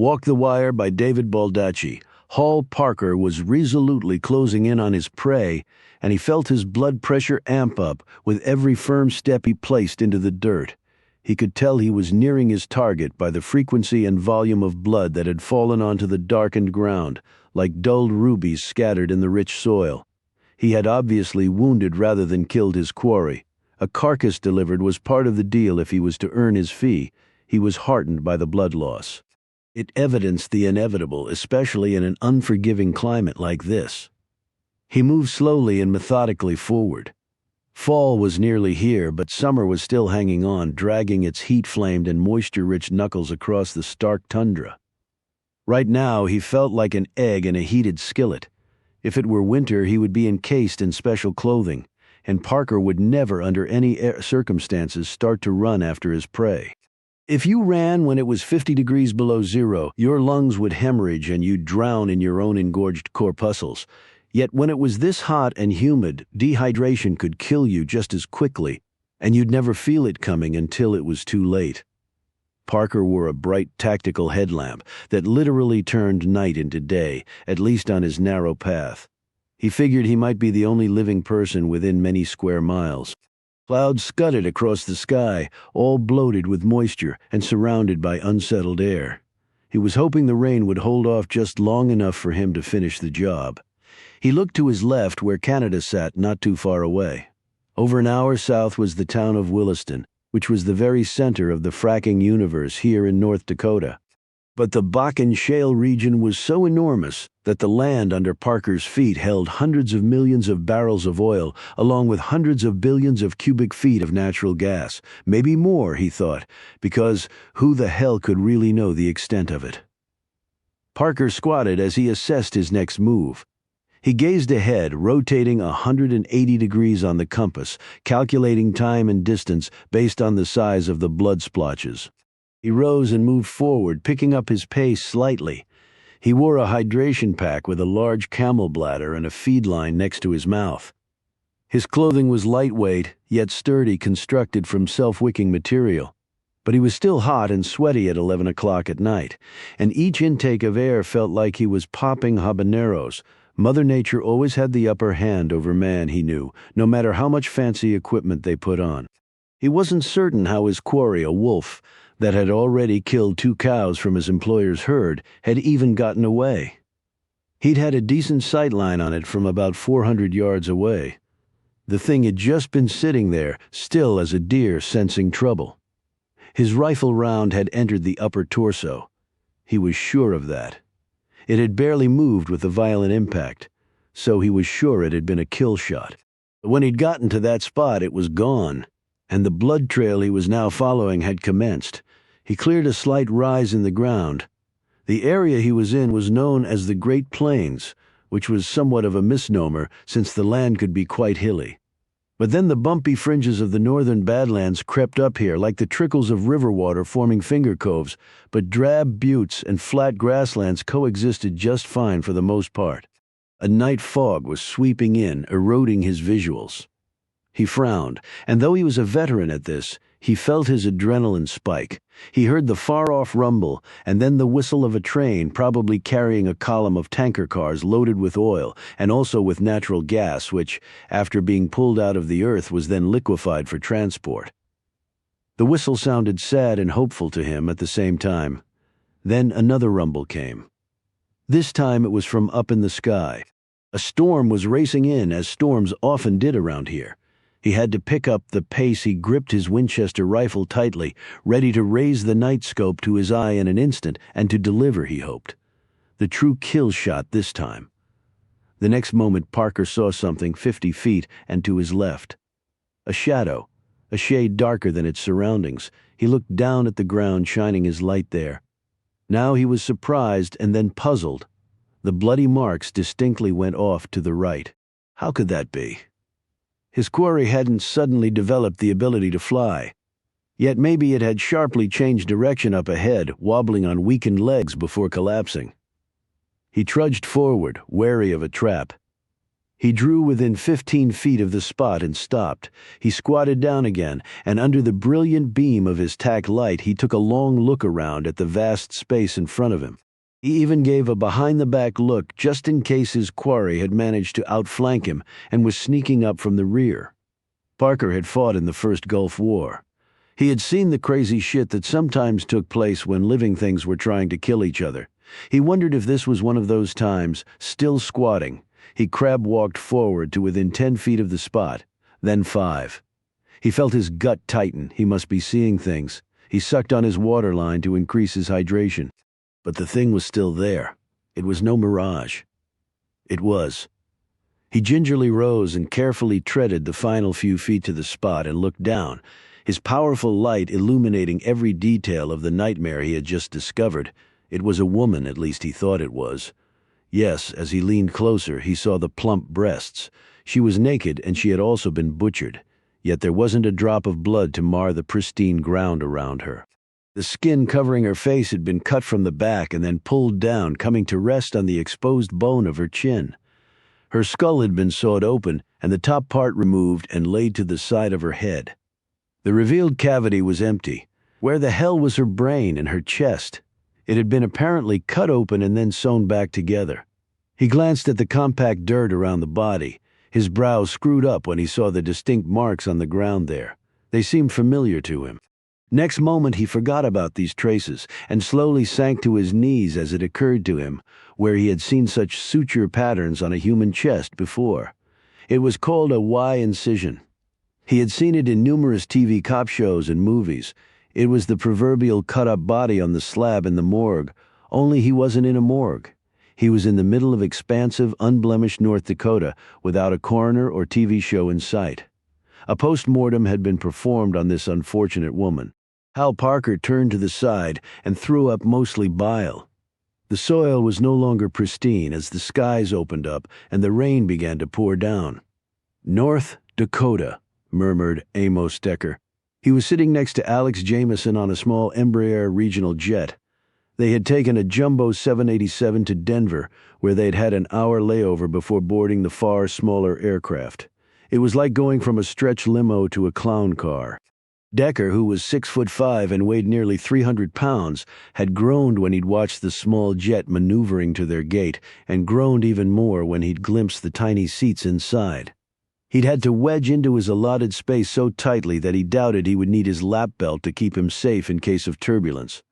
Walk the Wire by David Baldacci. Hall Parker was resolutely closing in on his prey, and he felt his blood pressure amp up with every firm step he placed into the dirt. He could tell he was nearing his target by the frequency and volume of blood that had fallen onto the darkened ground, like dulled rubies scattered in the rich soil. He had obviously wounded rather than killed his quarry. A carcass delivered was part of the deal if he was to earn his fee. He was heartened by the blood loss. It evidenced the inevitable, especially in an unforgiving climate like this. He moved slowly and methodically forward. Fall was nearly here, but summer was still hanging on, dragging its heat-flamed and moisture-rich knuckles across the stark tundra. Right now, he felt like an egg in a heated skillet. If it were winter, he would be encased in special clothing, and Parker would never, under any circumstances, start to run after his prey. If you ran when it was 50 degrees below zero, your lungs would hemorrhage and you'd drown in your own engorged corpuscles. Yet when it was this hot and humid, dehydration could kill you just as quickly, and you'd never feel it coming until it was too late. Parker wore a bright tactical headlamp that literally turned night into day, at least on his narrow path. He figured he might be the only living person within many square miles. Clouds scudded across the sky, all bloated with moisture and surrounded by unsettled air. He was hoping the rain would hold off just long enough for him to finish the job. He looked to his left where Canada sat not too far away. Over an hour south was the town of Williston, which was the very center of the fracking universe here in North Dakota. But the Bakken Shale region was so enormous that the land under Parker's feet held hundreds of millions of barrels of oil, along with hundreds of billions of cubic feet of natural gas. Maybe more, he thought, because who the hell could really know the extent of it? Parker squatted as he assessed his next move. He gazed ahead, rotating 180 degrees on the compass, calculating time and distance based on the size of the blood splotches. He rose and moved forward, picking up his pace slightly. He wore a hydration pack with a large camel bladder and a feed line next to his mouth. His clothing was lightweight, yet sturdy, constructed from self-wicking material. But he was still hot and sweaty at 11 o'clock at night, and each intake of air felt like he was popping habaneros. Mother Nature always had the upper hand over man, he knew, no matter how much fancy equipment they put on. He wasn't certain how his quarry, a wolf, that had already killed 2 cows from his employer's herd, had even gotten away. He'd had a decent sight line on it from about 400 yards away. The thing had just been sitting there, still as a deer sensing trouble. His rifle round had entered the upper torso. He was sure of that. It had barely moved with the violent impact, so he was sure it had been a kill shot. But when he'd gotten to that spot, it was gone, and the blood trail he was now following had commenced. He cleared a slight rise in the ground. The area he was in was known as the Great Plains, which was somewhat of a misnomer since the land could be quite hilly. But then the bumpy fringes of the northern Badlands crept up here like the trickles of river water forming finger coves, but drab buttes and flat grasslands coexisted just fine for the most part. A night fog was sweeping in, eroding his visuals. He frowned, and though he was a veteran at this, he felt his adrenaline spike. He heard the far-off rumble, and then the whistle of a train probably carrying a column of tanker cars loaded with oil, and also with natural gas, which, after being pulled out of the earth, was then liquefied for transport. The whistle sounded sad and hopeful to him at the same time. Then another rumble came. This time it was from up in the sky. A storm was racing in, as storms often did around here. He had to pick up the pace. He gripped his Winchester rifle tightly, ready to raise the night scope to his eye in an instant and to deliver, he hoped. The true kill shot this time. The next moment Parker saw something 50 feet and to his left. A shadow, a shade darker than its surroundings. He looked down at the ground, shining his light there. Now he was surprised and then puzzled. The bloody marks distinctly went off to the right. How could that be? His quarry hadn't suddenly developed the ability to fly. Yet maybe it had sharply changed direction up ahead, wobbling on weakened legs before collapsing. He trudged forward, wary of a trap. He drew within 15 feet of the spot and stopped. He squatted down again, and under the brilliant beam of his tack light he took a long look around at the vast space in front of him. He even gave a behind-the-back look just in case his quarry had managed to outflank him and was sneaking up from the rear. Parker had fought in the First Gulf War. He had seen the crazy shit that sometimes took place when living things were trying to kill each other. He wondered if this was one of those times. Still squatting, he crab-walked forward to within 10 feet of the spot, then 5. He felt his gut tighten. He must be seeing things. He sucked on his water line to increase his hydration. But the thing was still there. It was no mirage. It was. He gingerly rose and carefully treaded the final few feet to the spot and looked down, his powerful light illuminating every detail of the nightmare he had just discovered. It was a woman, at least he thought it was. Yes, as he leaned closer, he saw the plump breasts. She was naked, and she had also been butchered. Yet there wasn't a drop of blood to mar the pristine ground around her. The skin covering her face had been cut from the back and then pulled down, coming to rest on the exposed bone of her chin. Her skull had been sawed open, and the top part removed and laid to the side of her head. The revealed cavity was empty. Where the hell was her brain and her chest? It had been apparently cut open and then sewn back together. He glanced at the compact dirt around the body. His brows screwed up when he saw the distinct marks on the ground there. They seemed familiar to him. Next moment he forgot about these traces and slowly sank to his knees as it occurred to him where he had seen such suture patterns on a human chest before. It was called a Y incision. He had seen it in numerous TV cop shows and movies. It was the proverbial cut-up body on the slab in the morgue, only he wasn't in a morgue. He was in the middle of expansive, unblemished North Dakota without a coroner or TV show in sight. A post-mortem had been performed on this unfortunate woman. Hal Parker turned to the side and threw up mostly bile. The soil was no longer pristine as the skies opened up and the rain began to pour down. "North Dakota," murmured Amos Decker. He was sitting next to Alex Jameson on a small Embraer regional jet. They had taken a jumbo 787 to Denver, where they'd had an hour layover before boarding the far smaller aircraft. It was like going from a stretch limo to a clown car. Decker, who was 6'5" and weighed nearly 300 pounds, had groaned when he'd watched the small jet maneuvering to their gate, and groaned even more when he'd glimpsed the tiny seats inside. He'd had to wedge into his allotted space so tightly that he doubted he would need his lap belt to keep him safe in case of turbulence.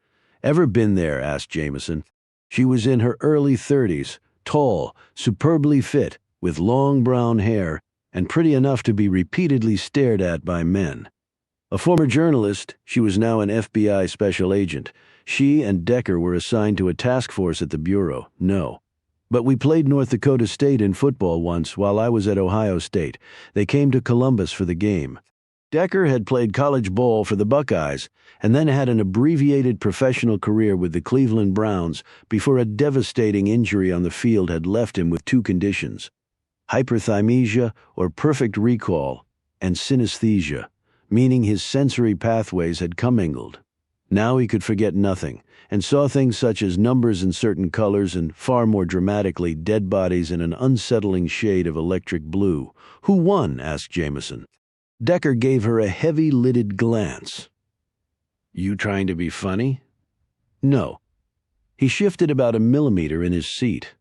"Ever been there?" asked Jameson. She was in her early 30s, tall, superbly fit, with long brown hair, and pretty enough to be repeatedly stared at by men. A former journalist, she was now an FBI special agent. She and Decker were assigned to a task force at the Bureau. No. But we played North Dakota State in football once while I was at Ohio State. They came to Columbus for the game. Decker had played college ball for the Buckeyes and then had an abbreviated professional career with the Cleveland Browns before a devastating injury on the field had left him with 2 conditions: hyperthymesia, or perfect recall, and synesthesia, meaning his sensory pathways had commingled. Now he could forget nothing, and saw things such as numbers in certain colors and, far more dramatically, dead bodies in an unsettling shade of electric blue. "Who won?" asked Jameson. Decker gave her a heavy-lidded glance. "You trying to be funny?" "No." He shifted about a millimeter in his seat.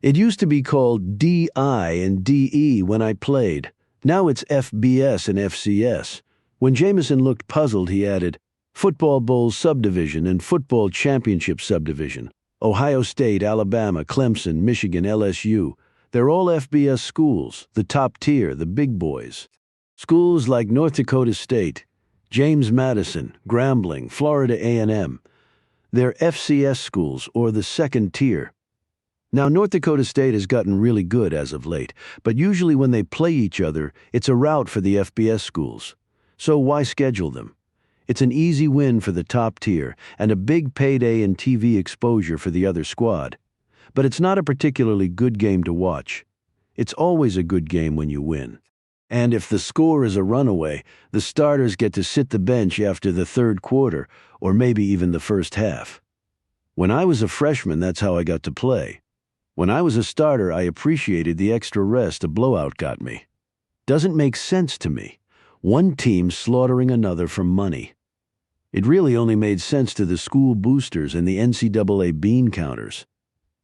"It used to be called DI and DE when I played. Now it's FBS and FCS." When Jameson looked puzzled, he added, "Football Bowl Subdivision and Football Championship Subdivision. Ohio State, Alabama, Clemson, Michigan, LSU. They're all FBS schools, the top tier, the big boys. Schools like North Dakota State, James Madison, Grambling, Florida A&M. They're FCS schools, or the second tier. Now, North Dakota State has gotten really good as of late, but usually when they play each other, it's a rout for the FBS schools. So why schedule them? It's an easy win for the top tier and a big payday in TV exposure for the other squad. But it's not a particularly good game to watch. It's always a good game when you win. And if the score is a runaway, the starters get to sit the bench after the third quarter, or maybe even the first half. When I was a freshman, that's how I got to play. When I was a starter, I appreciated the extra rest a blowout got me. Doesn't make sense to me. One team slaughtering another for money. It really only made sense to the school boosters and the NCAA bean counters.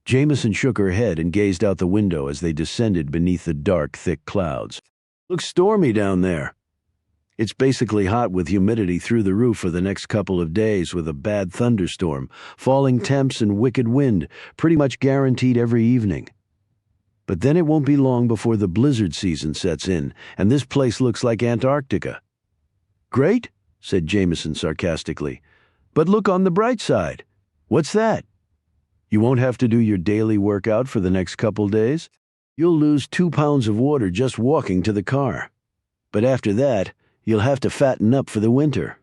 Jameson shook her head and gazed out the window as they descended beneath the dark, thick clouds. Looks stormy down there. It's basically hot with humidity through the roof for the next couple of days with a bad thunderstorm, falling temps and wicked wind, pretty much guaranteed every evening. But then it won't be long before the blizzard season sets in, and this place looks like Antarctica. Great, said Jameson sarcastically. But look on the bright side. What's that? You won't have to do your daily workout for the next couple days. You'll lose 2 pounds of water just walking to the car. But after that, you'll have to fatten up for the winter.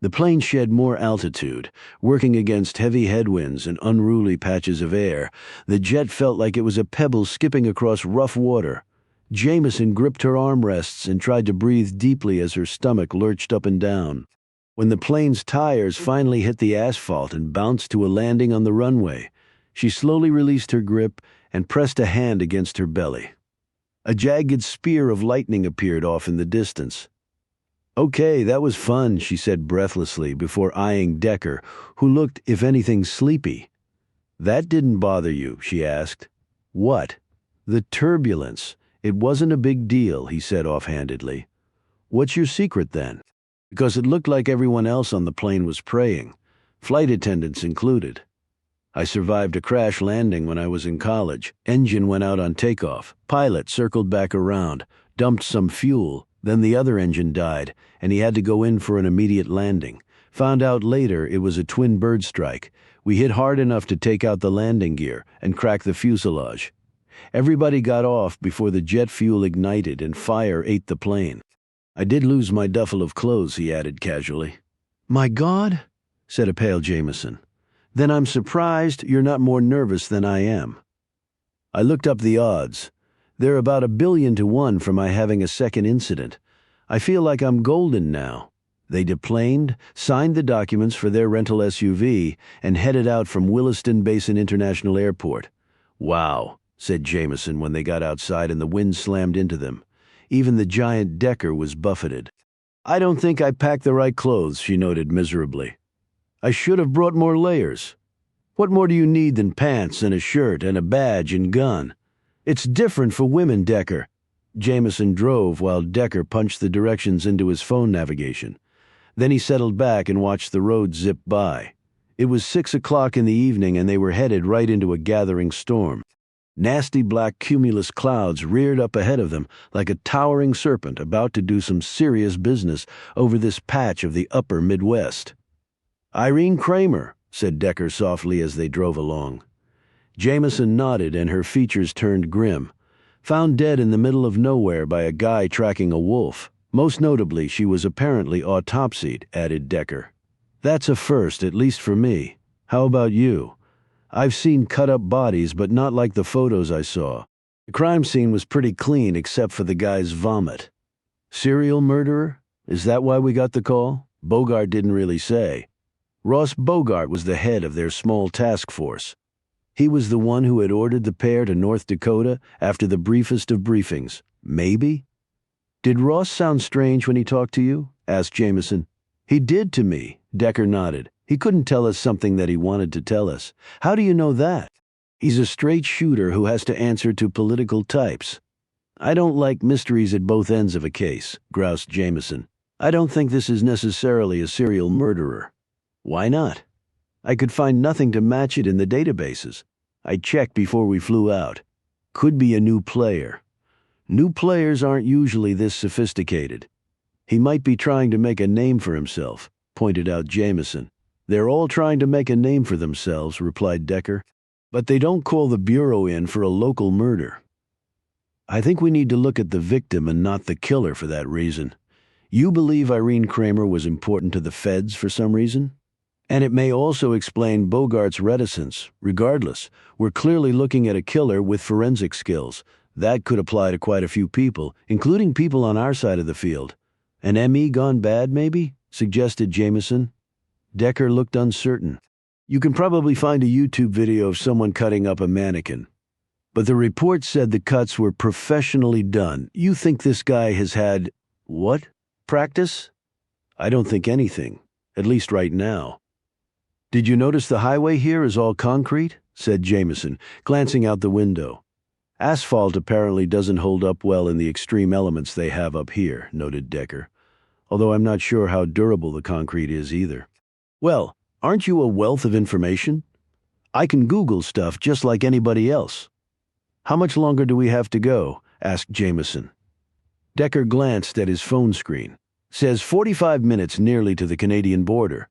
The plane shed more altitude, working against heavy headwinds and unruly patches of air. The jet felt like it was a pebble skipping across rough water. Jameson gripped her armrests and tried to breathe deeply as her stomach lurched up and down. When the plane's tires finally hit the asphalt and bounced to a landing on the runway, she slowly released her grip and pressed a hand against her belly. A jagged spear of lightning appeared off in the distance. Okay, that was fun, she said breathlessly before eyeing Decker, who looked, if anything, sleepy. That didn't bother you, she asked. What? The turbulence. It wasn't a big deal, he said offhandedly. What's your secret then? Because it looked like everyone else on the plane was praying, flight attendants included. I survived a crash landing when I was in college. Engine went out on takeoff. Pilot circled back around, dumped some fuel, then the other engine died, and he had to go in for an immediate landing. Found out later it was a twin bird strike. We hit hard enough to take out the landing gear and crack the fuselage. Everybody got off before the jet fuel ignited and fire ate the plane. I did lose my duffel of clothes, he added casually. My God, said a pale Jameson. Then I'm surprised you're not more nervous than I am. I looked up the odds. They're about 1,000,000,000 to 1 for my having a second incident. I feel like I'm golden now. They deplaned, signed the documents for their rental SUV, and headed out from Williston Basin International Airport. Wow, said Jameson when they got outside and the wind slammed into them. Even the giant Decker was buffeted. I don't think I packed the right clothes, she noted miserably. I should have brought more layers. What more do you need than pants and a shirt and a badge and gun? It's different for women, Decker. Jameson drove while Decker punched the directions into his phone navigation. Then he settled back and watched the road zip by. It was 6 o'clock in the evening and they were headed right into a gathering storm. Nasty black cumulus clouds reared up ahead of them like a towering serpent about to do some serious business over this patch of the upper Midwest. Irene Kramer, said Decker softly as they drove along. Jameson nodded and her features turned grim. Found dead in the middle of nowhere by a guy tracking a wolf. Most notably, she was apparently autopsied, added Decker. That's a first, at least for me. How about you? I've seen cut-up bodies, but not like the photos I saw. The crime scene was pretty clean except for the guy's vomit. Serial murderer? Is that why we got the call? Bogart didn't really say. Ross Bogart was the head of their small task force. He was the one who had ordered the pair to North Dakota after the briefest of briefings. Maybe? Did Ross sound strange when he talked to you? Asked Jameson. He did to me, Decker nodded. He couldn't tell us something that he wanted to tell us. How do you know that? He's a straight shooter who has to answer to political types. I don't like mysteries at both ends of a case, groused Jameson. I don't think this is necessarily a serial murderer. Why not? I could find nothing to match it in the databases. I checked before we flew out. Could be a new player. New players aren't usually this sophisticated. He might be trying to make a name for himself, pointed out Jameson. They're all trying to make a name for themselves, replied Decker. But they don't call the Bureau in for a local murder. I think we need to look at the victim and not the killer for that reason. You believe Irene Kramer was important to the feds for some reason? And it may also explain Bogart's reticence. Regardless, we're clearly looking at a killer with forensic skills. That could apply to quite a few people, including people on our side of the field. An ME gone bad, maybe? Suggested Jameson. Decker looked uncertain. You can probably find a YouTube video of someone cutting up a mannequin. But the report said the cuts were professionally done. You think this guy has had, what? Practice? I don't think anything, at least right now. Did you notice the highway here is all concrete? Said Jameson, glancing out the window. Asphalt apparently doesn't hold up well in the extreme elements they have up here, noted Decker, although I'm not sure how durable the concrete is either. Well, aren't you a wealth of information? I can Google stuff just like anybody else. How much longer do we have to go? Asked Jameson. Decker glanced at his phone screen. Says 45 minutes nearly to the Canadian border.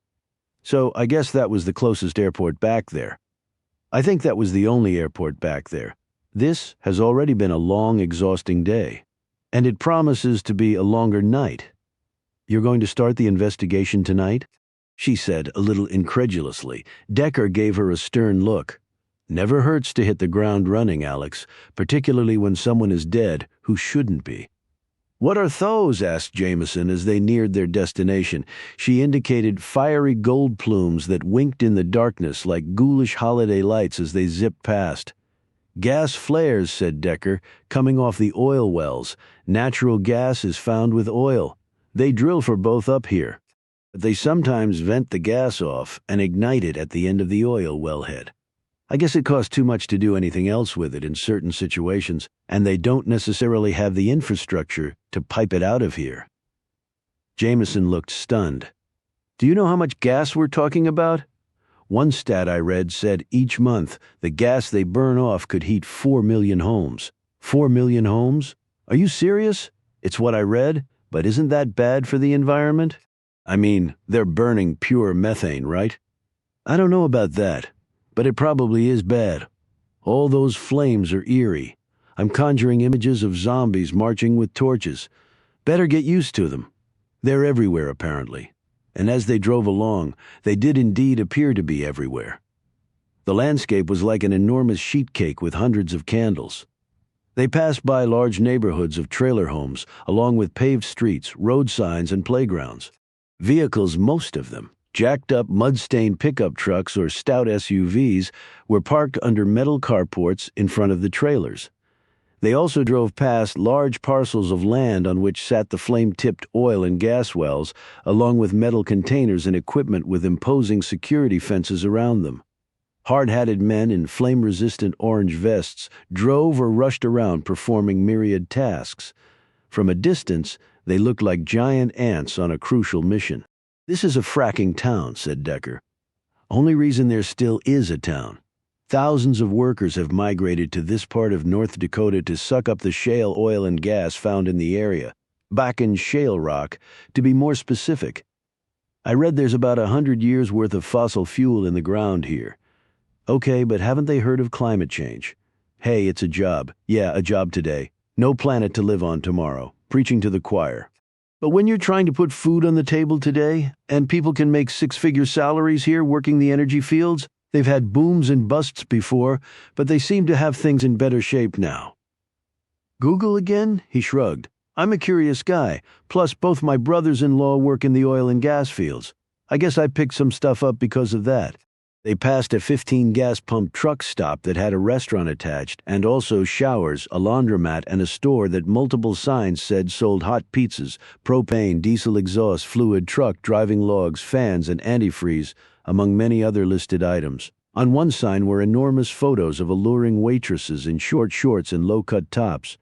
So I guess that was the closest airport back there. I think that was the only airport back there. This has already been a long, exhausting day, and it promises to be a longer night. You're going to start the investigation tonight? She said, a little incredulously. Decker gave her a stern look. Never hurts to hit the ground running, Alex, particularly when someone is dead who shouldn't be. What are those? Asked Jameson as they neared their destination. She indicated fiery gold plumes that winked in the darkness like ghoulish holiday lights as they zipped past. Gas flares, said Decker, coming off the oil wells. Natural gas is found with oil. They drill for both up here, but they sometimes vent the gas off and ignite it at the end of the oil wellhead. I guess it costs too much to do anything else with it in certain situations, and they don't necessarily have the infrastructure to pipe it out of here. Jameson looked stunned. Do you know how much gas we're talking about? One stat I read said each month the gas they burn off could heat 4 million homes. 4 million homes? Are you serious? It's what I read, but isn't that bad for the environment? I mean, they're burning pure methane, right? I don't know about that, but it probably is bad. All those flames are eerie. I'm conjuring images of zombies marching with torches. Better get used to them. They're everywhere, apparently. And as they drove along, they did indeed appear to be everywhere. The landscape was like an enormous sheet cake with hundreds of candles. They passed by large neighborhoods of trailer homes, along with paved streets, road signs, and playgrounds. Vehicles, most of them, jacked up mud-stained pickup trucks or stout SUVs, were parked under metal carports in front of the trailers. They also drove past large parcels of land on which sat the flame-tipped oil and gas wells, along with metal containers and equipment with imposing security fences around them. Hard-hatted men in flame-resistant orange vests drove or rushed around performing myriad tasks. From a distance, they looked like giant ants on a crucial mission. This is a fracking town, said Decker. Only reason there still is a town. Thousands of workers have migrated to this part of North Dakota to suck up the shale oil and gas found in the area, Bakken shale rock, to be more specific. I read there's about 100 years' worth of fossil fuel in the ground here. Okay, but haven't they heard of climate change? Hey, it's a job. Yeah, a job today. No planet to live on tomorrow. Preaching to the choir. But when you're trying to put food on the table today, and people can make six-figure salaries here working the energy fields, they've had booms and busts before, but they seem to have things in better shape now. Google again? He shrugged. I'm a curious guy, plus both my brothers-in-law work in the oil and gas fields. I guess I picked some stuff up because of that. They passed a 15 gas pump truck stop that had a restaurant attached, and also showers, a laundromat, and a store that multiple signs said sold hot pizzas, propane, diesel exhaust, fluid, truck, driving logs, fans, and antifreeze, among many other listed items. On one sign were enormous photos of alluring waitresses in short shorts and low-cut tops.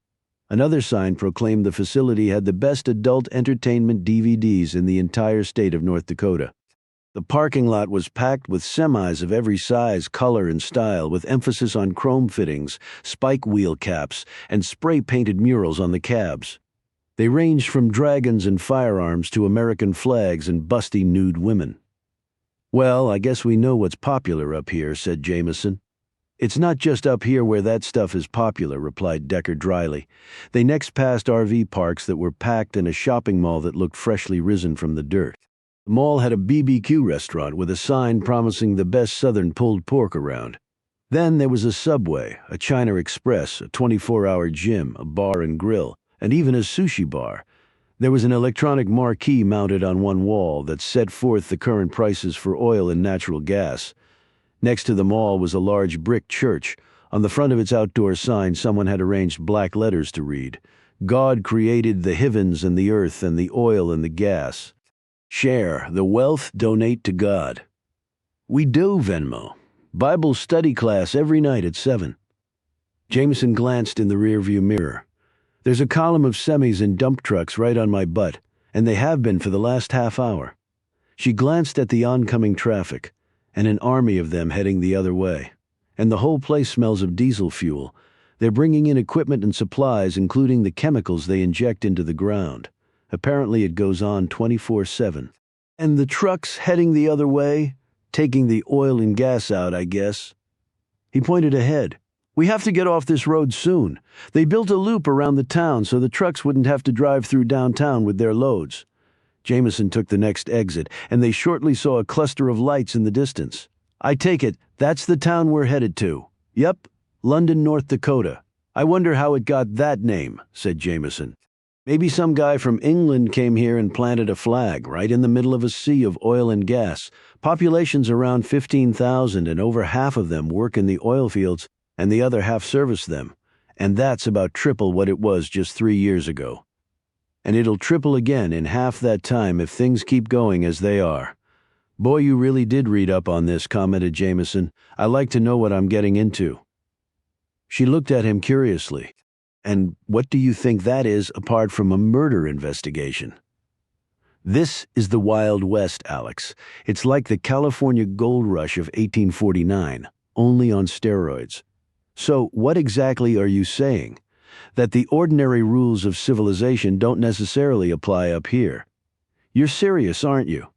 Another sign proclaimed the facility had the best adult entertainment DVDs in the entire state of North Dakota. The parking lot was packed with semis of every size, color, and style, with emphasis on chrome fittings, spike wheel caps, and spray-painted murals on the cabs. They ranged from dragons and firearms to American flags and busty nude women. Well, I guess we know what's popular up here, said Jameson. It's not just up here where that stuff is popular, replied Decker dryly. They next passed RV parks that were packed and a shopping mall that looked freshly risen from the dirt. The mall had a BBQ restaurant with a sign promising the best southern pulled pork around. Then there was a Subway, a China Express, a 24-hour gym, a bar and grill, and even a sushi bar. There was an electronic marquee mounted on one wall that set forth the current prices for oil and natural gas. Next to the mall was a large brick church, On the front of its outdoor sign, someone had arranged black letters to read, "God created the heavens and the earth and the oil and the gas. Share the wealth, donate to God." "We do, Venmo. Bible study class every night at 7. Jameson glanced in the rearview mirror. "There's a column of semis and dump trucks right on my butt, and they have been for the last half hour." She glanced at the oncoming traffic, and an army of them heading the other way. "And the whole place smells of diesel fuel. They're bringing in equipment and supplies, including the chemicals they inject into the ground. Apparently it goes on 24/7. And the trucks heading the other way, taking the oil and gas out, I guess." He pointed ahead. "We have to get off this road soon. They built a loop around the town so the trucks wouldn't have to drive through downtown with their loads." Jameson took the next exit, and they shortly saw a cluster of lights in the distance. "I take it that's the town we're headed to." "Yep, London, North Dakota. I wonder how it got that name," said Jameson. "Maybe some guy from England came here and planted a flag right in the middle of a sea of oil and gas. Population's around 15,000, and over half of them work in the oil fields, and the other half service them. And that's about triple what it was just 3 years ago. And it'll triple again in half that time if things keep going as they are." "Boy, you really did read up on this," commented Jameson. "I like to know what I'm getting into." She looked at him curiously. "And what do you think that is apart from a murder investigation?" "This is the Wild West, Alex. It's like the California gold rush of 1849, only on steroids." "So what exactly are you saying? That the ordinary rules of civilization don't necessarily apply up here? You're serious, aren't you?"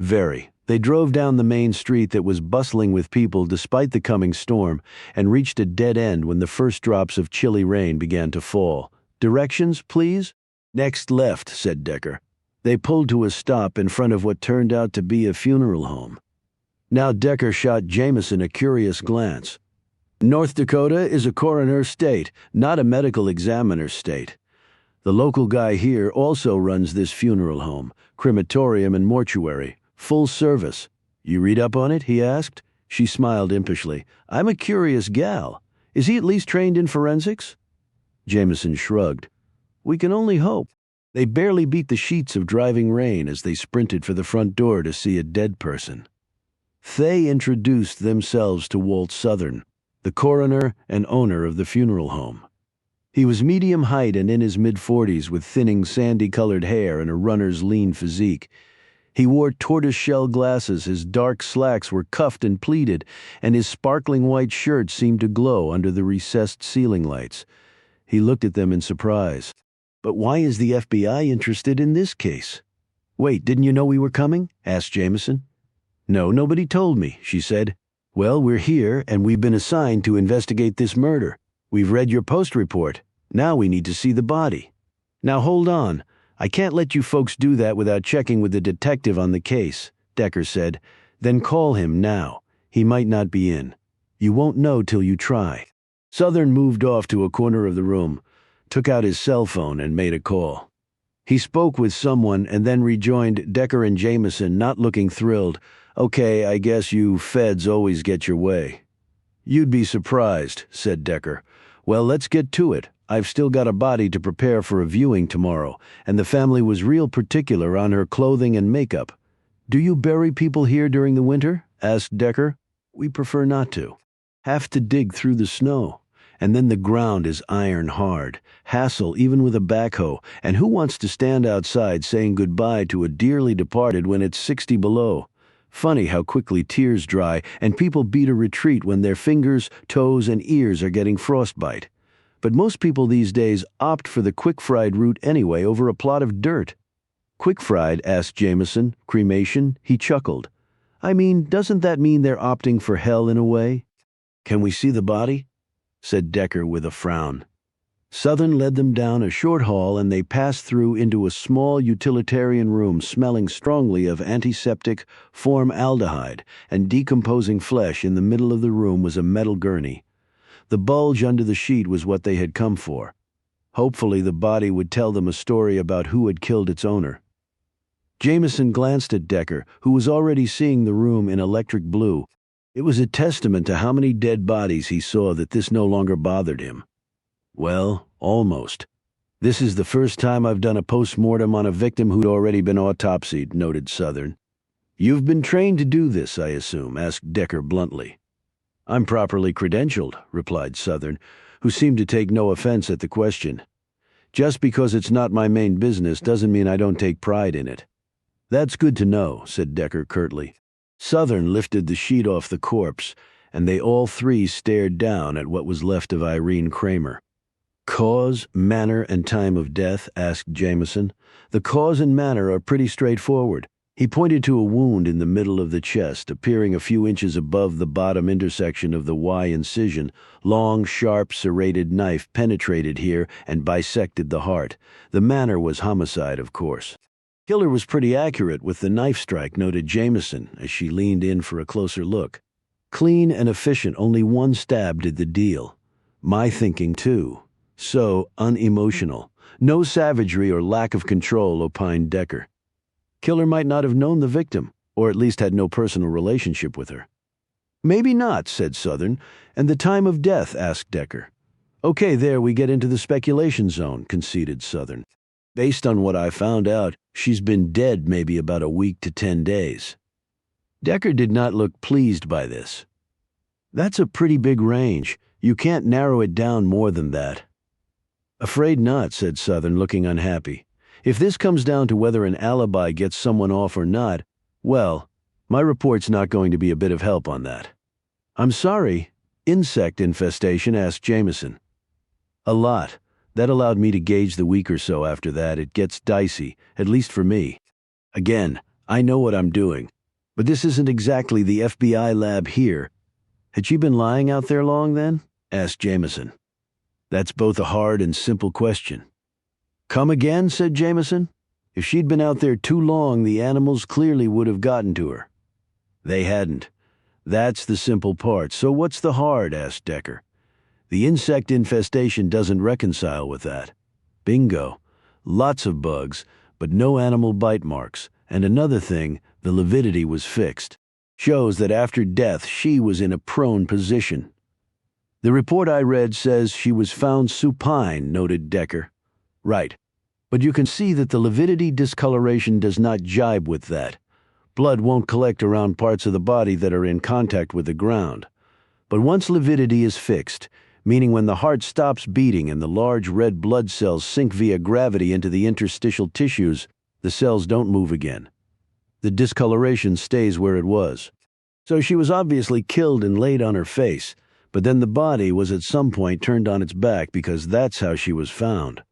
"Very." They drove down the main street that was bustling with people despite the coming storm and reached a dead end when the first drops of chilly rain began to fall. "Directions, please?" "Next left," said Decker. They pulled to a stop in front of what turned out to be a funeral home. Now Decker shot Jameson a curious glance. "North Dakota is a coroner state, not a medical examiner state. The local guy here also runs this funeral home, crematorium and mortuary, full service." "You read up on it?" he asked. She smiled impishly. "I'm a curious gal. Is he at least trained in forensics?" Jameson shrugged. "We can only hope." They barely beat the sheets of driving rain as they sprinted for the front door to see a dead person. They introduced themselves to Walt Southern, the coroner and owner of the funeral home. He was medium height and in his mid-40s with thinning sandy-colored hair and a runner's lean physique. He wore tortoise-shell glasses, his dark slacks were cuffed and pleated, and his sparkling white shirt seemed to glow under the recessed ceiling lights. He looked at them in surprise. "But why is the FBI interested in this case?" "Wait, didn't you know we were coming?" asked Jameson. "No, nobody told me," she said. "Well, we're here, and we've been assigned to investigate this murder. We've read your post report. Now we need to see the body." "Now hold on. I can't let you folks do that without checking with the detective on the case," Decker said. "Then call him now. He might not be in. You won't know till you try." Southern moved off to a corner of the room, took out his cell phone and made a call. He spoke with someone and then rejoined Decker and Jameson, not looking thrilled. "Okay, I guess you feds always get your way." "You'd be surprised," said Decker. "Well, let's get to it. I've still got a body to prepare for a viewing tomorrow, and the family was real particular on her clothing and makeup." "Do you bury people here during the winter?" asked Decker. "We prefer not to. Have to dig through the snow. And then the ground is iron hard. Hassle even with a backhoe, and who wants to stand outside saying goodbye to a dearly departed when it's 60 below? Funny how quickly tears dry and people beat a retreat when their fingers, toes, and ears are getting frostbite. But most people these days opt for the quick-fried route anyway over a plot of dirt." "Quick-fried?" asked Jameson. "Cremation?" He chuckled. "I mean, doesn't that mean they're opting for hell in a way?" "Can we see the body?" said Decker with a frown. Southern led them down a short hall, and they passed through into a small utilitarian room smelling strongly of antiseptic, formaldehyde, and decomposing flesh. In the middle of the room was a metal gurney. The bulge under the sheet was what they had come for. Hopefully the body would tell them a story about who had killed its owner. Jameson glanced at Decker, who was already seeing the room in electric blue. It was a testament to how many dead bodies he saw that this no longer bothered him. Well, almost. This is the first time I've done a post-mortem on a victim who'd already been autopsied, noted Southern. You've been trained to do this, I assume, asked Decker bluntly. I'm properly credentialed, replied Southern, who seemed to take no offense at the question. Just because it's not my main business doesn't mean I don't take pride in it. That's good to know, said Decker curtly. Southern lifted the sheet off the corpse, and they all three stared down at what was left of Irene Kramer. Cause, manner, and time of death? Asked Jameson. The cause and manner are pretty straightforward. He pointed to a wound in the middle of the chest, appearing a few inches above the bottom intersection of the Y incision. Long, sharp, serrated knife penetrated here and bisected the heart. The manner was homicide, of course. Killer was pretty accurate with the knife strike, noted Jameson, as she leaned in for a closer look. Clean and efficient, only one stab did the deal. My thinking, too. So unemotional. No savagery or lack of control, opined Decker. Killer might not have known the victim, or at least had no personal relationship with her. Maybe not, said Southern. And the time of death? Asked Decker. Okay, there we get into the speculation zone, conceded Southern. Based on what I found out, she's been dead maybe about a week to 10 days. Decker did not look pleased by this. That's a pretty big range. You can't narrow it down more than that. Afraid not, said Southern, looking unhappy. If this comes down to whether an alibi gets someone off or not, well, my report's not going to be a bit of help on that. I'm sorry. Insect infestation? Asked Jameson. A lot. That allowed me to gauge the week or so after that. It gets dicey, at least for me. Again, I know what I'm doing. But this isn't exactly the FBI lab here. Had she been lying out there long then? Asked Jameson. That's both a hard and simple question. Come again, said Jameson. If she'd been out there too long, the animals clearly would have gotten to her. They hadn't. That's the simple part. So what's the hard? Asked Decker. The insect infestation doesn't reconcile with that. Bingo. Lots of bugs, but no animal bite marks. And another thing, the lividity was fixed. Shows that after death she was in a prone position. The report I read says she was found supine, noted Decker. Right. But you can see that the lividity discoloration does not jibe with that. Blood won't collect around parts of the body that are in contact with the ground. But once lividity is fixed, meaning when the heart stops beating and the large red blood cells sink via gravity into the interstitial tissues, the cells don't move again. The discoloration stays where it was. So she was obviously killed and laid on her face, but then the body was at some point turned on its back because that's how she was found,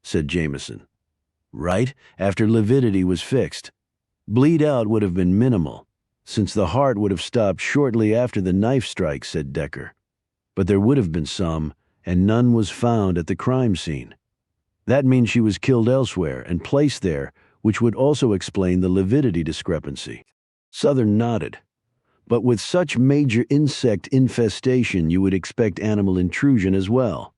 said Jameson. Right, after lividity was fixed. Bleed out would have been minimal, since the heart would have stopped shortly after the knife strike, said Decker. But there would have been some, and none was found at the crime scene. That means she was killed elsewhere and placed there, which would also explain the lividity discrepancy. Southern nodded. But with such major insect infestation, you would expect animal intrusion as well.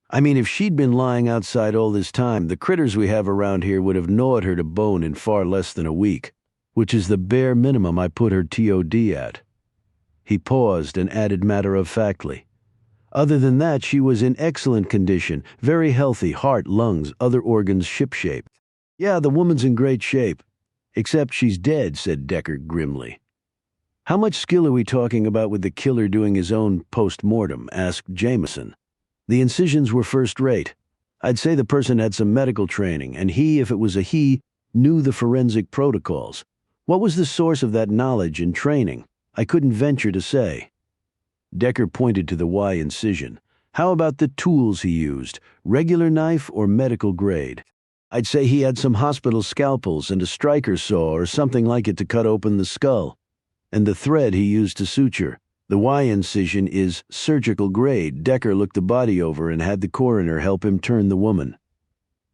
I mean, if she'd been lying outside all this time, the critters we have around here would have gnawed her to bone in far less than a week, which is the bare minimum I put her TOD at. He paused and added matter-of-factly. Other than that, she was in excellent condition, very healthy, heart, lungs, other organs shipshape. Yeah, the woman's in great shape. Except she's dead, said Decker grimly. How much skill are we talking about with the killer doing his own post-mortem? Asked Jameson. The incisions were first-rate. I'd say the person had some medical training, and he, if it was a he, knew the forensic protocols. What was the source of that knowledge and training? I couldn't venture to say. Decker pointed to the Y incision. How about the tools he used? Regular knife or medical grade? I'd say he had some hospital scalpels and a striker saw or something like it to cut open the skull. And the thread he used to suture. The Y incision is surgical grade. Decker looked the body over and had the coroner help him turn the woman.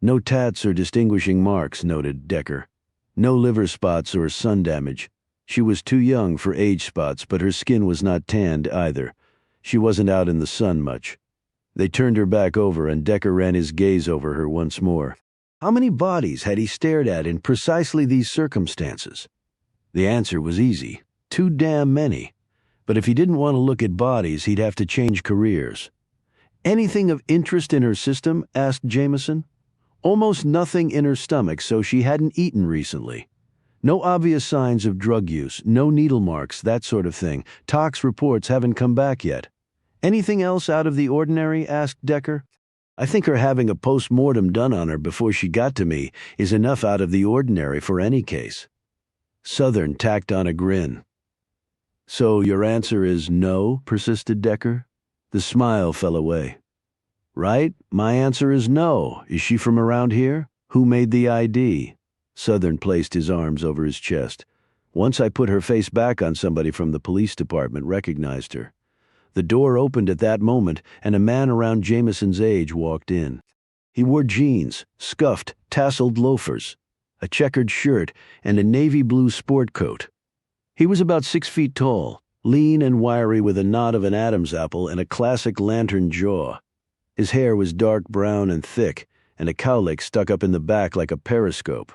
No tats or distinguishing marks, noted Decker. No liver spots or sun damage. She was too young for age spots, but her skin was not tanned either. She wasn't out in the sun much. They turned her back over, and Decker ran his gaze over her once more. How many bodies had he stared at in precisely these circumstances? The answer was easy. Too damn many. But if he didn't want to look at bodies, he'd have to change careers. Anything of interest in her system? Asked Jameson. Almost nothing in her stomach, so she hadn't eaten recently. No obvious signs of drug use, no needle marks, that sort of thing. Tox reports haven't come back yet. Anything else out of the ordinary? Asked Decker. I think her having a post-mortem done on her before she got to me is enough out of the ordinary for any case. Southern tacked on a grin. So your answer is no? Persisted Decker. The smile fell away. Right? My answer is no. Is she from around here? Who made the ID? Southern placed his arms over his chest. Once I put her face back on, somebody from the police department recognized her. The door opened at that moment, and a man around Jameson's age walked in. He wore jeans, scuffed, tasseled loafers, a checkered shirt, and a navy blue sport coat. He was about 6 feet tall, lean and wiry with a nod of an Adam's apple and a classic lantern jaw. His hair was dark brown and thick, and a cowlick stuck up in the back like a periscope.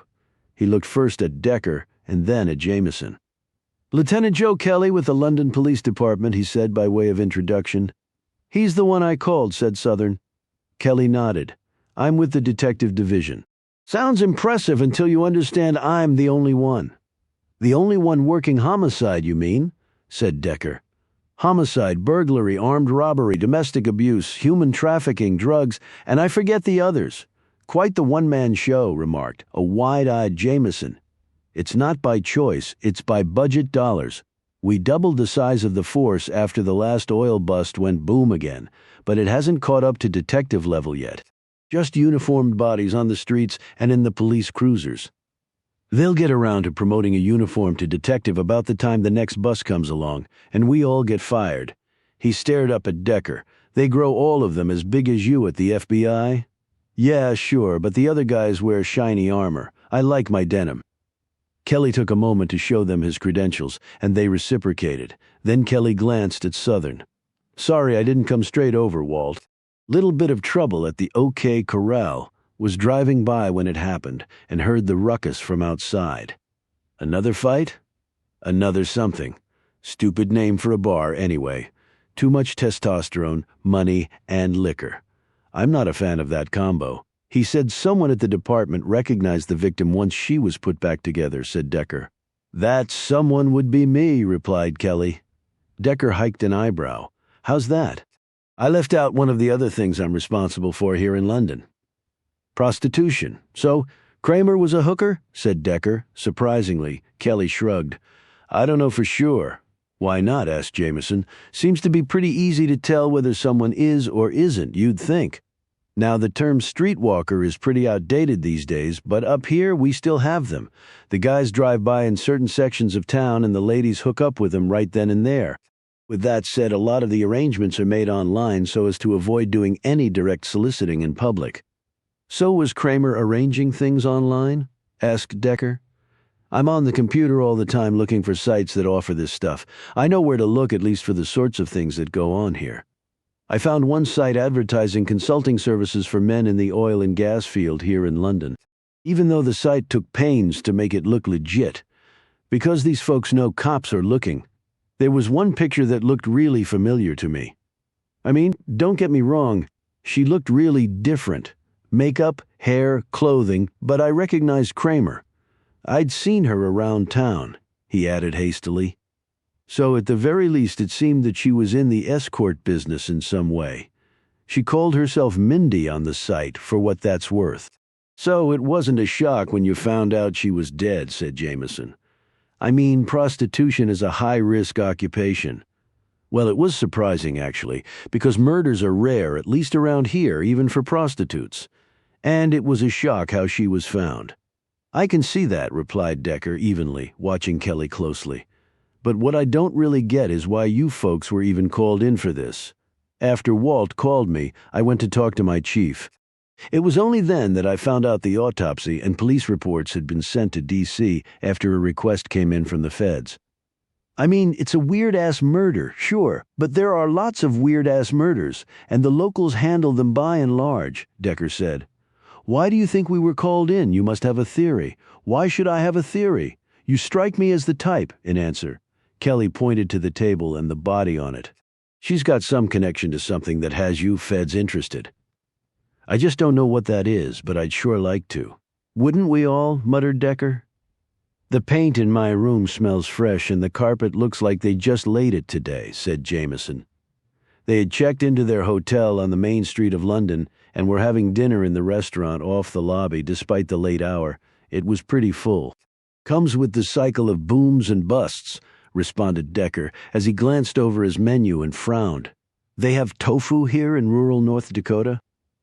He looked first at Decker and then at Jameson. "Lieutenant Joe Kelly with the London Police Department," he said by way of introduction. "He's the one I called," said Southern. Kelly nodded. "I'm with the detective division." "Sounds impressive until you understand I'm the only one." "The only one working homicide, you mean?" said Decker. "Homicide, burglary, armed robbery, domestic abuse, human trafficking, drugs, and I forget the others. Quite the one-man show," remarked a wide-eyed Jameson. "It's not by choice, it's by budget dollars. We doubled the size of the force after the last oil bust went boom again, but it hasn't caught up to detective level yet. Just uniformed bodies on the streets and in the police cruisers. They'll get around to promoting a uniform to detective about the time the next bus comes along, and we all get fired." He stared up at Decker. "They grow all of them as big as you at the FBI?" "Yeah, sure, but the other guys wear shiny armor. I like my denim." Kelly took a moment to show them his credentials, and they reciprocated. Then Kelly glanced at Southern. "Sorry I didn't come straight over, Walt. Little bit of trouble at the OK Corral. Was driving by when it happened and heard the ruckus from outside." "Another fight?" "Another something. Stupid name for a bar, anyway. Too much testosterone, money, and liquor. I'm not a fan of that combo." "He said someone at the department recognized the victim once she was put back together," said Decker. "That someone would be me," replied Kelly. Decker hiked an eyebrow. "How's that?" "I left out one of the other things I'm responsible for here in London." "Prostitution. So, Kramer was a hooker?" said Decker. Surprisingly, Kelly shrugged. "I don't know for sure." "Why not?" asked Jameson. "Seems to be pretty easy to tell whether someone is or isn't, you'd think. Now, the term streetwalker is pretty outdated these days, but up here we still have them. The guys drive by in certain sections of town and the ladies hook up with them right then and there. With that said, a lot of the arrangements are made online so as to avoid doing any direct soliciting in public." "So was Kramer arranging things online?" asked Decker. "I'm on the computer all the time looking for sites that offer this stuff. I know where to look, at least for the sorts of things that go on here. I found one site advertising consulting services for men in the oil and gas field here in London, even though the site took pains to make it look legit. Because these folks know cops are looking. There was one picture that looked really familiar to me. I mean, don't get me wrong, she looked really different. Makeup, hair, clothing, but I recognized Kramer. I'd seen her around town," he added hastily. "So at the very least it seemed that she was in the escort business in some way. She called herself Mindy on the site, for what that's worth." "So it wasn't a shock when you found out she was dead," said Jameson. "I mean, prostitution is a high-risk occupation." "Well, it was surprising, actually, because murders are rare, at least around here, even for prostitutes. And it was a shock how she was found." "I can see that," replied Decker evenly, watching Kelly closely. "But what I don't really get is why you folks were even called in for this. After Walt called me, I went to talk to my chief. It was only then that I found out the autopsy and police reports had been sent to D.C. after a request came in from the feds. I mean, it's a weird-ass murder, sure, but there are lots of weird-ass murders, and the locals handle them by and large," Decker said. "Why do you think we were called in? You must have a theory." "Why should I have a theory? You strike me as the type," in answer. Kelly pointed to the table and the body on it. She's got some connection to something that has you feds interested. I just don't know what that is, but I'd sure like to. Wouldn't we all? Muttered Decker. The paint in my room smells fresh and the carpet looks like they just laid it today, said Jameson. They had checked into their hotel on the main street of London and were having dinner in the restaurant off the lobby despite the late hour. It was pretty full. Comes with the cycle of booms and busts, responded Decker as he glanced over his menu and frowned. They have tofu here in rural North Dakota?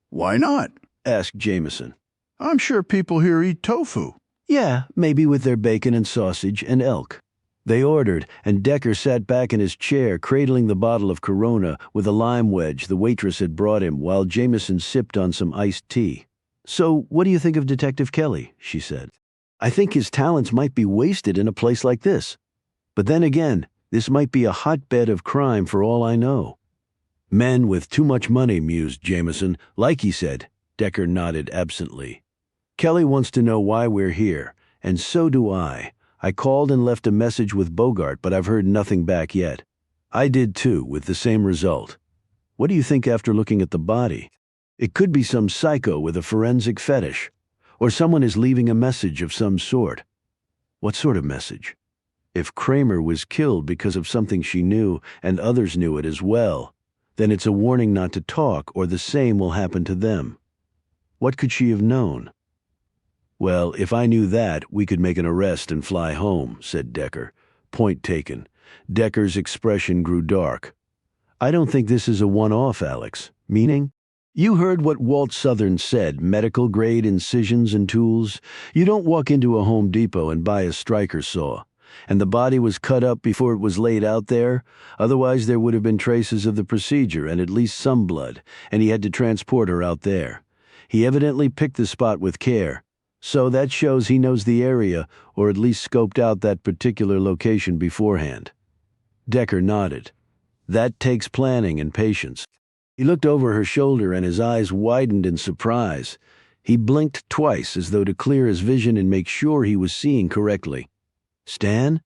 Why not? Asked Jameson. I'm sure people here eat tofu. Yeah, maybe with their bacon and sausage and elk. They ordered, and Decker sat back in his chair, cradling the bottle of Corona with a lime wedge the waitress had brought him, while Jameson sipped on some iced tea. So, what do you think of Detective Kelly? She said. I think his talents might be wasted in a place like this. But then again, this might be a hotbed of crime for all I know. Men with too much money, mused Jameson. Like he said. Decker nodded absently. Kelly wants to know why we're here, and so do I. I called and left a message with Bogart, but I've heard nothing back yet. I did too, with the same result. What do you think after looking at the body? It could be some psycho with a forensic fetish, or someone is leaving a message of some sort. What sort of message? If Kramer was killed because of something she knew, and others knew it as well, then it's a warning not to talk, or the same will happen to them. What could she have known? Well, if I knew that, we could make an arrest and fly home, said Decker. Point taken. Decker's expression grew dark. I don't think this is a one-off, Alex. Meaning? You heard what Walt Southern said, medical-grade incisions and tools. You don't walk into a Home Depot and buy a striker saw. And the body was cut up before it was laid out there. Otherwise, there would have been traces of the procedure and at least some blood, and he had to transport her out there. He evidently picked the spot with care. So that shows he knows the area, or at least scoped out that particular location beforehand. Decker nodded. That takes planning and patience. He looked over her shoulder and his eyes widened in surprise. He blinked twice as though to clear his vision and make sure he was seeing correctly. Stan?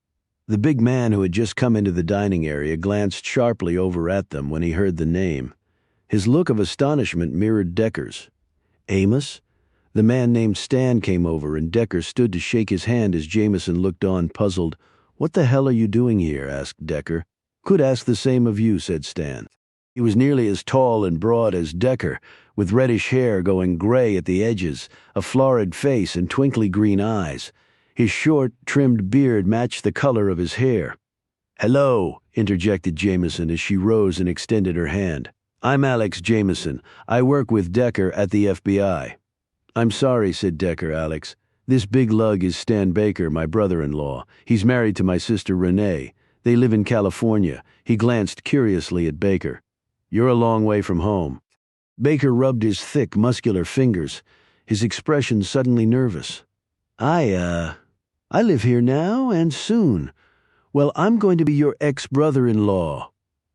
The big man who had just come into the dining area glanced sharply over at them when he heard the name. His look of astonishment mirrored Decker's. Amos? The man named Stan came over, and Decker stood to shake his hand as Jameson looked on, puzzled. What the hell are you doing here? Asked Decker. Could ask the same of you, said Stan. He was nearly as tall and broad as Decker, with reddish hair going gray at the edges, a florid face and twinkly green eyes. His short, trimmed beard matched the color of his hair. Hello, interjected Jameson as she rose and extended her hand. I'm Alex Jameson. I work with Decker at the FBI. I'm sorry, said Decker, Alex. This big lug is Stan Baker, my brother-in-law. He's married to my sister Renee. They live in California. He glanced curiously at Baker. You're a long way from home. Baker rubbed his thick, muscular fingers, his expression suddenly nervous. I live here now and soon. Well, I'm going to be your ex-brother-in-law.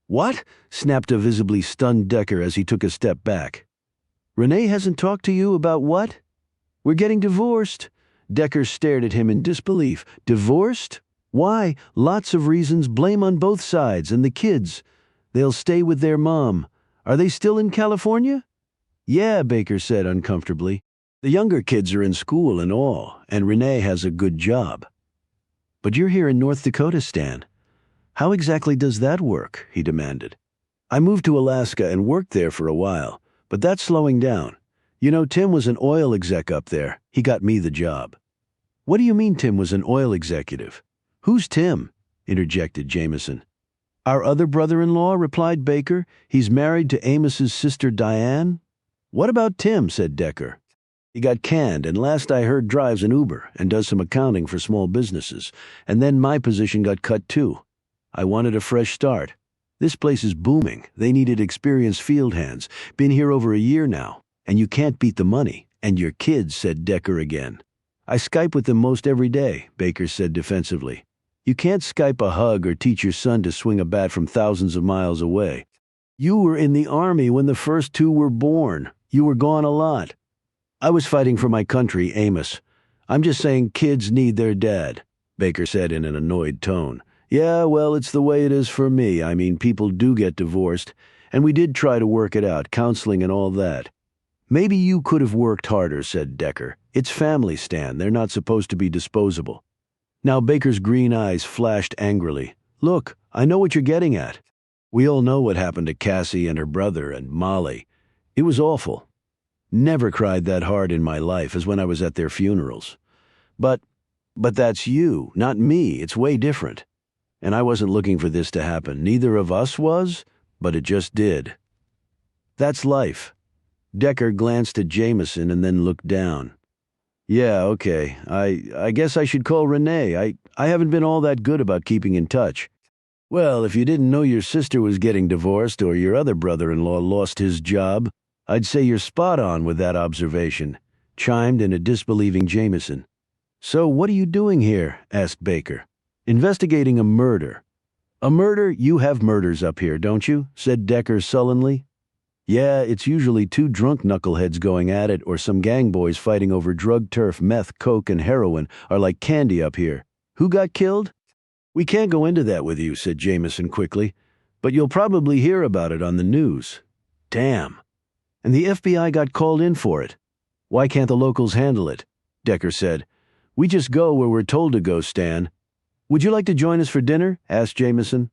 What? Snapped a visibly stunned Decker as he took a step back. Renee hasn't talked to you about what? We're getting divorced. Decker stared at him in disbelief. Divorced? Why? Lots of reasons. Blame on both sides and the kids. They'll stay with their mom. Are they still in California? Yeah, Baker said uncomfortably. The younger kids are in school and all, and Renee has a good job. But you're here in North Dakota, Stan. How exactly does that work? He demanded. I moved to Alaska and worked there for a while. But that's slowing down. You know, Tim was an oil exec up there. He got me the job. What do you mean Tim was an oil executive? Who's Tim? Interjected Jameson. Our other brother-in-law, replied Baker. He's married to Amos's sister Diane. What about Tim? Said Decker. He got canned, and last I heard drives an Uber and does some accounting for small businesses. And then my position got cut too. I wanted a fresh start. This place is booming. They needed experienced field hands. Been here over a year now. And you can't beat the money. And your kids, said Decker again. I Skype with them most every day, Baker said defensively. You can't Skype a hug or teach your son to swing a bat from thousands of miles away. You were in the Army when the first two were born. You were gone a lot. I was fighting for my country, Amos. I'm just saying kids need their dad, Baker said in an annoyed tone. Yeah, well, it's the way it is for me. I mean, people do get divorced, and we did try to work it out, counseling and all that. Maybe you could have worked harder, said Decker. It's family, Stan. They're not supposed to be disposable. Now Baker's green eyes flashed angrily. Look, I know what you're getting at. We all know what happened to Cassie and her brother and Molly. It was awful. Never cried that hard in my life as when I was at their funerals. But that's you, not me. It's way different. And I wasn't looking for this to happen. Neither of us was, but it just did. That's life. Decker glanced at Jameson and then looked down. Yeah, okay. I guess I should call Renee. I haven't been all that good about keeping in touch. Well, if you didn't know your sister was getting divorced or your other brother-in-law lost his job, I'd say you're spot on with that observation, chimed in a disbelieving Jameson. So what are you doing here? Asked Baker. Investigating a murder. A murder? You have murders up here, don't you? Said Decker sullenly. Yeah, it's usually two drunk knuckleheads going at it or some gang boys fighting over drug turf, meth, coke, and heroin are like candy up here. Who got killed? We can't go into that with you, said Jameson quickly, but you'll probably hear about it on the news. Damn. And the FBI got called in for it. Why can't the locals handle it? Decker said. We just go where we're told to go, Stan. Would you like to join us for dinner? Asked Jameson.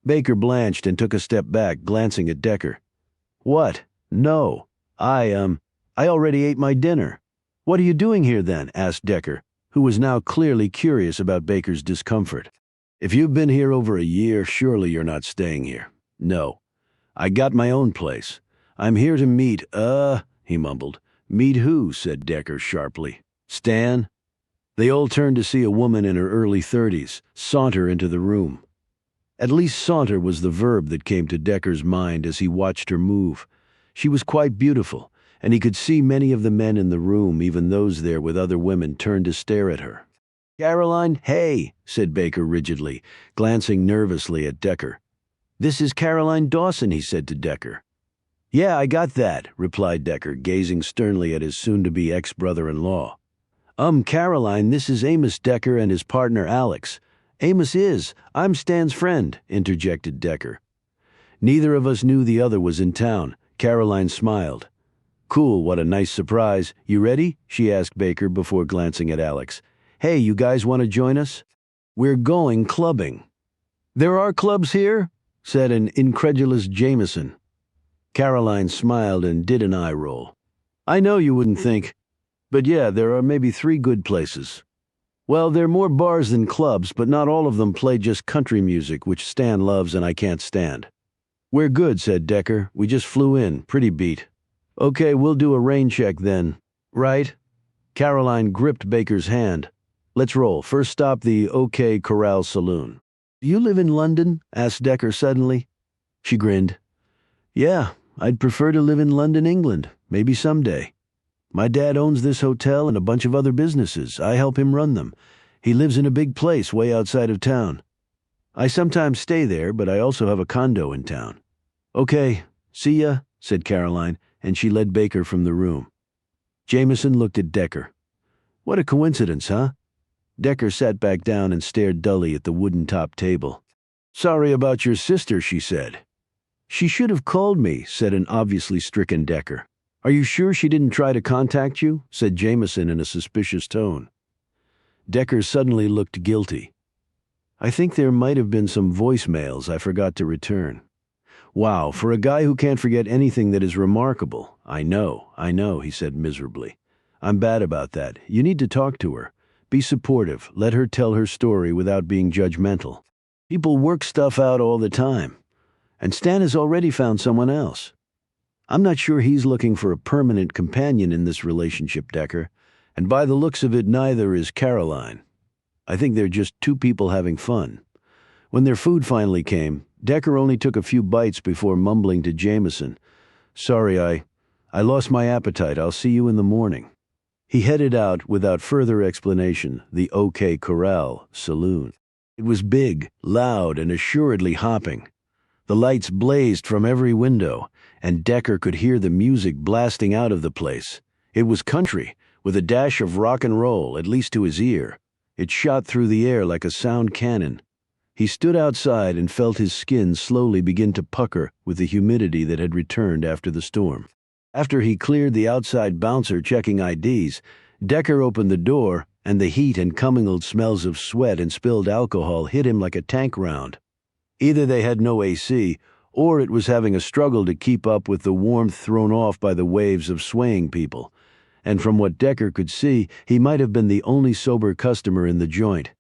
Baker blanched and took a step back, glancing at Decker. What? No. I already ate my dinner. What are you doing here then? Asked Decker, who was now clearly curious about Baker's discomfort. If you've been here over a year, surely you're not staying here. No. I got my own place. I'm here to meet, he mumbled. Meet who? Said Decker sharply. Stan? They all turned to see a woman in her early 30s saunter into the room. At least saunter was the verb that came to Decker's mind as he watched her move. She was quite beautiful, and he could see many of the men in the room, even those there with other women, turn to stare at her. Caroline, hey, said Baker rigidly, glancing nervously at Decker. This is Caroline Dawson, he said to Decker. Yeah, I got that, replied Decker, gazing sternly at his soon-to-be ex-brother-in-law. Caroline, this is Amos Decker and his partner Alex. Amos is. I'm Stan's friend, interjected Decker. Neither of us knew the other was in town. Caroline smiled. Cool, what a nice surprise. You ready? She asked Baker before glancing at Alex. Hey, you guys want to join us? We're going clubbing. There are clubs here? Said an incredulous Jameson. Caroline smiled and did an eye roll. I know you wouldn't think. But yeah, there are maybe 3 good places. Well, there are more bars than clubs, but not all of them play just country music, which Stan loves and I can't stand. We're good, said Decker. We just flew in. Pretty beat. Okay, we'll do a rain check then. Right? Caroline gripped Baker's hand. Let's roll. First stop, the OK Corral Saloon. Do you live in London? Asked Decker suddenly. She grinned. Yeah, I'd prefer to live in London, England. Maybe someday. My dad owns this hotel and a bunch of other businesses. I help him run them. He lives in a big place way outside of town. I sometimes stay there, but I also have a condo in town. Okay, see ya, said Caroline, and she led Baker from the room. Jameson looked at Decker. What a coincidence, huh? Decker sat back down and stared dully at the wooden-top table. Sorry about your sister, she said. She should have called me, said an obviously stricken Decker. Are you sure she didn't try to contact you? Said Jameson in a suspicious tone. Decker suddenly looked guilty. I think there might have been some voicemails I forgot to return. Wow, for a guy who can't forget anything that is remarkable. I know, he said miserably. I'm bad about that. You need to talk to her. Be supportive. Let her tell her story without being judgmental. People work stuff out all the time. And Stan has already found someone else. I'm not sure he's looking for a permanent companion in this relationship, Decker, and by the looks of it, neither is Caroline. I think they're just 2 people having fun. When their food finally came, Decker only took a few bites before mumbling to Jameson, Sorry, I lost my appetite. I'll see you in the morning. He headed out without further explanation, the OK Corral Saloon. It was big, loud, and assuredly hopping. The lights blazed from every window, and Decker could hear the music blasting out of the place. It was country, with a dash of rock and roll, at least to his ear. It shot through the air like a sound cannon. He stood outside and felt his skin slowly begin to pucker with the humidity that had returned after the storm. After he cleared the outside bouncer checking IDs, Decker opened the door, and the heat and commingled smells of sweat and spilled alcohol hit him like a tank round. Either they had no AC, or it was having a struggle to keep up with the warmth thrown off by the waves of swaying people. And from what Decker could see, he might have been the only sober customer in the joint.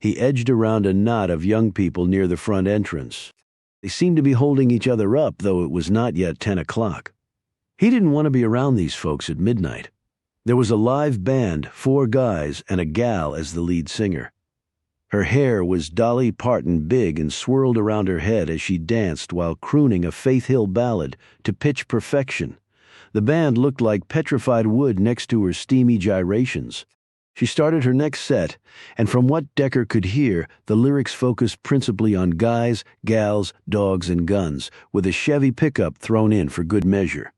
He edged around a knot of young people near the front entrance. They seemed to be holding each other up, though it was not yet 10 o'clock. He didn't want to be around these folks at midnight. There was a live band, 4 guys, and a gal as the lead singer. Her hair was Dolly Parton big and swirled around her head as she danced while crooning a Faith Hill ballad to pitch perfection. The band looked like petrified wood next to her steamy gyrations. She started her next set, and from what Decker could hear, the lyrics focused principally on guys, gals, dogs, and guns, with a Chevy pickup thrown in for good measure.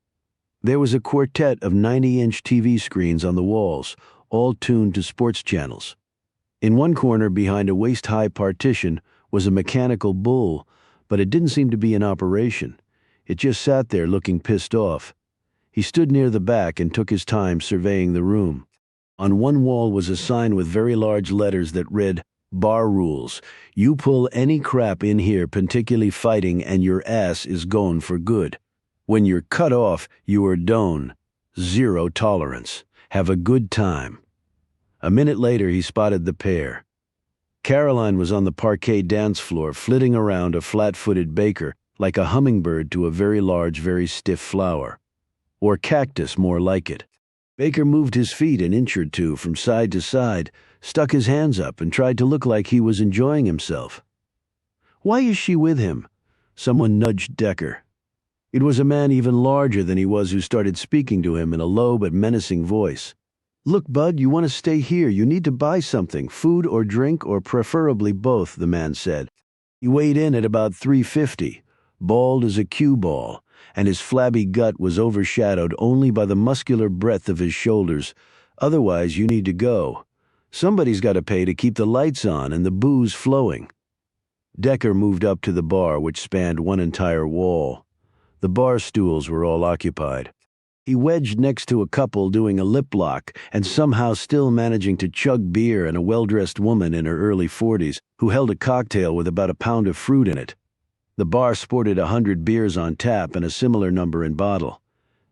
There was a quartet of 90-inch TV screens on the walls, all tuned to sports channels. In one corner behind a waist-high partition was a mechanical bull, but it didn't seem to be in operation. It just sat there looking pissed off. He stood near the back and took his time surveying the room. On one wall was a sign with very large letters that read, "Bar rules. You pull any crap in here, particularly fighting, and your ass is gone for good. When you're cut off, you are done. 0 tolerance. Have a good time." A minute later, he spotted the pair. Caroline was on the parquet dance floor, flitting around a flat-footed baker, like a hummingbird to a very large, very stiff flower. Or cactus, more like it. Baker moved his feet an inch or two from side to side, stuck his hands up, and tried to look like he was enjoying himself. "Why is she with him?" Someone nudged Decker. It was a man even larger than he was who started speaking to him in a low but menacing voice. "Look, bud, you want to stay here. You need to buy something, food or drink, or preferably both," the man said. He weighed in at about 350, bald as a cue ball, and his flabby gut was overshadowed only by the muscular breadth of his shoulders. "Otherwise, you need to go. Somebody's got to pay to keep the lights on and the booze flowing." Decker moved up to the bar, which spanned one entire wall. The bar stools were all occupied. He wedged next to a couple doing a lip lock and somehow still managing to chug beer, and a well-dressed woman in her early 40s who held a cocktail with about a pound of fruit in it. The bar sported 100 beers on tap and a similar number in bottle,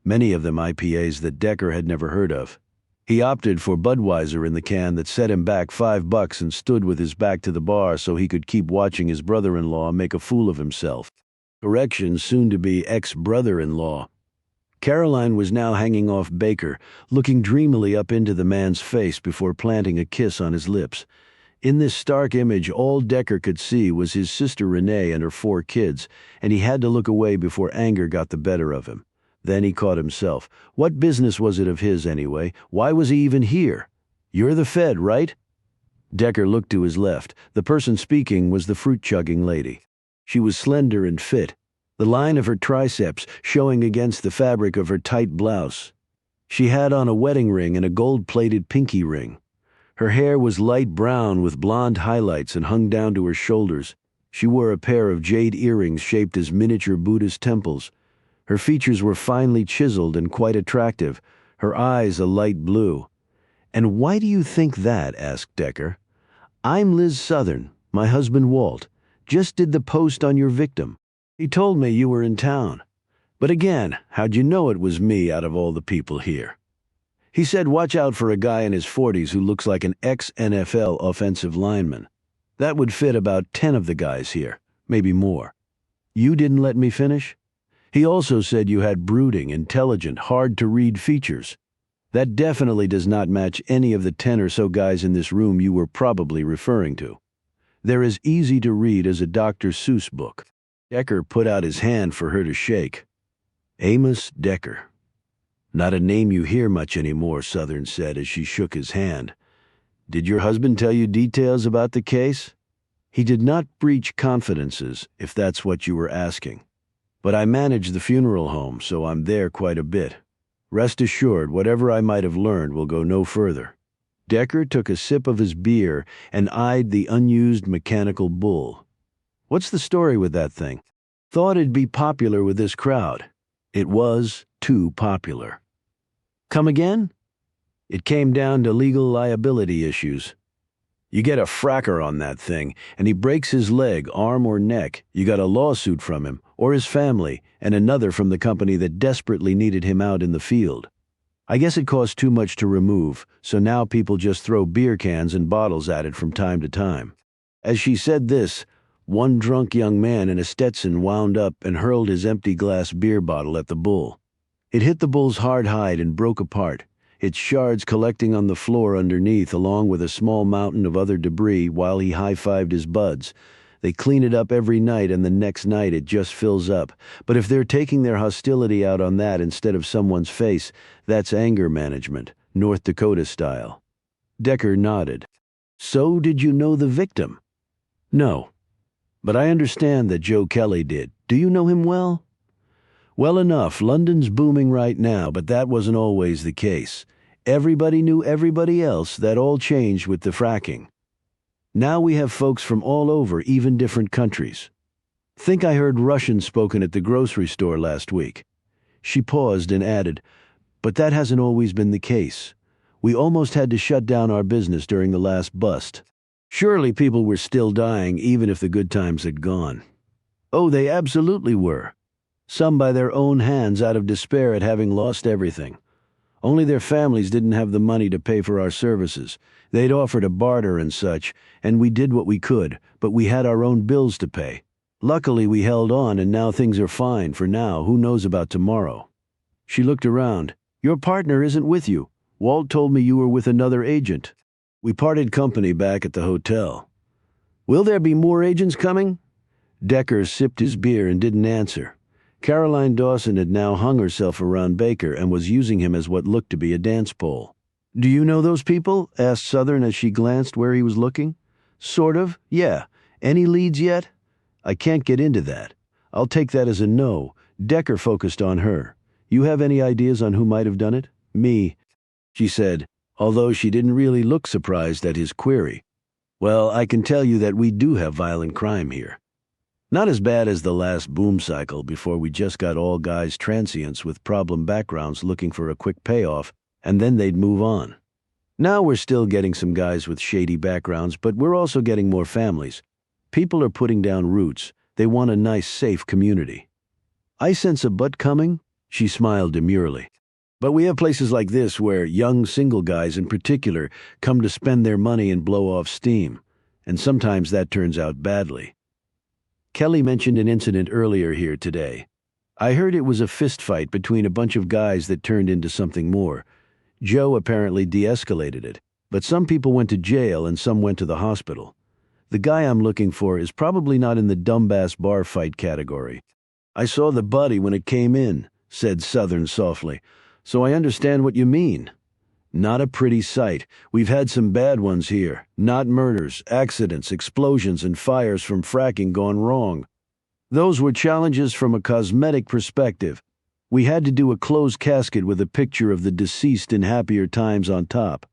many of them IPAs that Decker had never heard of. He opted for Budweiser in the can that set him back $5 and stood with his back to the bar so he could keep watching his brother-in-law make a fool of himself. Correction, soon to be ex-brother-in-law. Caroline was now hanging off Baker, looking dreamily up into the man's face before planting a kiss on his lips. In this stark image, all Decker could see was his sister Renee and her 4 kids, and he had to look away before anger got the better of him. Then he caught himself. What business was it of his, anyway? Why was he even here? "You're the Fed, right?" Decker looked to his left. The person speaking was the fruit-chugging lady. She was slender and fit, the line of her triceps showing against the fabric of her tight blouse. She had on a wedding ring and a gold-plated pinky ring. Her hair was light brown with blonde highlights and hung down to her shoulders. She wore a pair of jade earrings shaped as miniature Buddhist temples. Her features were finely chiseled and quite attractive, her eyes a light blue. "And why do you think that?" asked Decker. "I'm Liz Southern, my husband Walt. Just did the post on your victim. He told me you were in town. But again, how'd you know it was me out of all the people here?" He said, "Watch out for a guy in his 40s who looks like an ex-NFL offensive lineman. That would fit about 10 of the guys here, maybe more." "You didn't let me finish?" "He also said you had brooding, intelligent, hard-to-read features. That definitely does not match any of the 10 or so guys in this room you were probably referring to. They're as easy to read as a Dr. Seuss book." Decker put out his hand for her to shake. "Amos Decker. Not a name you hear much anymore," Southern said as she shook his hand. "Did your husband tell you details about the case?" "He did not breach confidences, if that's what you were asking. But I manage the funeral home, so I'm there quite a bit. Rest assured, whatever I might have learned will go no further." Decker took a sip of his beer and eyed the unused mechanical bull. What's the story with that thing? Thought it'd be popular with this crowd. It was too popular. Come again? It came down to legal liability issues. You get a fracker on that thing, and he breaks his leg, arm, or neck. You got a lawsuit from him, or his family, and another from the company that desperately needed him out in the field. I guess it cost too much to remove, so now people just throw beer cans and bottles at it from time to time. As she said this, one drunk young man in a Stetson wound up and hurled his empty glass beer bottle at the bull. It hit the bull's hard hide and broke apart, its shards collecting on the floor underneath along with a small mountain of other debris while he high-fived his buds. They clean it up every night, and the next night it just fills up. But if they're taking their hostility out on that instead of someone's face, that's anger management, North Dakota style. Decker nodded. So did you know the victim? No. But I understand that Joe Kelly did. Do you know him well? Well enough. London's booming right now, but that wasn't always the case. Everybody knew everybody else. That all changed with the fracking. Now we have folks from all over, even different countries. Think I heard Russian spoken at the grocery store last week. She paused and added, but that hasn't always been the case. We almost had to shut down our business during the last bust. Surely people were still dying even if the good times had gone. Oh, they absolutely were. Some by their own hands out of despair at having lost everything. Only their families didn't have the money to pay for our services. They'd offered a barter and such, and we did what we could, but we had our own bills to pay. Luckily we held on, and now things are fine for now. Who knows about tomorrow? She looked around. Your partner isn't with you. Walt told me you were with another agent. We parted company back at the hotel. Will there be more agents coming? Decker sipped his beer and didn't answer. Caroline Dawson had now hung herself around Baker and was using him as what looked to be a dance pole. Do you know those people? Asked Southern as she glanced where he was looking. Sort of, yeah. Any leads yet? I can't get into that. I'll take that as a no. Decker focused on her. You have any ideas on who might have done it? Me, she said, although she didn't really look surprised at his query. Well, I can tell you that we do have violent crime here. Not as bad as the last boom cycle before we just got all guys transients with problem backgrounds looking for a quick payoff, and then they'd move on. Now we're still getting some guys with shady backgrounds, but we're also getting more families. People are putting down roots. They want a nice, safe community. I sense a but coming, she smiled demurely. But we have places like this where young single guys in particular come to spend their money and blow off steam, and sometimes that turns out badly. Kelly mentioned an incident earlier here today. I heard it was a fist fight between a bunch of guys that turned into something more. Joe apparently de-escalated it, but some people went to jail and some went to the hospital. The guy I'm looking for is probably not in the dumbass bar fight category. I saw the body when it came in, said Southern softly, so I understand what you mean. Not a pretty sight. We've had some bad ones here. Not murders, accidents, explosions, and fires from fracking gone wrong. Those were challenges from a cosmetic perspective. We had to do a closed casket with a picture of the deceased in happier times on top.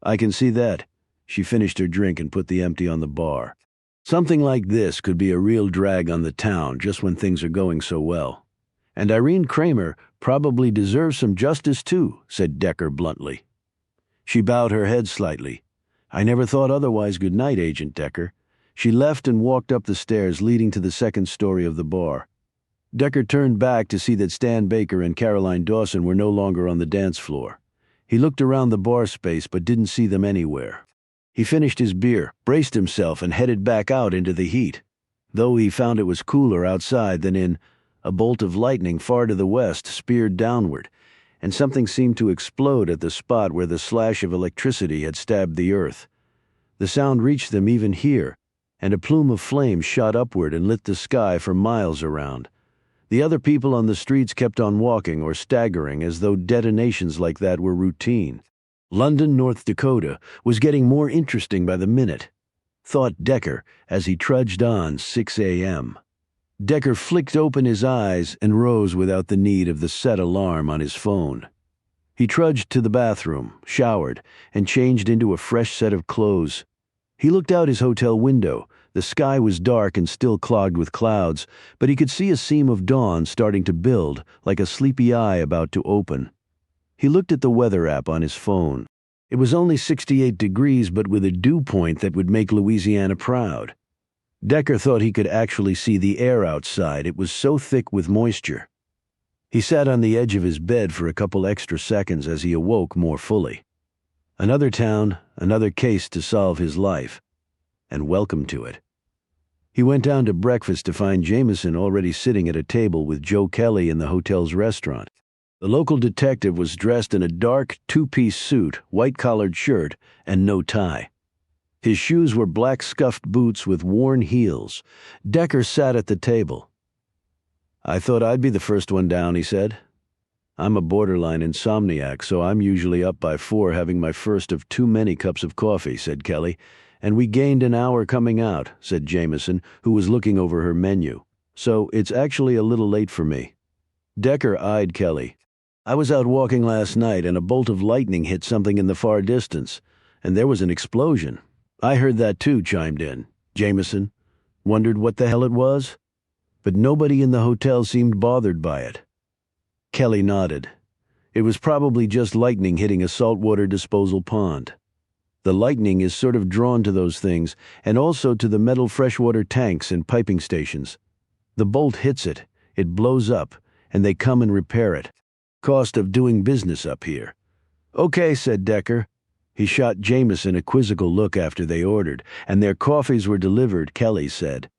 I can see that. She finished her drink and put the empty on the bar. Something like this could be a real drag on the town just when things are going so well. And Irene Kramer probably deserves some justice too, said Decker bluntly. She bowed her head slightly. I never thought otherwise. Good night, Agent Decker. She left and walked up the stairs leading to the second story of the bar. Decker turned back to see that Stan Baker and Caroline Dawson were no longer on the dance floor. He looked around the bar space but didn't see them anywhere. He finished his beer, braced himself, and headed back out into the heat. Though he found it was cooler outside than in, a bolt of lightning far to the west speared downward, and something seemed to explode at the spot where the slash of electricity had stabbed the earth. The sound reached them even here, and a plume of flame shot upward and lit the sky for miles around. The other people on the streets kept on walking or staggering as though detonations like that were routine. London, North Dakota, was getting more interesting by the minute, thought Decker as he trudged on 6 a.m. Decker flicked open his eyes and rose without the need of the set alarm on his phone. He trudged to the bathroom, showered, and changed into a fresh set of clothes. He looked out his hotel window. The sky was dark and still clogged with clouds, but he could see a seam of dawn starting to build, like a sleepy eye about to open. He looked at the weather app on his phone. It was only 68 degrees, but with a dew point that would make Louisiana proud. Decker thought he could actually see the air outside. It was so thick with moisture. He sat on the edge of his bed for a couple extra seconds as he awoke more fully. Another town, another case to solve his life. And welcome to it. He went down to breakfast to find Jameson already sitting at a table with Joe Kelly in the hotel's restaurant. The local detective was dressed in a dark two-piece suit, white-collared shirt, and no tie. His shoes were black scuffed boots with worn heels. Decker sat at the table. "I thought I'd be the first one down," he said. "I'm a borderline insomniac, so I'm usually up by 4 having my first of too many cups of coffee," said Kelly. "And we gained an hour coming out," said Jameson, who was looking over her menu. "So it's actually a little late for me." Decker eyed Kelly. "I was out walking last night and a bolt of lightning hit something in the far distance, and there was an explosion." "I heard that too," chimed in Jameson. "Wondered what the hell it was?" But nobody in the hotel seemed bothered by it. Kelly nodded. "It was probably just lightning hitting a saltwater disposal pond. The lightning is sort of drawn to those things, and also to the metal freshwater tanks and piping stations. The bolt hits it, it blows up, and they come and repair it. Cost of doing business up here." "Okay," said Decker. He shot Jameson a quizzical look after they ordered, and their coffees were delivered, Kelly said.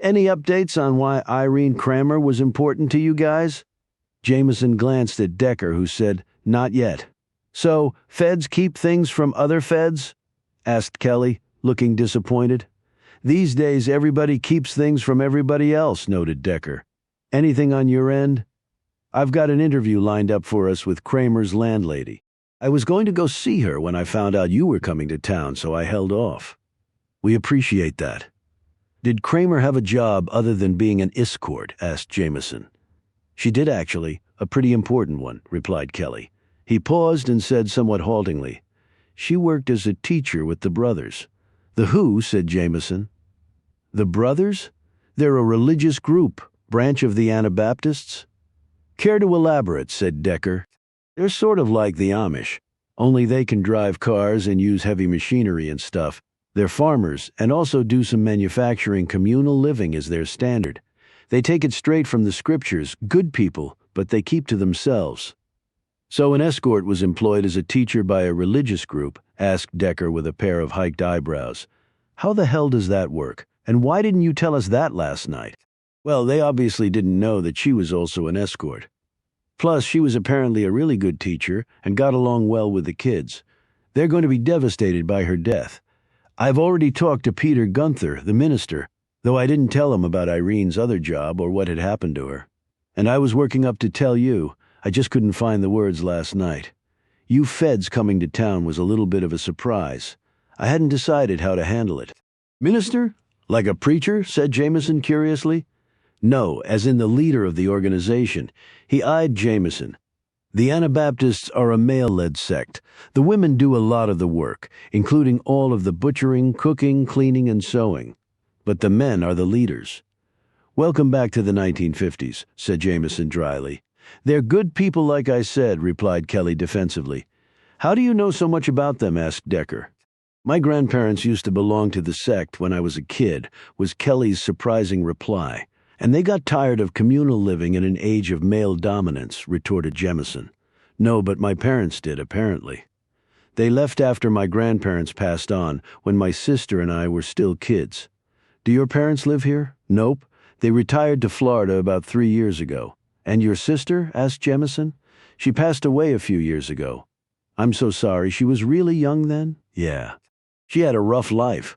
"Any updates on why Irene Kramer was important to you guys?" Jameson glanced at Decker, who said, "Not yet." "So, feds keep things from other feds?" asked Kelly, looking disappointed. "These days everybody keeps things from everybody else," noted Decker. "Anything on your end?" "I've got an interview lined up for us with Kramer's landlady. I was going to go see her when I found out you were coming to town, so I held off." "We appreciate that." "Did Kramer have a job other than being an escort?" asked Jameson. "She did actually, a pretty important one," replied Kelly. He paused and said somewhat haltingly, "She worked as a teacher with the brothers." "The who?" said Jameson. "The brothers? They're a religious group, branch of the Anabaptists." "Care to elaborate?" said Decker. "They're sort of like the Amish, only they can drive cars and use heavy machinery and stuff. They're farmers and also do some manufacturing. Communal living is their standard. They take it straight from the scriptures, good people, but they keep to themselves." "So an escort was employed as a teacher by a religious group?" asked Decker with a pair of hiked eyebrows. "How the hell does that work? And why didn't you tell us that last night?" "Well, they obviously didn't know that she was also an escort. Plus, she was apparently a really good teacher and got along well with the kids. They're going to be devastated by her death. I've already talked to Peter Gunther, the minister, though I didn't tell him about Irene's other job or what had happened to her. And I was working up to tell you. I just couldn't find the words last night. You feds coming to town was a little bit of a surprise. I hadn't decided how to handle it." "Minister? Like a preacher?" said Jameson curiously. "No, as in the leader of the organization." He eyed Jameson. "The Anabaptists are a male-led sect. The women do a lot of the work, including all of the butchering, cooking, cleaning, and sewing. But the men are the leaders." "Welcome back to the 1950s, said Jameson dryly. "They're good people like I said," replied Kelly defensively. "How do you know so much about them?" asked Decker. "My grandparents used to belong to the sect when I was a kid," was Kelly's surprising reply. "And they got tired of communal living in an age of male dominance," retorted Jameson. "No, but my parents did, apparently. They left after my grandparents passed on, when my sister and I were still kids." "Do your parents live here?" "Nope. They retired to Florida about 3 years ago." "And your sister?" asked Jameson. "She passed away a few years ago." "I'm so sorry. She was really young then?" "Yeah. She had a rough life."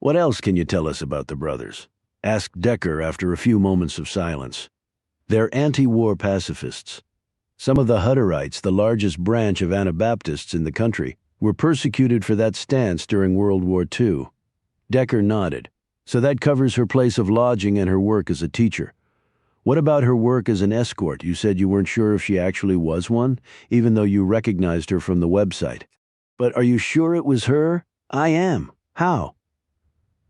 "What else can you tell us about the brothers?" asked Decker after a few moments of silence. "They're anti-war pacifists. Some of the Hutterites, the largest branch of Anabaptists in the country, were persecuted for that stance during World War II. Decker nodded. "So that covers her place of lodging and her work as a teacher." What about her work as an escort? You said you weren't sure if she actually was one, even though you recognized her from the website. But are you sure it was her? I am. How?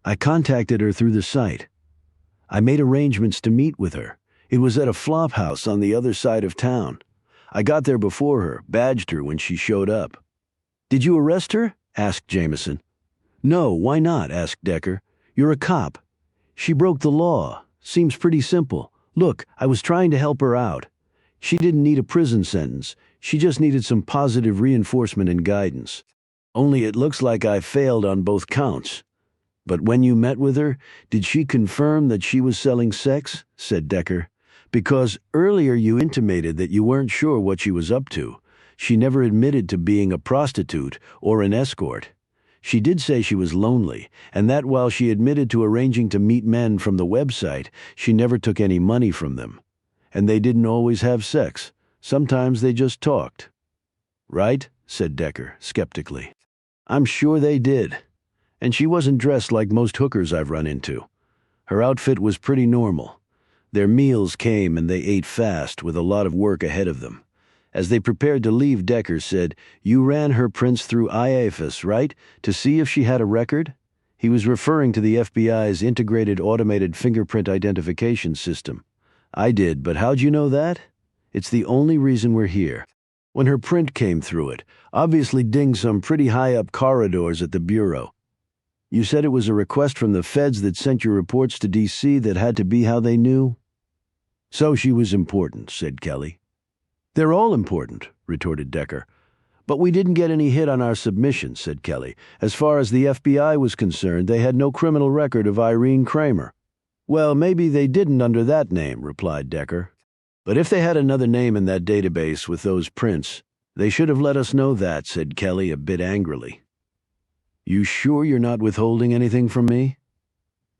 I contacted her through the site. I made arrangements to meet with her. It was at a flop house on the other side of town. I got there before her, badged her when she showed up. Did you arrest her? Asked Jameson. No, why not? Asked Decker. You're a cop. She broke the law. Seems pretty simple. Look, I was trying to help her out. She didn't need a prison sentence. She just needed some positive reinforcement and guidance. Only it looks like I failed on both counts. But when you met with her, did she confirm that she was selling sex? Said Decker. Because earlier you intimated that you weren't sure what she was up to. She never admitted to being a prostitute or an escort. She did say she was lonely, and that while she admitted to arranging to meet men from the website, she never took any money from them. And they didn't always have sex. Sometimes they just talked. Right? Said Decker, skeptically. I'm sure they did. And she wasn't dressed like most hookers I've run into. Her outfit was pretty normal. Their meals came and they ate fast with a lot of work ahead of them. As they prepared to leave, Decker said, You ran her prints through IAFIS, right? To see if she had a record? He was referring to the FBI's integrated automated fingerprint identification system. I did, but how'd you know that? It's the only reason we're here. When her print came through it, obviously dinged some pretty high up corridors at the Bureau. You said it was a request from the feds that sent your reports to D.C. that had to be how they knew? So she was important, said Kelly. They're all important, retorted Decker. But we didn't get any hit on our submission, said Kelly. As far as the FBI was concerned, they had no criminal record of Irene Kramer. Well, maybe they didn't under that name, replied Decker. But if they had another name in that database with those prints, they should have let us know that, said Kelly a bit angrily. You sure you're not withholding anything from me?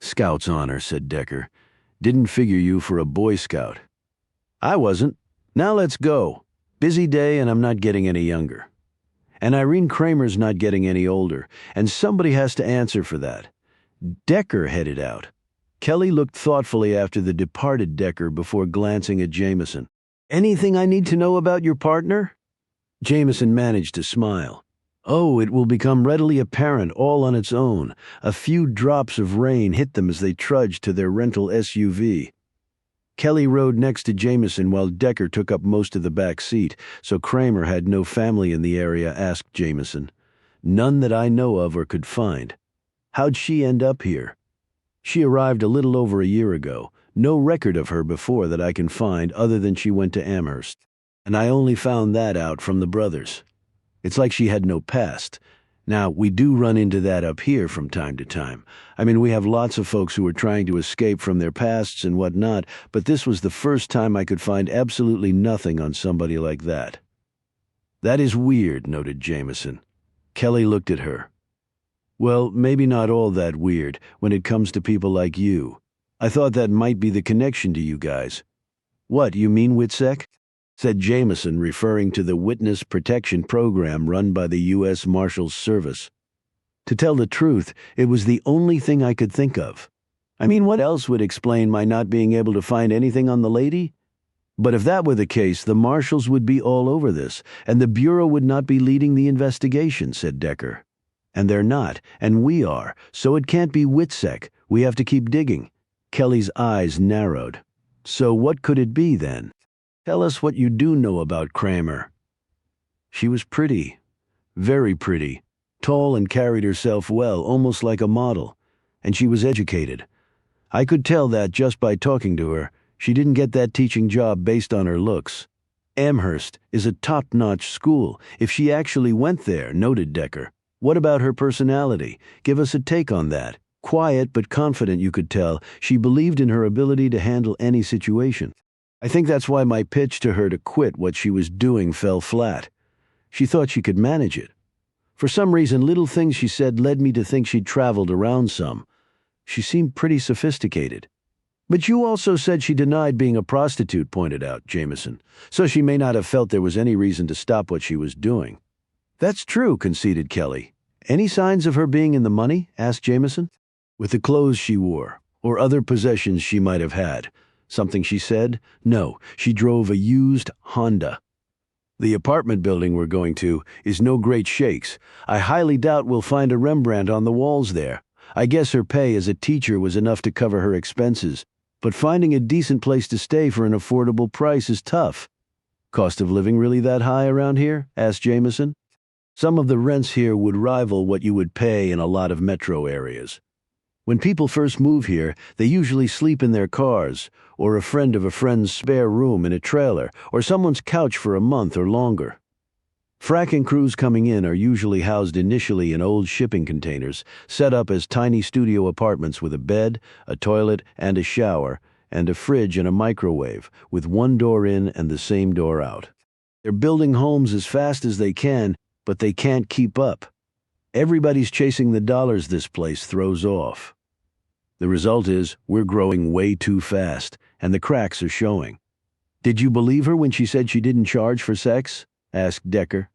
Scout's honor, said Decker. Didn't figure you for a Boy Scout. I wasn't. Now let's go. Busy day and I'm not getting any younger. And Irene Kramer's not getting any older, and somebody has to answer for that. Decker headed out. Kelly looked thoughtfully after the departed Decker before glancing at Jameson. Anything I need to know about your partner? Jameson managed to smile. Oh, it will become readily apparent all on its own. A few drops of rain hit them as they trudged to their rental SUV. Kelly rode next to Jameson while Decker took up most of the back seat, so Kramer had no family in the area, asked Jameson. None that I know of or could find. How'd she end up here? She arrived a little over a year ago. No record of her before that I can find other than she went to Amherst. And I only found that out from the brothers. It's like she had no past. Now, we do run into that up here from time to time. I mean, we have lots of folks who are trying to escape from their pasts and whatnot, but this was the first time I could find absolutely nothing on somebody like that. That is weird, noted Jameson. Kelly looked at her. Well, maybe not all that weird when it comes to people like you. I thought that might be the connection to you guys. What, you mean WITSEC? Said Jameson, referring to the Witness Protection Program run by the U.S. Marshals Service. To tell the truth, it was the only thing I could think of. I mean, what else would explain my not being able to find anything on the lady? But if that were the case, the marshals would be all over this, and the Bureau would not be leading the investigation, said Decker. And they're not, and we are, so it can't be WITSEC. We have to keep digging. Kelly's eyes narrowed. So what could it be, then? Tell us what you do know about Kramer. She was pretty, very pretty, tall and carried herself well, almost like a model, and she was educated. I could tell that just by talking to her. She didn't get that teaching job based on her looks. Amherst is a top-notch school. If she actually went there, noted Decker. What about her personality? Give us a take on that. Quiet but confident, you could tell. She believed in her ability to handle any situation. I think that's why my pitch to her to quit what she was doing fell flat. She thought she could manage it. For some reason, little things she said led me to think she'd traveled around some. She seemed pretty sophisticated. But you also said she denied being a prostitute, pointed out Jameson, so she may not have felt there was any reason to stop what she was doing. That's true, conceded Kelly. Any signs of her being in the money? Asked Jameson. With the clothes she wore, or other possessions she might have had. Something she said? No, she drove a used Honda. The apartment building we're going to is no great shakes. I highly doubt we'll find a Rembrandt on the walls there. I guess her pay as a teacher was enough to cover her expenses, but finding a decent place to stay for an affordable price is tough. Cost of living really that high around here? Asked Jameson. Some of the rents here would rival what you would pay in a lot of metro areas. When people first move here, they usually sleep in their cars, or a friend of a friend's spare room in a trailer, or someone's couch for a month or longer. Fracking crews coming in are usually housed initially in old shipping containers, set up as tiny studio apartments with a bed, a toilet, and a shower, and a fridge and a microwave, with one door in and the same door out. They're building homes as fast as they can, but they can't keep up. Everybody's chasing the dollars this place throws off. The result is we're growing way too fast, and the cracks are showing. Did you believe her when she said she didn't charge for sex? Asked Decker.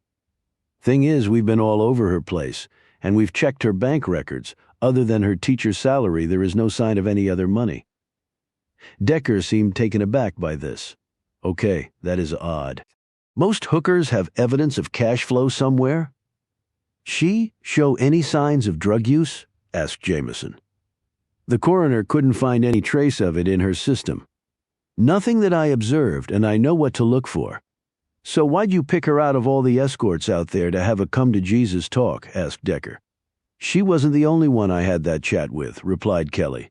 Thing is, we've been all over her place, and we've checked her bank records. Other than her teacher's salary, there is no sign of any other money. Decker seemed taken aback by this. Okay, that is odd. Most hookers have evidence of cash flow somewhere. She show any signs of drug use? Asked Jameson. The coroner couldn't find any trace of it in her system. Nothing that I observed, and I know what to look for. So why'd you pick her out of all the escorts out there to have a come-to-Jesus talk? Asked Decker. She wasn't the only one I had that chat with, replied Kelly.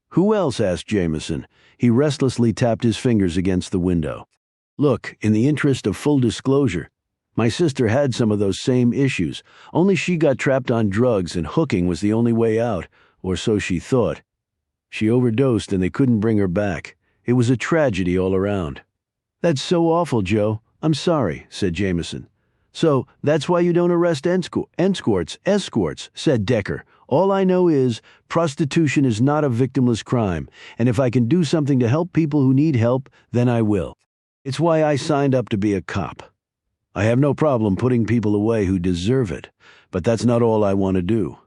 Who else? Asked Jameson. He restlessly tapped his fingers against the window. Look, in the interest of full disclosure, my sister had some of those same issues, only she got trapped on drugs and hooking was the only way out, or so she thought. She overdosed and they couldn't bring her back. It was a tragedy all around. That's so awful, Joe. I'm sorry, said Jameson. So, that's why you don't arrest escorts, said Decker. All I know is prostitution is not a victimless crime, and if I can do something to help people who need help, then I will. It's why I signed up to be a cop. I have no problem putting people away who deserve it, but that's not all I want to do.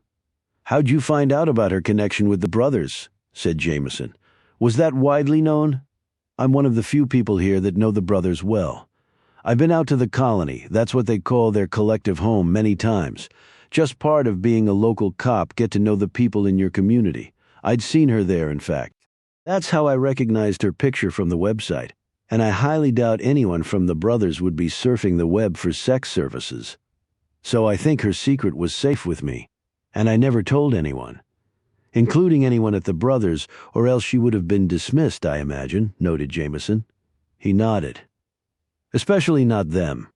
How'd you find out about her connection with the brothers? Said Jameson. Was that widely known? I'm one of the few people here that know the brothers well. I've been out to the colony, that's what they call their collective home, many times. Just part of being a local cop, get to know the people in your community. I'd seen her there, in fact. That's how I recognized her picture from the website, and I highly doubt anyone from the brothers would be surfing the web for sex services. So I think her secret was safe with me, and I never told anyone. Including anyone at the brothers, or else she would have been dismissed, I imagine, noted Jameson. He nodded. Especially not them.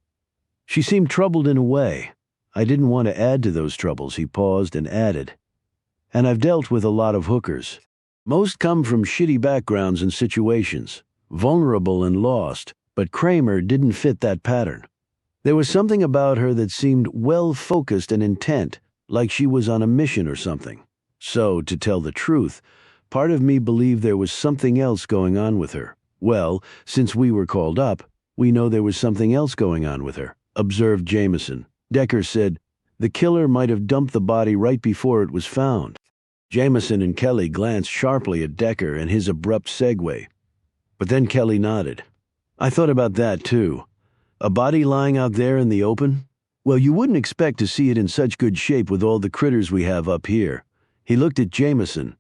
She seemed troubled in a way. I didn't want to add to those troubles, he paused and added. And I've dealt with a lot of hookers. Most come from shitty backgrounds and situations, vulnerable and lost, but Kramer didn't fit that pattern. There was something about her that seemed well-focused and intent, like she was on a mission or something. So, to tell the truth, part of me believed there was something else going on with her. Well, since we were called up, we know there was something else going on with her, observed Jameson. Decker said, the killer might have dumped the body right before it was found. Jameson and Kelly glanced sharply at Decker and his abrupt segue. But then Kelly nodded. I thought about that, too. A body lying out there in the open? Well, you wouldn't expect to see it in such good shape with all the critters we have up here. He looked at Jameson.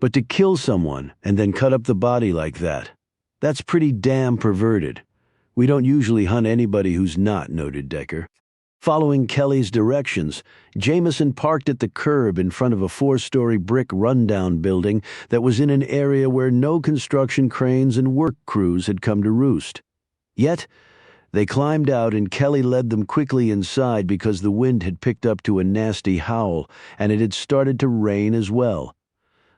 But to kill someone and then cut up the body like that, that's pretty damn perverted. We don't usually hunt anybody who's not, noted Decker. Following Kelly's directions, Jameson parked at the curb in front of a 4-story brick rundown building that was in an area where no construction cranes and work crews had come to roost. Yet, they climbed out and Kelly led them quickly inside because the wind had picked up to a nasty howl and it had started to rain as well.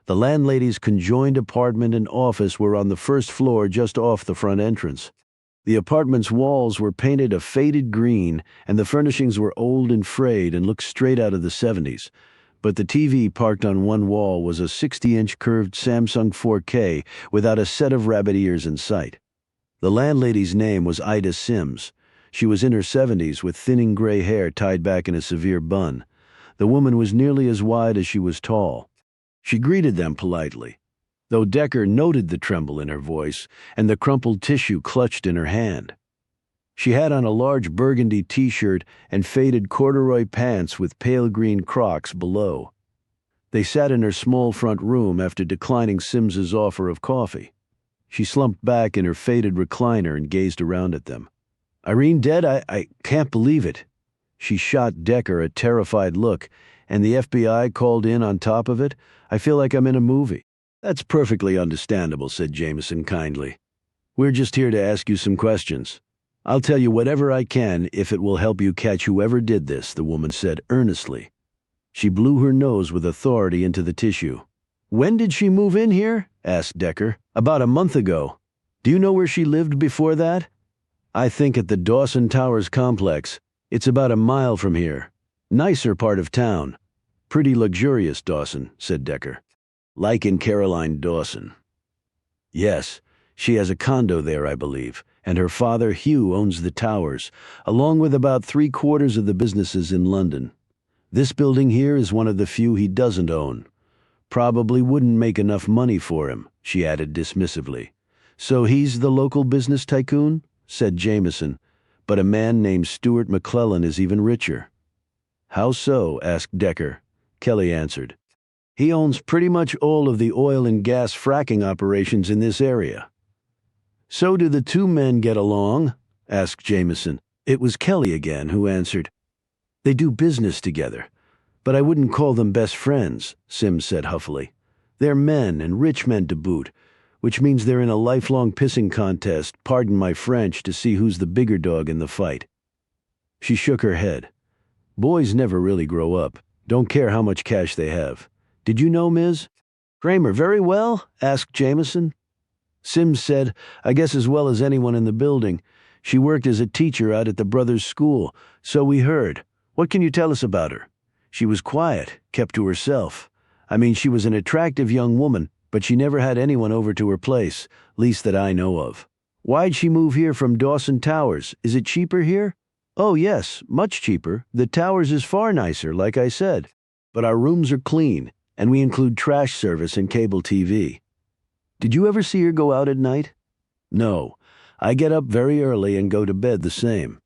The landlady's conjoined apartment and office were on the first floor just off the front entrance. The apartment's walls were painted a faded green, and the furnishings were old and frayed and looked straight out of the 70s. But the TV parked on one wall was a 60-inch curved Samsung 4K without a set of rabbit ears in sight. The landlady's name was Ida Sims. She was in her 70s with thinning gray hair tied back in a severe bun. The woman was nearly as wide as she was tall. She greeted them politely. though Decker noted the tremble in her voice and the crumpled tissue clutched in her hand. She had on a large burgundy t-shirt and faded corduroy pants with pale green Crocs below. They sat in her small front room after declining Sims's offer of coffee. She slumped back in her faded recliner and gazed around at them. "Irene dead? I can't believe it." She shot Decker a terrified look, and the FBI called in on top of it. "I feel like I'm in a movie." "That's perfectly understandable," said Jameson kindly. "We're just here to ask you some questions." "I'll tell you whatever I can if it will help you catch whoever did this," the woman said earnestly. She blew her nose with authority into the tissue. "When did she move in here?" asked Decker. "About a month ago. Do you know where she lived before that?" "I think at the Dawson Towers complex. It's about a mile from here. Nicer part of town." "Pretty luxurious, Dawson," said Decker. "Like in Caroline Dawson." "Yes, she has a condo there, I believe, and her father, Hugh, owns the towers, along with about 3/4 of the businesses in London. This building here is one of the few he doesn't own. Probably wouldn't make enough money for him," she added dismissively. "So he's the local business tycoon?" said Jameson. "But a man named Stuart McClellan is even richer." "How so?" asked Decker. Kelly answered. "He owns pretty much all of the oil and gas fracking operations in this area." "So do the two men get along?" asked Jameson. It was Kelly again who answered. "They do business together, but I wouldn't call them best friends," Sims said huffily. "They're men, and rich men to boot, which means they're in a lifelong pissing contest, pardon my French, to see who's the bigger dog in the fight." She shook her head. "Boys never really grow up. Don't care how much cash they have. Did you know Ms. Kramer very well?" asked Jameson. Sims said, "I guess as well as anyone in the building. She worked as a teacher out at the brothers' school, so we heard. What can you tell us about her?" "She was quiet, kept to herself. I mean, she was an attractive young woman, but she never had anyone over to her place, least that I know of." "Why'd she move here from Dawson Towers? Is it cheaper here?" "Oh yes, much cheaper. The Towers is far nicer, like I said. But our rooms are clean, and we include trash service and cable TV." "Did you ever see her go out at night?" "No. I get up very early and go to bed the same.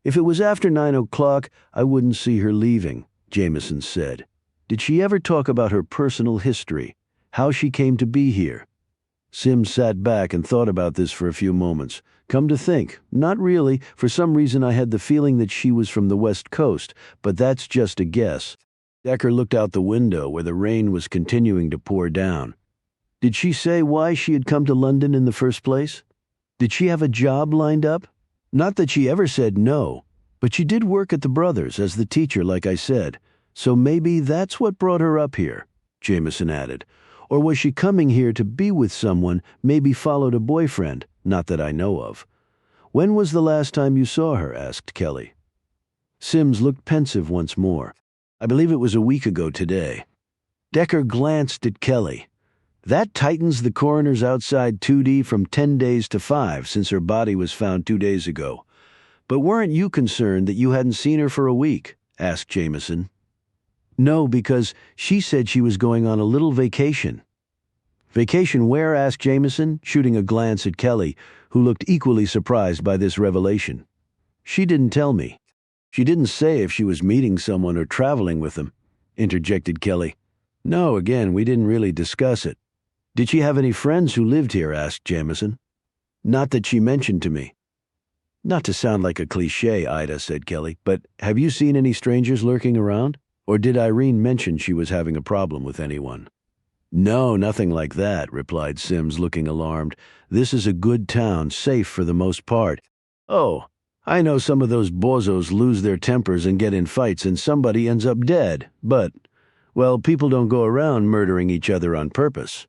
If it was after 9 o'clock, I wouldn't see her leaving," Jameson said. "Did she ever talk about her personal history? How she came to be here?" Sims sat back and thought about this for a few moments. "Come to think, not really. For some reason I had the feeling that she was from the West Coast, but that's just a guess." Decker looked out the window where the rain was continuing to pour down. "Did she say why she had come to London in the first place? Did she have a job lined up?" "Not that she ever said no, but she did work at the Brothers as the teacher, like I said. So maybe that's what brought her up here," Jameson added. "Or was she coming here to be with someone, maybe followed a boyfriend? Not that I know of." "When was the last time you saw her?" asked Kelly. Sims looked pensive once more. "I believe it was a week ago today." Decker glanced at Kelly. "That tightens the coroner's outside 2D from 10 days to 5 since her body was found 2 days ago. But weren't you concerned that you hadn't seen her for a week?" asked Jameson. "No, because she said she was going on a little vacation." "Vacation where?" asked Jameson, shooting a glance at Kelly, who looked equally surprised by this revelation. "She didn't tell me." "She didn't say if she was meeting someone or traveling with them," interjected Kelly. "No, again, we didn't really discuss it." "Did she have any friends who lived here?" asked Jameson. "Not that she mentioned to me." "Not to sound like a cliché, Ida," said Kelly, "but have you seen any strangers lurking around? Or did Irene mention she was having a problem with anyone?" "No, nothing like that," replied Sims, looking alarmed. "This is a good town, safe for the most part. Oh, I know some of those bozos lose their tempers and get in fights and somebody ends up dead, but, well, people don't go around murdering each other on purpose."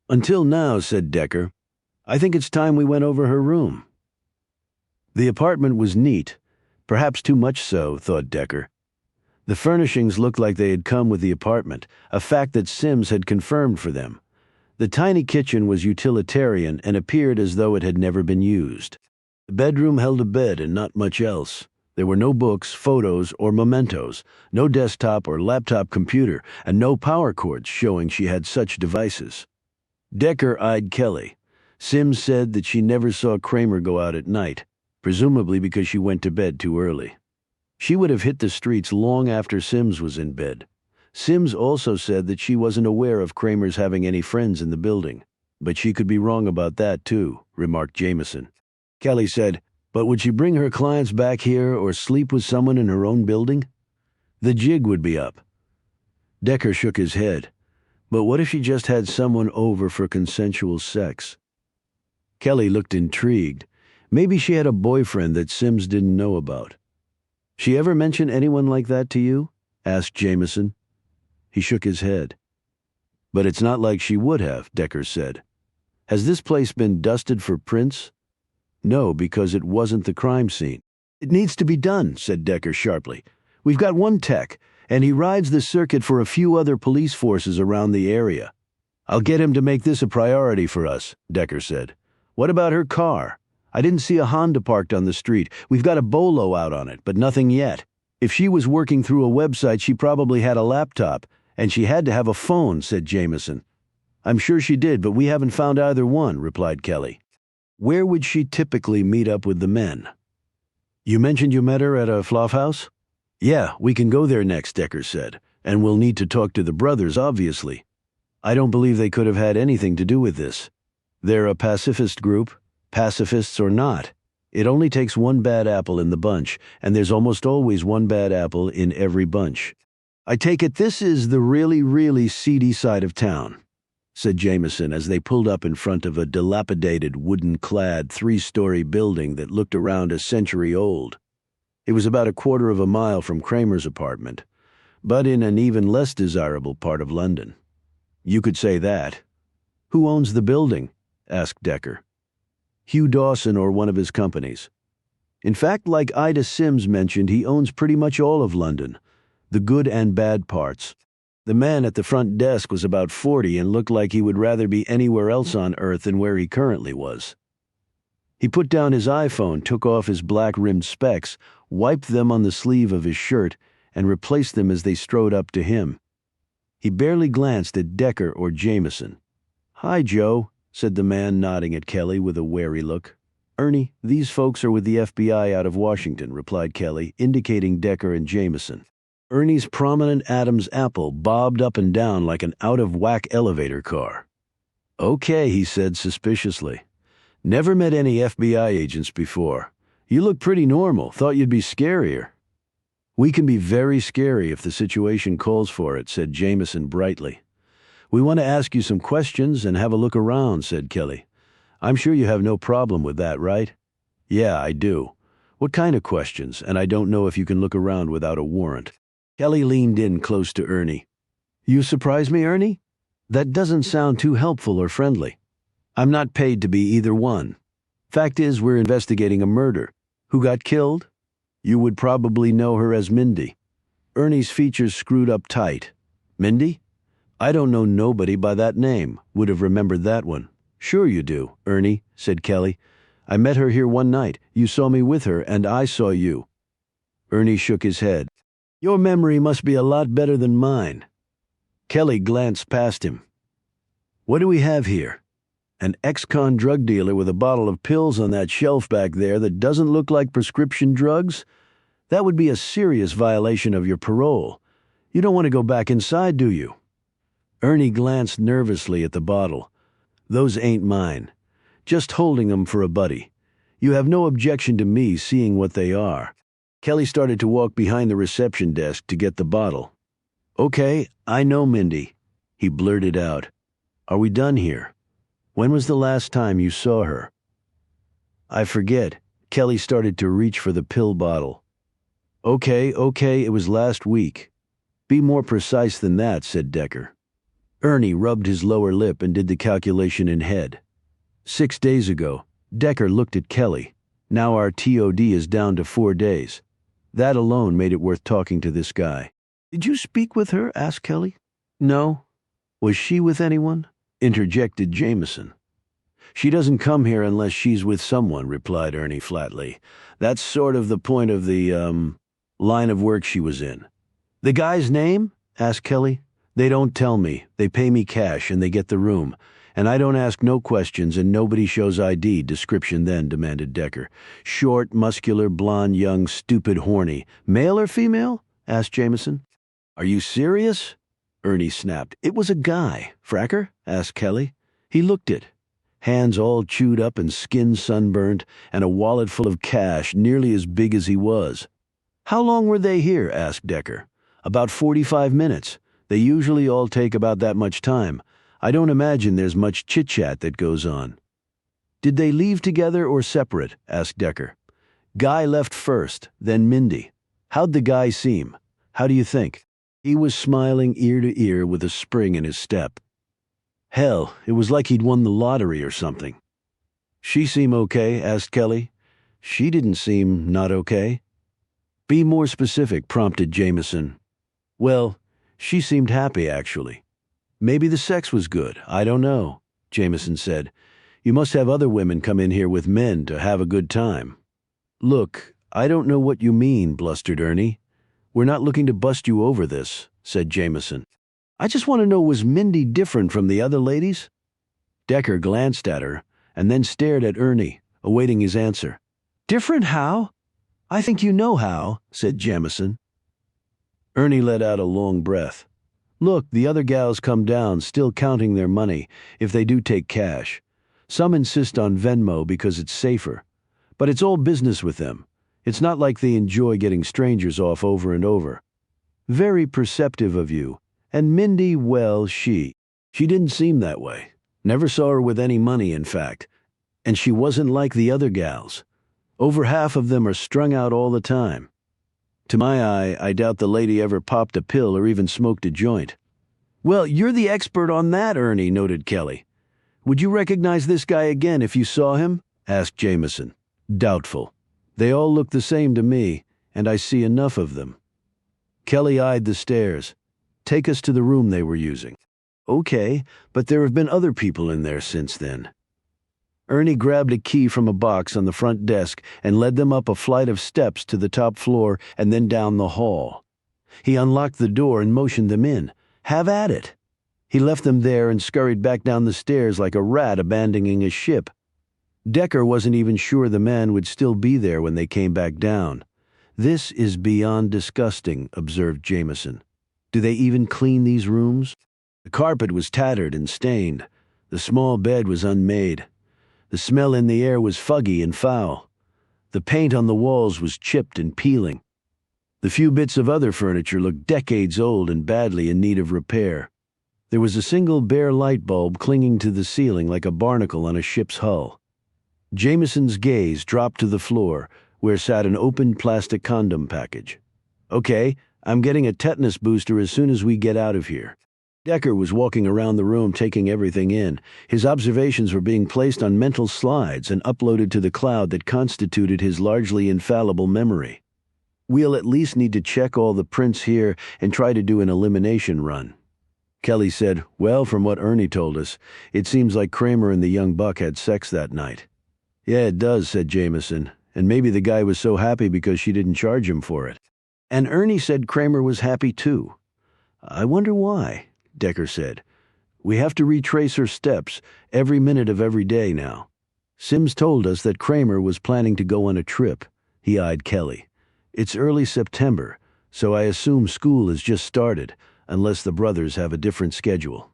"Until now," said Decker. "I think it's time we went over her room." The apartment was neat, perhaps too much so, thought Decker. The furnishings looked like they had come with the apartment, a fact that Sims had confirmed for them. The tiny kitchen was utilitarian and appeared as though it had never been used. The bedroom held a bed and not much else. There were no books, photos, or mementos, no desktop or laptop computer, and no power cords showing she had such devices. Decker eyed Kelly. Sims said that she never saw Kramer go out at night, presumably because she went to bed too early. She would have hit the streets long after Sims was in bed. Sims also said that she wasn't aware of Kramer's having any friends in the building. But she could be wrong about that too, remarked Jameson. Kelly said, but would she bring her clients back here or sleep with someone in her own building? The jig would be up. Decker shook his head. But what if she just had someone over for consensual sex? Kelly looked intrigued. Maybe she had a boyfriend that Sims didn't know about. She ever mention anyone like that to you? Asked Jameson. He shook his head. But it's not like she would have, Decker said. Has this place been dusted for prints? No, because it wasn't the crime scene. It needs to be done, said Decker sharply. We've got one tech, and he rides the circuit for a few other police forces around the area. I'll get him to make this a priority for us, Decker said. What about her car? I didn't see a Honda parked on the street. We've got a bolo out on it, but nothing yet. If she was working through a website, she probably had a laptop, and she had to have a phone, said Jameson. I'm sure she did, but we haven't found either one, replied Kelly. Where would she typically meet up with the men? You mentioned you met her at a flophouse? Yeah, we can go there next, Decker said, and we'll need to talk to the brothers, obviously. I don't believe they could have had anything to do with this. They're a pacifist group, pacifists or not. It only takes one bad apple in the bunch, and there's almost always one bad apple in every bunch. I take it this is the really, really seedy side of town, said Jameson as they pulled up in front of a dilapidated, wooden-clad, three-story building that looked around a century old. It was about a quarter of a mile from Kramer's apartment, but in an even less desirable part of London. You could say that. Who owns the building? Asked Decker. Hugh Dawson or one of his companies. In fact, like Ida Sims mentioned, he owns pretty much all of London, the good and bad parts. The man at the front desk was about 40 and looked like he would rather be anywhere else on Earth than where he currently was. He put down his iPhone, took off his black-rimmed specs, wiped them on the sleeve of his shirt, and replaced them as they strode up to him. He barely glanced at Decker or Jameson. Hi, Joe, said the man, nodding at Kelly with a wary look. Ernie, these folks are with the FBI out of Washington, replied Kelly, indicating Decker and Jameson. Ernie's prominent Adam's apple bobbed up and down like an out-of-whack elevator car. Okay, he said suspiciously. Never met any FBI agents before. You look pretty normal. Thought you'd be scarier. We can be very scary if the situation calls for it, said Jameson brightly. We want to ask you some questions and have a look around, said Kelly. I'm sure you have no problem with that, right? Yeah, I do. What kind of questions? And I don't know if you can look around without a warrant. Kelly leaned in close to Ernie. You surprise me, Ernie? That doesn't sound too helpful or friendly. I'm not paid to be either one. Fact is, we're investigating a murder. Who got killed? You would probably know her as Mindy. Ernie's features screwed up tight. Mindy? I don't know nobody by that name. Would have remembered that one. Sure you do, Ernie, said Kelly. I met her here one night. You saw me with her, and I saw you. Ernie shook his head. Your memory must be a lot better than mine. Kelly glanced past him. What do we have here? An ex-con drug dealer with a bottle of pills on that shelf back there that doesn't look like prescription drugs? That would be a serious violation of your parole. You don't want to go back inside, do you? Ernie glanced nervously at the bottle. Those ain't mine. Just holding them for a buddy. You have no objection to me seeing what they are. Kelly started to walk behind the reception desk to get the bottle. Okay, I know Mindy, he blurted out. Are we done here? When was the last time you saw her? I forget. Kelly started to reach for the pill bottle. Okay, it was last week. Be more precise than that, said Decker. Ernie rubbed his lower lip and did the calculation in head. 6 days ago. Decker looked at Kelly. Now our TOD is down to 4 days. That alone made it worth talking to this guy. Did you speak with her? Asked Kelly. No. Was she with anyone? Interjected Jameson. She doesn't come here unless she's with someone, replied Ernie flatly. That's sort of the point of the, line of work she was in. The guy's name? Asked Kelly. They don't tell me. They pay me cash and they get the room. And I don't ask no questions and nobody shows ID. Description then, demanded Decker. Short, muscular, blonde, young, stupid, horny. Male or female? Asked Jameson. Are you serious? Ernie snapped. It was a guy. Fracker? Asked Kelly. He looked it. Hands all chewed up and skin sunburned, and a wallet full of cash nearly as big as he was. How long were they here? Asked Decker. About 45 minutes. They usually all take about that much time. I don't imagine there's much chit-chat that goes on. Did they leave together or separate? Asked Decker. Guy left first, then Mindy. How'd the guy seem? How do you think? He was smiling ear to ear with a spring in his step. Hell, it was like he'd won the lottery or something. She seem okay? Asked Kelly. She didn't seem not okay. Be more specific, prompted Jameson. Well, she seemed happy, actually. Maybe the sex was good. I don't know, Jameson said. You must have other women come in here with men to have a good time. Look, I don't know what you mean, blustered Ernie. We're not looking to bust you over this, said Jameson. I just want to know, was Mindy different from the other ladies? Decker glanced at her and then stared at Ernie, awaiting his answer. Different how? I think you know how, said Jameson. Ernie let out a long breath. Look, the other gals come down, still counting their money, if they do take cash. Some insist on Venmo because it's safer. But it's all business with them. It's not like they enjoy getting strangers off over and over. Very perceptive of you. And Mindy, well, she didn't seem that way. Never saw her with any money, in fact. And she wasn't like the other gals. Over half of them are strung out all the time. To my eye, I doubt the lady ever popped a pill or even smoked a joint. Well, you're the expert on that, Ernie, noted Kelly. Would you recognize this guy again if you saw him? Asked Jameson. Doubtful. They all look the same to me, and I see enough of them. Kelly eyed the stairs. Take us to the room they were using. Okay, but there have been other people in there since then. Ernie grabbed a key from a box on the front desk and led them up a flight of steps to the top floor and then down the hall. He unlocked the door and motioned them in. Have at it. He left them there and scurried back down the stairs like a rat abandoning a ship. Decker wasn't even sure the man would still be there when they came back down. This is beyond disgusting, observed Jameson. Do they even clean these rooms? The carpet was tattered and stained. The small bed was unmade. The smell in the air was foggy and foul. The paint on the walls was chipped and peeling. The few bits of other furniture looked decades old and badly in need of repair. There was a single bare light bulb clinging to the ceiling like a barnacle on a ship's hull. Jameson's gaze dropped to the floor, where sat an open plastic condom package. Okay, I'm getting a tetanus booster as soon as we get out of here. Decker was walking around the room taking everything in. His observations were being placed on mental slides and uploaded to the cloud that constituted his largely infallible memory. We'll at least need to check all the prints here and try to do an elimination run. Kelly said, well, from what Ernie told us, it seems like Kramer and the young buck had sex that night. Yeah, it does, said Jameson, and maybe the guy was so happy because she didn't charge him for it. And Ernie said Kramer was happy too. I wonder why, Decker said. We have to retrace her steps every minute of every day now. Sims told us that Kramer was planning to go on a trip. He eyed Kelly. It's early September, so I assume school has just started, unless the brothers have a different schedule.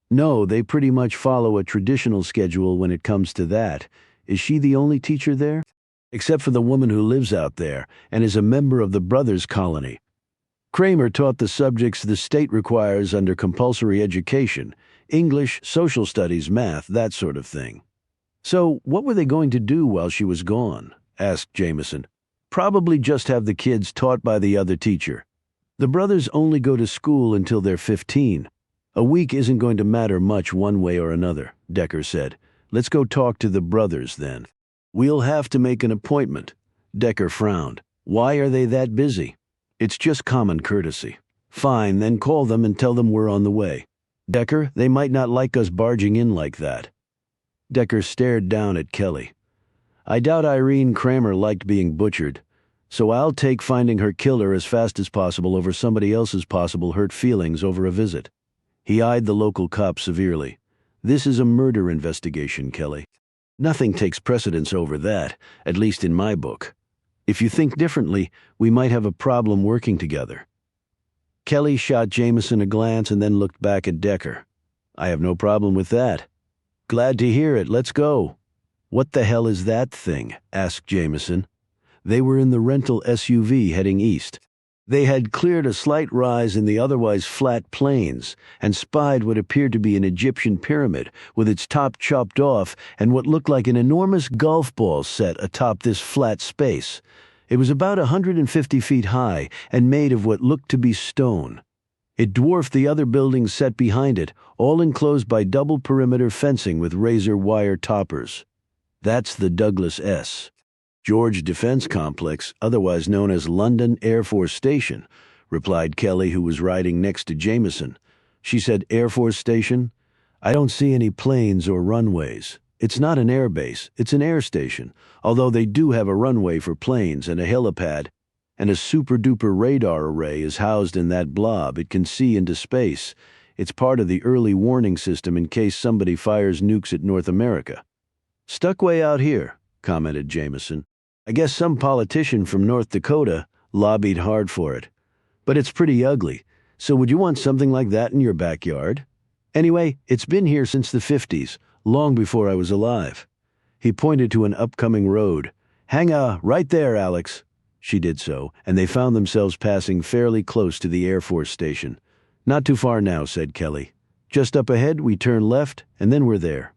No, they pretty much follow a traditional schedule when it comes to that. Is she the only teacher there? Except for the woman who lives out there and is a member of the brothers' colony. Kramer taught the subjects the state requires under compulsory education, English, social studies, math, that sort of thing. So what were they going to do while she was gone? Asked Jameson. Probably just have the kids taught by the other teacher. The brothers only go to school until they're 15. A week isn't going to matter much one way or another, Decker said. Let's go talk to the brothers then. We'll have to make an appointment. Decker frowned. Why are they that busy? It's just common courtesy. Fine, then call them and tell them we're on the way. Decker, they might not like us barging in like that. Decker stared down at Kelly. I doubt Irene Kramer liked being butchered, so I'll take finding her killer as fast as possible over somebody else's possible hurt feelings over a visit. He eyed the local cop severely. This is a murder investigation, Kelly. Nothing takes precedence over that, at least in my book. If you think differently, we might have a problem working together." Kelly shot Jameson a glance and then looked back at Decker. "I have no problem with that." "Glad to hear it. Let's go." "What the hell is that thing?" asked Jameson. They were in the rental SUV heading east. They had cleared a slight rise in the otherwise flat plains and spied what appeared to be an Egyptian pyramid with its top chopped off and what looked like an enormous golf ball set atop this flat space. It was about 150 feet high and made of what looked to be stone. It dwarfed the other buildings set behind it, all enclosed by double perimeter fencing with razor wire toppers. "That's the Douglas S. George Defense Complex, otherwise known as London Air Force Station," replied Kelly, who was riding next to Jameson. She said, "Air Force Station? I don't see any planes or runways. It's not an air base, it's an air station, although they do have a runway for planes and a helipad, and a super-duper radar array is housed in that blob. It can see into space. It's part of the early warning system in case somebody fires nukes at North America." "Stuck way out here," commented Jameson. "I guess some politician from North Dakota lobbied hard for it. But it's pretty ugly, so would you want something like that in your backyard? Anyway, it's been here since the 50s, long before I was alive." He pointed to an upcoming road. "Hang right there, Alex." She did so, and they found themselves passing fairly close to the Air Force Station. "Not too far now," said Kelly. "Just up ahead, we turn left, and then we're there."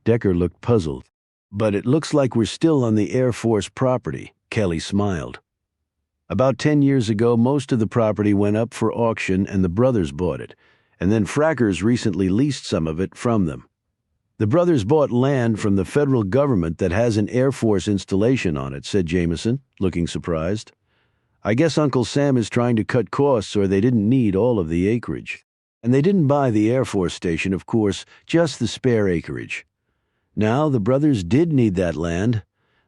Decker looked puzzled. "But it looks like we're still on the Air Force property." Kelly smiled. "About 10 years ago, most of the property went up for auction and the brothers bought it, and then frackers recently leased some of it from them." "The brothers bought land from the federal government that has an Air Force installation on it," said Jameson, looking surprised. "I guess Uncle Sam is trying to cut costs, or they didn't need all of the acreage. And they didn't buy the Air Force Station, of course, just the spare acreage. Now, the brothers did need that land.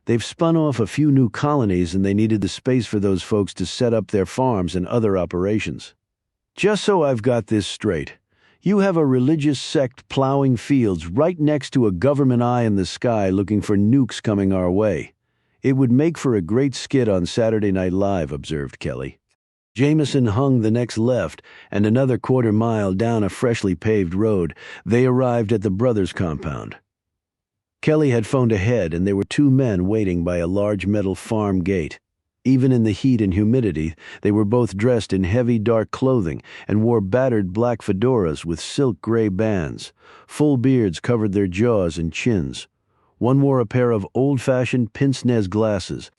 They've spun off a few new colonies and they needed the space for those folks to set up their farms and other operations. Just so I've got this straight, you have a religious sect plowing fields right next to a government eye in the sky looking for nukes coming our way. It would make for a great skit on Saturday Night Live," observed Kelly. Jameson hung the next left, and another quarter-mile down a freshly paved road, they arrived at the brothers' compound. Kelly had phoned ahead, and there were two men waiting by a large metal farm gate. Even in the heat and humidity, they were both dressed in heavy dark clothing and wore battered black fedoras with silk gray bands. Full beards covered their jaws and chins. One wore a pair of old-fashioned pince-nez glasses.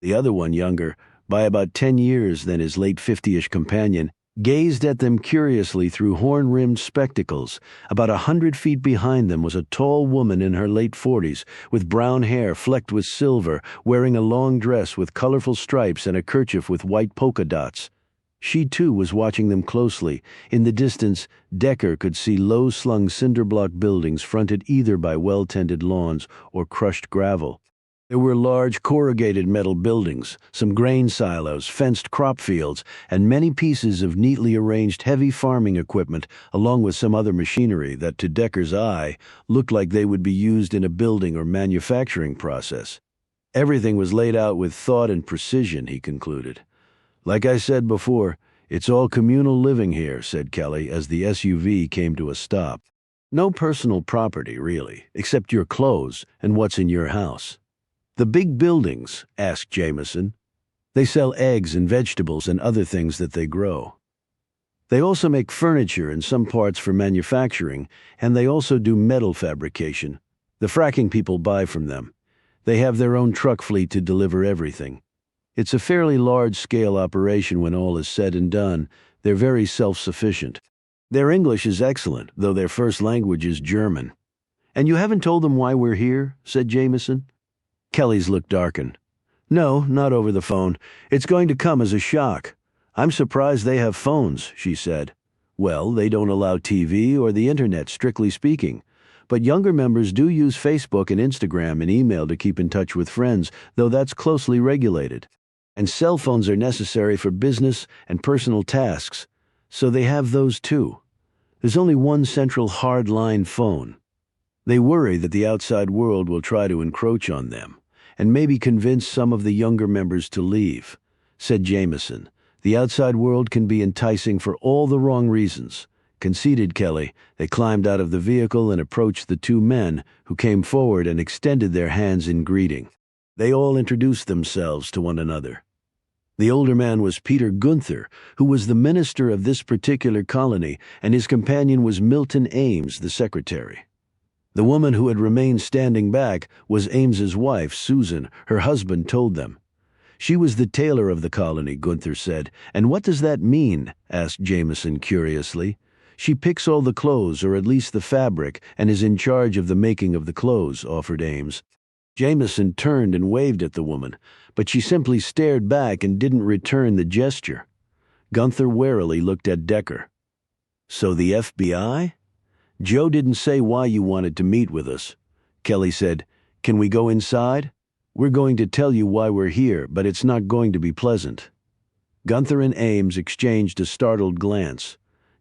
The other one, younger, by about 10 years than his late 50-ish companion, gazed at them curiously through horn-rimmed spectacles. About 100 feet behind them was a tall woman in her late 40s, with brown hair flecked with silver, wearing a long dress with colorful stripes and a kerchief with white polka dots. She, too, was watching them closely. In the distance, Decker could see low-slung cinder-block buildings fronted either by well-tended lawns or crushed gravel. There were large corrugated metal buildings, some grain silos, fenced crop fields, and many pieces of neatly arranged heavy farming equipment, along with some other machinery that, to Decker's eye, looked like they would be used in a building or manufacturing process. Everything was laid out with thought and precision, he concluded. "Like I said before, it's all communal living here," said Kelly as the SUV came to a stop. "No personal property, really, except your clothes and what's in your house." "The big buildings?" asked Jameson. "They sell eggs and vegetables and other things that they grow. They also make furniture and some parts for manufacturing, and they also do metal fabrication. The fracking people buy from them. They have their own truck fleet to deliver everything. It's a fairly large-scale operation when all is said and done. They're very self-sufficient. Their English is excellent, though their first language is German." "And you haven't told them why we're here?" said Jameson. Kelly's look darkened. "No, not over the phone. It's going to come as a shock. I'm surprised they have phones," she said. "Well, they don't allow TV or the internet, strictly speaking. But younger members do use Facebook and Instagram and email to keep in touch with friends, though that's closely regulated. And cell phones are necessary for business and personal tasks, so they have those too. There's only one central hard-line phone. They worry that the outside world will try to encroach on them, and maybe convince some of the younger members to leave. Said Jameson, "The outside world can be enticing for all the wrong reasons." Conceded Kelly. They climbed out of the vehicle and approached the two men, who came forward and extended their hands in greeting. They all introduced themselves to one another. The older man was Peter Gunther, who was the minister of this particular colony, and his companion was Milton Ames, the secretary. The woman who had remained standing back was Ames's wife, Susan, her husband told them. "She was the tailor of the colony," Gunther said. "And what does that mean?" asked Jameson curiously. "She picks all the clothes, or at least the fabric, and is in charge of the making of the clothes," offered Ames. Jameson turned and waved at the woman, but she simply stared back and didn't return the gesture. Gunther warily looked at Decker. "So the FBI? Joe didn't say why you wanted to meet with us." Kelly said, "Can we go inside? We're going to tell you why we're here, but it's not going to be pleasant." Gunther and Ames exchanged a startled glance.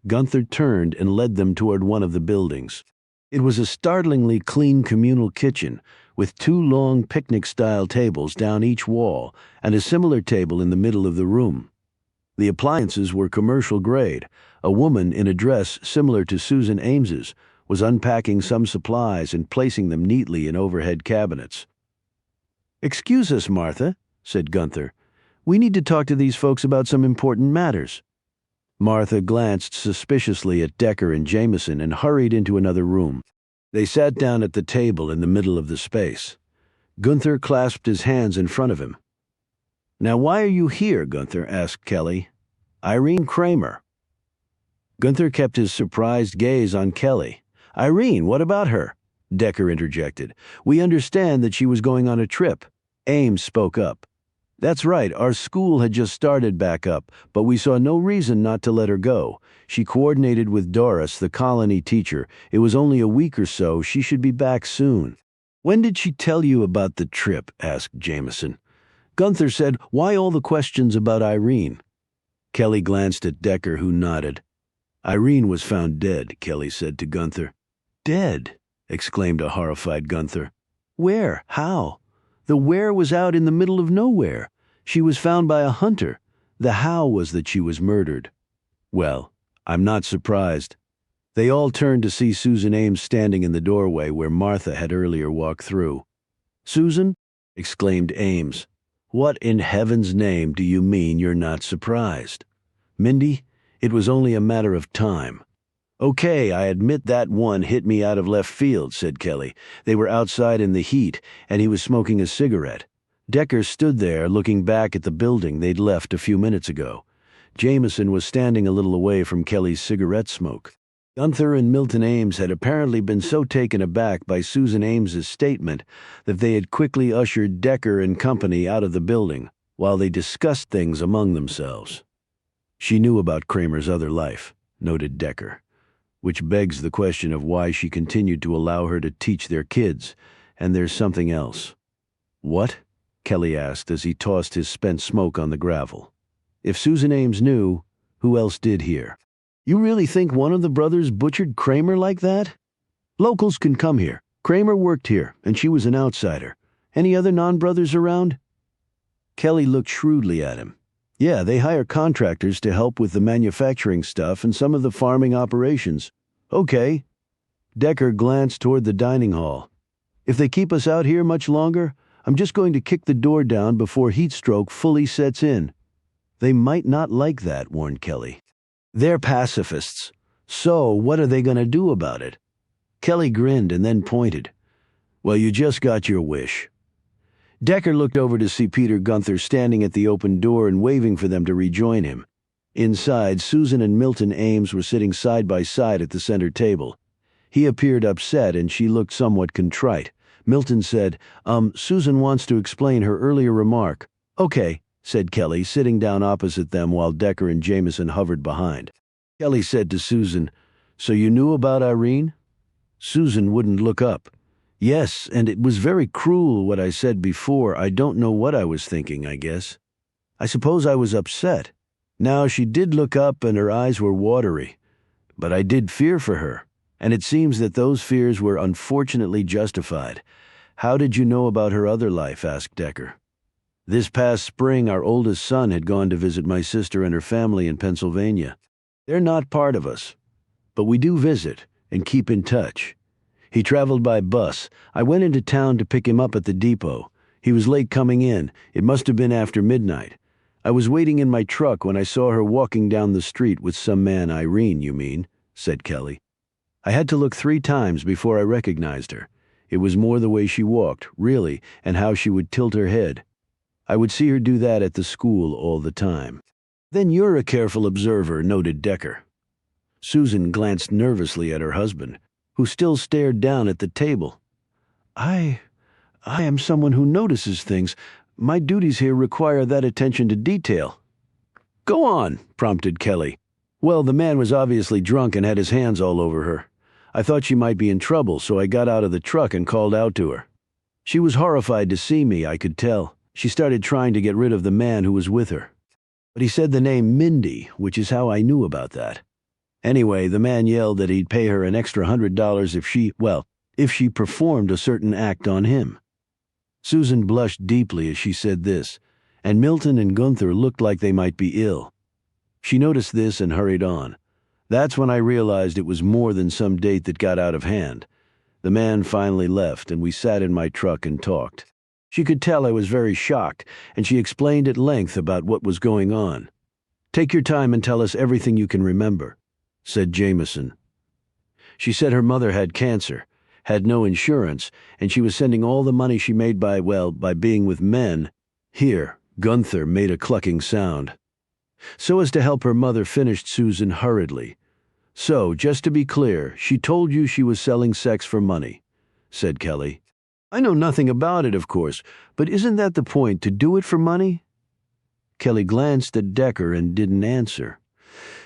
Gunther turned and led them toward one of the buildings. It was a startlingly clean communal kitchen, with two long picnic-style tables down each wall and a similar table in the middle of the room. The appliances were commercial grade. A woman in a dress similar to Susan Ames's was unpacking some supplies and placing them neatly in overhead cabinets. "Excuse us, Martha," said Gunther. "We need to talk to these folks about some important matters." Martha glanced suspiciously at Decker and Jameson and hurried into another room. They sat down at the table in the middle of the space. Gunther clasped his hands in front of him. "Now why are you here?" Gunther asked Kelly. "Irene Kramer." Gunther kept his surprised gaze on Kelly. "Irene, what about her?" Decker interjected. "We understand that she was going on a trip." Ames spoke up. "That's right, our school had just started back up, but we saw no reason not to let her go. She coordinated with Doris, the colony teacher. It was only a week or so. She should be back soon." "When did she tell you about the trip?" asked Jameson. Gunther said, "Why all the questions about Irene?" Kelly glanced at Decker, who nodded. "Irene was found dead," Kelly said to Gunther. "Dead?" exclaimed a horrified Gunther. "Where? How? The where was out in the middle of nowhere. She was found by a hunter. The how was that she was murdered." "Well, I'm not surprised." They all turned to see Susan Ames standing in the doorway where Martha had earlier walked through. "Susan?" exclaimed Ames. "What in heaven's name do you mean you're not surprised?" "Mindy, it was only a matter of time." "Okay, I admit that one hit me out of left field," said Kelly. They were outside in the heat, and he was smoking a cigarette. Decker stood there looking back at the building they'd left a few minutes ago. Jameson was standing a little away from Kelly's cigarette smoke. Gunther and Milton Ames had apparently been so taken aback by Susan Ames's statement that they had quickly ushered Decker and company out of the building while they discussed things among themselves. "She knew about Kramer's other life," noted Decker, "which begs the question of why she continued to allow her to teach their kids, and there's something else." "What?" Kelly asked as he tossed his spent smoke on the gravel. "If Susan Ames knew, who else did here?" "You really think one of the brothers butchered Kramer like that?" "Locals can come here. Kramer worked here, and she was an outsider. Any other non-brothers around?" Kelly looked shrewdly at him. "Yeah, they hire contractors to help with the manufacturing stuff and some of the farming operations." "Okay." Decker glanced toward the dining hall. "If they keep us out here much longer, I'm just going to kick the door down before heat stroke fully sets in." "They might not like that," warned Kelly. "They're pacifists. So what are they going to do about it?" Kelly grinned and then pointed. "Well, you just got your wish." Decker looked over to see Peter Gunther standing at the open door and waving for them to rejoin him. Inside, Susan and Milton Ames were sitting side by side at the center table. He appeared upset and she looked somewhat contrite. Milton said, Susan wants to explain her earlier remark." "Okay," said Kelly, sitting down opposite them while Decker and Jameson hovered behind. Kelly said to Susan, "So you knew about Irene?" Susan wouldn't look up. "Yes, and it was very cruel what I said before. I don't know what I was thinking, I guess. I suppose I was upset." Now she did look up and her eyes were watery. "But I did fear for her. And it seems that those fears were unfortunately justified. How did you know about her other life? Asked Decker. This past spring, our oldest son had gone to visit my sister and her family in Pennsylvania. They're not part of us, but we do visit and keep in touch. He traveled by bus. I went into town to pick him up at the depot. He was late coming in. It must have been after midnight. I was waiting in my truck when I saw her walking down the street with some man. Irene, you mean, said Kelly. I had to look 3 times before I recognized her. It was more the way she walked, really, and how she would tilt her head. I would see her do that at the school all the time. Then you're a careful observer, noted Decker. Susan glanced nervously at her husband, who still stared down at the table. I am someone who notices things. My duties here require that attention to detail. Go on, prompted Kelly. Well, the man was obviously drunk and had his hands all over her. I thought she might be in trouble, so I got out of the truck and called out to her. She was horrified to see me, I could tell. She started trying to get rid of the man who was with her. But he said the name Mindy, which is how I knew about that. Anyway, the man yelled that he'd pay her an extra $100 if she performed a certain act on him. Susan blushed deeply as she said this, and Milton and Gunther looked like they might be ill. She noticed this and hurried on. That's when I realized it was more than some date that got out of hand. The man finally left, and we sat in my truck and talked. She could tell I was very shocked, and she explained at length about what was going on. Take your time and tell us everything you can remember, said Jameson. She said her mother had cancer, had no insurance, and she was sending all the money she made by being with men. Here, Gunther made a clucking sound. So as to help her mother, finished Susan hurriedly. So, just to be clear, she told you she was selling sex for money, said Kelly. I know nothing about it, of course, but isn't that the point, to do it for money? Kelly glanced at Decker and didn't answer.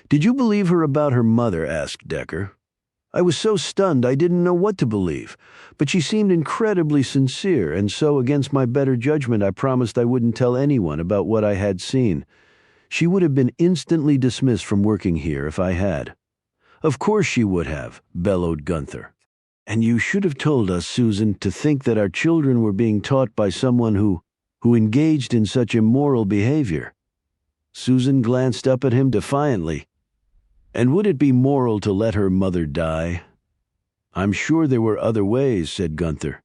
Did you believe her about her mother? Asked Decker. I was so stunned I didn't know what to believe, but she seemed incredibly sincere, and so against my better judgment I promised I wouldn't tell anyone about what I had seen. She would have been instantly dismissed from working here if I had. Of course she would have, bellowed Gunther. And you should have told us, Susan, to think that our children were being taught by someone who engaged in such immoral behavior. Susan glanced up at him defiantly. And would it be moral to let her mother die? I'm sure there were other ways, said Gunther.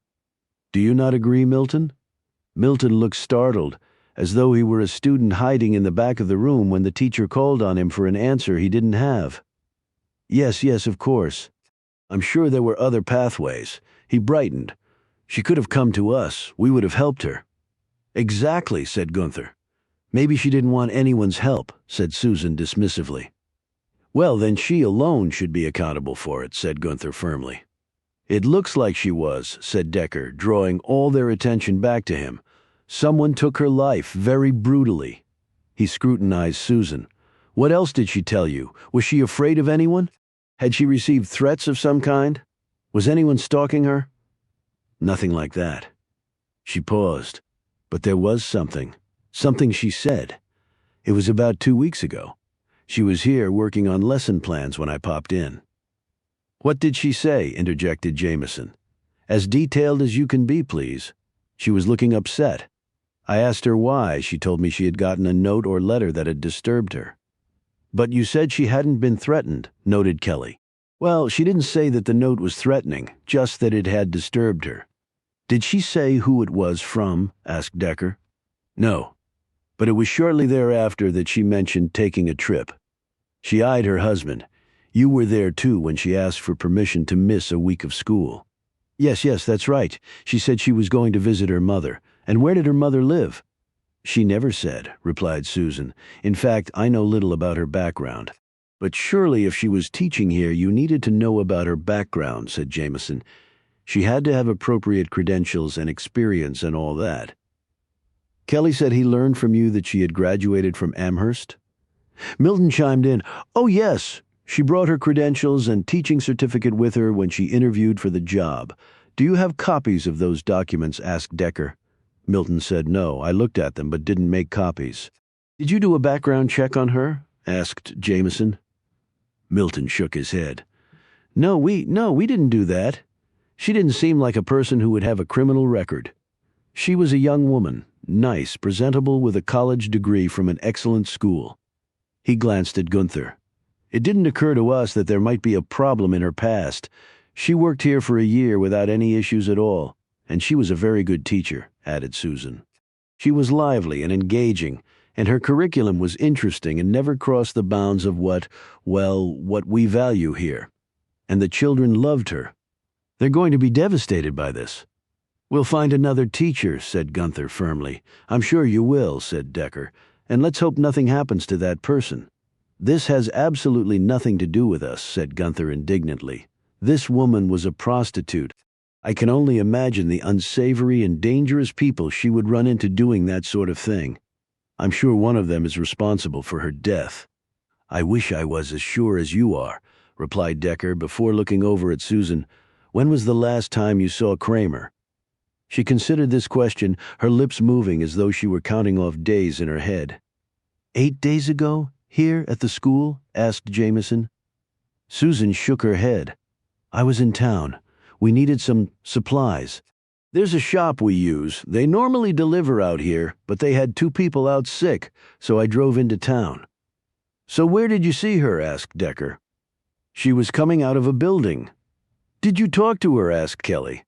Do you not agree, Milton? Milton looked startled, as though he were a student hiding in the back of the room when the teacher called on him for an answer he didn't have. Yes, of course. I'm sure there were other pathways. He brightened. She could have come to us. We would have helped her. Exactly, said Gunther. Maybe she didn't want anyone's help, said Susan dismissively. Well, then she alone should be accountable for it, said Gunther firmly. It looks like she was, said Decker, drawing all their attention back to him. Someone took her life very brutally. He scrutinized Susan. What else did she tell you? Was she afraid of anyone? Had she received threats of some kind? Was anyone stalking her? Nothing like that. She paused. But there was something she said. It was about 2 weeks ago. She was here working on lesson plans when I popped in. What did she say? Interjected Jameson. As detailed as you can be, please. She was looking upset. I asked her why. She told me she had gotten a note or letter that had disturbed her. But you said she hadn't been threatened, noted Kelly. Well, she didn't say that the note was threatening, just that it had disturbed her. Did she say who it was from? Asked Decker. No. But it was shortly thereafter that she mentioned taking a trip. She eyed her husband. You were there too when she asked for permission to miss a week of school. Yes, that's right. She said she was going to visit her mother. And where did her mother live? She never said, replied Susan. In fact, I know little about her background. But surely if she was teaching here, you needed to know about her background, said Jameson. She had to have appropriate credentials and experience and all that. Kelly said he learned from you that she had graduated from Amherst? Milton chimed in, Oh yes, she brought her credentials and teaching certificate with her when she interviewed for the job. Do you have copies of those documents? Asked Decker. Milton said no. I looked at them but didn't make copies. Did you do a background check on her? Asked Jameson. Milton shook his head. No, we didn't do that. She didn't seem like a person who would have a criminal record. She was a young woman, nice, presentable with a college degree from an excellent school. He glanced at Gunther. It didn't occur to us that there might be a problem in her past. She worked here for a year without any issues at all, and she was a very good teacher, added Susan. She was lively and engaging, and her curriculum was interesting and never crossed the bounds of what we value here. And the children loved her. They're going to be devastated by this. We'll find another teacher, said Gunther firmly. I'm sure you will, said Decker, and let's hope nothing happens to that person. This has absolutely nothing to do with us, said Gunther indignantly. This woman was a prostitute. I can only imagine the unsavory and dangerous people she would run into doing that sort of thing. I'm sure one of them is responsible for her death. I wish I was as sure as you are, replied Decker before looking over at Susan. When was the last time you saw Kramer? She considered this question, her lips moving as though she were counting off days in her head. 8 days ago? Here at the school? Asked Jameson. Susan shook her head. I was in town. We needed some supplies. There's a shop we use. They normally deliver out here, but they had 2 people out sick, so I drove into town. So where did you see her? Asked Decker. She was coming out of a building. Did you talk to her? Asked Kelly.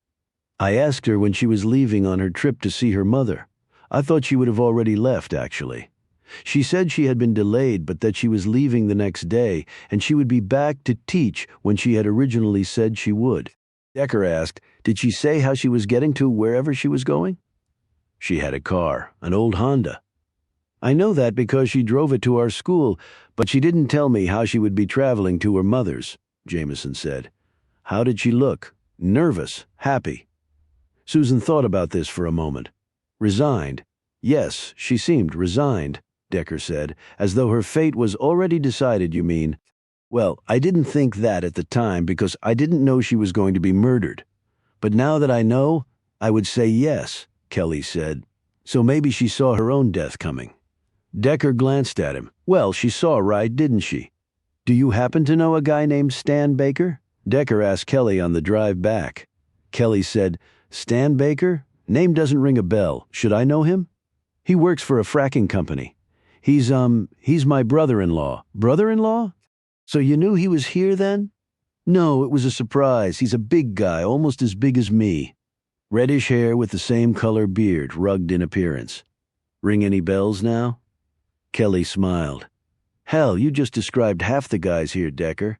I asked her when she was leaving on her trip to see her mother. I thought she would have already left, actually. She said she had been delayed, but that she was leaving the next day, and she would be back to teach when she had originally said she would. Decker asked, did she say how she was getting to wherever she was going? She had a car, an old Honda. I know that because she drove it to our school, but she didn't tell me how she would be traveling to her mother's, Jameson said. How did she look? Nervous? Happy? Susan thought about this for a moment. Resigned? Yes, she seemed resigned, Decker said, as though her fate was already decided, you mean. Well, I didn't think that at the time because I didn't know she was going to be murdered. But now that I know, I would say yes, Kelly said. So maybe she saw her own death coming. Decker glanced at him. Well, she saw, right, didn't she? Do you happen to know a guy named Stan Baker? Decker asked Kelly on the drive back. Kelly said, Stan Baker? Name doesn't ring a bell. Should I know him? He works for a fracking company. He's my brother-in-law. Brother-in-law? So you knew he was here then? No, it was a surprise. He's a big guy, almost as big as me. Reddish hair with the same color beard, rugged in appearance. Ring any bells now? Kelly smiled. Hell, you just described half the guys here, Decker.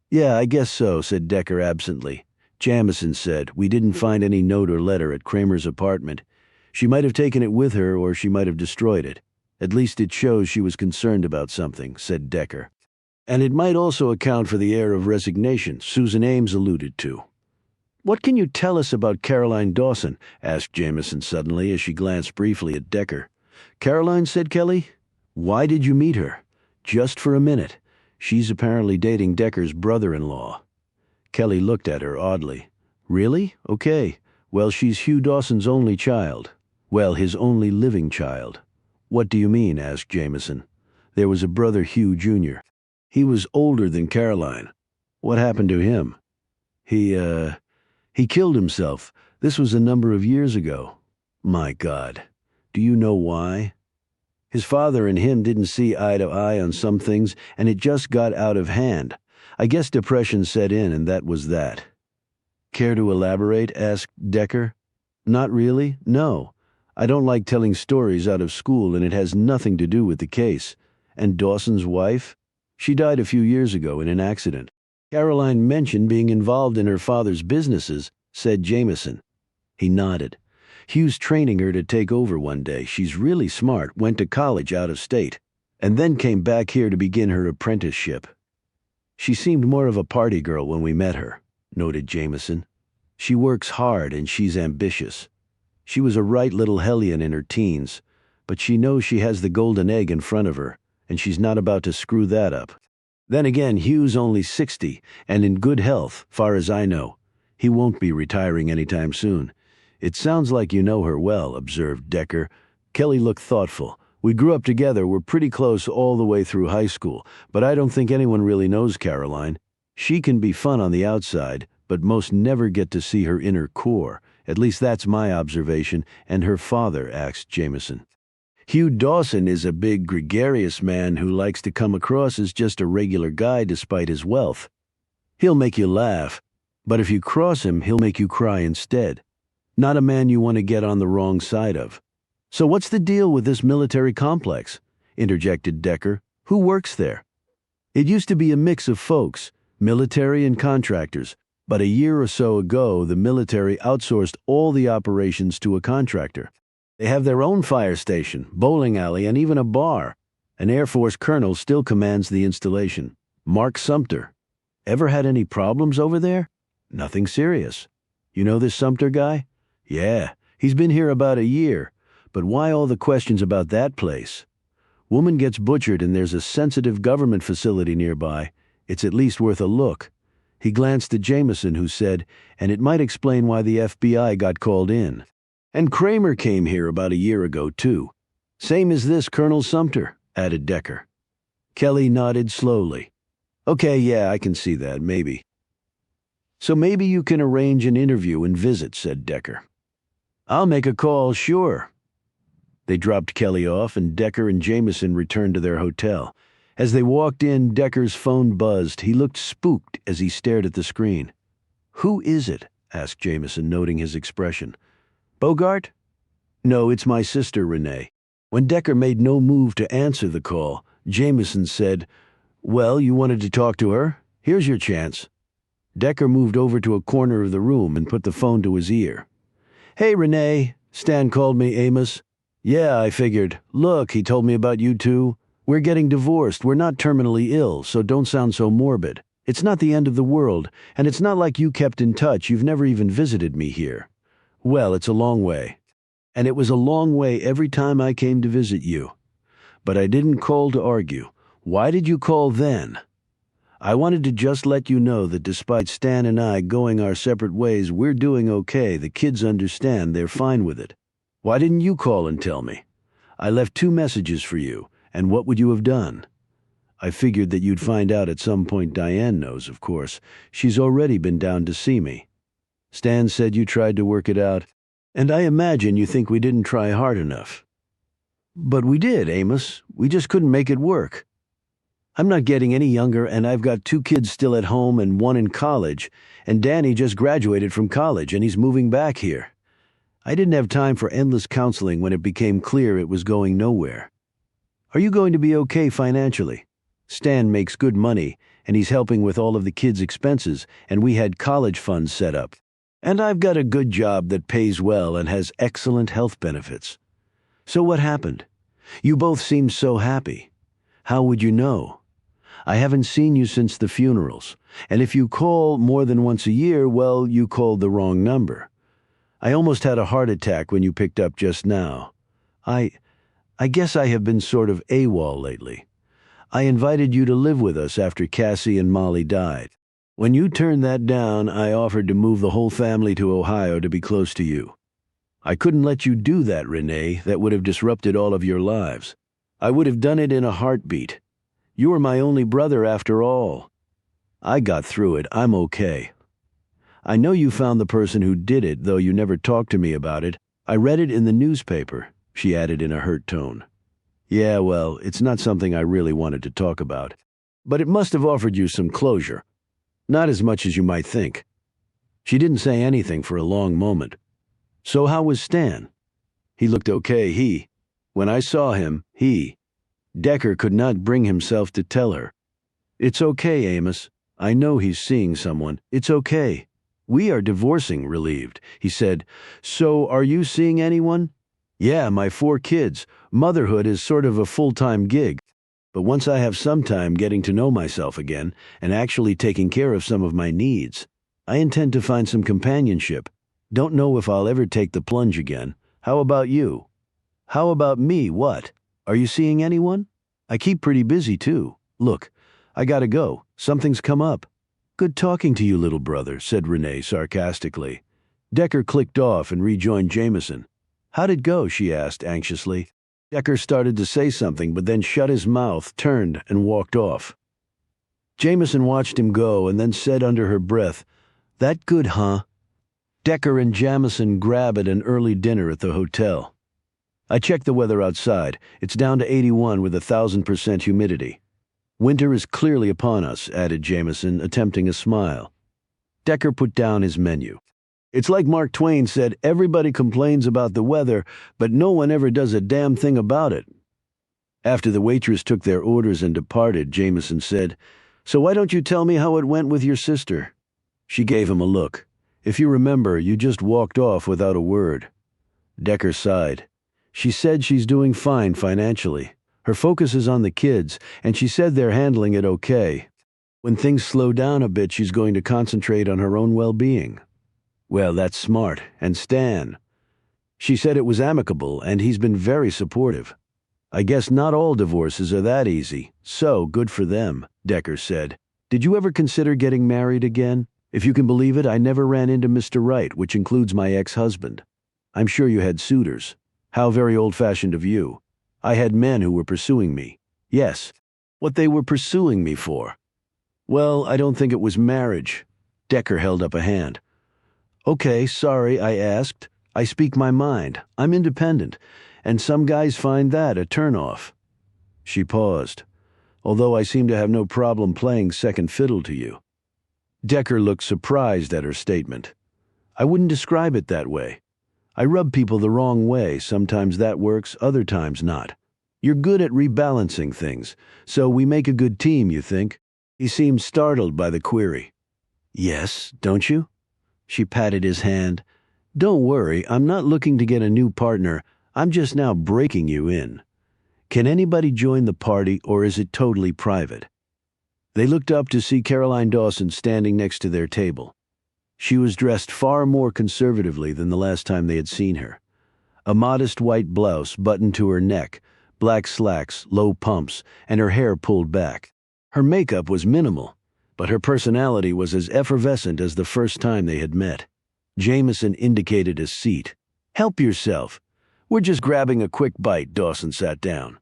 Yeah, I guess so, said Decker absently. Jamison said, we didn't find any note or letter at Kramer's apartment. She might have taken it with her or she might have destroyed it. At least it shows she was concerned about something, said Decker. And it might also account for the air of resignation Susan Ames alluded to. What can you tell us about Caroline Dawson? Asked Jameson suddenly as she glanced briefly at Decker. Caroline, said Kelly. Why did you meet her? Just for a minute. She's apparently dating Decker's brother-in-law. Kelly looked at her oddly. Really? Okay. Well, she's Hugh Dawson's only child. Well, his only living child. What do you mean? Asked Jameson. There was a brother Hugh Jr. He was older than Caroline. What happened to him? He killed himself. This was a number of years ago. My God. Do you know why? His father and him didn't see eye to eye on some things, and it just got out of hand. I guess depression set in, and that was that. Care to elaborate? Asked Decker. Not really, no. I don't like telling stories out of school, and it has nothing to do with the case. And Dawson's wife? She died a few years ago in an accident. Caroline mentioned being involved in her father's businesses, said Jameson. He nodded. Hugh's training her to take over one day. She's really smart, went to college out of state, and then came back here to begin her apprenticeship. She seemed more of a party girl when we met her, noted Jameson. She works hard and she's ambitious. She was a right little hellion in her teens, but she knows she has the golden egg in front of her, and she's not about to screw that up. Then again, Hugh's only 60, and in good health, far as I know. He won't be retiring anytime soon. It sounds like you know her well, observed Decker. Kelly looked thoughtful. We grew up together, we're pretty close all the way through high school, but I don't think anyone really knows Caroline. She can be fun on the outside, but most never get to see her inner core. At least that's my observation, and her father, asked Jameson. Hugh Dawson is a big, gregarious man who likes to come across as just a regular guy despite his wealth. He'll make you laugh, but if you cross him, he'll make you cry instead. Not a man you want to get on the wrong side of. So what's the deal with this military complex? Interjected Decker. Who works there? It used to be a mix of folks, military and contractors, but a year or so ago, the military outsourced all the operations to a contractor. They have their own fire station, bowling alley, and even a bar. An Air Force colonel still commands the installation. Mark Sumter. Ever had any problems over there? Nothing serious. You know this Sumter guy? Yeah, he's been here about a year. But why all the questions about that place? Woman gets butchered and there's a sensitive government facility nearby. It's at least worth a look. He glanced at Jameson, who said, and it might explain why the FBI got called in. And Kramer came here about a year ago, too. Same as this Colonel Sumter, added Decker. Kelly nodded slowly. Okay, yeah, I can see that, maybe. So maybe you can arrange an interview and visit, said Decker. I'll make a call, sure. They dropped Kelly off, and Decker and Jameson returned to their hotel. As they walked in, Decker's phone buzzed. He looked spooked as he stared at the screen. Who is it? Asked Jameson, noting his expression. Bogart? No, it's my sister, Renee. When Decker made no move to answer the call, Jameson said, Well, you wanted to talk to her? Here's your chance. Decker moved over to a corner of the room and put the phone to his ear. Hey, Renee. Stan called me Amos. Yeah, I figured. Look, he told me about you two. We're getting divorced. We're not terminally ill, so don't sound so morbid. It's not the end of the world, and it's not like you kept in touch. You've never even visited me here. Well, it's a long way. And it was a long way every time I came to visit you. But I didn't call to argue. Why did you call then? I wanted to just let you know that despite Stan and I going our separate ways, we're doing okay. The kids understand. They're fine with it. Why didn't you call and tell me? I left 2 messages for you, and what would you have done? I figured that you'd find out at some point. Diane knows, of course. She's already been down to see me. Stan said you tried to work it out, and I imagine you think we didn't try hard enough. But we did, Amos. We just couldn't make it work. I'm not getting any younger, and I've got 2 kids still at home and 1 in college, and Danny just graduated from college, and he's moving back here. I didn't have time for endless counseling when it became clear it was going nowhere. Are you going to be okay financially? Stan makes good money, and he's helping with all of the kids' expenses, and we had college funds set up. And I've got a good job that pays well and has excellent health benefits. So what happened? You both seemed so happy. How would you know? I haven't seen you since the funerals, and if you call more than once a year, well, you called the wrong number. I almost had a heart attack when you picked up just now. I guess I have been sort of AWOL lately. I invited you to live with us after Cassie and Molly died. When you turned that down, I offered to move the whole family to Ohio to be close to you. I couldn't let you do that, Renee. That would have disrupted all of your lives. I would have done it in a heartbeat. You were my only brother after all. I got through it. I'm okay. I know you found the person who did it, though you never talked to me about it. I read it in the newspaper, she added in a hurt tone. Yeah, well, it's not something I really wanted to talk about. But it must have offered you some closure. Not as much as you might think. She didn't say anything for a long moment. So how was Stan? He looked okay, When I saw him, Decker could not bring himself to tell her. It's okay, Amos. I know he's seeing someone. It's okay. We are divorcing, relieved. He said, So are you seeing anyone? Yeah, my 4 kids. Motherhood is sort of a full-time gig. But once I have some time getting to know myself again and actually taking care of some of my needs, I intend to find some companionship. Don't know if I'll ever take the plunge again. How about you? How about me, what? Are you seeing anyone? I keep pretty busy, too. Look, I gotta go. Something's come up. Good talking to you, little brother, said Renee sarcastically. Decker clicked off and rejoined Jameson. How'd it go, she asked anxiously. Decker started to say something, but then shut his mouth, turned, and walked off. Jameson watched him go and then said under her breath, "That good, huh?" Decker and Jamison grab at an early dinner at the hotel. I checked the weather outside. It's down to 81 with 1,000% humidity. "Winter is clearly upon us," added Jameson, attempting a smile. Decker put down his menu. "It's like Mark Twain said, everybody complains about the weather, but no one ever does a damn thing about it." After the waitress took their orders and departed, Jameson said, "So why don't you tell me how it went with your sister?" She gave him a look. "If you remember, you just walked off without a word." Decker sighed. "She said she's doing fine financially. Her focus is on the kids, and she said they're handling it okay. When things slow down a bit, she's going to concentrate on her own well-being." "Well, that's smart. And Stan?" "She said it was amicable, and he's been very supportive." "I guess not all divorces are that easy, so good for them," Decker said. "Did you ever consider getting married again? If you can believe it, I never ran into Mr. Right, which includes my ex-husband. I'm sure you had suitors. How very old-fashioned of you. I had men who were pursuing me. Yes, what they were pursuing me for." "Well, I don't think it was marriage." Decker held up a hand. "Okay, sorry I asked. I speak my mind. I'm independent, and some guys find that a turnoff." She paused. "Although I seem to have no problem playing second fiddle to you." Decker looked surprised at her statement. "I wouldn't describe it that way. I rub people the wrong way. Sometimes that works, other times not. You're good at rebalancing things, so we make a good team, you think?" He seemed startled by the query. "Yes, don't you?" She patted his hand. "Don't worry, I'm not looking to get a new partner. I'm just now breaking you in. Can anybody join the party, or is it totally private?" They looked up to see Caroline Dawson standing next to their table. She was dressed far more conservatively than the last time they had seen her. A modest white blouse buttoned to her neck, black slacks, low pumps, and her hair pulled back. Her makeup was minimal, but her personality was as effervescent as the first time they had met. Jameson indicated a seat. "Help yourself. We're just grabbing a quick bite." Dawson sat down.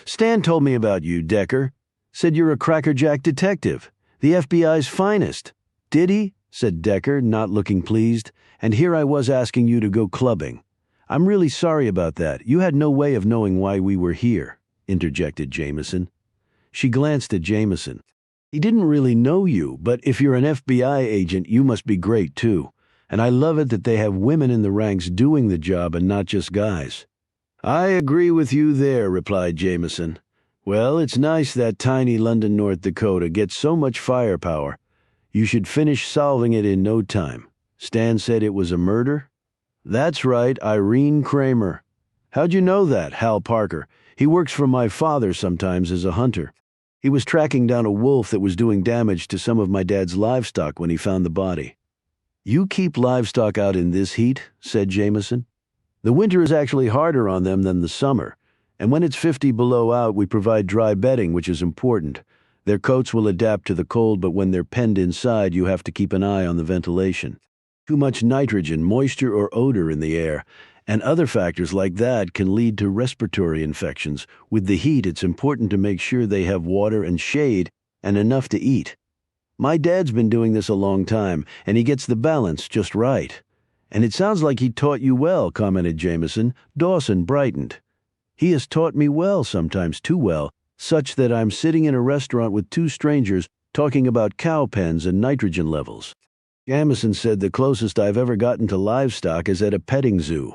"Stan told me about you, Decker. Said you're a crackerjack detective, the FBI's finest." "Did he?" said Decker, not looking pleased. "And here I was asking you to go clubbing." "I'm really sorry about that. You had no way of knowing why we were here," interjected Jameson. She glanced at Jameson. "He didn't really know you, but if you're an FBI agent, you must be great too. And I love it that they have women in the ranks doing the job and not just guys." "I agree with you there," replied Jameson. "Well, it's nice that tiny London, North Dakota gets so much firepower. You should finish solving it in no time. Stan said it was a murder?" "That's right, Irene Kramer." "How'd you know that?" "Hal Parker. He works for my father sometimes as a hunter. He was tracking down a wolf that was doing damage to some of my dad's livestock when he found the body." "You keep livestock out in this heat?" said Jameson. "The winter is actually harder on them than the summer. And when it's 50 below out, we provide dry bedding, which is important. Their coats will adapt to the cold, but when they're penned inside, you have to keep an eye on the ventilation. Too much nitrogen, moisture, or odor in the air, and other factors like that can lead to respiratory infections. With the heat, it's important to make sure they have water and shade and enough to eat. My dad's been doing this a long time, and he gets the balance just right." "And it sounds like he taught you well," commented Jameson. Dawson brightened. "He has taught me well, sometimes too well, such that I'm sitting in a restaurant with two strangers talking about cow pens and nitrogen levels." Jameson said the closest I've ever gotten to livestock is at a petting zoo.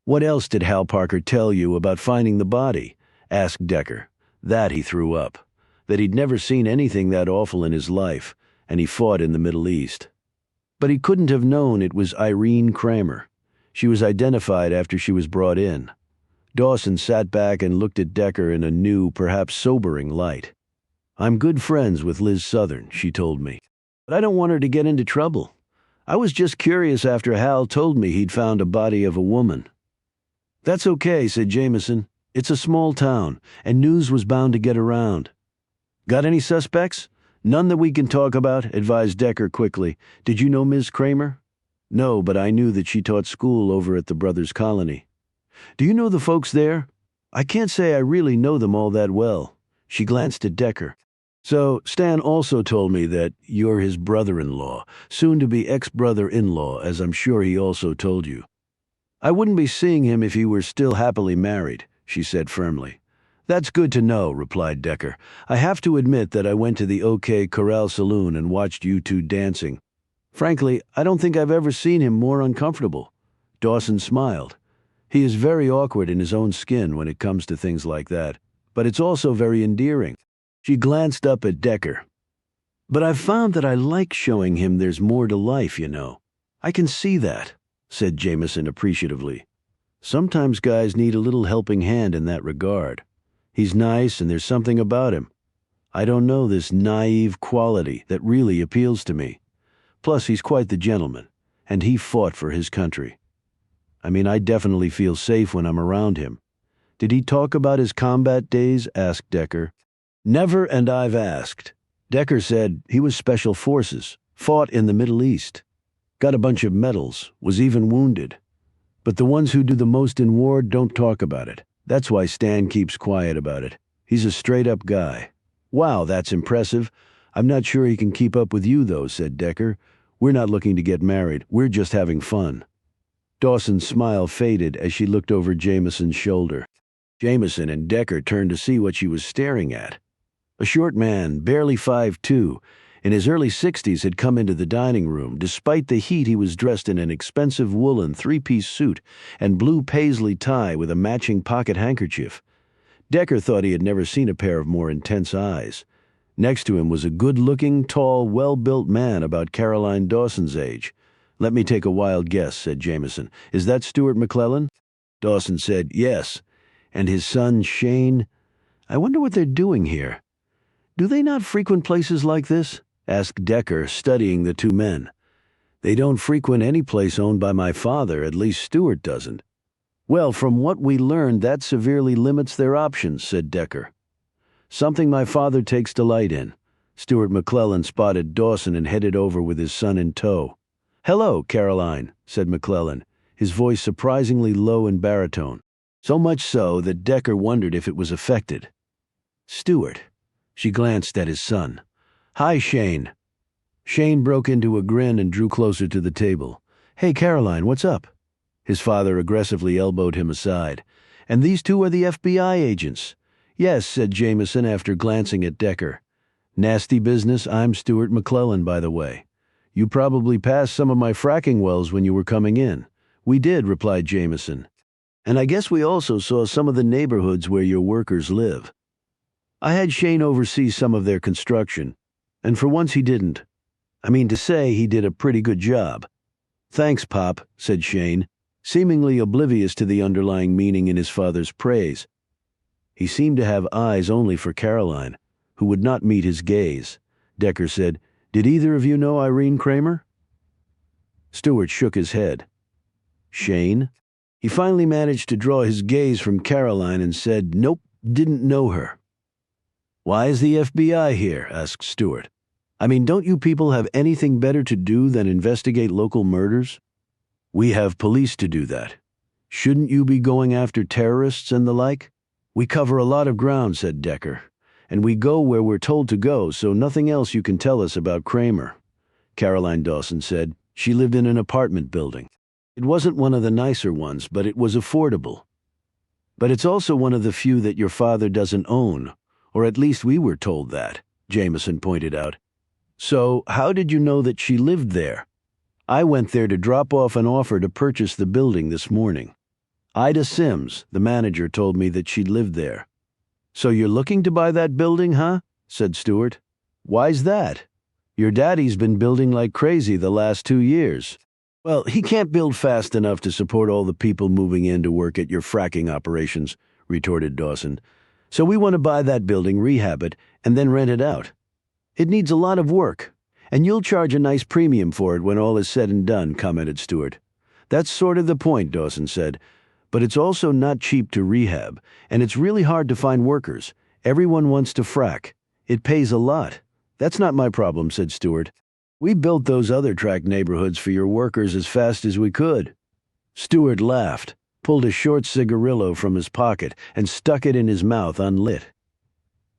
"What else did Hal Parker tell you about finding the body?" asked Decker. That he threw up. That he'd never seen anything that awful in his life, and he fought in the Middle East. But he couldn't have known it was Irene Kramer. She was identified after she was brought in. Dawson sat back and looked at Decker in a new, perhaps sobering light. "I'm good friends with Liz Southern," she told me. "But I don't want her to get into trouble. I was just curious after Hal told me he'd found a body of a woman." "That's okay," said Jameson. "It's a small town, and news was bound to get around." "Got any suspects?" "None that we can talk about," advised Decker quickly. "Did you know Ms. Kramer?" "No, but I knew that she taught school over at the Brothers' Colony." "Do you know the folks there?" "I can't say I really know them all that well." She glanced at Decker. So, Stan also told me that you're his brother-in-law, soon-to-be ex-brother-in-law, as I'm sure he also told you. I wouldn't be seeing him if he were still happily married, she said firmly. That's good to know, replied Decker. I have to admit that I went to the OK Corral Saloon and watched you two dancing. Frankly, I don't think I've ever seen him more uncomfortable. Dawson smiled. He is very awkward in his own skin when it comes to things like that, but it's also very endearing. She glanced up at Decker. But I've found that I like showing him there's more to life, you know. I can see that, said Jameson appreciatively. Sometimes guys need a little helping hand in that regard. He's nice and there's something about him. I don't know, this naive quality that really appeals to me. Plus, he's quite the gentleman, and he fought for his country. I mean, I definitely feel safe when I'm around him. Did he talk about his combat days? Asked Decker. Never, and I've asked. Decker said he was Special Forces, fought in the Middle East, got a bunch of medals, was even wounded. But the ones who do the most in war don't talk about it. That's why Stan keeps quiet about it. He's a straight-up guy. Wow, that's impressive. I'm not sure he can keep up with you, though, said Decker. We're not looking to get married. We're just having fun. Dawson's smile faded as she looked over Jameson's shoulder. Jameson and Decker turned to see what she was staring at. A short man, barely 5'2", in his early 60s, had come into the dining room. Despite the heat, he was dressed in an expensive woolen three-piece suit and blue paisley tie with a matching pocket handkerchief. Decker thought he had never seen a pair of more intense eyes. Next to him was a good-looking, tall, well-built man about Caroline Dawson's age. Let me take a wild guess, said Jameson. Is that Stuart McClellan? Dawson said, yes. And his son, Shane? I wonder what they're doing here. Do they not frequent places like this? Asked Decker, studying the two men. They don't frequent any place owned by my father, at least Stuart doesn't. Well, from what we learned, that severely limits their options, said Decker. Something my father takes delight in. Stuart McClellan spotted Dawson and headed over with his son in tow. Hello, Caroline, said McClellan, his voice surprisingly low and baritone, so much so that Decker wondered if it was affected. Stuart. She glanced at his son. Hi, Shane. Shane broke into a grin and drew closer to the table. Hey, Caroline, what's up? His father aggressively elbowed him aside. And these two are the FBI agents. Yes, said Jameson after glancing at Decker. Nasty business. I'm Stuart McClellan, by the way. You probably passed some of my fracking wells when you were coming in. We did, replied Jameson. And I guess we also saw some of the neighborhoods where your workers live. I had Shane oversee some of their construction, and for once he didn't. I mean to say, he did a pretty good job. Thanks, Pop, said Shane, seemingly oblivious to the underlying meaning in his father's praise. He seemed to have eyes only for Caroline, who would not meet his gaze. Decker said, Did either of you know Irene Kramer? Stuart shook his head. Shane? He finally managed to draw his gaze from Caroline and said, Nope, didn't know her. Why is the FBI here? Asked Stuart. I mean, don't you people have anything better to do than investigate local murders? We have police to do that. Shouldn't you be going after terrorists and the like? We cover a lot of ground, said Decker, and we go where we're told to go, so nothing else you can tell us about Kramer. Caroline Dawson said she lived in an apartment building. It wasn't one of the nicer ones, but it was affordable. But it's also one of the few that your father doesn't own. Or at least we were told that, Jameson pointed out. So, how did you know that she lived there? I went there to drop off an offer to purchase the building this morning. Ida Sims, the manager, told me that she lived there. So you're looking to buy that building, huh? Said Stuart. Why's that? Your daddy's been building like crazy the last 2 years. Well, he can't build fast enough to support all the people moving in to work at your fracking operations, retorted Dawson. So we want to buy that building, rehab it, and then rent it out. It needs a lot of work, and you'll charge a nice premium for it when all is said and done, commented Stuart. That's sort of the point, Dawson said. But it's also not cheap to rehab, and it's really hard to find workers. Everyone wants to frack. It pays a lot. That's not my problem, said Stuart. We built those other tract neighborhoods for your workers as fast as we could. Stuart laughed, pulled a short cigarillo from his pocket, and stuck it in his mouth unlit.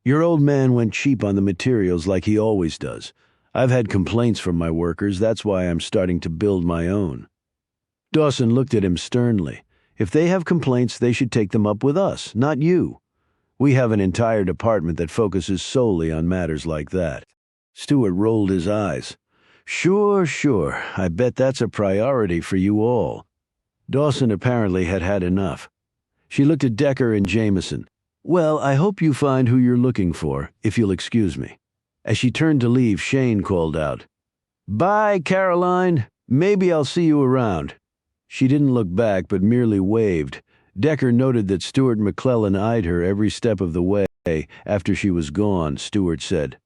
Your old man went cheap on the materials like he always does. I've had complaints from my workers, that's why I'm starting to build my own. Dawson looked at him sternly. If they have complaints, they should take them up with us, not you. We have an entire department that focuses solely on matters like that. Stewart rolled his eyes. Sure, I bet that's a priority for you all. Dawson apparently had had enough. She looked at Decker and Jameson. Well, I hope you find who you're looking for, if you'll excuse me. As she turned to leave, Shane called out, Bye, Caroline. Maybe I'll see you around. She didn't look back, but merely waved. Decker noted that Stuart McClellan eyed her every step of the way. After she was gone, Stuart said,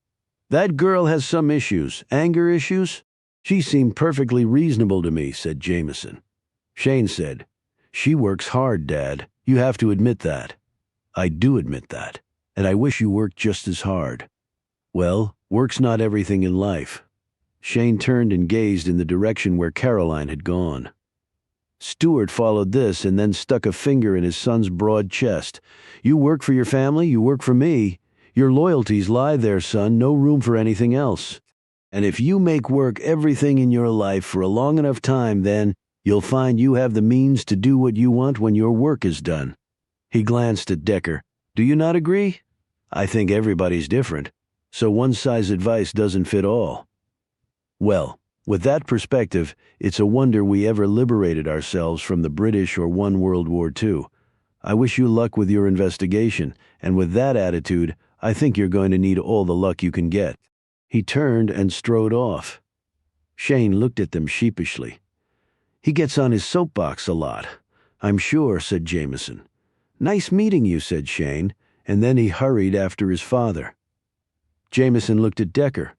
That girl has some issues. Anger issues? She seemed perfectly reasonable to me, said Jameson. Shane said, She works hard, Dad. You have to admit that. I do admit that, and I wish you worked just as hard. Well, work's not everything in life. Shane turned and gazed in the direction where Caroline had gone. Stuart followed this and then stuck a finger in his son's broad chest. You work for your family, you work for me. Your loyalties lie there, son, no room for anything else. And if you make work everything in your life for a long enough time, then you'll find you have the means to do what you want when your work is done. He glanced at Decker. Do you not agree? I think everybody's different, so one-size advice doesn't fit all. Well, with that perspective, it's a wonder we ever liberated ourselves from the British or won World War II. I wish you luck with your investigation, and with that attitude, I think you're going to need all the luck you can get. He turned and strode off. Shane looked at them sheepishly. He gets on his soapbox a lot. I'm sure, said Jameson. Nice meeting you, said Shane, and then he hurried after his father. Jameson looked at Decker.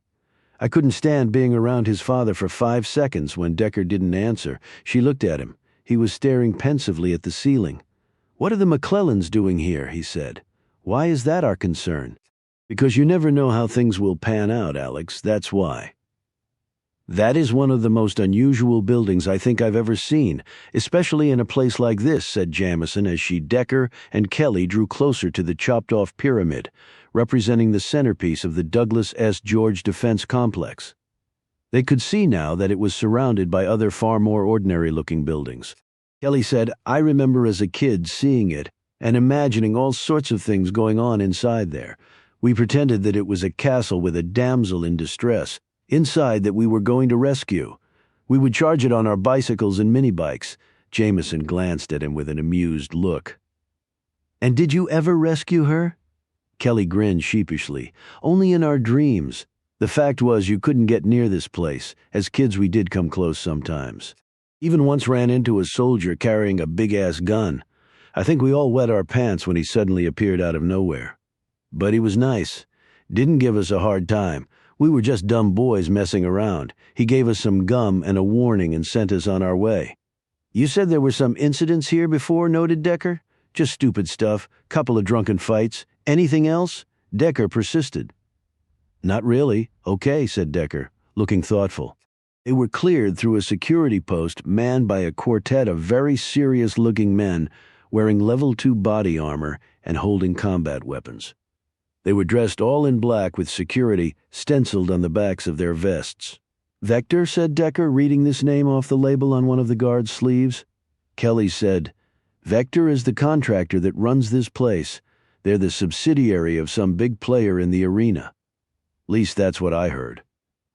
I couldn't stand being around his father for 5 seconds when Decker didn't answer. She looked at him. He was staring pensively at the ceiling. What are the McClellans doing here, he said. Why is that our concern? Because you never know how things will pan out, Alex, that's why. That is one of the most unusual buildings I think I've ever seen, especially in a place like this, said Jameson as Decker and Kelly drew closer to the chopped-off pyramid, representing the centerpiece of the Douglas S. George Defense Complex. They could see now that it was surrounded by other far more ordinary-looking buildings. Kelly said, I remember as a kid seeing it and imagining all sorts of things going on inside there. We pretended that it was a castle with a damsel in distress, inside that we were going to rescue. We would charge it on our bicycles and mini-bikes. Jameson glanced at him with an amused look. And did you ever rescue her? Kelly grinned sheepishly. Only in our dreams. The fact was you couldn't get near this place. As kids we did come close sometimes. Even once ran into a soldier carrying a big-ass gun. I think we all wet our pants when he suddenly appeared out of nowhere. But he was nice. Didn't give us a hard time. We were just dumb boys messing around. He gave us some gum and a warning and sent us on our way. You said there were some incidents here before, noted Decker? Just stupid stuff, couple of drunken fights. Anything else? Decker persisted. Not really. Okay, said Decker, looking thoughtful. They were cleared through a security post manned by a quartet of very serious-looking men wearing level 2 body armor and holding combat weapons. They were dressed all in black with security stenciled on the backs of their vests. Vector, said Decker, reading this name off the label on one of the guard's sleeves. Kelly said, Vector is the contractor that runs this place. They're the subsidiary of some big player in the arena. Least that's what I heard.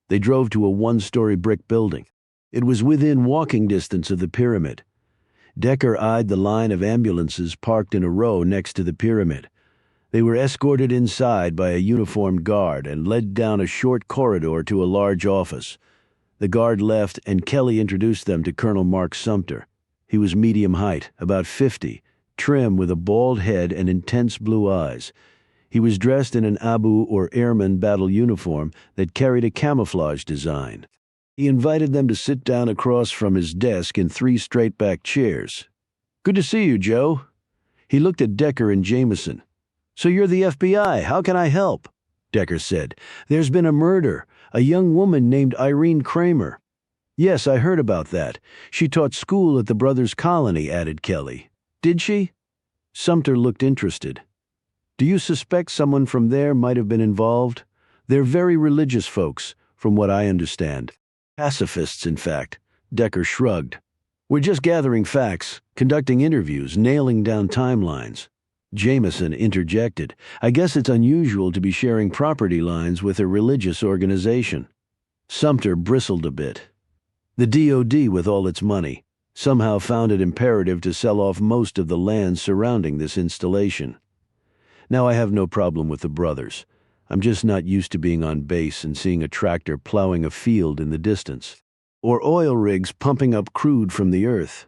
They drove to a 1-story brick building. It was within walking distance of the pyramid. Decker eyed the line of ambulances parked in a row next to the pyramid. They were escorted inside by a uniformed guard and led down a short corridor to a large office. The guard left, and Kelly introduced them to Colonel Mark Sumter. He was medium height, about 50, trim with a bald head and intense blue eyes. He was dressed in an Abu or airman battle uniform that carried a camouflage design. He invited them to sit down across from his desk in 3 straight-back chairs. Good to see you, Joe. He looked at Decker and Jameson. So you're the FBI. How can I help? Decker said. There's been a murder. A young woman named Irene Kramer. Yes, I heard about that. She taught school at the Brothers' Colony, added Kelly. Did she? Sumter looked interested. Do you suspect someone from there might have been involved? They're very religious folks, from what I understand. Pacifists, in fact. Decker shrugged. We're just gathering facts, conducting interviews, nailing down timelines. Jameson interjected. I guess it's unusual to be sharing property lines with a religious organization. Sumter bristled a bit. The DOD, with all its money, somehow found it imperative to sell off most of the land surrounding this installation. Now, I have no problem with the brothers. I'm just not used to being on base and seeing a tractor plowing a field in the distance, or oil rigs pumping up crude from the earth.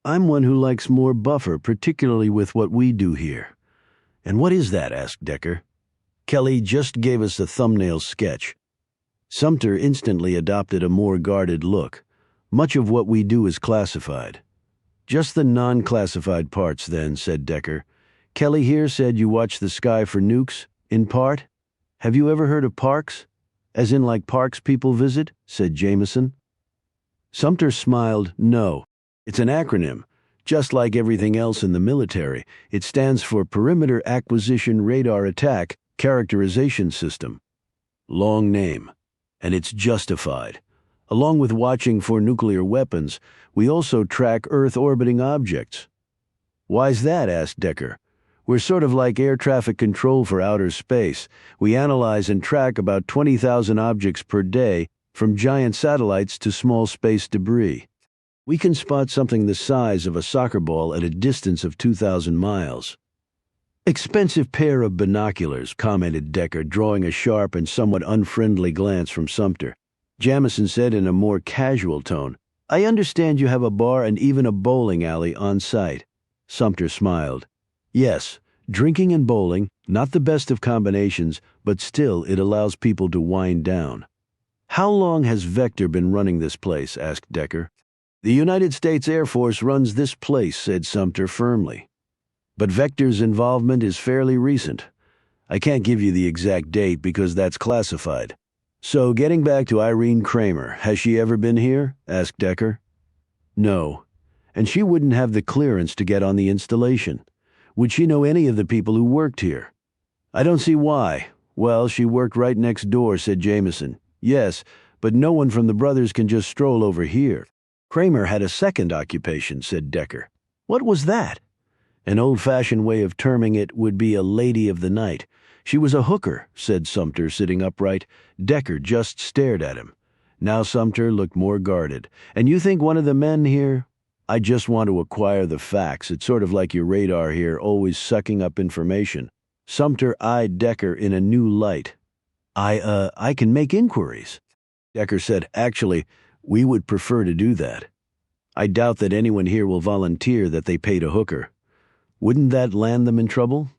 I'm one who likes more buffer, particularly with what we do here. And what is that? Asked Decker. Kelly just gave us a thumbnail sketch. Sumter instantly adopted a more guarded look. Much of what we do is classified. Just the non-classified parts, then, said Decker. Kelly here said you watch the sky for nukes, in part. Have you ever heard of parks? As in like parks people visit? Said Jameson. Sumter smiled. No. It's an acronym. Just like everything else in the military, it stands for Perimeter Acquisition Radar Attack Characterization System. Long name. And it's justified. Along with watching for nuclear weapons, we also track Earth-orbiting objects. Why's that? Asked Decker. We're sort of like air traffic control for outer space. We analyze and track about 20,000 objects per day, from giant satellites to small space debris. We can spot something the size of a soccer ball at a distance of 2,000 miles. Expensive pair of binoculars, commented Decker, drawing a sharp and somewhat unfriendly glance from Sumter. Jamison said in a more casual tone, I understand you have a bar and even a bowling alley on site. Sumter smiled. Yes, drinking and bowling, not the best of combinations, but still it allows people to wind down. How long has Vector been running this place? Asked Decker. The United States Air Force runs this place, said Sumter firmly. But Vector's involvement is fairly recent. I can't give you the exact date because that's classified. So, getting back to Irene Kramer, has she ever been here? Asked Decker. No. And she wouldn't have the clearance to get on the installation. Would she know any of the people who worked here? I don't see why. Well, she worked right next door, said Jameson. Yes, but no one from the brothers can just stroll over here. Kramer had a second occupation, said Decker. What was that? An old-fashioned way of terming it would be a lady of the night. She was a hooker, said Sumter, sitting upright. Decker just stared at him. Now Sumter looked more guarded. And you think one of the men here? I just want to acquire the facts. It's sort of like your radar here, always sucking up information. Sumter eyed Decker in a new light. I can make inquiries. Decker said, Actually, we would prefer to do that. I doubt that anyone here will volunteer that they paid a hooker. Wouldn't that land them in trouble?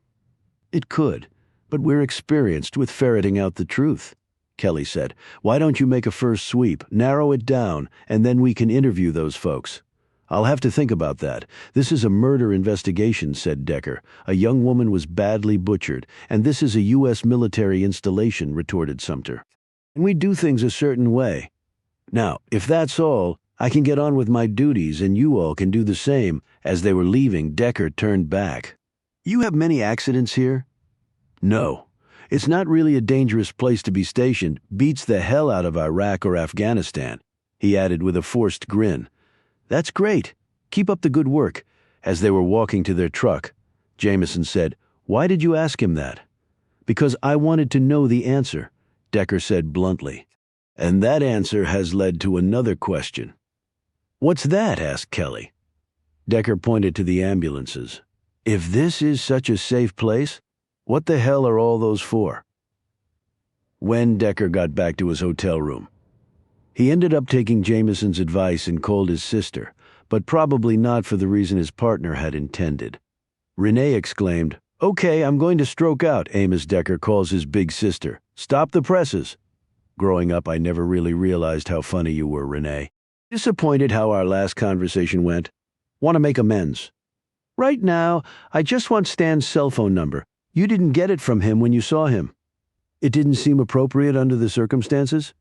It could, but we're experienced with ferreting out the truth, Kelly said. Why don't you make a first sweep, narrow it down, and then we can interview those folks? I'll have to think about that. This is a murder investigation, said Decker. A young woman was badly butchered, and this is a U.S. military installation, retorted Sumter. And we do things a certain way. Now, if that's all, I can get on with my duties and you all can do the same. As they were leaving, Decker turned back. You have many accidents here? No. It's not really a dangerous place to be stationed. Beats the hell out of Iraq or Afghanistan, he added with a forced grin. That's great. Keep up the good work. As they were walking to their truck, Jameson said, Why did you ask him that? Because I wanted to know the answer, Decker said bluntly. And that answer has led to another question. What's that? Asked Kelly. Decker pointed to the ambulances. If this is such a safe place, what the hell are all those for? When Decker got back to his hotel room, he ended up taking Jameson's advice and called his sister, but probably not for the reason his partner had intended. Renee exclaimed, Okay, I'm going to stroke out, Amos Decker calls his big sister. Stop the presses. Growing up, I never really realized how funny you were, Renee. Disappointed how our last conversation went. Want to make amends. Right now, I just want Stan's cell phone number. You didn't get it from him when you saw him. It didn't seem appropriate under the circumstances?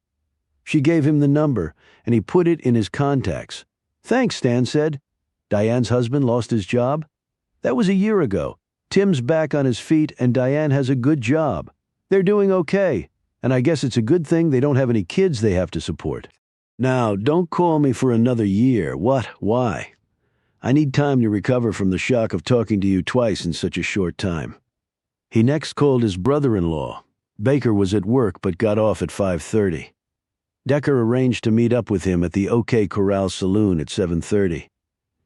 She gave him the number, and he put it in his contacts. Thanks, Stan said. Diane's husband lost his job? That was a year ago. Tim's back on his feet and Diane has a good job. They're doing okay, and I guess it's a good thing they don't have any kids they have to support. Now, don't call me for another year. What? Why? I need time to recover from the shock of talking to you twice in such a short time. He next called his brother-in-law. Baker was at work but got off at 5:30. Decker arranged to meet up with him at the OK Corral Saloon at 7:30.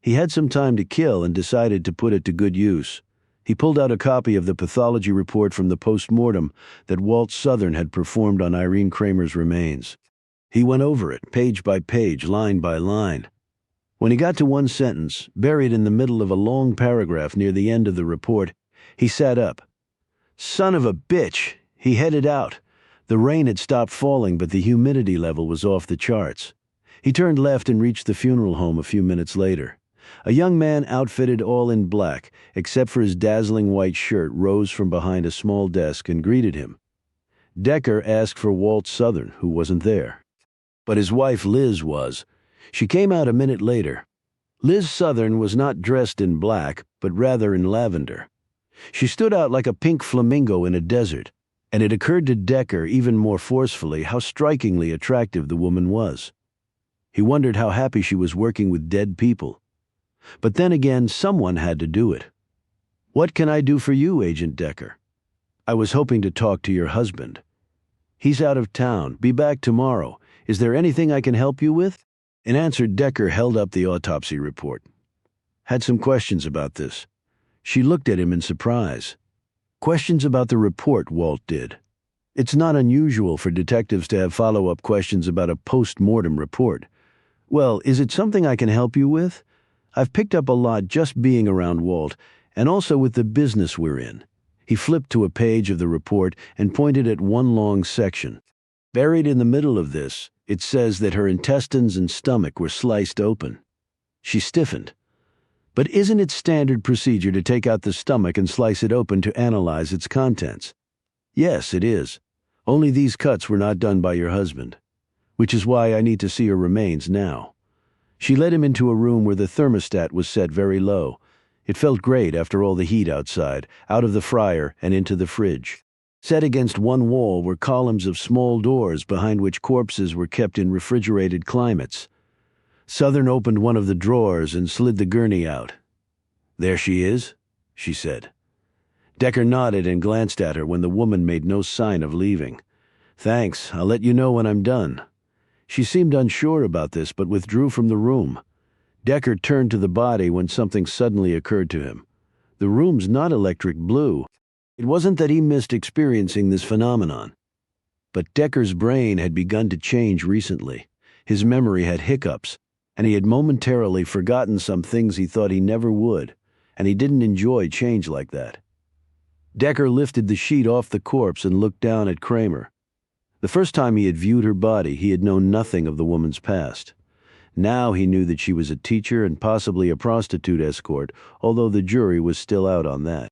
He had some time to kill and decided to put it to good use. He pulled out a copy of the pathology report from the post-mortem that Walt Southern had performed on Irene Kramer's remains. He went over it, page by page, line by line. When he got to one sentence, buried in the middle of a long paragraph near the end of the report, he sat up. Son of a bitch! He headed out. The rain had stopped falling, but the humidity level was off the charts. He turned left and reached the funeral home a few minutes later. A young man outfitted all in black, except for his dazzling white shirt, rose from behind a small desk and greeted him. Decker asked for Walt Southern, who wasn't there. But his wife Liz was. She came out a minute later. Liz Southern was not dressed in black, but rather in lavender. She stood out like a pink flamingo in a desert, and it occurred to Decker even more forcefully how strikingly attractive the woman was. He wondered how happy she was working with dead people. But then again, someone had to do it. What can I do for you, Agent Decker? I was hoping to talk to your husband. He's out of town. Be back tomorrow. Is there anything I can help you with? In answer, Decker held up the autopsy report. Had some questions about this. She looked at him in surprise. Questions about the report, Walt did. It's not unusual for detectives to have follow-up questions about a post-mortem report. Well, is it something I can help you with? I've picked up a lot just being around Walt, and also with the business we're in. He flipped to a page of the report and pointed at one long section. Buried in the middle of this, it says that her intestines and stomach were sliced open. She stiffened. But isn't it standard procedure to take out the stomach and slice it open to analyze its contents? Yes, it is. Only these cuts were not done by your husband, which is why I need to see her remains now. She led him into a room where the thermostat was set very low. It felt great after all the heat outside, out of the fryer and into the fridge. Set against one wall were columns of small doors behind which corpses were kept in refrigerated climates. Southern opened one of the drawers and slid the gurney out. There she is, she said. Decker nodded and glanced at her when the woman made no sign of leaving. Thanks, I'll let you know when I'm done. She seemed unsure about this, but withdrew from the room. Decker turned to the body when something suddenly occurred to him. The room's not electric blue. It wasn't that he missed experiencing this phenomenon. But Decker's brain had begun to change recently. His memory had hiccups, and he had momentarily forgotten some things he thought he never would, and he didn't enjoy change like that. Decker lifted the sheet off the corpse and looked down at Kramer. The first time he had viewed her body, he had known nothing of the woman's past. Now he knew that she was a teacher and possibly a prostitute escort, although the jury was still out on that.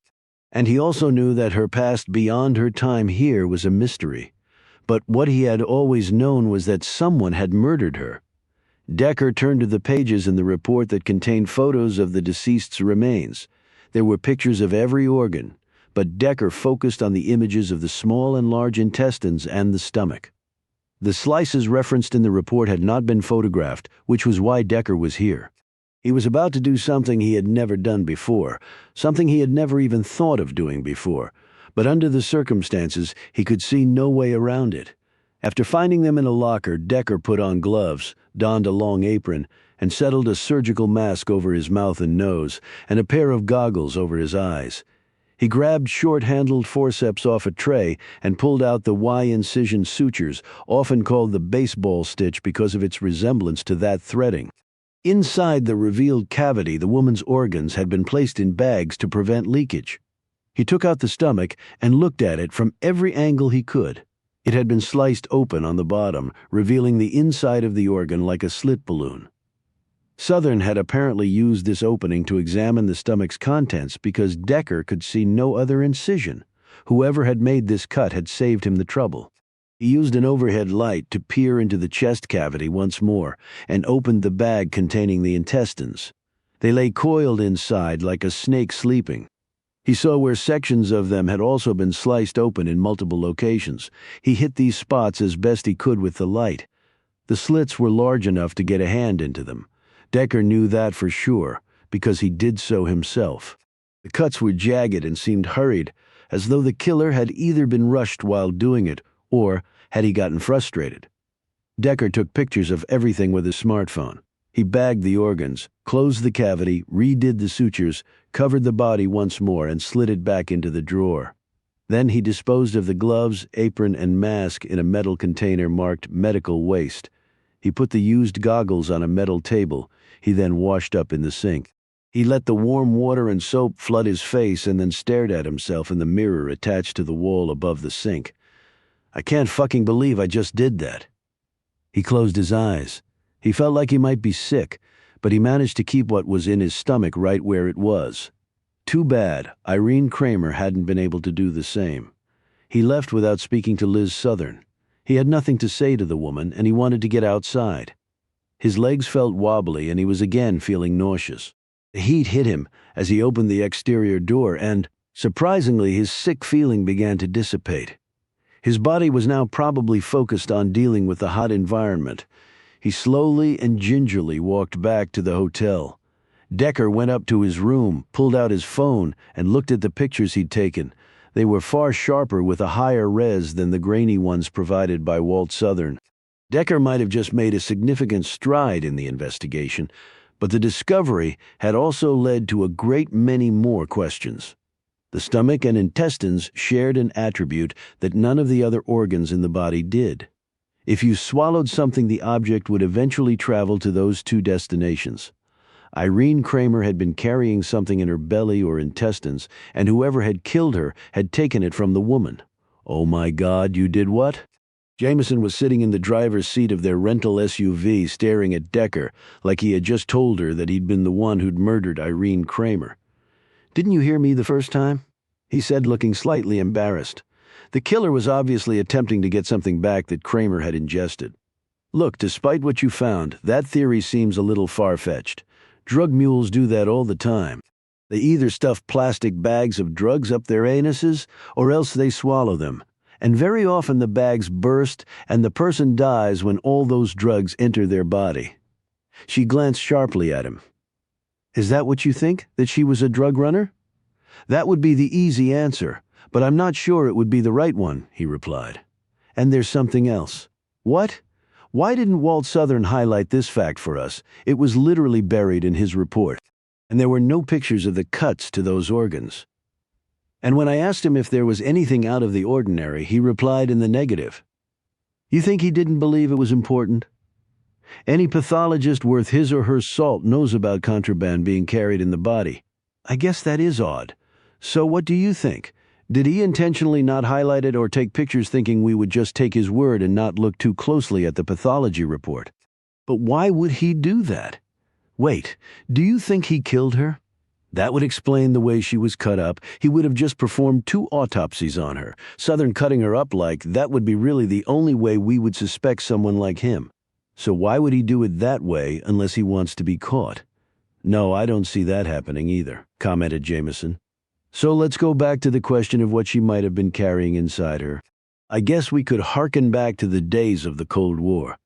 And he also knew that her past beyond her time here was a mystery. But what he had always known was that someone had murdered her. Decker turned to the pages in the report that contained photos of the deceased's remains. There were pictures of every organ, but Decker focused on the images of the small and large intestines and the stomach. The slices referenced in the report had not been photographed, which was why Decker was here. He was about to do something he had never done before, something he had never even thought of doing before, but under the circumstances, he could see no way around it. After finding them in a locker, Decker put on gloves, donned a long apron, and settled a surgical mask over his mouth and nose, and a pair of goggles over his eyes. He grabbed short-handled forceps off a tray and pulled out the Y-incision sutures, often called the baseball stitch because of its resemblance to that threading. Inside the revealed cavity, the woman's organs had been placed in bags to prevent leakage. He took out the stomach and looked at it from every angle he could. It had been sliced open on the bottom, revealing the inside of the organ like a slit balloon. Southern had apparently used this opening to examine the stomach's contents because Decker could see no other incision. Whoever had made this cut had saved him the trouble. He used an overhead light to peer into the chest cavity once more and opened the bag containing the intestines. They lay coiled inside like a snake sleeping. He saw where sections of them had also been sliced open in multiple locations. He hit these spots as best he could with the light. The slits were large enough to get a hand into them. Decker knew that for sure, because he did so himself. The cuts were jagged and seemed hurried, as though the killer had either been rushed while doing it, or had he gotten frustrated. Decker took pictures of everything with his smartphone. He bagged the organs, closed the cavity, redid the sutures, covered the body once more, and slid it back into the drawer. Then he disposed of the gloves, apron, and mask in a metal container marked medical waste. He put the used goggles on a metal table. He then washed up in the sink. He let the warm water and soap flood his face and then stared at himself in the mirror attached to the wall above the sink. I can't fucking believe I just did that. He closed his eyes. He felt like he might be sick, but he managed to keep what was in his stomach right where it was. Too bad Irene Kramer hadn't been able to do the same. He left without speaking to Liz Southern. He had nothing to say to the woman, and he wanted to get outside. His legs felt wobbly, and he was again feeling nauseous. The heat hit him as he opened the exterior door, and, surprisingly, his sick feeling began to dissipate. His body was now probably focused on dealing with the hot environment. He slowly and gingerly walked back to the hotel. Decker went up to his room, pulled out his phone, and looked at the pictures he'd taken. They were far sharper with a higher res than the grainy ones provided by Walt Southern. Decker might have just made a significant stride in the investigation, but the discovery had also led to a great many more questions. The stomach and intestines shared an attribute that none of the other organs in the body did. If you swallowed something, the object would eventually travel to those two destinations. Irene Kramer had been carrying something in her belly or intestines, and whoever had killed her had taken it from the woman. Oh my God, you did what? Jameson was sitting in the driver's seat of their rental SUV staring at Decker like he had just told her that he'd been the one who'd murdered Irene Kramer. Didn't you hear me the first time? He said, looking slightly embarrassed. The killer was obviously attempting to get something back that Kramer had ingested. Look, despite what you found, that theory seems a little far-fetched. Drug mules do that all the time. They either stuff plastic bags of drugs up their anuses, or else they swallow them. And very often the bags burst and the person dies when all those drugs enter their body. She glanced sharply at him. Is that what you think, that she was a drug runner? That would be the easy answer, but I'm not sure it would be the right one, he replied. And there's something else. What? Why didn't Walt Southern highlight this fact for us? It was literally buried in his report. And there were no pictures of the cuts to those organs. And when I asked him if there was anything out of the ordinary, he replied in the negative. You think he didn't believe it was important? Any pathologist worth his or her salt knows about contraband being carried in the body. I guess that is odd. So what do you think? Did he intentionally not highlight it or take pictures thinking we would just take his word and not look too closely at the pathology report? But why would he do that? Wait, do you think he killed her? That would explain the way she was cut up. He would have just performed 2 autopsies on her. Southern cutting her up like that would be really the only way we would suspect someone like him. So why would he do it that way unless he wants to be caught? No, I don't see that happening either, commented Jameson. So let's go back to the question of what she might have been carrying inside her. I guess we could hearken back to the days of the Cold War.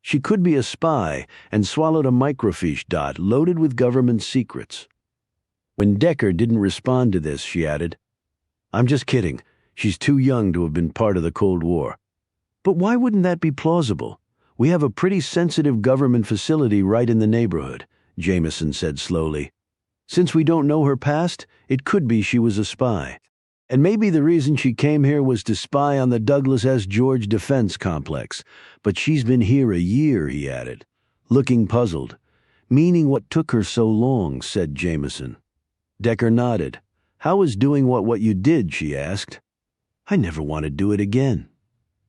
She could be a spy and swallowed a microfiche dot loaded with government secrets. When Decker didn't respond to this, she added, I'm just kidding. She's too young to have been part of the Cold War. But why wouldn't that be plausible? We have a pretty sensitive government facility right in the neighborhood, Jameson said slowly. Since we don't know her past, it could be she was a spy. And maybe the reason she came here was to spy on the Douglas S. George Defense Complex. But she's been here a year, he added, looking puzzled. Meaning what took her so long, said Jameson. Decker nodded. How was doing what you did, she asked. I never want to do it again.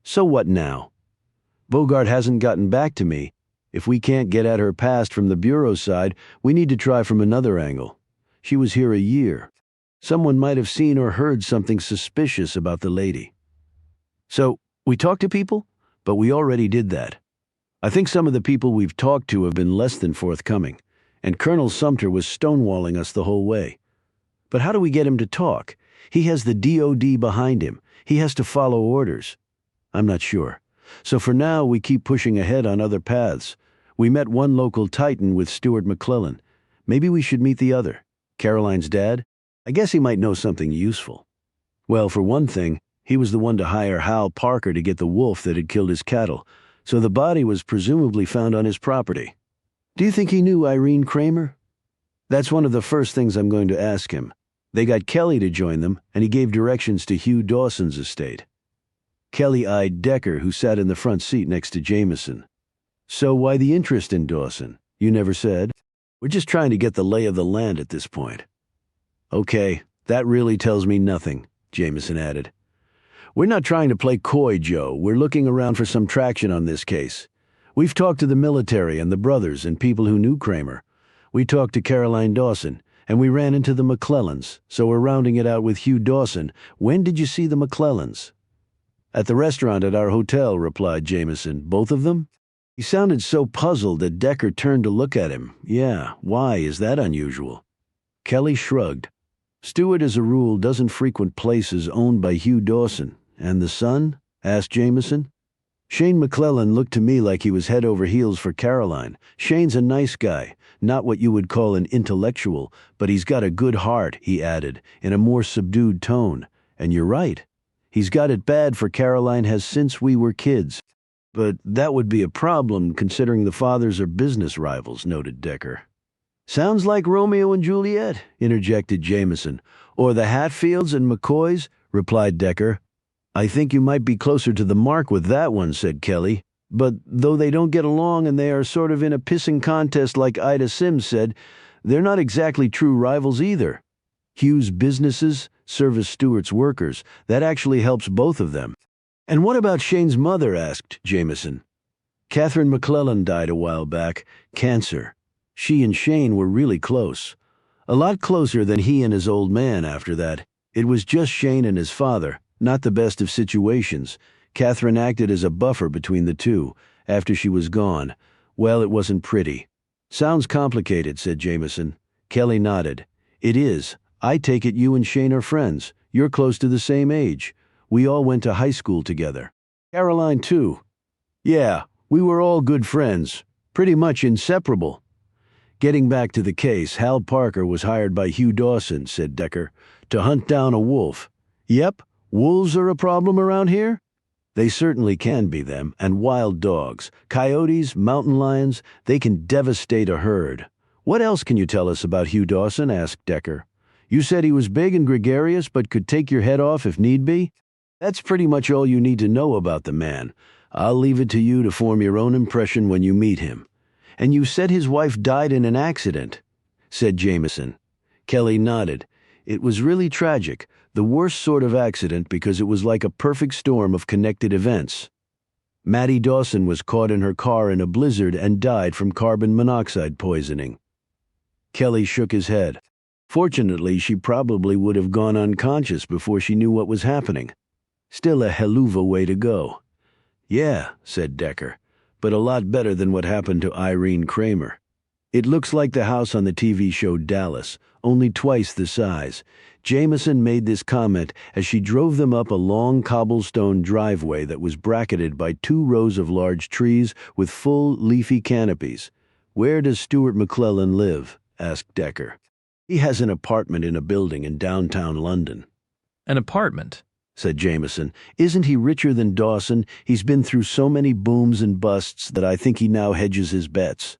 So what now? Bogart hasn't gotten back to me. If we can't get at her past from the Bureau side, we need to try from another angle. She was here a year. Someone might have seen or heard something suspicious about the lady. So, we talked to people? But we already did that. I think some of the people we've talked to have been less than forthcoming, and Colonel Sumter was stonewalling us the whole way. But how do we get him to talk? He has the DOD behind him. He has to follow orders. I'm not sure. So for now, we keep pushing ahead on other paths. We met one local titan with Stuart McClellan. Maybe we should meet the other. Caroline's dad? I guess he might know something useful. Well, for one thing, he was the one to hire Hal Parker to get the wolf that had killed his cattle, so the body was presumably found on his property. Do you think he knew Irene Kramer? That's one of the first things I'm going to ask him. They got Kelly to join them, and he gave directions to Hugh Dawson's estate. Kelly eyed Decker, who sat in the front seat next to Jameson. So why the interest in Dawson? You never said. We're just trying to get the lay of the land at this point. Okay, that really tells me nothing, Jameson added. We're not trying to play coy, Joe. We're looking around for some traction on this case. We've talked to the military and the brothers and people who knew Kramer. We talked to Caroline Dawson, and we ran into the McClellans, so we're rounding it out with Hugh Dawson. When did you see the McClellans? At the restaurant at our hotel, replied Jameson. Both of them? He sounded so puzzled that Decker turned to look at him. Yeah, why? Is that unusual? Kelly shrugged. Stewart, as a rule, doesn't frequent places owned by Hugh Dawson. And the son? Asked Jameson. Shane McClellan looked to me like he was head over heels for Caroline. Shane's a nice guy, not what you would call an intellectual, but he's got a good heart, he added, in a more subdued tone. And you're right. He's got it bad for Caroline has since we were kids. But that would be a problem considering the fathers are business rivals, noted Decker. Sounds like Romeo and Juliet, interjected Jameson. Or the Hatfields and McCoys, replied Decker. I think you might be closer to the mark with that one, said Kelly. But though they don't get along and they are sort of in a pissing contest like Ida Sims said, they're not exactly true rivals either. Hugh's businesses service Stewart's workers. That actually helps both of them. And what about Shane's mother? Asked Jameson. Catherine McClellan died a while back. Cancer. She and Shane were really close. A lot closer than he and his old man after that. It was just Shane and his father. Not the best of situations. Catherine acted as a buffer between the two. After she was gone, well, it wasn't pretty. Sounds complicated, said Jameson. Kelly nodded. It is. I take it you and Shane are friends. You're close to the same age. We all went to high school together. Caroline, too. Yeah, we were all good friends. Pretty much inseparable. Getting back to the case, Hal Parker was hired by Hugh Dawson, said Decker, to hunt down a wolf. Yep. Wolves are a problem around here? They certainly can be them, and wild dogs. Coyotes, mountain lions, they can devastate a herd. What else can you tell us about Hugh Dawson? Asked Decker. You said he was big and gregarious, but could take your head off if need be? That's pretty much all you need to know about the man. I'll leave it to you to form your own impression when you meet him. And you said his wife died in an accident, said Jameson. Kelly nodded. It was really tragic. The worst sort of accident because it was like a perfect storm of connected events. Maddie Dawson was caught in her car in a blizzard and died from carbon monoxide poisoning. Kelly shook his head. Fortunately, she probably would have gone unconscious before she knew what was happening. Still a helluva way to go. Yeah, said Decker, but a lot better than what happened to Irene Kramer. It looks like the house on the TV show Dallas, only twice the size. Jameson made this comment as she drove them up a long cobblestone driveway that was bracketed by 2 rows of large trees with full leafy canopies. Where does Stuart McClellan live? Asked Decker. He has an apartment in a building in downtown London. An apartment? Said Jameson. Isn't he richer than Dawson? He's been through so many booms and busts that I think he now hedges his bets.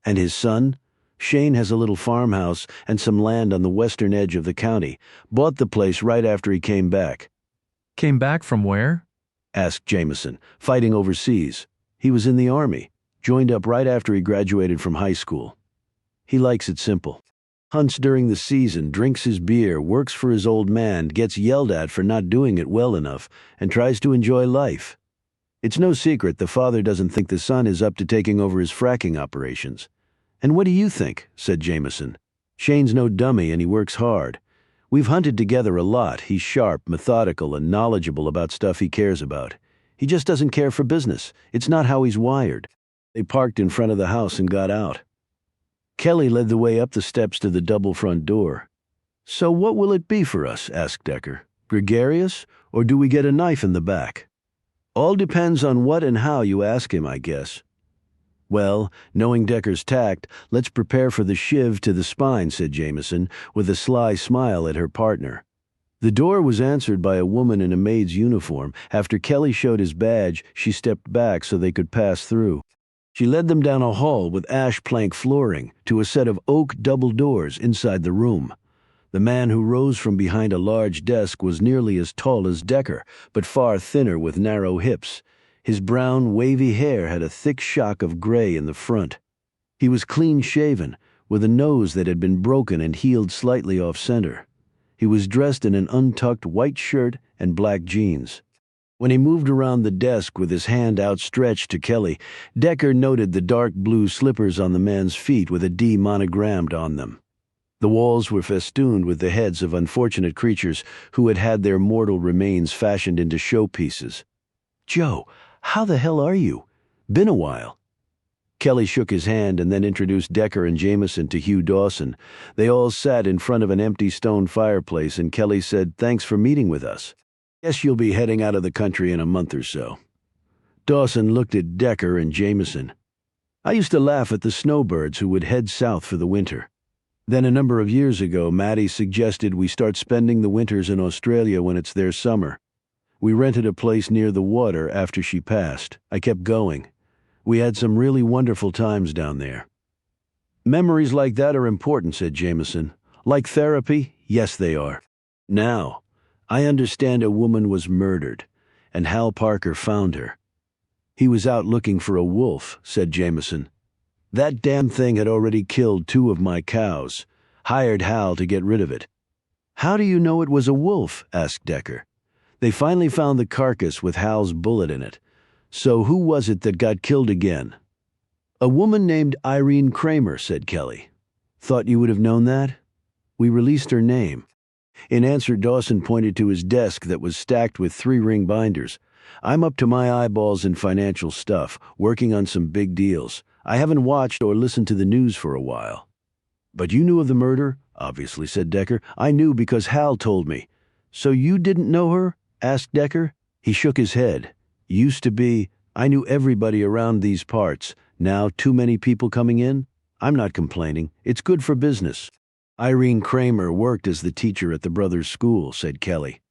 And his son? Shane has a little farmhouse and some land on the western edge of the county. Bought the place right after he came back. Came back from where? Asked Jameson. Fighting overseas. He was in the army. Joined up right after he graduated from high school. He likes it simple. Hunts during the season, drinks his beer, works for his old man, gets yelled at for not doing it well enough, and tries to enjoy life. It's no secret the father doesn't think the son is up to taking over his fracking operations. And what do you think? Said Jameson. Shane's no dummy and he works hard. We've hunted together a lot. He's sharp, methodical, and knowledgeable about stuff he cares about. He just doesn't care for business. It's not how he's wired. They parked in front of the house and got out. Kelly led the way up the steps to the double front door. So what will it be for us? Asked Decker. Gregarious, or do we get a knife in the back? All depends on what and how you ask him, I guess. Well, knowing Decker's tact, let's prepare for the shiv to the spine, said Jameson, with a sly smile at her partner. The door was answered by a woman in a maid's uniform. After Kelly showed his badge, she stepped back so they could pass through. She led them down a hall with ash plank flooring to a set of oak double doors inside the room. The man who rose from behind a large desk was nearly as tall as Decker, but far thinner with narrow hips. His brown, wavy hair had a thick shock of gray in the front. He was clean-shaven, with a nose that had been broken and healed slightly off-center. He was dressed in an untucked white shirt and black jeans. When he moved around the desk with his hand outstretched to Kelly, Decker noted the dark blue slippers on the man's feet with a D monogrammed on them. The walls were festooned with the heads of unfortunate creatures who had had their mortal remains fashioned into showpieces. "Joe, how the hell are you? Been a while." Kelly shook his hand and then introduced Decker and Jameson to Hugh Dawson. They all sat in front of an empty stone fireplace, and Kelly said, "Thanks for meeting with us. Guess you'll be heading out of the country in a month or so." Dawson looked at Decker and Jameson. "I used to laugh at the snowbirds who would head south for the winter. Then a number of years ago, Maddie suggested we start spending the winters in Australia when it's their summer. We rented a place near the water after she passed. I kept going. We had some really wonderful times down there." "Memories like that are important," said Jameson. "Like therapy? Yes, they are. Now, I understand a woman was murdered, and Hal Parker found her." "He was out looking for a wolf," said Jameson. "That damn thing had already killed 2 of my cows. Hired Hal to get rid of it." "How do you know it was a wolf?" asked Decker. "They finally found the carcass with Hal's bullet in it. So who was it that got killed again?" "A woman named Irene Kramer," said Kelly. "Thought you would have known that? We released her name." In answer, Dawson pointed to his desk that was stacked with 3-ring binders. "I'm up to my eyeballs in financial stuff, working on some big deals. I haven't watched or listened to the news for a while." "But you knew of the murder?" "Obviously," said Decker. "I knew because Hal told me." "So you didn't know her?" asked Decker. He shook his head. "Used to be. I knew everybody around these parts. Now too many people coming in? I'm not complaining. It's good for business." "Irene Kramer worked as the teacher at the brothers' school," said Kelly.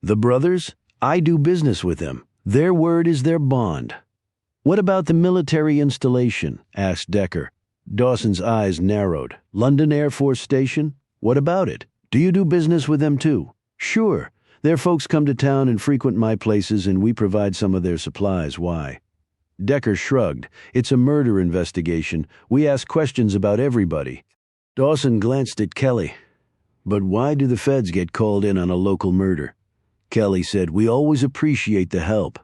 "The brothers? I do business with them. Their word is their bond." "What about the military installation?" asked Decker. Dawson's eyes narrowed. "London Air Force Station? What about it? Do you do business with them too?" "Sure. Their folks come to town and frequent my places, and we provide some of their supplies. Why?" Decker shrugged. "It's a murder investigation. We ask questions about everybody." Dawson glanced at Kelly. "But why do the feds get called in on a local murder?" Kelly said, "We always appreciate the help."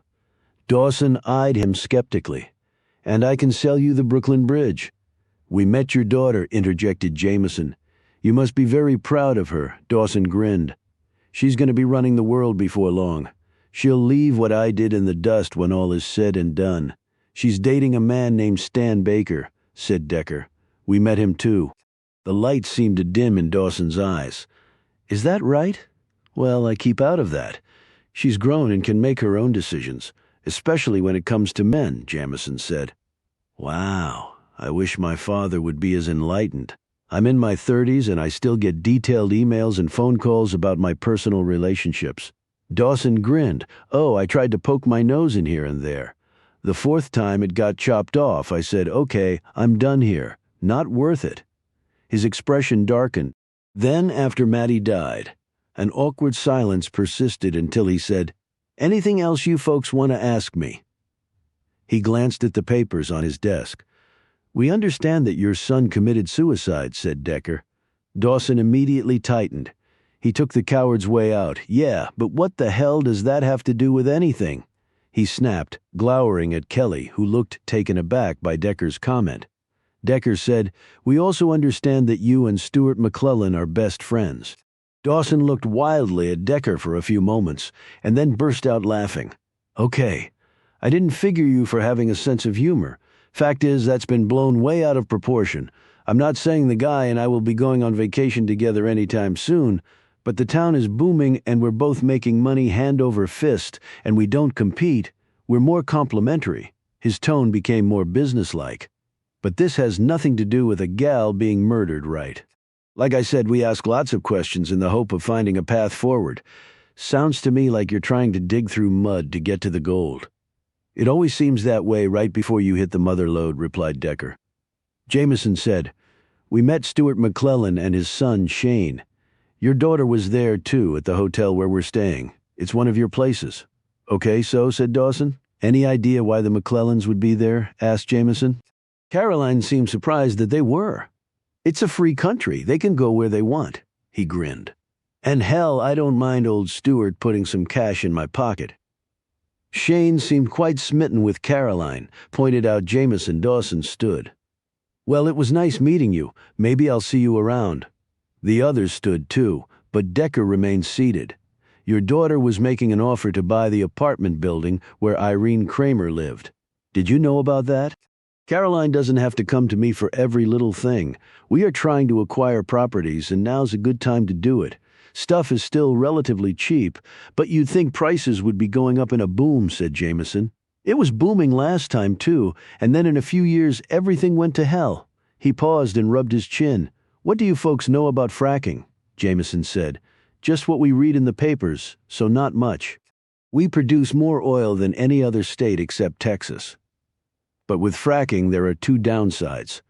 Dawson eyed him skeptically. "And I can sell you the Brooklyn Bridge." "We met your daughter," interjected Jameson. "You must be very proud of her." Dawson grinned. "She's going to be running the world before long. She'll leave what I did in the dust when all is said and done. She's dating a man named Stan Baker," said Decker. "We met him too." The light seemed to dim in Dawson's eyes. "Is that right? Well, I keep out of that. She's grown and can make her own decisions, especially when it comes to men," Jameson said. "Wow, I wish my father would be as enlightened. I'm in my 30s and I still get detailed emails and phone calls about my personal relationships." Dawson grinned. "Oh, I tried to poke my nose in here and there. The 4th time it got chopped off, I said, okay, I'm done here. Not worth it." His expression darkened. Then, after Maddie died, an awkward silence persisted until he said, "Anything else you folks want to ask me?" He glanced at the papers on his desk. "We understand that your son committed suicide," said Decker. Dawson immediately tightened. He took the coward's way out. "Yeah, but what the hell does that have to do with anything?" He snapped, glowering at Kelly, who looked taken aback by Decker's comment. Decker said, "We also understand that you and Stuart McClellan are best friends." Dawson looked wildly at Decker for a few moments, and then burst out laughing. "Okay, I didn't figure you for having a sense of humor. Fact is, that's been blown way out of proportion. I'm not saying the guy and I will be going on vacation together anytime soon, but the town is booming and we're both making money hand over fist, and we don't compete. We're more complementary." His tone became more businesslike. "But this has nothing to do with a gal being murdered, right? Like I said, we ask lots of questions in the hope of finding a path forward. Sounds to me like you're trying to dig through mud to get to the gold." "It always seems that way right before you hit the mother lode," replied Decker. Jameson said, "We met Stuart McClellan and his son, Shane. Your daughter was there, too, at the hotel where we're staying. It's one of your places." "Okay, so," said Dawson. "Any idea why the McClellans would be there?" asked Jameson. Caroline seemed surprised that they were. "It's a free country. They can go where they want." He grinned. "And hell, I don't mind old Stuart putting some cash in my pocket." Shane seemed quite smitten with Caroline, pointed out Jameson. Dawson stood. "Well, it was nice meeting you. Maybe I'll see you around." The others stood too, but Decker remained seated. "Your daughter was making an offer to buy the apartment building where Irene Kramer lived. Did you know about that? Caroline doesn't have to come to me for every little thing. We are trying to acquire properties, and now's a good time to do it. Stuff is still relatively cheap, but you'd think prices would be going up in a boom," said Jameson. "It was booming last time, too, and then in a few years everything went to hell." He paused and rubbed his chin. "What do you folks know about fracking?" Jameson said. "Just what we read in the papers, so not much. We produce more oil than any other state except Texas. But with fracking, there are two downsides.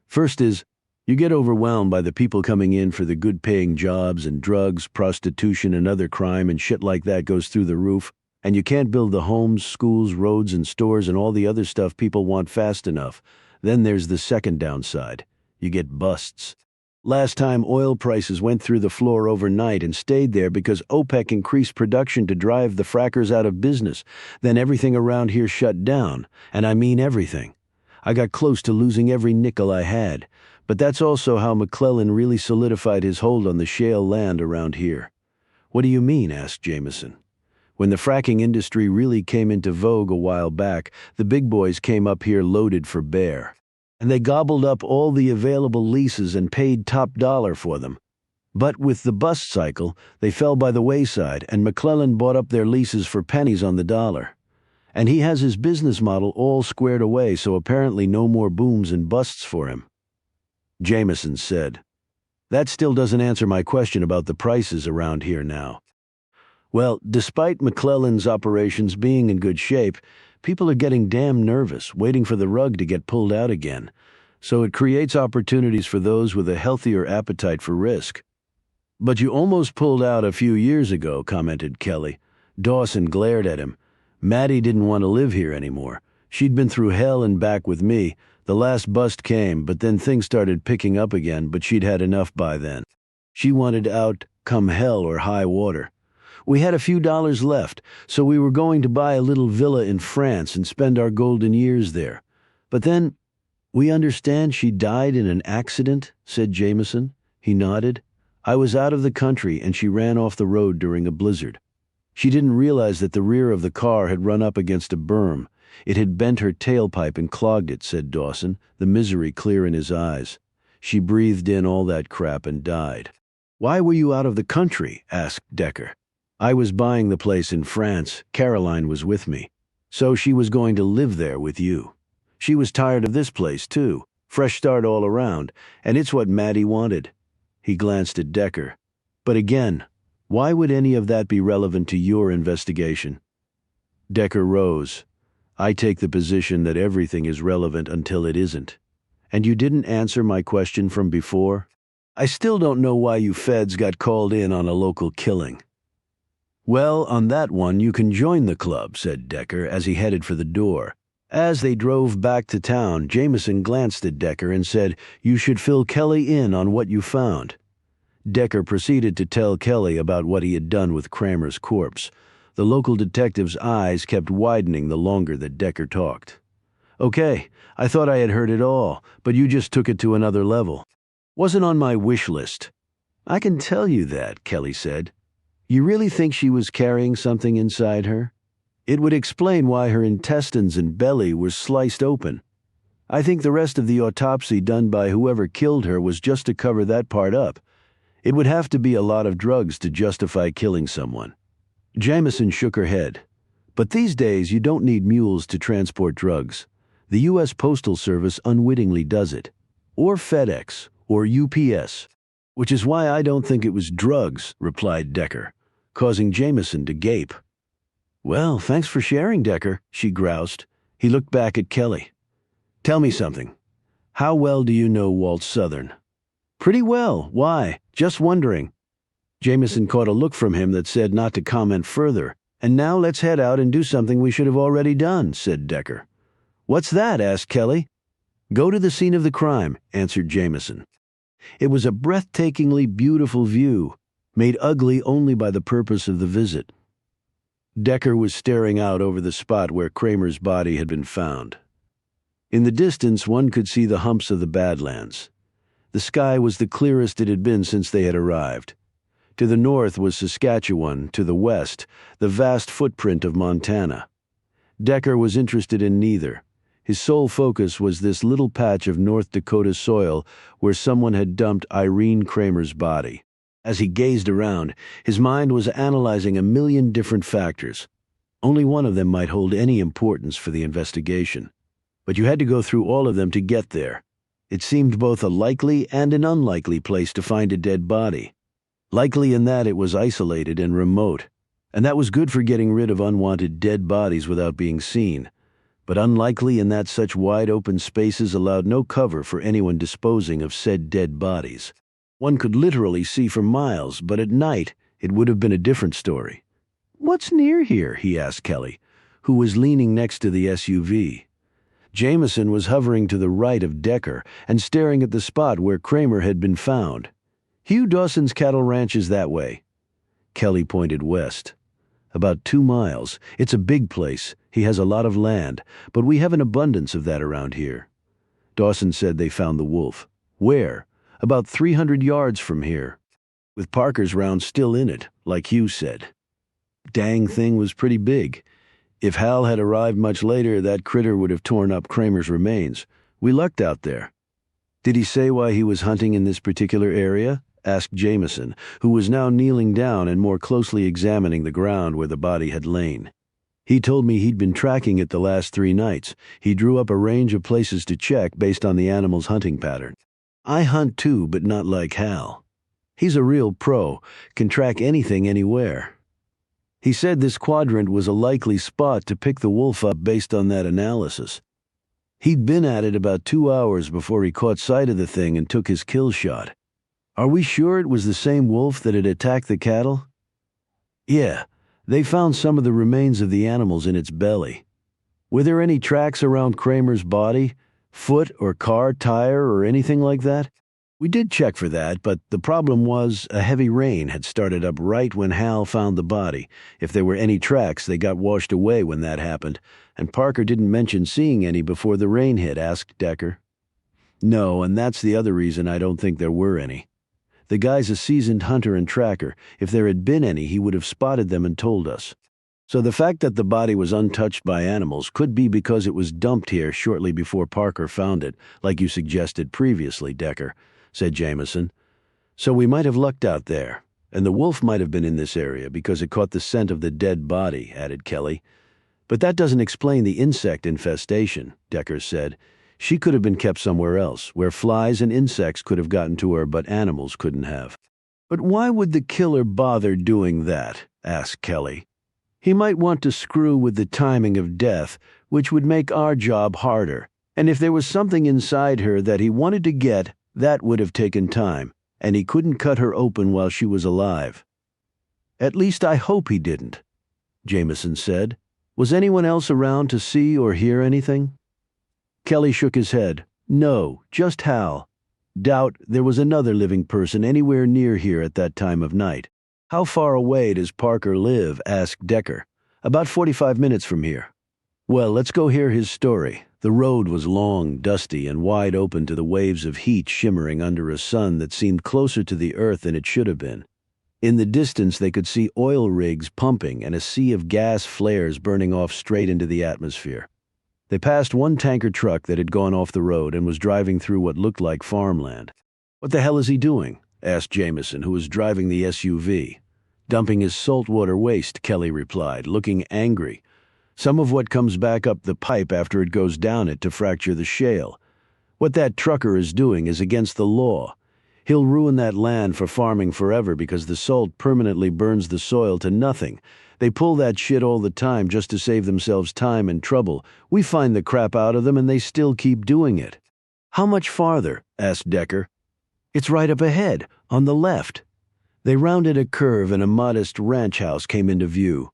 First is, you get overwhelmed by the people coming in for the good-paying jobs, and drugs, prostitution, and other crime and shit like that goes through the roof, and you can't build the homes, schools, roads, and stores and all the other stuff people want fast enough. Then there's the second downside. You get busts. Last time, oil prices went through the floor overnight and stayed there because OPEC increased production to drive the frackers out of business. Then everything around here shut down, and I mean everything. I got close to losing every nickel I had, but that's also how McClellan really solidified his hold on the shale land around here." "What do you mean?" asked Jameson. "When the fracking industry really came into vogue a while back, the big boys came up here loaded for bear. And they gobbled up all the available leases and paid top dollar for them. But with the bust cycle, they fell by the wayside, and McClellan bought up their leases for pennies on the dollar. And he has his business model all squared away, so apparently no more booms and busts for him." Jameson said, "That still doesn't answer my question about the prices around here now." "Well, despite McClellan's operations being in good shape, people are getting damn nervous, waiting for the rug to get pulled out again. So it creates opportunities for those with a healthier appetite for risk." "But you almost pulled out a few years ago," commented Kelly. Dawson glared at him. "Maddie didn't want to live here anymore. She'd been through hell and back with me. The last bust came, but then things started picking up again, but she'd had enough by then. She wanted out, come hell or high water. We had a few dollars left, so we were going to buy a little villa in France and spend our golden years there. But then, we understand she died in an accident," said Jameson. He nodded. "I was out of the country and she ran off the road during a blizzard. She didn't realize that the rear of the car had run up against a berm. It had bent her tailpipe and clogged it," said Dawson, the misery clear in his eyes. "She breathed in all that crap and died." "Why were you out of the country?" asked Decker. "I was buying the place in France. Caroline was with me. So she was going to live there with you. She was tired of this place, too. Fresh start all around, and it's what Maddie wanted." He glanced at Decker. "But again, why would any of that be relevant to your investigation?" Decker rose. "I take the position that everything is relevant until it isn't. And you didn't answer my question from before? I still don't know why you feds got called in on a local killing." "Well, on that one you can join the club," said Decker as he headed for the door. As they drove back to town, Jameson glanced at Decker and said, "You should fill Kelly in on what you found." Decker proceeded to tell Kelly about what he had done with Kramer's corpse. The local detective's eyes kept widening the longer that Decker talked. "Okay, I thought I had heard it all, but you just took it to another level. Wasn't on my wish list." "I can tell you that," Kelly said. "You really think she was carrying something inside her? It would explain why her intestines and belly were sliced open." I think the rest of the autopsy done by whoever killed her was just to cover that part up. It would have to be a lot of drugs to justify killing someone." Jameson shook her head. "But these days you don't need mules to transport drugs. The U.S. Postal Service unwittingly does it. Or FedEx, or UPS. Which is why I don't think it was drugs," replied Decker, causing Jameson to gape. "Well, thanks for sharing, Decker," she groused. He looked back at Kelly. "Tell me something. How well do you know Walt Southern?" "Pretty well. Why? Just wondering." Jameson caught a look from him that said not to comment further. "And now let's head out and do something we should have already done," said Decker. "What's that?" asked Kelly. "Go to the scene of the crime," answered Jameson. It was a breathtakingly beautiful view, made ugly only by the purpose of the visit. Decker was staring out over the spot where Kramer's body had been found. In the distance, one could see the humps of the Badlands. The sky was the clearest it had been since they had arrived. To the north was Saskatchewan, to the west, the vast footprint of Montana. Decker was interested in neither. His sole focus was this little patch of North Dakota soil where someone had dumped Irene Kramer's body. As he gazed around, his mind was analyzing a million different factors. Only one of them might hold any importance for the investigation. But you had to go through all of them to get there. It seemed both a likely and an unlikely place to find a dead body. Likely in that it was isolated and remote, and that was good for getting rid of unwanted dead bodies without being seen. But unlikely in that such wide open spaces allowed no cover for anyone disposing of said dead bodies. One could literally see for miles, but at night it would have been a different story. "What's near here?" he asked Kelly, who was leaning next to the SUV. Jameson was hovering to the right of Decker and staring at the spot where Kramer had been found. "Hugh Dawson's cattle ranch is that way." Kelly pointed west. "About 2 miles. It's a big place. He has a lot of land, but we have an abundance of that around here." Dawson said they found the wolf. "Where?" "About 300 yards from here. With Parker's round still in it, like Hugh said." Dang thing was pretty big. If Hal had arrived much later, that critter would have torn up Kramer's remains. We lucked out there. "Did he say why he was hunting in this particular area?" asked Jameson, who was now kneeling down and more closely examining the ground where the body had lain. "He told me he'd been tracking it the last 3 nights. He drew up a range of places to check based on the animal's hunting pattern. I hunt too, but not like Hal. He's a real pro, can track anything anywhere. He said this quadrant was a likely spot to pick the wolf up based on that analysis. He'd been at it about 2 hours before he caught sight of the thing and took his kill shot. Are we sure it was the same wolf that had attacked the cattle?" "Yeah, they found some of the remains of the animals in its belly." "Were there any tracks around Kramer's body? Foot or car tire or anything like that?" "We did check for that, but the problem was a heavy rain had started up right when Hal found the body. If there were any tracks, they got washed away when that happened, and Parker didn't mention seeing any before the rain hit," asked Decker. "No, and that's the other reason I don't think there were any. The guy's a seasoned hunter and tracker. If there had been any, he would have spotted them and told us. So the fact that the body was untouched by animals could be because it was dumped here shortly before Parker found it, like you suggested previously, Decker," said Jameson. "So we might have lucked out there, and the wolf might have been in this area because it caught the scent of the dead body," added Kelly. "But that doesn't explain the insect infestation," Decker said. "She could have been kept somewhere else, where flies and insects could have gotten to her but animals couldn't have." "But why would the killer bother doing that?" asked Kelly. "He might want to screw with the timing of death, which would make our job harder. And if there was something inside her that he wanted to get, that would have taken time, and he couldn't cut her open while she was alive." "At least I hope he didn't," Jameson said. "Was anyone else around to see or hear anything?" Kelly shook his head. "No, just Hal. Doubt there was another living person anywhere near here at that time of night." "How far away does Parker live?" asked Decker. "About 45 minutes from here." "Well, let's go hear his story." The road was long, dusty, and wide open to the waves of heat shimmering under a sun that seemed closer to the earth than it should have been. In the distance they could see oil rigs pumping and a sea of gas flares burning off straight into the atmosphere. They passed one tanker truck that had gone off the road and was driving through what looked like farmland. "What the hell is he doing?" asked Jameson, who was driving the SUV. "Dumping his saltwater waste," Kelly replied, looking angry. "Some of what comes back up the pipe after it goes down it to fracture the shale. What that trucker is doing is against the law. He'll ruin that land for farming forever because the salt permanently burns the soil to nothing. They pull that shit all the time just to save themselves time and trouble. We find the crap out of them and they still keep doing it." "How much farther?" asked Decker. "It's right up ahead, on the left." They rounded a curve and a modest ranch house came into view.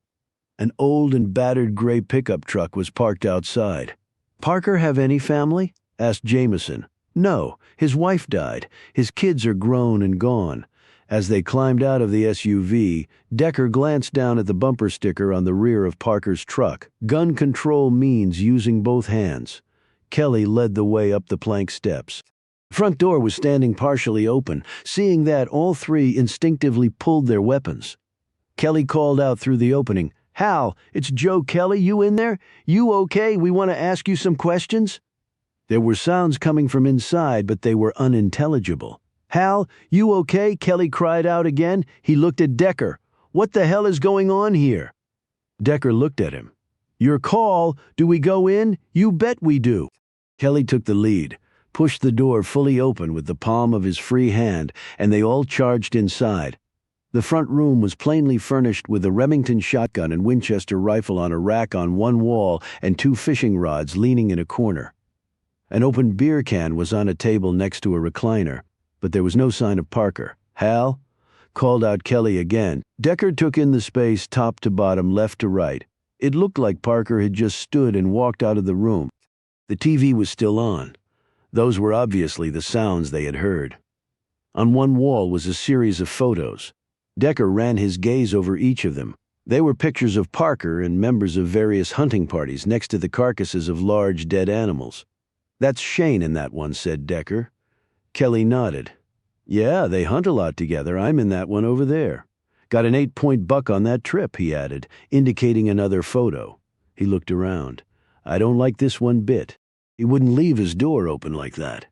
An old and battered gray pickup truck was parked outside. "Parker have any family?" asked Jameson. "No, his wife died. His kids are grown and gone." As they climbed out of the SUV, Decker glanced down at the bumper sticker on the rear of Parker's truck. "Gun control means using both hands." Kelly led the way up the plank steps. The front door was standing partially open. Seeing that, all three instinctively pulled their weapons. Kelly called out through the opening, "Hal, it's Joe Kelly. You in there? You okay? We want to ask you some questions." There were sounds coming from inside, but they were unintelligible. "Hal, you okay?" Kelly cried out again. He looked at Decker. "What the hell is going on here?" Decker looked at him. "Your call. Do we go in? You bet we do." Kelly took the lead, pushed the door fully open with the palm of his free hand, and they all charged inside. The front room was plainly furnished with a Remington shotgun and Winchester rifle on a rack on one wall and two fishing rods leaning in a corner. An open beer can was on a table next to a recliner, but there was no sign of Parker. "Hal?" called out Kelly again. Decker took in the space top to bottom, left to right. It looked like Parker had just stood and walked out of the room. The TV was still on. Those were obviously the sounds they had heard. On one wall was a series of photos. Decker ran his gaze over each of them. They were pictures of Parker and members of various hunting parties next to the carcasses of large dead animals. "That's Shane in that one," said Decker. Kelly nodded. "Yeah, they hunt a lot together. I'm in that one over there. Got an 8-point buck on that trip," he added, indicating another photo. He looked around. "I don't like this one bit. He wouldn't leave his door open like that."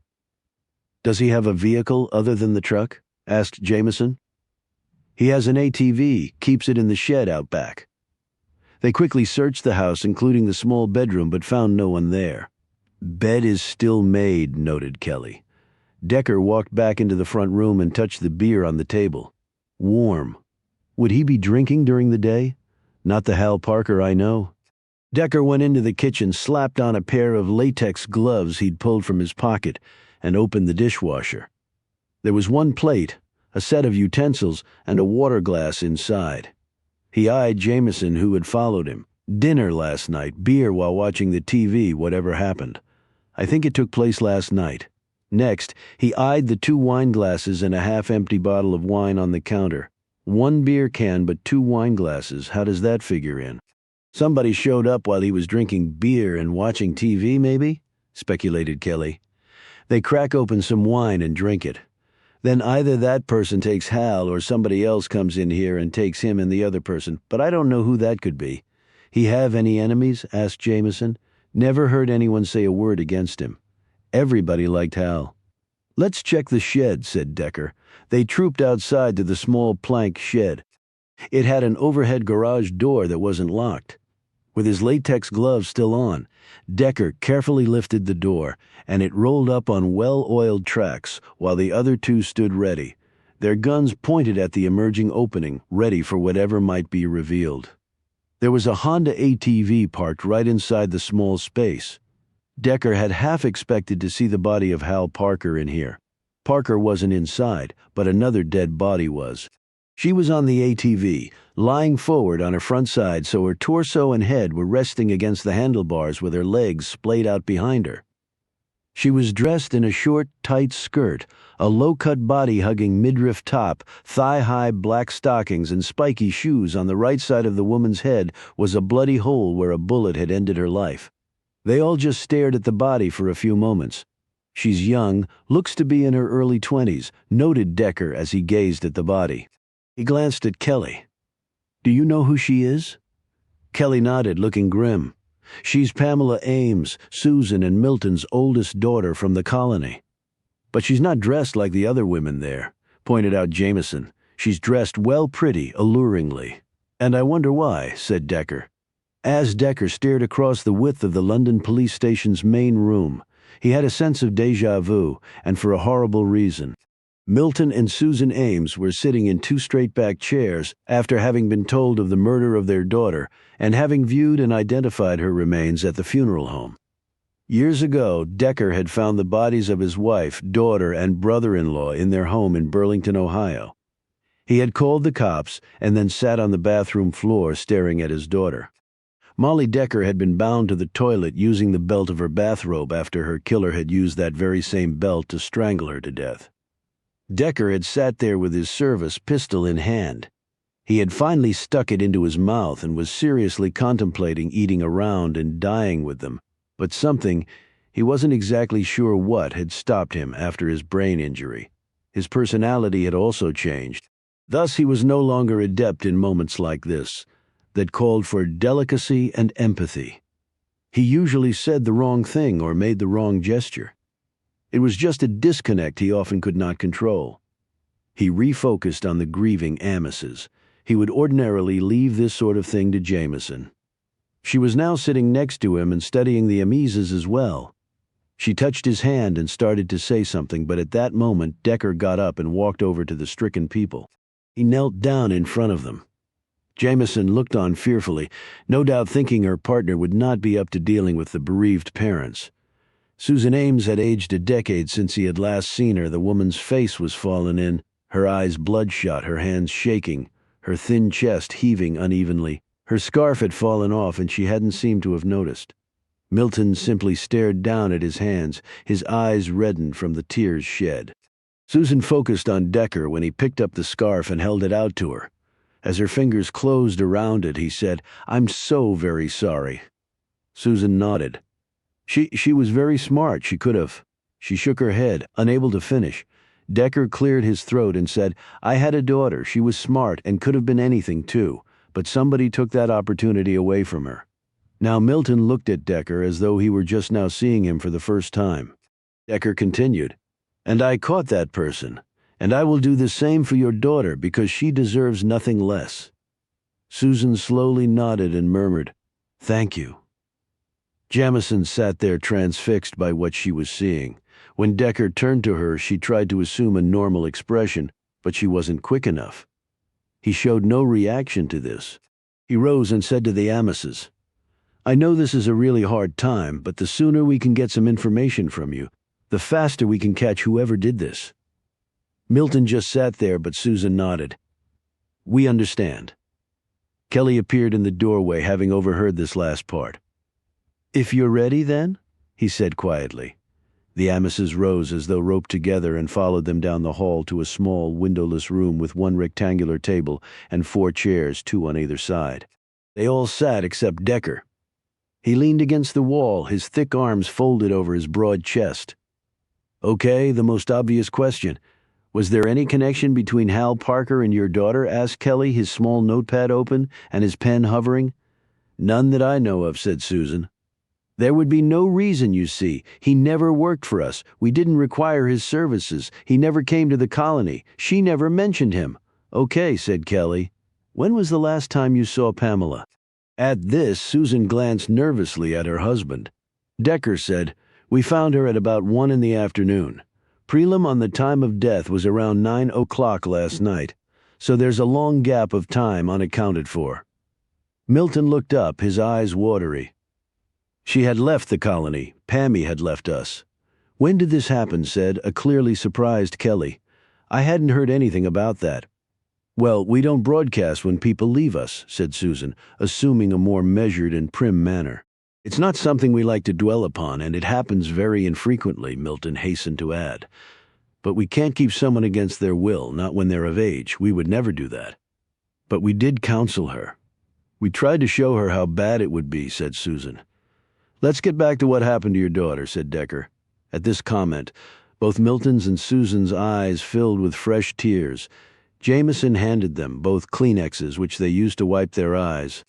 "Does he have a vehicle other than the truck?" asked Jameson. "He has an ATV, keeps it in the shed out back." They quickly searched the house, including the small bedroom, but found no one there. "Bed is still made," noted Kelly. Decker walked back into the front room and touched the beer on the table. "Warm. Would he be drinking during the day? Not the Hal Parker I know." Decker went into the kitchen, slapped on a pair of latex gloves he'd pulled from his pocket, and opened the dishwasher. There was one plate, a set of utensils, and a water glass inside. He eyed Jameson, who had followed him. "Dinner last night, beer while watching the TV, whatever happened. I think it took place last night." Next, he eyed the 2 wine glasses and a half-empty bottle of wine on the counter. One beer can, but 2 wine glasses. How does that figure in? "Somebody showed up while he was drinking beer and watching TV, maybe?" speculated Kelly. "They crack open some wine and drink it. Then either that person takes Hal or somebody else comes in here and takes him and the other person, but I don't know who that could be." "He have any enemies?" asked Jameson. "Never heard anyone say a word against him. Everybody liked Hal." "Let's check the shed," said Decker. They trooped outside to the small plank shed. It had an overhead garage door that wasn't locked. With his latex gloves still on, Decker carefully lifted the door, and it rolled up on well-oiled tracks while the other 2 stood ready, their guns pointed at the emerging opening, ready for whatever might be revealed. There was a Honda ATV parked right inside the small space. Decker had half expected to see the body of Hal Parker in here. Parker wasn't inside, but another dead body was. She was on the ATV, lying forward on her front side so her torso and head were resting against the handlebars with her legs splayed out behind her. She was dressed in a short, tight skirt, a low-cut body-hugging midriff top, thigh-high black stockings, and spiky shoes. On the right side of the woman's head was a bloody hole where a bullet had ended her life. They all just stared at the body for a few moments. "She's young, looks to be in her early 20s, noted Decker as he gazed at the body. He glanced at Kelly. "Do you know who she is?" Kelly nodded, looking grim. She's Pamela Ames, Susan and Milton's oldest daughter from the colony. But she's not dressed like the other women there, pointed out Jameson. She's dressed well pretty, alluringly. And I wonder why, said Decker. As Decker stared across the width of the London police station's main room, he had a sense of déjà vu, and for a horrible reason. Milton and Susan Ames were sitting in two straight-back chairs after having been told of the murder of their daughter and having viewed and identified her remains at the funeral home. Years ago, Decker had found the bodies of his wife, daughter, and brother-in-law in their home in Burlington, Ohio. He had called the cops and then sat on the bathroom floor staring at his daughter. Molly Decker had been bound to the toilet using the belt of her bathrobe after her killer had used that very same belt to strangle her to death. Decker had sat there with his service pistol in hand. He had finally stuck it into his mouth and was seriously contemplating eating a round and dying with them, but something, he wasn't exactly sure what, had stopped him after his brain injury. His personality had also changed. Thus he was no longer adept in moments like this, that called for delicacy and empathy. He usually said the wrong thing or made the wrong gesture. It was just a disconnect he often could not control. He refocused on the grieving Amises. He would ordinarily leave this sort of thing to Jameson. She was now sitting next to him and studying the Amises as well. She touched his hand and started to say something, but at that moment Decker got up and walked over to the stricken people. He knelt down in front of them. Jameson looked on fearfully, no doubt thinking her partner would not be up to dealing with the bereaved parents. Susan Ames had aged a decade since he had last seen her. The woman's face was fallen in, her eyes bloodshot, her hands shaking, her thin chest heaving unevenly. Her scarf had fallen off and she hadn't seemed to have noticed. Milton simply stared down at his hands, his eyes reddened from the tears shed. Susan focused on Decker when he picked up the scarf and held it out to her. As her fingers closed around it, he said, "I'm so very sorry." Susan nodded. She was very smart. She could have. She shook her head, unable to finish. Decker cleared his throat and said, "I had a daughter. She was smart and could have been anything, too. But somebody took that opportunity away from her." Now Milton looked at Decker as though he were just now seeing him for the first time. Decker continued, "And I caught that person. And I will do the same for your daughter because she deserves nothing less." Susan slowly nodded and murmured, "Thank you." Jameson sat there transfixed by what she was seeing. When Decker turned to her, she tried to assume a normal expression, but she wasn't quick enough. He showed no reaction to this. He rose and said to the Amises, "I know this is a really hard time, but the sooner we can get some information from you, the faster we can catch whoever did this." Milton just sat there, but Susan nodded. "We understand." Kelly appeared in the doorway, having overheard this last part. "If you're ready, then?" he said quietly. The Amises rose as though roped together and followed them down the hall to a small, windowless room with one rectangular table and 4 chairs, 2 on either side. They all sat except Decker. He leaned against the wall, his thick arms folded over his broad chest. "Okay, the most obvious question. Was there any connection between Hal Parker and your daughter?" asked Kelly, his small notepad open and his pen hovering. "None that I know of," said Susan. "There would be no reason, you see. He never worked for us. We didn't require his services. He never came to the colony. She never mentioned him." "Okay," said Kelly. "When was the last time you saw Pamela?" At this, Susan glanced nervously at her husband. Decker said, "We found her at about 1 in the afternoon. Prelim on the time of death was around 9 o'clock last night, so there's a long gap of time unaccounted for." Milton looked up, his eyes watery. "She had left the colony. Pammy had left us." "When did this happen?" said a clearly surprised Kelly. "I hadn't heard anything about that." "Well, we don't broadcast when people leave us," said Susan, assuming a more measured and prim manner. "It's not something we like to dwell upon, and it happens very infrequently," Milton hastened to add. "But we can't keep someone against their will, not when they're of age. We would never do that." "But we did counsel her. We tried to show her how bad it would be," said Susan. "Let's get back to what happened to your daughter," said Decker. At this comment, both Milton's and Susan's eyes filled with fresh tears. Jameson handed them both Kleenexes, which they used to wipe their eyes.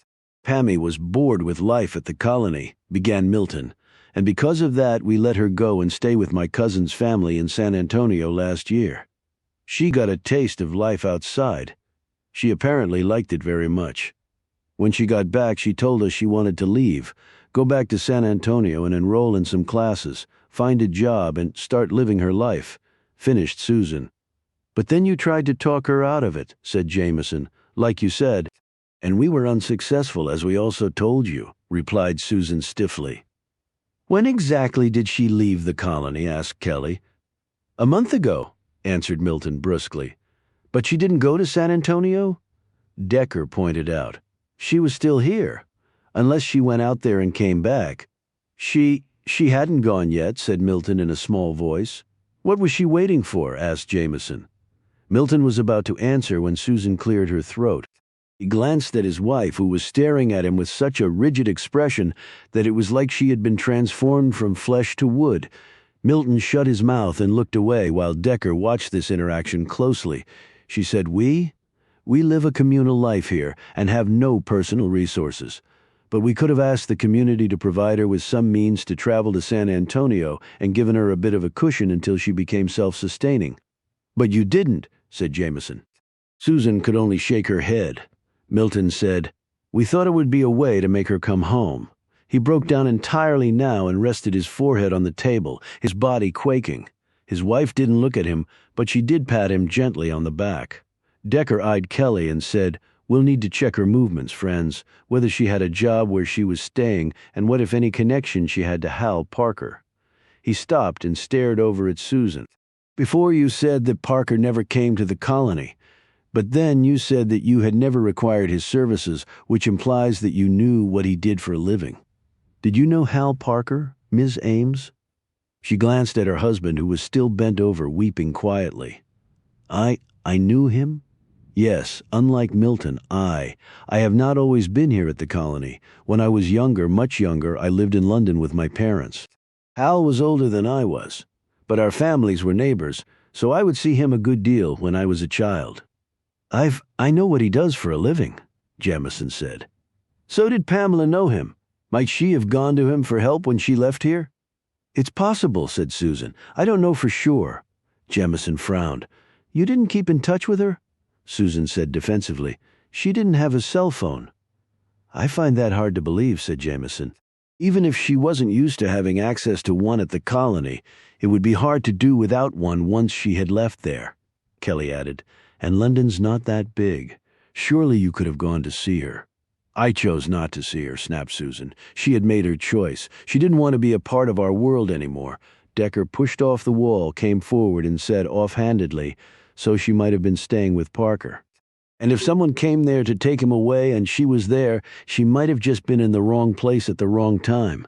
Pammy was bored with life at the colony, began Milton, and because of that we let her go and stay with my cousin's family in San Antonio last year. She got a taste of life outside. She apparently liked it very much. When she got back, she told us she wanted to leave, go back to San Antonio and enroll in some classes, find a job, and start living her life, finished Susan. But then you tried to talk her out of it, said Jameson, like you said, and we were unsuccessful, as we also told you, replied Susan stiffly. When exactly did she leave the colony? Asked Kelly. A month ago, answered Milton brusquely. But she didn't go to San Antonio? Decker pointed out. She was still here, unless she went out there and came back. She hadn't gone yet, said Milton in a small voice. What was she waiting for? Asked Jameson. Milton was about to answer when Susan cleared her throat. He glanced at his wife, who was staring at him with such a rigid expression that it was like she had been transformed from flesh to wood. Milton shut his mouth and looked away while Decker watched this interaction closely. She said, We live a communal life here and have no personal resources. But we could have asked the community to provide her with some means to travel to San Antonio and given her a bit of a cushion until she became self-sustaining. But you didn't, said Jameson. Susan could only shake her head. Milton said, We thought it would be a way to make her come home. He broke down entirely now and rested his forehead on the table, his body quaking. His wife didn't look at him, but she did pat him gently on the back. Decker eyed Kelly and said, We'll need to check her movements, friends, whether she had a job where she was staying and what, if any, connection she had to Hal Parker. He stopped and stared over at Susan. Before you said that Parker never came to the colony, but then you said that you had never required his services, which implies that you knew what he did for a living. Did you know Hal Parker, Ms. Ames? She glanced at her husband, who was still bent over, weeping quietly. I knew him? Yes, unlike Milton, I have not always been here at the colony. When I was younger, much younger, I lived in London with my parents. Hal was older than I was, but our families were neighbors, so I would see him a good deal when I was a child. I know what he does for a living, Jamison said. So did Pamela know him. Might she have gone to him for help when she left here? It's possible, said Susan. I don't know for sure. Jamison frowned. You didn't keep in touch with her? Susan said defensively. She didn't have a cell phone. I find that hard to believe, said Jameson. Even if she wasn't used to having access to one at the colony, it would be hard to do without one once she had left there, Kelly added. And London's not that big. Surely you could have gone to see her. I chose not to see her, snapped Susan. She had made her choice. She didn't want to be a part of our world anymore. Decker pushed off the wall, came forward, and said offhandedly, so she might have been staying with Parker. And if someone came there to take him away and she was there, she might have just been in the wrong place at the wrong time.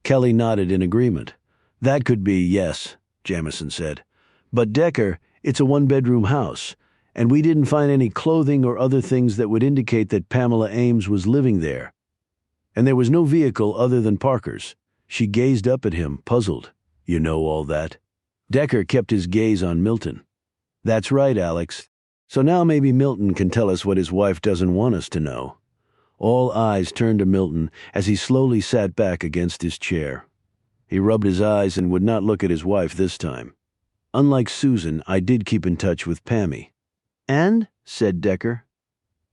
Kelly nodded in agreement. That could be, yes, Jamison said. But Decker, it's a one-bedroom house, and we didn't find any clothing or other things that would indicate that Pamela Ames was living there. And there was no vehicle other than Parker's. She gazed up at him, puzzled. You know all that? Decker kept his gaze on Milton. That's right, Alex. So now maybe Milton can tell us what his wife doesn't want us to know. All eyes turned to Milton as he slowly sat back against his chair. He rubbed his eyes and would not look at his wife this time. Unlike Susan, I did keep in touch with Pammy. And, said Decker,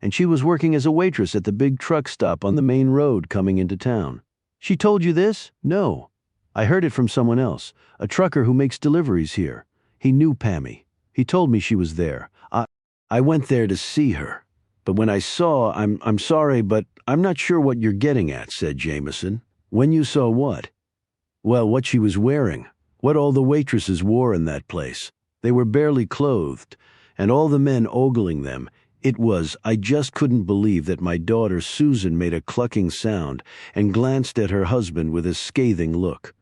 and she was working as a waitress at the big truck stop on the main road coming into town. She told you this? No. I heard it from someone else, a trucker who makes deliveries here. He knew Pammy. He told me she was there. I went there to see her. But when I saw, I'm sorry, but I'm not sure what you're getting at, said Jameson. When you saw what? Well, what she was wearing. What all the waitresses wore in that place. They were barely clothed, and all the men ogling them. I just couldn't believe that my daughter Susan made a clucking sound and glanced at her husband with a scathing look.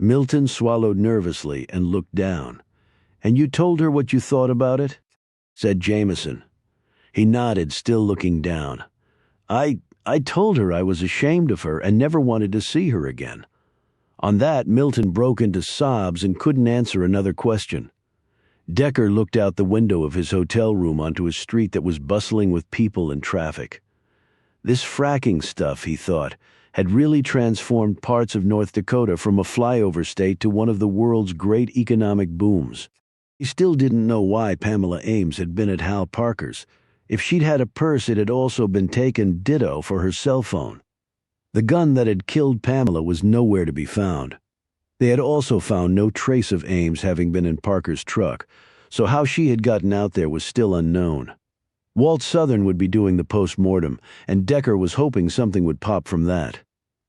Milton swallowed nervously and looked down. And you told her what you thought about it? Said Jameson. He nodded, still looking down. I told her I was ashamed of her and never wanted to see her again. On that, Milton broke into sobs and couldn't answer another question. Decker looked out the window of his hotel room onto a street that was bustling with people and traffic. This fracking stuff, he thought, had really transformed parts of North Dakota from a flyover state to one of the world's great economic booms. He still didn't know why Pamela Ames had been at Hal Parker's. If she'd had a purse, it had also been taken ditto for her cell phone. The gun that had killed Pamela was nowhere to be found. They had also found no trace of Ames having been in Parker's truck, so how she had gotten out there was still unknown. Walt Southern would be doing the post-mortem, and Decker was hoping something would pop from that.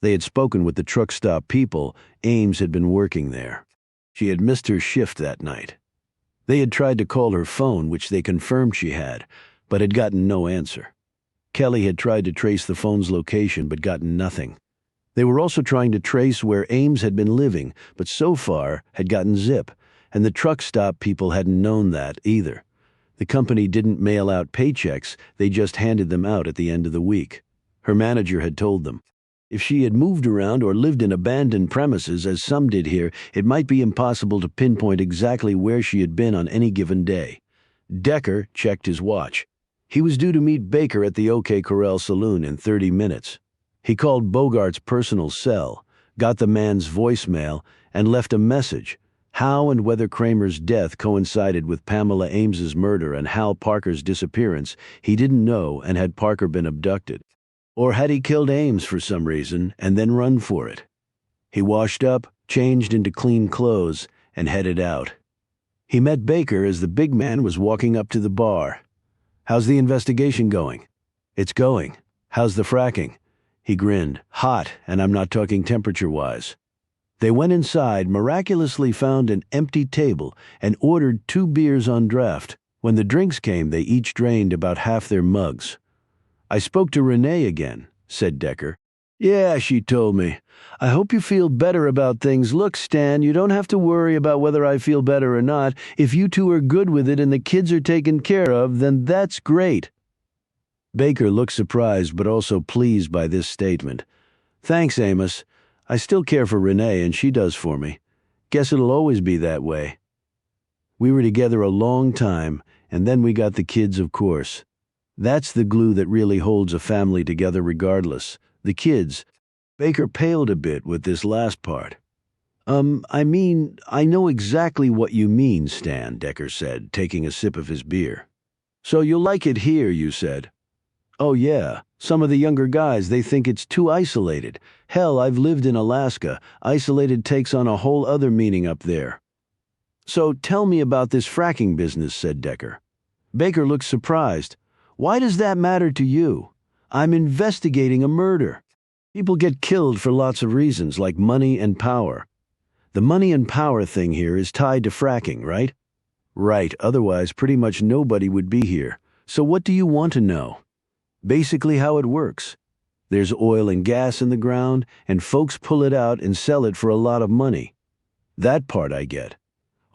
They had spoken with the truck stop people. Ames had been working there. She had missed her shift that night. They had tried to call her phone, which they confirmed she had, but had gotten no answer. Kelly had tried to trace the phone's location but gotten nothing. They were also trying to trace where Ames had been living, but so far had gotten zip, and the truck stop people hadn't known that either. The company didn't mail out paychecks, they just handed them out at the end of the week. Her manager had told them. If she had moved around or lived in abandoned premises, as some did here, it might be impossible to pinpoint exactly where she had been on any given day. Decker checked his watch. He was due to meet Baker at the OK Corral Saloon in 30 minutes. He called Bogart's personal cell, got the man's voicemail, and left a message. How and whether Kramer's death coincided with Pamela Ames's murder and Hal Parker's disappearance, he didn't know, and had Parker been abducted. Or had he killed Ames for some reason and then run for it? He washed up, changed into clean clothes, and headed out. He met Baker as the big man was walking up to the bar. "How's the investigation going?" "It's going." "How's the fracking?" He grinned. "Hot, and I'm not talking temperature-wise." They went inside, miraculously found an empty table, and ordered 2 beers on draft. When the drinks came, they each drained about half their mugs. "I spoke to Renee again," said Decker. "Yeah, she told me. I hope you feel better about things. Look, Stan, you don't have to worry about whether I feel better or not. If you two are good with it and the kids are taken care of, then that's great." Baker looked surprised but also pleased by this statement. "Thanks, Amos. I still care for Renee and she does for me. Guess it'll always be that way. We were together a long time, and then we got the kids, of course. That's the glue that really holds a family together regardless. The kids." Baker paled a bit with this last part. I mean, I know exactly what you mean, Stan," Decker said, taking a sip of his beer. "So you'll like it here, you said." "Oh yeah, some of the younger guys, they think it's too isolated. Hell, I've lived in Alaska. Isolated takes on a whole other meaning up there." "So tell me about this fracking business," said Decker. Baker looked surprised. "Why does that matter to you? I'm investigating a murder. People get killed for lots of reasons, like money and power. The money and power thing here is tied to fracking, right?" "Right, otherwise pretty much nobody would be here. So what do you want to know?" "Basically how it works. There's oil and gas in the ground, and folks pull it out and sell it for a lot of money. That part I get.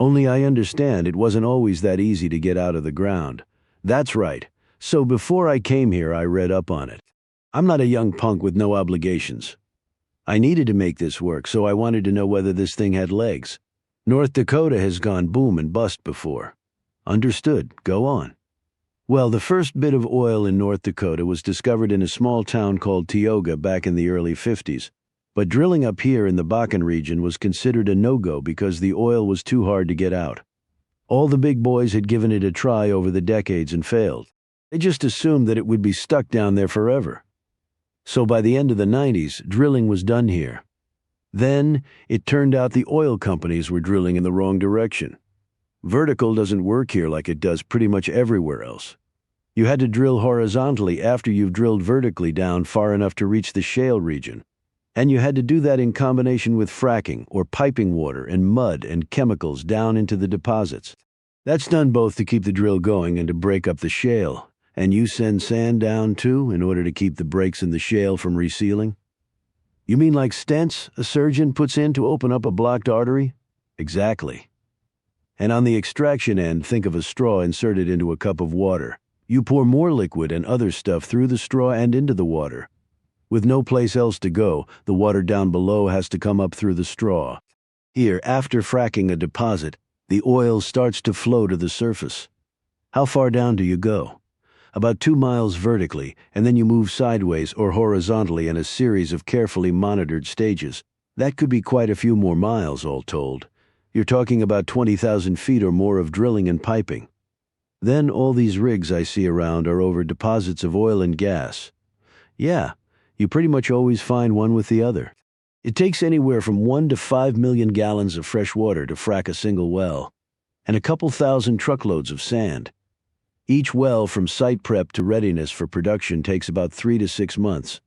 Only I understand it wasn't always that easy to get out of the ground." "That's right. So before I came here, I read up on it. I'm not a young punk with no obligations. I needed to make this work, so I wanted to know whether this thing had legs. North Dakota has gone boom and bust before." "Understood. Go on." "Well, the first bit of oil in North Dakota was discovered in a small town called Tioga back in the early 50s. But drilling up here in the Bakken region was considered a no-go because the oil was too hard to get out. All the big boys had given it a try over the decades and failed. They just assumed that it would be stuck down there forever. So by the end of the 90s, drilling was done here. Then, it turned out the oil companies were drilling in the wrong direction. Vertical doesn't work here like it does pretty much everywhere else. You had to drill horizontally after you've drilled vertically down far enough to reach the shale region. And you had to do that in combination with fracking or piping water and mud and chemicals down into the deposits. That's done both to keep the drill going and to break up the shale. And you send sand down too in order to keep the breaks in the shale from resealing? You mean like stents a surgeon puts in to open up a blocked artery? Exactly. And on the extraction end, think of a straw inserted into a cup of water. You pour more liquid and other stuff through the straw and into the water. With no place else to go, the water down below has to come up through the straw. Here, after fracking a deposit, the oil starts to flow to the surface. How far down do you go? about 2 miles vertically, and then you move sideways or horizontally in a series of carefully monitored stages. That could be quite a few more miles, all told. You're talking about 20,000 feet or more of drilling and piping. Then all these rigs I see around are over deposits of oil and gas. Yeah, you pretty much always find one with the other. It takes anywhere from 1 to 5 million gallons of fresh water to frack a single well, and a couple thousand truckloads of sand. Each well from site prep to readiness for production takes about 3 to 6 months.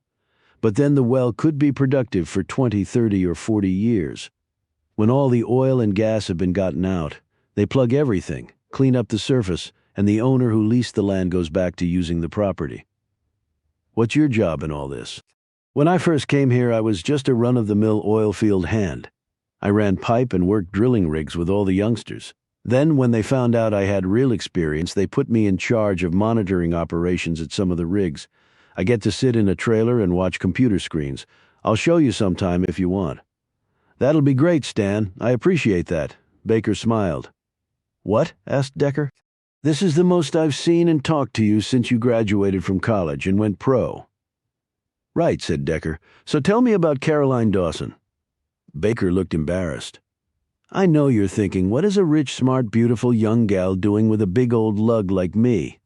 But then the well could be productive for 20, 30, or 40 years. When all the oil and gas have been gotten out, they plug everything, clean up the surface, and the owner who leased the land goes back to using the property. What's your job in all this? When I first came here, I was just a run-of-the-mill oil field hand. I ran pipe and worked drilling rigs with all the youngsters. Then, when they found out I had real experience, they put me in charge of monitoring operations at some of the rigs. I get to sit in a trailer and watch computer screens. I'll show you sometime if you want. That'll be great, Stan. I appreciate that. Baker smiled. What? Asked Decker. This is the most I've seen and talked to you since you graduated from college and went pro. Right, said Decker. So tell me about Caroline Dawson. Baker looked embarrassed. I know you're thinking, what is a rich, smart, beautiful young gal doing with a big old lug like me?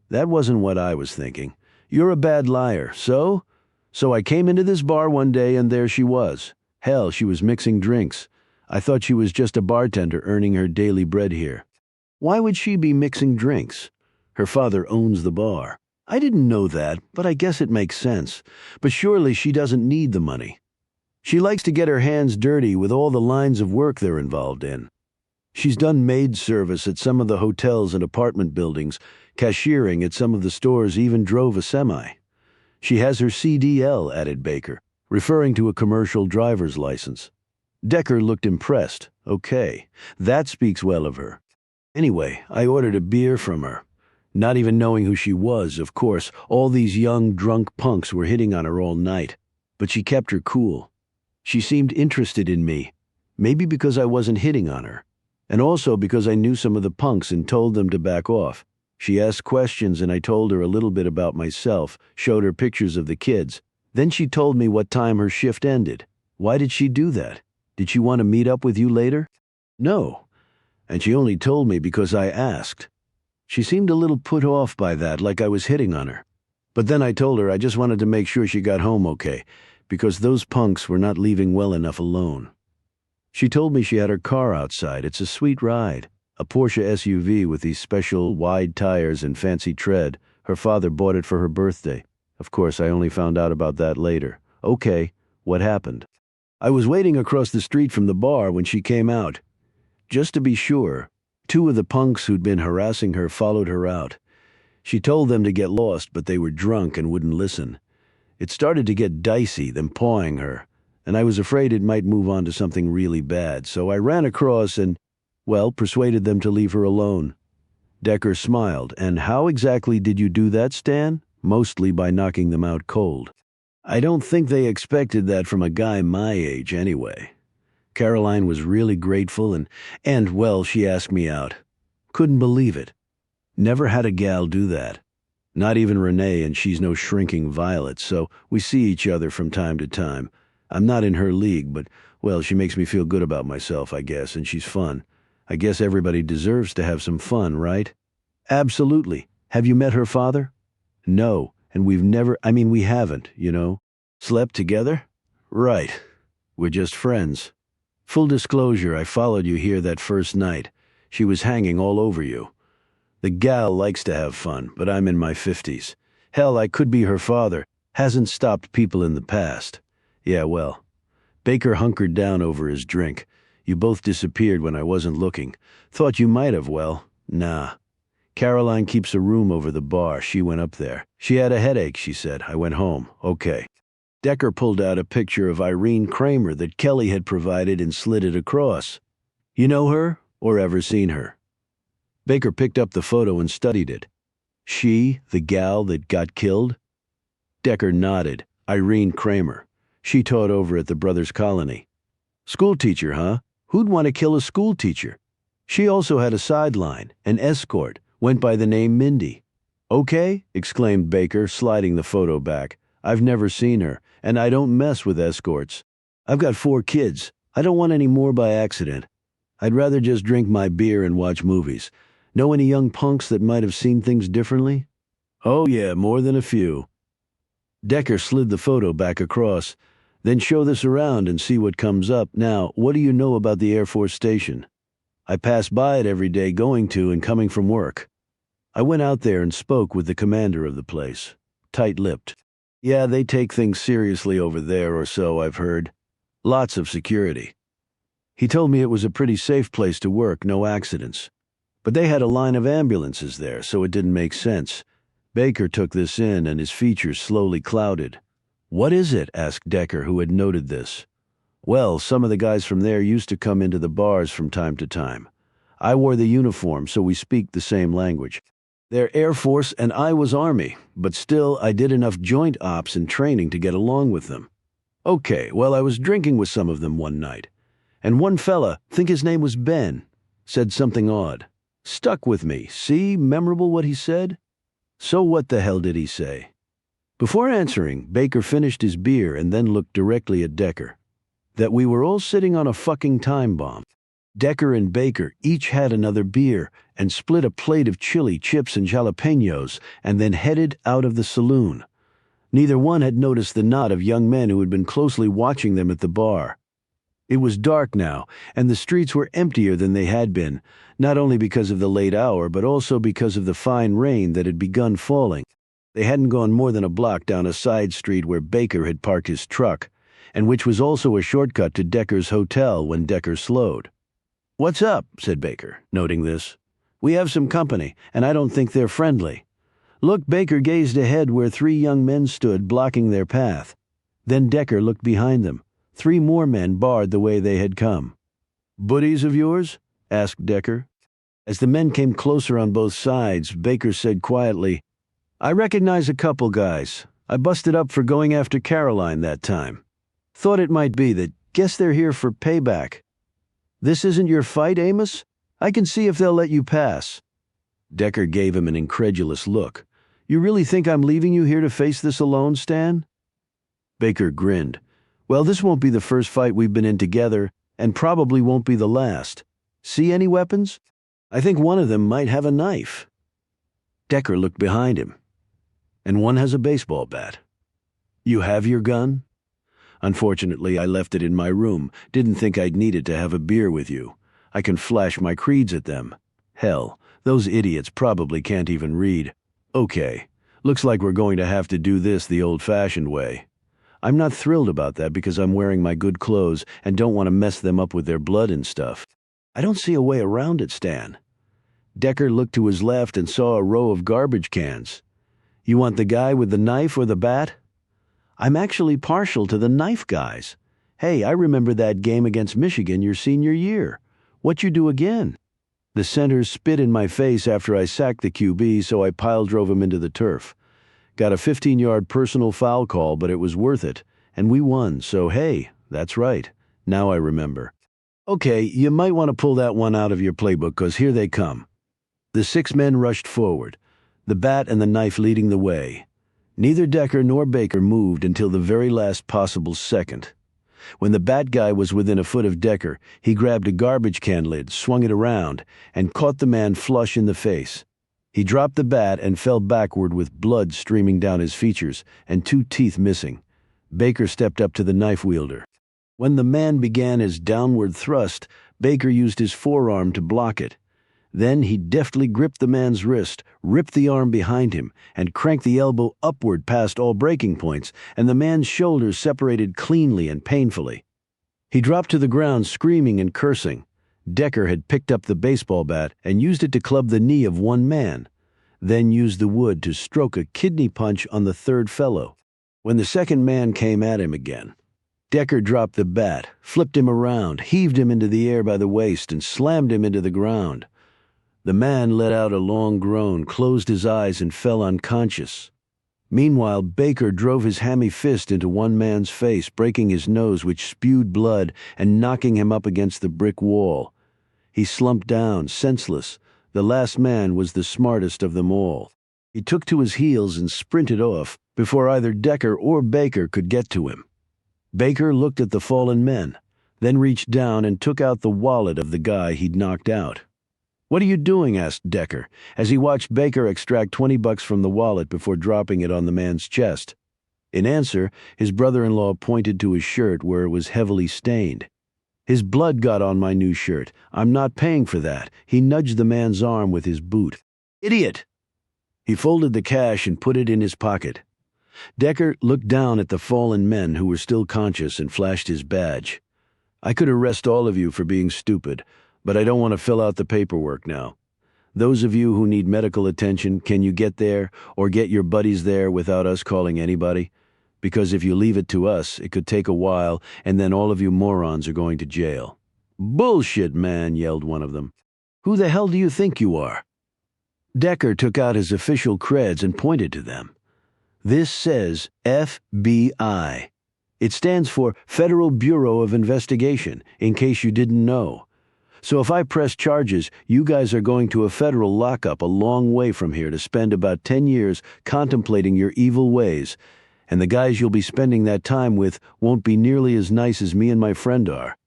That wasn't what I was thinking. You're a bad liar, so? So I came into this bar one day and there she was. Hell, she was mixing drinks. I thought she was just a bartender earning her daily bread here. Why would she be mixing drinks? Her father owns the bar. I didn't know that, but I guess it makes sense. But surely she doesn't need the money. She likes to get her hands dirty with all the lines of work they're involved in. She's done maid service at some of the hotels and apartment buildings, cashiering at some of the stores, even drove a semi. She has her CDL, added Baker, referring to a commercial driver's license. Decker looked impressed. Okay, that speaks well of her. Anyway, I ordered a beer from her. Not even knowing who she was, of course, all these young, drunk punks were hitting on her all night. But she kept her cool. She seemed interested in me, maybe because I wasn't hitting on her, and also because I knew some of the punks and told them to back off. She asked questions and I told her a little bit about myself, showed her pictures of the kids. Then she told me what time her shift ended. Why did she do that? Did she want to meet up with you later? No. And she only told me because I asked. She seemed a little put off by that, like I was hitting on her. But then I told her I just wanted to make sure she got home okay, because those punks were not leaving well enough alone. She told me she had her car outside. It's a sweet ride. A Porsche SUV with these special wide tires and fancy tread. Her father bought it for her birthday. Of course, I only found out about that later. Okay, what happened? I was waiting across the street from the bar when she came out. Just to be sure, 2 of the punks who'd been harassing her followed her out. She told them to get lost, but they were drunk and wouldn't listen. It started to get dicey, them pawing her, and I was afraid it might move on to something really bad, so I ran across and, well, persuaded them to leave her alone. Decker smiled. And how exactly did you do that, Stan? Mostly by knocking them out cold. I don't think they expected that from a guy my age anyway. Caroline was really grateful and well, she asked me out. Couldn't believe it. Never had a gal do that. Not even Renee, and she's no shrinking violet, so we see each other from time to time. I'm not in her league, but, well, she makes me feel good about myself, I guess, and she's fun. I guess everybody deserves to have some fun, right? Absolutely. Have you met her father? No, and we haven't, you know. Slept together? Right. We're just friends. Full disclosure, I followed you here that first night. She was hanging all over you. The gal likes to have fun, but I'm in my 50s. Hell, I could be her father. Hasn't stopped people in the past. Yeah, well. Baker hunkered down over his drink. You both disappeared when I wasn't looking. Thought you might have, well, nah. Caroline keeps a room over the bar. She went up there. She had a headache, she said. I went home. Okay. Decker pulled out a picture of Irene Kramer that Kelly had provided and slid it across. You know her, or ever seen her? Baker picked up the photo and studied it. She, the gal that got killed? Decker nodded. Irene Kramer. She taught over at the Brothers Colony. Schoolteacher, huh? Who'd want to kill a schoolteacher? She also had a sideline, an escort, went by the name Mindy. Okay, exclaimed Baker, sliding the photo back. I've never seen her, and I don't mess with escorts. I've got 4 kids. I don't want any more by accident. I'd rather just drink my beer and watch movies. Know any young punks that might have seen things differently? Oh yeah, more than a few. Decker slid the photo back across. Then show this around and see what comes up. Now, what do you know about the Air Force Station? I pass by it every day going to and coming from work. I went out there and spoke with the commander of the place. Tight-lipped. Yeah, they take things seriously over there or so, I've heard. Lots of security. He told me it was a pretty safe place to work, no accidents. But they had a line of ambulances there, so it didn't make sense. Baker took this in and his features slowly clouded. What is it? Asked Decker, who had noted this. Well, some of the guys from there used to come into the bars from time to time. I wore the uniform, so we speak the same language. They're Air Force and I was Army, but still I did enough joint ops and training to get along with them. Okay, well, I was drinking with some of them one night, and one fella, think his name was Ben, said something odd. Stuck with me. See, memorable what he said? So what the hell did he say? Before answering, Baker finished his beer and then looked directly at Decker. That we were all sitting on a fucking time bomb. Decker and Baker each had another beer and split a plate of chili, chips, and jalapenos and then headed out of the saloon. Neither one had noticed the knot of young men who had been closely watching them at the bar. It was dark now, and the streets were emptier than they had been, not only because of the late hour, but also because of the fine rain that had begun falling. They hadn't gone more than a block down a side street where Baker had parked his truck, and which was also a shortcut to Decker's hotel when Decker slowed. What's up? Said Baker, noting this. We have some company, and I don't think they're friendly. Look, Baker gazed ahead where 3 young men stood blocking their path. Then Decker looked behind them. 3 more men barred the way they had come. Buddies of yours? Asked Decker. As the men came closer on both sides, Baker said quietly, I recognize a couple guys. I busted up for going after Caroline that time. Thought it might be that. Guess they're here for payback. This isn't your fight, Amos? I can see if they'll let you pass. Decker gave him an incredulous look. You really think I'm leaving you here to face this alone, Stan? Baker grinned. Well, this won't be the first fight we've been in together, and probably won't be the last. See any weapons? I think one of them might have a knife. Decker looked behind him. And one has a baseball bat. You have your gun? Unfortunately, I left it in my room. Didn't think I'd need it to have a beer with you. I can flash my creeds at them. Hell, those idiots probably can't even read. Okay, looks like we're going to have to do this the old-fashioned way. I'm not thrilled about that because I'm wearing my good clothes and don't want to mess them up with their blood and stuff. I don't see a way around it, Stan. Decker looked to his left and saw a row of garbage cans. You want the guy with the knife or the bat? I'm actually partial to the knife guys. Hey, I remember that game against Michigan your senior year. What you do again? The center spit in my face after I sacked the QB, so I pile-drove him into the turf. Got a 15-yard personal foul call, but it was worth it. And we won, so hey, that's right. Now I remember. Okay, you might want to pull that one out of your playbook, 'cause here they come. The 6 men rushed forward, the bat and the knife leading the way. Neither Decker nor Baker moved until the very last possible second. When the bat guy was within a foot of Decker, he grabbed a garbage can lid, swung it around, and caught the man flush in the face. He dropped the bat and fell backward with blood streaming down his features and 2 teeth missing. Baker stepped up to the knife wielder. When the man began his downward thrust, Baker used his forearm to block it. Then he deftly gripped the man's wrist, ripped the arm behind him, and cranked the elbow upward past all breaking points, and the man's shoulders separated cleanly and painfully. He dropped to the ground screaming and cursing. Decker had picked up the baseball bat and used it to club the knee of one man, then used the wood to stroke a kidney punch on the 3rd fellow. When the 2nd man came at him again, Decker dropped the bat, flipped him around, heaved him into the air by the waist, and slammed him into the ground. The man let out a long groan, closed his eyes, and fell unconscious. Meanwhile, Baker drove his hammy fist into one man's face, breaking his nose, which spewed blood, and knocking him up against the brick wall. He slumped down, senseless. The last man was the smartest of them all. He took to his heels and sprinted off before either Decker or Baker could get to him. Baker looked at the fallen men, then reached down and took out the wallet of the guy he'd knocked out. "What are you doing?" asked Decker, as he watched Baker extract $20 from the wallet before dropping it on the man's chest. In answer, his brother-in-law pointed to his shirt where it was heavily stained. "His blood got on my new shirt. I'm not paying for that." He nudged the man's arm with his boot. "Idiot!" He folded the cash and put it in his pocket. Decker looked down at the fallen men who were still conscious and flashed his badge. "I could arrest all of you for being stupid, but I don't want to fill out the paperwork now. Those of you who need medical attention, can you get there or get your buddies there without us calling anybody? Because if you leave it to us, it could take a while, and then all of you morons are going to jail." "Bullshit, man," yelled one of them. "Who the hell do you think you are?" Decker took out his official creds and pointed to them. "This says FBI. It stands for Federal Bureau of Investigation, in case you didn't know. So if I press charges, you guys are going to a federal lockup a long way from here to spend about 10 years contemplating your evil ways, and the guys you'll be spending that time with won't be nearly as nice as me and my friend are."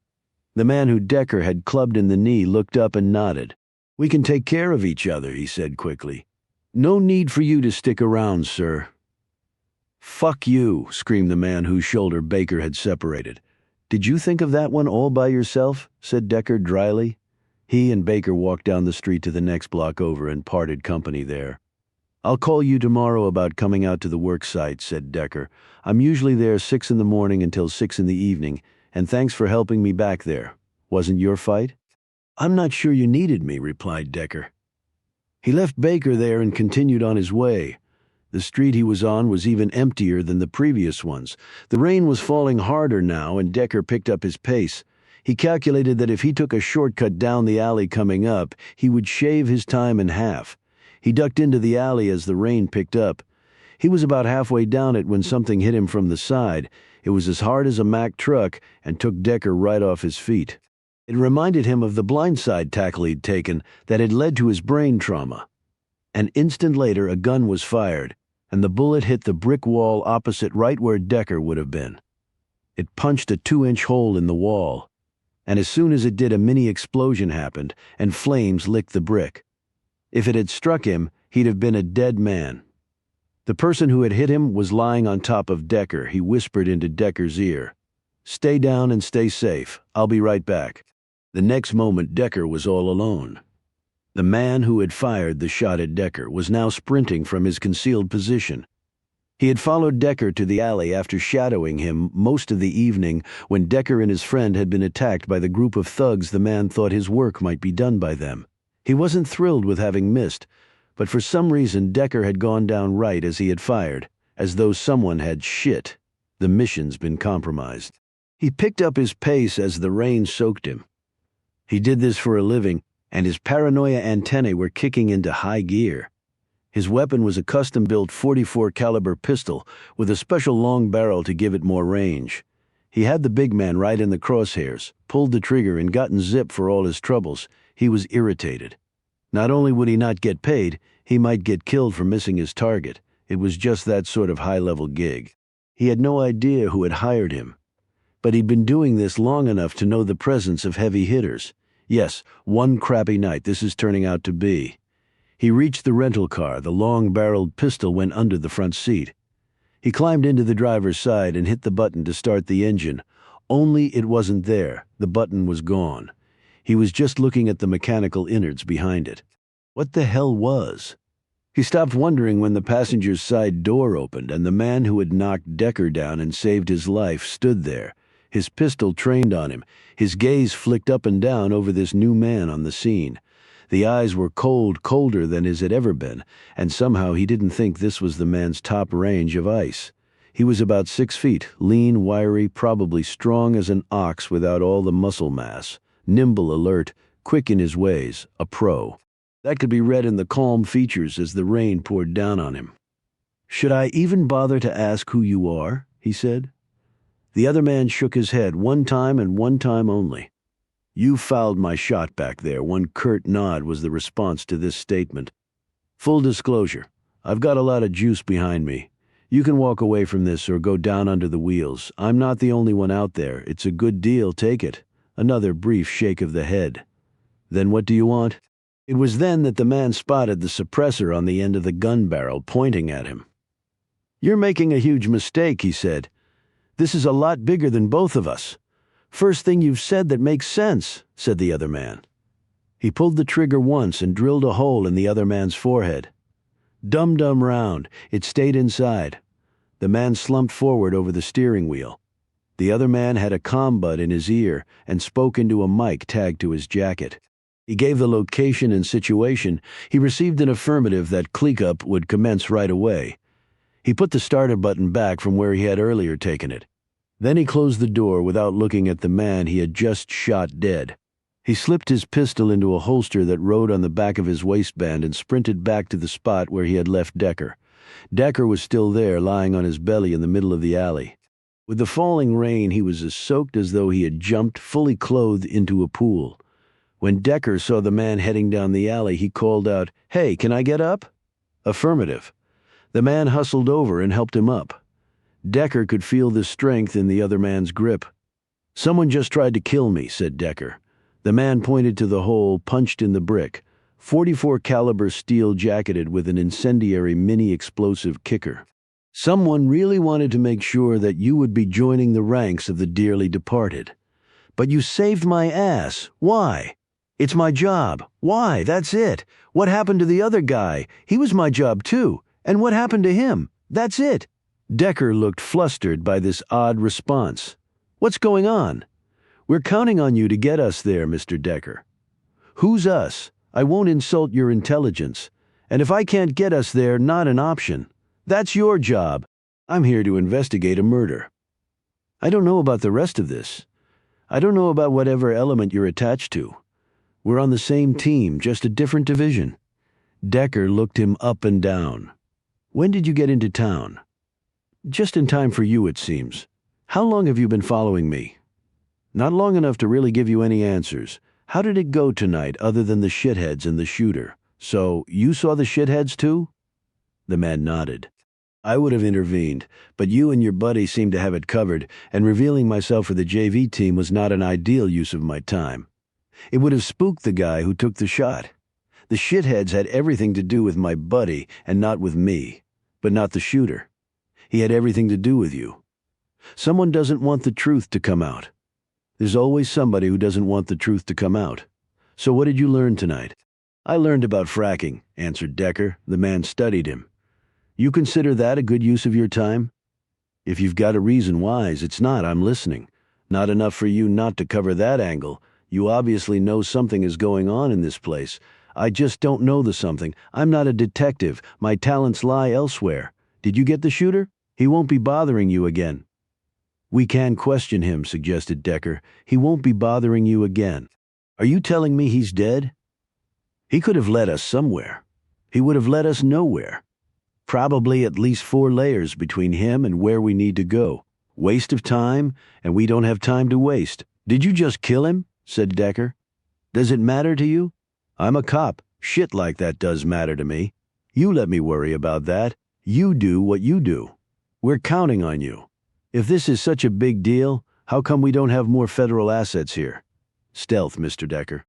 The man who Decker had clubbed in the knee looked up and nodded. "We can take care of each other," he said quickly. "No need for you to stick around, sir." "Fuck you," screamed the man whose shoulder Baker had separated. "Did you think of that one all by yourself?" said Decker dryly. He and Baker walked down the street to the next block over and parted company there. "I'll call you tomorrow about coming out to the work site," said Decker. "I'm usually there 6 in the morning until 6 in the evening, and thanks for helping me back there. Wasn't your fight?" "I'm not sure you needed me," replied Decker. He left Baker there and continued on his way. The street he was on was even emptier than the previous ones. The rain was falling harder now, and Decker picked up his pace. He calculated that if he took a shortcut down the alley coming up, he would shave his time in half. He ducked into the alley as the rain picked up. He was about halfway down it when something hit him from the side. It was as hard as a Mack truck and took Decker right off his feet. It reminded him of the blindside tackle he'd taken that had led to his brain trauma. An instant later, a gun was fired, and the bullet hit the brick wall opposite right where Decker would have been. It punched a 2-inch hole in the wall, and as soon as it did, a mini explosion happened, and flames licked the brick. If it had struck him, he'd have been a dead man. The person who had hit him was lying on top of Decker. He whispered into Decker's ear, "Stay down and stay safe. I'll be right back." The next moment, Decker was all alone. The man who had fired the shot at Decker was now sprinting from his concealed position. He had followed Decker to the alley after shadowing him most of the evening when Decker and his friend had been attacked by the group of thugs the man thought his work might be done by them. He wasn't thrilled with having missed, but for some reason Decker had gone down right as he had fired, as though someone had shit. The mission's been compromised. He picked up his pace as the rain soaked him. He did this for a living, and his paranoia antennae were kicking into high gear. His weapon was a custom-built .44 caliber pistol with a special long barrel to give it more range. He had the big man right in the crosshairs, pulled the trigger, and gotten zip for all his troubles. He was irritated. Not only would he not get paid, he might get killed for missing his target. It was just that sort of high-level gig. He had no idea who had hired him, but he'd been doing this long enough to know the presence of heavy hitters. Yes, one crappy night this is turning out to be. He reached the rental car. The long-barreled pistol went under the front seat. He climbed into the driver's side and hit the button to start the engine. Only it wasn't there. The button was gone. He was just looking at the mechanical innards behind it. What the hell was? He stopped wondering when the passenger's side door opened and the man who had knocked Decker down and saved his life stood there, his pistol trained on him. His gaze flicked up and down over this new man on the scene. The eyes were cold, colder than his had ever been, and somehow he didn't think this was the man's top range of ice. He was about 6 feet, lean, wiry, probably strong as an ox without all the muscle mass, nimble, alert, quick in his ways, a pro. That could be read in the calm features as the rain poured down on him. "Should I even bother to ask who you are?" he said. The other man shook his head, one time and one time only. "You fouled my shot back there." One curt nod was the response to this statement. "Full disclosure, I've got a lot of juice behind me. You can walk away from this or go down under the wheels. I'm not the only one out there. It's a good deal, take it." Another brief shake of the head. "Then what do you want?" It was then that the man spotted the suppressor on the end of the gun barrel pointing at him. "You're making a huge mistake," he said. "This is a lot bigger than both of us." "First thing you've said that makes sense," said the other man. He pulled the trigger once and drilled a hole in the other man's forehead. Dum-dum round, it stayed inside. The man slumped forward over the steering wheel. The other man had a comm bud in his ear and spoke into a mic tagged to his jacket. He gave the location and situation. He received an affirmative that cleanup would commence right away. He put the starter button back from where he had earlier taken it. Then he closed the door without looking at the man he had just shot dead. He slipped his pistol into a holster that rode on the back of his waistband and sprinted back to the spot where he had left Decker. Decker was still there, lying on his belly in the middle of the alley. With the falling rain, he was as soaked as though he had jumped, fully clothed, into a pool. When Decker saw the man heading down the alley, he called out, "Hey, can I get up?" Affirmative. The man hustled over and helped him up. Decker could feel the strength in the other man's grip. "Someone just tried to kill me," said Decker. The man pointed to the hole punched in the brick, .44 caliber steel jacketed with an incendiary mini-explosive kicker. "Someone really wanted to make sure that you would be joining the ranks of the dearly departed. But you saved my ass. Why? It's my job. Why? That's it. What happened to the other guy? He was my job too. And what happened to him? That's it." Decker looked flustered by this odd response. "What's going on?" "We're counting on you to get us there, Mr. Decker." "Who's us? I won't insult your intelligence. And if I can't get us there, not an option. That's your job. I'm here to investigate a murder." "I don't know about the rest of this. I don't know about whatever element you're attached to. We're on the same team, just a different division." Decker looked him up and down. "When did you get into town?" "Just in time for you, it seems. How long have you been following me?" "Not long enough to really give you any answers. How did it go tonight other than the shitheads and the shooter? So, you saw the shitheads too?" The man nodded. "I would have intervened, but you and your buddy seemed to have it covered, and revealing myself for the JV team was not an ideal use of my time. It would have spooked the guy who took the shot. The shitheads had everything to do with my buddy and not with me, but not the shooter. He had everything to do with you. Someone doesn't want the truth to come out. There's always somebody who doesn't want the truth to come out. So what did you learn tonight?" "I learned about fracking," answered Decker. The man studied him. "You consider that a good use of your time?" "If you've got a reason why, it's not. I'm listening. Not enough for you not to cover that angle. You obviously know something is going on in this place. I just don't know the something. I'm not a detective. My talents lie elsewhere. Did you get the shooter? He won't be bothering you again." "We can question him," suggested Decker. "He won't be bothering you again." "Are you telling me he's dead?" "He could have led us somewhere. He would have led us nowhere. Probably at least 4 layers between him and where we need to go. Waste of time, and we don't have time to waste." "Did you just kill him?" said Decker. "Does it matter to you?" "I'm a cop. Shit like that does matter to me. You let me worry about that. You do what you do. We're counting on you. If this is such a big deal, how come we don't have more federal assets here?" "Stealth, Mr. Decker."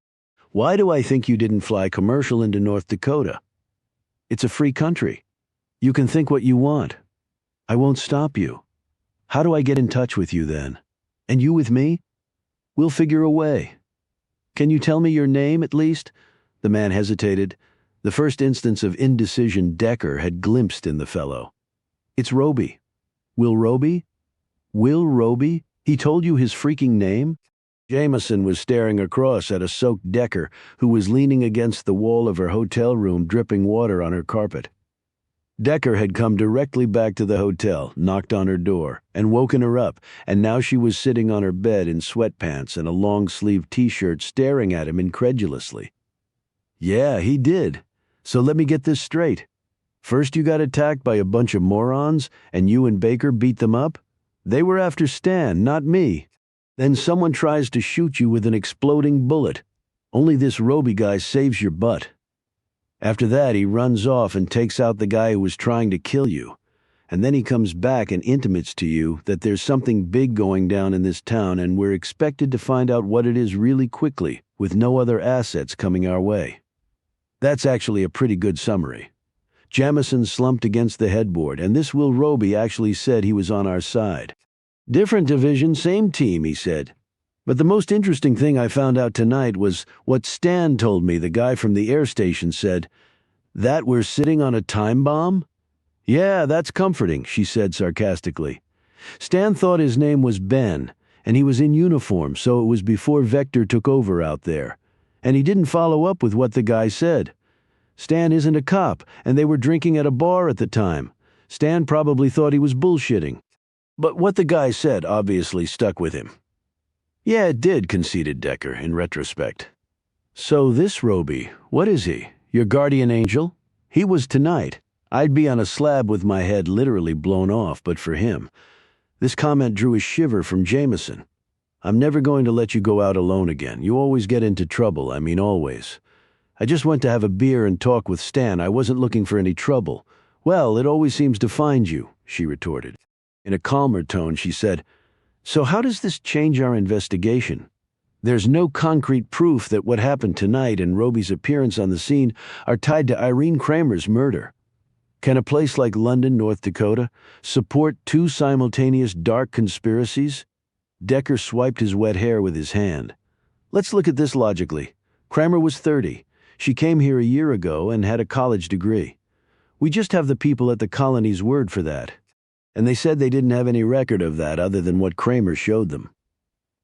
"Why do I think you didn't fly commercial into North Dakota? It's a free country. You can think what you want. I won't stop you. How do I get in touch with you then? And you with me? We'll figure a way. Can you tell me your name at least?" The man hesitated. The first instance of indecision Decker had glimpsed in the fellow. "It's Roby." "Will Roby? Will Roby? He told you his freaking name?" Jameson was staring across at a soaked Decker who was leaning against the wall of her hotel room dripping water on her carpet. Decker had come directly back to the hotel, knocked on her door, and woken her up, and now she was sitting on her bed in sweatpants and a long-sleeved t-shirt staring at him incredulously. "Yeah, he did. So let me get this straight. First you got attacked by a bunch of morons, and you and Baker beat them up? They were after Stan, not me. Then someone tries to shoot you with an exploding bullet. Only this Roby guy saves your butt. After that, he runs off and takes out the guy who was trying to kill you. And then he comes back and intimates to you that there's something big going down in this town and we're expected to find out what it is really quickly, with no other assets coming our way. That's actually a pretty good summary. Jamison slumped against the headboard, and this Will Roby actually said he was on our side. Different division, same team, he said. But the most interesting thing I found out tonight was what Stan told me, the guy from the air station said. That we're sitting on a time bomb? Yeah, that's comforting, she said sarcastically. Stan thought his name was Ben, and he was in uniform, so it was before Vector took over out there. And he didn't follow up with what the guy said. Stan isn't a cop, and they were drinking at a bar at the time. Stan probably thought he was bullshitting. But what the guy said obviously stuck with him. Yeah, it did, conceded Decker, in retrospect. So this Roby, what is he? Your guardian angel? He was tonight. I'd be on a slab with my head literally blown off, but for him. This comment drew a shiver from Jamison. I'm never going to let you go out alone again. You always get into trouble, I mean always. I just went to have a beer and talk with Stan. I wasn't looking for any trouble. Well, it always seems to find you, she retorted. In a calmer tone, she said, So how does this change our investigation? There's no concrete proof that what happened tonight and Roby's appearance on the scene are tied to Irene Kramer's murder. Can a place like London, North Dakota, support two simultaneous dark conspiracies? Decker swiped his wet hair with his hand. Let's look at this logically. Kramer was 30. She came here a year ago and had a college degree. We just have the people at the colony's word for that. And they said they didn't have any record of that other than what Kramer showed them.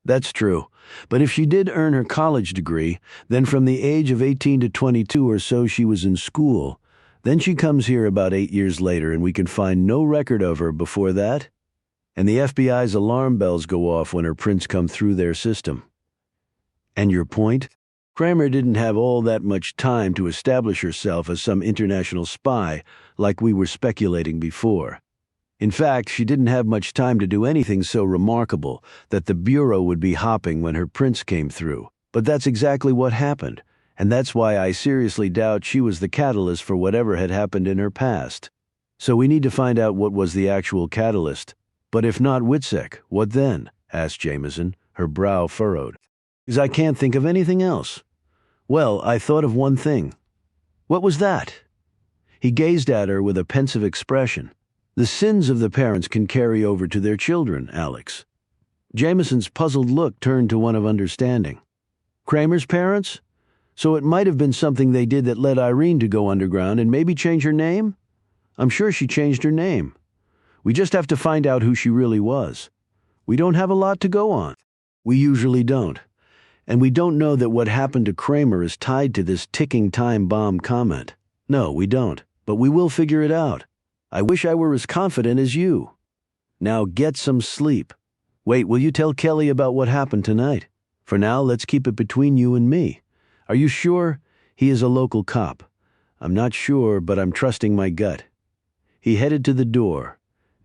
That's true. But if she did earn her college degree, then from the age of 18 to 22 or so she was in school. Then she comes here about 8 years later and we can find no record of her before that. And the FBI's alarm bells go off when her prints come through their system. And your point? Kramer didn't have all that much time to establish herself as some international spy like we were speculating before. In fact, she didn't have much time to do anything so remarkable that the Bureau would be hopping when her prints came through. But that's exactly what happened, and that's why I seriously doubt she was the catalyst for whatever had happened in her past. So we need to find out what was the actual catalyst. But if not Witsec, what then? Asked Jamison, her brow furrowed. Because I can't think of anything else. Well, I thought of one thing. What was that? He gazed at her with a pensive expression. The sins of the parents can carry over to their children, Alex. Jamison's puzzled look turned to one of understanding. Kramer's parents? So it might have been something they did that led Irene to go underground and maybe change her name? I'm sure she changed her name. We just have to find out who she really was. We don't have a lot to go on. We usually don't. And we don't know that what happened to Kramer is tied to this ticking time bomb comment. No, we don't. But we will figure it out. I wish I were as confident as you. Now get some sleep. Wait, will you tell Kelly about what happened tonight? For now, let's keep it between you and me. Are you sure? He is a local cop. I'm not sure, but I'm trusting my gut. He headed to the door.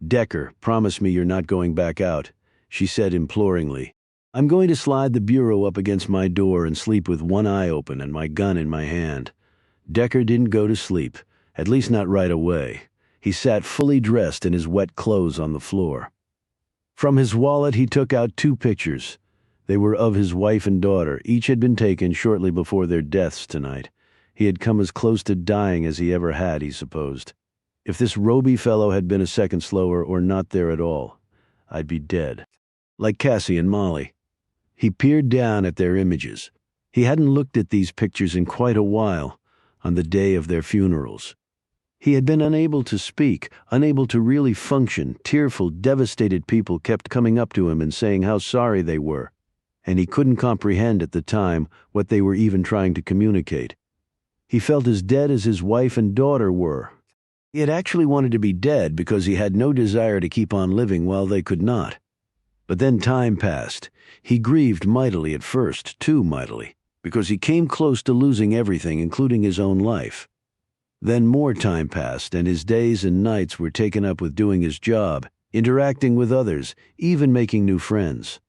Decker, promise me you're not going back out, she said imploringly. I'm going to slide the bureau up against my door and sleep with one eye open and my gun in my hand. Decker didn't go to sleep, at least not right away. He sat fully dressed in his wet clothes on the floor. From his wallet he took out 2 pictures. They were of his wife and daughter. Each had been taken shortly before their deaths tonight. He had come as close to dying as he ever had, he supposed. If this Roby fellow had been a second slower or not there at all, I'd be dead. Like Cassie and Molly. He peered down at their images. He hadn't looked at these pictures in quite a while, on the day of their funerals. He had been unable to speak, unable to really function. Tearful, devastated people kept coming up to him and saying how sorry they were, and he couldn't comprehend at the time what they were even trying to communicate. He felt as dead as his wife and daughter were. He had actually wanted to be dead because he had no desire to keep on living while they could not. But then time passed. He grieved mightily at first, too mightily, because he came close to losing everything, including his own life. Then more time passed, and his days and nights were taken up with doing his job, interacting with others, even making new friends.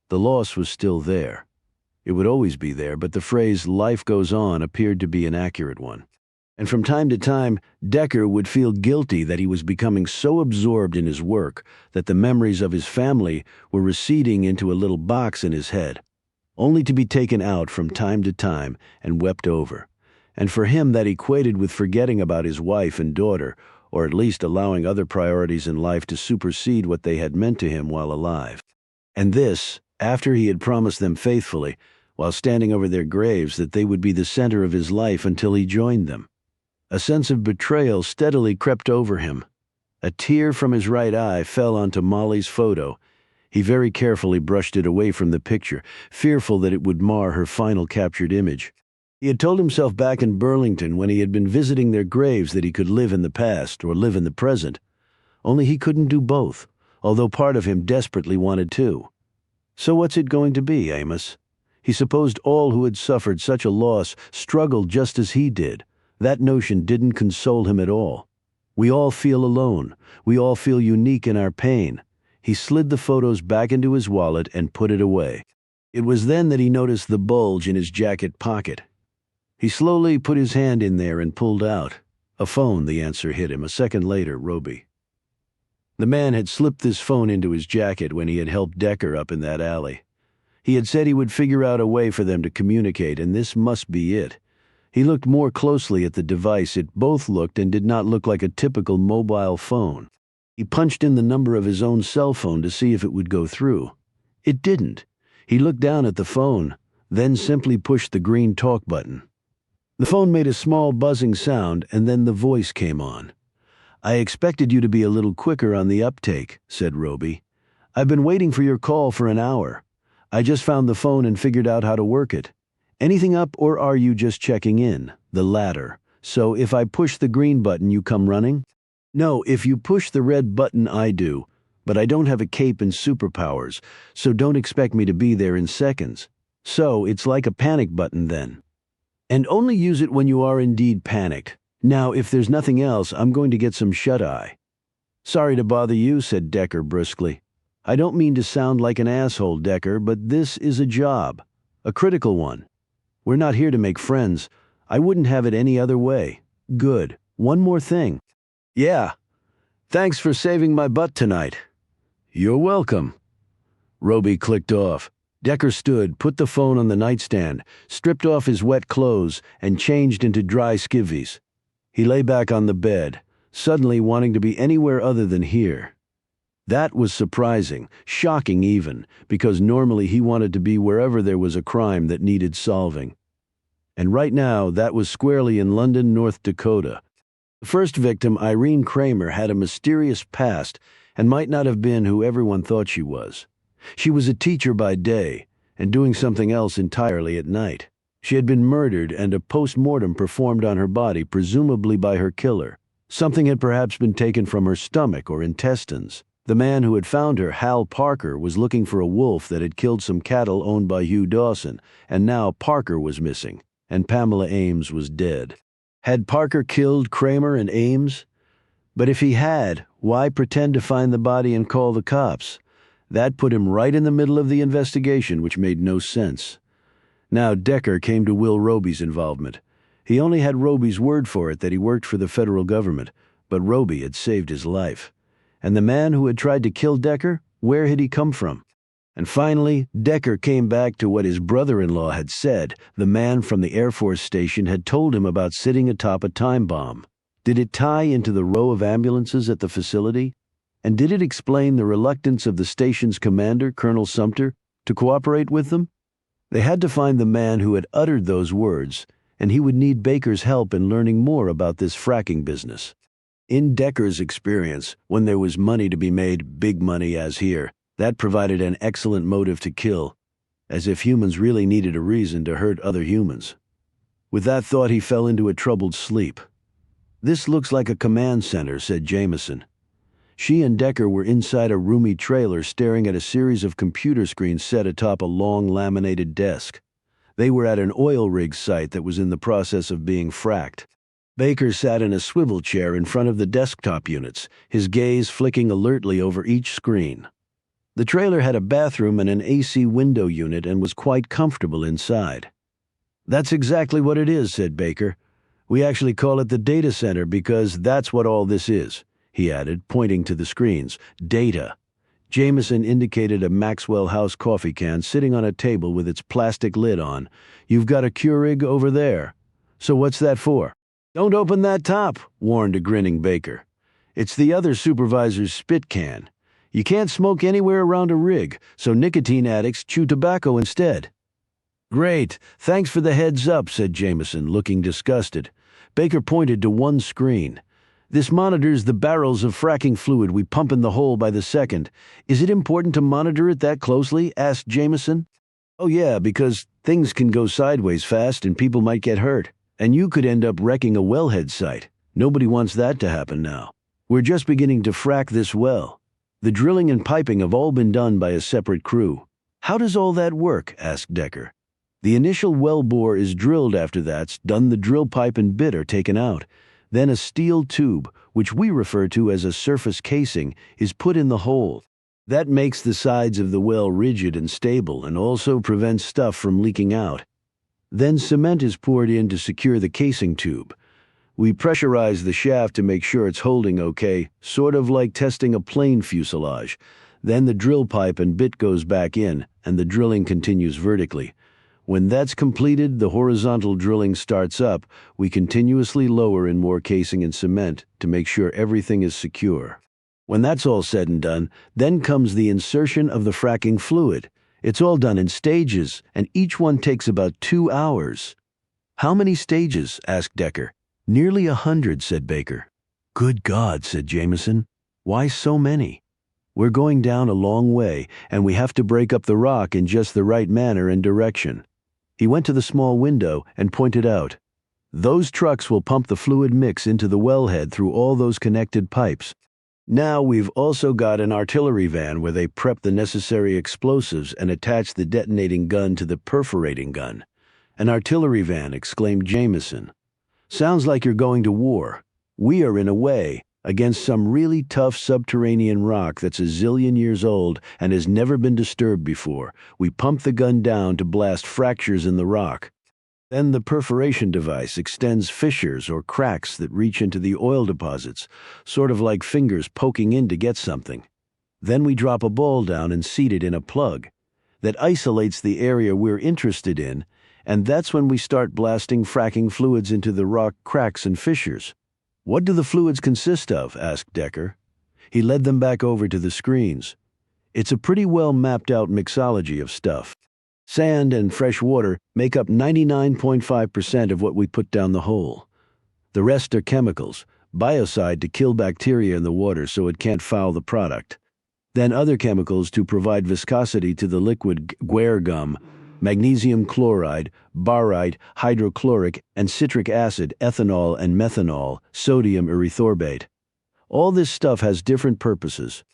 The loss was still there. It would always be there, but the phrase "life goes on" appeared to be an accurate one. And from time to time, Decker would feel guilty that he was becoming so absorbed in his work that the memories of his family were receding into a little box in his head, only to be taken out from time to time and wept over. And for him, that equated with forgetting about his wife and daughter, or at least allowing other priorities in life to supersede what they had meant to him while alive. And this, after he had promised them faithfully, while standing over their graves, that they would be the center of his life until he joined them. A sense of betrayal steadily crept over him. A tear from his right eye fell onto Molly's photo. He very carefully brushed it away from the picture, fearful that it would mar her final captured image. He had told himself back in Burlington when he had been visiting their graves that he could live in the past or live in the present. Only he couldn't do both, although part of him desperately wanted to. So what's it going to be, Amos? He supposed all who had suffered such a loss struggled just as he did. That notion didn't console him at all. We all feel alone. We all feel unique in our pain. He slid the photos back into his wallet and put it away. It was then that he noticed the bulge in his jacket pocket. He slowly put his hand in there and pulled out. A phone, the answer hit him. A second later, Roby. The man had slipped this phone into his jacket when he had helped Decker up in that alley. He had said he would figure out a way for them to communicate, and this must be it. He looked more closely at the device. It both looked and did not look like a typical mobile phone. He punched in the number of his own cell phone to see if it would go through. It didn't. He looked down at the phone, then simply pushed the green talk button. The phone made a small buzzing sound, and then the voice came on. "I expected you to be a little quicker on the uptake," said Roby. "I've been waiting for your call for an hour. I just found the phone and figured out how to work it. Anything up, or are you just checking in?" "The latter. So if I push the green button, you come running?" "No, if you push the red button, I do. But I don't have a cape and superpowers, so don't expect me to be there in seconds. So it's like a panic button then. And only use it when you are indeed panicked. Now, if there's nothing else, I'm going to get some shut-eye." "Sorry to bother you," said Decker brusquely. "I don't mean to sound like an asshole, Decker, but this is a job. A critical one. We're not here to make friends. I wouldn't have it any other way. Good. One more thing." "Yeah. Thanks for saving my butt tonight." "You're welcome." Roby clicked off. Decker stood, put the phone on the nightstand, stripped off his wet clothes, and changed into dry skivvies. He lay back on the bed, suddenly wanting to be anywhere other than here. That was surprising, shocking even, because normally he wanted to be wherever there was a crime that needed solving. And right now, that was squarely in London, North Dakota. The first victim, Irene Kramer, had a mysterious past and might not have been who everyone thought she was. She was a teacher by day and doing something else entirely at night. She had been murdered and a post-mortem performed on her body, presumably by her killer. Something had perhaps been taken from her stomach or intestines. The man who had found her, Hal Parker, was looking for a wolf that had killed some cattle owned by Hugh Dawson, and now Parker was missing, and Pamela Ames was dead. Had Parker killed Kramer and Ames? But if he had, why pretend to find the body and call the cops? That put him right in the middle of the investigation, which made no sense. Now Decker came to Will Roby's involvement. He only had Roby's word for it that he worked for the federal government, but Roby had saved his life. And the man who had tried to kill Decker, where had he come from? And finally, Decker came back to what his brother-in-law had said. The man from the Air Force station had told him about sitting atop a time bomb. Did it tie into the row of ambulances at the facility? And did it explain the reluctance of the station's commander, Colonel Sumter, to cooperate with them? They had to find the man who had uttered those words, and he would need Baker's help in learning more about this fracking business. In Decker's experience, when there was money to be made, big money as here, that provided an excellent motive to kill, as if humans really needed a reason to hurt other humans. With that thought, he fell into a troubled sleep. "This looks like a command center," said Jameson. She and Decker were inside a roomy trailer staring at a series of computer screens set atop a long laminated desk. They were at an oil rig site that was in the process of being fracked. Baker sat in a swivel chair in front of the desktop units, his gaze flicking alertly over each screen. The trailer had a bathroom and an AC window unit and was quite comfortable inside. "That's exactly what it is," said Baker. We actually call it the data center because that's what all this is, he added, pointing to the screens. Data. Jameson indicated a Maxwell House coffee can sitting on a table with its plastic lid on. You've got a Keurig over there. So what's that for? Don't open that top, warned a grinning Baker. It's the other supervisor's spit can. You can't smoke anywhere around a rig, so nicotine addicts chew tobacco instead. Great, thanks for the heads up, said Jameson, looking disgusted. Baker pointed to one screen. This monitors the barrels of fracking fluid we pump in the hole by the second. Is it important to monitor it that closely? Asked Jameson. Oh yeah, because things can go sideways fast and people might get hurt. And you could end up wrecking a wellhead site. Nobody wants that to happen now. We're just beginning to frack this well. The drilling and piping have all been done by a separate crew. How does all that work? Asked Decker. The initial well bore is drilled. After that's done, the drill pipe and bit are taken out. Then a steel tube, which we refer to as a surface casing, is put in the hole. That makes the sides of the well rigid and stable and also prevents stuff from leaking out. Then cement is poured in to secure the casing tube. We pressurize the shaft to make sure it's holding okay, sort of like testing a plane fuselage. Then the drill pipe and bit goes back in, and the drilling continues vertically. When that's completed, the horizontal drilling starts up. We continuously lower in more casing and cement to make sure everything is secure. When that's all said and done, then comes the insertion of the fracking fluid. It's all done in stages, and each one takes about 2 hours. How many stages? Asked Decker. Nearly 100, said Baker. Good God, said Jameson. Why so many? We're going down a long way, and we have to break up the rock in just the right manner and direction. He went to the small window and pointed out. Those trucks will pump the fluid mix into the wellhead through all those connected pipes. Now we've also got an artillery van where they prep the necessary explosives and attach the detonating gun to the perforating gun. An artillery van, exclaimed Jameson. Sounds like you're going to war. We are in a way, against some really tough subterranean rock that's a zillion years old and has never been disturbed before. We pump the gun down to blast fractures in the rock. Then the perforation device extends fissures or cracks that reach into the oil deposits, sort of like fingers poking in to get something. Then we drop a ball down and seat it in a plug. That isolates the area we're interested in, and that's when we start blasting fracking fluids into the rock cracks and fissures. What do the fluids consist of? Asked Decker. He led them back over to the screens. It's a pretty well mapped out mixology of stuff. Sand and fresh water make up 99.5% of what we put down the hole. The rest are chemicals, biocide to kill bacteria in the water so it can't foul the product. Then other chemicals to provide viscosity to the liquid guar gum, magnesium chloride, barite, hydrochloric, and citric acid, ethanol and methanol, sodium erythorbate. All this stuff has different purposes.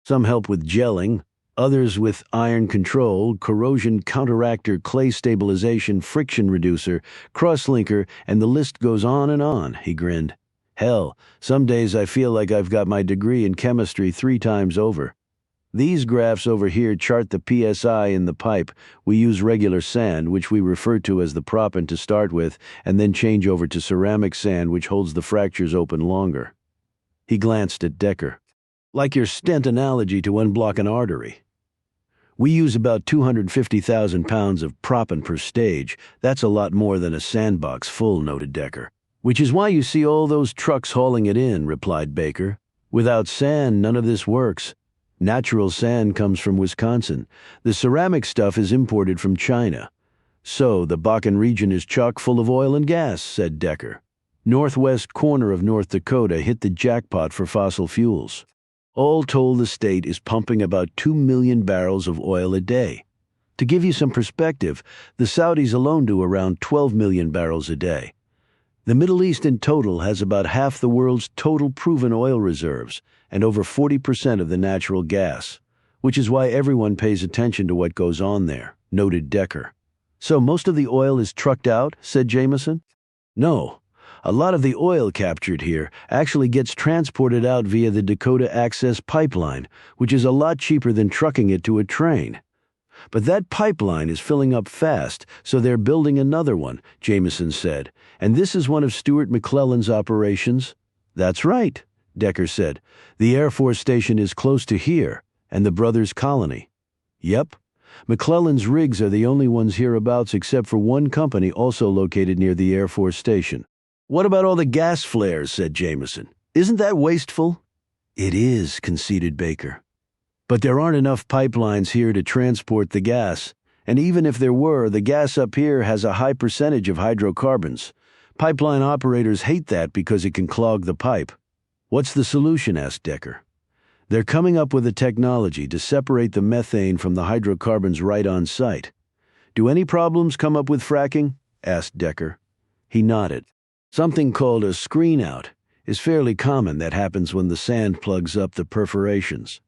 Some help with gelling, others with iron control, corrosion counteractor, clay stabilization, friction reducer, crosslinker, and the list goes on, he grinned. Hell, some days I feel like I've got my degree in chemistry 3 times over. These graphs over here chart the PSI in the pipe. We use regular sand, which we refer to as the proppant to start with, and then change over to ceramic sand, which holds the fractures open longer. He glanced at Decker. Like your stent analogy to unblock an artery. We use about 250,000 pounds of proppant per stage. That's a lot more than a sandbox full, noted Decker. Which is why you see all those trucks hauling it in, replied Baker. Without sand, none of this works. Natural sand comes from Wisconsin. The ceramic stuff is imported from China. So, the Bakken region is chock full of oil and gas, said Decker. Northwest corner of North Dakota hit the jackpot for fossil fuels. All told, the state is pumping about 2 million barrels of oil a day. To give you some perspective, the Saudis alone do around 12 million barrels a day. The Middle East in total has about half the world's total proven oil reserves and over 40% of the natural gas, which is why everyone pays attention to what goes on there, noted Decker. So most of the oil is trucked out, said Jameson? No. A lot of the oil captured here actually gets transported out via the Dakota Access Pipeline, which is a lot cheaper than trucking it to a train. But that pipeline is filling up fast, so they're building another one, Jameson said. And this is one of Stuart McClellan's operations? That's right, Decker said. The Air Force Station is close to here, and the brothers' colony. Yep. McClellan's rigs are the only ones hereabouts except for one company also located near the Air Force Station. What about all the gas flares, said Jameson. Isn't that wasteful? It is, conceded Baker. But there aren't enough pipelines here to transport the gas, and even if there were, the gas up here has a high percentage of hydrocarbons. Pipeline operators hate that because it can clog the pipe. What's the solution, asked Decker. They're coming up with a technology to separate the methane from the hydrocarbons right on site. Do any problems come up with fracking? Asked Decker. He nodded. Something called a screen-out is fairly common that happens when the sand plugs up the perforations.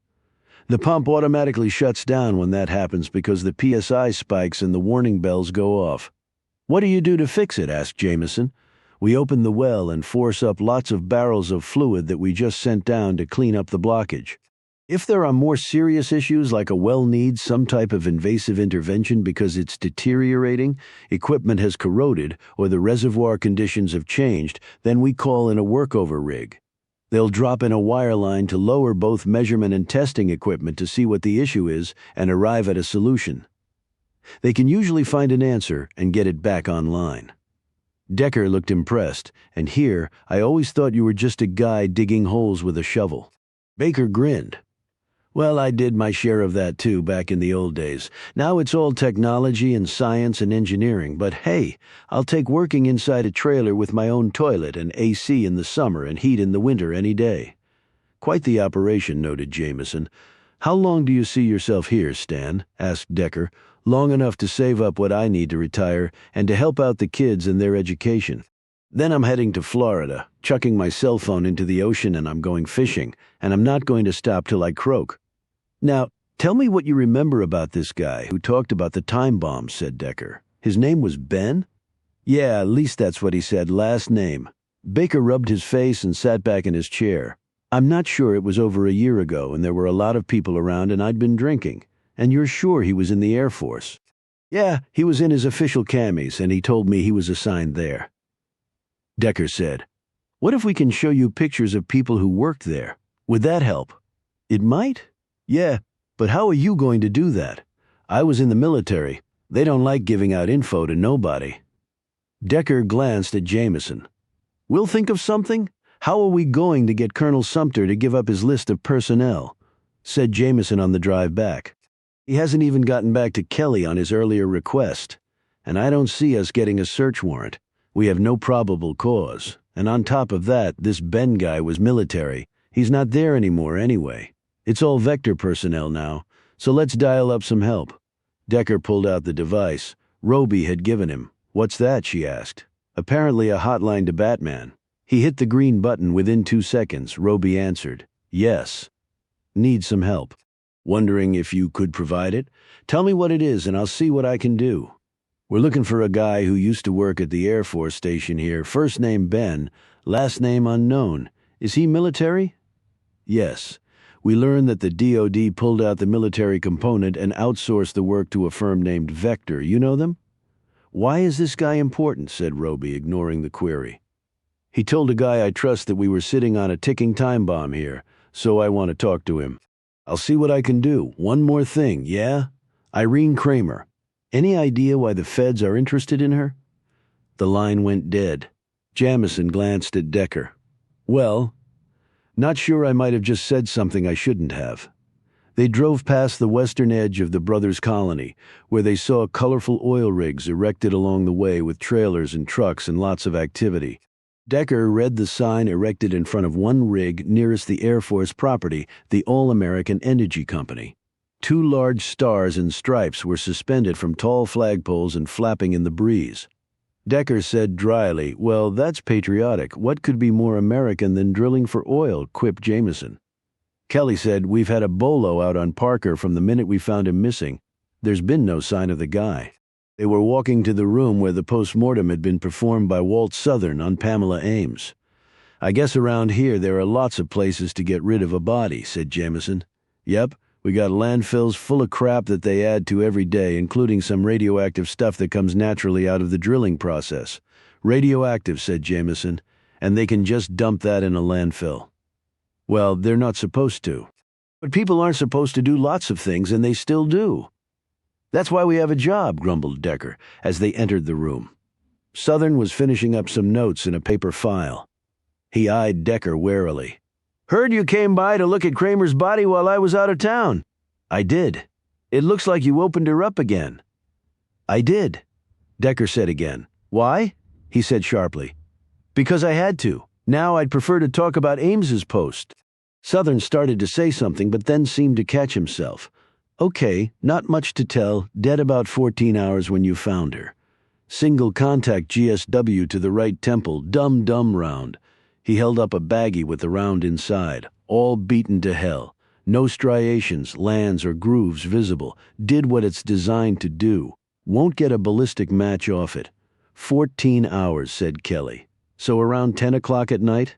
The pump automatically shuts down when that happens because the PSI spikes and the warning bells go off. What do you do to fix it? Asked Jameson. We open the well and force up lots of barrels of fluid that we just sent down to clean up the blockage. If there are more serious issues like a well needs some type of invasive intervention because it's deteriorating, equipment has corroded, or the reservoir conditions have changed, then we call in a workover rig. They'll drop in a wire line to lower both measurement and testing equipment to see what the issue is and arrive at a solution. They can usually find an answer and get it back online. Decker looked impressed, and here, I always thought you were just a guy digging holes with a shovel. Baker grinned. Well, I did my share of that too back in the old days. Now it's all technology and science and engineering, but hey, I'll take working inside a trailer with my own toilet and AC in the summer and heat in the winter any day. Quite the operation, noted Jameson. How long do you see yourself here, Stan? Asked Decker. Long enough to save up what I need to retire and to help out the kids in their education. Then I'm heading to Florida, chucking my cell phone into the ocean, and I'm going fishing, and I'm not going to stop till I croak. Now, tell me what you remember about this guy who talked about the time bombs, said Decker. His name was Ben? Yeah, at least that's what he said, last name. Baker rubbed his face and sat back in his chair. I'm not sure, it was over a year ago, and there were a lot of people around, and I'd been drinking. And you're sure he was in the Air Force? Yeah, he was in his official camis, and he told me he was assigned there. Decker said, What if we can show you pictures of people who worked there? Would that help? It might? Yeah, but how are you going to do that? I was in the military. They don't like giving out info to nobody. Decker glanced at Jameson. We'll think of something? How are we going to get Colonel Sumter to give up his list of personnel? Said Jameson on the drive back. He hasn't even gotten back to Kelly on his earlier request. And I don't see us getting a search warrant. We have no probable cause. And on top of that, this Ben guy was military. He's not there anymore anyway. It's all Vector personnel now, so let's dial up some help. Decker pulled out the device. Roby had given him. What's that? She asked. Apparently a hotline to Batman. He hit the green button within 2 seconds. Roby answered. Yes. Need some help. Wondering if you could provide it? Tell me what it is and I'll see what I can do. We're looking for a guy who used to work at the Air Force Station here. First name Ben, last name unknown. Is he military? Yes. We learned that the DoD pulled out the military component and outsourced the work to a firm named Vector. You know them? Why is this guy important? Said Roby, ignoring the query. He told a guy I trust that we were sitting on a ticking time bomb here, so I want to talk to him. I'll see what I can do. One more thing, yeah? Irene Kramer. Any idea why the feds are interested in her? The line went dead. Jameson glanced at Decker. Well, not sure, I might have just said something I shouldn't have. They drove past the western edge of the brothers' colony, where they saw colorful oil rigs erected along the way with trailers and trucks and lots of activity. Decker read the sign erected in front of one rig nearest the Air Force property, the All-American Energy Company. 2 large stars and stripes were suspended from tall flagpoles and flapping in the breeze. Decker said dryly, Well, that's patriotic. What could be more American than drilling for oil? Quipped Jameson. Kelly said, We've had a bolo out on Parker from the minute we found him missing. There's been no sign of the guy. They were walking to the room where the post-mortem had been performed by Walt Southern on Pamela Ames. I guess around here there are lots of places to get rid of a body, said Jameson. Yep, We got landfills full of crap that they add to every day, including some radioactive stuff that comes naturally out of the drilling process. Radioactive, said Jameson, and they can just dump that in a landfill. Well, they're not supposed to. But people aren't supposed to do lots of things, and they still do. That's why we have a job, grumbled Decker, as they entered the room. Southern was finishing up some notes in a paper file. He eyed Decker warily. Heard you came by to look at Kramer's body while I was out of town. I did. It looks like you opened her up again. I did, Decker said again. Why? He said sharply. Because I had to. Now I'd prefer to talk about Ames's post. Southern started to say something, but then seemed to catch himself. Okay, not much to tell. Dead about 14 hours when you found her. Single contact GSW to the right temple, dumb round. He held up a baggie with the round inside, all beaten to hell. No striations, lands, or grooves visible. Did what it's designed to do. Won't get a ballistic match off it. 14 hours, said Kelly. So around 10 o'clock at night?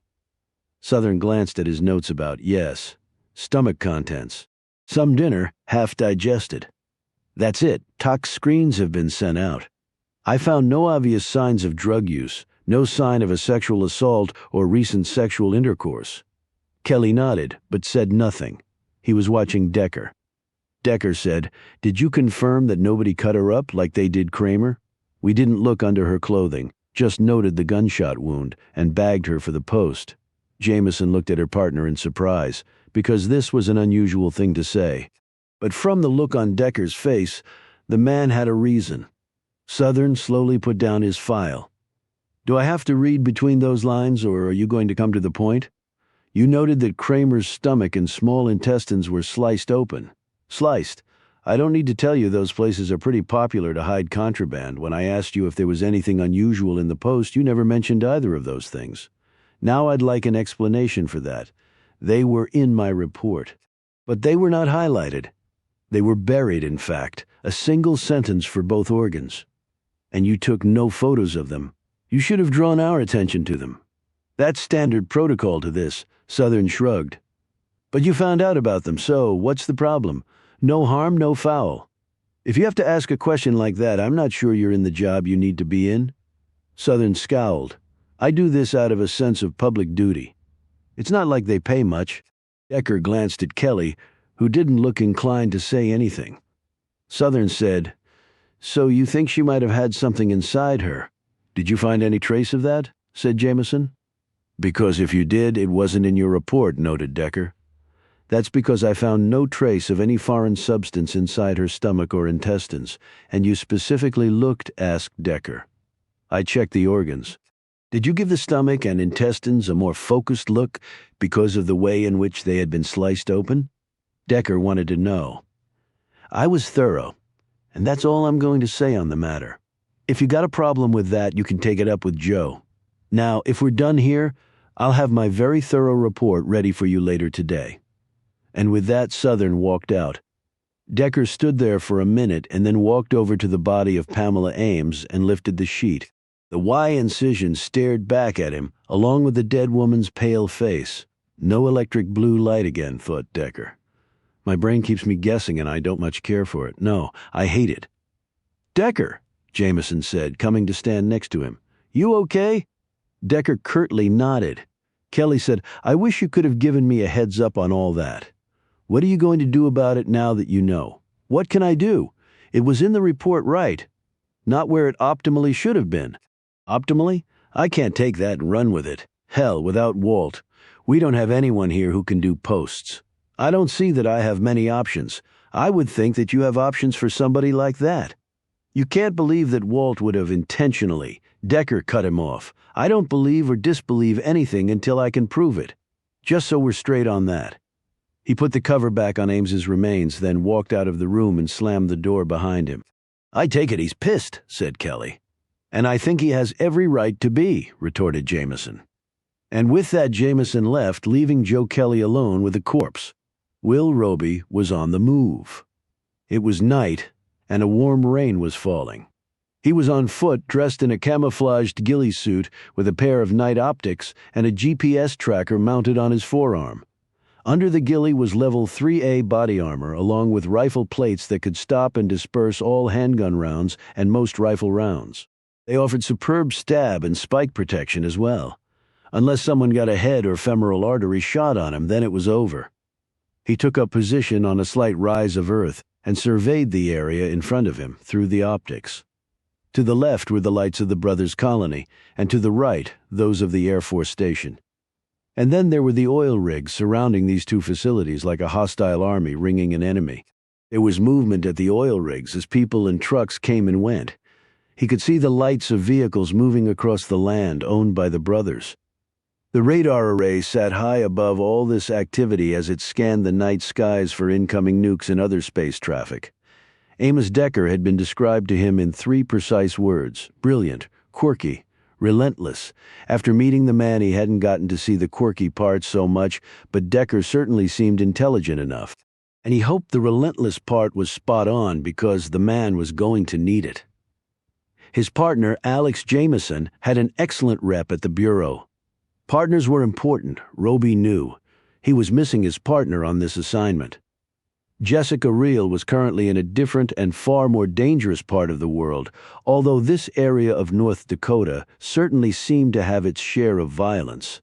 Southern glanced at his notes about yes. Stomach contents. Some dinner, half digested. That's it. Tox screens have been sent out. I found no obvious signs of drug use. No sign of a sexual assault or recent sexual intercourse. Kelly nodded, but said nothing. He was watching Decker. Decker said, Did you confirm that nobody cut her up like they did Kramer? We didn't look under her clothing, just noted the gunshot wound and bagged her for the post. Jameson looked at her partner in surprise, because this was an unusual thing to say. But from the look on Decker's face, the man had a reason. Southern slowly put down his file. Do I have to read between those lines, or are you going to come to the point? You noted that Kramer's stomach and small intestines were sliced open. Sliced. I don't need to tell you those places are pretty popular to hide contraband. When I asked you if there was anything unusual in the post, you never mentioned either of those things. Now I'd like an explanation for that. They were in my report. But they were not highlighted. They were buried, in fact, a single sentence for both organs. And you took no photos of them. You should have drawn our attention to them. That's standard protocol to this, Southern shrugged. But you found out about them, so what's the problem? No harm, no foul. If you have to ask a question like that, I'm not sure you're in the job you need to be in. Southern scowled. I do this out of a sense of public duty. It's not like they pay much. Decker glanced at Kelly, who didn't look inclined to say anything. Southern said, So you think she might have had something inside her? Did you find any trace of that? Said Jameson. Because if you did, it wasn't in your report, noted Decker. That's because I found no trace of any foreign substance inside her stomach or intestines, and you specifically looked, asked Decker. I checked the organs. Did you give the stomach and intestines a more focused look because of the way in which they had been sliced open? Decker wanted to know. I was thorough, and that's all I'm going to say on the matter. If you got a problem with that, you can take it up with Joe. Now, if we're done here, I'll have my very thorough report ready for you later today. And with that, Southern walked out. Decker stood there for a minute and then walked over to the body of Pamela Ames and lifted the sheet. The Y incision stared back at him, along with the dead woman's pale face. No electric blue light again, thought Decker. My brain keeps me guessing and I don't much care for it. No, I hate it. Decker, Jameson said, coming to stand next to him. You okay? Decker curtly nodded. Kelly said, I wish you could have given me a heads up on all that. What are you going to do about it now that you know? What can I do? It was in the report, right? Not where it optimally should have been. Optimally? I can't take that and run with it. Hell, without Walt. We don't have anyone here who can do posts. I don't see that I have many options. I would think that you have options for somebody like that. You can't believe that Walt would have intentionally. Decker cut him off. I don't believe or disbelieve anything until I can prove it. Just so we're straight on that. He put the cover back on Ames's remains, then walked out of the room and slammed the door behind him. I take it he's pissed, said Kelly. And I think he has every right to be, retorted Jameson. And with that, Jameson left, leaving Joe Kelly alone with the corpse. Will Roby was on the move. It was night, and a warm rain was falling. He was on foot, dressed in a camouflaged ghillie suit with a pair of night optics and a GPS tracker mounted on his forearm. Under the ghillie was level 3A body armor, along with rifle plates that could stop and disperse all handgun rounds and most rifle rounds. They offered superb stab and spike protection as well. Unless someone got a head or femoral artery shot on him, then it was over. He took up position on a slight rise of earth and surveyed the area in front of him through the optics. To the left were the lights of the brothers' colony, and to the right, those of the Air Force Station. And then there were the oil rigs surrounding these two facilities like a hostile army ringing an enemy. There was movement at the oil rigs as people and trucks came and went. He could see the lights of vehicles moving across the land owned by the brothers. The radar array sat high above all this activity as it scanned the night skies for incoming nukes and other space traffic. Amos Decker had been described to him in 3 precise words: brilliant, quirky, relentless. After meeting the man, he hadn't gotten to see the quirky parts so much, but Decker certainly seemed intelligent enough. And he hoped the relentless part was spot on because the man was going to need it. His partner, Alex Jameson, had an excellent rep at the Bureau. Partners were important, Roby knew. He was missing his partner on this assignment. Jessica Reel was currently in a different and far more dangerous part of the world, although this area of North Dakota certainly seemed to have its share of violence.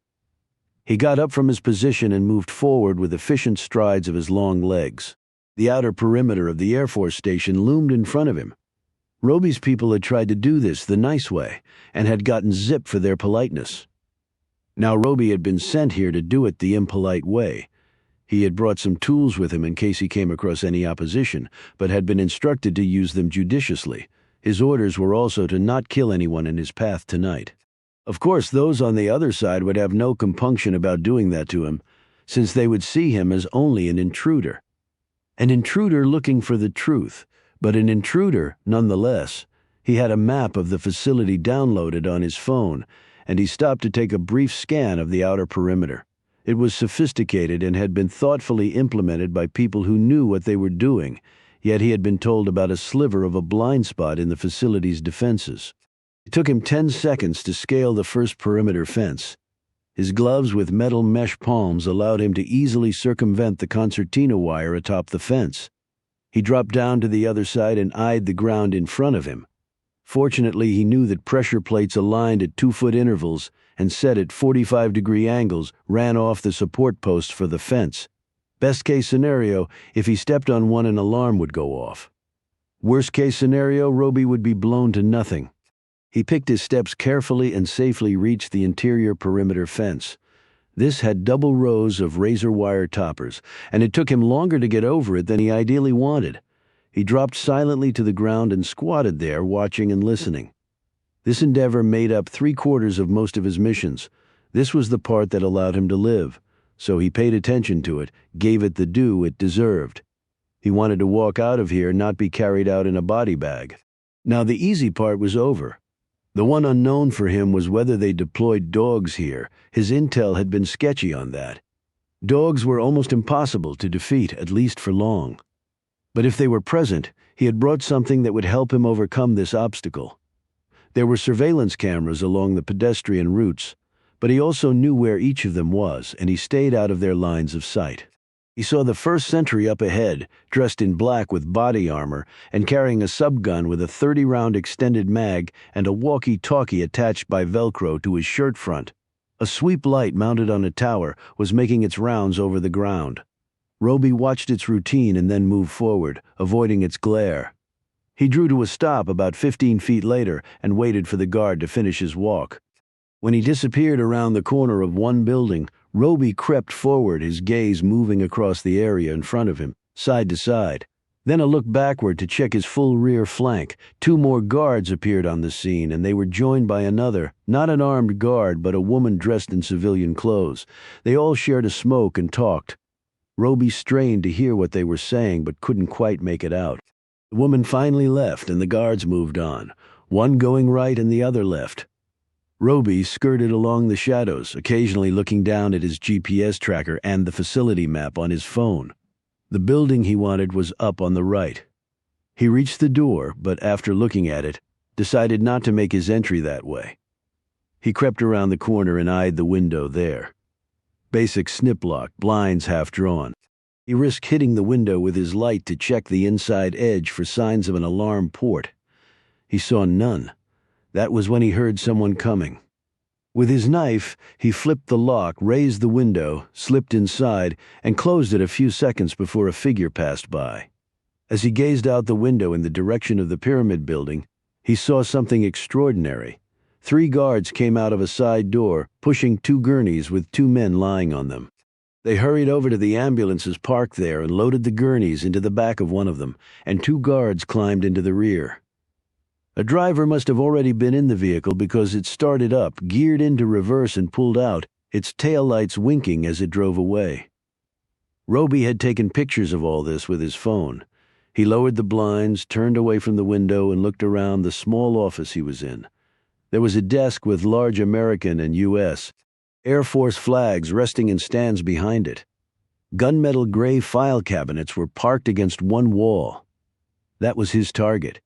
He got up from his position and moved forward with efficient strides of his long legs. The outer perimeter of the Air Force Station loomed in front of him. Roby's people had tried to do this the nice way and had gotten zip for their politeness. Now Roby had been sent here to do it the impolite way. He had brought some tools with him in case he came across any opposition, but had been instructed to use them judiciously. His orders were also to not kill anyone in his path tonight. Of course, those on the other side would have no compunction about doing that to him, since they would see him as only an intruder. An intruder looking for the truth, but an intruder nonetheless. He had a map of the facility downloaded on his phone, and he stopped to take a brief scan of the outer perimeter. It was sophisticated and had been thoughtfully implemented by people who knew what they were doing, yet he had been told about a sliver of a blind spot in the facility's defenses. It took him 10 seconds to scale the first perimeter fence. His gloves with metal mesh palms allowed him to easily circumvent the concertina wire atop the fence. He dropped down to the other side and eyed the ground in front of him. Fortunately, he knew that pressure plates aligned at 2-foot intervals and set at 45-degree angles ran off the support posts for the fence. Best case scenario, if he stepped on one, an alarm would go off. Worst case scenario, Roby would be blown to nothing. He picked his steps carefully and safely reached the interior perimeter fence. This had double rows of razor wire toppers, and it took him longer to get over it than he ideally wanted. He dropped silently to the ground and squatted there, watching and listening. This endeavor made up 3/4 of most of his missions. This was the part that allowed him to live, so he paid attention to it, gave it the due it deserved. He wanted to walk out of here, not be carried out in a body bag. Now the easy part was over. The one unknown for him was whether they deployed dogs here. His intel had been sketchy on that. Dogs were almost impossible to defeat, at least for long. But if they were present, he had brought something that would help him overcome this obstacle. There were surveillance cameras along the pedestrian routes, but he also knew where each of them was, and he stayed out of their lines of sight. He saw the first sentry up ahead, dressed in black with body armor and carrying a subgun with a 30-round extended mag and a walkie-talkie attached by Velcro to his shirt front. A sweep light mounted on a tower was making its rounds over the ground. Roby watched its routine and then moved forward, avoiding its glare. He drew to a stop about 15 feet later and waited for the guard to finish his walk. When he disappeared around the corner of one building, Roby crept forward, his gaze moving across the area in front of him, side to side. Then a look backward to check his full rear flank. 2 more guards appeared on the scene, and they were joined by another, not an armed guard, but a woman dressed in civilian clothes. They all shared a smoke and talked. Roby strained to hear what they were saying, but couldn't quite make it out. The woman finally left, and the guards moved on, one going right and the other left. Roby skirted along the shadows, occasionally looking down at his GPS tracker and the facility map on his phone. The building he wanted was up on the right. He reached the door, but after looking at it, decided not to make his entry that way. He crept around the corner and eyed the window there. Basic snip lock, blinds half drawn. He risked hitting the window with his light to check the inside edge for signs of an alarm port. He saw none. That was when he heard someone coming. With his knife, he flipped the lock, raised the window, slipped inside, and closed it a few seconds before a figure passed by. As he gazed out the window in the direction of the pyramid building, he saw something extraordinary. 3 guards came out of a side door, pushing 2 gurneys with 2 men lying on them. They hurried over to the ambulances parked there and loaded the gurneys into the back of one of them, and 2 guards climbed into the rear. A driver must have already been in the vehicle because it started up, geared into reverse and pulled out, its taillights winking as it drove away. Roby had taken pictures of all this with his phone. He lowered the blinds, turned away from the window, and looked around the small office he was in. There was a desk with large American and U.S. Air Force flags resting in stands behind it. Gunmetal gray file cabinets were parked against one wall. That was his target.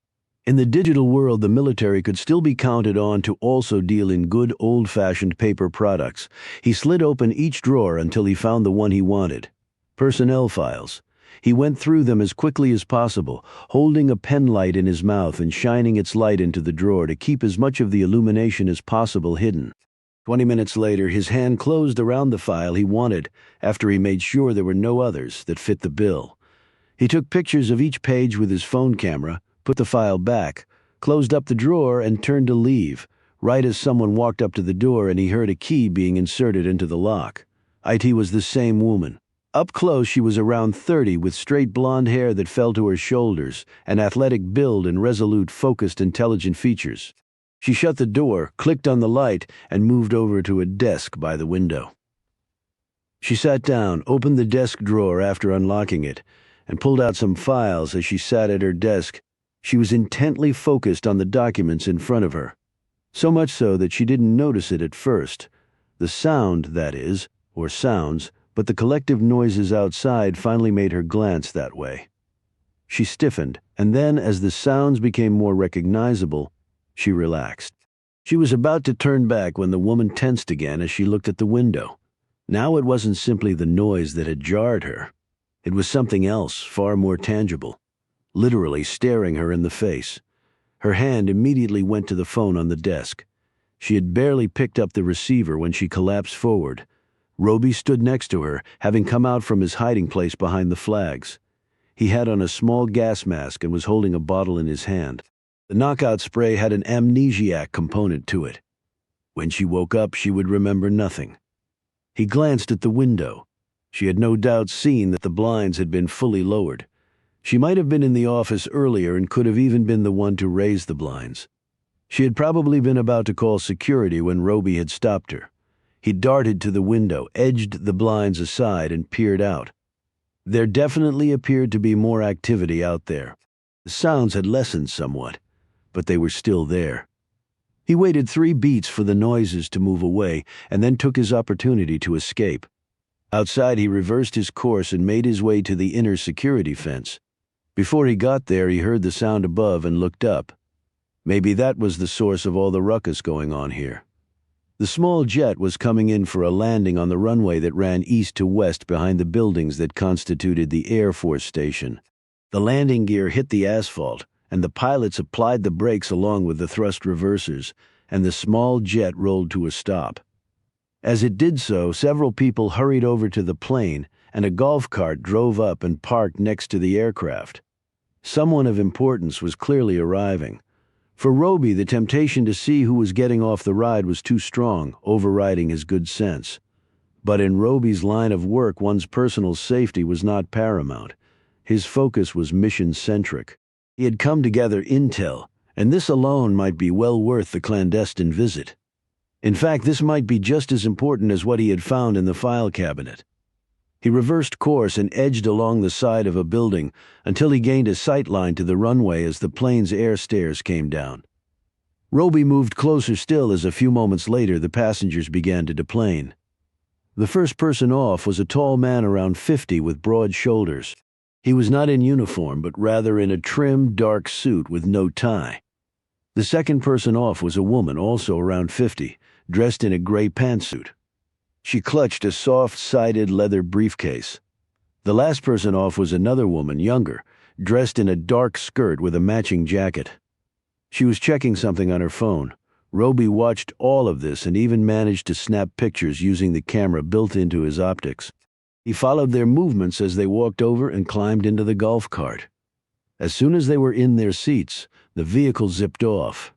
In the digital world, the military could still be counted on to also deal in good old-fashioned paper products. He slid open each drawer until he found the one he wanted. Personnel files. He went through them as quickly as possible, holding a pen light in his mouth and shining its light into the drawer to keep as much of the illumination as possible hidden. 20 minutes later, his hand closed around the file he wanted after he made sure there were no others that fit the bill. He took pictures of each page with his phone camera, put the file back, closed up the drawer, and turned to leave, right as someone walked up to the door and he heard a key being inserted into the lock. It was the same woman. Up close, she was around 30 with straight blonde hair that fell to her shoulders, an athletic build and resolute, focused, intelligent features. She shut the door, clicked on the light, and moved over to a desk by the window. She sat down, opened the desk drawer after unlocking it, and pulled out some files as she sat at her desk. She was intently focused on the documents in front of her. So much so that she didn't notice it at first. The sound, that is, or sounds, but the collective noises outside finally made her glance that way. She stiffened, and then, as the sounds became more recognizable, she relaxed. She was about to turn back when the woman tensed again as she looked at the window. Now it wasn't simply the noise that had jarred her. It was something else, far more tangible, literally staring her in the face. Her hand immediately went to the phone on the desk. She had barely picked up the receiver when she collapsed forward. Roby stood next to her, having come out from his hiding place behind the flags. He had on a small gas mask and was holding a bottle in his hand. The knockout spray had an amnesiac component to it. When she woke up, she would remember nothing. He glanced at the window. She had no doubt seen that the blinds had been fully lowered. She might have been in the office earlier and could have even been the one to raise the blinds. She had probably been about to call security when Roby had stopped her. He darted to the window, edged the blinds aside, and peered out. There definitely appeared to be more activity out there. The sounds had lessened somewhat, but they were still there. He waited 3 beats for the noises to move away, and then took his opportunity to escape. Outside, he reversed his course and made his way to the inner security fence. Before he got there, he heard the sound above and looked up. Maybe that was the source of all the ruckus going on here. The small jet was coming in for a landing on the runway that ran east to west behind the buildings that constituted the Air Force Station. The landing gear hit the asphalt, and the pilots applied the brakes along with the thrust reversers, and the small jet rolled to a stop. As it did so, several people hurried over to the plane, and a golf cart drove up and parked next to the aircraft. Someone of importance was clearly arriving. For Roby, the temptation to see who was getting off the ride was too strong, overriding his good sense. But in Roby's line of work, one's personal safety was not paramount. His focus was mission-centric. He had come to gather intel, and this alone might be well worth the clandestine visit. In fact, this might be just as important as what he had found in the file cabinet. He reversed course and edged along the side of a building until he gained a sight line to the runway as the plane's air stairs came down. Roby moved closer still as a few moments later the passengers began to deplane. The first person off was a tall man around 50 with broad shoulders. He was not in uniform, but rather in a trim, dark suit with no tie. The second person off was a woman, also around 50, dressed in a gray pantsuit. She clutched a soft-sided leather briefcase. The last person off was another woman, younger, dressed in a dark skirt with a matching jacket. She was checking something on her phone. Roby watched all of this and even managed to snap pictures using the camera built into his optics. He followed their movements as they walked over and climbed into the golf cart. As soon as they were in their seats, the vehicle zipped off.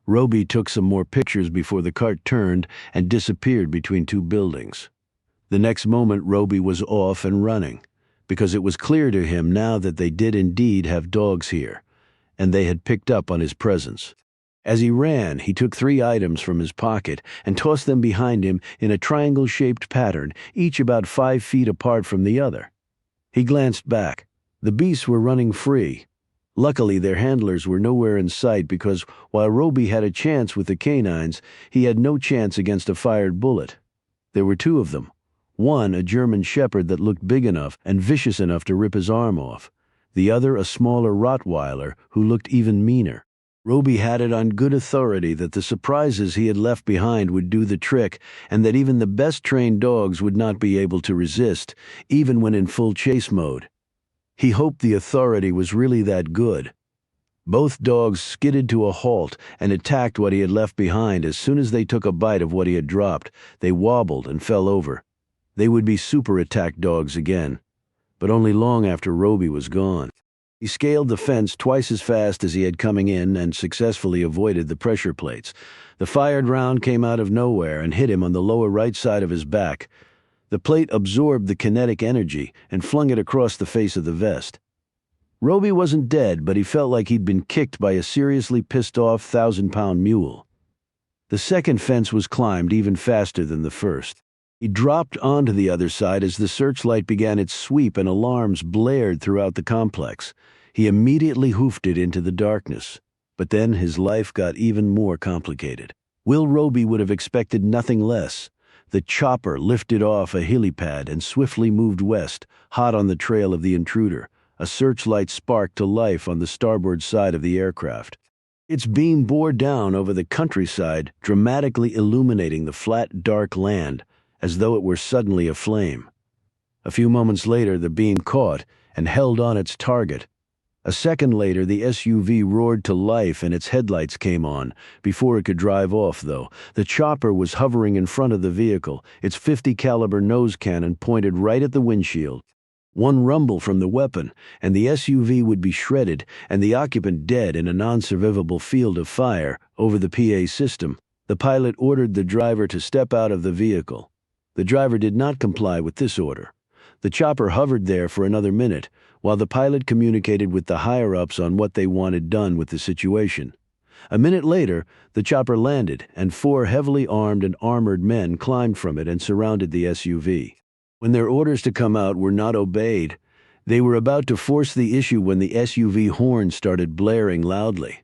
Roby took some more pictures before the cart turned and disappeared between two buildings. The next moment, Roby was off and running, because it was clear to him now that they did indeed have dogs here, and they had picked up on his presence. As he ran, he took 3 items from his pocket and tossed them behind him in a triangle-shaped pattern, each about 5 feet apart from the other. He glanced back. The beasts were running free. Luckily, their handlers were nowhere in sight because while Roby had a chance with the canines, he had no chance against a fired bullet. There were 2 of them. One, a German shepherd that looked big enough and vicious enough to rip his arm off. The other, a smaller Rottweiler who looked even meaner. Roby had it on good authority that the surprises he had left behind would do the trick and that even the best trained dogs would not be able to resist, even when in full chase mode. He hoped the authority was really that good. Both dogs skidded to a halt and attacked what he had left behind as soon as they took a bite of what he had dropped. They wobbled and fell over. They would be super attack dogs again, but only long after Roby was gone. He scaled the fence twice as fast as he had coming in and successfully avoided the pressure plates. The fired round came out of nowhere and hit him on the lower right side of his back. The plate absorbed the kinetic energy and flung it across the face of the vest. Roby wasn't dead, but he felt like he'd been kicked by a seriously pissed-off 1,000-pound mule. The second fence was climbed even faster than the first. He dropped onto the other side as the searchlight began its sweep and alarms blared throughout the complex. He immediately hoofed it into the darkness. But then his life got even more complicated. Will Roby would have expected nothing less. The chopper lifted off a helipad and swiftly moved west, hot on the trail of the intruder. A searchlight sparked to life on the starboard side of the aircraft. Its beam bore down over the countryside, dramatically illuminating the flat, dark land, as though it were suddenly aflame. A few moments later, the beam caught and held on its target. A second later, the SUV roared to life and its headlights came on. Before it could drive off, though, the chopper was hovering in front of the vehicle, its .50 caliber nose cannon pointed right at the windshield. One rumble from the weapon, and the SUV would be shredded and the occupant dead in a non-survivable field of fire over the PA system. The pilot ordered the driver to step out of the vehicle. The driver did not comply with this order. The chopper hovered there for another minute, while the pilot communicated with the higher-ups on what they wanted done with the situation. A minute later, the chopper landed, and 4 heavily armed and armored men climbed from it and surrounded the SUV. When their orders to come out were not obeyed, they were about to force the issue when the SUV horn started blaring loudly.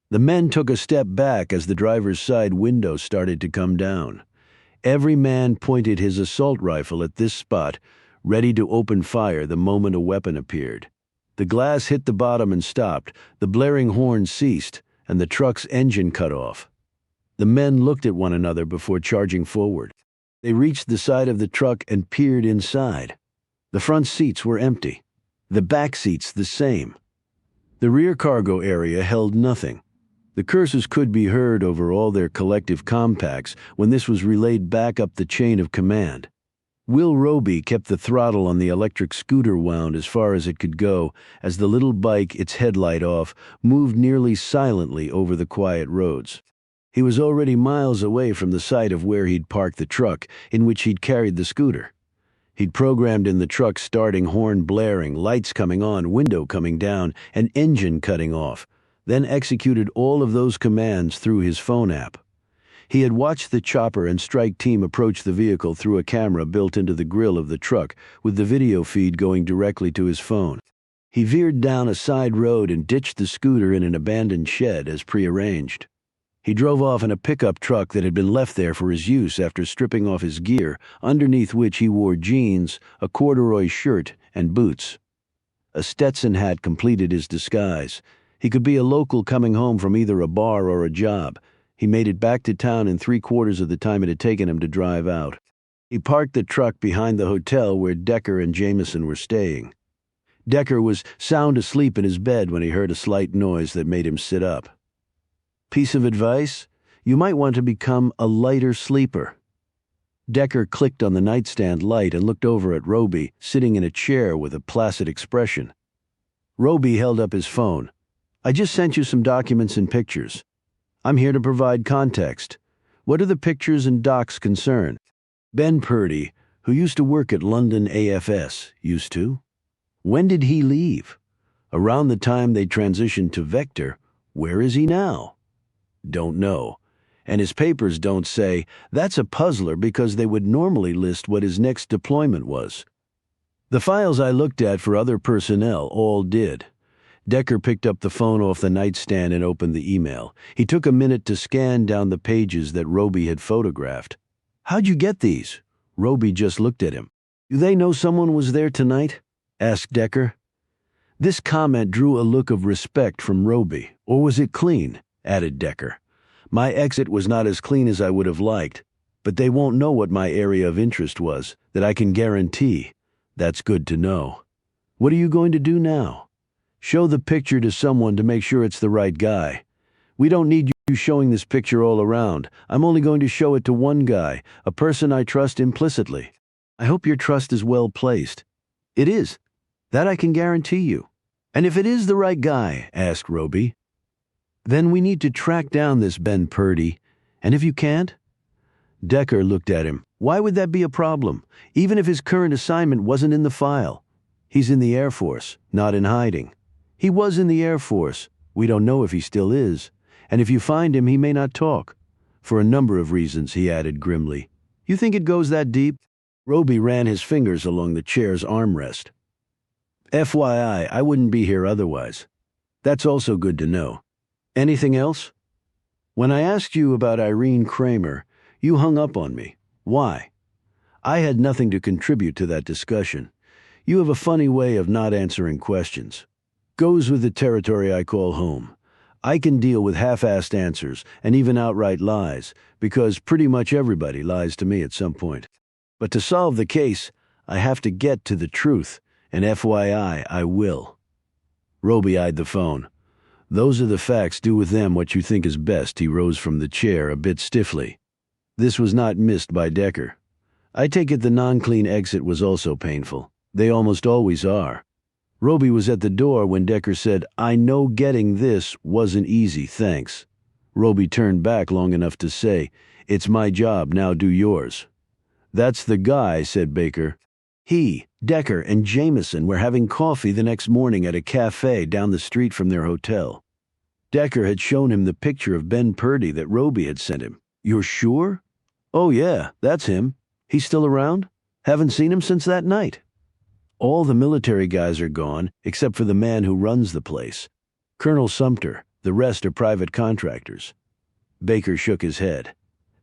The men took a step back as the driver's side window started to come down. Every man pointed his assault rifle at this spot, ready to open fire the moment a weapon appeared. The glass hit the bottom and stopped, the blaring horn ceased, and the truck's engine cut off. The men looked at one another before charging forward. They reached the side of the truck and peered inside. The front seats were empty. The back seats the same. The rear cargo area held nothing. The curses could be heard over all their collective compacts when this was relayed back up the chain of command. Will Roby kept the throttle on the electric scooter wound as far as it could go as the little bike, its headlight off, moved nearly silently over the quiet roads. He was already miles away from the site of where he'd parked the truck in which he'd carried the scooter. He'd programmed in the truck starting, horn blaring, lights coming on, window coming down, and engine cutting off, then executed all of those commands through his phone app. He had watched the chopper and strike team approach the vehicle through a camera built into the grill of the truck, with the video feed going directly to his phone. He veered down a side road and ditched the scooter in an abandoned shed as prearranged. He drove off in a pickup truck that had been left there for his use after stripping off his gear, underneath which he wore jeans, a corduroy shirt, and boots. A Stetson hat completed his disguise. He could be a local coming home from either a bar or a job. He made it back to town in 3/4 of the time it had taken him to drive out. He parked the truck behind the hotel where Decker and Jameson were staying. Decker was sound asleep in his bed when he heard a slight noise that made him sit up. Piece of advice? You might want to become a lighter sleeper. Decker clicked on the nightstand light and looked over at Roby, sitting in a chair with a placid expression. Roby held up his phone. I just sent you some documents and pictures. I'm here to provide context. What are the pictures and docs concern? Ben Purdy, who used to work at London AFS, used to. When did he leave? Around the time they transitioned to Vector. Where is he now? Don't know. And his papers don't say. That's a puzzler because they would normally list what his next deployment was. The files I looked at for other personnel all did. Decker picked up the phone off the nightstand and opened the email. He took a minute to scan down the pages that Roby had photographed. How'd you get these? Roby just looked at him. Do they know someone was there tonight? Asked Decker. This comment drew a look of respect from Roby. Or was it clean? Added Decker. My exit was not as clean as I would have liked, but they won't know what my area of interest was, that I can guarantee. That's good to know. What are you going to do now? Show the picture to someone to make sure it's the right guy. We don't need you showing this picture all around. I'm only going to show it to one guy, a person I trust implicitly. I hope your trust is well placed. It is. That I can guarantee you. And if it is the right guy, asked Roby, then we need to track down this Ben Purdy. And if you can't? Decker looked at him. Why would that be a problem, even if his current assignment wasn't in the file? He's in the Air Force, not in hiding. He was in the Air Force. We don't know if he still is. And if you find him, he may not talk. For a number of reasons, he added grimly. You think it goes that deep? Roby ran his fingers along the chair's armrest. FYI, I wouldn't be here otherwise. That's also good to know. Anything else? When I asked you about Irene Kramer, you hung up on me. Why? I had nothing to contribute to that discussion. You have a funny way of not answering questions. Goes with the territory I call home. I can deal with half-assed answers and even outright lies, because pretty much everybody lies to me at some point. But to solve the case, I have to get to the truth, and FYI, I will. Roby eyed the phone. Those are the facts. Do with them what you think is best. He rose from the chair a bit stiffly. This was not missed by Decker. I take it the non-clean exit was also painful. They almost always are. Roby was at the door when Decker said, I know getting this wasn't easy, thanks. Roby turned back long enough to say, it's my job, now do yours. That's the guy, said Baker. He, Decker, and Jameson were having coffee the next morning at a cafe down the street from their hotel. Decker had shown him the picture of Ben Purdy that Roby had sent him. You're sure? Oh yeah, that's him. He's still around? Haven't seen him since that night. All the military guys are gone, except for the man who runs the place. Colonel Sumter. The rest are private contractors. Baker shook his head.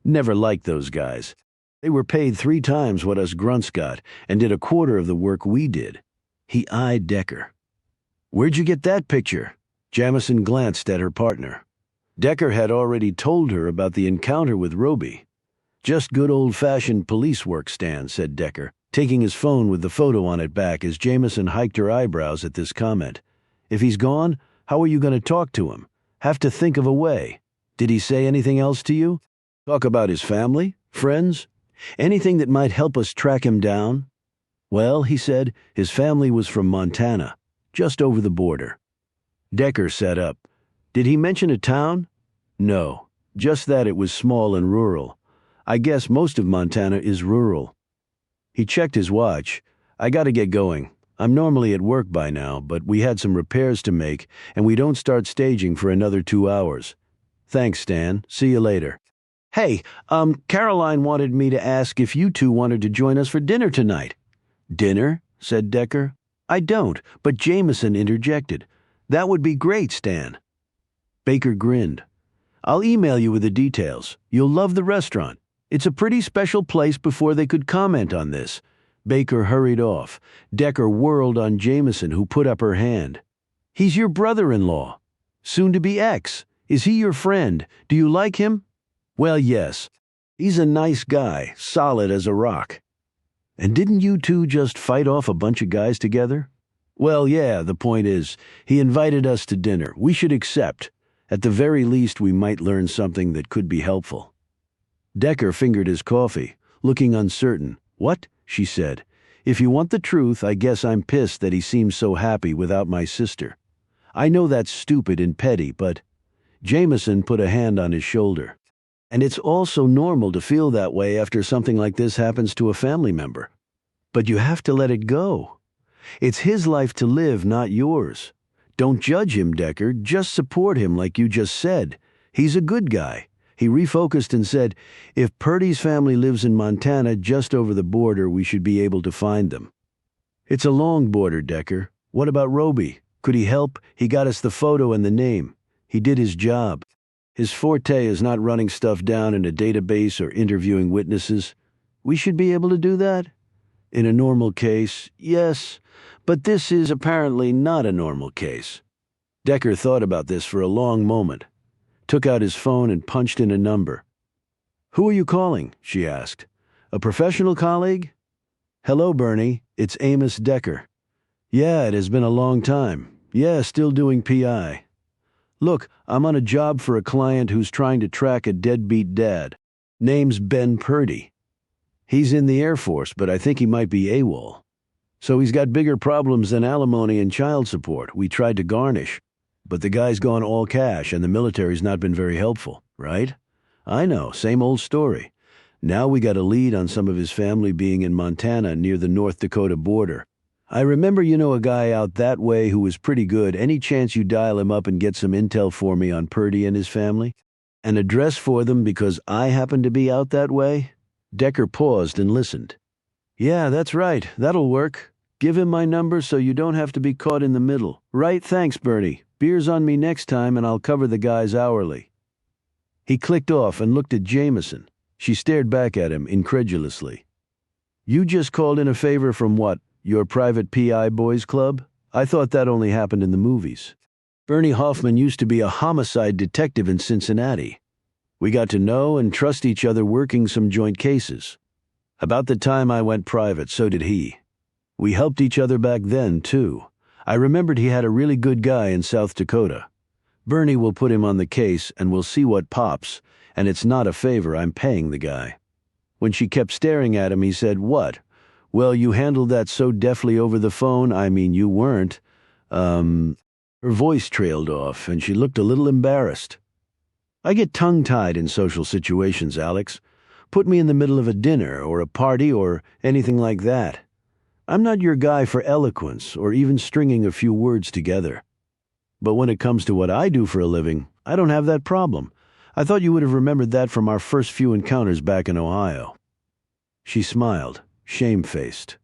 Never liked those guys. They were paid 3 times what us grunts got and did a quarter of the work we did. He eyed Decker. Where'd you get that picture? Jamison glanced at her partner. Decker had already told her about the encounter with Roby. Just good old-fashioned police work, Stan, said Decker, taking his phone with the photo on it back as Jamison hiked her eyebrows at this comment. If he's gone, how are you going to talk to him? Have to think of a way. Did he say anything else to you? Talk about his family? Friends? Anything that might help us track him down? Well, he said, his family was from Montana, just over the border. Decker sat up. Did he mention a town? No, just that it was small and rural. I guess most of Montana is rural. He checked his watch. I gotta get going. I'm normally at work by now, but we had some repairs to make, and we don't start staging for another 2 hours. Thanks, Stan. See you later. Hey, Caroline wanted me to ask if you two wanted to join us for dinner tonight. Dinner? Said Decker. I don't, but Jameson interjected. That would be great, Stan. Baker grinned. I'll email you with the details. You'll love the restaurant. It's a pretty special place before they could comment on this. Baker hurried off. Decker whirled on Jameson, who put up her hand. He's your brother-in-law. Soon to be ex. Is he your friend? Do you like him? Well, yes. He's a nice guy, solid as a rock. And didn't you two just fight off a bunch of guys together? Well, yeah, the point is, he invited us to dinner. We should accept. At the very least, we might learn something that could be helpful. Decker fingered his coffee, looking uncertain. What? She said. If you want the truth, I guess I'm pissed that he seems so happy without my sister. I know that's stupid and petty, but... Jameson put a hand on his shoulder. And it's also normal to feel that way after something like this happens to a family member. But you have to let it go. It's his life to live, not yours. Don't judge him, Decker. Just support him like you just said. He's a good guy. He refocused and said, if Purdy's family lives in Montana just over the border, we should be able to find them. It's a long border, Decker. What about Roby? Could he help? He got us the photo and the name. He did his job. His forte is not running stuff down in a database or interviewing witnesses. We should be able to do that? In a normal case, yes, but this is apparently not a normal case. Decker thought about this for a long moment, took out his phone and punched in a number. Who are you calling? She asked. A professional colleague? Hello, Bernie. It's Amos Decker. Yeah, it has been a long time. Yeah, still doing PI. Look, I'm on a job for a client who's trying to track a deadbeat dad. Name's Ben Purdy. He's in the Air Force, but I think he might be AWOL. So he's got bigger problems than alimony and child support. We tried to garnish. But the guy's gone all cash, and the military's not been very helpful, right? I know, same old story. Now we got a lead on some of his family being in Montana near the North Dakota border. I remember you know a guy out that way who was pretty good. Any chance you dial him up and get some intel for me on Purdy and his family? An address for them because I happen to be out that way? Decker paused and listened. Yeah, that's right. That'll work. Give him my number so you don't have to be caught in the middle. Right, thanks, Bernie. Beer's on me next time and I'll cover the guys hourly. He clicked off and looked at Jameson. She stared back at him incredulously. You just called in a favor from what? Your private PI boys club? I thought that only happened in the movies. Bernie Hoffman used to be a homicide detective in Cincinnati. We got to know and trust each other working some joint cases. About the time I went private, so did he. We helped each other back then, too. I remembered he had a really good guy in South Dakota. Bernie will put him on the case and we'll see what pops, and it's not a favor, I'm paying the guy. When she kept staring at him, he said, What? Well, you handled that so deftly over the phone. I mean, you weren't. Her voice trailed off, and she looked a little embarrassed. I get tongue-tied in social situations, Alex. Put me in the middle of a dinner or a party or anything like that. I'm not your guy for eloquence or even stringing a few words together. But when it comes to what I do for a living, I don't have that problem. I thought you would have remembered that from our first few encounters back in Ohio. She smiled. Shamefaced.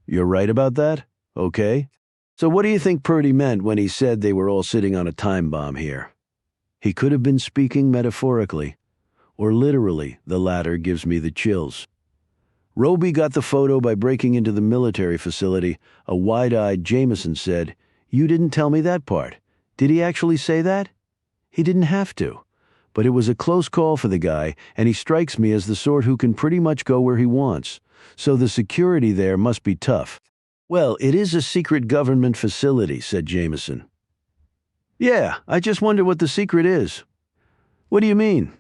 You're right about that? Okay. So what do you think Purdy meant when he said they were all sitting on a time bomb here? He could have been speaking metaphorically, or literally, the latter gives me the chills. Roby got the photo by breaking into the military facility. A wide-eyed Jameson said, You didn't tell me that part. Did he actually say that? He didn't have to. But it was a close call for the guy, and he strikes me as the sort who can pretty much go where he wants. So the security there must be tough. Well, it is a secret government facility, said Jameson. Yeah, I just wonder what the secret is. What do you mean?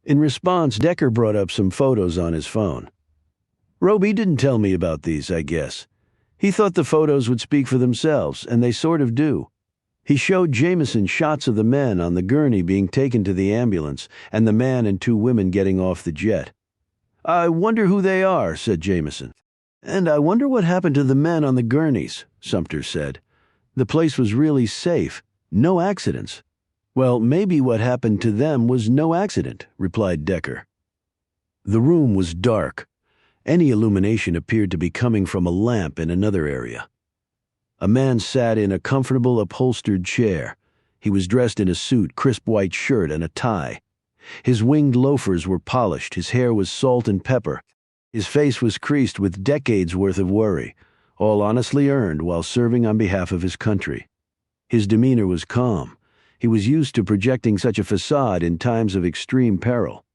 In response, Decker brought up some photos on his phone. Roby didn't tell me about these, I guess. He thought the photos would speak for themselves, and they sort of do. He showed Jameson shots of the men on the gurney being taken to the ambulance and the man and two women getting off the jet. I wonder who they are, said Jameson. And I wonder what happened to the men on the gurneys, Sumter said. The place was really safe. No accidents. Well, maybe what happened to them was no accident, replied Decker. The room was dark. Any illumination appeared to be coming from a lamp in another area. A man sat in a comfortable upholstered chair. He was dressed in a suit, crisp white shirt, and a tie. His winged loafers were polished, his hair was salt and pepper. His face was creased with decades' worth of worry, all honestly earned while serving on behalf of his country. His demeanor was calm. He was used to projecting such a facade in times of extreme peril.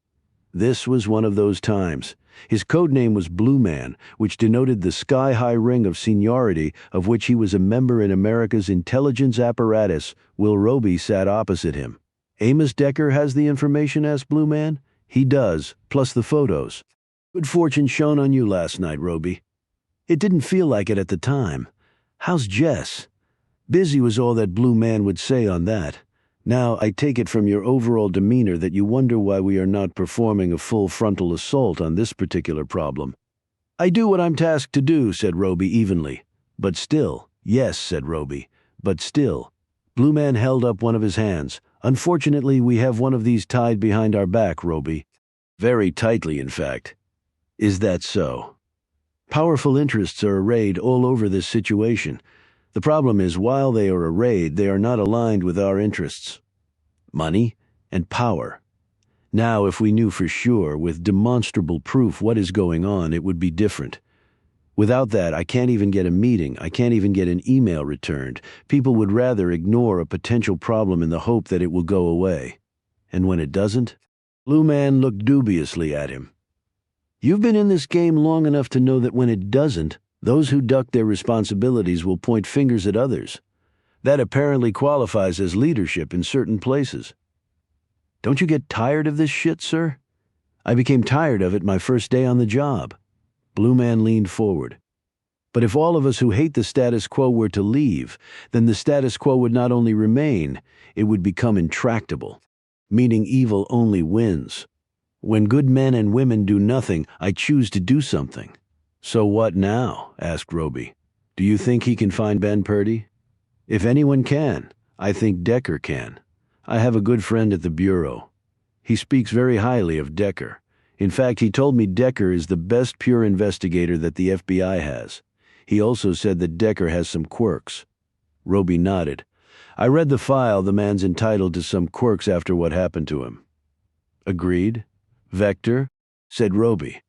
This was one of those times. His code name was Blue Man, which denoted the sky-high ring of seniority of which he was a member in America's intelligence apparatus. Will Roby sat opposite him. Amos Decker has the information, asked Blue Man. He does, plus the photos. Good fortune shone on you last night, Roby. It didn't feel like it at the time. How's Jess? Busy was all that Blue Man would say on that. Now, I take it from your overall demeanor that you wonder why we are not performing a full frontal assault on this particular problem. I do what I'm tasked to do, said Roby evenly. But still. Yes, said Roby. But still. Blue Man held up one of his hands. Unfortunately, we have one of these tied behind our back, Roby. Very tightly, in fact. Is that so? Powerful interests are arrayed all over this situation. The problem is, while they are arrayed, they are not aligned with our interests. Money and power. Now, if we knew for sure, with demonstrable proof, what is going on, it would be different. Without that, I can't even get a meeting. I can't even get an email returned. People would rather ignore a potential problem in the hope that it will go away. And when it doesn't? Blue Man looked dubiously at him. You've been in this game long enough to know that when it doesn't, those who duck their responsibilities will point fingers at others. That apparently qualifies as leadership in certain places. Don't you get tired of this shit, sir? I became tired of it my first day on the job. Blue Man leaned forward. But if all of us who hate the status quo were to leave, then the status quo would not only remain, it would become intractable, meaning evil only wins. When good men and women do nothing, I choose to do something. So what now? Asked Roby. Do you think he can find Ben Purdy? If anyone can, I think Decker can. I have a good friend at the Bureau. He speaks very highly of Decker. In fact, he told me Decker is the best pure investigator that the FBI has. He also said that Decker has some quirks. Roby nodded. I read the file. The man's entitled to some quirks after what happened to him. Agreed. Vector? Said Roby.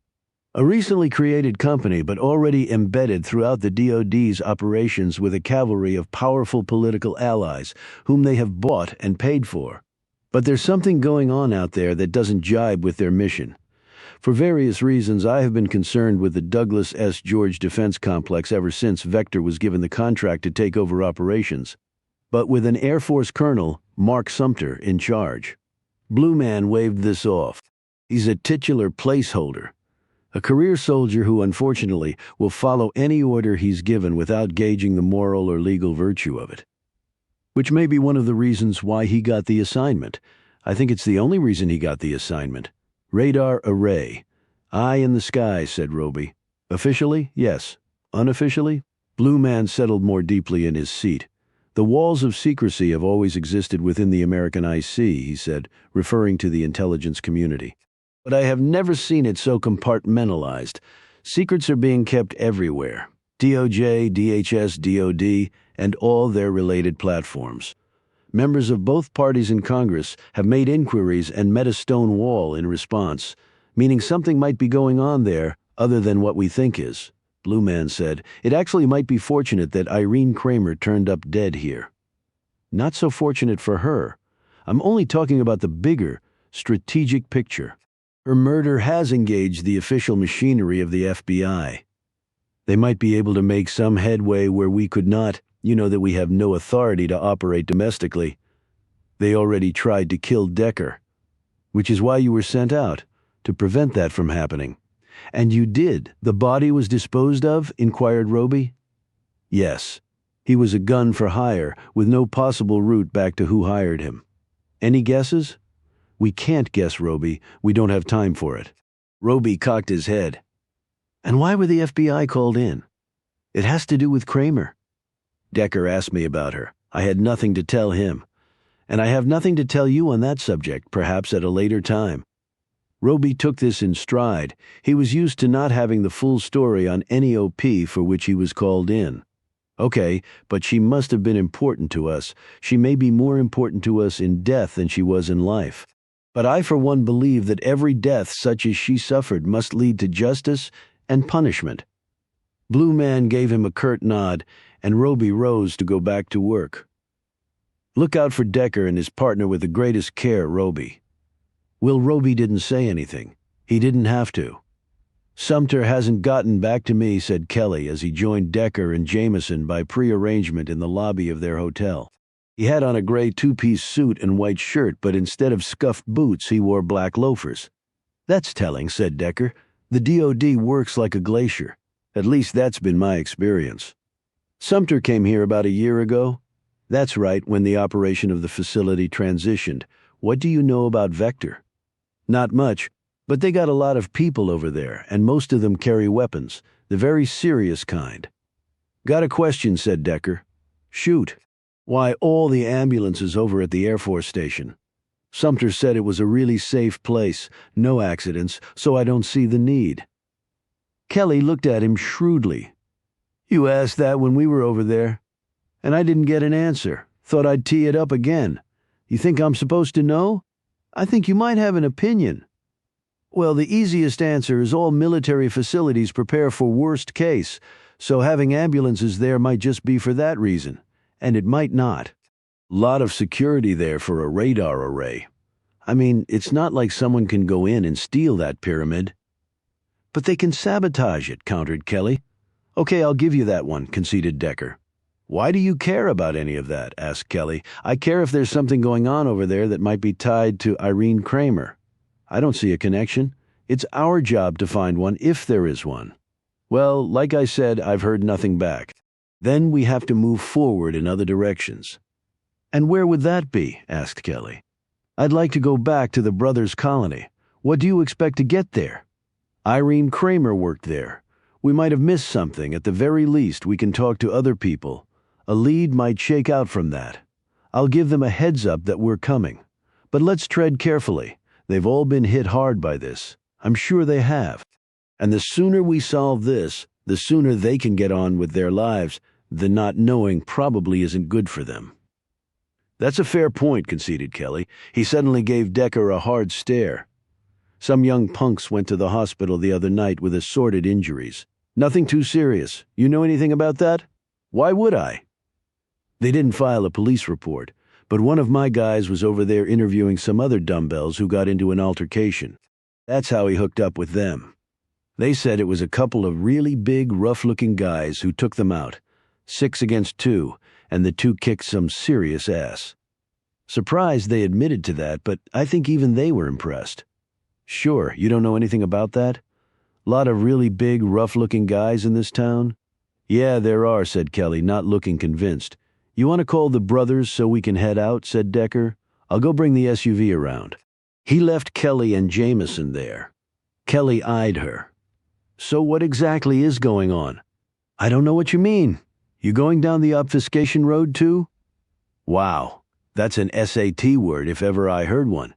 A recently created company, but already embedded throughout the DoD's operations with a cavalry of powerful political allies whom they have bought and paid for. But there's something going on out there that doesn't jibe with their mission. For various reasons, I have been concerned with the Douglas S. George Defense Complex ever since Vector was given the contract to take over operations, but with an Air Force Colonel, Mark Sumter, in charge. Blue Man waved this off. He's a titular placeholder. A career soldier who, unfortunately, will follow any order he's given without gauging the moral or legal virtue of it. Which may be one of the reasons why he got the assignment. I think it's the only reason he got the assignment. Radar array. Eye in the sky, said Roby. Officially, yes. Unofficially? Blue Man settled more deeply in his seat. The walls of secrecy have always existed within the American IC, he said, referring to the intelligence community. But I have never seen it so compartmentalized. Secrets are being kept everywhere. DOJ, DHS, DOD, and all their related platforms. Members of both parties in Congress have made inquiries and met a stone wall in response, meaning something might be going on there other than what we think is. Blue Man said, it actually might be fortunate that Irene Kramer turned up dead here. Not so fortunate for her. I'm only talking about the bigger, strategic picture. Her murder has engaged the official machinery of the FBI. They might be able to make some headway where we could not, that we have no authority to operate domestically. They already tried to kill Decker, which is why you were sent out, to prevent that from happening. And you did. The body was disposed of? Inquired Roby. Yes. He was a gun for hire, with no possible route back to who hired him. Any guesses? We can't guess, Roby. We don't have time for it. Roby cocked his head. And why were the FBI called in? It has to do with Kramer. Decker asked me about her. I had nothing to tell him. And I have nothing to tell you on that subject, perhaps at a later time. Roby took this in stride. He was used to not having the full story on any OP for which he was called in. Okay, but she must have been important to us. She may be more important to us in death than she was in life. But I for one believe that every death such as she suffered must lead to justice and punishment. Blue Man gave him a curt nod, and Roby rose to go back to work. Look out for Decker and his partner with the greatest care, Roby. Will Roby didn't say anything. He didn't have to. Sumter hasn't gotten back to me, said Kelly as he joined Decker and Jameson by pre-arrangement in the lobby of their hotel. He had on a gray two-piece suit and white shirt, but instead of scuffed boots, he wore black loafers. That's telling, said Decker. The DOD works like a glacier. At least that's been my experience. Sumter came here about a year ago? That's right, when the operation of the facility transitioned. What do you know about Vector? Not much, but they got a lot of people over there, and most of them carry weapons, the very serious kind. Got a question, said Decker. Shoot. Why, all the ambulances over at the Air Force Station. Sumter said it was a really safe place, no accidents, so I don't see the need. Kelly looked at him shrewdly. You asked that when we were over there, and I didn't get an answer. Thought I'd tee it up again. You think I'm supposed to know? I think you might have an opinion. Well, the easiest answer is all military facilities prepare for worst case, so having ambulances there might just be for that reason, and it might not. Lot of security there for a radar array. I mean, it's not like someone can go in and steal that pyramid. But they can sabotage it, countered Kelly. Okay, I'll give you that one, conceded Decker. Why do you care about any of that? Asked Kelly. I care if there's something going on over there that might be tied to Irene Kramer. I don't see a connection. It's our job to find one if there is one. Well, like I said, I've heard nothing back. Then we have to move forward in other directions. And where would that be? Asked Kelly. I'd like to go back to the Brothers' Colony. What do you expect to get there? Irene Kramer worked there. We might have missed something. At the very least, we can talk to other people. A lead might shake out from that. I'll give them a heads up that we're coming. But let's tread carefully. They've all been hit hard by this. I'm sure they have. And the sooner we solve this, the sooner they can get on with their lives. The not knowing probably isn't good for them. That's a fair point, conceded Kelly. He suddenly gave Decker a hard stare. Some young punks went to the hospital the other night with assorted injuries. Nothing too serious. You know anything about that? Why would I? They didn't file a police report, but one of my guys was over there interviewing some other dumbbells who got into an altercation. That's how he hooked up with them. They said it was a couple of really big, rough-looking guys who took them out, 6 against 2, and the 2 kicked some serious ass. Surprised they admitted to that, but I think even they were impressed. Sure, you don't know anything about that? Lot of really big, rough-looking guys in this town? Yeah, there are, said Kelly, not looking convinced. You want to call the brothers so we can head out, said Decker. I'll go bring the SUV around. He left Kelly and Jameson there. Kelly eyed her. So what exactly is going on? I don't know what you mean. You going down the obfuscation road too? Wow, that's an SAT word if ever I heard one.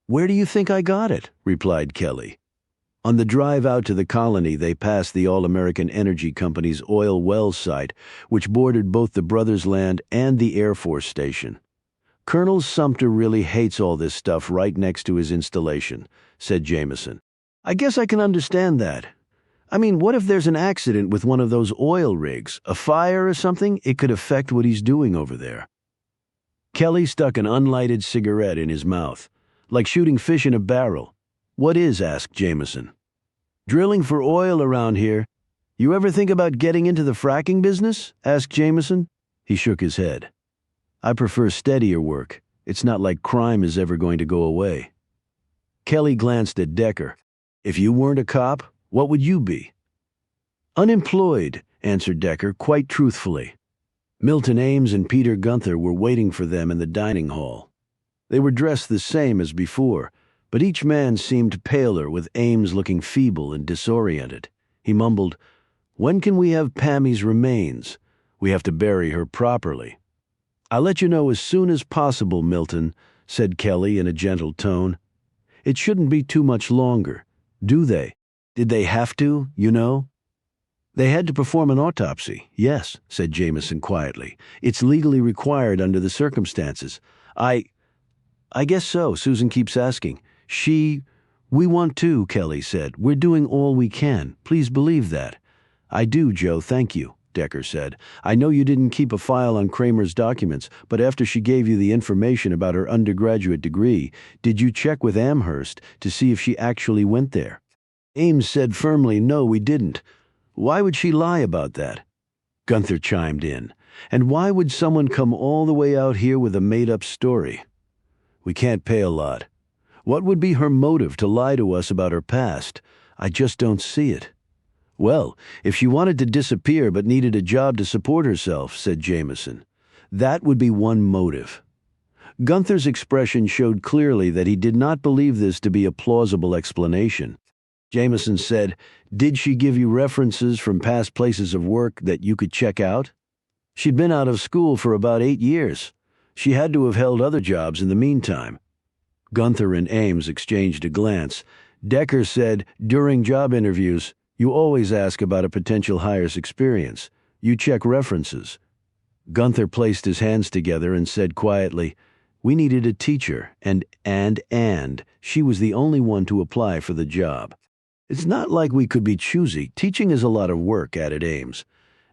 Where do you think I got it? Replied Kelly. On the drive out to the colony, they passed the All-American Energy Company's oil wells site, which bordered both the brothers' land and the Air Force Station. Colonel Sumter really hates all this stuff right next to his installation, said Jameson. I guess I can understand that. I mean, what if there's an accident with one of those oil rigs, a fire or something? It could affect what he's doing over there. Kelly stuck an unlighted cigarette in his mouth, like shooting fish in a barrel. What is? Asked Jameson. Drilling for oil around here. You ever think about getting into the fracking business? Asked Jameson. He shook his head. I prefer steadier work. It's not like crime is ever going to go away. Kelly glanced at Decker. If you weren't a cop, what would you be? Unemployed, answered Decker quite truthfully. Milton Ames and Peter Gunther were waiting for them in the dining hall. They were dressed the same as before, but each man seemed paler, with Ames looking feeble and disoriented. He mumbled, "When can we have Pammy's remains? We have to bury her properly." "I'll let you know as soon as possible, Milton," said Kelly in a gentle tone. "It shouldn't be too much longer. Do they? Did they have to, you know?" "They had to perform an autopsy, yes," said Jameson quietly. "It's legally required under the circumstances. I guess so, Susan keeps asking. We want to," Kelly said. "We're doing all we can. Please believe that." "I do, Joe, thank you. Decker said. "I know you didn't keep a file on Kramer's documents, but after she gave you the information about her undergraduate degree, did you check with Amherst to see if she actually went there?" Ames said firmly, "No, we didn't. Why would she lie about that?" Gunther chimed in. "And why would someone come all the way out here with a made-up story? We can't pay a lot. What would be her motive to lie to us about her past? I just don't see it." "Well, if she wanted to disappear but needed a job to support herself," said Jameson, "that would be one motive." Gunther's expression showed clearly that he did not believe this to be a plausible explanation. Jameson said, "Did she give you references from past places of work that you could check out?" "She'd been out of school for about 8 years. She had to have held other jobs in the meantime." Gunther and Ames exchanged a glance. Decker said, "During job interviews, you always ask about a potential hire's experience. You check references." Gunther placed his hands together and said quietly, "We needed a teacher, and she was the only one to apply for the job." "It's not like we could be choosy. Teaching is a lot of work," added Ames.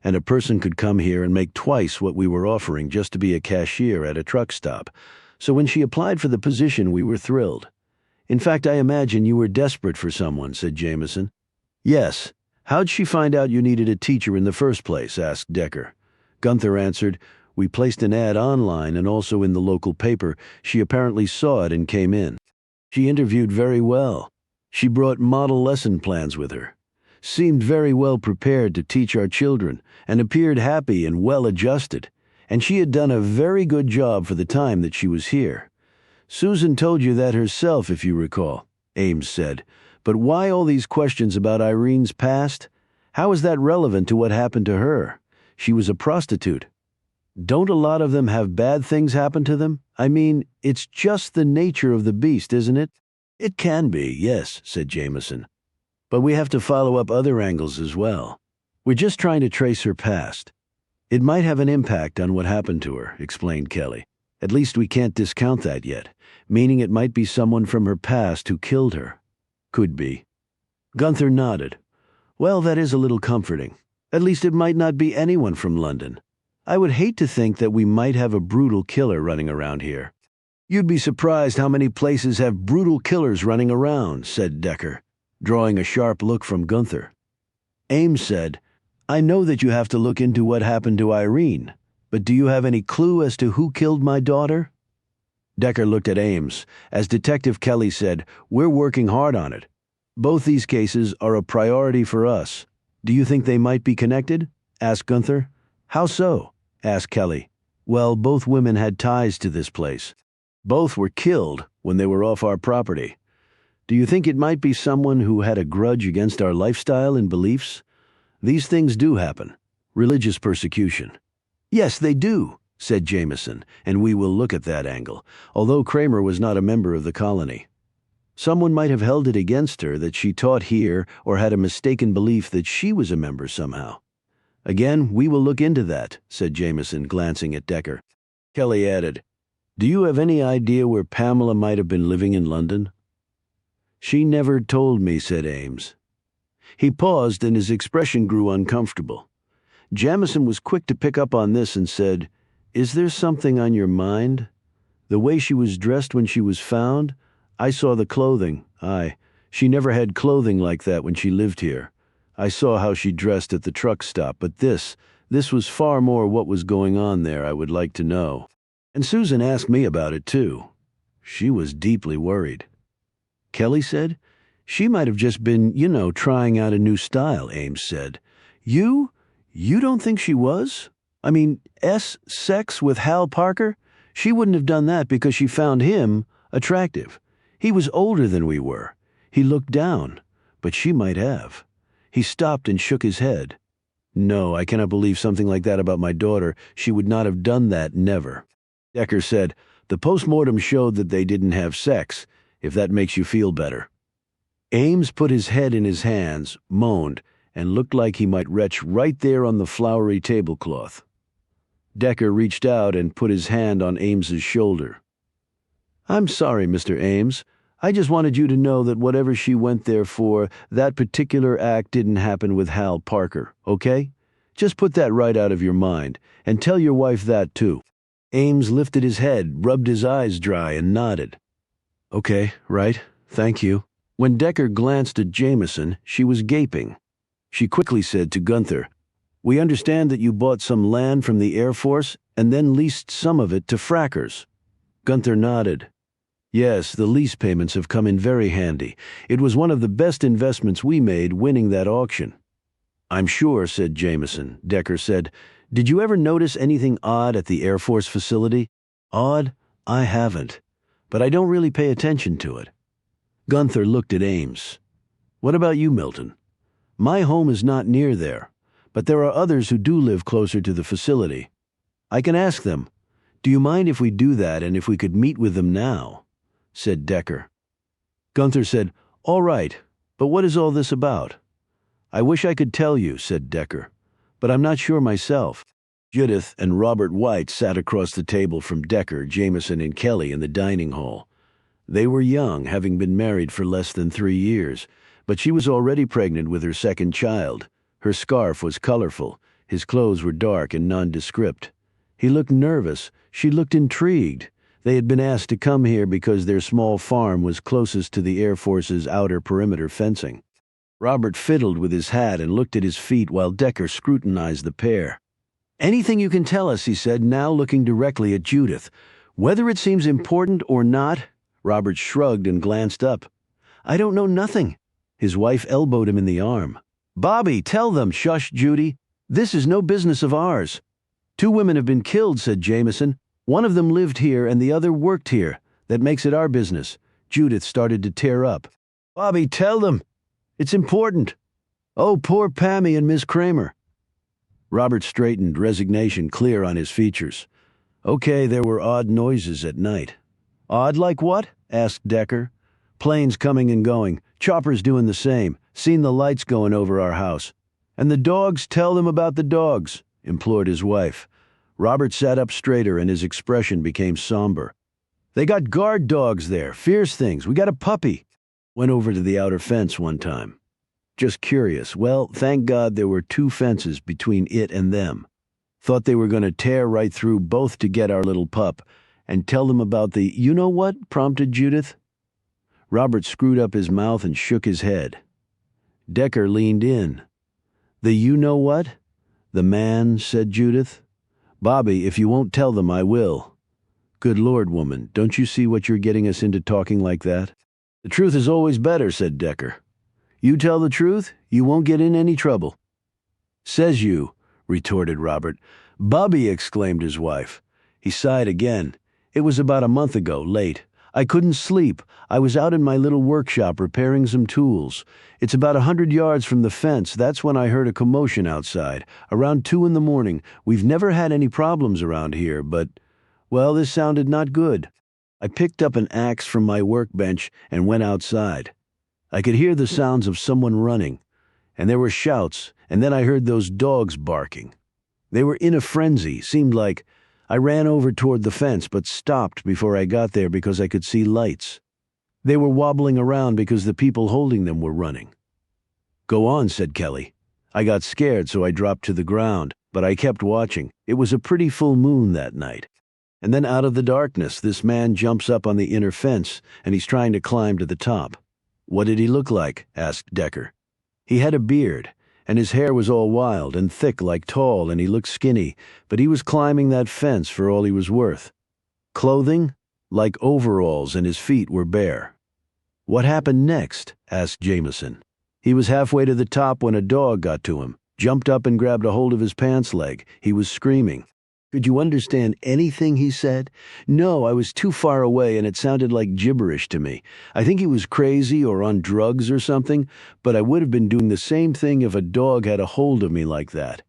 "And a person could come here and make twice what we were offering just to be a cashier at a truck stop. So when she applied for the position, we were thrilled." "In fact, I imagine you were desperate for someone," said Jameson. "Yes. How'd she find out you needed a teacher in the first place?" asked Decker. Gunther answered, "We placed an ad online and also in the local paper. She apparently saw it and came in. She interviewed very well. She brought model lesson plans with her. Seemed very well prepared to teach our children and appeared happy and well adjusted. And she had done a very good job for the time that she was here. Susan told you that herself, if you recall," Ames said. "But why all these questions about Irene's past? How is that relevant to what happened to her? She was a prostitute. Don't a lot of them have bad things happen to them? I mean, it's just the nature of the beast, isn't it?" "It can be, yes," said Jameson. "But we have to follow up other angles as well. We're just trying to trace her past. It might have an impact on what happened to her," explained Kelly. "At least we can't discount that yet, meaning it might be someone from her past who killed her." "Could be." Gunther nodded. "Well, that is a little comforting. At least it might not be anyone from London. I would hate to think that we might have a brutal killer running around here." "You'd be surprised how many places have brutal killers running around," said Decker, drawing a sharp look from Gunther. Ames said, "I know that you have to look into what happened to Irene, but do you have any clue as to who killed my daughter?" Decker looked at Ames. As Detective Kelly said, "We're working hard on it. Both these cases are a priority for us. Do you think they might be connected?" asked Gunther. "How so?" asked Kelly. "Well, both women had ties to this place. Both were killed when they were off our property. Do you think it might be someone who had a grudge against our lifestyle and beliefs? These things do happen. Religious persecution." "Yes, they do," said Jameson, "and we will look at that angle, although Kramer was not a member of the colony. Someone might have held it against her that she taught here or had a mistaken belief that she was a member somehow. Again, we will look into that," said Jameson, glancing at Decker. Kelly added, "Do you have any idea where Pamela might have been living in London?" "She never told me," said Ames. He paused and his expression grew uncomfortable. Jamison was quick to pick up on this and said, "Is there something on your mind? The way she was dressed when she was found? I saw the clothing. She never had clothing like that when she lived here. I saw how she dressed at the truck stop, but this was far more what was going on there I would like to know. And Susan asked me about it too. She was deeply worried." Kelly said, "She might have just been, trying out a new style," Ames said. You don't think she was? I mean, sex with Hal Parker? She wouldn't have done that because she found him attractive. He was older than we were. He looked down, but she might have." He stopped and shook his head. "No, I cannot believe something like that about my daughter. She would not have done that, never." Decker said, "The postmortem showed that they didn't have sex, if that makes you feel better." Ames put his head in his hands, moaned, and looked like he might retch right there on the flowery tablecloth. Decker reached out and put his hand on Ames's shoulder. "I'm sorry, Mr. Ames. I just wanted you to know that whatever she went there for, that particular act didn't happen with Hal Parker, okay? Just put that right out of your mind, and tell your wife that too." Ames lifted his head, rubbed his eyes dry, and nodded. "Okay, right, thank you." When Decker glanced at Jameson, she was gaping. She quickly said to Gunther, "We understand that you bought some land from the Air Force and then leased some of it to frackers." Gunther nodded. "Yes, the lease payments have come in very handy. It was one of the best investments we made winning that auction." "I'm sure," said Jameson. Decker said, "Did you ever notice anything odd at the Air Force facility?" "Odd? I haven't. But I don't really pay attention to it." Gunther looked at Ames. "What about you, Milton?" "My home is not near there, but there are others who do live closer to the facility. I can ask them. Do you mind if we do that and if we could meet with them now?" said Decker. Gunther said, "All right, but what is all this about?" "I wish I could tell you," said Decker, "but I'm not sure myself." Judith and Robert White sat across the table from Decker, Jameson, and Kelly in the dining hall. They were young, having been married for less than 3 years, but she was already pregnant with her second child. Her scarf was colorful. His clothes were dark and nondescript. He looked nervous. She looked intrigued. They had been asked to come here because their small farm was closest to the Air Force's outer perimeter fencing. Robert fiddled with his hat and looked at his feet while Decker scrutinized the pair. "Anything you can tell us," he said, now looking directly at Judith. "Whether it seems important or not." Robert shrugged and glanced up. "I don't know nothing." His wife elbowed him in the arm. "Bobby, tell them," shushed Judy. "This is no business of ours." "2 women have been killed," said Jameson. "One of them lived here and the other worked here. That makes it our business." Judith started to tear up. "Bobby, tell them. It's important. Oh, poor Pammy and Miss Kramer." Robert straightened, resignation clear on his features. "Okay, there were odd noises at night." "Odd like what?" asked Decker. "Planes coming and going. Choppers doing the same. Seen the lights going over our house." "And the dogs, tell them about the dogs," implored his wife. Robert sat up straighter and his expression became somber. "They got guard dogs there, fierce things. We got a puppy. Went over to the outer fence one time. Just curious. Well, thank God there were 2 fences between it and them. Thought they were going to tear right through both to get our little pup. And tell them about the you-know-what?" prompted Judith. Robert screwed up his mouth and shook his head. Decker leaned in. "The you-know-what?" "The man," said Judith. "Bobby, if you won't tell them, I will." "Good Lord, woman, don't you see what you're getting us into talking like that?" "The truth is always better," said Decker. "You tell the truth, you won't get in any trouble." "Says you," retorted Robert. "Bobby," exclaimed his wife. He sighed again. "It was about a month ago, late. I couldn't sleep. I was out in my little workshop repairing some tools. It's about 100 yards from the fence. That's when I heard a commotion outside. Around 2 in the morning. We've never had any problems around here, but, well, this sounded not good. I picked up an axe from my workbench and went outside. I could hear the sounds of someone running, and there were shouts, and then I heard those dogs barking. They were in a frenzy, seemed like. I ran over toward the fence, but stopped before I got there because I could see lights. They were wobbling around because the people holding them were running." "Go on," said Kelly. "I got scared, so I dropped to the ground, but I kept watching. It was a pretty full moon that night. And then out of the darkness, this man jumps up on the inner fence, and he's trying to climb to the top." "What did he look like?" asked Decker. "He had a beard, and his hair was all wild and thick like tall, and he looked skinny, but he was climbing that fence for all he was worth. Clothing? Like overalls, and his feet were bare." "What happened next?" asked Jameson. "He was halfway to the top when a dog got to him, jumped up and grabbed a hold of his pants leg. He was screaming." "Could you understand anything he said?" "No, I was too far away and it sounded like gibberish to me. I think he was crazy or on drugs or something, but I would have been doing the same thing if a dog had a hold of me like that."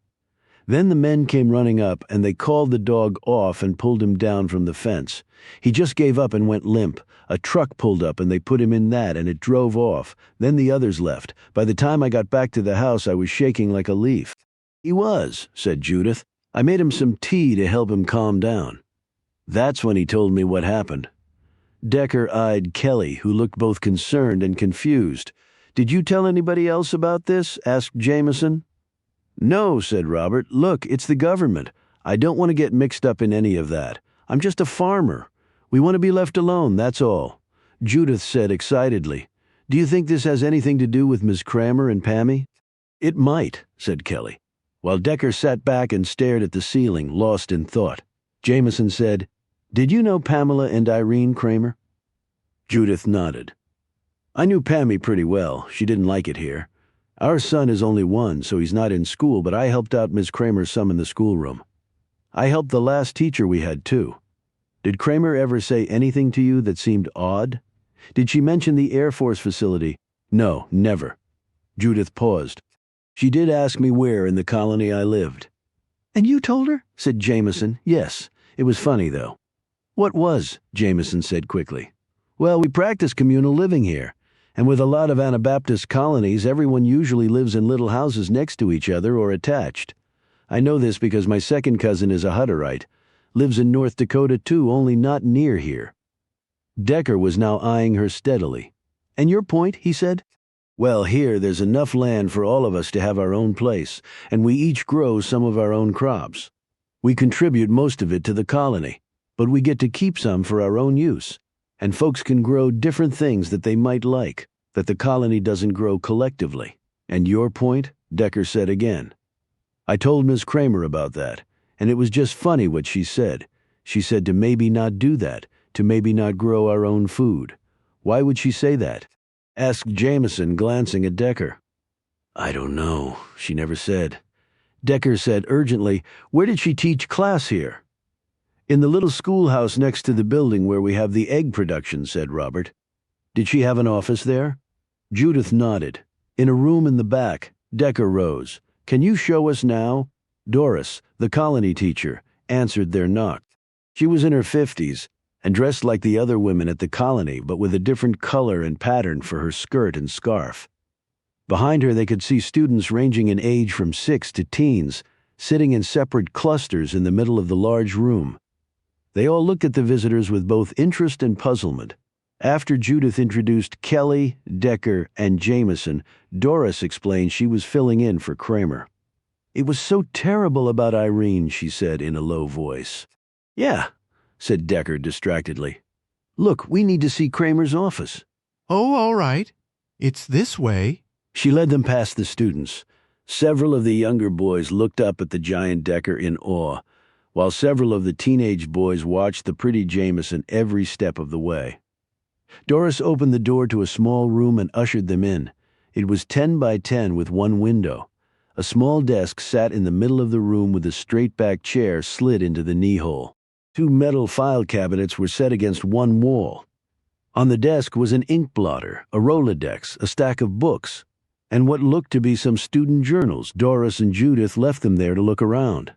Then the men came running up and they called the dog off and pulled him down from the fence. He just gave up and went limp. A truck pulled up and they put him in that and it drove off. Then the others left. By the time I got back to the house, I was shaking like a leaf. "He was," said Judith. "I made him some tea to help him calm down. That's when he told me what happened." Decker eyed Kelly, who looked both concerned and confused. "Did you tell anybody else about this?" asked Jameson. No, said Robert. Look, it's the government. I don't want to get mixed up in any of that. I'm just a farmer. We want to be left alone, that's all. Judith said excitedly. Do you think this has anything to do with Miss Kramer and Pammy? It might, said Kelly, while Decker sat back and stared at the ceiling, lost in thought. Jameson said, Did you know Pamela and Irene Kramer? Judith nodded. I knew Pammy pretty well. She didn't like it here. Our son is only one, so he's not in school, but I helped out Miss Kramer some in the schoolroom. I helped the last teacher we had, too. Did Kramer ever say anything to you that seemed odd? Did she mention the Air Force facility? No, never. Judith paused. She did ask me where in the colony I lived. And you told her? Said Jameson. Yes. It was funny, though. What was? Jameson said quickly. Well, we practice communal living here. And with a lot of Anabaptist colonies, everyone usually lives in little houses next to each other or attached. I know this because my second cousin is a Hutterite. Lives in North Dakota too, only not near here. Decker was now eyeing her steadily. And your point, he said? Well, here there's enough land for all of us to have our own place, and we each grow some of our own crops. We contribute most of it to the colony, but we get to keep some for our own use. And folks can grow different things that they might like, that the colony doesn't grow collectively. And your point? Decker said again. I told Miss Kramer about that, and it was just funny what she said. She said to maybe not do that, to maybe not grow our own food. Why would she say that? Asked Jameson, glancing at Decker. I don't know. She never said. Decker said urgently, Where did she teach class here? In the little schoolhouse next to the building where we have the egg production, said Robert. Did she have an office there? Judith nodded. In a room in the back. Decker rose. Can you show us now? Doris, the colony teacher, answered their knock. She was in her 50s and dressed like the other women at the colony, but with a different color and pattern for her skirt and scarf. Behind her they could see students ranging in age from 6 to teens, sitting in separate clusters in the middle of the large room. They all looked at the visitors with both interest and puzzlement. After Judith introduced Kelly, Decker, and Jameson, Doris explained she was filling in for Kramer. It was so terrible about Irene, she said in a low voice. Yeah, said Decker distractedly. Look, we need to see Kramer's office. Oh, all right. It's this way. She led them past the students. Several of the younger boys looked up at the giant Decker in awe, while several of the teenage boys watched the pretty Jameson every step of the way. Doris opened the door to a small room and ushered them in. It was 10 by 10 with one window. A small desk sat in the middle of the room with a straight-back chair slid into the knee-hole. 2 metal file cabinets were set against one wall. On the desk was an ink blotter, a Rolodex, a stack of books, and what looked to be some student journals. Doris and Judith left them there to look around.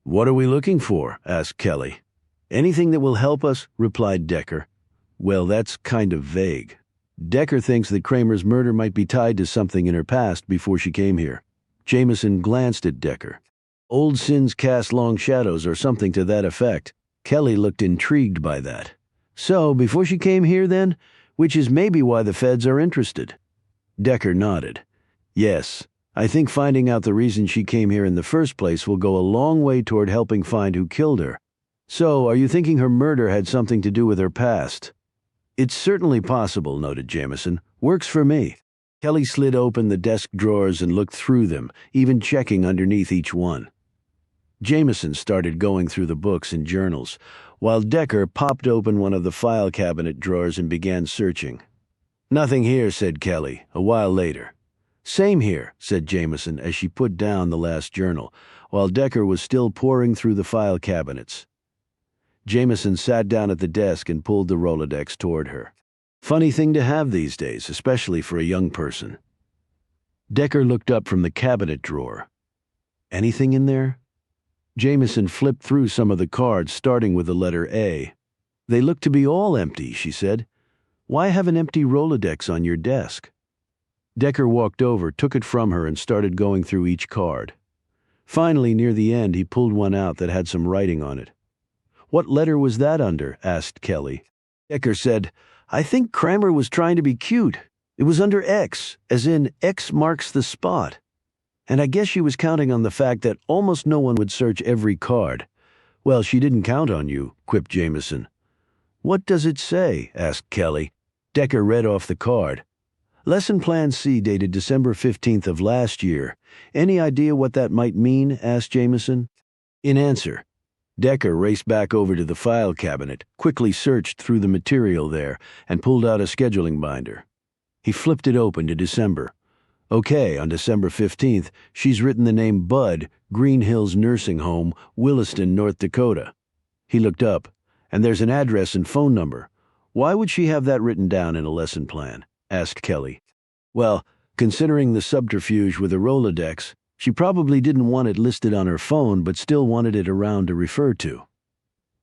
What are we looking for? Asked Kelly. Anything that will help us, replied Decker. Well, that's kind of vague. Decker thinks that Kramer's murder might be tied to something in her past before she came here. Jameson glanced at Decker. Old sins cast long shadows or something to that effect. Kelly looked intrigued by that. So, before she came here then? Which is maybe why the feds are interested. Decker nodded. Yes, I think finding out the reason she came here in the first place will go a long way toward helping find who killed her. So, are you thinking her murder had something to do with her past? It's certainly possible, noted Jameson. Works for me. Kelly slid open the desk drawers and looked through them, even checking underneath each one. Jameson started going through the books and journals, while Decker popped open one of the file cabinet drawers and began searching. Nothing here, said Kelly, a while later. Same here, said Jameson as she put down the last journal, while Decker was still poring through the file cabinets. Jameson sat down at the desk and pulled the Rolodex toward her. Funny thing to have these days, especially for a young person. Decker looked up from the cabinet drawer. Anything in there? Jameson flipped through some of the cards, starting with the letter A. They look to be all empty, she said. Why have an empty Rolodex on your desk? Decker walked over, took it from her, and started going through each card. Finally, near the end, he pulled one out that had some writing on it. What letter was that under? Asked Kelly. Decker said, I think Kramer was trying to be cute. It was under X, as in X marks the spot. And I guess she was counting on the fact that almost no one would search every card. Well, she didn't count on you, quipped Jameson. What does it say? Asked Kelly. Decker read off the card. Lesson Plan C dated December 15th of last year. Any idea what that might mean? Asked Jameson. In answer, Decker raced back over to the file cabinet, quickly searched through the material there, and pulled out a scheduling binder. He flipped it open to December. Okay, on December 15th, she's written the name Bud, Green Hills Nursing Home, Williston, North Dakota. He looked up, and there's an address and phone number. Why would she have that written down in a lesson plan? Asked Kelly. Well, considering the subterfuge with a Rolodex, she probably didn't want it listed on her phone but still wanted it around to refer to.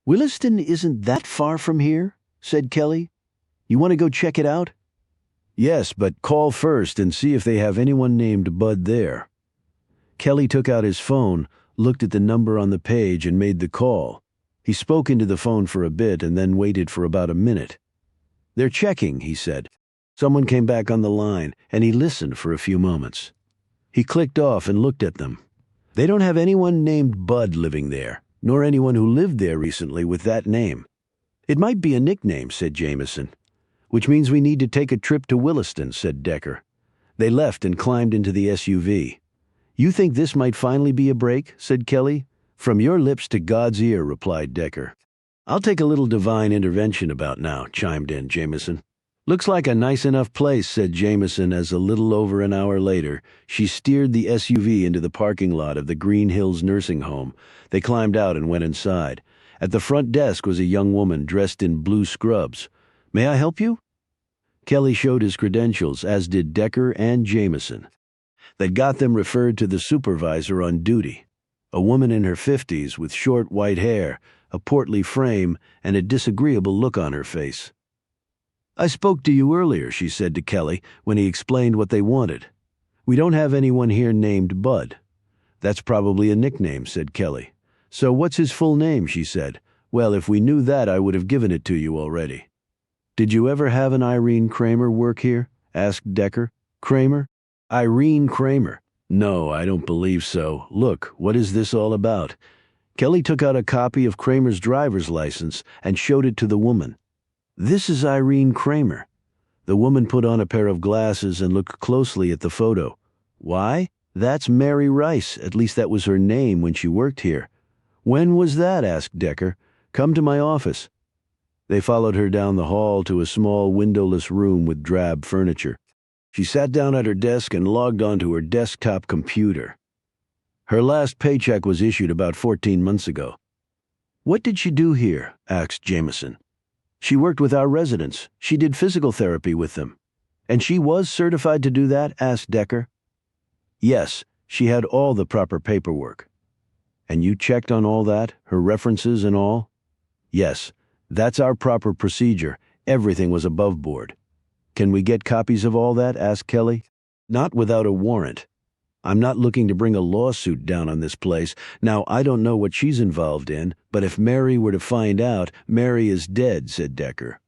Williston isn't that far from here, said Kelly. You want to go check it out? Yes, but call first and see if they have anyone named Bud there. Kelly took out his phone, looked at the number on the page, and made the call. He spoke into the phone for a bit and then waited for about a minute. They're checking, he said. Someone came back on the line, and he listened for a few moments. He clicked off and looked at them. They don't have anyone named Bud living there, nor anyone who lived there recently with that name. It might be a nickname, said Jameson. Which means we need to take a trip to Williston, said Decker. They left and climbed into the SUV. You think this might finally be a break? Said Kelly. From your lips to God's ear, replied Decker. I'll take a little divine intervention about now, chimed in Jameson. Looks like a nice enough place, said Jameson as a little over an hour later, she steered the SUV into the parking lot of the Green Hills Nursing Home. They climbed out and went inside. At the front desk was a young woman dressed in blue scrubs. May I help you? Kelly showed his credentials, as did Decker and Jameson. That got them referred to the supervisor on duty, a woman in her 50s with short white hair, a portly frame, and a disagreeable look on her face. I spoke to you earlier, she said to Kelly when he explained what they wanted. We don't have anyone here named Bud. That's probably a nickname, said Kelly. So what's his full name, she said. Well, if we knew that, I would have given it to you already. Did you ever have an Irene Kramer work here? Asked Decker. Kramer? Irene Kramer. No, I don't believe so. Look, what is this all about? Kelly took out a copy of Kramer's driver's license and showed it to the woman. This is Irene Kramer. The woman put on a pair of glasses and looked closely at the photo. Why? That's Mary Rice. At least that was her name when she worked here. When was that? Asked Decker. Come to my office. They followed her down the hall to a small windowless room with drab furniture. She sat down at her desk and logged onto her desktop computer. Her last paycheck was issued about 14 months ago. What did she do here? Asked Jameson. She worked with our residents. She did physical therapy with them. And she was certified to do that? Asked Decker. Yes, she had all the proper paperwork. And you checked on all that, her references and all? Yes, that's our proper procedure. Everything was above board. Can we get copies of all that? Asked Kelly. Not without a warrant. I'm not looking to bring a lawsuit down on this place. Now, I don't know what she's involved in, but if Mary were to find out, Mary is dead, said Decker.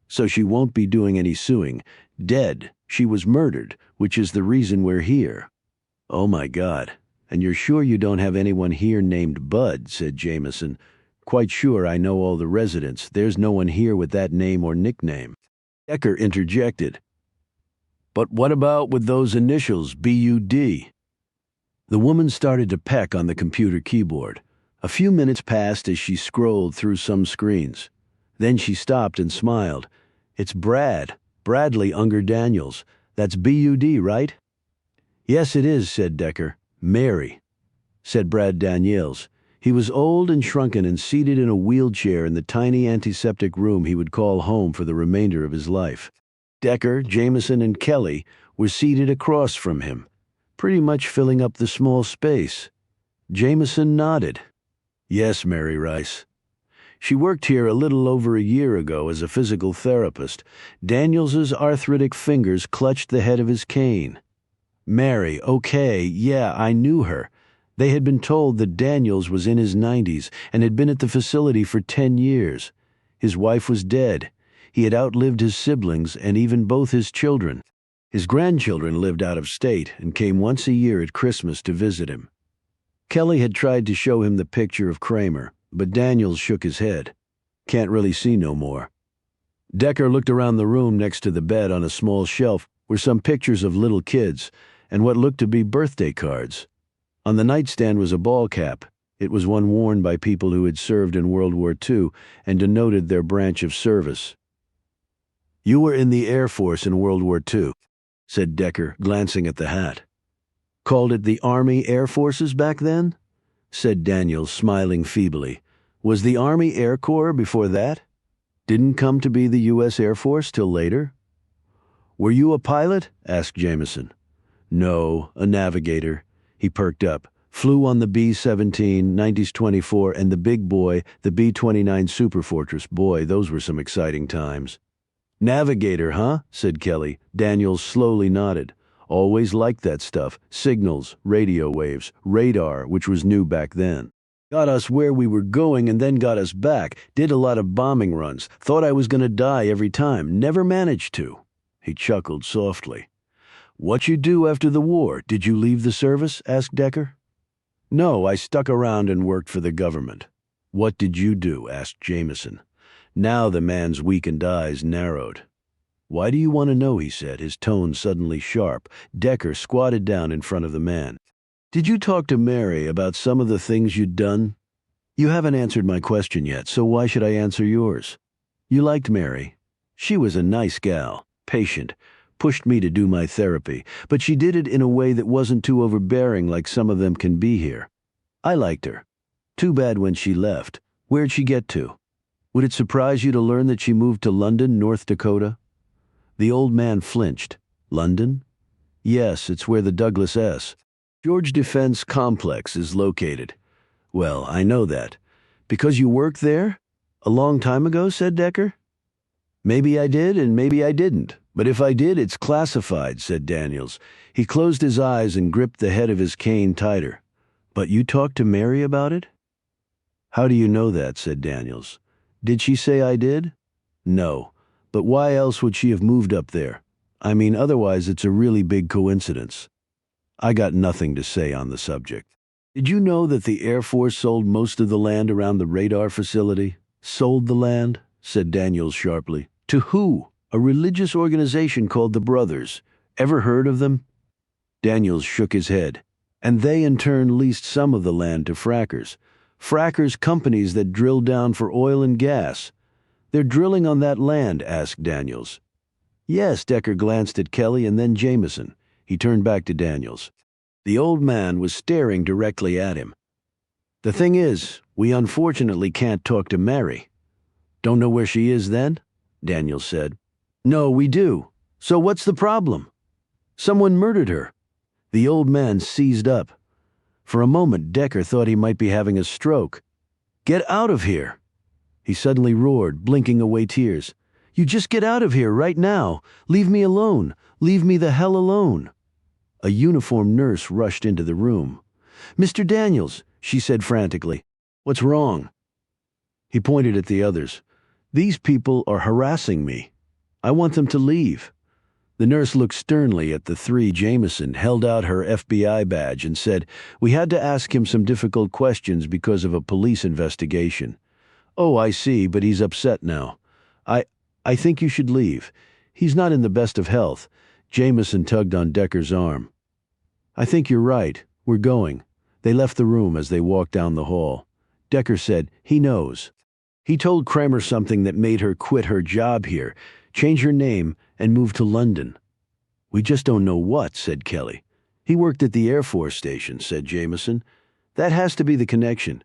So she won't be doing any suing. Dead. She was murdered, which is the reason we're here. Oh, my God. And you're sure you don't have anyone here named Bud, said Jameson. Quite sure I know all the residents. There's no one here with that name or nickname. Decker interjected. But what about with those initials, B.U.D.? The woman started to peck on the computer keyboard. A few minutes passed as she scrolled through some screens. Then she stopped and smiled. It's Brad, Bradley Unger Daniels. That's B.U.D., right? Yes, it is, said Decker. Mary, said Brad Daniels. He was old and shrunken and seated in a wheelchair in the tiny antiseptic room he would call home for the remainder of his life. Decker, Jameson, and Kelly were seated across from him, pretty much filling up the small space. Jameson nodded. Yes, Mary Rice. She worked here a little over a year ago as a physical therapist. Daniels's arthritic fingers clutched the head of his cane. Mary, okay, yeah, I knew her. They had been told that Daniels was in his 90s and had been at the facility for 10 years. His wife was dead. He had outlived his siblings and even both his children. His grandchildren lived out of state and came once a year at Christmas to visit him. Kelly had tried to show him the picture of Kramer, but Daniels shook his head. Can't really see no more. Decker looked around the room. Next to the bed on a small shelf were some pictures of little kids and what looked to be birthday cards. On the nightstand was a ball cap. It was one worn by people who had served in World War II and denoted their branch of service. "You were in the Air Force in World War II," said Decker, glancing at the hat. "Called it the Army Air Forces back then?" said Daniels, smiling feebly. "Was the Army Air Corps before that? Didn't come to be the U.S. Air Force till later?" "Were you a pilot?" asked Jameson. "No, a navigator." He perked up. "Flew on the B-17, 90s-24, and the big boy, the B-29 Superfortress. Boy, those were some exciting times." "Navigator, huh?" said Kelly. Daniels slowly nodded. "Always liked that stuff. Signals, radio waves, radar, which was new back then. Got us where we were going and then got us back. Did a lot of bombing runs. Thought I was going to die every time. Never managed to." He chuckled softly. "What you do after the war? Did you leave the service?" asked Decker. "No, I stuck around and worked for the government." "What did you do?" asked Jameson. Now the man's weakened eyes narrowed. "Why do you want to know?" he said, his tone suddenly sharp. Decker squatted down in front of the man. "Did you talk to Mary about some of the things you'd done?" "You haven't answered my question yet, so why should I answer yours?" "You liked Mary. She was a nice gal, patient, pushed me to do my therapy, but she did it in a way that wasn't too overbearing like some of them can be here. I liked her. Too bad when she left. Where'd she get to? Would it surprise you to learn that she moved to London, North Dakota?" The old man flinched. "London?" "Yes, it's where the Douglas S. George Defense Complex is located." "Well, I know that. Because you worked there? A long time ago," said Decker. "Maybe I did and maybe I didn't. But if I did, it's classified," said Daniels. He closed his eyes and gripped the head of his cane tighter. "But you talked to Mary about it?" "How do you know that?" said Daniels. "Did she say I did?" "No. But why else would she have moved up there? I mean, otherwise it's a really big coincidence." "I got nothing to say on the subject." "Did you know that the Air Force sold most of the land around the radar facility?" "Sold the land?" said Daniels sharply. "To who?" "A religious organization called the Brothers. Ever heard of them?" Daniels shook his head. "And they in turn leased some of the land to frackers. Frackers, companies that drill down for oil and gas." "They're drilling on that land?" asked Daniels. "Yes." Decker glanced at Kelly and then Jameson. He turned back to Daniels. The old man was staring directly at him. "The thing is, we unfortunately can't talk to Mary." "Don't know where she is then?" Daniels said. "No, we do. So what's the problem?" "Someone murdered her." The old man seized up. For a moment, Decker thought he might be having a stroke. "Get out of here!" He suddenly roared, blinking away tears. "You just get out of here right now. Leave me alone. Leave me the hell alone." A uniformed nurse rushed into the room. "Mr. Daniels," she said frantically. "What's wrong?" He pointed at the others. "These people are harassing me. I want them to leave." The nurse looked sternly at the three. Jameson held out her FBI badge and said, "We had to ask him some difficult questions because of a police investigation." "Oh, I see, but he's upset now. I think you should leave. He's not in the best of health." Jameson tugged on Decker's arm. "I think you're right. We're going." They left the room as they walked down the hall. Decker said, "He knows. He told Kramer something that made her quit her job here, change her name, and move to London." "We just don't know what," said Kelly. "He worked at the Air Force station," said Jameson. "That has to be the connection.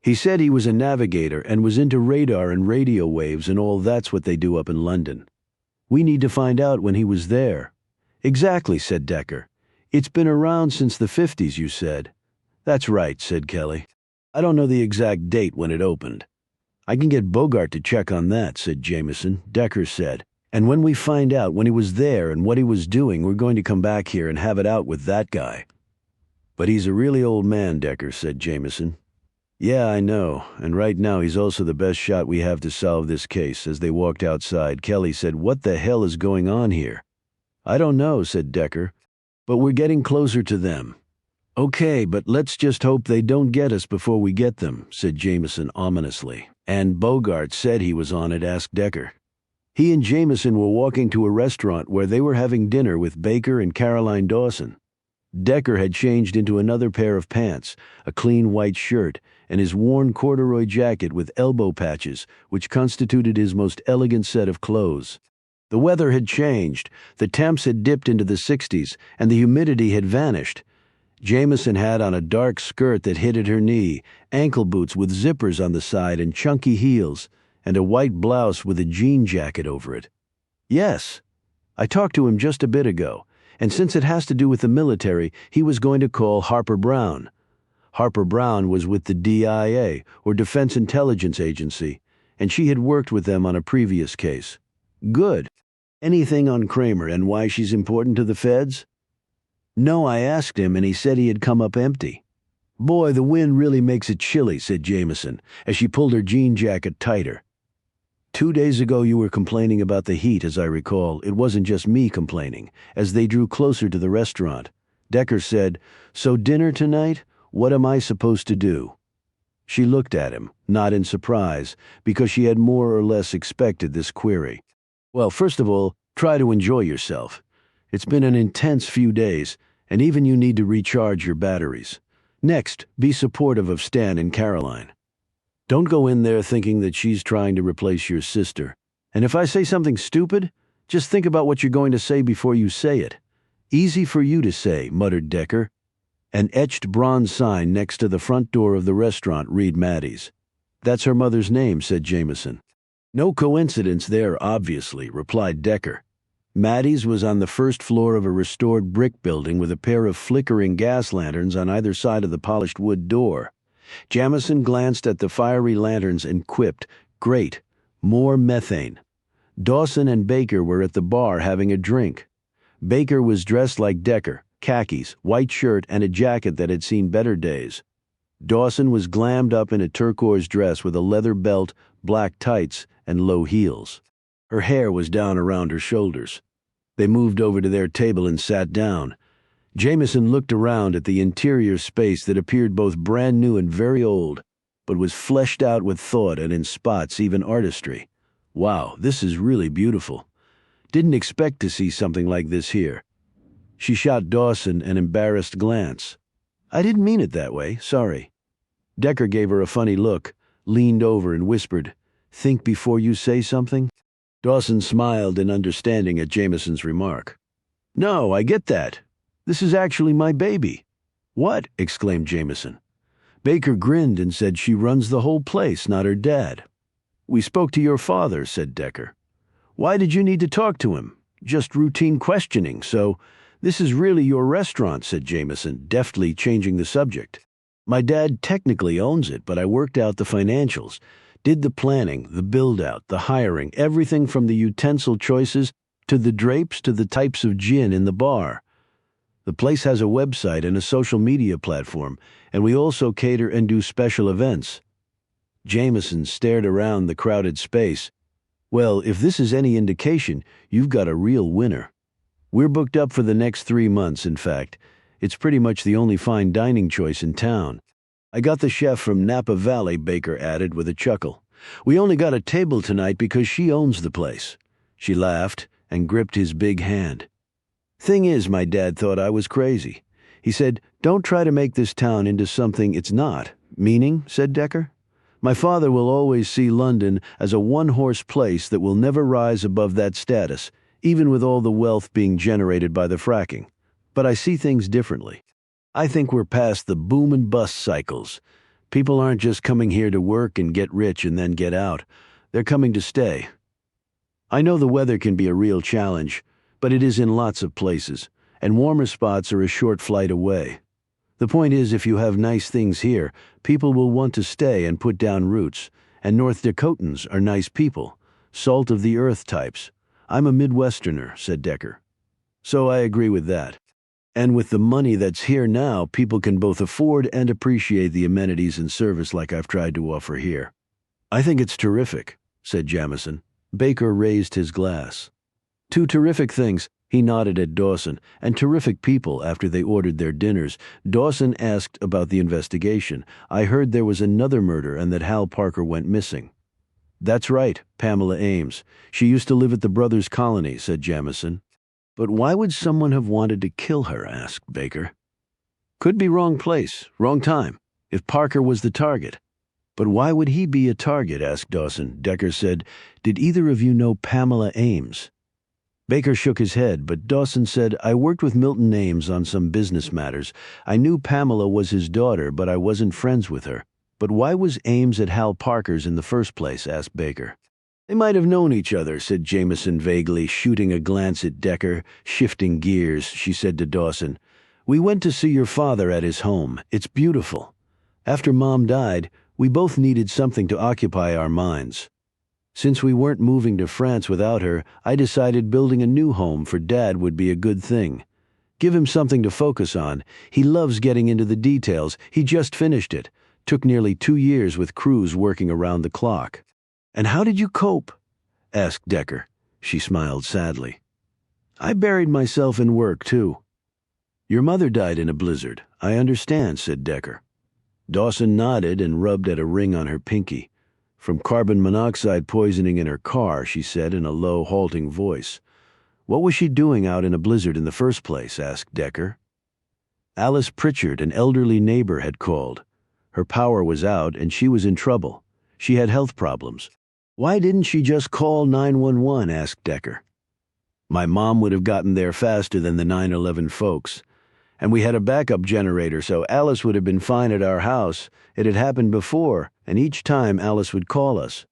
He said he was a navigator and was into radar and radio waves and all that's what they do up in London. We need to find out when he was there." "Exactly," said Decker. "It's been around since the 50s, you said." "That's right," said Kelly. "I don't know the exact date when it opened." "I can get Bogart to check on that," said Jameson. Decker said, "And when we find out when he was there and what he was doing, we're going to come back here and have it out with that guy." "But he's a really old man," Decker said. Jameson. "Yeah, I know, and right now he's also the best shot we have to solve this case." As they walked outside, Kelly said, "What the hell is going on here?" I don't know, said Decker, but we're getting closer to them. Okay, but let's just hope they don't get us before we get them, said Jameson ominously. And Bogart said he was on it, asked Decker. He and Jameson were walking to a restaurant where they were having dinner with Baker and Caroline Dawson. Decker had changed into another pair of pants, a clean white shirt, and his worn corduroy jacket with elbow patches, which constituted his most elegant set of clothes. The weather had changed, the temps had dipped into the 60s, and the humidity had vanished. Jameson had on a dark skirt that hit at her knee, ankle boots with zippers on the side and chunky heels, and a white blouse with a jean jacket over it. Yes, I talked to him just a bit ago, and since it has to do with the military, he was going to call Harper Brown. Harper Brown was with the DIA, or Defense Intelligence Agency, and she had worked with them on a previous case. Good. Anything on Kramer and why she's important to the feds? No, I asked him, and he said he had come up empty. Boy, the wind really makes it chilly, said Jameson, as she pulled her jean jacket tighter. 2 days ago you were complaining about the heat, as I recall. It wasn't just me complaining. As they drew closer to the restaurant, Decker said, So dinner tonight? What am I supposed to do? She looked at him, not in surprise, because she had more or less expected this query. Well, first of all, try to enjoy yourself. It's been an intense few days, and even you need to recharge your batteries. Next, be supportive of Stan and Caroline. Don't go in there thinking that she's trying to replace your sister. And if I say something stupid, just think about what you're going to say before you say it. Easy for you to say, muttered Decker. An etched bronze sign next to the front door of the restaurant read Maddie's. That's her mother's name, said Jameson. No coincidence there, obviously, replied Decker. Maddie's was on the first floor of a restored brick building with a pair of flickering gas lanterns on either side of the polished wood door. Jamison glanced at the fiery lanterns and quipped, Great, more methane. Dawson and Baker were at the bar having a drink. Baker was dressed like Decker, khakis, white shirt, and a jacket that had seen better days. Dawson was glammed up in a turquoise dress with a leather belt, black tights, and low heels. Her hair was down around her shoulders. They moved over to their table and sat down. Jameson looked around at the interior space that appeared both brand new and very old, but was fleshed out with thought and in spots even artistry. Wow, this is really beautiful. Didn't expect to see something like this here. She shot Dawson an embarrassed glance. I didn't mean it that way, sorry. Decker gave her a funny look, leaned over and whispered, Think before you say something? Dawson smiled in understanding at Jameson's remark. No, I get that. This is actually my baby. What? Exclaimed Jameson. Baker grinned and said she runs the whole place, not her dad. We spoke to your father, said Decker. Why did you need to talk to him? Just routine questioning, so this is really your restaurant, said Jameson, deftly changing the subject. My dad technically owns it, but I worked out the financials. Did the planning, the build-out, the hiring, everything from the utensil choices to the drapes to the types of gin in the bar. The place has a website and a social media platform, and we also cater and do special events. Jameson stared around the crowded space. Well, if this is any indication, you've got a real winner. We're booked up for the next 3 months, in fact. It's pretty much the only fine dining choice in town. I got the chef from Napa Valley, Baker added with a chuckle. We only got a table tonight because she owns the place. She laughed and gripped his big hand. Thing is, my dad thought I was crazy. He said, Don't try to make this town into something it's not. Meaning, said Decker. My father will always see London as a one-horse place that will never rise above that status, even with all the wealth being generated by the fracking. But I see things differently. I think we're past the boom and bust cycles. People aren't just coming here to work and get rich and then get out. They're coming to stay. I know the weather can be a real challenge, but it is in lots of places, and warmer spots are a short flight away. The point is, if you have nice things here, people will want to stay and put down roots, and North Dakotans are nice people, salt-of-the-earth types. I'm a Midwesterner, said Decker. So I agree with that. And with the money that's here now, people can both afford and appreciate the amenities and service like I've tried to offer here. I think it's terrific, said Jamison. Baker raised his glass. Two terrific things. He nodded at Dawson, and terrific people after they ordered their dinners. Dawson asked about the investigation. I heard there was another murder and that Hal Parker went missing. That's right, Pamela Ames. She used to live at the Brothers' Colony, said Jamison. But why would someone have wanted to kill her, asked Baker. Could be wrong place, wrong time, if Parker was the target. But why would he be a target, asked Dawson. Decker said, Did either of you know Pamela Ames? Baker shook his head, but Dawson said, I worked with Milton Ames on some business matters. I knew Pamela was his daughter, but I wasn't friends with her. But why was Ames at Hal Parker's in the first place, asked Baker. They might have known each other, said Jamison vaguely, shooting a glance at Decker. Shifting gears, she said to Dawson. We went to see your father at his home. It's beautiful. After Mom died, we both needed something to occupy our minds. Since we weren't moving to France without her, I decided building a new home for Dad would be a good thing. Give him something to focus on. He loves getting into the details. He just finished it. Took nearly 2 years with crews working around the clock. And how did you cope? Asked Decker. She smiled sadly. I buried myself in work, too. Your mother died in a blizzard. I understand, said Decker. Dawson nodded and rubbed at a ring on her pinky. From carbon monoxide poisoning in her car, she said in a low, halting voice. What was she doing out in a blizzard in the first place? Asked Decker. Alice Pritchard, an elderly neighbor, had called. Her power was out and she was in trouble. She had health problems. Why didn't she just call 911? Asked Decker. My mom would have gotten there faster than the 911 folks. And we had a backup generator, so Alice would have been fine at our house. It had happened before, and each time Alice would call us.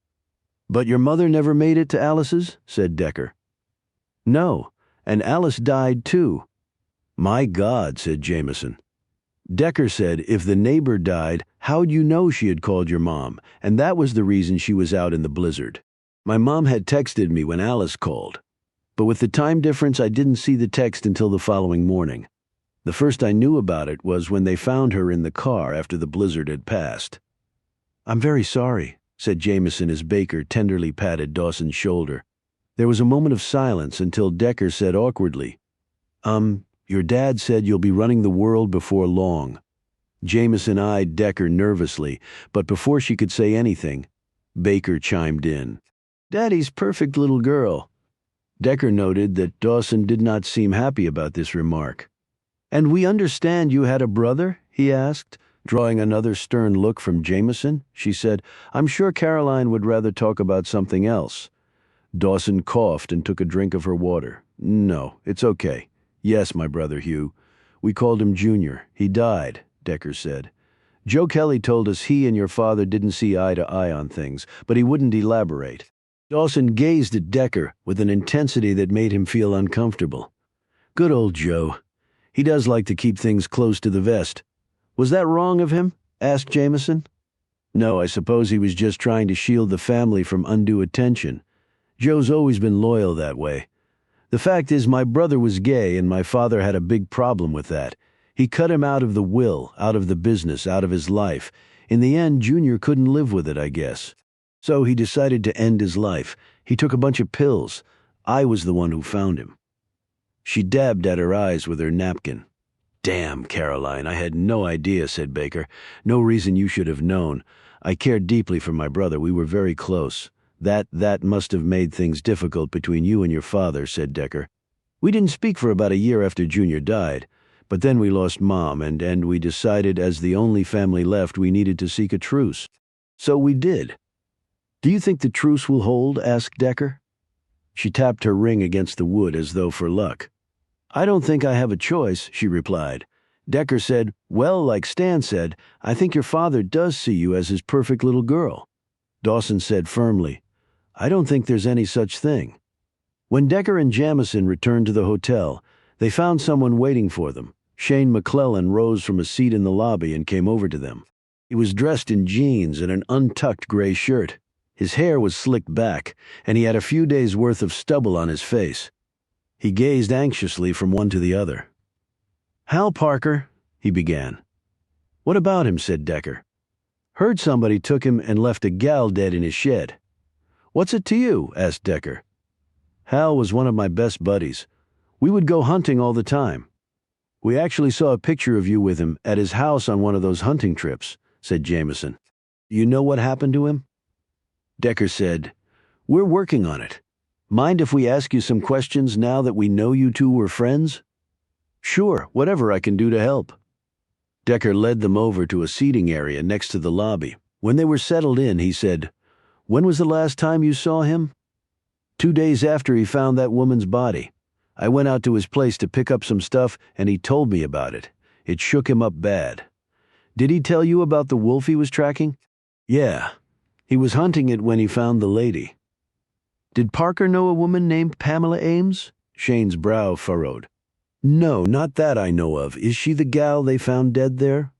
But your mother never made it to Alice's? Said Decker. No, and Alice died too. My God, said Jamison. Decker said, if the neighbor died, how'd you know she had called your mom? And that was the reason she was out in the blizzard. My mom had texted me when Alice called. But with the time difference, I didn't see the text until the following morning. The first I knew about it was when they found her in the car after the blizzard had passed. I'm very sorry, said Jamison as Baker tenderly patted Dawson's shoulder. There was a moment of silence until Decker said awkwardly, your dad said you'll be running the world before long. Jamison eyed Decker nervously, but before she could say anything, Baker chimed in. Daddy's perfect little girl. Decker noted that Dawson did not seem happy about this remark. And we understand you had a brother? He asked, drawing another stern look from Jamison. She said, I'm sure Caroline would rather talk about something else. Dawson coughed and took a drink of her water. No, it's okay. Yes, my brother Hugh. We called him Junior. He died, Decker said. Joe Kelly told us he and your father didn't see eye to eye on things, but he wouldn't elaborate. Dawson gazed at Decker with an intensity that made him feel uncomfortable. Good old Joe. He does like to keep things close to the vest. Was that wrong of him? Asked Jamison. No, I suppose he was just trying to shield the family from undue attention. Joe's always been loyal that way. The fact is, my brother was gay and my father had a big problem with that. He cut him out of the will, out of the business, out of his life. In the end, Junior couldn't live with it, I guess. So he decided to end his life. He took a bunch of pills. I was the one who found him. She dabbed at her eyes with her napkin. Damn, Caroline, I had no idea, said Baker. No reason you should have known. I cared deeply for my brother. We were very close. That must have made things difficult between you and your father, said Decker. We didn't speak for about a year after Junior died. But then we lost Mom, and we decided as the only family left we needed to seek a truce. So we did. Do you think the truce will hold? Asked Decker. She tapped her ring against the wood as though for luck. I don't think I have a choice, she replied. Decker said, well, like Stan said, I think your father does see you as his perfect little girl. Dawson said firmly, I don't think there's any such thing. When Decker and Jamison returned to the hotel, they found someone waiting for them. Shane McClellan rose from a seat in the lobby and came over to them. He was dressed in jeans and an untucked gray shirt. His hair was slicked back, and he had a few days' worth of stubble on his face. He gazed anxiously from one to the other. Hal Parker, he began. What about him? Said Decker. Heard somebody took him and left a gal dead in his shed. What's it to you? Asked Decker. Hal was one of my best buddies. We would go hunting all the time. We actually saw a picture of you with him at his house on one of those hunting trips, said Jameson. You know what happened to him? Decker said, We're working on it. Mind if we ask you some questions now that we know you two were friends? Sure, whatever I can do to help. Decker led them over to a seating area next to the lobby. When they were settled in, he said, When was the last time you saw him? 2 days after he found that woman's body. I went out to his place to pick up some stuff, and he told me about it. It shook him up bad. Did he tell you about the wolf he was tracking? Yeah. He was hunting it when he found the lady. Did Parker know a woman named Pamela Ames? Shane's brow furrowed. No, not that I know of. Is she the gal they found dead there?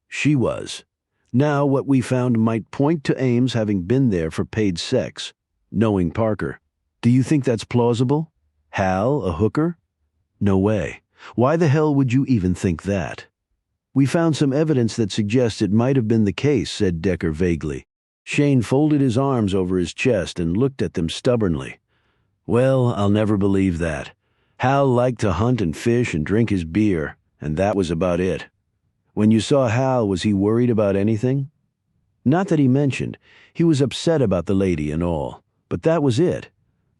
She was. Now what we found might point to Ames having been there for paid sex, knowing Parker. Do you think that's plausible? Hal, a hooker? No way. Why the hell would you even think that? We found some evidence that suggests it might have been the case, said Decker vaguely. Shane folded his arms over his chest and looked at them stubbornly. Well, I'll never believe that. Hal liked to hunt and fish and drink his beer, and that was about it. When you saw Hal, was he worried about anything? Not that he mentioned. He was upset about the lady and all, but that was it.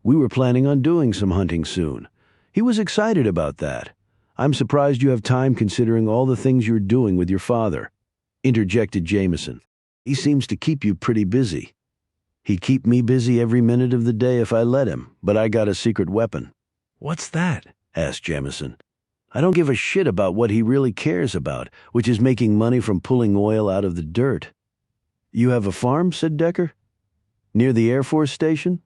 We were planning on doing some hunting soon. He was excited about that. I'm surprised you have time considering all the things you're doing with your father, interjected Jameson. He seems to keep you pretty busy. He'd keep me busy every minute of the day if I let him, but I got a secret weapon. What's that? Asked Jameson. I don't give a shit about what he really cares about, which is making money from pulling oil out of the dirt. You have a farm, said Decker? Near the Air Force Station?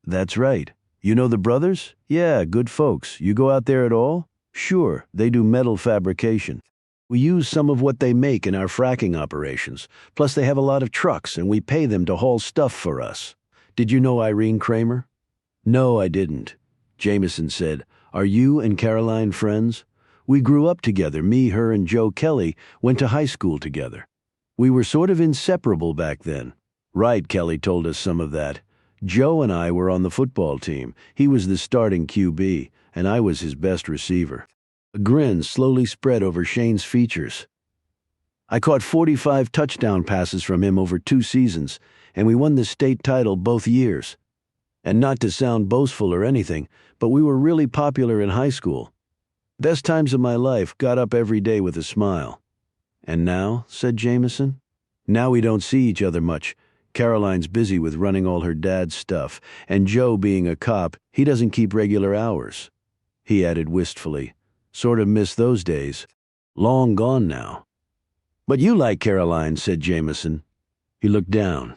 That's right. You know the brothers? Yeah, good folks. You go out there at all? Sure, they do metal fabrication. We use some of what they make in our fracking operations. Plus they have a lot of trucks, and we pay them to haul stuff for us. Did you know Irene Kramer? No, I didn't. Jameson said, Are you and Caroline friends? We grew up together. Me, her, and Joe Kelly went to high school together. We were sort of inseparable back then. Right, Kelly told us some of that. Joe and I were on the football team. He was the starting QB, and I was his best receiver. A grin slowly spread over Shane's features. I caught 45 touchdown passes from him over 2 seasons, and we won the state title both years. And not to sound boastful or anything, but we were really popular in high school. Best times of my life, got up every day with a smile. And now, said Jameson? Now we don't see each other much. Caroline's busy with running all her dad's stuff, and Joe being a cop, he doesn't keep regular hours. He added wistfully, Sort of miss those days. Long gone now. But you like Caroline, said Jameson. He looked down.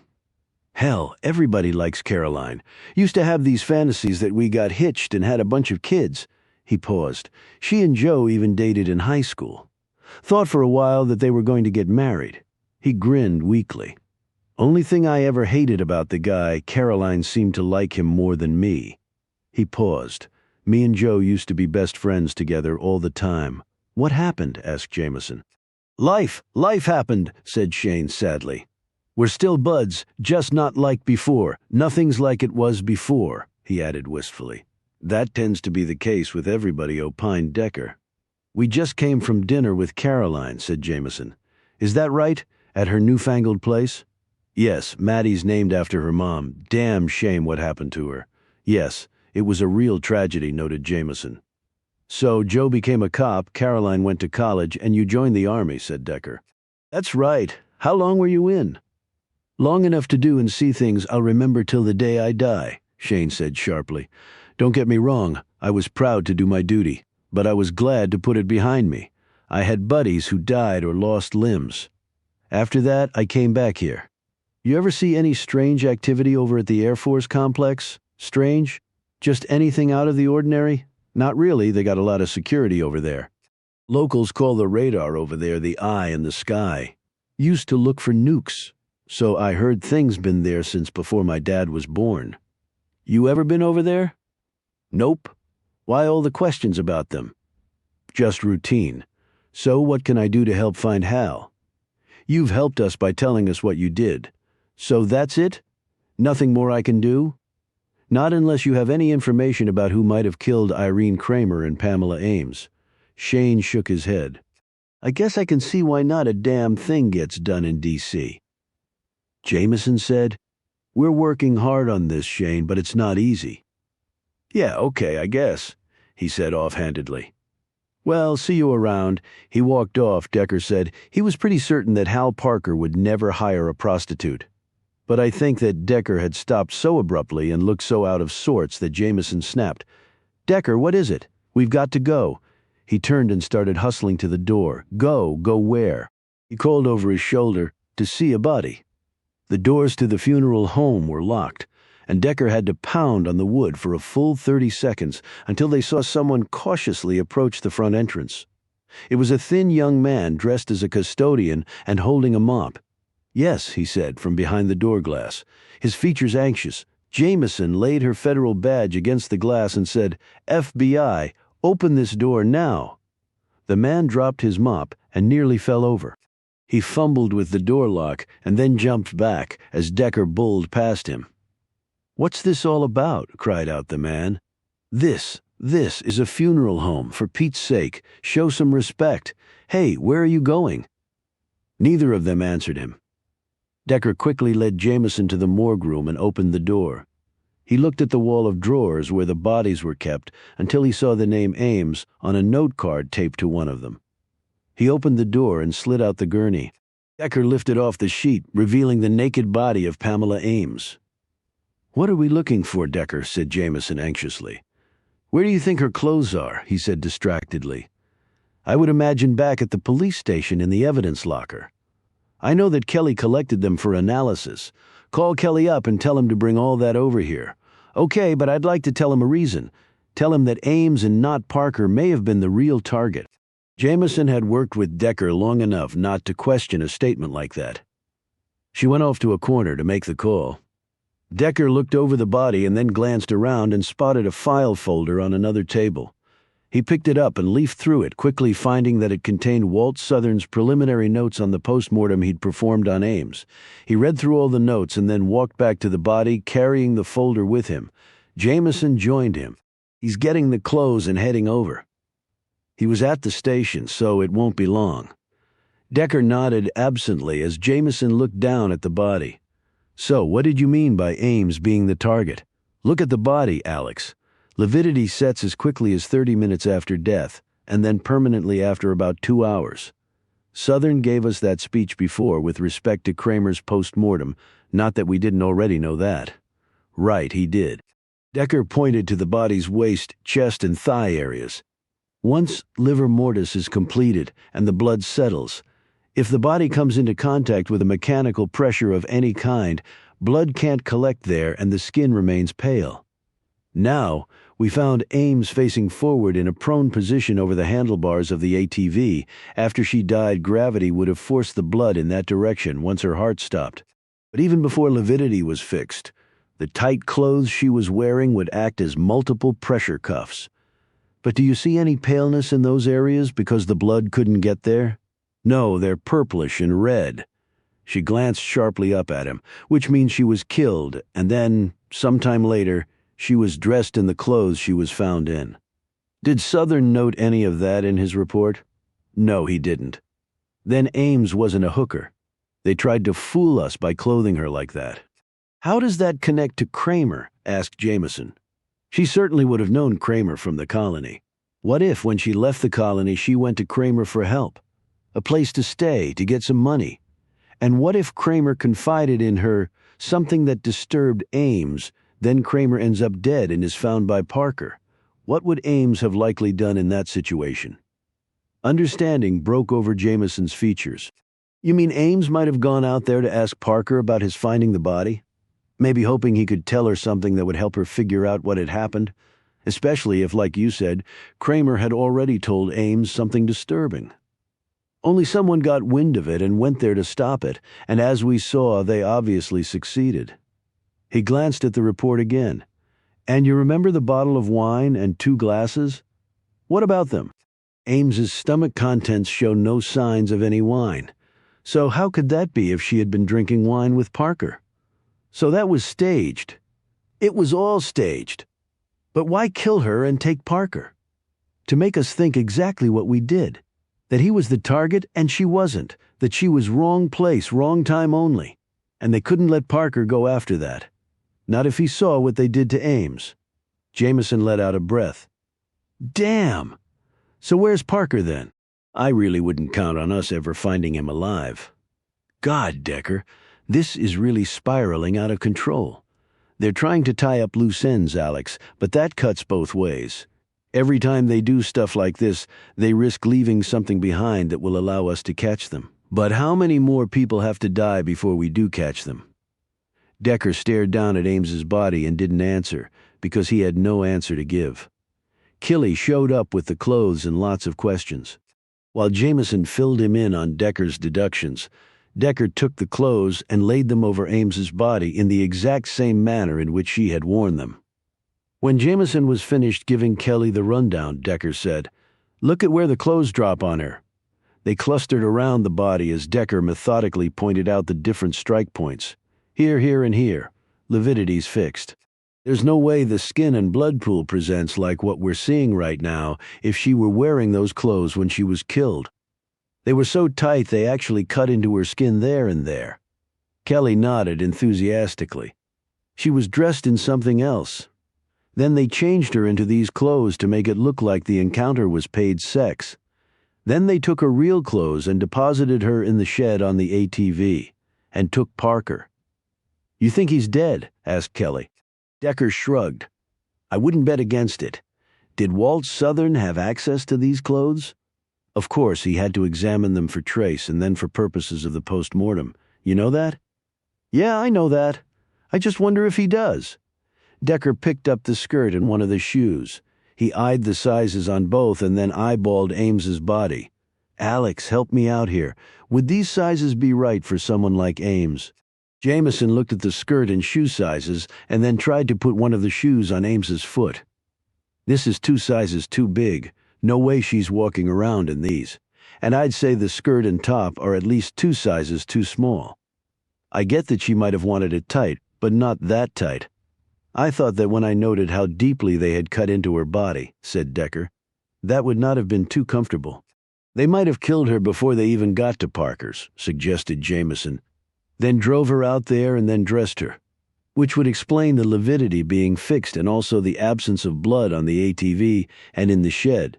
Hell, everybody likes Caroline. Used to have these fantasies that we got hitched and had a bunch of kids. He paused. She and Joe even dated in high school. Thought for a while that they were going to get married. He grinned weakly. Only thing I ever hated about the guy, Caroline seemed to like him more than me. He paused. Me and Joe used to be best friends together all the time. What happened? Asked Jameson. Life happened, said Shane sadly. We're still buds, just not like before. Nothing's like it was before, he added wistfully. That tends to be the case with everybody, opined Decker. We just came from dinner with Caroline, said Jameson. Is that right? At her newfangled place? Yes, Maddie's named after her mom. Damn shame what happened to her. Yes, it was a real tragedy, noted Jameson. So Joe became a cop, Caroline went to college, and you joined the Army, said Decker. That's right. How long were you in? Long enough to do and see things I'll remember till the day I die, Shane said sharply. Don't get me wrong, I was proud to do my duty, but I was glad to put it behind me. I had buddies who died or lost limbs. After that, I came back here. You ever see any strange activity over at the Air Force complex? Strange? Just anything out of the ordinary? Not really, they got a lot of security over there. Locals call the radar over there the eye in the sky. Used to look for nukes. So I heard things been there since before my dad was born. You ever been over there? Nope. Why all the questions about them? Just routine. So what can I do to help find Hal? You've helped us by telling us what you did. So that's it? Nothing more I can do? Not unless you have any information about who might have killed Irene Kramer and Pamela Ames. Shane shook his head. I guess I can see why not a damn thing gets done in D.C. Jameson said, We're working hard on this, Shane, but it's not easy. Yeah, okay, I guess, he said offhandedly. Well, see you around. He walked off, Decker said. He was pretty certain that Hal Parker would never hire a prostitute. But I think that Decker had stopped so abruptly and looked so out of sorts that Jameson snapped. Decker, what is it? We've got to go. He turned and started hustling to the door. Go where? He called over his shoulder, to see a body. The doors to the funeral home were locked, and Decker had to pound on the wood for a full 30 seconds until they saw someone cautiously approach the front entrance. It was a thin young man dressed as a custodian and holding a mop. Yes, he said from behind the door glass, his features anxious. Jameson laid her federal badge against the glass and said, FBI, open this door now. The man dropped his mop and nearly fell over. He fumbled with the door lock and then jumped back as Decker bowled past him. What's this all about? Cried out the man. This is a funeral home, for Pete's sake. Show some respect. Hey, where are you going? Neither of them answered him. Decker quickly led Jameson to the morgue room and opened the door. He looked at the wall of drawers where the bodies were kept until he saw the name Ames on a note card taped to one of them. He opened the door and slid out the gurney. Decker lifted off the sheet, revealing the naked body of Pamela Ames. What are we looking for, Decker? Said Jameson anxiously. Where do you think her clothes are? He said distractedly. I would imagine back at the police station in the evidence locker. I know that Kelly collected them for analysis. Call Kelly up and tell him to bring all that over here. Okay, but I'd like to tell him a reason. Tell him that Ames and not Parker may have been the real target. Jameson had worked with Decker long enough not to question a statement like that. She went off to a corner to make the call. Decker looked over the body and then glanced around and spotted a file folder on another table. He picked it up and leafed through it, quickly finding that it contained Walt Southern's preliminary notes on the postmortem he'd performed on Ames. He read through all the notes and then walked back to the body, carrying the folder with him. Jameson joined him. He's getting the clothes and heading over. He was at the station, so it won't be long. Decker nodded absently as Jameson looked down at the body. So, what did you mean by Ames being the target? Look at the body, Alex. Lividity sets as quickly as 30 minutes after death, and then permanently after about 2 hours. Southern gave us that speech before with respect to Kramer's post-mortem, not that we didn't already know that. Right, he did. Decker pointed to the body's waist, chest, and thigh areas. Once livor mortis is completed and the blood settles, if the body comes into contact with a mechanical pressure of any kind, blood can't collect there and the skin remains pale. Now, we found Ames facing forward in a prone position over the handlebars of the ATV. After she died, gravity would have forced the blood in that direction once her heart stopped. But even before lividity was fixed, the tight clothes she was wearing would act as multiple pressure cuffs. But do you see any paleness in those areas because the blood couldn't get there? No, they're purplish and red. She glanced sharply up at him, which means she was killed, and then, sometime later, she was dressed in the clothes she was found in. Did Southern note any of that in his report? No, he didn't. Then Ames wasn't a hooker. They tried to fool us by clothing her like that. How does that connect to Kramer? Asked Jameson. She certainly would have known Kramer from the colony. What if, when she left the colony, she went to Kramer for help? A place to stay, to get some money? And what if Kramer confided in her something that disturbed Ames, then Kramer ends up dead and is found by Parker? What would Ames have likely done in that situation? Understanding broke over Jameson's features. You mean Ames might have gone out there to ask Parker about his finding the body? Maybe hoping he could tell her something that would help her figure out what had happened? Especially if, like you said, Kramer had already told Ames something disturbing. Only someone got wind of it and went there to stop it, and as we saw, they obviously succeeded. He glanced at the report again. And you remember the bottle of wine and 2 glasses? What about them? Ames's stomach contents show no signs of any wine. So how could that be if she had been drinking wine with Parker? So that was staged. It was all staged. But why kill her and take Parker? To make us think exactly what we did. That he was the target and she wasn't. That she was wrong place, wrong time only. And they couldn't let Parker go after that. Not if he saw what they did to Ames. Jameson let out a breath. Damn! So where's Parker then? I really wouldn't count on us ever finding him alive. God, Decker, this is really spiraling out of control. They're trying to tie up loose ends, Alex, but that cuts both ways. Every time they do stuff like this, they risk leaving something behind that will allow us to catch them. But how many more people have to die before we do catch them? Decker stared down at Ames's body and didn't answer, because he had no answer to give. Killy showed up with the clothes and lots of questions. While Jameson filled him in on Decker's deductions, Decker took the clothes and laid them over Ames's body in the exact same manner in which she had worn them. When Jameson was finished giving Kelly the rundown, Decker said, "Look at where the clothes drop on her." They clustered around the body as Decker methodically pointed out the different strike points. Here, here, and here. Lividity's fixed. There's no way the skin and blood pool presents like what we're seeing right now if she were wearing those clothes when she was killed. They were so tight they actually cut into her skin there and there. Kelly nodded enthusiastically. She was dressed in something else. Then they changed her into these clothes to make it look like the encounter was paid sex. Then they took her real clothes and deposited her in the shed on the ATV, and took Parker. "You think he's dead?" asked Kelly. Decker shrugged. "I wouldn't bet against it. Did Walt Southern have access to these clothes? Of course, he had to examine them for trace and then for purposes of the post-mortem. You know that?" "Yeah, I know that. I just wonder if he does." Decker picked up the skirt and one of the shoes. He eyed the sizes on both and then eyeballed Ames's body. "Alex, help me out here. Would these sizes be right for someone like Ames?" Jameson looked at the skirt and shoe sizes and then tried to put one of the shoes on Ames's foot. "This is 2 sizes too big. No way she's walking around in these. And I'd say the skirt and top are at least 2 sizes too small. I get that she might have wanted it tight, but not that tight. I thought that when I noted how deeply they had cut into her body," said Decker, "that would not have been too comfortable." "They might have killed her before they even got to Parker's," suggested Jameson, "then drove her out there and then dressed her. Which would explain the lividity being fixed and also the absence of blood on the ATV and in the shed.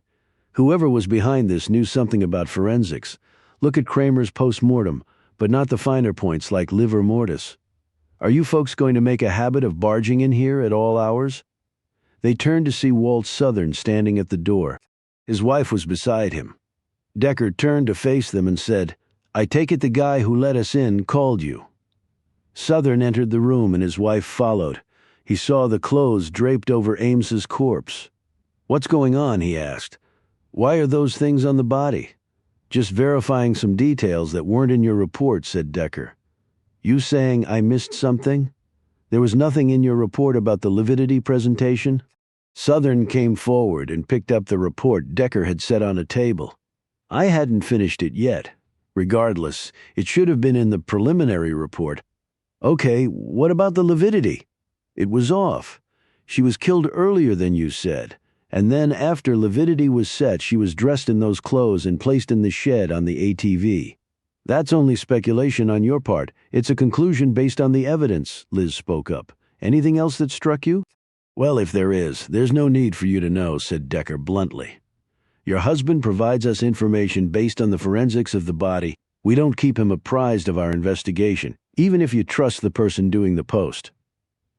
Whoever was behind this knew something about forensics. Look at Kramer's post-mortem, but not the finer points like livor mortis. Are you folks going to make a habit of barging in here at all hours?" They turned to see Walt Southern standing at the door. His wife was beside him. Decker turned to face them and said, "I take it the guy who let us in called you." Southern entered the room and his wife followed. He saw the clothes draped over Ames's corpse. "What's going on?" he asked. "Why are those things on the body?" "Just verifying some details that weren't in your report," said Decker. "You saying I missed something? There was nothing in your report about the lividity presentation?" Southern came forward and picked up the report Decker had set on a table. "I hadn't finished it yet. Regardless, it should have been in the preliminary report. Okay, what about the lividity?" "It was off. She was killed earlier than you said, and then after lividity was set, she was dressed in those clothes and placed in the shed on the ATV." "That's only speculation on your part. It's a conclusion based on the evidence," Liz spoke up. "Anything else that struck you?" "Well, if there is, there's no need for you to know," said Decker bluntly. "Your husband provides us information based on the forensics of the body. We don't keep him apprised of our investigation, even if you trust the person doing the post."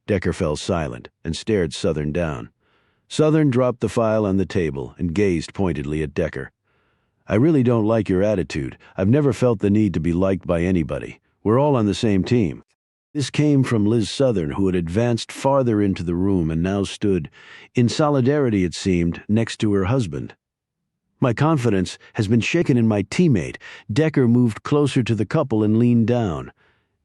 Decker fell silent and stared Southern down. Southern dropped the file on the table and gazed pointedly at Decker. "I really don't like your attitude. I've never felt the need to be liked by anybody. We're all on the same team." This came from Liz Southern, who had advanced farther into the room and now stood, in solidarity it seemed, next to her husband. "My confidence has been shaken in my teammate." Decker moved closer to the couple and leaned down.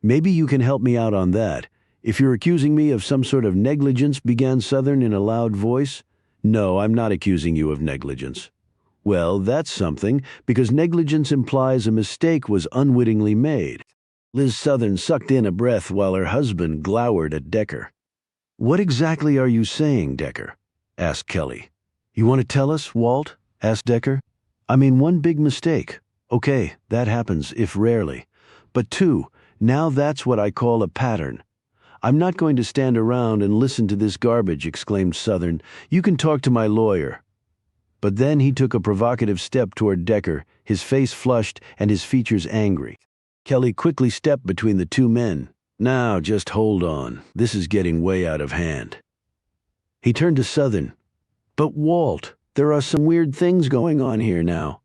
"Maybe you can help me out on that. If you're accusing me of some sort of negligence," began Southern in a loud voice. "No, I'm not accusing you of negligence." "Well, that's something, because negligence implies a mistake was unwittingly made." Liz Southern sucked in a breath while her husband glowered at Decker. "What exactly are you saying, Decker?" asked Kelly. "You want to tell us, Walt?" asked Decker. "I mean, one big mistake. Okay, that happens, if rarely. But two, now that's what I call a pattern." "I'm not going to stand around and listen to this garbage," exclaimed Southern. "You can talk to my lawyer." But then he took a provocative step toward Decker, his face flushed and his features angry. Kelly quickly stepped between the two men. "Now, just hold on. This is getting way out of hand." He turned to Southern. "But Walt, there are some weird things going on here now.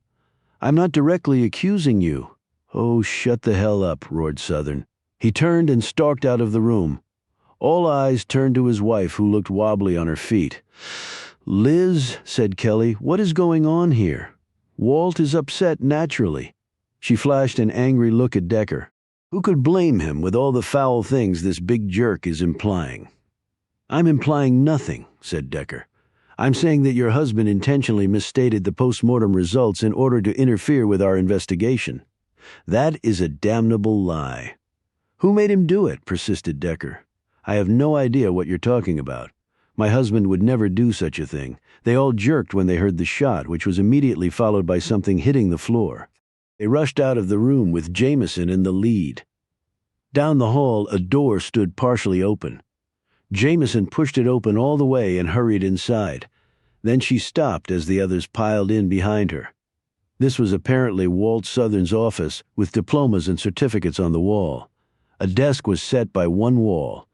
I'm not directly accusing you." "Oh, shut the hell up," roared Southern. He turned and stalked out of the room. All eyes turned to his wife, who looked wobbly on her feet. "Liz," said Kelly, "what is going on here? Walt is upset naturally." She flashed an angry look at Decker. Who could blame him with all the foul things this big jerk is implying? "I'm implying nothing," said Decker. "I'm saying that your husband intentionally misstated the post-mortem results in order to interfere with our investigation. That is a damnable lie." "Who made him do it?" persisted Decker. "I have no idea what you're talking about. My husband would never do such a thing. They all jerked when they heard the shot, which was immediately followed by something hitting the floor. They rushed out of the room with Jameson in the lead. Down the hall, a door stood partially open. Jameson pushed it open all the way and hurried inside. Then she stopped as the others piled in behind her. This was apparently Walt Southern's office, with diplomas and certificates on the wall. A desk was set by one wall.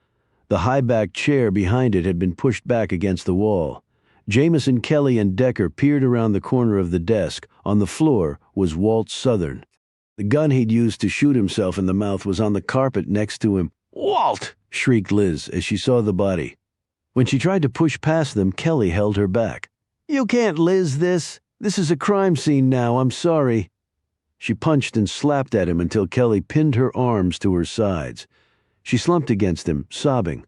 The high-backed chair behind it had been pushed back against the wall. Jameson, Kelly, and Decker peered around the corner of the desk. On the floor was Walt Southern. The gun he'd used to shoot himself in the mouth was on the carpet next to him. "Walt!" shrieked Liz as she saw the body. When she tried to push past them, Kelly held her back. "You can't Liz this. This is a crime scene now, I'm sorry." She punched and slapped at him until Kelly pinned her arms to her sides. She slumped against him, sobbing.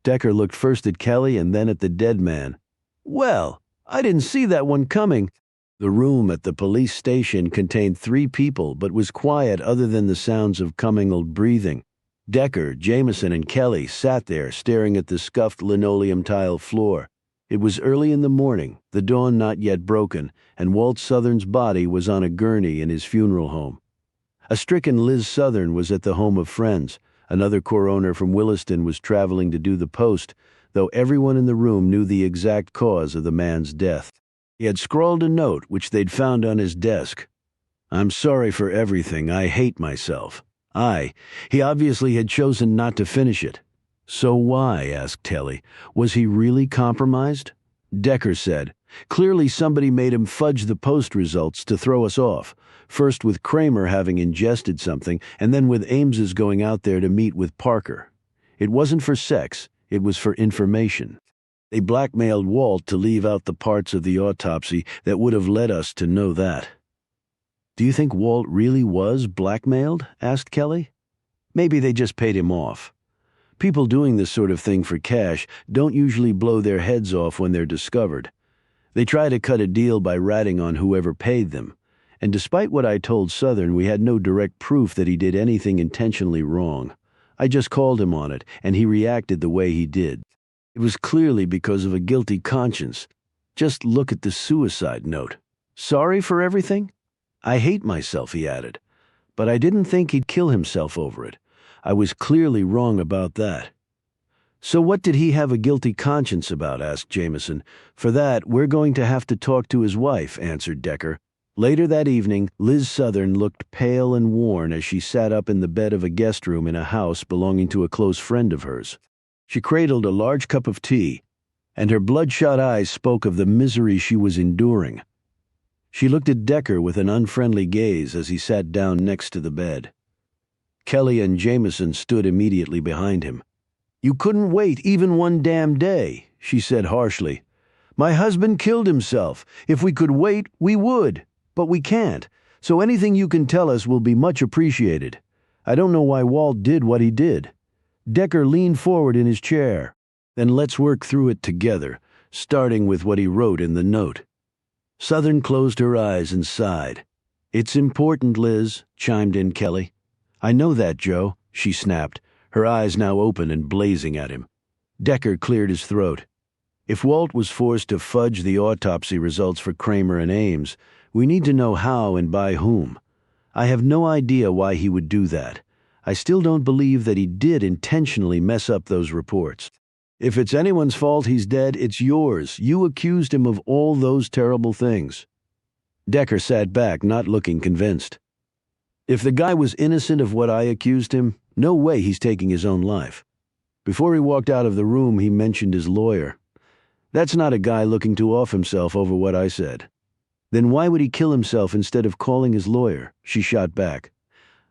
Decker looked first at Kelly and then at the dead man. "Well, I didn't see that one coming." The room at the police station contained 3 people but was quiet other than the sounds of commingled breathing. Decker, Jameson, and Kelly sat there staring at the scuffed linoleum tile floor. It was early in the morning, the dawn not yet broken, and Walt Southern's body was on a gurney in his funeral home. A stricken Liz Southern was at the home of friends. Another coroner from Williston was traveling to do the post, though everyone in the room knew the exact cause of the man's death. He had scrawled a note which they'd found on his desk. "I'm sorry for everything. I hate myself." He obviously had chosen not to finish it. "So why?" asked Kelly. "Was he really compromised?" Decker said, "Clearly somebody made him fudge the post results to throw us off. First with Kramer having ingested something, and then with Ames's going out there to meet with Parker. It wasn't for sex, it was for information. They blackmailed Walt to leave out the parts of the autopsy that would have led us to know that." "Do you think Walt really was blackmailed?" asked Kelly. "Maybe they just paid him off. People doing this sort of thing for cash don't usually blow their heads off when they're discovered. They try to cut a deal by ratting on whoever paid them. And despite what I told Southern, we had no direct proof that he did anything intentionally wrong. I just called him on it, and he reacted the way he did. It was clearly because of a guilty conscience. Just look at the suicide note. Sorry for everything? I hate myself," he added. "But I didn't think he'd kill himself over it. I was clearly wrong about that." "So what did he have a guilty conscience about?" asked Jameson. "For that, we're going to have to talk to his wife," answered Decker. Later that evening, Liz Southern looked pale and worn as she sat up in the bed of a guest room in a house belonging to a close friend of hers. She cradled a large cup of tea, and her bloodshot eyes spoke of the misery she was enduring. She looked at Decker with an unfriendly gaze as he sat down next to the bed. Kelly and Jameson stood immediately behind him. "You couldn't wait even one damn day," she said harshly. "My husband killed himself. If we could wait, we would. But we can't, so anything you can tell us will be much appreciated. I don't know why Walt did what he did." Decker leaned forward in his chair. "Then let's work through it together, starting with what he wrote in the note." Southern closed her eyes and sighed. "It's important, Liz," chimed in Kelly. "I know that, Joe," she snapped, her eyes now open and blazing at him. Decker cleared his throat. If Walt was forced to fudge the autopsy results for Kramer and Ames, we need to know how and by whom. I have no idea why he would do that. I still don't believe that he did intentionally mess up those reports. If it's anyone's fault he's dead, it's yours. You accused him of all those terrible things. Decker sat back, not looking convinced. If the guy was innocent of what I accused him, no way he's taking his own life. Before he walked out of the room, he mentioned his lawyer. That's not a guy looking to off himself over what I said. Then why would he kill himself instead of calling his lawyer? She shot back.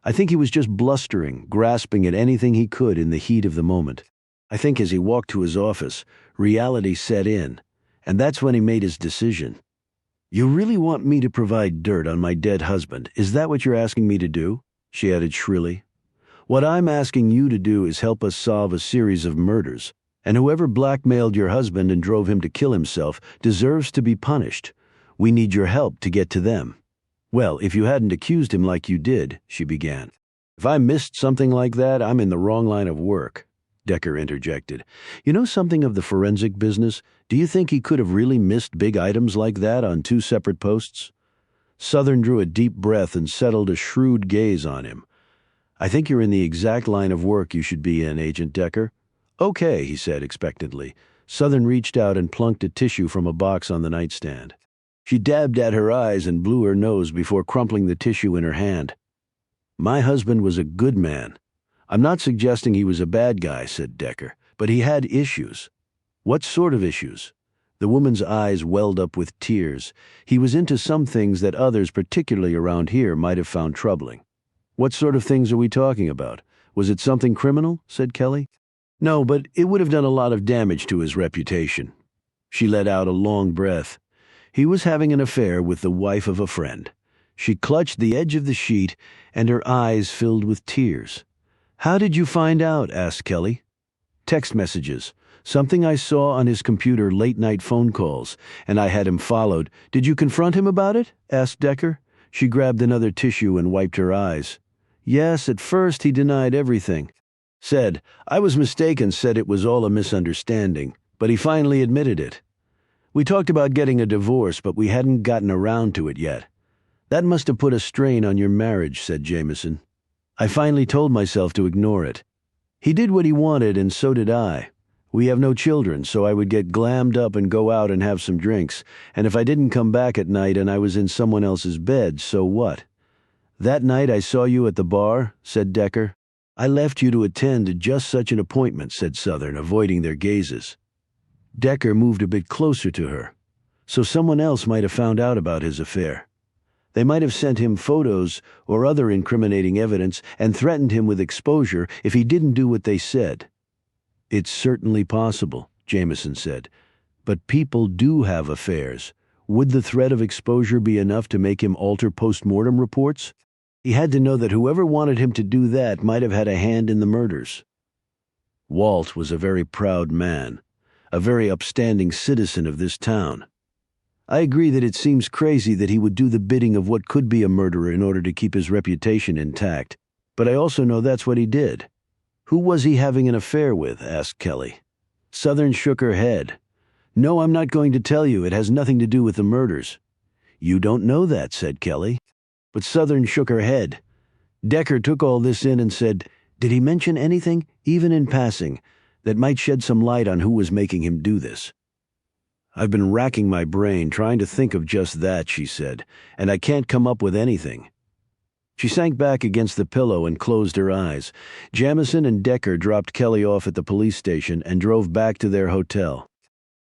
I think he was just blustering, grasping at anything he could in the heat of the moment. I think as he walked to his office, reality set in, and that's when he made his decision. You really want me to provide dirt on my dead husband? Is that what you're asking me to do? She added shrilly. What I'm asking you to do is help us solve a series of murders, and whoever blackmailed your husband and drove him to kill himself deserves to be punished. We need your help to get to them. Well, if you hadn't accused him like you did, she began. If I missed something like that, I'm in the wrong line of work, Decker interjected. You know something of the forensic business? Do you think he could have really missed big items like that on 2 separate posts? Southern drew a deep breath and settled a shrewd gaze on him. I think you're in the exact line of work you should be in, Agent Decker. Okay, he said expectantly. Southern reached out and plunked a tissue from a box on the nightstand. She dabbed at her eyes and blew her nose before crumpling the tissue in her hand. My husband was a good man. I'm not suggesting he was a bad guy, said Decker, but he had issues. What sort of issues? The woman's eyes welled up with tears. He was into some things that others, particularly around here, might have found troubling. What sort of things are we talking about? Was it something criminal? Said Kelly. No, but it would have done a lot of damage to his reputation. She let out a long breath. He was having an affair with the wife of a friend. She clutched the edge of the sheet, and her eyes filled with tears. How did you find out? Asked Kelly. Text messages. Something I saw on his computer, late-night phone calls, and I had him followed. Did you confront him about it? Asked Decker. She grabbed another tissue and wiped her eyes. Yes, at first he denied everything. Said, I was mistaken, said it was all a misunderstanding, but he finally admitted it. We talked about getting a divorce, but we hadn't gotten around to it yet. That must have put a strain on your marriage, said Jameson. I finally told myself to ignore it. He did what he wanted, and so did I. We have no children, so I would get glammed up and go out and have some drinks, and if I didn't come back at night and I was in someone else's bed, so what? That night I saw you at the bar, said Decker. I left you to attend to just such an appointment, said Southern, avoiding their gazes. Decker moved a bit closer to her. So someone else might have found out about his affair. They might have sent him photos or other incriminating evidence and threatened him with exposure if he didn't do what they said. It's certainly possible, Jameson said. But people do have affairs. Would the threat of exposure be enough to make him alter post-mortem reports? He had to know that whoever wanted him to do that might have had a hand in the murders. Walt was a very proud man, a very upstanding citizen of this town. I agree that it seems crazy that he would do the bidding of what could be a murderer in order to keep his reputation intact, but I also know that's what he did. Who was he having an affair with? Asked Kelly. Southern shook her head. No, I'm not going to tell you. It has nothing to do with the murders. You don't know that, said Kelly. But Southern shook her head. Decker took all this in and said, did he mention anything, even in passing, that might shed some light on who was making him do this? I've been racking my brain trying to think of just that, she said, and I can't come up with anything. She sank back against the pillow and closed her eyes. Jamison and Decker dropped Kelly off at the police station and drove back to their hotel.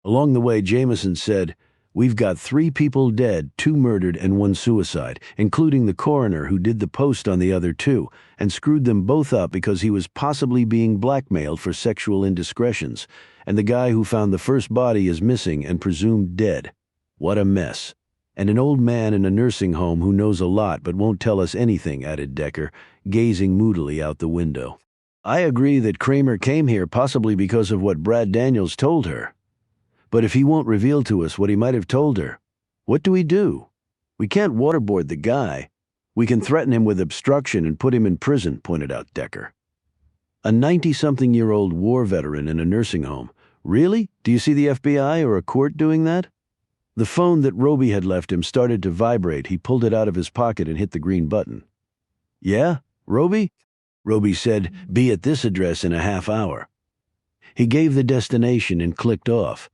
Along the way, Jameson said, we've got 3 people dead, 2 murdered, and 1 suicide, including the coroner who did the post on the other 2, and screwed them both up because he was possibly being blackmailed for sexual indiscretions, and the guy who found the first body is missing and presumed dead. What a mess. And an old man in a nursing home who knows a lot but won't tell us anything, added Decker, gazing moodily out the window. I agree that Kramer came here possibly because of what Brad Daniels told her. But if he won't reveal to us what he might have told her, what do we do? We can't waterboard the guy. We can threaten him with obstruction and put him in prison, pointed out Decker. A 90-something-year-old war veteran in a nursing home. Really? Do you see the FBI or a court doing that? The phone that Roby had left him started to vibrate. He pulled it out of his pocket and hit the green button. Yeah? Roby? Roby said, "Be at this address in a half hour." He gave the destination and clicked off.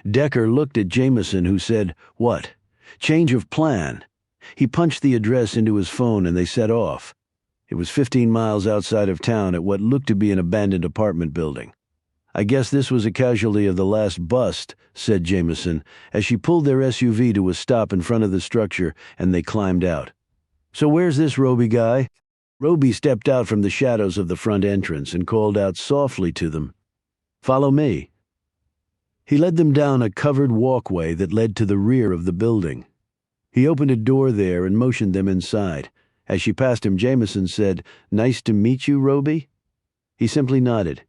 Decker looked at Jameson, who said, "What? Change of plan." He punched the address into his phone and they set off. It was 15 miles outside of town at what looked to be an abandoned apartment building. "I guess this was a casualty of the last bust," said Jameson, as she pulled their SUV to a stop in front of the structure and they climbed out. "So where's this Roby guy?" Roby stepped out from the shadows of the front entrance and called out softly to them, "Follow me." He led them down a covered walkway that led to the rear of the building. He opened a door there and motioned them inside. As she passed him, Jameson said, "Nice to meet you, Roby." He simply nodded.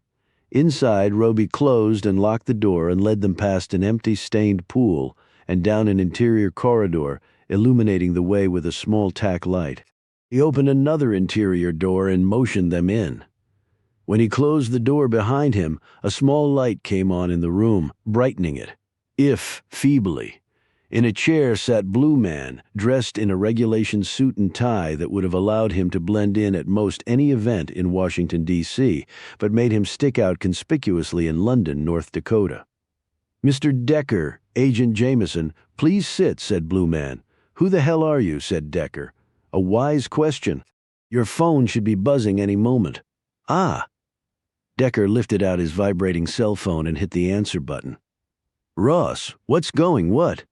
Inside, Roby closed and locked the door and led them past an empty, stained pool and down an interior corridor, illuminating the way with a small tack light. He opened another interior door and motioned them in. When he closed the door behind him, a small light came on in the room, brightening it, if feebly. In a chair sat Blue Man, dressed in a regulation suit and tie that would have allowed him to blend in at most any event in Washington, D.C., but made him stick out conspicuously in London, North Dakota. "Mr. Decker, Agent Jameson, please sit," said Blue Man. "Who the hell are you?" said Decker. "A wise question. Your phone should be buzzing any moment." "Ah." Decker lifted out his vibrating cell phone and hit the answer button. "Ross, what's going what?"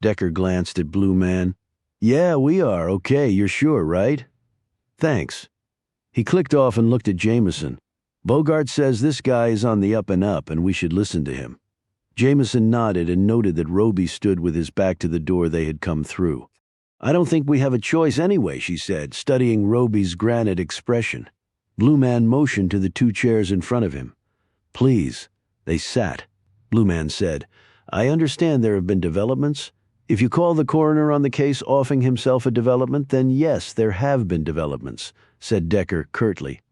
Decker glanced at Blue Man. "Yeah, we are. Okay, you're sure, right?" "Thanks." He clicked off and looked at Jameson. "Bogart says this guy is on the up and up and we should listen to him." Jameson nodded and noted that Roby stood with his back to the door they had come through. "I don't think we have a choice anyway," she said, studying Roby's granite expression. Blue Man motioned to the two chairs in front of him. "Please." They sat. Blue Man said, "I understand there have been developments. If you call the coroner on the case offing himself a development, then yes, there have been developments," said Decker curtly.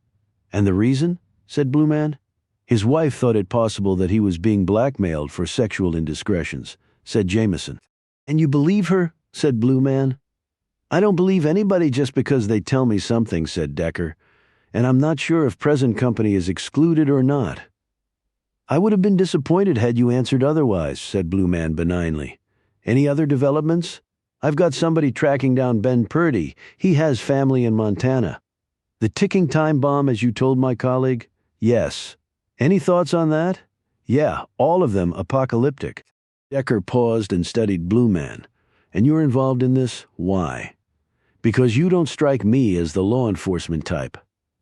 "And the reason?" said Blue Man. "His wife thought it possible that he was being blackmailed for sexual indiscretions," said Jameson. "And you believe her?" said Blue Man. "I don't believe anybody just because they tell me something," said Decker. "And I'm not sure if present company is excluded or not." "I would have been disappointed had you answered otherwise," said Blue Man benignly. "Any other developments? I've got somebody tracking down Ben Purdy. He has family in Montana." "The ticking time bomb, as you told my colleague?" "Yes." "Any thoughts on that?" "Yeah, all of them apocalyptic." Decker paused and studied Blue Man. "And you're involved in this? Why?" "Because you don't strike me as the law enforcement type.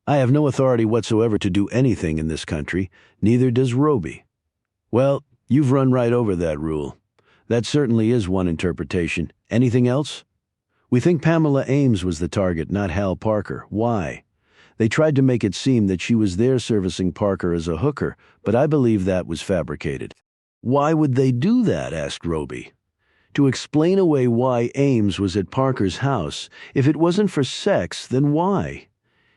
I have no authority whatsoever to do anything in this country, neither does Roby." "Well, you've run right over that rule. That certainly is one interpretation. Anything else?" "We think Pamela Ames was the target, not Hal Parker. Why?" "They tried to make it seem that she was there servicing Parker as a hooker, but I believe that was fabricated." "Why would they do that?" asked Roby. "To explain away why Ames was at Parker's house. If it wasn't for sex, then why?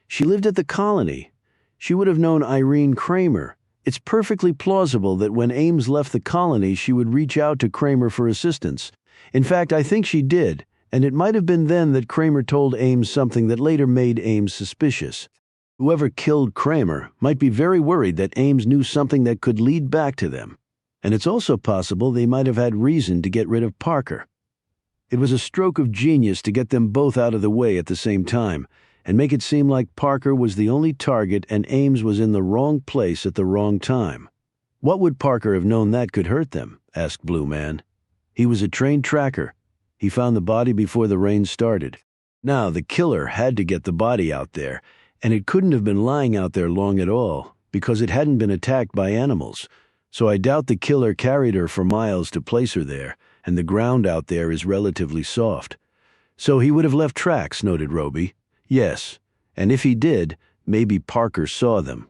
She lived at the colony. She would have known Irene Kramer. It's perfectly plausible that when Ames left the colony, she would reach out to Kramer for assistance. In fact, I think she did, and it might have been then that Kramer told Ames something that later made Ames suspicious. Whoever killed Kramer might be very worried that Ames knew something that could lead back to them. And it's also possible they might have had reason to get rid of Parker. It was a stroke of genius to get them both out of the way at the same time, and make it seem like Parker was the only target and Ames was in the wrong place at the wrong time. "What would Parker have known that could hurt them?" asked Blue Man. "He was a trained tracker. He found the body before the rain started. Now, the killer had to get the body out there, and it couldn't have been lying out there long at all, because it hadn't been attacked by animals. So I doubt the killer carried her for miles to place her there, and the ground out there is relatively soft. So he would have left tracks," noted Roby. "Yes, and if he did, maybe Parker saw them."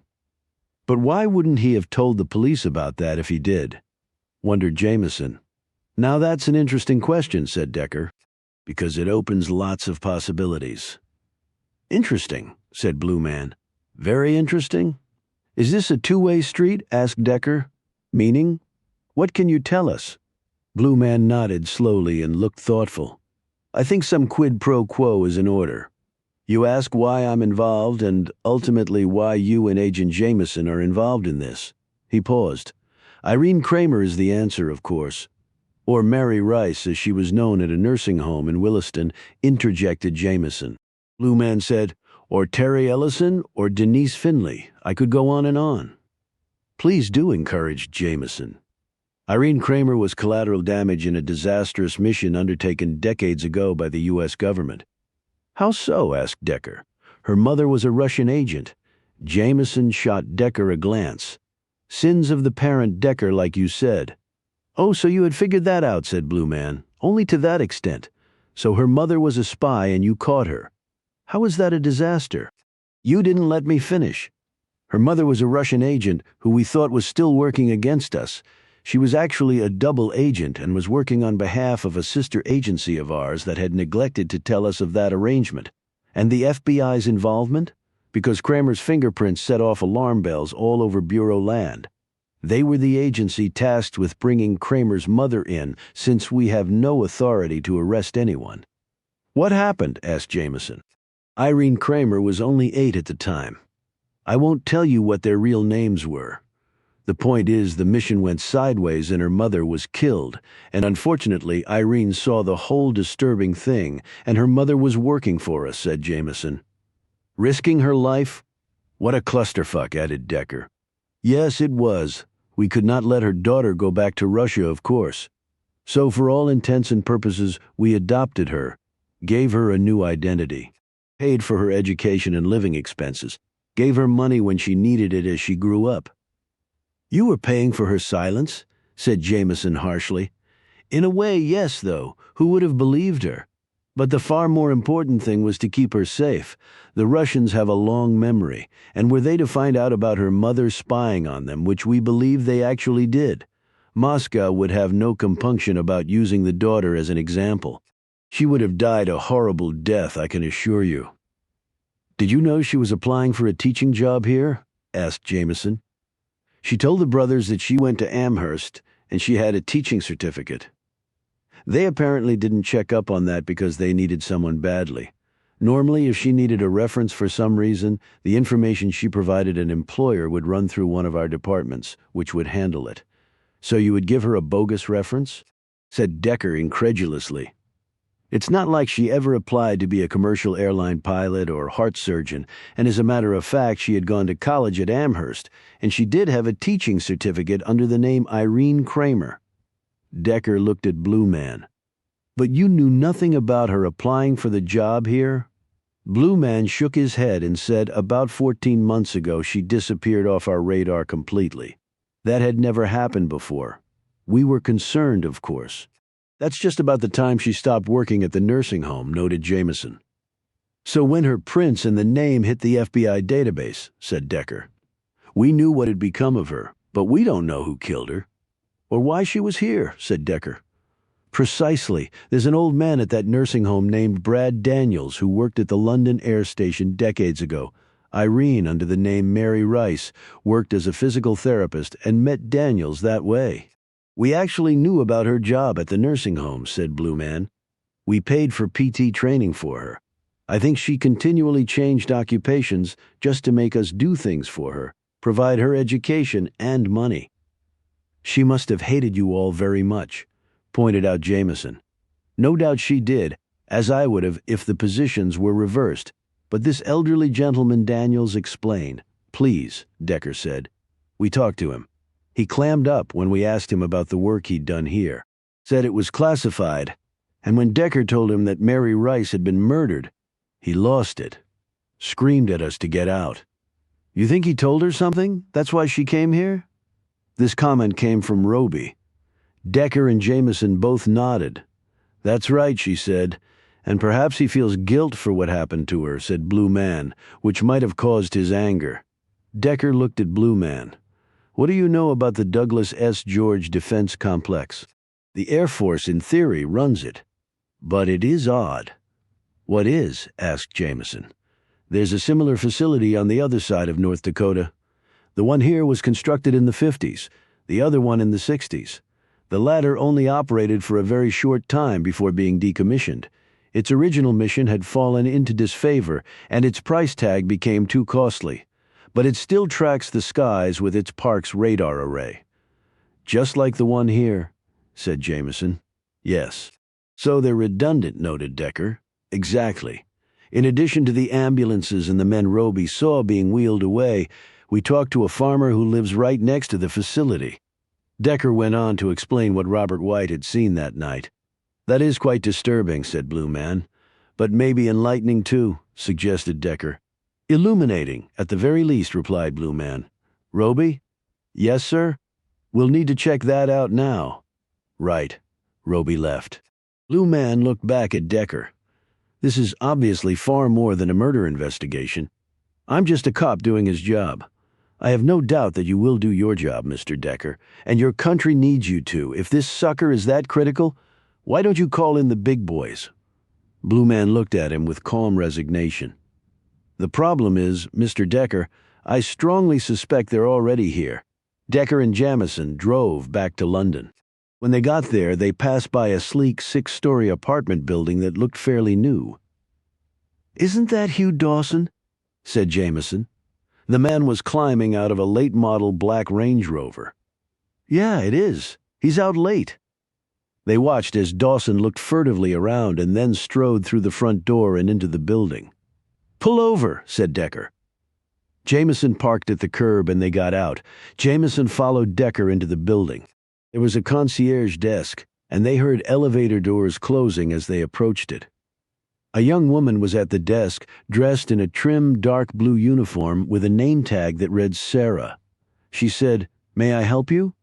"But why wouldn't he have told the police about that if he did?" wondered Jameson. "Now that's an interesting question," said Decker, "because it opens lots of possibilities." "Interesting," said Blue Man. "Very interesting." "Is this a two-way street?" asked Decker. Meaning? What can you tell us? Blue Man nodded slowly and looked thoughtful. I think some quid pro quo is in order. You ask why I'm involved and ultimately why you and Agent Jameson are involved in this. He paused. Irene Kramer is the answer, of course. Or Mary Rice, as she was known at a nursing home in Williston, interjected Jameson. Blue Man said, or Terry Ellison or Denise Finley. I could go on and on. Please do, encouraged Jameson. Irene Kramer was collateral damage in a disastrous mission undertaken decades ago by the U.S. government. How so? Asked Decker. Her mother was a Russian agent. Jameson shot Decker a glance. Sins of the parent, Decker, like you said. Oh, so you had figured that out, said Blue Man. Only to that extent. So her mother was a spy and you caught her. How is that a disaster? You didn't let me finish. Her mother was a Russian agent who we thought was still working against us. She was actually a double agent and was working on behalf of a sister agency of ours that had neglected to tell us of that arrangement. And the FBI's involvement? Because Kramer's fingerprints set off alarm bells all over Bureau land. They were the agency tasked with bringing Kramer's mother in, since we have no authority to arrest anyone. What happened? Asked Jameson. Irene Kramer was only 8 at the time. I won't tell you what their real names were. The point is, the mission went sideways and her mother was killed, and unfortunately Irene saw the whole disturbing thing, and her mother was working for us, said Jameson. Risking her life? What a clusterfuck, added Decker. Yes, it was. We could not let her daughter go back to Russia, of course. So for all intents and purposes, we adopted her, gave her a new identity, paid for her education and living expenses, gave her money when she needed it as she grew up. You were paying for her silence, said Jameson harshly. In a way, yes, though. Who would have believed her? But the far more important thing was to keep her safe. The Russians have a long memory, and were they to find out about her mother spying on them, which we believe they actually did, Moscow would have no compunction about using the daughter as an example. She would have died a horrible death, I can assure you. Did you know she was applying for a teaching job here? Asked Jameson. She told the brothers that she went to Amherst and she had a teaching certificate. They apparently didn't check up on that because they needed someone badly. Normally, if she needed a reference for some reason, the information she provided an employer would run through one of our departments, which would handle it. So you would give her a bogus reference? Said Decker incredulously. It's not like she ever applied to be a commercial airline pilot or heart surgeon, and as a matter of fact, she had gone to college at Amherst, and she did have a teaching certificate under the name Irene Kramer. Decker looked at Blue Man. But you knew nothing about her applying for the job here? Blue Man shook his head and said about 14 months ago she disappeared off our radar completely. That had never happened before. We were concerned, of course. That's just about the time she stopped working at the nursing home, noted Jameson. So when her prints and the name hit the FBI database, said Decker. We knew what had become of her, but we don't know who killed her. Or why she was here, said Decker. Precisely. There's an old man at that nursing home named Brad Daniels who worked at the London Air Station decades ago. Irene, under the name Mary Rice, worked as a physical therapist and met Daniels that way. We actually knew about her job at the nursing home, said Blue Man. We paid for PT training for her. I think she continually changed occupations just to make us do things for her, provide her education and money. She must have hated you all very much, pointed out Jameson. No doubt she did, as I would have if the positions were reversed. But this elderly gentleman Daniels explained. Please, Decker said. We talked to him. He clammed up when we asked him about the work he'd done here, said it was classified, and when Decker told him that Mary Rice had been murdered, he lost it, screamed at us to get out. You think he told her something? That's why she came here? This comment came from Roby. Decker and Jameson both nodded. That's right, she said, and perhaps he feels guilt for what happened to her, said Blue Man, which might have caused his anger. Decker looked at Blue Man. What do you know about the Douglas S. George Defense Complex? The Air Force, in theory, runs it. But it is odd. What is? Asked Jameson. There's a similar facility on the other side of North Dakota. The one here was constructed in the 50s. the other one in the 60s. The latter only operated for a very short time before being decommissioned. Its original mission had fallen into disfavor, and its price tag became too costly. But it still tracks the skies with its park's radar array. Just like the one here, said Jameson. Yes. So they're redundant, noted Decker. Exactly. In addition to the ambulances and the men Roby saw being wheeled away, we talked to a farmer who lives right next to the facility. Decker went on to explain what Robert White had seen that night. That is quite disturbing, said Blue Man. But maybe enlightening too, suggested Decker. Illuminating, at the very least, replied Blue Man. Roby? Yes, sir? We'll need to check that out now. Right. Roby left. Blue Man looked back at Decker. This is obviously far more than a murder investigation. I'm just a cop doing his job. I have no doubt that you will do your job, Mr. Decker, and your country needs you to. If this sucker is that critical, why don't you call in the big boys? Blue Man looked at him with calm resignation. The problem is, Mr. Decker, I strongly suspect they're already here. Decker and Jamison drove back to London. When they got there, they passed by a sleek 6-story apartment building that looked fairly new. Isn't that Hugh Dawson? Said Jamison. The man was climbing out of a late-model black Range Rover. Yeah, it is. He's out late. They watched as Dawson looked furtively around and then strode through the front door and into the building. Pull over, said Decker. Jamison parked at the curb and they got out. Jamison followed Decker into the building. There was a concierge desk, and they heard elevator doors closing as they approached it. A young woman was at the desk, dressed in a trim, dark blue uniform with a name tag that read Sarah. She said, "May I help you?"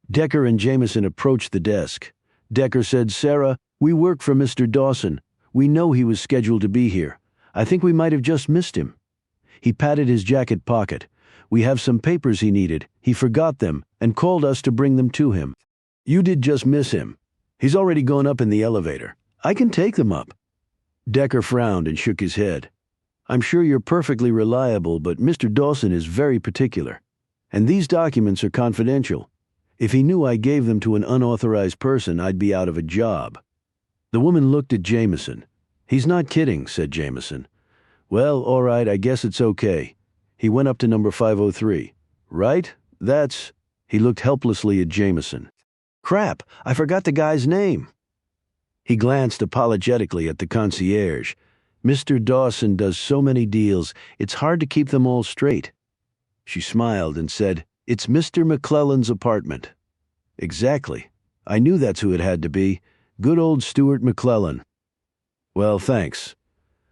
Decker and Jamison approached the desk. Decker said, "Sarah, we work for Mr. Dawson. We know he was scheduled to be here. I think we might have just missed him." He patted his jacket pocket. "We have some papers he needed. He forgot them and called us to bring them to him." "You did just miss him. He's already gone up in the elevator. I can take them up." Decker frowned and shook his head. "I'm sure you're perfectly reliable, but Mr. Dawson is very particular. And these documents are confidential. If he knew I gave them to an unauthorized person, I'd be out of a job." The woman looked at Jamison. "He's not kidding," said Jamison. "Well, all right, I guess it's okay. He went up to number 503. Right? That's..." He looked helplessly at Jamison. "Crap, I forgot the guy's name." He glanced apologetically at the concierge. "Mr. Dawson does so many deals, it's hard to keep them all straight." She smiled and said, "It's Mr. McClellan's apartment." "Exactly. I knew that's who it had to be. Good old Stuart McClellan." "Well, thanks."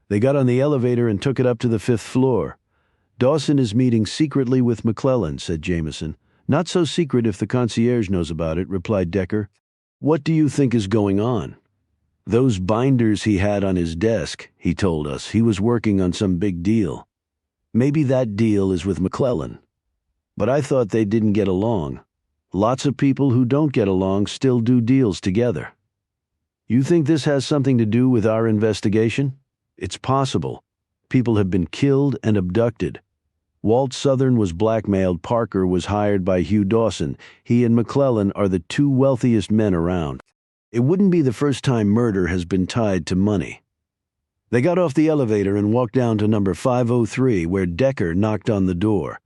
They got on the elevator and took it up to the 5th floor. "Dawson is meeting secretly with McClellan," said Jamison. "Not so secret if the concierge knows about it," replied Decker. "What do you think is going on?" "Those binders he had on his desk," he told us. "He was working on some big deal. Maybe that deal is with McClellan. But I thought they didn't get along. Lots of people who don't get along still do deals together." "You think this has something to do with our investigation?" "It's possible. People have been killed and abducted. Walt Southern was blackmailed. Parker was hired by Hugh Dawson. He and McClellan are the 2 wealthiest men around. It wouldn't be the first time murder has been tied to money." They got off the elevator and walked down to number 503, where Decker knocked on the door.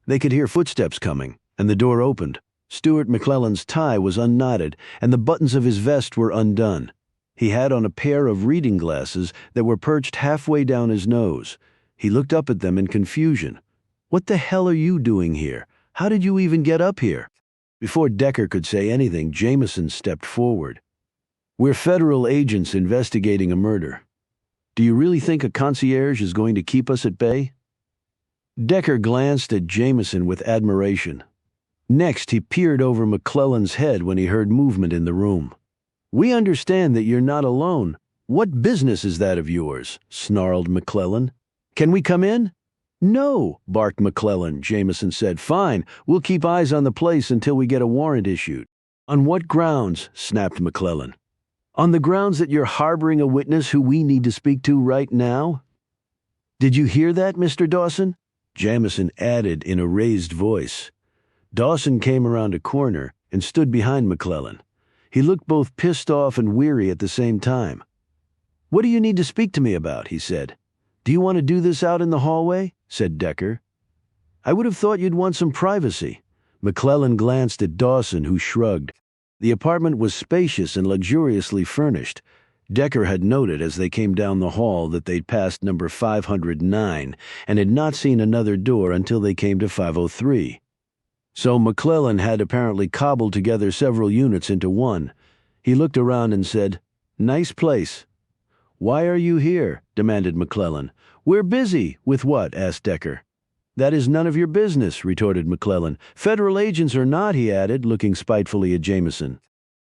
They could hear footsteps coming, and the door opened. Stuart McClellan's tie was unknotted, and the buttons of his vest were undone. He had on a pair of reading glasses that were perched halfway down his nose. He looked up at them in confusion. "What the hell are you doing here? How did you even get up here?" Before Decker could say anything, Jamison stepped forward. "We're federal agents investigating a murder. Do you really think a concierge is going to keep us at bay?" Decker glanced at Jamison with admiration. Next, he peered over McClellan's head when he heard movement in the room. "We understand that you're not alone. What business is that of yours?" snarled McClellan. "Can we come in?" "No," barked McClellan. Jamison said, "Fine, we'll keep eyes on the place until we get a warrant issued." "On what grounds?" snapped McClellan. "On the grounds that you're harboring a witness who we need to speak to right now." "Did you hear that, Mr. Dawson?" Jamison added in a raised voice. Dawson came around a corner and stood behind McClellan. He looked both pissed off and weary at the same time. "What do you need to speak to me about?" he said. "Do you want to do this out in the hallway?" said Decker. "I would have thought you'd want some privacy." McClellan glanced at Dawson, who shrugged. The apartment was spacious and luxuriously furnished. Decker had noted as they came down the hall that they'd passed number 509 and had not seen another door until they came to 503. So McClellan had apparently cobbled together several units into one. He looked around and said, "Nice place." "Why are you here?" demanded McClellan. "We're busy." "With what?" asked Decker. "That is none of your business," retorted McClellan. "Federal agents or not," he added, looking spitefully at Jameson.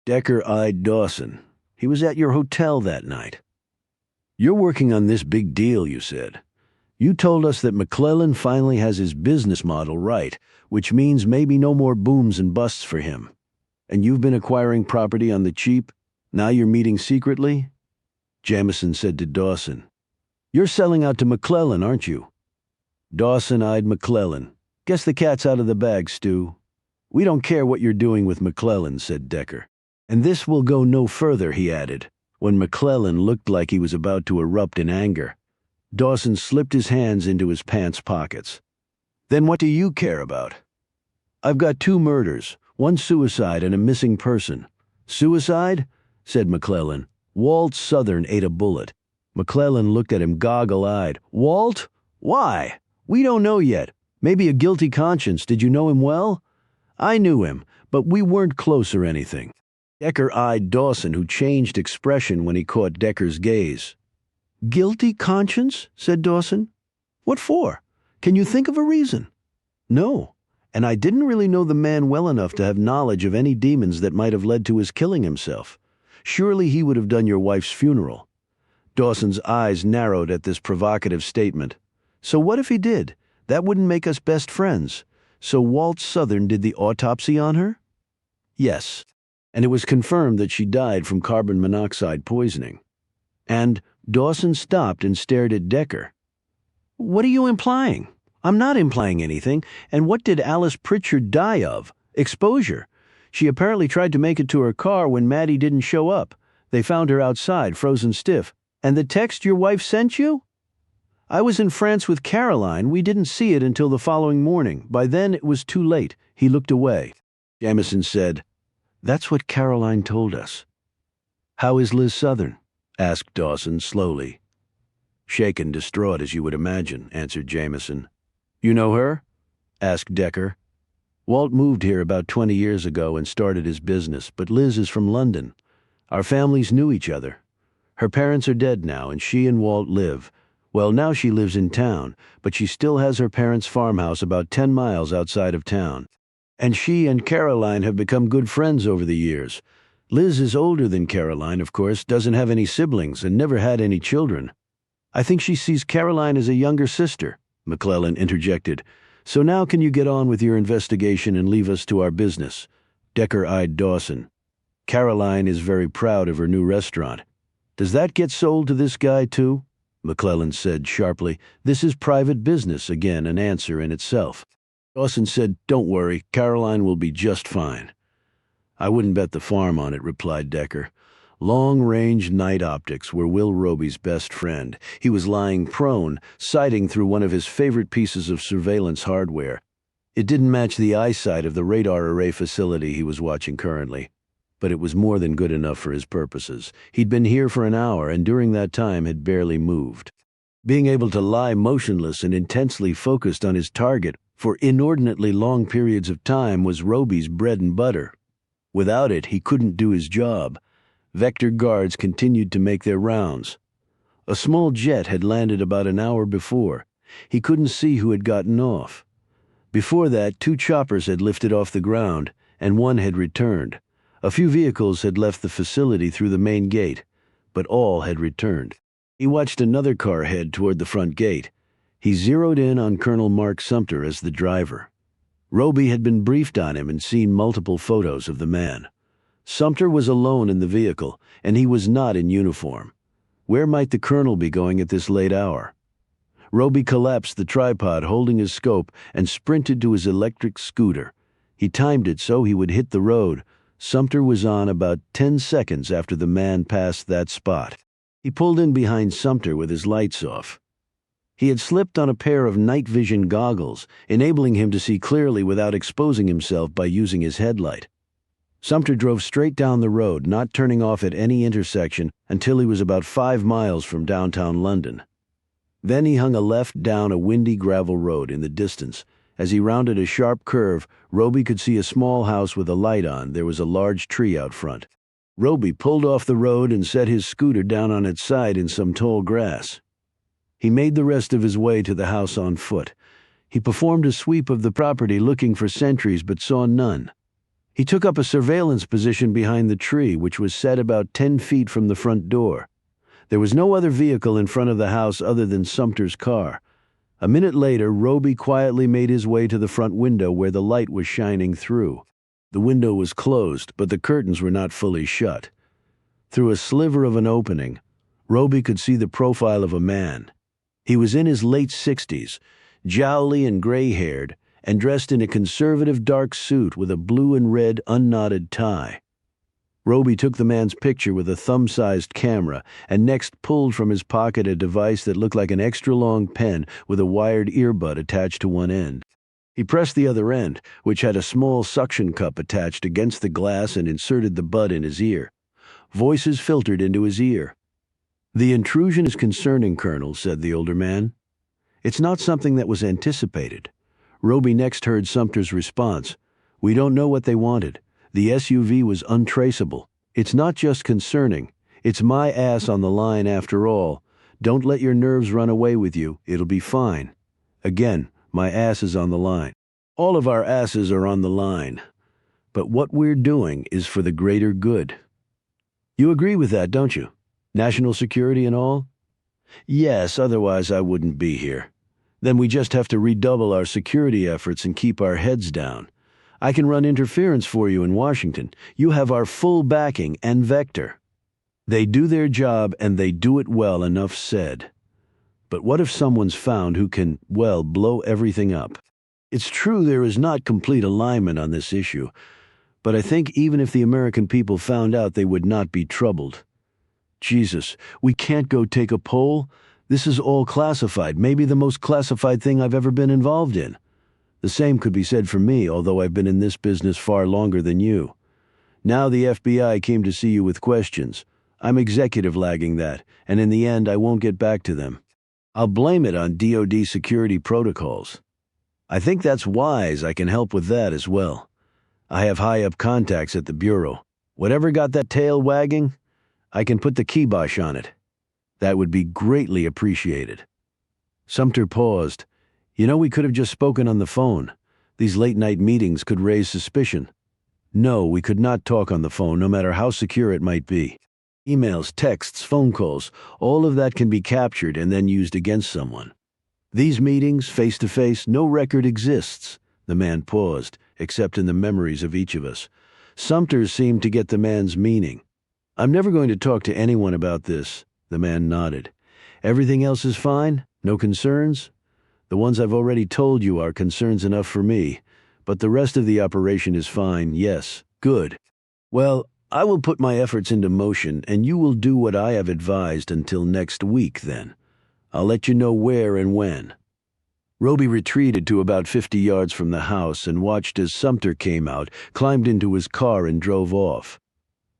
Decker eyed Dawson. "He was at your hotel that night. You're working on this big deal, you said. You told us that McClellan finally has his business model right, which means maybe no more booms and busts for him. And you've been acquiring property on the cheap? Now you're meeting secretly?" Jameson said to Dawson, "You're selling out to McClellan, aren't you?" Dawson eyed McClellan. "Guess the cat's out of the bag, Stu." "We don't care what you're doing with McClellan," said Decker. "And this will go no further," he added, when McClellan looked like he was about to erupt in anger. Dawson slipped his hands into his pants pockets. "Then what do you care about?" "I've got 2 murders, 1 suicide and a missing person." "Suicide?" said McClellan. "Walt Southern ate a bullet." McClellan looked at him goggle-eyed. "Walt? Why? We don't know yet. Maybe a guilty conscience. Did you know him well?" "I knew him, but we weren't close or anything." Decker eyed Dawson, who changed expression when he caught Decker's gaze. "Guilty conscience?" said Dawson. "What for? Can you think of a reason?" "No, and I didn't really know the man well enough to have knowledge of any demons that might have led to his killing himself. Surely he would have done your wife's funeral." Dawson's eyes narrowed at this provocative statement. "So what if he did? That wouldn't make us best friends. So Walt Southern did the autopsy on her?" "Yes, and it was confirmed that she died from carbon monoxide poisoning." And Dawson stopped and stared at Decker. "What are you implying?" "I'm not implying anything. And what did Alice Pritchard die of? Exposure. She apparently tried to make it to her car when Maddie didn't show up. They found her outside, frozen stiff. And the text your wife sent you?" "I was in France with Caroline. We didn't see it until the following morning. By then it was too late." He looked away. Jameson said, "That's what Caroline told us." "How is Liz Southern?" asked Dawson slowly. "Shaken, distraught, as you would imagine," answered Jameson. "You know her?" asked Decker. "Walt moved here about 20 years ago and started his business, but Liz is from London. Our families knew each other. Her parents are dead now, and she and Walt live. Well, now she lives in town, but she still has her parents' farmhouse about 10 miles outside of town. And she and Caroline have become good friends over the years. Liz is older than Caroline, of course, doesn't have any siblings, and never had any children. I think she sees Caroline as a younger sister," McClellan interjected. "So now can you get on with your investigation and leave us to our business?" Decker eyed Dawson. "Caroline is very proud of her new restaurant. Does that get sold to this guy, too?" McClellan said sharply. "This is private business," again an answer in itself. Dawson said, "Don't worry, Caroline will be just fine." "I wouldn't bet the farm on it," replied Decker. Long-range night optics were Will Roby's best friend. He was lying prone, sighting through one of his favorite pieces of surveillance hardware. It didn't match the eyesight of the radar array facility he was watching currently, but it was more than good enough for his purposes. He'd been here for an hour, and during that time had barely moved. Being able to lie motionless and intensely focused on his target for inordinately long periods of time was Roby's bread and butter. Without it, he couldn't do his job. Vector guards continued to make their rounds. A small jet had landed about an hour before. He couldn't see who had gotten off. Before that, 2 choppers had lifted off the ground, and 1 had returned. A few vehicles had left the facility through the main gate, but all had returned. He watched another car head toward the front gate. He zeroed in on Colonel Mark Sumter as the driver. Roby had been briefed on him and seen multiple photos of the man. Sumter was alone in the vehicle, and he was not in uniform. Where might the colonel be going at this late hour? Roby collapsed the tripod holding his scope and sprinted to his electric scooter. He timed it so he would hit the road. Sumter was on about 10 seconds after the man passed that spot. He pulled in behind Sumter with his lights off. He had slipped on a pair of night vision goggles, enabling him to see clearly without exposing himself by using his headlight. Sumter drove straight down the road, not turning off at any intersection until he was about 5 miles from downtown London. Then he hung a left down a windy gravel road in the distance. As he rounded a sharp curve, Roby could see a small house with a light on. There was a large tree out front. Roby pulled off the road and set his scooter down on its side in some tall grass. He made the rest of his way to the house on foot. He performed a sweep of the property looking for sentries but saw none. He took up a surveillance position behind the tree, which was set about 10 feet from the front door. There was no other vehicle in front of the house other than Sumter's car. A minute later, Roby quietly made his way to the front window where the light was shining through. The window was closed, but the curtains were not fully shut. Through a sliver of an opening, Roby could see the profile of a man. He was in his late 60s, jowly and gray-haired, and dressed in a conservative dark suit with a blue and red unknotted tie. Roby took the man's picture with a thumb-sized camera and next pulled from his pocket a device that looked like an extra-long pen with a wired earbud attached to one end. He pressed the other end, which had a small suction cup attached against the glass, and inserted the bud in his ear. Voices filtered into his ear. "The intrusion is concerning, Colonel," said the older man. "It's not something that was anticipated." Roby next heard Sumter's response. "We don't know what they wanted. The SUV was untraceable. It's not just concerning. It's my ass on the line after all. Don't let your nerves run away with you. It'll be fine. Again, my ass is on the line. All of our asses are on the line. But what we're doing is for the greater good. You agree with that, don't you? National security and all?" "Yes, otherwise I wouldn't be here. Then we just have to redouble our security efforts and keep our heads down. I can run interference for you in Washington. You have our full backing and vector. They do their job, and they do it well, enough said. But what if someone's found who can, well, blow everything up? It's true there is not complete alignment on this issue, but I think even if the American people found out, they would not be troubled. Jesus, we can't go take a poll? This is all classified, maybe the most classified thing I've ever been involved in. The same could be said for me, although I've been in this business far longer than you. Now the FBI came to see you with questions. I'm executive lagging that, and in the end I won't get back to them. I'll blame it on DoD security protocols. I think that's wise. I can help with that as well. I have high-up contacts at the Bureau. Whatever got that tail wagging, I can put the kibosh on it. That would be greatly appreciated." Sumter paused. "You know, we could have just spoken on the phone. These late-night meetings could raise suspicion." "No, we could not talk on the phone, no matter how secure it might be. Emails, texts, phone calls, all of that can be captured and then used against someone. These meetings, face-to-face, no record exists." The man paused, except in the memories of each of us. Sumter seemed to get the man's meaning. "I'm never going to talk to anyone about this." The man nodded. "Everything else is fine? No concerns?" "The ones I've already told you are concerns enough for me, but the rest of the operation is fine, yes. Good. Well, I will put my efforts into motion, and you will do what I have advised until next week, then. I'll let you know where and when." Roby retreated to about 50 yards from the house and watched as Sumter came out, climbed into his car, and drove off.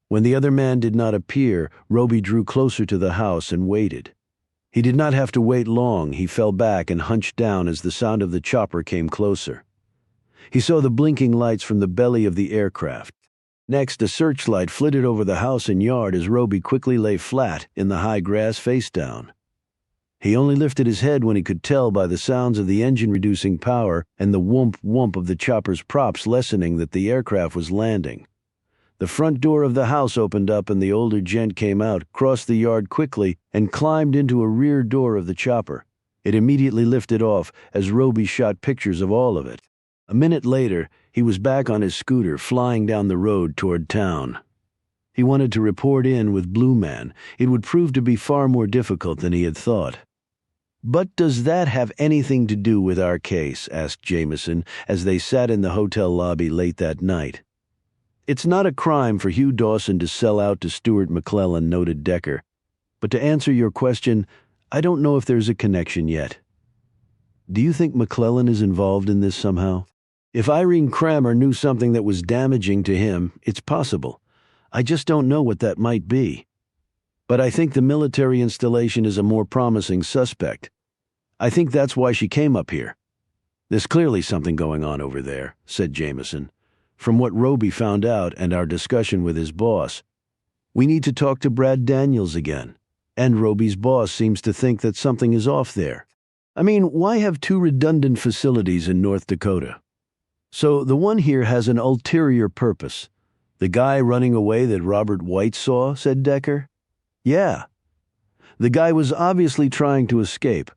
When the other man did not appear, Roby drew closer to the house and waited. He did not have to wait long. He fell back and hunched down as the sound of the chopper came closer. He saw the blinking lights from the belly of the aircraft. Next, a searchlight flitted over the house and yard as Roby quickly lay flat in the high grass face down. He only lifted his head when he could tell by the sounds of the engine reducing power and the whoomp-whoomp of the chopper's props lessening that the aircraft was landing. The front door of the house opened up and the older gent came out, crossed the yard quickly, and climbed into a rear door of the chopper. It immediately lifted off as Roby shot pictures of all of it. A minute later, he was back on his scooter, flying down the road toward town. He wanted to report in with Blue Man. It would prove to be far more difficult than he had thought. But does that have anything to do with our case? Asked Jameson as they sat in the hotel lobby late that night. It's not a crime for Hugh Dawson to sell out to Stuart McClellan, noted Decker. But to answer your question, I don't know if there's a connection yet. Do you think McClellan is involved in this somehow? If Irene Kramer knew something that was damaging to him, it's possible. I just don't know what that might be. But I think the military installation is a more promising suspect. I think that's why she came up here. There's clearly something going on over there, said Jameson. From what Roby found out and our discussion with his boss, we need to talk to Brad Daniels again. And Roby's boss seems to think that something is off there. I mean, why have two redundant facilities in North Dakota? So the one here has an ulterior purpose. The guy running away that Robert White saw, said Decker. Yeah. The guy was obviously trying to escape.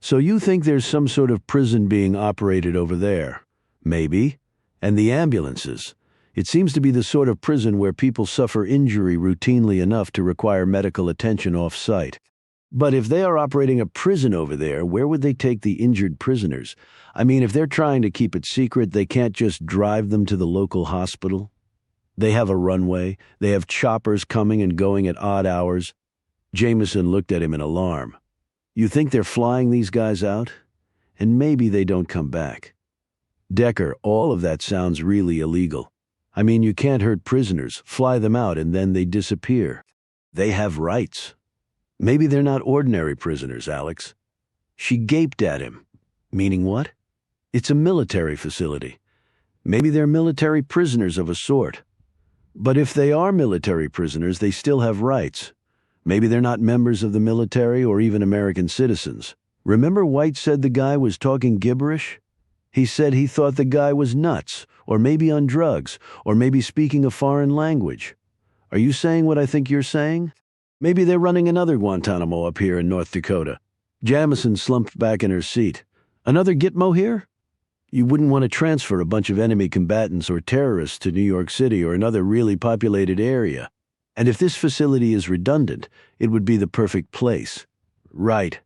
So you think there's some sort of prison being operated over there? Maybe. And the ambulances. It seems to be the sort of prison where people suffer injury routinely enough to require medical attention off-site. But if they are operating a prison over there, where would they take the injured prisoners? I mean, if they're trying to keep it secret, they can't just drive them to the local hospital. They have a runway. They have choppers coming and going at odd hours. Jameson looked at him in alarm. You think they're flying these guys out? And maybe they don't come back. Decker, all of that sounds really illegal. I mean, you can't hurt prisoners, fly them out, and then they disappear. They have rights. Maybe they're not ordinary prisoners, Alex. She gaped at him. Meaning what? It's a military facility. Maybe they're military prisoners of a sort. But if they are military prisoners, they still have rights. Maybe they're not members of the military or even American citizens. Remember White said the guy was talking gibberish? He said he thought the guy was nuts, or maybe on drugs, or maybe speaking a foreign language. Are you saying what I think you're saying? Maybe they're running another Guantanamo up here in North Dakota. Jamison slumped back in her seat. Another Gitmo here? You wouldn't want to transfer a bunch of enemy combatants or terrorists to New York City or another really populated area. And if this facility is redundant, it would be the perfect place. Right.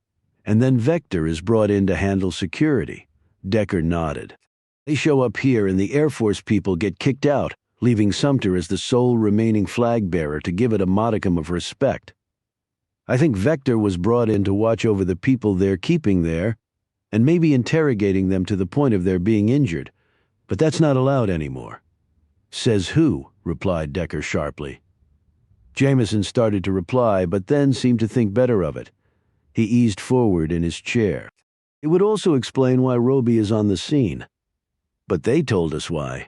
And then Vector is brought in to handle security. Decker nodded. They show up here and the Air Force people get kicked out, leaving Sumter as the sole remaining flag bearer to give it a modicum of respect. I think Vector was brought in to watch over the people they're keeping there, and maybe interrogating them to the point of their being injured, but that's not allowed anymore. Says who? Replied Decker sharply. Jameson started to reply, but then seemed to think better of it. He eased forward in his chair. It would also explain why Roby is on the scene. But they told us why.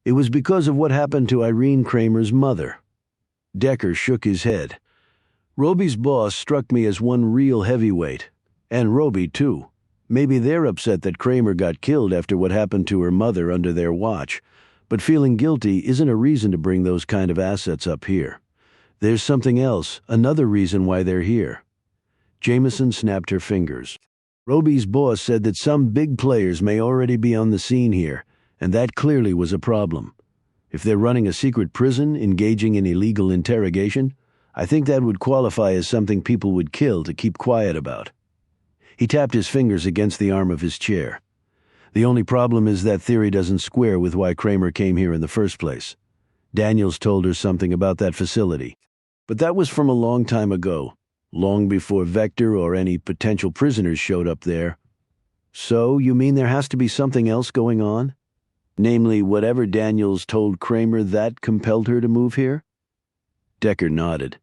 It was because of what happened to Irene Kramer's mother. Decker shook his head. Roby's boss struck me as one real heavyweight. And Roby, too. Maybe they're upset that Kramer got killed after what happened to her mother under their watch. But feeling guilty isn't a reason to bring those kind of assets up here. There's something else, another reason why they're here. Jameson snapped her fingers. Roby's boss said that some big players may already be on the scene here, and that clearly was a problem. If they're running a secret prison, engaging in illegal interrogation, I think that would qualify as something people would kill to keep quiet about. He tapped his fingers against the arm of his chair. The only problem is that theory doesn't square with why Kramer came here in the first place. Daniels told her something about that facility. But that was from a long time ago, long before Vector or any potential prisoners showed up there. So, you mean there has to be something else going on? Namely, whatever Daniels told Kramer that compelled her to move here? Decker nodded.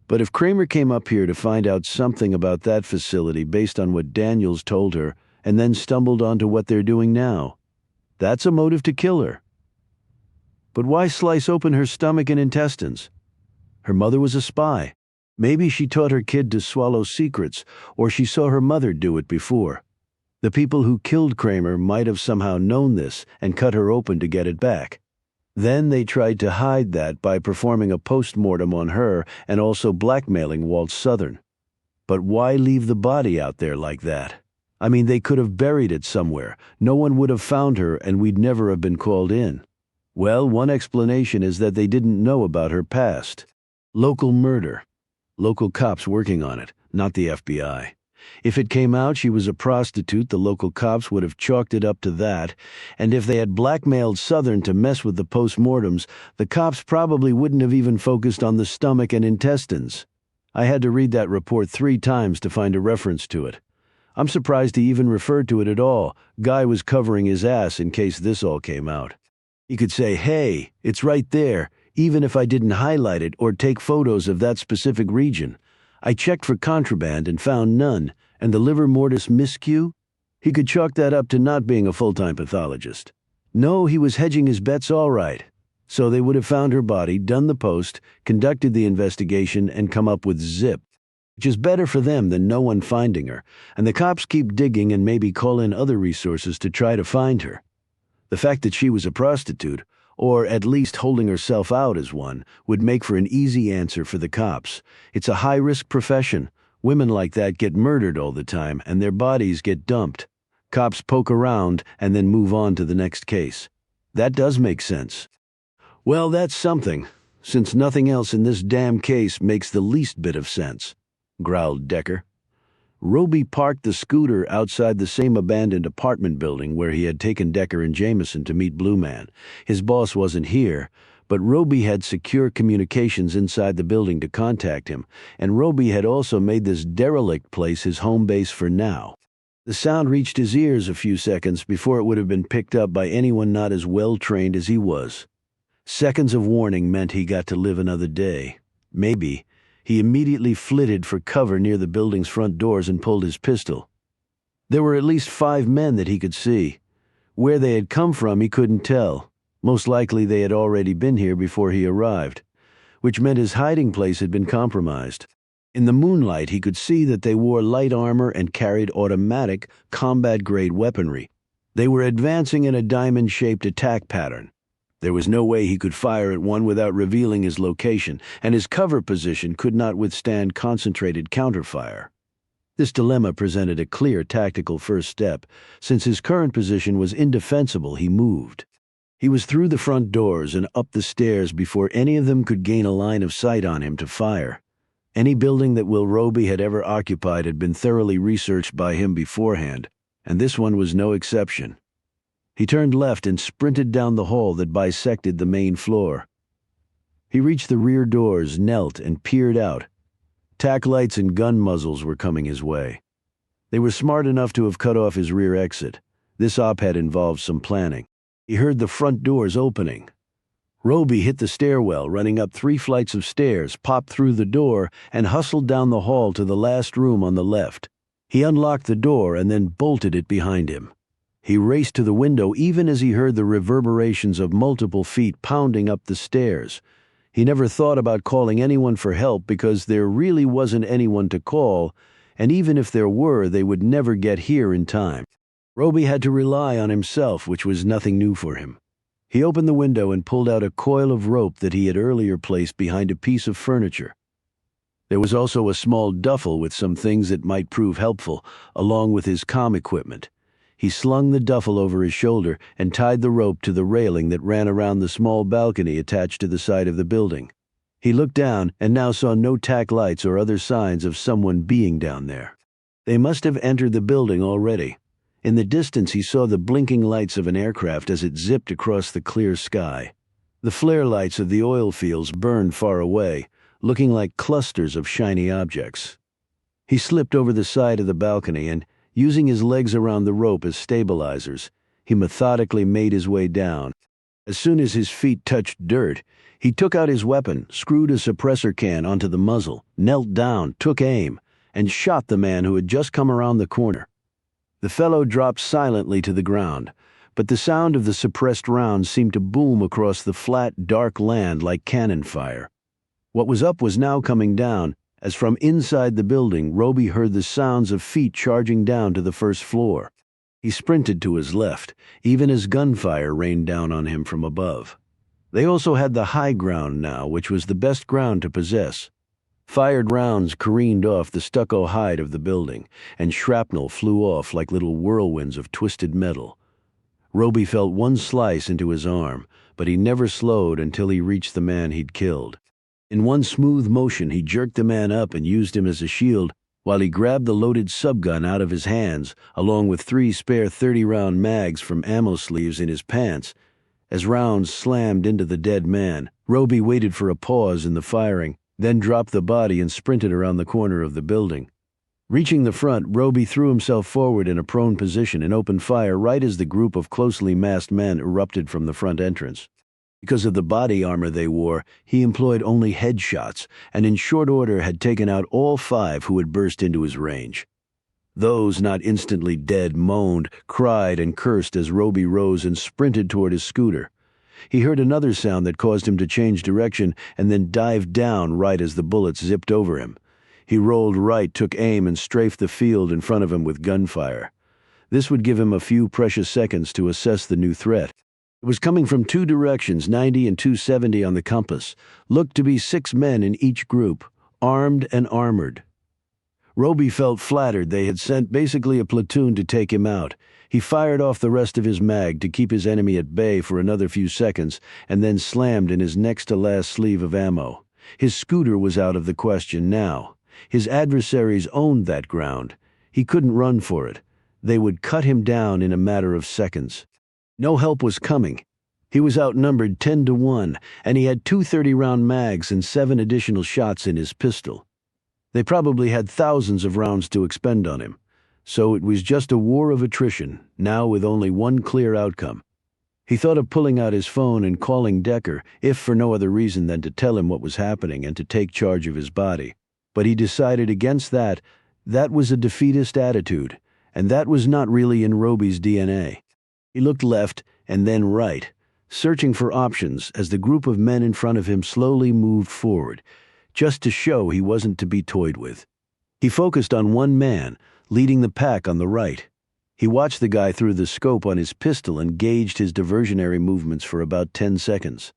But if Kramer came up here to find out something about that facility based on what Daniels told her, and then stumbled onto what they're doing now, that's a motive to kill her. But why slice open her stomach and intestines? Her mother was a spy. Maybe she taught her kid to swallow secrets, or she saw her mother do it before. The people who killed Kramer might have somehow known this and cut her open to get it back. Then they tried to hide that by performing a post-mortem on her and also blackmailing Walt Southern. But why leave the body out there like that? I mean, they could have buried it somewhere. No one would have found her and we'd never have been called in. Well, one explanation is that they didn't know about her past. Local murder. Local cops working on it, not the FBI. If it came out she was a prostitute, the local cops would have chalked it up to that, and if they had blackmailed Southern to mess with the postmortems, the cops probably wouldn't have even focused on the stomach and intestines. I had to read that report 3 times to find a reference to it. I'm surprised he even referred to it at all. Guy was covering his ass in case this all came out. He could say, "Hey, it's right there," even if I didn't highlight it or take photos of that specific region. I checked for contraband and found none, and the livor mortis miscue? He could chalk that up to not being a full-time pathologist. No, he was hedging his bets all right. So they would have found her body, done the post, conducted the investigation, and come up with zip. Which is better for them than no one finding her, and the cops keep digging and maybe call in other resources to try to find her. The fact that she was a prostitute, or at least holding herself out as one, would make for an easy answer for the cops. It's a high-risk profession. Women like that get murdered all the time, and their bodies get dumped. Cops poke around and then move on to the next case. That does make sense. Well, that's something, since nothing else in this damn case makes the least bit of sense, growled Decker. Roby parked the scooter outside the same abandoned apartment building where he had taken Decker and Jameson to meet Blue Man. His boss wasn't here, but Roby had secure communications inside the building to contact him, and Roby had also made this derelict place his home base for now. The sound reached his ears a few seconds before it would have been picked up by anyone not as well-trained as he was. Seconds of warning meant he got to live another day. Maybe. He immediately flitted for cover near the building's front doors and pulled his pistol. There were at least 5 men that he could see. Where they had come from he couldn't tell. Most likely they had already been here before he arrived, which meant his hiding place had been compromised. In the moonlight he could see that they wore light armor and carried automatic, combat-grade weaponry. They were advancing in a diamond-shaped attack pattern. There was no way he could fire at one without revealing his location, and his cover position could not withstand concentrated counterfire. This dilemma presented a clear tactical first step. Since his current position was indefensible, he moved. He was through the front doors and up the stairs before any of them could gain a line of sight on him to fire. Any building that Will Roby had ever occupied had been thoroughly researched by him beforehand, and this one was no exception. He turned left and sprinted down the hall that bisected the main floor. He reached the rear doors, knelt, and peered out. Tack lights and gun muzzles were coming his way. They were smart enough to have cut off his rear exit. This op had involved some planning. He heard the front doors opening. Roby hit the stairwell, running up 3 flights of stairs, popped through the door, and hustled down the hall to the last room on the left. He unlocked the door and then bolted it behind him. He raced to the window even as he heard the reverberations of multiple feet pounding up the stairs. He never thought about calling anyone for help because there really wasn't anyone to call, and even if there were, they would never get here in time. Roby had to rely on himself, which was nothing new for him. He opened the window and pulled out a coil of rope that he had earlier placed behind a piece of furniture. There was also a small duffel with some things that might prove helpful, along with his comm equipment. He slung the duffel over his shoulder and tied the rope to the railing that ran around the small balcony attached to the side of the building. He looked down and now saw no tack lights or other signs of someone being down there. They must have entered the building already. In the distance he saw the blinking lights of an aircraft as it zipped across the clear sky. The flare lights of the oil fields burned far away, looking like clusters of shiny objects. He slipped over the side of the balcony and, using his legs around the rope as stabilizers, he methodically made his way down. As soon as his feet touched dirt, he took out his weapon, screwed a suppressor can onto the muzzle, knelt down, took aim, and shot the man who had just come around the corner. The fellow dropped silently to the ground, but the sound of the suppressed rounds seemed to boom across the flat, dark land like cannon fire. What was up was now coming down, as from inside the building, Roby heard the sounds of feet charging down to the first floor. He sprinted to his left, even as gunfire rained down on him from above. They also had the high ground now, which was the best ground to possess. Fired rounds careened off the stucco hide of the building, and shrapnel flew off like little whirlwinds of twisted metal. Roby felt one slice into his arm, but he never slowed until he reached the man he'd killed. In one smooth motion, he jerked the man up and used him as a shield, while he grabbed the loaded subgun out of his hands, along with 3 spare 30-round mags from ammo sleeves in his pants. As rounds slammed into the dead man, Roby waited for a pause in the firing, then dropped the body and sprinted around the corner of the building. Reaching the front, Roby threw himself forward in a prone position and opened fire right as the group of closely masked men erupted from the front entrance. Because of the body armor they wore, he employed only headshots, and in short order had taken out all 5 who had burst into his range. Those not instantly dead moaned, cried, and cursed as Roby rose and sprinted toward his scooter. He heard another sound that caused him to change direction and then dived down right as the bullets zipped over him. He rolled right, took aim, and strafed the field in front of him with gunfire. This would give him a few precious seconds to assess the new threat. It was coming from 2 directions, 90 and 270 on the compass. Looked to be 6 men in each group, armed and armored. Roby felt flattered they had sent basically a platoon to take him out. He fired off the rest of his mag to keep his enemy at bay for another few seconds, and then slammed in his next-to-last sleeve of ammo. His scooter was out of the question now. His adversaries owned that ground. He couldn't run for it. They would cut him down in a matter of seconds. No help was coming. He was outnumbered 10-1, and he had 2 30-round mags and 7 additional shots in his pistol. They probably had thousands of rounds to expend on him. So it was just a war of attrition, now with only one clear outcome. He thought of pulling out his phone and calling Decker, if for no other reason than to tell him what was happening and to take charge of his body. But he decided against that. That was a defeatist attitude, and that was not really in Roby's DNA. He looked left and then right, searching for options as the group of men in front of him slowly moved forward, just to show he wasn't to be toyed with. He focused on one man, leading the pack on the right. He watched the guy through the scope on his pistol and gauged his diversionary movements for about 10 seconds.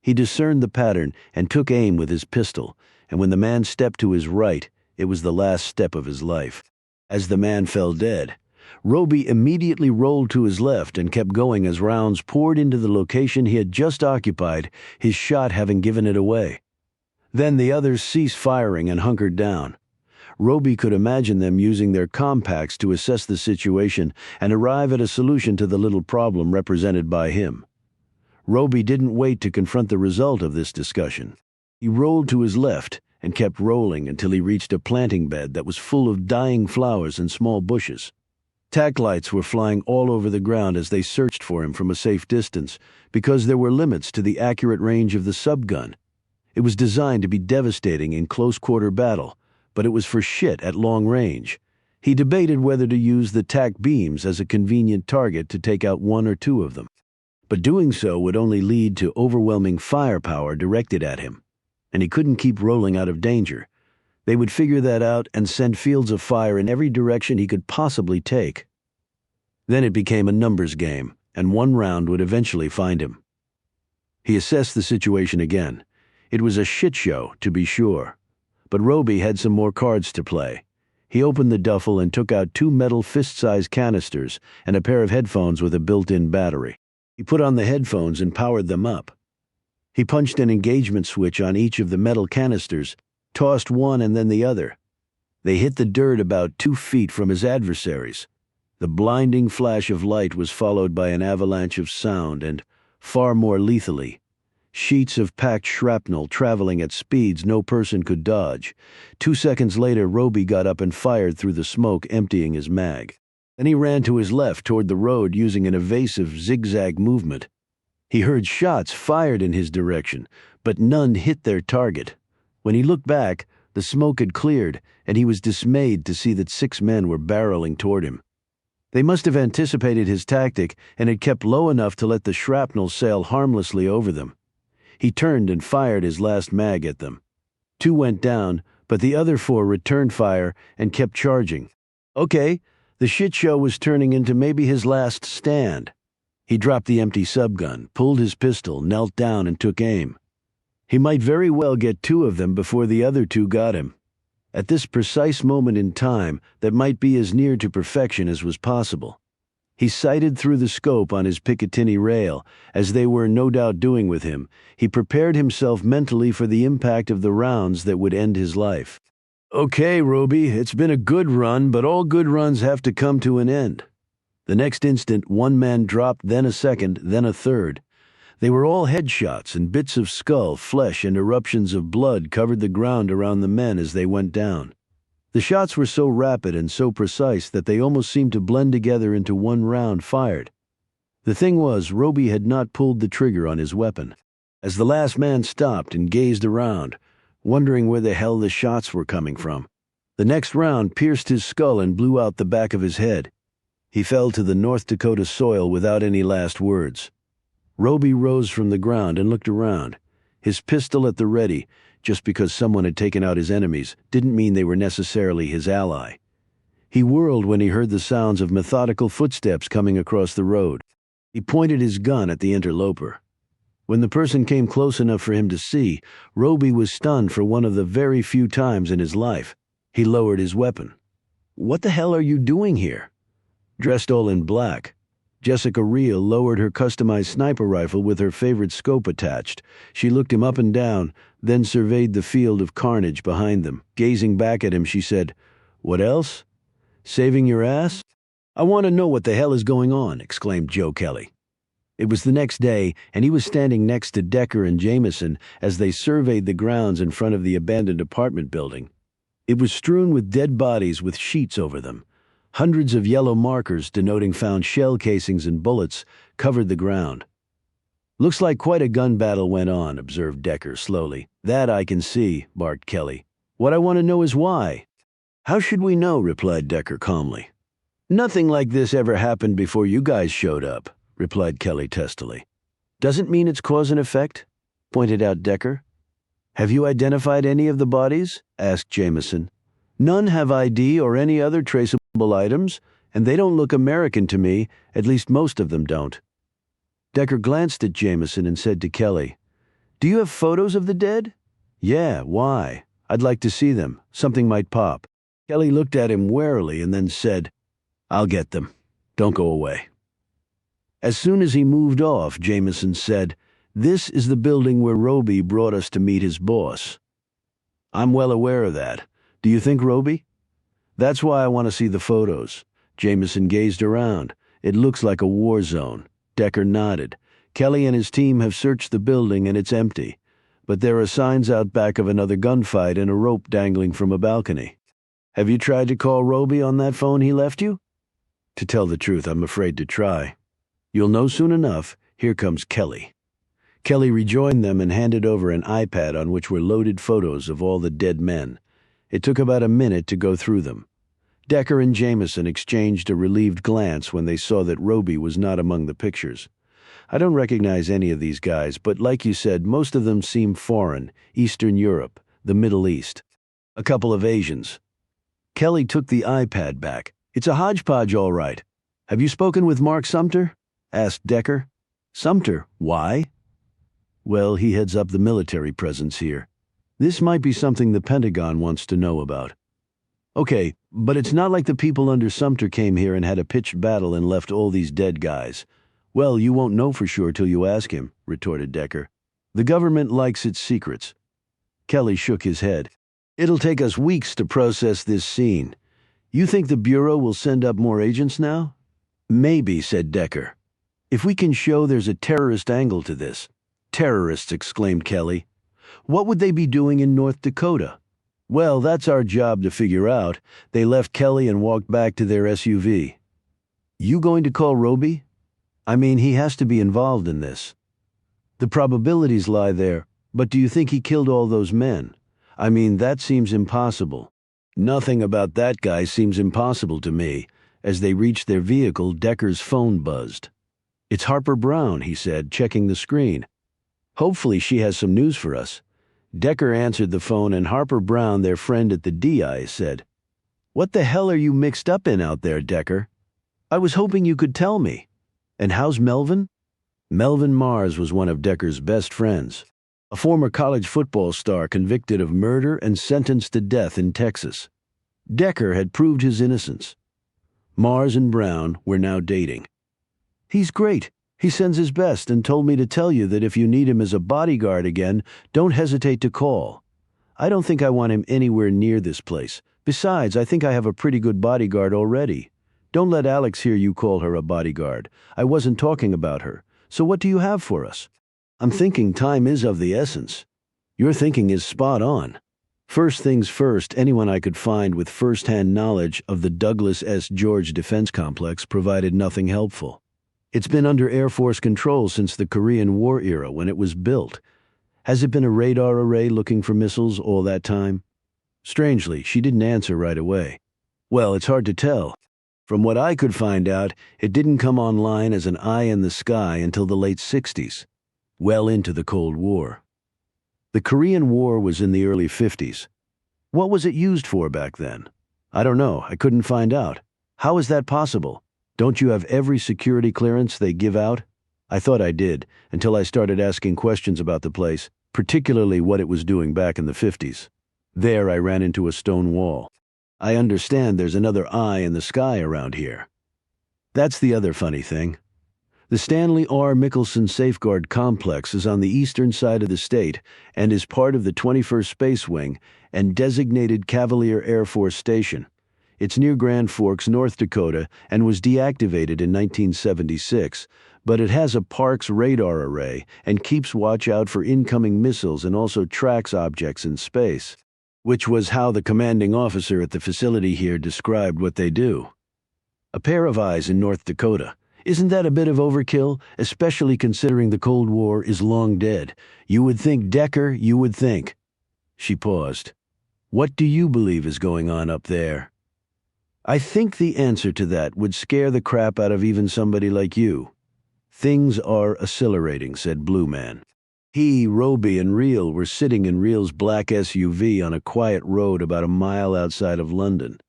He discerned the pattern and took aim with his pistol, and when the man stepped to his right, it was the last step of his life. As the man fell dead, Roby immediately rolled to his left and kept going as rounds poured into the location he had just occupied, his shot having given it away. Then the others ceased firing and hunkered down. Roby could imagine them using their compacts to assess the situation and arrive at a solution to the little problem represented by him. Roby didn't wait to confront the result of this discussion. He rolled to his left and kept rolling until he reached a planting bed that was full of dying flowers and small bushes. Tack lights were flying all over the ground as they searched for him from a safe distance, because there were limits to the accurate range of the subgun. It was designed to be devastating in close-quarter battle, but it was for shit at long range. He debated whether to use the tack beams as a convenient target to take out 1 or 2 of them. But doing so would only lead to overwhelming firepower directed at him, and he couldn't keep rolling out of danger. They would figure that out and send fields of fire in every direction he could possibly take. Then it became a numbers game, and one round would eventually find him. He assessed the situation again. It was a shit show, to be sure. But Roby had some more cards to play. He opened the duffel and took out 2 metal fist-sized canisters and a pair of headphones with a built-in battery. He put on the headphones and powered them up. He punched an engagement switch on each of the metal canisters, tossed one and then the other. They hit the dirt about 2 feet from his adversaries. The blinding flash of light was followed by an avalanche of sound and, far more lethally, sheets of packed shrapnel traveling at speeds no person could dodge. 2 seconds later, Roby got up and fired through the smoke, emptying his mag. Then he ran to his left toward the road using an evasive zigzag movement. He heard shots fired in his direction, but none hit their target. When he looked back, the smoke had cleared, and he was dismayed to see that 6 men were barreling toward him. They must have anticipated his tactic and had kept low enough to let the shrapnel sail harmlessly over them. He turned and fired his last mag at them. 2 went down, but the other 4 returned fire and kept charging. Okay, the shit show was turning into maybe his last stand. He dropped the empty subgun, pulled his pistol, knelt down and took aim. He might very well get 2 of them before the other 2 got him. At this precise moment in time, that might be as near to perfection as was possible. He sighted through the scope on his Picatinny rail, as they were no doubt doing with him. He prepared himself mentally for the impact of the rounds that would end his life. Okay, Roby, it's been a good run, but all good runs have to come to an end. The next instant, one man dropped, then a second, then a third. They were all headshots, and bits of skull, flesh, and eruptions of blood covered the ground around the men as they went down. The shots were so rapid and so precise that they almost seemed to blend together into one round fired. The thing was, Roby had not pulled the trigger on his weapon. As the last man stopped and gazed around, wondering where the hell the shots were coming from, the next round pierced his skull and blew out the back of his head. He fell to the North Dakota soil without any last words. Roby rose from the ground and looked around. His pistol at the ready, just because someone had taken out his enemies, didn't mean they were necessarily his ally. He whirled when he heard the sounds of methodical footsteps coming across the road. He pointed his gun at the interloper. When the person came close enough for him to see, Roby was stunned for one of the very few times in his life. He lowered his weapon. "What the hell are you doing here?" Dressed all in black, Jessica Reel lowered her customized sniper rifle with her favorite scope attached. She looked him up and down, then surveyed the field of carnage behind them. Gazing back at him, she said, "What else? Saving your ass?" "I want to know what the hell is going on," exclaimed Joe Kelly. It was the next day, and he was standing next to Decker and Jameson as they surveyed the grounds in front of the abandoned apartment building. It was strewn with dead bodies with sheets over them. Hundreds of yellow markers denoting found shell casings and bullets covered the ground. "Looks like quite a gun battle went on," observed Decker slowly. "That I can see," barked Kelly. "What I want to know is why." "How should we know?" replied Decker calmly. "Nothing like this ever happened before you guys showed up," replied Kelly testily. "Doesn't mean it's cause and effect," pointed out Decker. "Have you identified any of the bodies?" asked Jameson. "None have ID or any other traceable items, and they don't look American to me, at least most of them don't." Decker glanced at Jameson and said to Kelly, "Do you have photos of the dead?" "Yeah, why? I'd like to see them. Something might pop." Kelly looked at him warily and then said, "I'll get them. Don't go away." As soon as he moved off, Jameson said, "This is the building where Roby brought us to meet his boss." "I'm well aware of that. Do you think Roby?" "That's why I want to see the photos." Jameson gazed around. "It looks like a war zone." Decker nodded. "Kelly and his team have searched the building and it's empty. But there are signs out back of another gunfight and a rope dangling from a balcony. Have you tried to call Roby on that phone he left you?" "To tell the truth, I'm afraid to try." "You'll know soon enough. Here comes Kelly." Kelly rejoined them and handed over an iPad on which were loaded photos of all the dead men. It took about a minute to go through them. Decker and Jameson exchanged a relieved glance when they saw that Roby was not among the pictures. "I don't recognize any of these guys, but like you said, most of them seem foreign, Eastern Europe, the Middle East. A couple of Asians." Kelly took the iPad back. "It's a hodgepodge, all right. Have you spoken with Mark Sumter?" asked Decker. "Sumter? Why?" "Well, he heads up the military presence here. This might be something the Pentagon wants to know about." "Okay, but it's not like the people under Sumter came here and had a pitched battle and left all these dead guys." "Well, you won't know for sure till you ask him," retorted Decker. "The government likes its secrets." Kelly shook his head. "It'll take us weeks to process this scene. You think the Bureau will send up more agents now?" "Maybe," said Decker. "If we can show there's a terrorist angle to this." "Terrorists," exclaimed Kelly. "What would they be doing in North Dakota?" "Well, that's our job to figure out." They left Kelly and walked back to their SUV. "You going to call Roby?" "I mean, he has to be involved in this." "The probabilities lie there, but do you think he killed all those men? I mean, that seems impossible." "Nothing about that guy seems impossible to me." As they reached their vehicle, Decker's phone buzzed. "It's Harper Brown," he said, checking the screen. "Hopefully she has some news for us." Decker answered the phone, and Harper Brown, their friend at the DI, said, "What the hell are you mixed up in out there, Decker? I was hoping you could tell me. And how's Melvin?" Melvin Mars was one of Decker's best friends, a former college football star convicted of murder and sentenced to death in Texas. Decker had proved his innocence. Mars and Brown were now dating. "He's great. He sends his best and told me to tell you that if you need him as a bodyguard again, don't hesitate to call." I don't think I want him anywhere near this place. Besides, I think I have a pretty good bodyguard already. Don't let Alex hear you call her a bodyguard. I wasn't talking about her. So what do you have for us? I'm thinking time is of the essence. Your thinking is spot on. First things first, anyone I could find with first-hand knowledge of the Douglas S. George Defense Complex provided nothing helpful. It's been under Air Force control since the Korean War era when it was built. Has it been a radar array looking for missiles all that time? Strangely, she didn't answer right away. Well, it's hard to tell. From what I could find out, it didn't come online as an eye in the sky until the late 60s, well into the Cold War. The Korean War was in the early 50s. What was it used for back then? I don't know. I couldn't find out. How is that possible? Don't you have every security clearance they give out? I thought I did, until I started asking questions about the place, particularly what it was doing back in the 50s. There I ran into a stone wall. I understand there's another eye in the sky around here. That's the other funny thing. The Stanley R. Michelson Safeguard Complex is on the eastern side of the state and is part of the 21st Space Wing and designated Cavalier Air Force Station. It's near Grand Forks, North Dakota, and was deactivated in 1976, but it has a Parkes radar array and keeps watch out for incoming missiles and also tracks objects in space, which was how the commanding officer at the facility here described what they do. A pair of eyes in North Dakota. Isn't that a bit of overkill, especially considering the Cold War is long dead? You would think Decker, you would think. She paused. What do you believe is going on up there? I think the answer to that would scare the crap out of even somebody like you. Things are exhilarating, said Blue Man. He, Roby, and Reel were sitting in Reel's black SUV on a quiet road about a mile outside of London.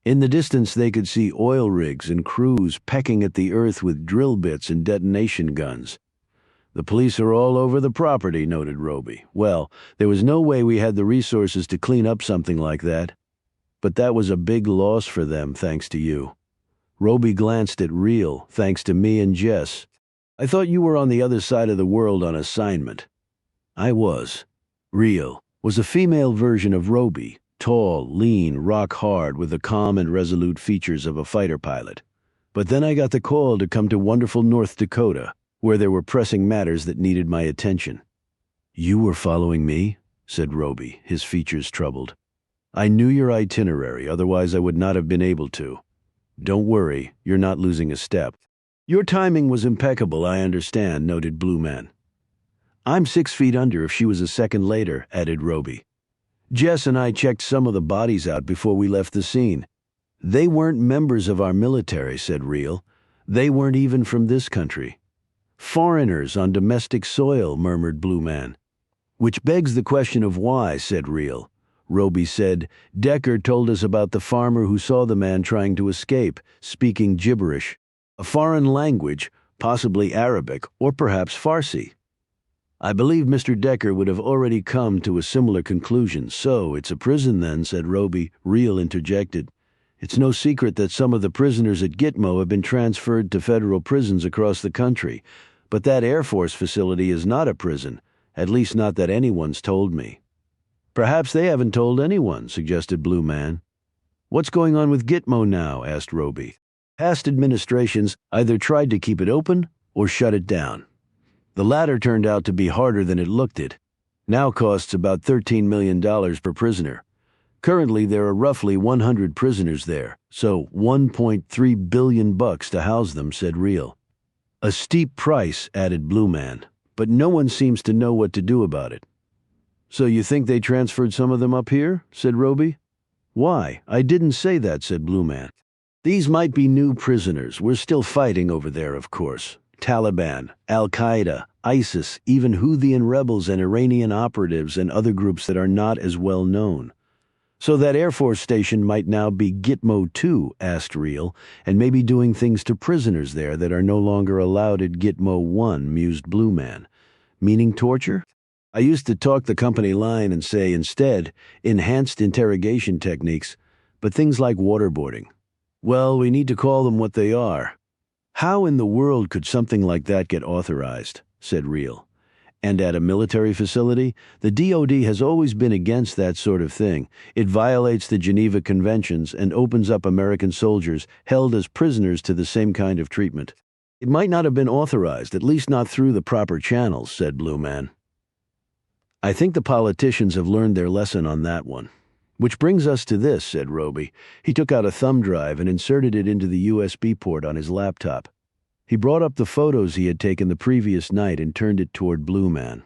In the distance they could see oil rigs and crews pecking at the earth with drill bits and detonation guns. The police are all over the property, noted Roby. Well, there was no way we had the resources to clean up something like that. But that was a big loss for them, thanks to you. Roby glanced at Reel, thanks to me and Jess. I thought you were on the other side of the world on assignment. I was. Reel was a female version of Roby, tall, lean, rock hard with the calm and resolute features of a fighter pilot. But then I got the call to come to wonderful North Dakota, where there were pressing matters that needed my attention. You were following me? Said Roby, his features troubled. I knew your itinerary, otherwise I would not have been able to. Don't worry, you're not losing a step. Your timing was impeccable, I understand, noted Blue Man. I'm 6 feet under if she was a second later, added Roby. Jess and I checked some of the bodies out before we left the scene. They weren't members of our military, said Reel. They weren't even from this country. Foreigners on domestic soil, murmured Blue Man. Which begs the question of why, said Reel. Roby said, Decker told us about the farmer who saw the man trying to escape, speaking gibberish. A foreign language, possibly Arabic, or perhaps Farsi. I believe Mr. Decker would have already come to a similar conclusion. So, it's a prison then, said Roby. Reel interjected. It's no secret that some of the prisoners at Gitmo have been transferred to federal prisons across the country, but that Air Force facility is not a prison, at least not that anyone's told me. Perhaps they haven't told anyone, suggested Blue Man. What's going on with Gitmo now? Asked Roby. Past administrations either tried to keep it open or shut it down. The latter turned out to be harder than it looked it. Now costs about $13 million per prisoner. Currently there are roughly 100 prisoners there, so $1.3 billion to house them, said Reel. A steep price, added Blue Man, but no one seems to know what to do about it. So you think they transferred some of them up here? Said Roby. Why? I didn't say that, said Blue Man. These might be new prisoners. We're still fighting over there, of course. Taliban, Al-Qaeda, ISIS, even Houthi rebels and Iranian operatives and other groups that are not as well known. So that Air Force station might now be Gitmo 2, asked Reel, and maybe doing things to prisoners there that are no longer allowed at Gitmo 1, mused Blue Man. Meaning torture? I used to talk the company line and say, instead, enhanced interrogation techniques, but things like waterboarding. Well, we need to call them what they are. How in the world could something like that get authorized? Said Reel. And at a military facility, the DoD has always been against that sort of thing. It violates the Geneva Conventions and opens up American soldiers held as prisoners to the same kind of treatment. It might not have been authorized, at least not through the proper channels, said Blue Man. I think the politicians have learned their lesson on that one. Which brings us to this, said Roby. He took out a thumb drive and inserted it into the USB port on his laptop. He brought up the photos he had taken the previous night and turned it toward Blue Man.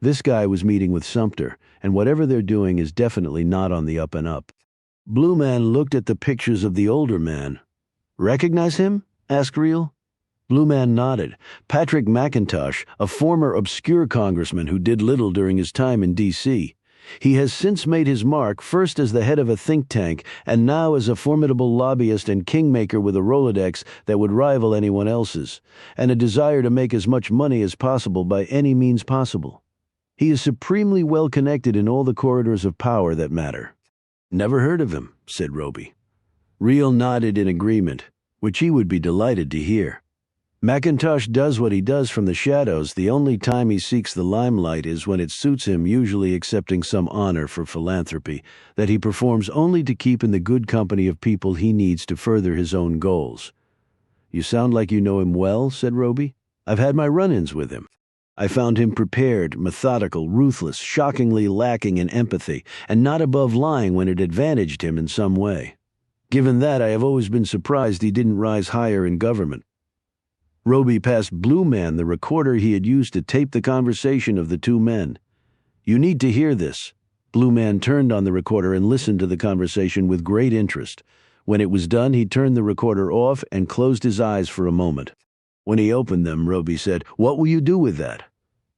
This guy was meeting with Sumter, and whatever they're doing is definitely not on the up and up. Blue Man looked at the pictures of the older man. Recognize him? Asked Reel. Blue Man nodded. Patrick McIntosh, a former obscure congressman who did little during his time in D.C. He has since made his mark, first as the head of a think tank, and now as a formidable lobbyist and kingmaker with a Rolodex that would rival anyone else's, and a desire to make as much money as possible by any means possible. He is supremely well connected in all the corridors of power that matter. Never heard of him, said Roby. Reel nodded in agreement, which he would be delighted to hear. McIntosh does what he does from the shadows. The only time he seeks the limelight is when it suits him, usually accepting some honor for philanthropy that he performs only to keep in the good company of people he needs to further his own goals. You sound like you know him well, said Roby. I've had my run-ins with him. I found him prepared, methodical, ruthless, shockingly lacking in empathy, and not above lying when it advantaged him in some way. Given that, I have always been surprised he didn't rise higher in government. Roby passed Blue Man the recorder he had used to tape the conversation of the two men. You need to hear this. Blue Man turned on the recorder and listened to the conversation with great interest. When it was done, he turned the recorder off and closed his eyes for a moment. When he opened them, Roby said, "What will you do with that?"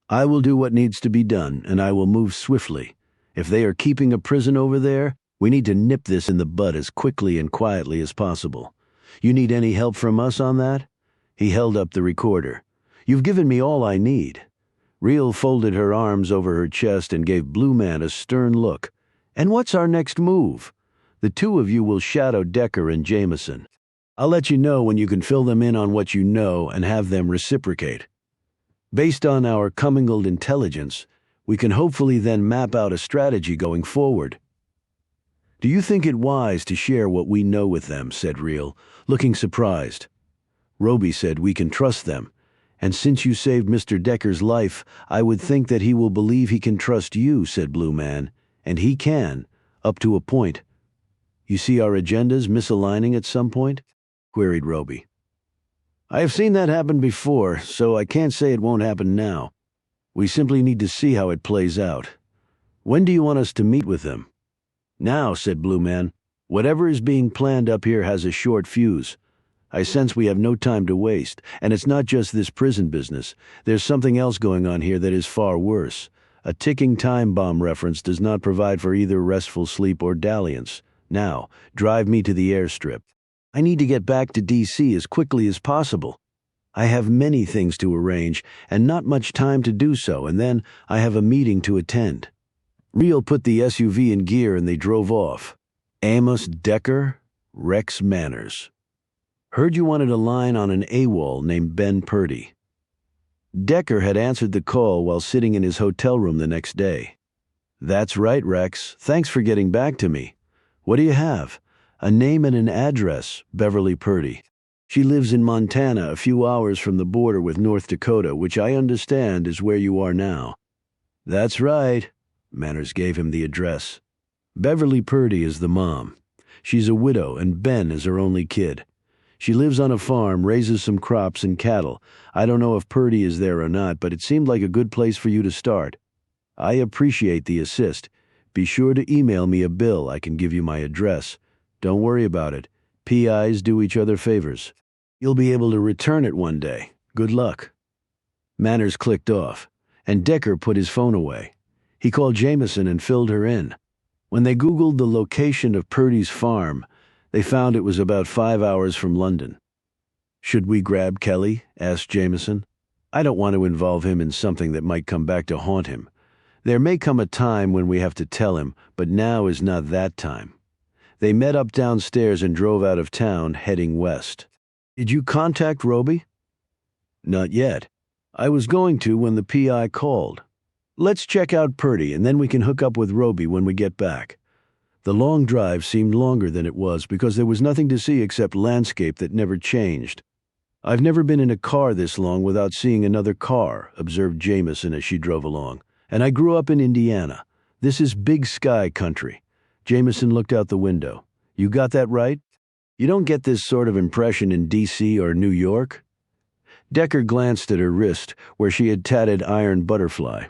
"I will do what needs to be done, and I will move swiftly. If they are keeping a prison over there, we need to nip this in the bud as quickly and quietly as possible. You need any help from us on that?" He held up the recorder. "You've given me all I need." Reel folded her arms over her chest and gave Blue Man a stern look. "And what's our next move?" "The two of you will shadow Decker and Jameson. I'll let you know when you can fill them in on what you know and have them reciprocate. Based on our commingled intelligence, we can hopefully then map out a strategy going forward." "Do you think it wise to share what we know with them?" said Reel, looking surprised. Roby said, "We can trust them, and since you saved Mr. Decker's life, I would think that he will believe he can trust you," said Blue Man, "and he can, up to a point." "You see our agendas misaligning at some point?" queried Roby. "I have seen that happen before, so I can't say it won't happen now. We simply need to see how it plays out. When do you want us to meet with them?" "Now," said Blue Man. "Whatever is being planned up here has a short fuse. I sense we have no time to waste, and it's not just this prison business. There's something else going on here that is far worse. A ticking time bomb reference does not provide for either restful sleep or dalliance. Now, drive me to the airstrip. I need to get back to D.C. as quickly as possible. I have many things to arrange, and not much time to do so, and then I have a meeting to attend." Reel put the SUV in gear and they drove off. Amos Decker, Rex Manners. "Heard you wanted a line on an AWOL named Ben Purdy." Decker had answered the call while sitting in his hotel room the next day. "That's right, Rex. Thanks for getting back to me. What do you have?" "A name and an address, Beverly Purdy. She lives in Montana, a few hours from the border with North Dakota, which I understand is where you are now." "That's right." Manners gave him the address. "Beverly Purdy is the mom. She's a widow, and Ben is her only kid. She lives on a farm, raises some crops and cattle. I don't know if Purdy is there or not, but it seemed like a good place for you to start. I appreciate the assist. Be sure to email me a bill. I can give you my address. Don't worry about it. PIs do each other favors. You'll be able to return it one day. Good luck." Manners clicked off, and Decker put his phone away. He called Jameson and filled her in. When they Googled the location of Purdy's farm, they found it was about 5 hours from London. "Should we grab Kelly?" asked Jameson. "I don't want to involve him in something that might come back to haunt him. There may come a time when we have to tell him, but now is not that time." They met up downstairs and drove out of town, heading west. "Did you contact Roby?" "Not yet. I was going to when the PI called. Let's check out Purdy and then we can hook up with Roby when we get back. The long drive seemed longer than it was because there was nothing to see except landscape that never changed. I've never been in a car this long without seeing another car, observed Jameson as she drove along. And I grew up in Indiana. This is big sky country. Jameson looked out the window. You got that right? You don't get this sort of impression in D.C. or New York? Decker glanced at her wrist, where she had tatted Iron Butterfly.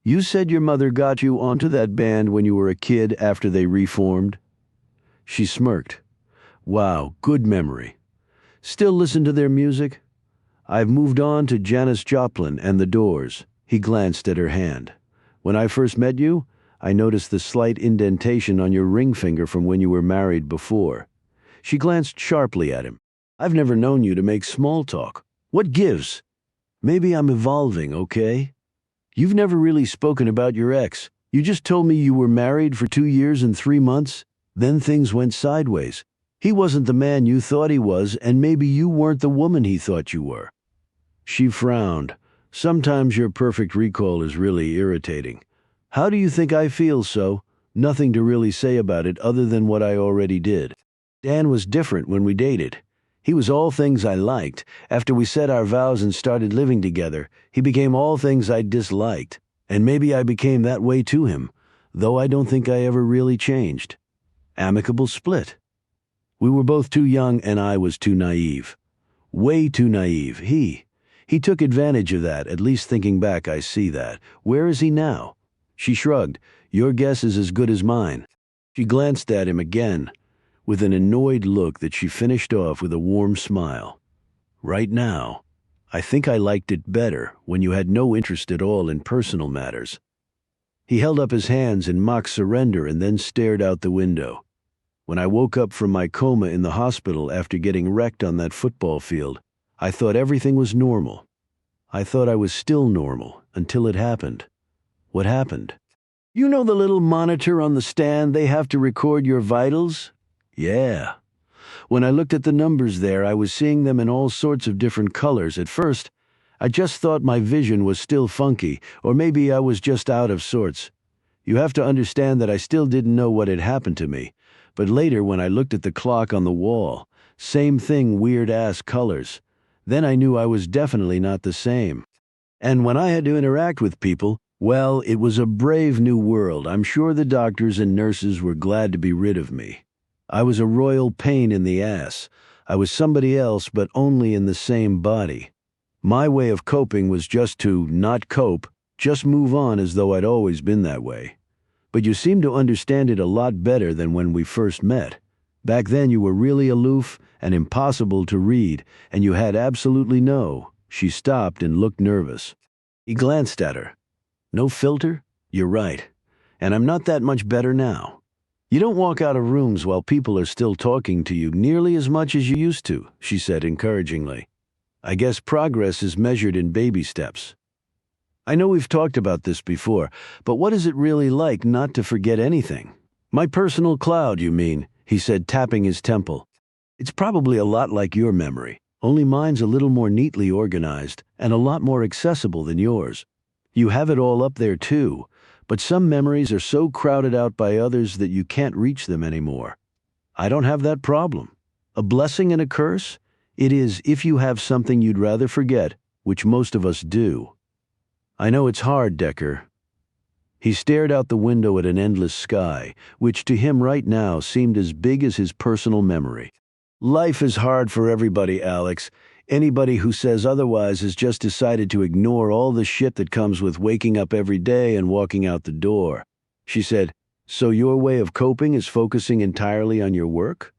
You said your mother got you onto that band when you were a kid after they reformed? She smirked. Wow, good memory. Still listen to their music? I've moved on to Janis Joplin and The Doors. He glanced at her hand. When I first met you, I noticed the slight indentation on your ring finger from when you were married before. She glanced sharply at him. I've never known you to make small talk. What gives? Maybe I'm evolving, okay? You've never really spoken about your ex. You just told me you were married for 2 years and 3 months. Then things went sideways. He wasn't the man you thought he was, and maybe you weren't the woman he thought you were. She frowned. Sometimes your perfect recall is really irritating. How do you think I feel so? Nothing to really say about it other than what I already did. Dan was different when we dated. He was all things I liked. After we said our vows and started living together, he became all things I disliked. And maybe I became that way to him, though I don't think I ever really changed. Amicable split. We were both too young and I was too naive. Way too naive. He took advantage of that, at least thinking back I see that. Where is he now? She shrugged. Your guess is as good as mine. She glanced at him again, with an annoyed look that she finished off with a warm smile. Right now, I think I liked it better when you had no interest at all in personal matters. He held up his hands in mock surrender and then stared out the window. When I woke up from my coma in the hospital after getting wrecked on that football field, I thought everything was normal. I thought I was still normal until it happened. What happened? You know the little monitor on the stand they have to record your vitals? Yeah. When I looked at the numbers there, I was seeing them in all sorts of different colors. At first, I just thought my vision was still funky, or maybe I was just out of sorts. You have to understand that I still didn't know what had happened to me. But later, when I looked at the clock on the wall, same thing, weird-ass colors. Then I knew I was definitely not the same. And when I had to interact with people, well, it was a brave new world. I'm sure the doctors and nurses were glad to be rid of me. I was a royal pain in the ass. I was somebody else, but only in the same body. My way of coping was just to not cope, just move on as though I'd always been that way. But you seem to understand it a lot better than when we first met. Back then you were really aloof and impossible to read, and you had absolutely no. She stopped and looked nervous. He glanced at her. No filter? You're right. And I'm not that much better now. You don't walk out of rooms while people are still talking to you nearly as much as you used to, she said encouragingly. I guess progress is measured in baby steps. I know we've talked about this before, but what is it really like not to forget anything? My personal cloud, you mean, he said, tapping his temple. It's probably a lot like your memory, only mine's a little more neatly organized and a lot more accessible than yours. You have it all up there too, but some memories are so crowded out by others that you can't reach them anymore. I don't have that problem. A blessing and a curse? It is if you have something you'd rather forget, which most of us do. I know it's hard, Decker. He stared out the window at an endless sky, which to him right now seemed as big as his personal memory. Life is hard for everybody, Alex. Anybody who says otherwise has just decided to ignore all the shit that comes with waking up every day and walking out the door. She said, So your way of coping is focusing entirely on your work?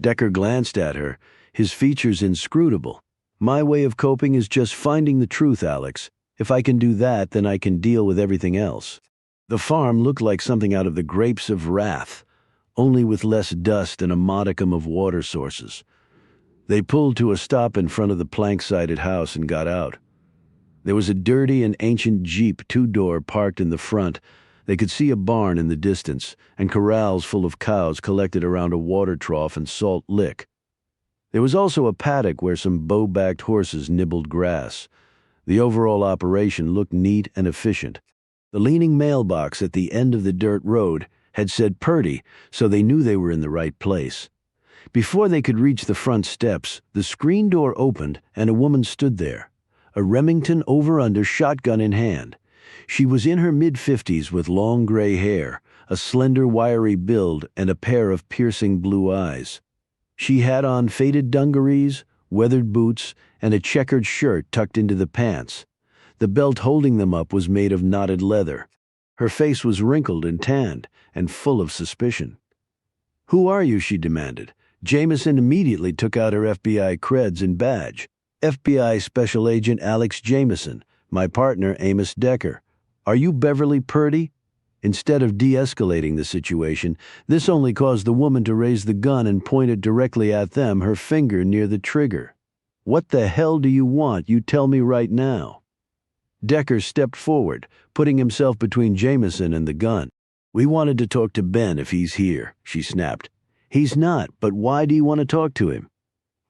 Decker glanced at her, his features inscrutable. My way of coping is just finding the truth, Alex. If I can do that, then I can deal with everything else. The farm looked like something out of the Grapes of Wrath, only with less dust and a modicum of water sources. They pulled to a stop in front of the plank-sided house and got out. There was a dirty and ancient Jeep two-door parked in the front. They could see a barn in the distance, and corrals full of cows collected around a water trough and salt lick. There was also a paddock where some bow-backed horses nibbled grass. The overall operation looked neat and efficient. The leaning mailbox at the end of the dirt road had said Purdy, so they knew they were in the right place. Before they could reach the front steps, the screen door opened and a woman stood there, a Remington over-under shotgun in hand. She was in her mid-50s with long gray hair, a slender, wiry build, and a pair of piercing blue eyes. She had on faded dungarees, weathered boots, and a checkered shirt tucked into the pants. The belt holding them up was made of knotted leather. Her face was wrinkled and tanned, and full of suspicion. "Who are you?" she demanded. Jameson immediately took out her FBI creds and badge. "FBI Special Agent Alex Jameson, my partner Amos Decker. Are you Beverly Purdy?" Instead of de-escalating the situation, this only caused the woman to raise the gun and point it directly at them, her finger near the trigger. "What the hell do you want? You tell me right now." Decker stepped forward, putting himself between Jameson and the gun. "We wanted to talk to Ben if he's here," she snapped. "He's not, but why do you want to talk to him?"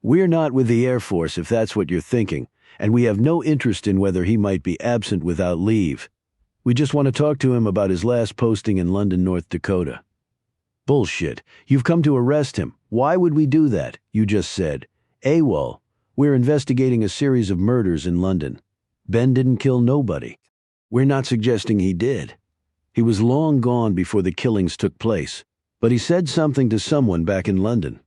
"We're not with the Air Force if that's what you're thinking, and we have no interest in whether he might be absent without leave. We just want to talk to him about his last posting in London, North Dakota." "Bullshit. You've come to arrest him. Why would we do that? You just said. AWOL. We're investigating a series of murders in London. Ben didn't kill nobody. We're not suggesting he did. He was long gone before the killings took place, but he said something to someone back in London.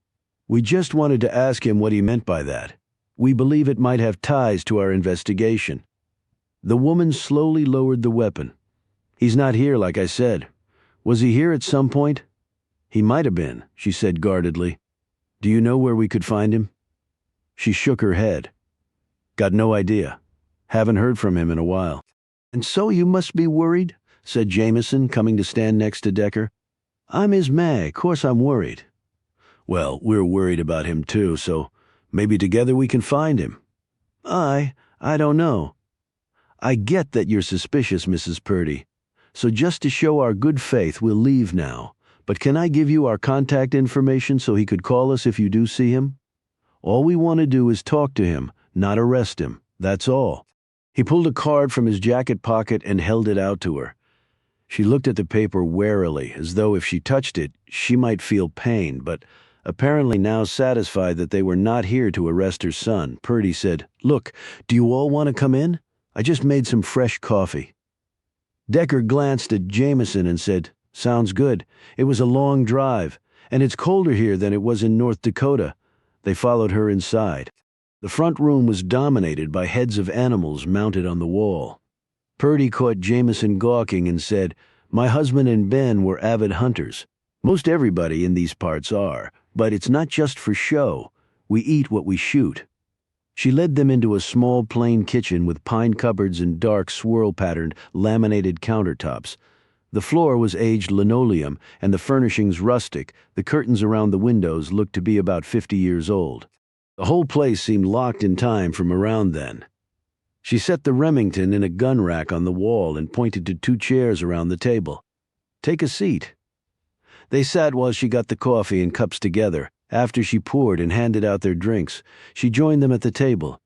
We just wanted to ask him what he meant by that. We believe it might have ties to our investigation." The woman slowly lowered the weapon. "He's not here, like I said. Was he here at some point?" "He might have been," she said guardedly. "Do you know where we could find him?" She shook her head. "Got no idea. Haven't heard from him in a while." "And so you must be worried?" said Jameson, coming to stand next to Decker. "I'm his mag. Course I'm worried." "Well, we're worried about him too, so maybe together we can find him." I don't know. I get that you're suspicious, Mrs. Purdy. So just to show our good faith, we'll leave now. But can I give you our contact information so he could call us if you do see him? All we want to do is talk to him, not arrest him. That's all." He pulled a card from his jacket pocket and held it out to her. She looked at the paper warily, as though if she touched it, she might feel pain, but apparently now satisfied that they were not here to arrest her son, Purdy said, "Look, do you all want to come in? I just made some fresh coffee." Decker glanced at Jameson and said, "Sounds good. It was a long drive, and it's colder here than it was in North Dakota." They followed her inside. The front room was dominated by heads of animals mounted on the wall. Purdy caught Jameson gawking and said, "My husband and Ben were avid hunters. Most everybody in these parts are, but it's not just for show. We eat what we shoot." She led them into a small plain kitchen with pine cupboards and dark swirl-patterned laminated countertops. The floor was aged linoleum and the furnishings rustic. The curtains around the windows looked to be about 50 years old. The whole place seemed locked in time from around then. She set the Remington in a gun rack on the wall and pointed to 2 chairs around the table. "Take a seat." They sat while she got the coffee and cups together. After she poured and handed out their drinks, she joined them at the table.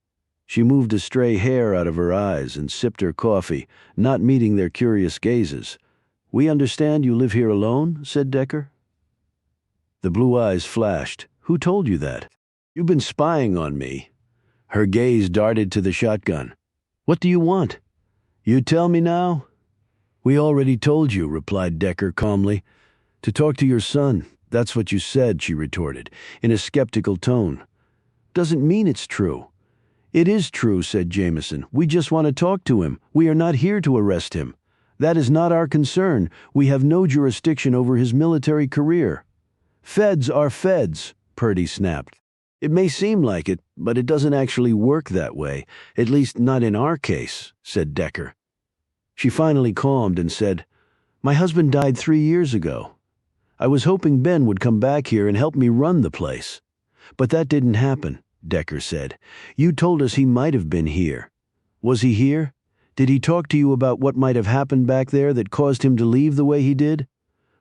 She moved a stray hair out of her eyes and sipped her coffee, not meeting their curious gazes. "We understand you live here alone?" said Decker. The blue eyes flashed. "Who told you that?" "You've been spying on me." Her gaze darted to the shotgun. "What do you want?" "You tell me now?" "We already told you," replied Decker calmly. "To talk to your son. That's what you said," she retorted, in a skeptical tone. "Doesn't mean it's true." "It is true," said Jameson. "We just want to talk to him. We are not here to arrest him. That is not our concern. We have no jurisdiction over his military career." "Feds are feds," Purdy snapped. "It may seem like it, but it doesn't actually work that way, at least not in our case," said Decker. She finally calmed and said, "My husband died 3 years ago. I was hoping Ben would come back here and help me run the place. But that didn't happen," Decker said. "You told us he might have been here. Was he here? Did he talk to you about what might have happened back there that caused him to leave the way he did?"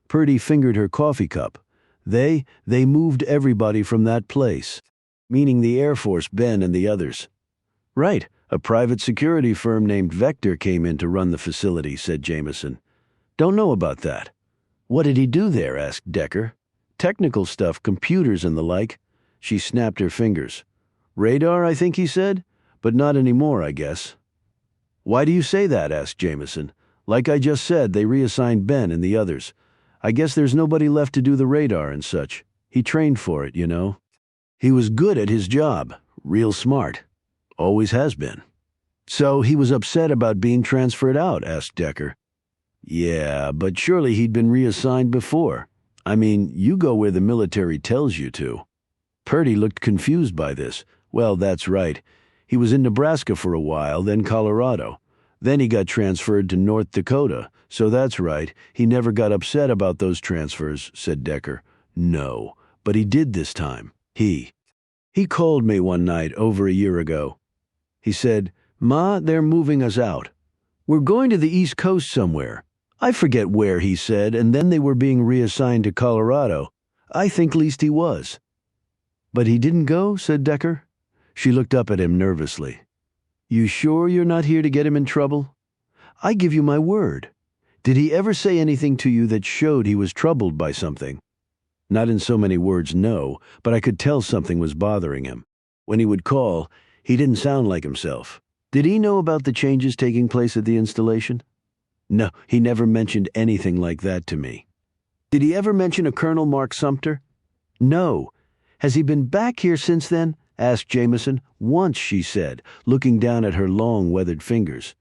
Purdy fingered her coffee cup. They moved everybody from that place. Meaning the Air Force, Ben, and the others. "Right. A private security firm named Vector came in to run the facility, said Jameson. Don't know about that. What did he do there? Asked Decker. Technical stuff, computers and the like. She snapped her fingers. Radar, I think he said, but not anymore, I guess. Why do you say that? Asked Jameson. Like I just said, they reassigned Ben and the others. I guess there's nobody left to do the radar and such. He trained for it, you know. He was good at his job, real smart. Always has been. So he was upset about being transferred out? Asked Decker. Yeah, but surely he'd been reassigned before. I mean, you go where the military tells you to. Purdy looked confused by this. Well, that's right. He was in Nebraska for a while, then Colorado. Then he got transferred to North Dakota. So that's right. He never got upset about those transfers, said Decker. No, but he did this time. He called me one night over a year ago. He said, Ma, they're moving us out. We're going to the East Coast somewhere. I forget where, he said, and then they were being reassigned to Colorado. I think least he was. But he didn't go, said Decker. She looked up at him nervously. You sure you're not here to get him in trouble? I give you my word. Did he ever say anything to you that showed he was troubled by something? Not in so many words, no, but I could tell something was bothering him. When he would call, he didn't sound like himself. Did he know about the changes taking place at the installation? No, he never mentioned anything like that to me. Did he ever mention a Colonel Mark Sumter? No. Has he been back here since then? Asked Jameson. Once, she said, looking down at her long, weathered fingers.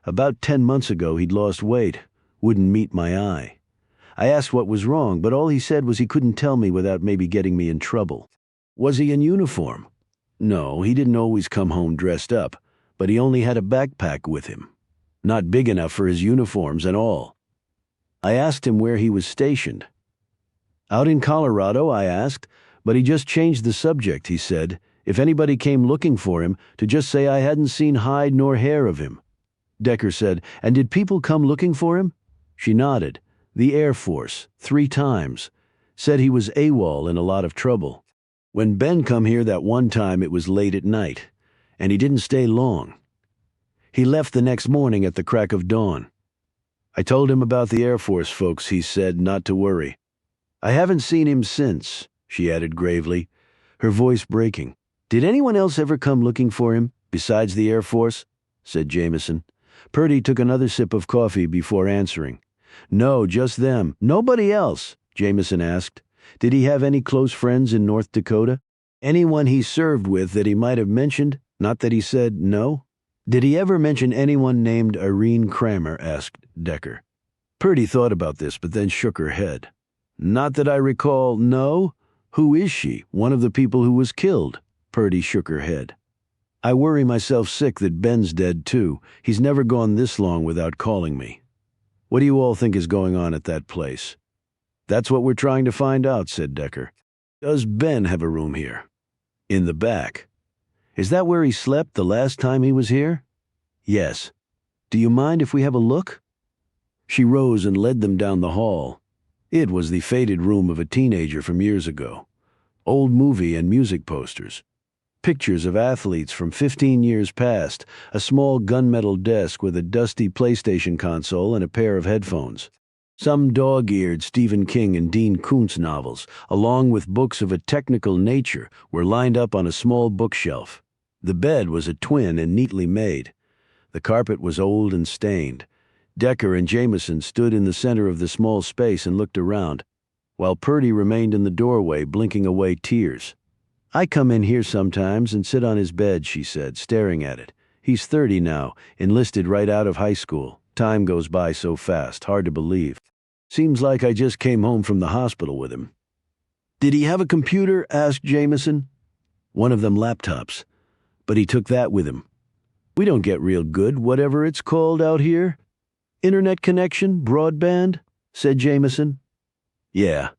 About 10 months ago he'd lost weight. Wouldn't meet my eye. I asked what was wrong, but all he said was he couldn't tell me without maybe getting me in trouble. Was he in uniform? No, he didn't always come home dressed up, but he only had a backpack with him. Not big enough for his uniforms and all. I asked him where he was stationed. Out in Colorado, I asked, but he just changed the subject, he said. If anybody came looking for him, to just say I hadn't seen hide nor hair of him. Decker said, and did people come looking for him? She nodded. The Air Force, 3 times. Said he was AWOL in a lot of trouble. When Ben come here that one time, it was late at night, and he didn't stay long. He left the next morning at the crack of dawn. I told him about the Air Force folks, he said, not to worry. I haven't seen him since, she added gravely, her voice breaking. Did anyone else ever come looking for him, besides the Air Force? Said Jameson. Purdy took another sip of coffee before answering. No, just them. Nobody else, Jameson asked. Did he have any close friends in North Dakota? Anyone he served with that he might have mentioned? Not that he said no? Did he ever mention anyone named Irene Kramer? Asked Decker. Purdy thought about this, but then shook her head. Not that I recall, no? Who is she? One of the people who was killed? Purdy shook her head. I worry myself sick that Ben's dead, too. He's never gone this long without calling me. What do you all think is going on at that place? That's what we're trying to find out, said Decker. Does Ben have a room here? In the back. Is that where he slept the last time he was here? Yes. Do you mind if we have a look? She rose and led them down the hall. It was the faded room of a teenager from years ago. Old movie and music posters. Pictures of athletes from 15 years past, a small gunmetal desk with a dusty PlayStation console and a pair of headphones. Some dog-eared Stephen King and Dean Koontz novels, along with books of a technical nature, were lined up on a small bookshelf. The bed was a twin and neatly made. The carpet was old and stained. Decker and Jameson stood in the center of the small space and looked around, while Purdy remained in the doorway blinking away tears. I come in here sometimes and sit on his bed, she said, staring at it. He's 30 now, enlisted right out of high school. Time goes by so fast, hard to believe. Seems like I just came home from the hospital with him. Did he have a computer? Asked Jameson. One of them laptops. But he took that with him. We don't get real good, whatever it's called out here. Internet connection, broadband, said Jameson. Yeah.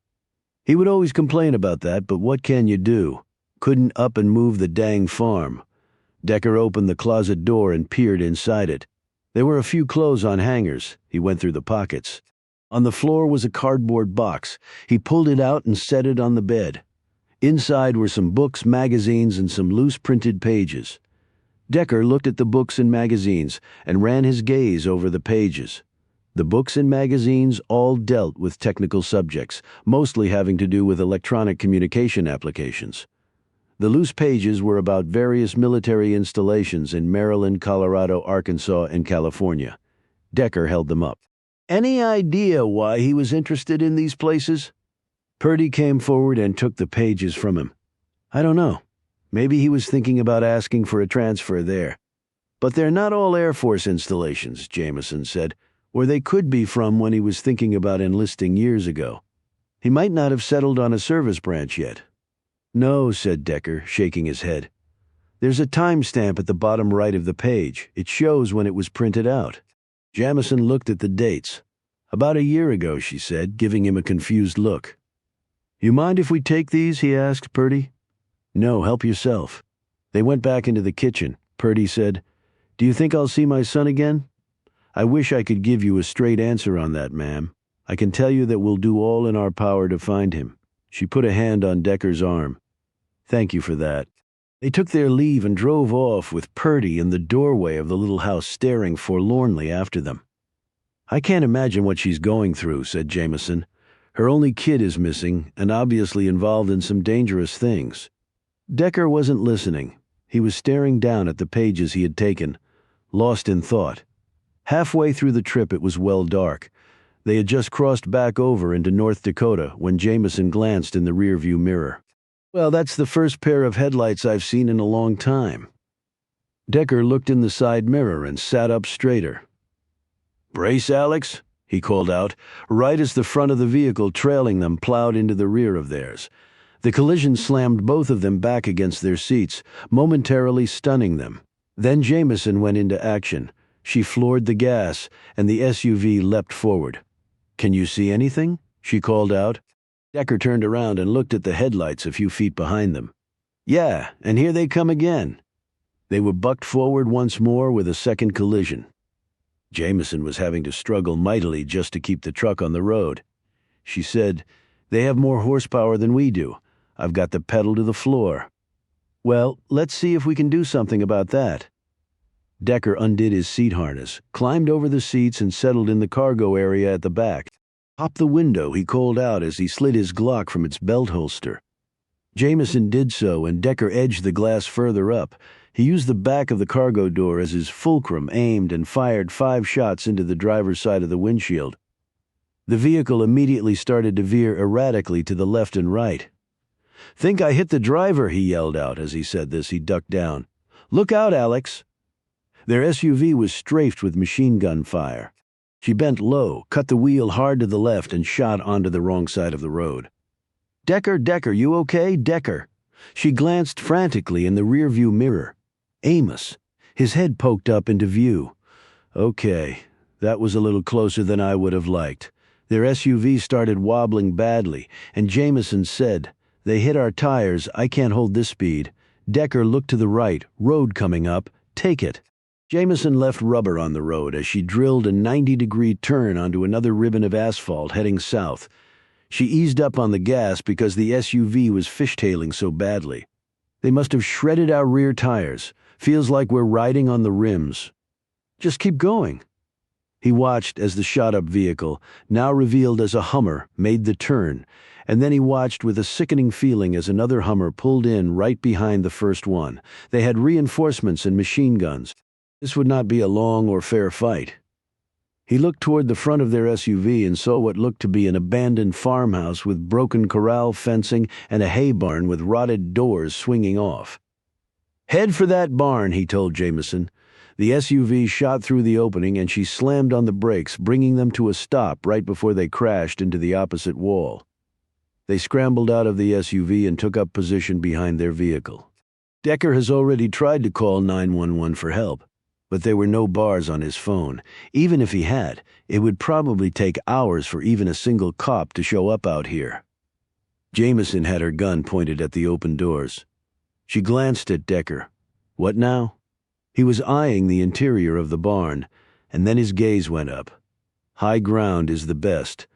He would always complain about that, but what can you do? Couldn't up and move the dang farm. Decker opened the closet door and peered inside it. There were a few clothes on hangers. He went through the pockets. On the floor was a cardboard box. He pulled it out and set it on the bed. Inside were some books, magazines, and some loose printed pages. Decker looked at the books and magazines and ran his gaze over the pages. The books and magazines all dealt with technical subjects, mostly having to do with electronic communication applications. The loose pages were about various military installations in Maryland, Colorado, Arkansas, and California. Decker held them up. Any idea why he was interested in these places? Purdy came forward and took the pages from him. I don't know. Maybe he was thinking about asking for a transfer there. But they're not all Air Force installations, Jameson said, or they could be from when he was thinking about enlisting years ago. He might not have settled on a service branch yet. No, said Decker, shaking his head. There's a timestamp at the bottom right of the page. It shows when it was printed out. Jamison looked at the dates. About a year ago, she said, giving him a confused look. You mind if we take these? He asked Purdy. No, help yourself. They went back into the kitchen. Purdy said, Do you think I'll see my son again? I wish I could give you a straight answer on that, ma'am. I can tell you that we'll do all in our power to find him. She put a hand on Decker's arm. Thank you for that. They took their leave and drove off with Purdy in the doorway of the little house staring forlornly after them. I can't imagine what she's going through, said Jameson. Her only kid is missing and obviously involved in some dangerous things. Decker wasn't listening. He was staring down at the pages he had taken, lost in thought. Halfway through the trip it was well dark. They had just crossed back over into North Dakota when Jameson glanced in the rearview mirror. Well, that's the first pair of headlights I've seen in a long time. Decker looked in the side mirror and sat up straighter. Brace, Alex, he called out, right as the front of the vehicle trailing them plowed into the rear of theirs. The collision slammed both of them back against their seats, momentarily stunning them. Then Jameson went into action. She floored the gas, and the SUV leapt forward. Can you see anything? She called out. Decker turned around and looked at the headlights a few feet behind them. Yeah, and here they come again. They were bucked forward once more with a second collision. Jameson was having to struggle mightily just to keep the truck on the road. She said, They have more horsepower than we do. I've got the pedal to the floor. Well, let's see if we can do something about that. Decker undid his seat harness, climbed over the seats and settled in the cargo area at the back. Pop the window, he called out as he slid his Glock from its belt holster. Jameson did so, and Decker edged the glass further up. He used the back of the cargo door as his fulcrum, aimed and fired 5 shots into the driver's side of the windshield. The vehicle immediately started to veer erratically to the left and right. Think I hit the driver, he yelled out. As he said this, he ducked down. Look out, Alex. Their SUV was strafed with machine gun fire. She bent low, cut the wheel hard to the left, and shot onto the wrong side of the road. Decker, you okay? Decker. She glanced frantically in the rearview mirror. Amos. His head poked up into view. Okay, that was a little closer than I would have liked. Their SUV started wobbling badly, and Jameson said, They hit our tires. I can't hold this speed. Decker looked to the right. Road coming up. Take it. Jameson left rubber on the road as she drilled a 90-degree turn onto another ribbon of asphalt heading south. She eased up on the gas because the SUV was fishtailing so badly. They must have shredded our rear tires. Feels like we're riding on the rims. Just keep going. He watched as the shot-up vehicle, now revealed as a Hummer, made the turn, and then he watched with a sickening feeling as another Hummer pulled in right behind the first one. They had reinforcements and machine guns. This would not be a long or fair fight. He looked toward the front of their SUV and saw what looked to be an abandoned farmhouse with broken corral fencing and a hay barn with rotted doors swinging off. Head for that barn, he told Jameson. The SUV shot through the opening and she slammed on the brakes, bringing them to a stop right before they crashed into the opposite wall. They scrambled out of the SUV and took up position behind their vehicle. Decker has already tried to call 911 for help, but there were no bars on his phone. Even if he had, it would probably take hours for even a single cop to show up out here. Jameson had her gun pointed at the open doors. She glanced at Decker. What now? He was eyeing the interior of the barn, and then his gaze went up. High ground is the best.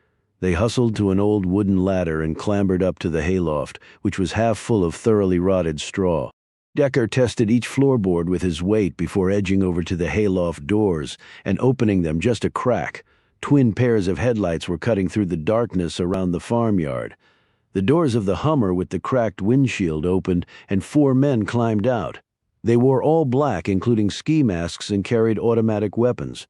They hustled to an old wooden ladder and clambered up to the hayloft, which was half full of thoroughly rotted straw. Decker tested each floorboard with his weight before edging over to the hayloft doors and opening them just a crack. Twin pairs of headlights were cutting through the darkness around the farmyard. The doors of the Hummer with the cracked windshield opened, and 4 men climbed out. They wore all black, including ski masks, and carried automatic weapons.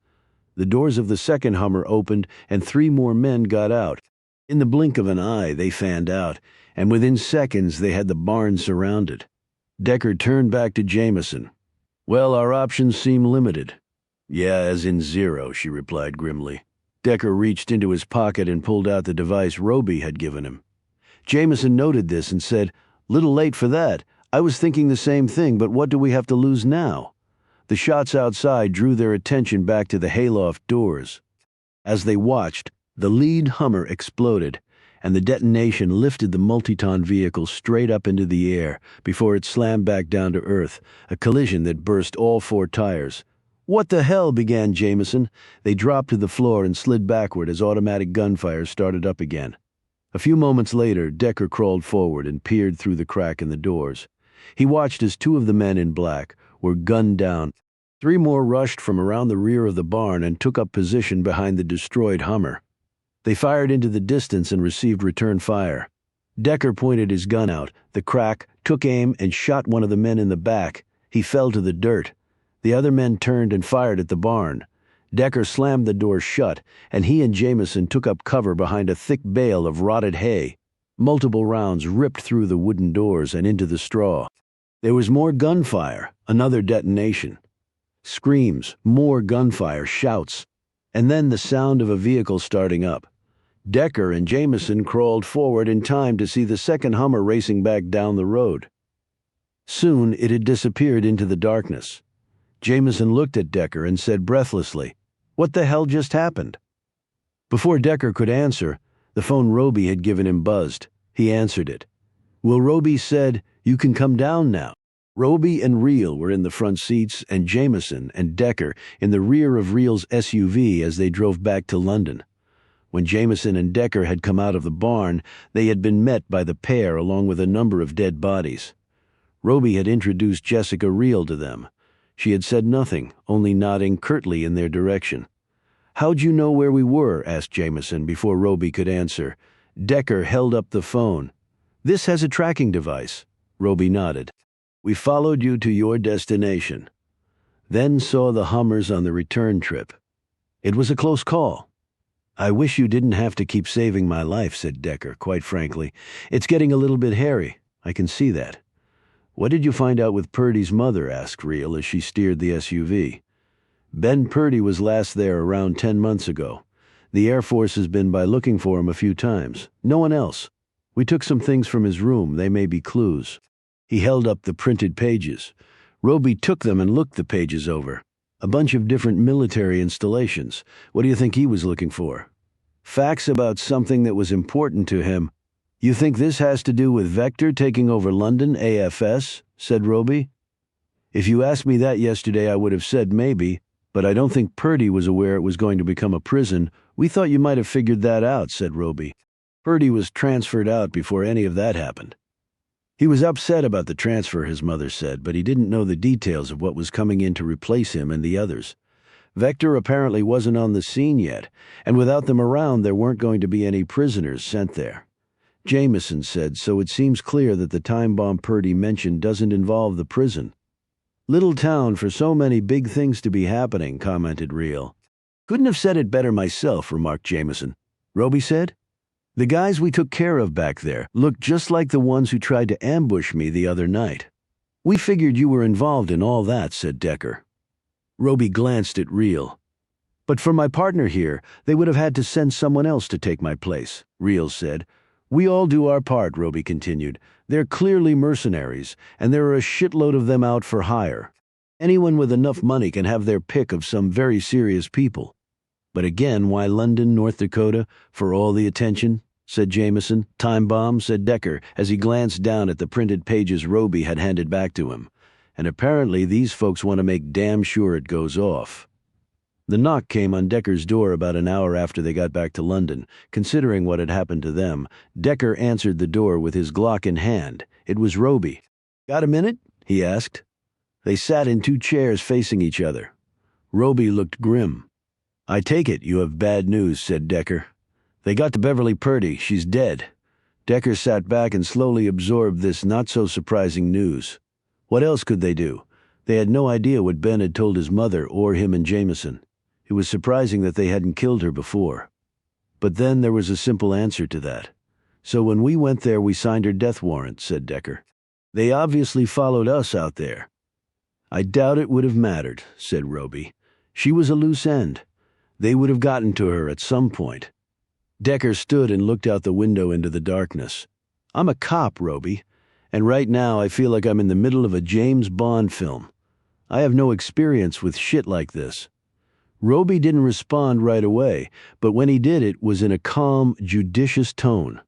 The doors of the second Hummer opened, and 3 more men got out. In the blink of an eye, they fanned out, and within seconds they had the barn surrounded. Decker turned back to Jameson. "Well, our options seem limited." "Yeah, as in 0, she replied grimly. Decker reached into his pocket and pulled out the device Roby had given him. Jameson noted this and said, "Little late for that. I was thinking the same thing, but what do we have to lose now?" The shots outside drew their attention back to the hayloft doors. As they watched, the lead Hummer exploded, and the detonation lifted the multi-ton vehicle straight up into the air before it slammed back down to earth, a collision that burst all 4 tires. "What the hell?" began Jameson. They dropped to the floor and slid backward as automatic gunfire started up again. A few moments later, Decker crawled forward and peered through the crack in the doors. He watched as 2 of the men in black were gunned down. 3 more rushed from around the rear of the barn and took up position behind the destroyed Hummer. They fired into the distance and received return fire. Decker pointed his gun out. The crack took aim and shot one of the men in the back. He fell to the dirt. The other men turned and fired at the barn. Decker slammed the door shut, and he and Jameson took up cover behind a thick bale of rotted hay. Multiple rounds ripped through the wooden doors and into the straw. There was more gunfire, another detonation. Screams, more gunfire, shouts, and then the sound of a vehicle starting up. Decker and Jameson crawled forward in time to see the second Hummer racing back down the road. Soon it had disappeared into the darkness. Jameson looked at Decker and said breathlessly, "What the hell just happened?" Before Decker could answer, the phone Roby had given him buzzed. He answered it. Well, Roby said, "You can come down now." Roby and Reel were in the front seats, and Jameson and Decker in the rear of Reel's SUV as they drove back to London. When Jameson and Decker had come out of the barn, they had been met by the pair along with a number of dead bodies. Roby had introduced Jessica Reel to them. She had said nothing, only nodding curtly in their direction. "How'd you know where we were?" asked Jameson before Roby could answer. Decker held up the phone. "This has a tracking device." Roby nodded. "We followed you to your destination. Then saw the Hummers on the return trip. It was a close call." "I wish you didn't have to keep saving my life," said Decker, quite frankly. "It's getting a little bit hairy. I can see that." "What did you find out with Purdy's mother?" asked Reel as she steered the SUV. "Ben Purdy was last there around 10 months ago. The Air Force has been by looking for him a few times. No one else. We took some things from his room. They may be clues." He held up the printed pages. Roby took them and looked the pages over. A bunch of different military installations. What do you think he was looking for? "Facts about something that was important to him." "You think this has to do with Vector taking over London, AFS?" said Roby. "If you asked me that yesterday, I would have said maybe, but I don't think Purdy was aware it was going to become a prison. We thought you might have figured that out," said Roby. "Purdy was transferred out before any of that happened." He was upset about the transfer, his mother said, but he didn't know the details of what was coming in to replace him and the others. Vector apparently wasn't on the scene yet, and without them around, there weren't going to be any prisoners sent there. Jameson said, "So it seems clear that the time bomb Purdy mentioned doesn't involve the prison." "Little town for so many big things to be happening," commented Reel. "Couldn't have said it better myself," remarked Jameson. Roby said, "The guys we took care of back there looked just like the ones who tried to ambush me the other night." "We figured you were involved in all that," said Decker. Roby glanced at Reel. "But for my partner here, they would have had to send someone else to take my place," Reel said. "We all do our part," Roby continued. "They're clearly mercenaries, and there are a shitload of them out for hire. Anyone with enough money can have their pick of some very serious people." "But again, why London, North Dakota, for all the attention?" said Jameson. "Time bomb," said Decker, as he glanced down at the printed pages Roby had handed back to him. "And apparently these folks want to make damn sure it goes off." The knock came on Decker's door about an hour after they got back to London. Considering what had happened to them, Decker answered the door with his Glock in hand. It was Roby. "Got a minute?" he asked. They sat in 2 chairs facing each other. Roby looked grim. I take it you have bad news, said Decker. They got to Beverly Purdy. She's dead. Decker sat back and slowly absorbed this not-so-surprising news. What else could they do? They had no idea what Ben had told his mother or him and Jameson. It was surprising that they hadn't killed her before. But then there was a simple answer to that. So when we went there, we signed her death warrant, said Decker. They obviously followed us out there. I doubt it would have mattered, said Roby. She was a loose end. They would have gotten to her at some point. Decker stood and looked out the window into the darkness. I'm a cop, Roby, and right now I feel like I'm in the middle of a James Bond film. I have no experience with shit like this. Roby didn't respond right away, but when he did, it was in a calm, judicious tone.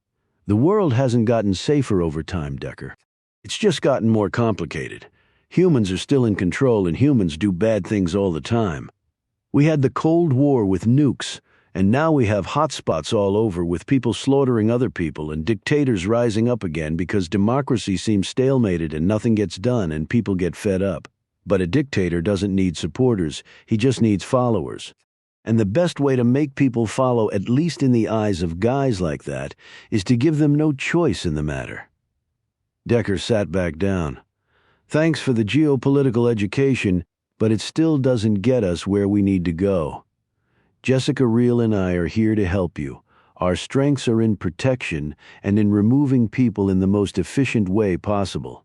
The world hasn't gotten safer over time, Decker. It's just gotten more complicated. Humans are still in control, and humans do bad things all the time. We had the Cold War with nukes, and now we have hotspots all over with people slaughtering other people and dictators rising up again because democracy seems stalemated and nothing gets done and people get fed up. But a dictator doesn't need supporters, he just needs followers. And the best way to make people follow, at least in the eyes of guys like that, is to give them no choice in the matter. Decker sat back down. Thanks for the geopolitical education, but it still doesn't get us where we need to go. Jessica Reel and I are here to help you. Our strengths are in protection and in removing people in the most efficient way possible.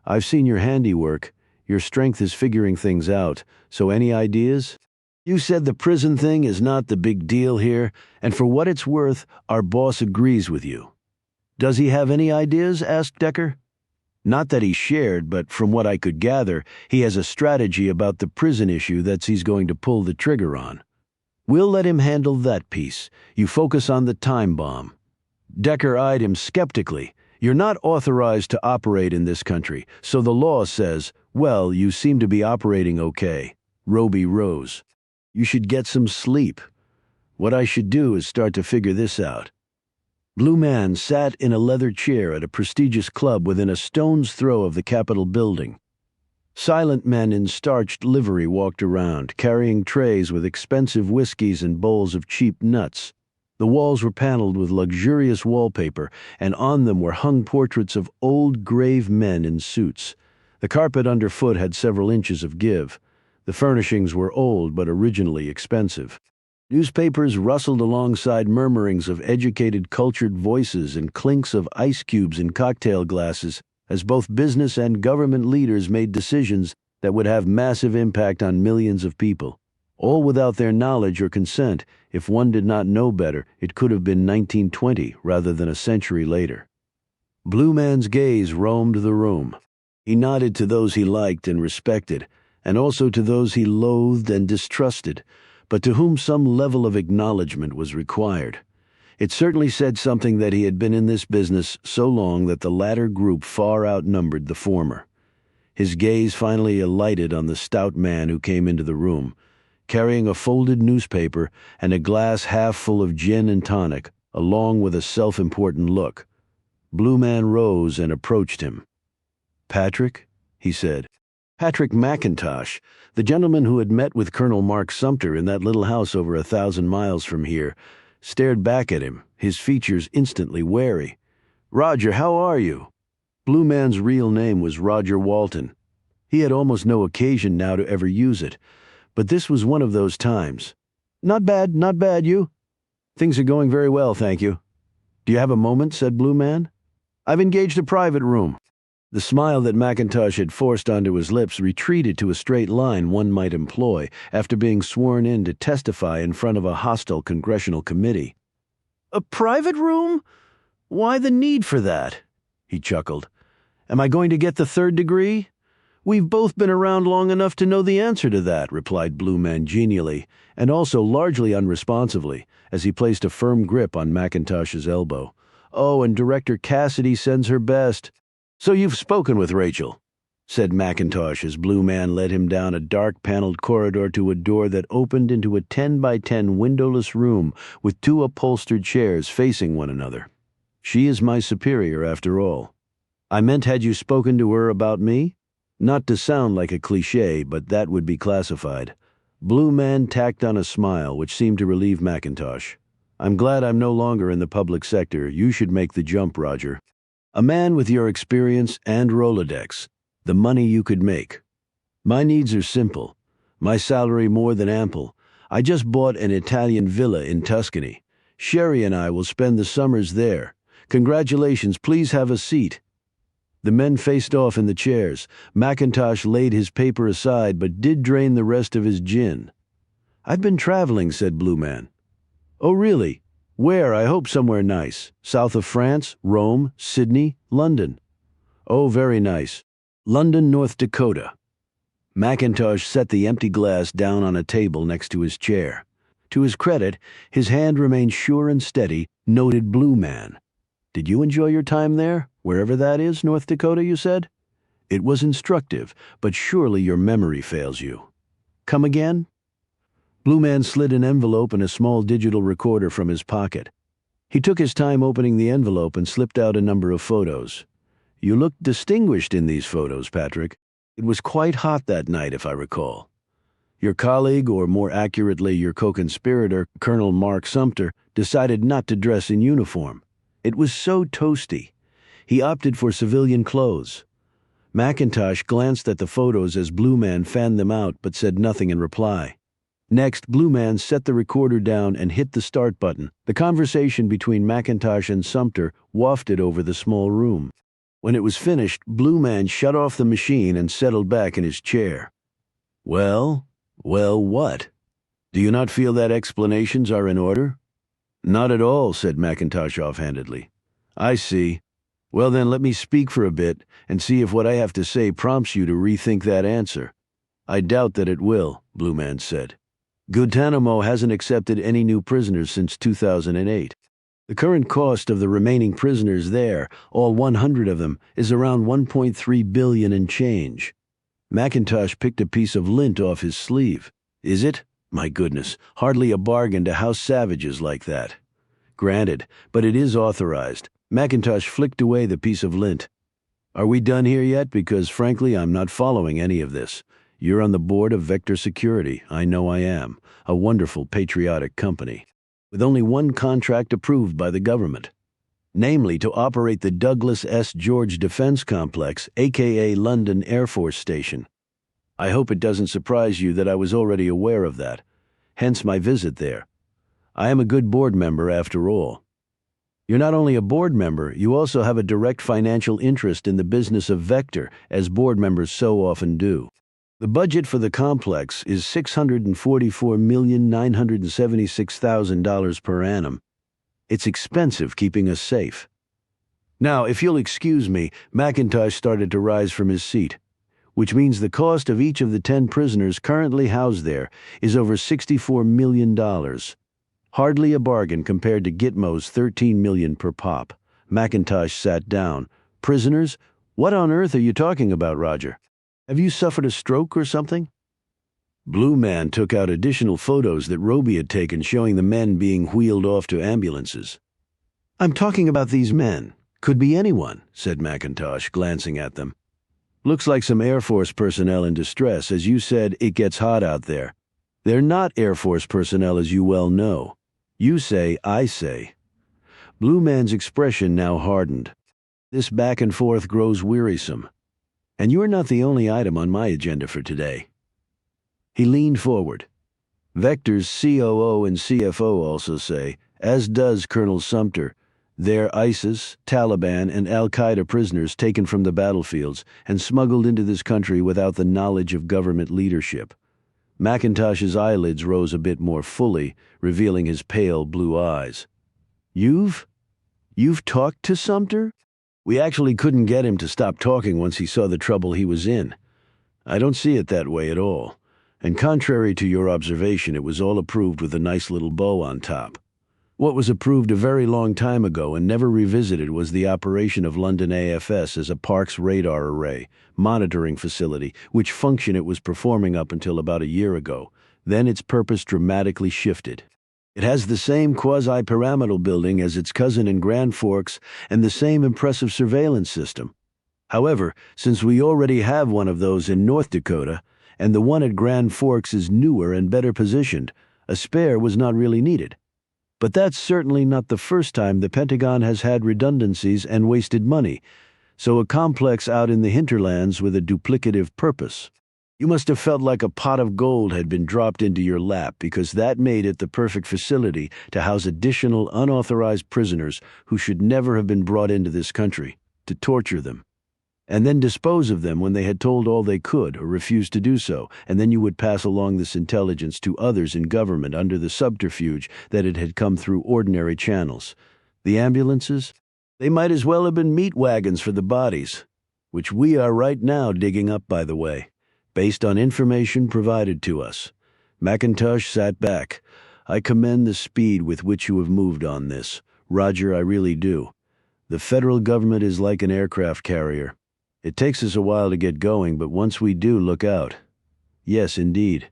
I've seen your handiwork. Your strength is figuring things out. So any ideas? You said the prison thing is not the big deal here, and for what it's worth, our boss agrees with you. Does he have any ideas? Asked Decker. Not that he shared, but from what I could gather, he has a strategy about the prison issue that he's going to pull the trigger on. We'll let him handle that piece. You focus on the time bomb. Decker eyed him skeptically. You're not authorized to operate in this country, so the law says, well, you seem to be operating okay. Roby rose. You should get some sleep. What I should do is start to figure this out. Blue Man sat in a leather chair at a prestigious club within a stone's throw of the Capitol building. Silent men in starched livery walked around, carrying trays with expensive whiskeys and bowls of cheap nuts. The walls were paneled with luxurious wallpaper, and on them were hung portraits of old, grave men in suits. The carpet underfoot had several inches of give. The furnishings were old but originally expensive. Newspapers rustled alongside murmurings of educated, cultured voices and clinks of ice cubes in cocktail glasses as both business and government leaders made decisions that would have massive impact on millions of people. All without their knowledge or consent. If one did not know better, it could have been 1920 rather than a century later. Blue Man's gaze roamed the room. He nodded to those he liked and respected, and also to those he loathed and distrusted, but to whom some level of acknowledgement was required. It certainly said something that he had been in this business so long that the latter group far outnumbered the former. His gaze finally alighted on the stout man who came into the room, carrying a folded newspaper and a glass half full of gin and tonic, along with a self-important look. Blue Man rose and approached him. "Patrick?" he said. Patrick McIntosh, the gentleman who had met with Colonel Mark Sumter in that little house over 1,000 miles from here, stared back at him, his features instantly wary. "Roger, how are you?" Blue Man's real name was Roger Walton. He had almost no occasion now to ever use it, but this was one of those times. Not bad, you?" "Things are going very well, thank you." "Do you have a moment?" said Blue Man. "I've engaged a private room." The smile that McIntosh had forced onto his lips retreated to a straight line one might employ after being sworn in to testify in front of a hostile congressional committee. "A private room? Why the need for that?" he chuckled. "Am I going to get the 3rd degree?" "We've both been around long enough to know the answer to that," replied Blue Man genially, and also largely unresponsively, as he placed a firm grip on McIntosh's elbow. "Oh, and Director Cassidy sends her best." "So you've spoken with Rachel," said McIntosh as Blue Man led him down a dark-paneled corridor to a door that opened into a 10-by-10 windowless room with 2 upholstered chairs facing one another. "She is my superior, after all." "I meant, had you spoken to her about me?" Not to sound like a cliché, but that would be classified. Blue Man tacked on a smile which seemed to relieve McIntosh. I'm glad I'm no longer in the public sector. You should make the jump, Roger. A man with your experience and Rolodex. The money you could make. My needs are simple. My salary more than ample. I just bought an Italian villa in Tuscany. Sherry and I will spend the summers there. Congratulations, please have a seat. The men faced off in the chairs. McIntosh laid his paper aside but did drain the rest of his gin. I've been traveling, said Blue Man. Oh, really? Where? I hope somewhere nice. South of France, Rome, Sydney, London. Oh, very nice. London, North Dakota. McIntosh set the empty glass down on a table next to his chair. To his credit, his hand remained sure and steady, noted Blue Man. Did you enjoy your time there? Wherever that is, North Dakota, you said? It was instructive, but surely your memory fails you. Come again? Blue Man slid an envelope and a small digital recorder from his pocket. He took his time opening the envelope and slipped out a number of photos. You looked distinguished in these photos, Patrick. It was quite hot that night, if I recall. Your colleague, or more accurately your co-conspirator, Colonel Mark Sumter, decided not to dress in uniform. It was so toasty. He opted for civilian clothes. McIntosh glanced at the photos as Blue Man fanned them out but said nothing in reply. Next, Blue Man set the recorder down and hit the start button. The conversation between McIntosh and Sumter wafted over the small room. When it was finished, Blue Man shut off the machine and settled back in his chair. Well, what? Do you not feel that explanations are in order? Not at all, said McIntosh offhandedly. I see. Well then, let me speak for a bit and see if what I have to say prompts you to rethink that answer. I doubt that it will, Blue Man said. Guantanamo hasn't accepted any new prisoners since 2008. The current cost of the remaining prisoners there, all 100 of them, is around $1.3 billion and change. McIntosh picked a piece of lint off his sleeve. Is it? My goodness, hardly a bargain to house savages like that. Granted, but it is authorized. McIntosh flicked away the piece of lint. Are we done here yet? Because frankly, I'm not following any of this. You're on the board of Vector Security. I know I am. A wonderful patriotic company. With only one contract approved by the government. Namely, to operate the Douglas S. George Defense Complex, aka London Air Force Station. I hope it doesn't surprise you that I was already aware of that. Hence my visit there. I am a good board member after all. You're not only a board member, you also have a direct financial interest in the business of Vector, as board members so often do. The budget for the complex is $644,976,000 per annum. It's expensive keeping us safe. Now, if you'll excuse me, McIntosh started to rise from his seat, which means the cost of each of the 10 prisoners currently housed there is over $64 million. Hardly a bargain compared to Gitmo's $13 million per pop. McIntosh sat down. Prisoners? What on earth are you talking about, Roger? Have you suffered a stroke or something? Blue Man took out additional photos that Roby had taken showing the men being wheeled off to ambulances. I'm talking about these men. Could be anyone, said McIntosh, glancing at them. Looks like some Air Force personnel in distress. As you said, it gets hot out there. They're not Air Force personnel, as you well know. You say, I say. Blue Man's expression now hardened. This back and forth grows wearisome. And you're not the only item on my agenda for today. He leaned forward. Vector's COO and CFO also say, as does Colonel Sumter, they're ISIS, Taliban, and Al-Qaeda prisoners taken from the battlefields and smuggled into this country without the knowledge of government leadership. McIntosh's eyelids rose a bit more fully, revealing his pale blue eyes. You've talked to Sumter? We actually couldn't get him to stop talking once he saw the trouble he was in. I don't see it that way at all. And contrary to your observation, it was all approved with a nice little bow on top. What was approved a very long time ago and never revisited was the operation of London AFS as a Parkes radar array, monitoring facility, which function it was performing up until about a year ago. Then its purpose dramatically shifted. It has the same quasi-pyramidal building as its cousin in Grand Forks and the same impressive surveillance system. However, since we already have one of those in North Dakota, and the one at Grand Forks is newer and better positioned, a spare was not really needed. But that's certainly not the first time the Pentagon has had redundancies and wasted money, so a complex out in the hinterlands with a duplicative purpose. You must have felt like a pot of gold had been dropped into your lap, because that made it the perfect facility to house additional unauthorized prisoners who should never have been brought into this country, to torture them, and then dispose of them when they had told all they could or refused to do so, and then you would pass along this intelligence to others in government under the subterfuge that it had come through ordinary channels. The ambulances? They might as well have been meat wagons for the bodies, which we are right now digging up, by the way, based on information provided to us. McIntosh sat back. I commend the speed with which you have moved on this. Roger, I really do. The federal government is like an aircraft carrier. It takes us a while to get going, but once we do, look out. Yes, indeed.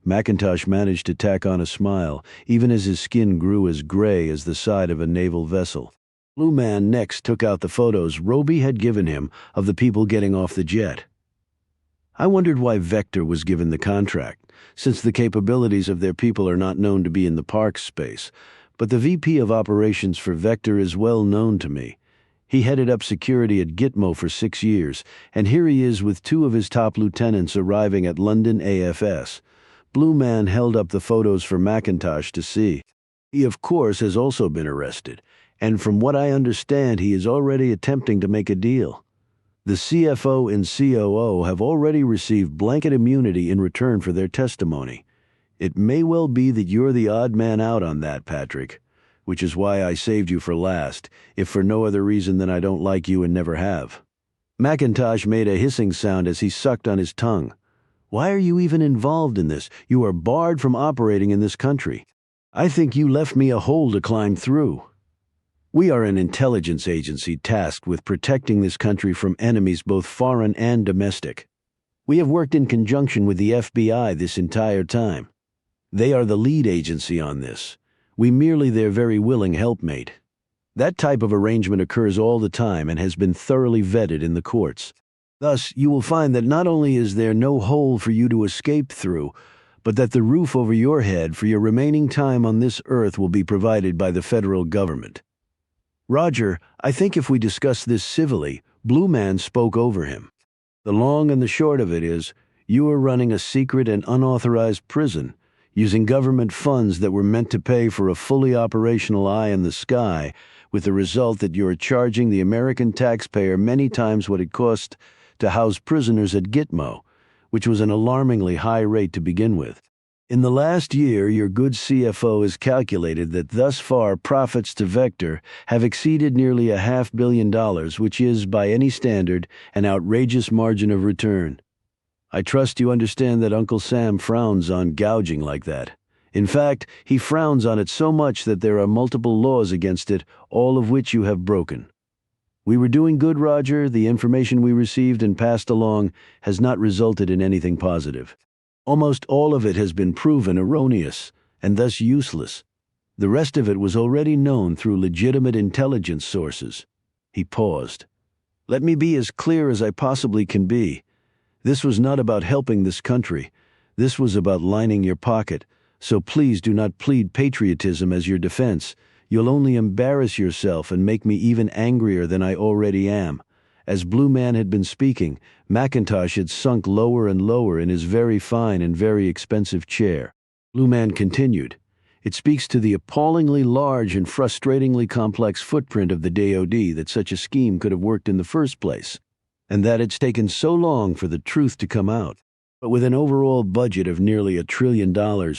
McIntosh managed to tack on a smile, even as his skin grew as gray as the side of a naval vessel. Blue Man next took out the photos Roby had given him of the people getting off the jet. I wondered why Vector was given the contract, since the capabilities of their people are not known to be in the park's space, but the VP of operations for Vector is well known to me. He headed up security at Gitmo for 6 years, and here he is with 2 of his top lieutenants arriving at London AFS. Blue Man held up the photos for McIntosh to see. He, of course, has also been arrested, and from what I understand, he is already attempting to make a deal. The CFO and COO have already received blanket immunity in return for their testimony. It may well be that you're the odd man out on that, Patrick, which is why I saved you for last, if for no other reason than I don't like you and never have. McIntosh made a hissing sound as he sucked on his tongue. Why are you even involved in this? You are barred from operating in this country. I think you left me a hole to climb through. We are an intelligence agency tasked with protecting this country from enemies both foreign and domestic. We have worked in conjunction with the FBI this entire time. They are the lead agency on this. We merely their very willing helpmate. That type of arrangement occurs all the time and has been thoroughly vetted in the courts. Thus, you will find that not only is there no hole for you to escape through, but that the roof over your head for your remaining time on this earth will be provided by the federal government. Roger, I think if we discuss this civilly, Blue Man spoke over him. The long and the short of it is, you are running a secret and unauthorized prison, using government funds that were meant to pay for a fully operational eye in the sky, with the result that you are charging the American taxpayer many times what it cost to house prisoners at Gitmo, which was an alarmingly high rate to begin with. In the last year, your good CFO has calculated that thus far profits to Vector have exceeded nearly $500 million, which is, by any standard, an outrageous margin of return. I trust you understand that Uncle Sam frowns on gouging like that. In fact, he frowns on it so much that there are multiple laws against it, all of which you have broken. We were doing good, Roger. The information we received and passed along has not resulted in anything positive. Almost all of it has been proven erroneous, and thus useless. The rest of it was already known through legitimate intelligence sources. He paused. Let me be as clear as I possibly can be. This was not about helping this country. This was about lining your pocket, so please do not plead patriotism as your defense. You'll only embarrass yourself and make me even angrier than I already am. As Blue Man had been speaking, McIntosh had sunk lower and lower in his very fine and very expensive chair. Blue Man continued, It speaks to the appallingly large and frustratingly complex footprint of the DoD that such a scheme could have worked in the first place, and that it's taken so long for the truth to come out. But with an overall budget of nearly $1 trillion,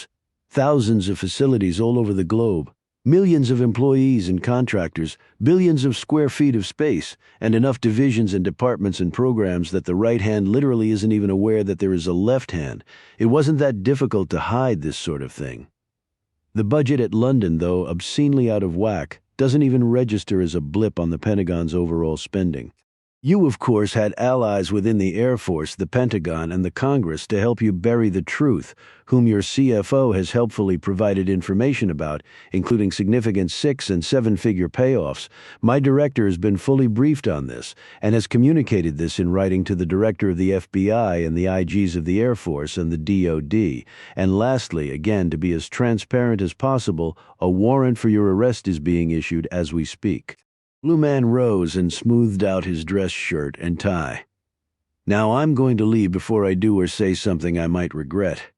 thousands of facilities all over the globe, millions of employees and contractors, billions of square feet of space, and enough divisions and departments and programs that the right hand literally isn't even aware that there is a left hand, it wasn't that difficult to hide this sort of thing. The budget at London, though obscenely out of whack, doesn't even register as a blip on the Pentagon's overall spending. You, of course, had allies within the Air Force, the Pentagon, and the Congress to help you bury the truth, whom your CFO has helpfully provided information about, including significant 6- and 7-figure payoffs. My director has been fully briefed on this, and has communicated this in writing to the director of the FBI and the IGs of the Air Force and the DoD. And lastly, again, to be as transparent as possible, a warrant for your arrest is being issued as we speak. Blue Man rose and smoothed out his dress shirt and tie. Now I'm going to leave before I do or say something I might regret.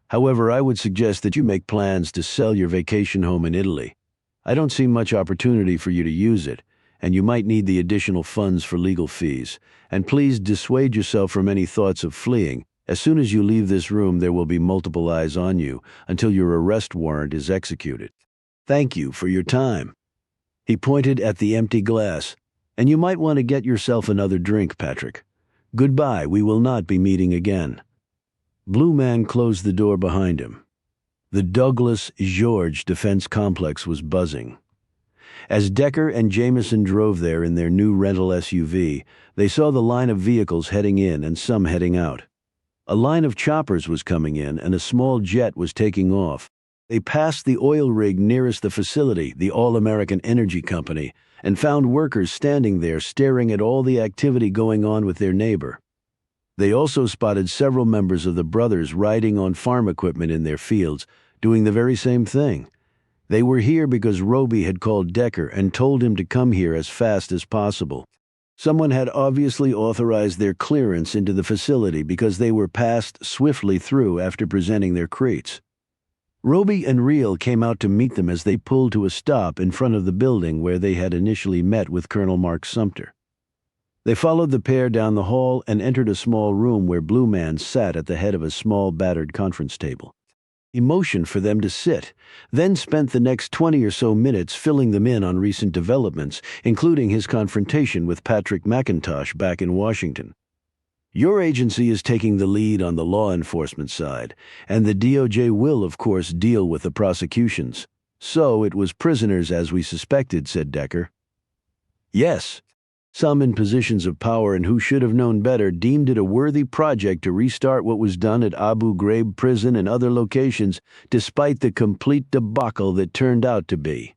However, I would suggest that you make plans to sell your vacation home in Italy. I don't see much opportunity for you to use it, and you might need the additional funds for legal fees. And please dissuade yourself from any thoughts of fleeing. As soon as you leave this room, there will be multiple eyes on you until your arrest warrant is executed. Thank you for your time. He pointed at the empty glass. And you might want to get yourself another drink, Patrick. Goodbye, we will not be meeting again. Blue Man closed the door behind him. The Douglas George Defense Complex was buzzing. As Decker and Jameson drove there in their new rental SUV, they saw the line of vehicles heading in and some heading out. A line of choppers was coming in and a small jet was taking off. They passed the oil rig nearest the facility, the All-American Energy Company, and found workers standing there staring at all the activity going on with their neighbor. They also spotted several members of the brothers riding on farm equipment in their fields, doing the very same thing. They were here because Roby had called Decker and told him to come here as fast as possible. Someone had obviously authorized their clearance into the facility because they were passed swiftly through after presenting their crates. Roby and Reel came out to meet them as they pulled to a stop in front of the building where they had initially met with Colonel Mark Sumter. They followed the pair down the hall and entered a small room where Blue Man sat at the head of a small battered conference table. He motioned for them to sit, then spent the next 20 or so minutes filling them in on recent developments, including his confrontation with Patrick McIntosh back in Washington. Your agency is taking the lead on the law enforcement side, and the DOJ will, of course, deal with the prosecutions. So it was prisoners as we suspected, said Decker. Yes. Some in positions of power and who should have known better deemed it a worthy project to restart what was done at Abu Ghraib prison and other locations, despite the complete debacle that turned out to be.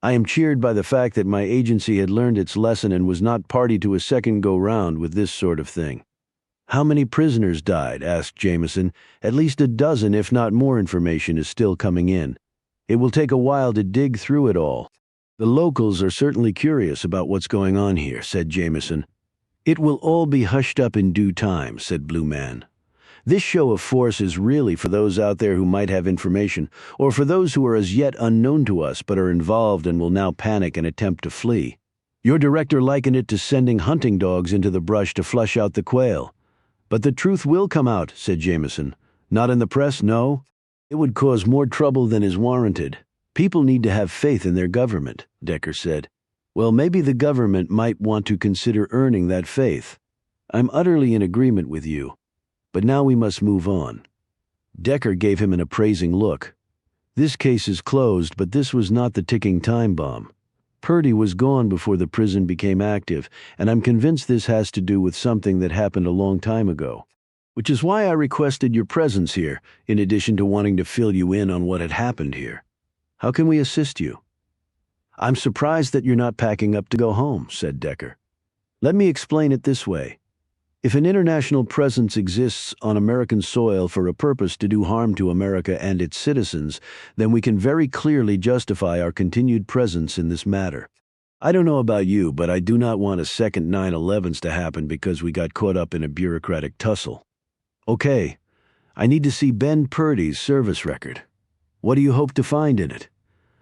I am cheered by the fact that my agency had learned its lesson and was not party to a second go-round with this sort of thing. How many prisoners died? Asked Jameson. At least a dozen, if not more. Information is still coming in. It will take a while to dig through it all. The locals are certainly curious about what's going on here, said Jameson. It will all be hushed up in due time, said Blue Man. This show of force is really for those out there who might have information, or for those who are as yet unknown to us but are involved and will now panic and attempt to flee. Your director likened it to sending hunting dogs into the brush to flush out the quail. But the truth will come out, said Jameson. Not in the press, no. It would cause more trouble than is warranted. People need to have faith in their government, Decker said. Well, maybe the government might want to consider earning that faith. I'm utterly in agreement with you. But now we must move on. Decker gave him an appraising look. This case is closed, but this was not the ticking time bomb. Purdy was gone before the prison became active, and I'm convinced this has to do with something that happened a long time ago. Which is why I requested your presence here, in addition to wanting to fill you in on what had happened here. How can we assist you? I'm surprised that you're not packing up to go home, said Decker. Let me explain it this way. If an international presence exists on American soil for a purpose to do harm to America and its citizens, then we can very clearly justify our continued presence in this matter. I don't know about you, but I do not want a second 9/11s to happen because we got caught up in a bureaucratic tussle. Okay, I need to see Ben Purdy's service record. What do you hope to find in it?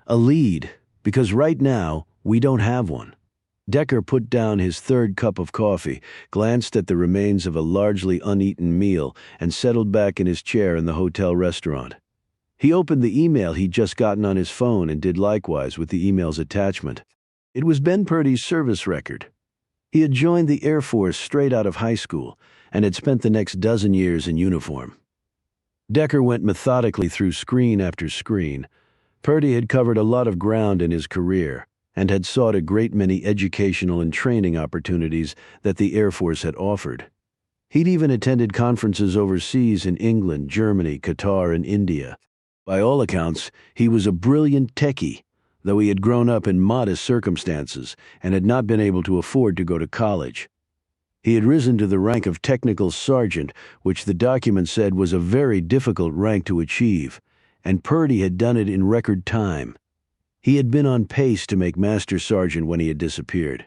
A lead, because right now, we don't have one. Decker put down his third cup of coffee, glanced at the remains of a largely uneaten meal, and settled back in his chair in the hotel restaurant. He opened the email he'd just gotten on his phone and did likewise with the email's attachment. It was Ben Purdy's service record. He had joined the Air Force straight out of high school and had spent the next dozen years in uniform. Decker went methodically through screen after screen. Purdy had covered a lot of ground in his career. and had sought a great many educational and training opportunities that the Air Force had offered. He'd even attended conferences overseas in England, Germany, Qatar, and India. By all accounts, he was a brilliant techie, though he had grown up in modest circumstances and had not been able to afford to go to college. He had risen to the rank of technical sergeant, which the document said was a very difficult rank to achieve, and Purdy had done it in record time. He had been on pace to make master sergeant when he had disappeared.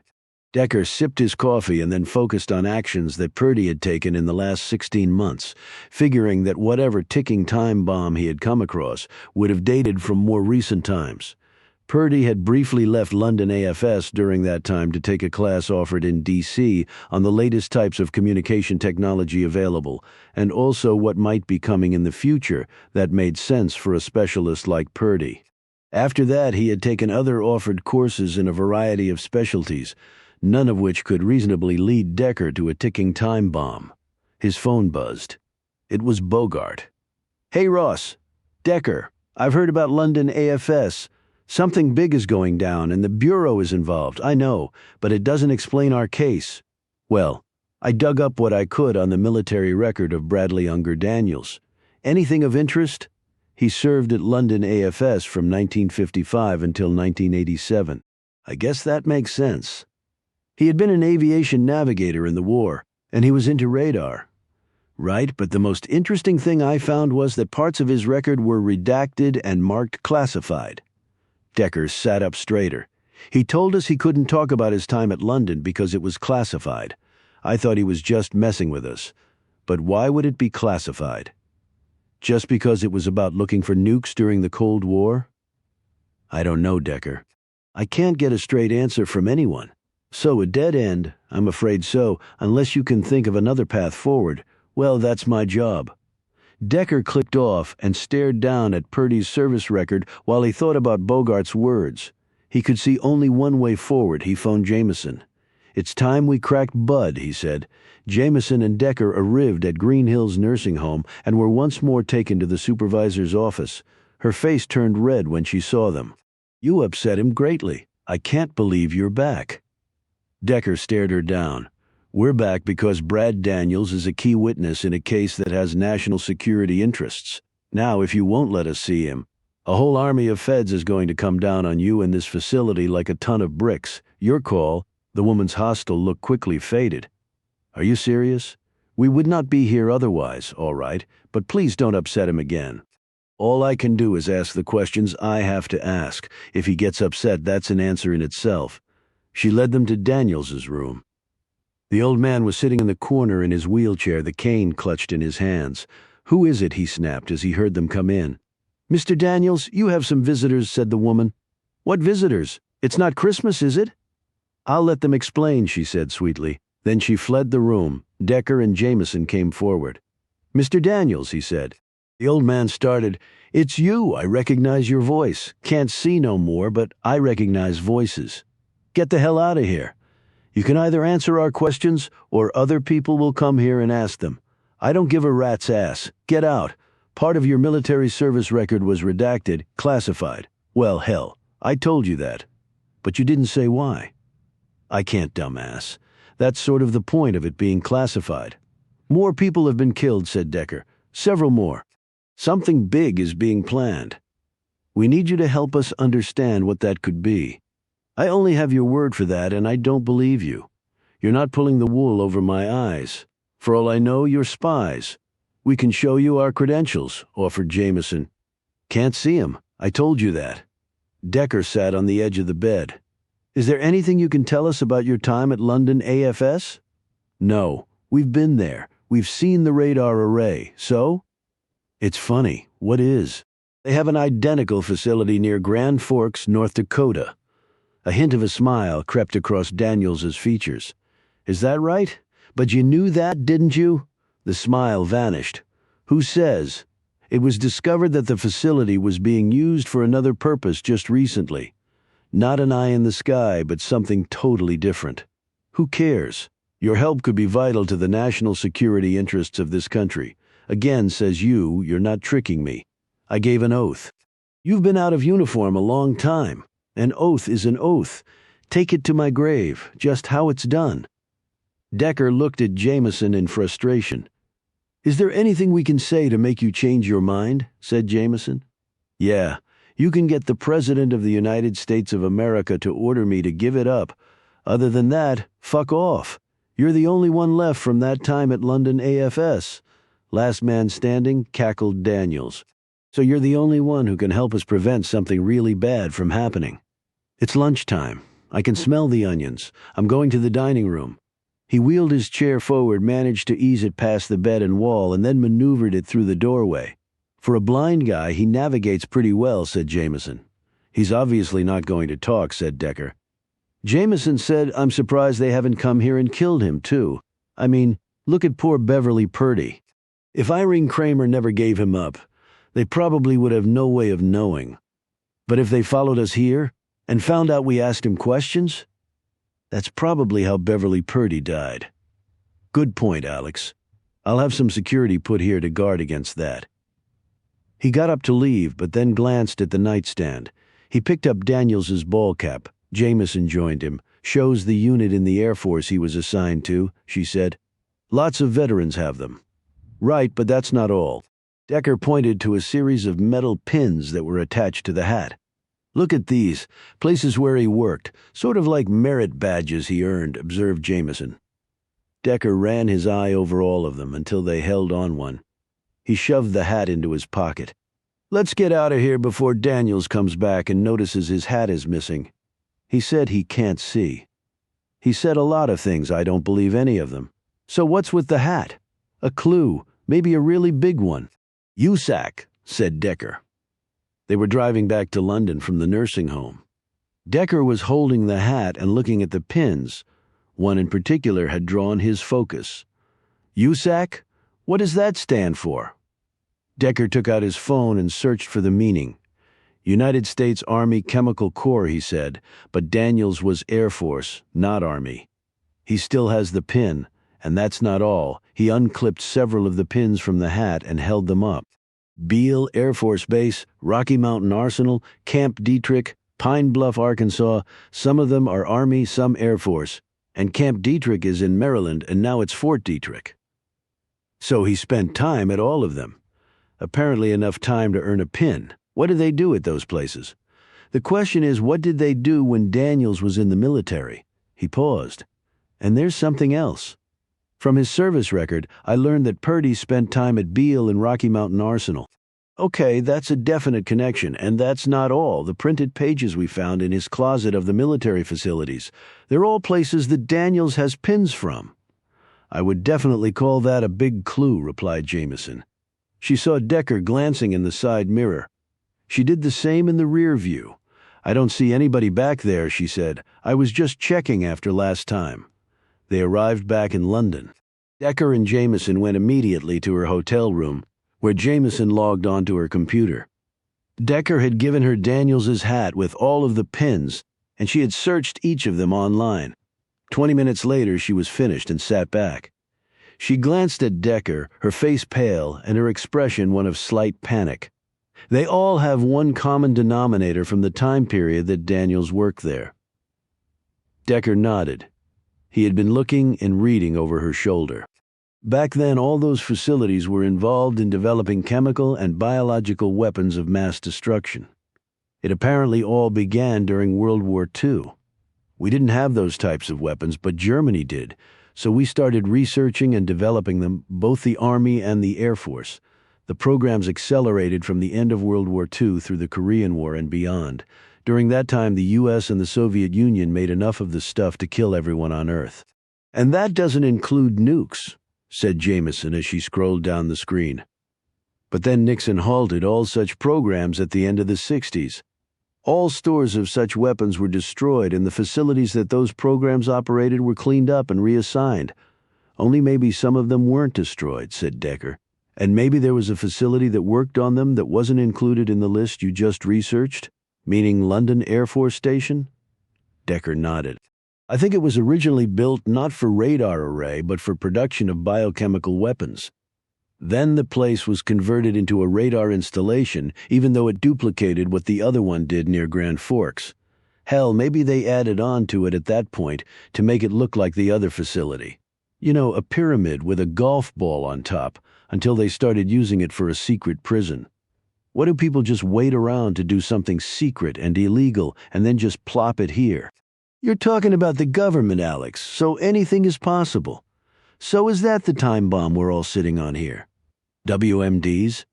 Decker sipped his coffee and then focused on actions that Purdy had taken in the last 16 months, figuring that whatever ticking time bomb he had come across would have dated from more recent times. Purdy had briefly left London AFS during that time to take a class offered in D.C. on the latest types of communication technology available, and also what might be coming in the future that made sense for a specialist like Purdy. After that, he had taken other offered courses in a variety of specialties, none of which could reasonably lead Decker to a ticking time bomb. His phone buzzed. It was Bogart. "Hey, Ross. Decker, I've heard about London AFS. Something big is going down, and the Bureau is involved, I know, but it doesn't explain our case." "Well, I dug up what I could on the military record of Bradley Unger Daniels. Anything of interest?" "He served at London AFS from 1955 until 1987. "I guess that makes sense. He had been an aviation navigator in the war, and he was into radar." "Right, but the most interesting thing I found was that parts of his record were redacted and marked classified." Decker sat up straighter. "He told us he couldn't talk about his time at London because it was classified. I thought he was just messing with us. But why would it be classified? Just because it was about looking for nukes during the Cold War?" "I don't know, Decker. I can't get a straight answer from anyone. So a dead end, I'm afraid so, unless you can think of another path forward. Well, that's my job." Decker clicked off and stared down at Purdy's service record while he thought about Bogart's words. He could see only one way forward. He phoned Jameson. "It's time we cracked Bud," he said. Jameson and Decker arrived at Green Hills Nursing Home and were once more taken to the supervisor's office. Her face turned red when she saw them. "You upset him greatly. I can't believe you're back." Decker stared her down. "We're back because Brad Daniels is a key witness in a case that has national security interests. Now, if you won't let us see him, a whole army of feds is going to come down on you in this facility like a ton of bricks. Your call." The woman's hostile look quickly faded. "Are you serious? We would not be here otherwise, all right, but please don't upset him again." "All I can do is ask the questions I have to ask. If he gets upset, that's an answer in itself." She led them to Daniels's room. The old man was sitting in the corner in his wheelchair, the cane clutched in his hands. "Who is it?" he snapped as he heard them come in. "Mr. Daniels, you have some visitors," said the woman. "What visitors? It's not Christmas, is it?" "I'll let them explain," she said sweetly. Then she fled the room. Decker and Jameson came forward. "Mr. Daniels," he said. The old man started. "It's you. I recognize your voice. Can't see no more, but I recognize voices. Get the hell out of here. You can either answer our questions or other people will come here and ask them. I don't give a rat's ass. Get out. Part of your military service record was redacted, classified. Well, hell, I told you that. But you didn't say why." "I can't, dumbass. That's sort of the point of it being classified." "More people have been killed," said Decker. "Several more. Something big is being planned. We need you to help us understand what that could be. I only have your word for that, and I don't believe you. You're not pulling the wool over my eyes. For all I know, you're spies. We can show you our credentials," offered Jameson. "Can't see 'em. I told you that." Decker sat on the edge of the bed. "Is there anything you can tell us about your time at London AFS?" "No. We've been there. We've seen the radar array. So?" "It's funny. What is?" "They have an identical facility near Grand Forks, North Dakota." A hint of a smile crept across Daniels's features. "Is that right? But you knew that, didn't you?" The smile vanished. "Who says?" "It was discovered that the facility was being used for another purpose just recently. Not an eye in the sky, but something totally different. Who cares? Your help could be vital to the national security interests of this country. Again, says you're not tricking me. I gave an oath. You've been out of uniform a long time. An oath is an oath. Take it to my grave, just how it's done." Decker looked at Jameson in frustration. "Is there anything we can say to make you change your mind?" said Jameson. "Yeah, you can get the President of the United States of America to order me to give it up. Other than that, fuck off. You're the only one left from that time at London AFS. Last man standing, cackled Daniels. So you're the only one who can help us prevent something really bad from happening. It's lunchtime. I can smell the onions. I'm going to the dining room." He wheeled his chair forward, managed to ease it past the bed and wall, and then maneuvered it through the doorway. "For a blind guy, he navigates pretty well," said Jameson. "He's obviously not going to talk," said Decker. Jameson said, "I'm surprised they haven't come here and killed him, too. I mean, look at poor Beverly Purdy. If Irene Kramer never gave him up, they probably would have no way of knowing. But if they followed us here and found out we asked him questions, that's probably how Beverly Purdy died." "Good point, Alex. I'll have some security put here to guard against that." He got up to leave, but then glanced at the nightstand. He picked up Daniels's ball cap. Jameson joined him. "Shows the unit in the Air Force he was assigned to," she said. "Lots of veterans have them." "Right, but that's not all." Decker pointed to a series of metal pins that were attached to the hat. "Look at these, places where he worked, sort of like merit badges he earned," observed Jameson. Decker ran his eye over all of them until they held on one. He shoved the hat into his pocket. "Let's get out of here before Daniels comes back and notices his hat is missing. He said he can't see. He said a lot of things, I don't believe any of them. So what's with the hat? A clue, maybe a really big one." "USAC," said Decker. They were driving back to London from the nursing home. Decker was holding the hat and looking at the pins. One in particular had drawn his focus. "USAC? What does that stand for?" Decker took out his phone and searched for the meaning. "United States Army Chemical Corps," he said, but Daniels was Air Force, not Army. "He still has the pin, and that's not all." He unclipped several of the pins from the hat and held them up. "Beale Air Force Base, Rocky Mountain Arsenal, Camp Detrick, Pine Bluff, Arkansas. Some of them are Army, some Air Force. And Camp Detrick is in Maryland, and now it's Fort Detrick." So he spent time at all of them. Apparently enough time to earn a pin. What did they do at those places? The question is, what did they do when Daniels was in the military? He paused. And there's something else. From his service record, I learned that Purdy spent time at Beale and Rocky Mountain Arsenal. Okay, that's a definite connection, and that's not all. The printed pages we found in his closet of the military facilities, they're all places that Daniels has pins from. "I would definitely call that a big clue," replied Jameson. She saw Decker glancing in the side mirror. She did the same in the rear view. "I don't see anybody back there," she said. "I was just checking after last time." They arrived back in London. Decker and Jameson went immediately to her hotel room, where Jameson logged onto her computer. Decker had given her Daniels's hat with all of the pins, and she had searched each of them online. 20 minutes later, she was finished and sat back. She glanced at Decker, her face pale and her expression one of slight panic. They all have one common denominator from the time period that Daniels worked there. Decker nodded. He had been looking and reading over her shoulder. Back then, all those facilities were involved in developing chemical and biological weapons of mass destruction. It apparently all began during World War II. We didn't have those types of weapons, but Germany did, so we started researching and developing them, both the Army and the Air Force. The programs accelerated from the end of World War II through the Korean War and beyond. During that time, the U.S. and the Soviet Union made enough of the stuff to kill everyone on Earth. "And that doesn't include nukes," said Jameson as she scrolled down the screen. But then Nixon halted all such programs at the end of the 60s. All stores of such weapons were destroyed, and the facilities that those programs operated were cleaned up and reassigned. "Only maybe some of them weren't destroyed," said Decker. "And maybe there was a facility that worked on them that wasn't included in the list you just researched? Meaning London Air Force Station?" Decker nodded. "I think it was originally built not for radar array, but for production of biochemical weapons. Then the place was converted into a radar installation, even though it duplicated what the other one did near Grand Forks. Hell, maybe they added on to it at that point to make it look like the other facility. You know, a pyramid with a golf ball on top, until they started using it for a secret prison. What do people just wait around to do something secret and illegal and then just plop it here? You're talking about the government, Alex, so anything is possible. So is that the time bomb we're all sitting on here? WMDs?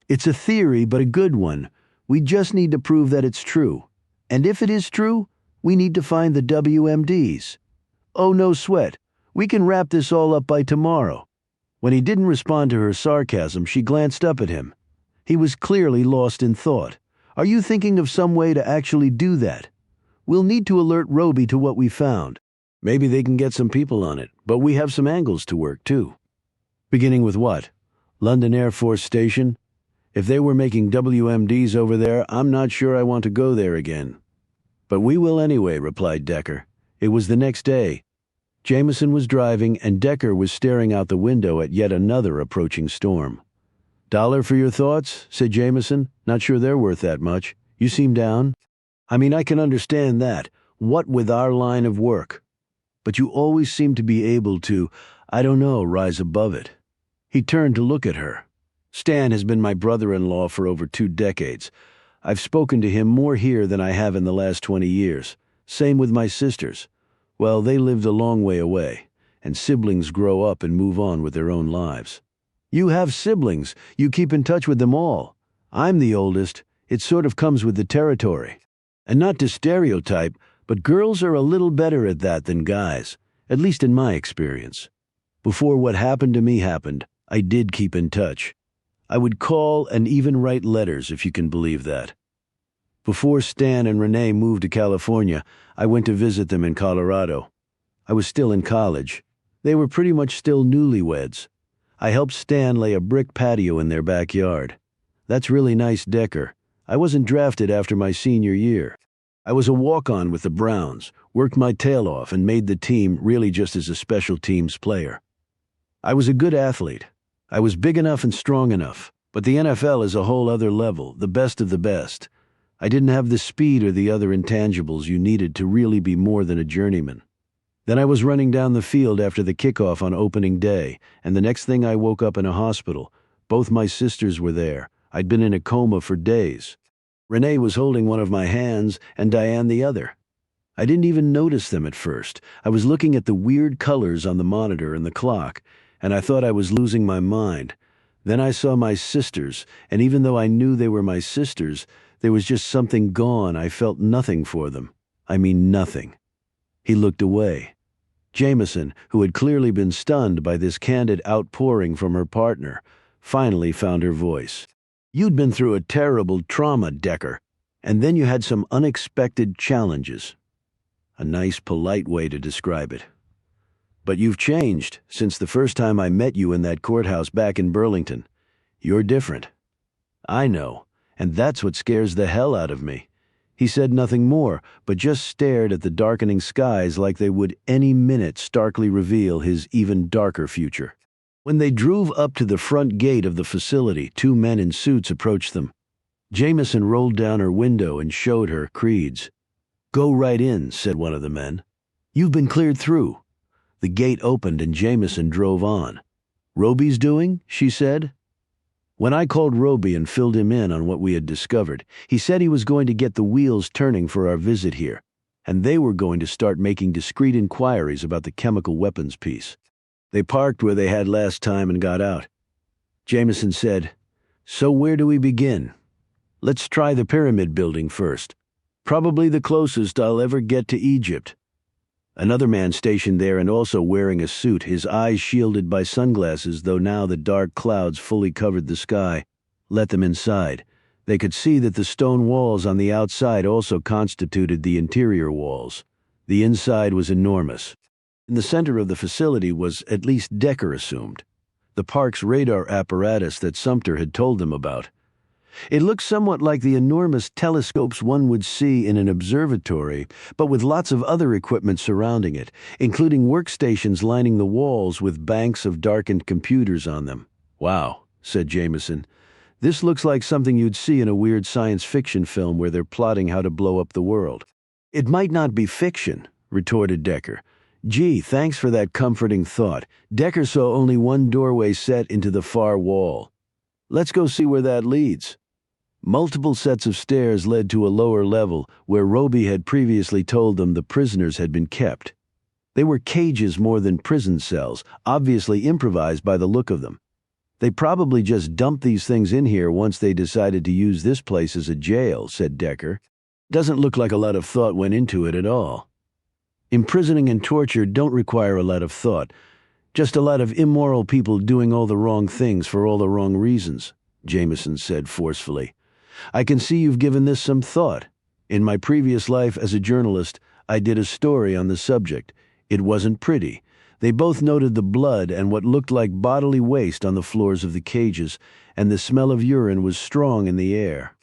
It's a theory, but a good one. We just need to prove that it's true. And if it is true, we need to find the WMDs. Oh, no sweat. We can wrap this all up by tomorrow. When he didn't respond to her sarcasm, she glanced up at him. He was clearly lost in thought. Are you thinking of some way to actually do that? We'll need to alert Roby to what we found. Maybe they can get some people on it, but we have some angles to work too. Beginning with what? London Air Force Station? If they were making WMDs over there, I'm not sure I want to go there again. But we will anyway, replied Decker. It was the next day. Jameson was driving, and Decker was staring out the window at yet another approaching storm. $1 for your thoughts? Said Jameson. Not sure they're worth that much. You seem down. I mean, I can understand that. What with our line of work? But you always seem to be able to, I don't know, rise above it. He turned to look at her. Stan has been my brother-in-law for over 2 decades. I've spoken to him more here than I have in the last 20 years. Same with my sisters. Well, they lived a long way away, and siblings grow up and move on with their own lives. You have siblings. You keep in touch with them all. I'm the oldest. It sort of comes with the territory. And not to stereotype, but girls are a little better at that than guys, at least in my experience. Before what happened to me happened, I did keep in touch. I would call and even write letters, if you can believe that. Before Stan and Renee moved to California, I went to visit them in Colorado. I was still in college. They were pretty much still newlyweds. I helped Stan lay a brick patio in their backyard. That's really nice, Decker. I wasn't drafted after my senior year. I was a walk-on with the Browns, worked my tail off, and made the team really just as a special teams player. I was a good athlete. I was big enough and strong enough, but the NFL is a whole other level, the best of the best. I didn't have the speed or the other intangibles you needed to really be more than a journeyman. Then I was running down the field after the kickoff on opening day, and the next thing I woke up in a hospital. Both my sisters were there. I'd been in a coma for days. Renee was holding one of my hands and Diane the other. I didn't even notice them at first. I was looking at the weird colors on the monitor and the clock, and I thought I was losing my mind. Then I saw my sisters, and even though I knew they were my sisters, there was just something gone. I felt nothing for them. I mean nothing. He looked away. Jameson, who had clearly been stunned by this candid outpouring from her partner, finally found her voice. You'd been through a terrible trauma, Decker, and then you had some unexpected challenges. A nice, polite way to describe it. But you've changed since the first time I met you in that courthouse back in Burlington. You're different. I know, and that's what scares the hell out of me. He said nothing more, but just stared at the darkening skies like they would any minute starkly reveal his even darker future. When they drove up to the front gate of the facility, 2 men in suits approached them. Jameson rolled down her window and showed her creeds. Go right in, said one of the men. You've been cleared through. The gate opened and Jameson drove on. Roby's doing? She said. When I called Roby and filled him in on what we had discovered, he said he was going to get the wheels turning for our visit here, and they were going to start making discreet inquiries about the chemical weapons piece. They parked where they had last time and got out. Jameson said, So where do we begin? Let's try the pyramid building first. Probably the closest I'll ever get to Egypt. Another man stationed there and also wearing a suit, his eyes shielded by sunglasses, though now the dark clouds fully covered the sky, let them inside. They could see that the stone walls on the outside also constituted the interior walls. The inside was enormous. In the center of the facility was, at least Decker assumed, the park's radar apparatus that Sumter had told them about. It looked somewhat like the enormous telescopes one would see in an observatory, but with lots of other equipment surrounding it, including workstations lining the walls with banks of darkened computers on them. Wow, said Jameson. This looks like something you'd see in a weird science fiction film where they're plotting how to blow up the world. It might not be fiction, retorted Decker. Gee, thanks for that comforting thought. Decker saw only one doorway set into the far wall. Let's go see where that leads. Multiple sets of stairs led to a lower level where Roby had previously told them the prisoners had been kept. They were cages more than prison cells, obviously improvised by the look of them. They probably just dumped these things in here once they decided to use this place as a jail, said Decker. Doesn't look like a lot of thought went into it at all. Imprisoning and torture don't require a lot of thought, just a lot of immoral people doing all the wrong things for all the wrong reasons, Jameson said forcefully. I can see you've given this some thought. In my previous life as a journalist, I did a story on the subject. It wasn't pretty. They both noted the blood and what looked like bodily waste on the floors of the cages, and the smell of urine was strong in the air.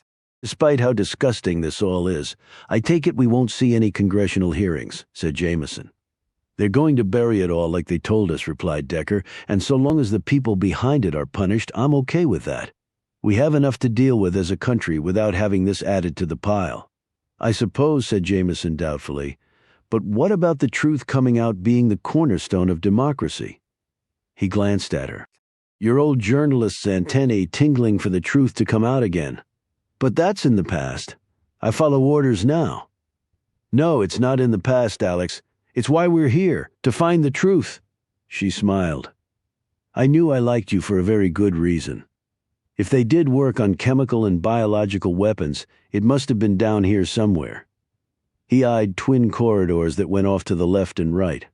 Despite how disgusting this all is, I take it we won't see any congressional hearings, said Jameson. They're going to bury it all like they told us, replied Decker, and so long as the people behind it are punished, I'm okay with that. We have enough to deal with as a country without having this added to the pile. I suppose, said Jameson doubtfully, but what about the truth coming out being the cornerstone of democracy? He glanced at her. Your old journalist's antennae tingling for the truth to come out again. But that's in the past. I follow orders now. No, it's not in the past, Alex. It's why we're here, to find the truth. She smiled. I knew I liked you for a very good reason. If they did work on chemical and biological weapons, it must have been down here somewhere. He eyed twin corridors that went off to the left and right.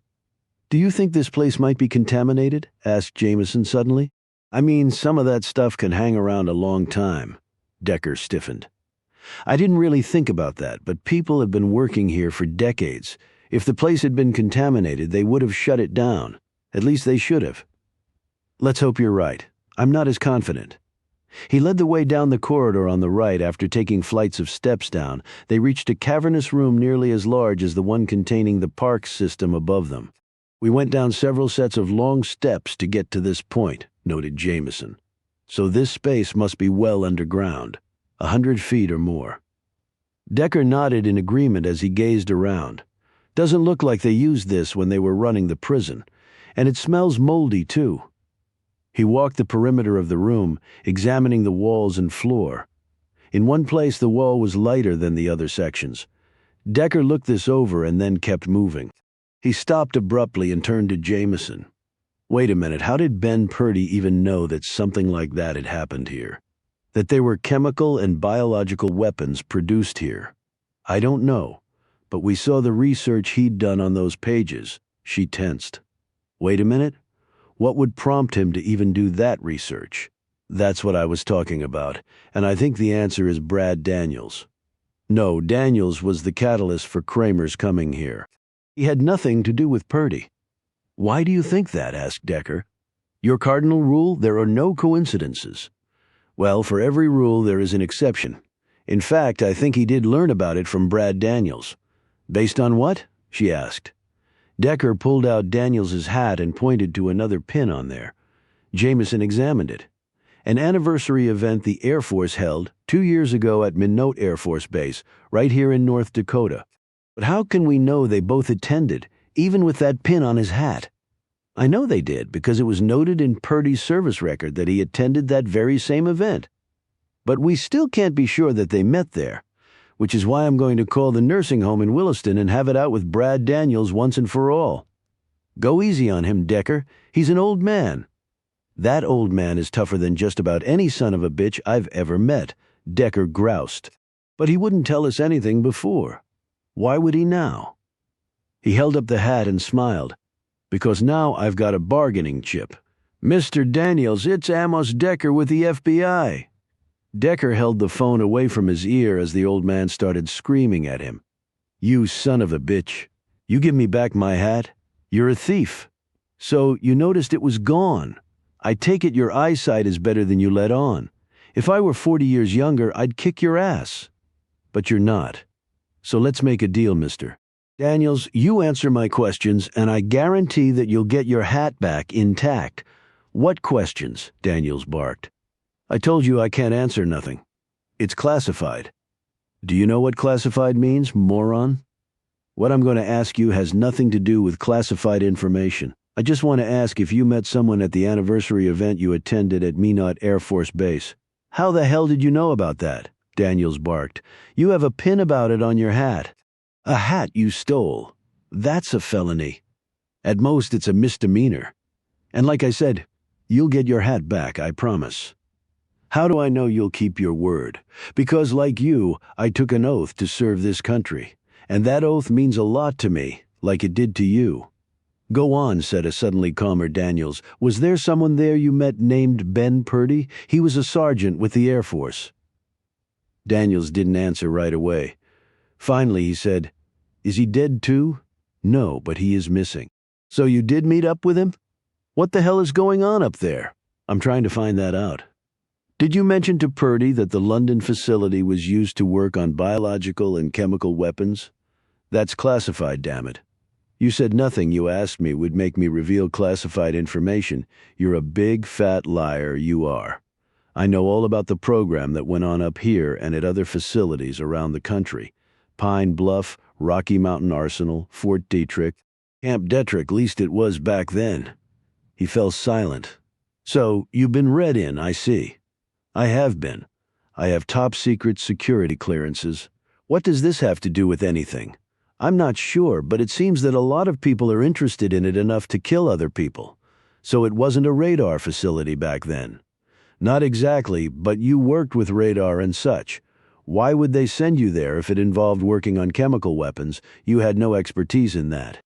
Do you think this place might be contaminated? Asked Jameson suddenly. I mean, some of that stuff can hang around a long time. Decker stiffened. I didn't really think about that, but people have been working here for decades. If the place had been contaminated, they would have shut it down. At least they should have. Let's hope you're right. I'm not as confident. He led the way down the corridor on the right. After taking flights of steps down, they reached a cavernous room nearly as large as the one containing the park system above them. We went down several sets of long steps to get to this point, noted Jameson. So this space must be well underground, 100 feet or more. Decker nodded in agreement as he gazed around. Doesn't look like they used this when they were running the prison, and it smells moldy too. He walked the perimeter of the room, examining the walls and floor. In one place the wall was lighter than the other sections. Decker looked this over and then kept moving. He stopped abruptly and turned to Jameson. Wait a minute, how did Ben Purdy even know that something like that had happened here? That there were chemical and biological weapons produced here? I don't know, but we saw the research he'd done on those pages. She tensed. Wait a minute? What would prompt him to even do that research? That's what I was talking about, and I think the answer is Brad Daniels. No, Daniels was the catalyst for Kramer's coming here. He had nothing to do with Purdy. Why do you think that? Asked Decker. Your cardinal rule, there are no coincidences. Well, for every rule there is an exception. In fact, I think he did learn about it from Brad Daniels. Based on what? She asked. Decker pulled out Daniels's hat and pointed to another pin on there. Jameson examined it. An anniversary event the Air Force held 2 years ago at Minot Air Force Base, right here in North Dakota. But how can we know they both attended, even with that pin on his hat? I know they did, because it was noted in Purdy's service record that he attended that very same event. But we still can't be sure that they met there, which is why I'm going to call the nursing home in Williston and have it out with Brad Daniels once and for all. Go easy on him, Decker. He's an old man. That old man is tougher than just about any son of a bitch I've ever met, Decker groused. But he wouldn't tell us anything before. Why would he now? He held up the hat and smiled. Because now I've got a bargaining chip. Mr. Daniels, it's Amos Decker with the FBI. Decker held the phone away from his ear as the old man started screaming at him. You son of a bitch. You give me back my hat? You're a thief. So you noticed it was gone. I take it your eyesight is better than you let on. If I were 40 years younger, I'd kick your ass. But you're not. So let's make a deal, mister. Daniels, you answer my questions, and I guarantee that you'll get your hat back intact. What questions? Daniels barked. I told you I can't answer nothing. It's classified. Do you know what classified means, moron? What I'm going to ask you has nothing to do with classified information. I just want to ask if you met someone at the anniversary event you attended at Minot Air Force Base. How the hell did you know about that? Daniels barked. You have a pin about it on your hat. A hat you stole. That's a felony. At most, it's a misdemeanor. And like I said, you'll get your hat back, I promise. How do I know you'll keep your word? Because like you, I took an oath to serve this country. And that oath means a lot to me, like it did to you. Go on, said a suddenly calmer Daniels. Was there someone there you met named Ben Purdy? He was a sergeant with the Air Force. Daniels didn't answer right away. Finally, he said, Is he dead too? No, but he is missing. So you did meet up with him? What the hell is going on up there? I'm trying to find that out. Did you mention to Purdy that the London facility was used to work on biological and chemical weapons? That's classified, damn it. You said nothing you asked me would make me reveal classified information. You're a big, fat liar, you are. I know all about the program that went on up here and at other facilities around the country. Pine Bluff, Rocky Mountain Arsenal, Fort Detrick. Camp Detrick, least it was back then. He fell silent. So, you've been read in, I see. I have been. I have top-secret security clearances. What does this have to do with anything? I'm not sure, but it seems that a lot of people are interested in it enough to kill other people. So it wasn't a radar facility back then. Not exactly, but you worked with radar and such. Why would they send you there if it involved working on chemical weapons? You had no expertise in that.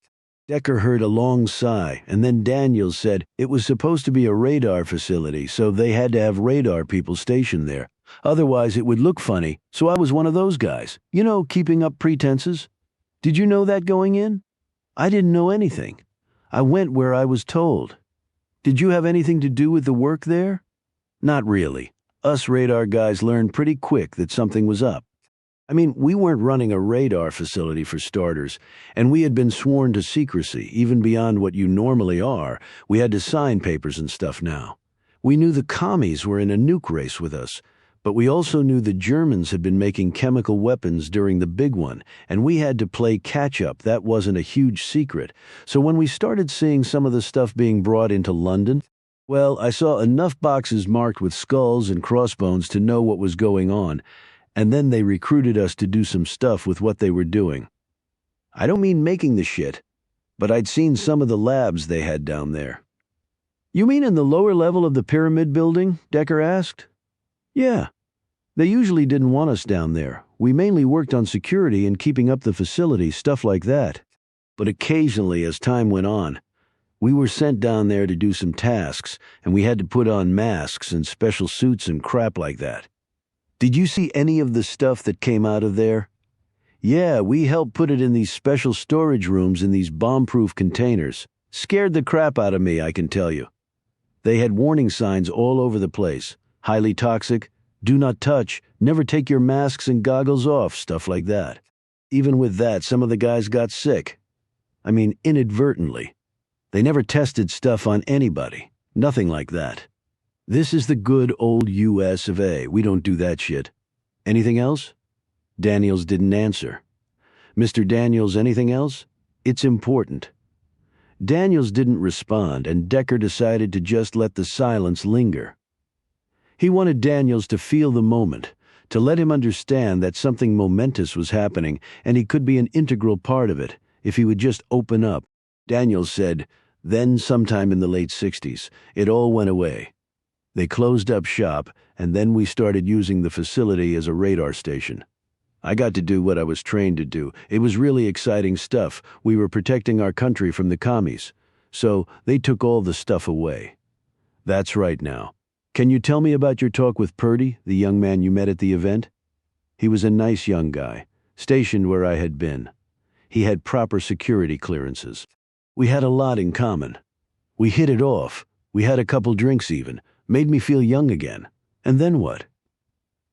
Decker heard a long sigh, and then Daniels said it was supposed to be a radar facility, so they had to have radar people stationed there. Otherwise, it would look funny, so I was one of those guys. You know, keeping up pretenses. Did you know that going in? I didn't know anything. I went where I was told. Did you have anything to do with the work there? Not really. Us radar guys learned pretty quick that something was up. I mean, we weren't running a radar facility for starters, and we had been sworn to secrecy, even beyond what you normally are. We had to sign papers and stuff now. We knew the commies were in a nuke race with us, but we also knew the Germans had been making chemical weapons during the big one, and we had to play catch-up. That wasn't a huge secret. So when we started seeing some of the stuff being brought into London, well, I saw enough boxes marked with skulls and crossbones to know what was going on, and then they recruited us to do some stuff with what they were doing. I don't mean making the shit, but I'd seen some of the labs they had down there. You mean in the lower level of the pyramid building? Decker asked. Yeah. They usually didn't want us down there. We mainly worked on security and keeping up the facility, stuff like that. But occasionally, as time went on, we were sent down there to do some tasks, and we had to put on masks and special suits and crap like that. Did you see any of the stuff that came out of there? Yeah, we helped put it in these special storage rooms in these bomb-proof containers. Scared the crap out of me, I can tell you. They had warning signs all over the place. Highly toxic, do not touch, never take your masks and goggles off, stuff like that. Even with that, some of the guys got sick. I mean, inadvertently. They never tested stuff on anybody. Nothing like that. This is the good old US of A. We don't do that shit. Anything else? Daniels didn't answer. Mr. Daniels, anything else? It's important. Daniels didn't respond, and Decker decided to just let the silence linger. He wanted Daniels to feel the moment, to let him understand that something momentous was happening, and he could be an integral part of it, if he would just open up. Daniels said, then sometime in the late 60s, it all went away. They closed up shop, and then we started using the facility as a radar station. I got to do what I was trained to do. It was really exciting stuff. We were protecting our country from the commies. So they took all the stuff away. That's right now. Can you tell me about your talk with Purdy, the young man you met at the event? He was a nice young guy, stationed where I had been. He had proper security clearances. We had a lot in common. We hit it off. We had a couple drinks even. Made me feel young again. And then what?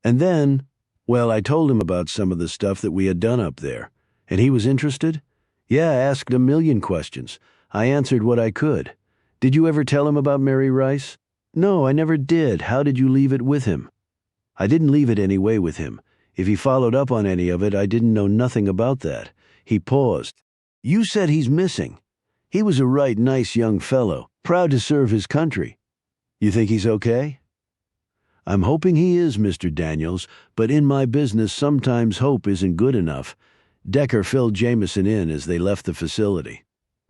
And then, well, I told him about some of the stuff that we had done up there. And he was interested? Yeah, asked a million questions. I answered what I could. Did you ever tell him about Mary Rice? No, I never did. How did you leave it with him? I didn't leave it anyway with him. If he followed up on any of it, I didn't know nothing about that. He paused. "You said he's missing. He was a right nice young fellow, proud to serve his country. You think he's okay?" "I'm hoping he is, Mr. Daniels, but in my business sometimes hope isn't good enough." Decker filled Jameson in as they left the facility.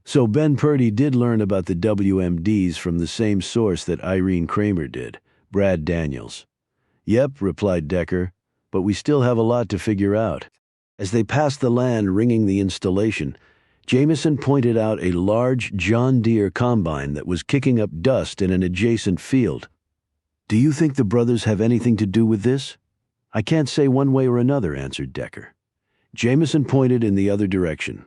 So Ben Purdy did learn about the WMDs from the same source that Irene Kramer did, Brad Daniels. "Yep," replied Decker, "but we still have a lot to figure out." As they passed the land ringing the installation, Jameson pointed out a large John Deere combine that was kicking up dust in an adjacent field. "Do you think the brothers have anything to do with this?" "I can't say one way or another," answered Decker. Jameson pointed in the other direction.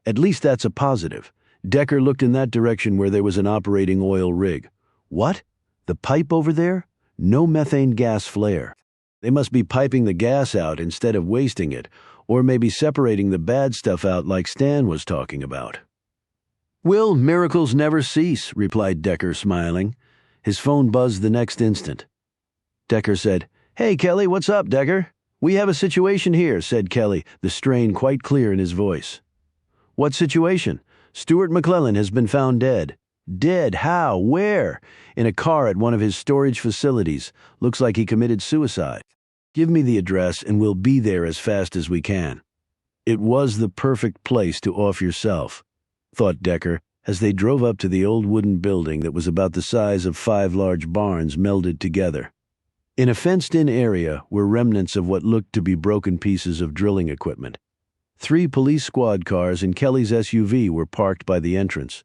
"At least that's a positive." Decker looked in that direction where there was an operating oil rig. "What? The pipe over there? No methane gas flare. They must be piping the gas out instead of wasting it, or maybe separating the bad stuff out like Stan was talking about." "Will miracles never cease," replied Decker, smiling. His phone buzzed the next instant. Decker said, "Hey, Kelly, what's up, Decker?" "We have a situation here," said Kelly, the strain quite clear in his voice. "What situation?" "Stuart McClellan has been found dead." "Dead? How? Where?" "In a car at one of his storage facilities. Looks like he committed suicide." "Give me the address and we'll be there as fast as we can." It was the perfect place to off yourself, thought Decker, as they drove up to the old wooden building that was about the size of 5 large barns melded together. In a fenced-in area were remnants of what looked to be broken pieces of drilling equipment. 3 police squad cars and Kelly's SUV were parked by the entrance.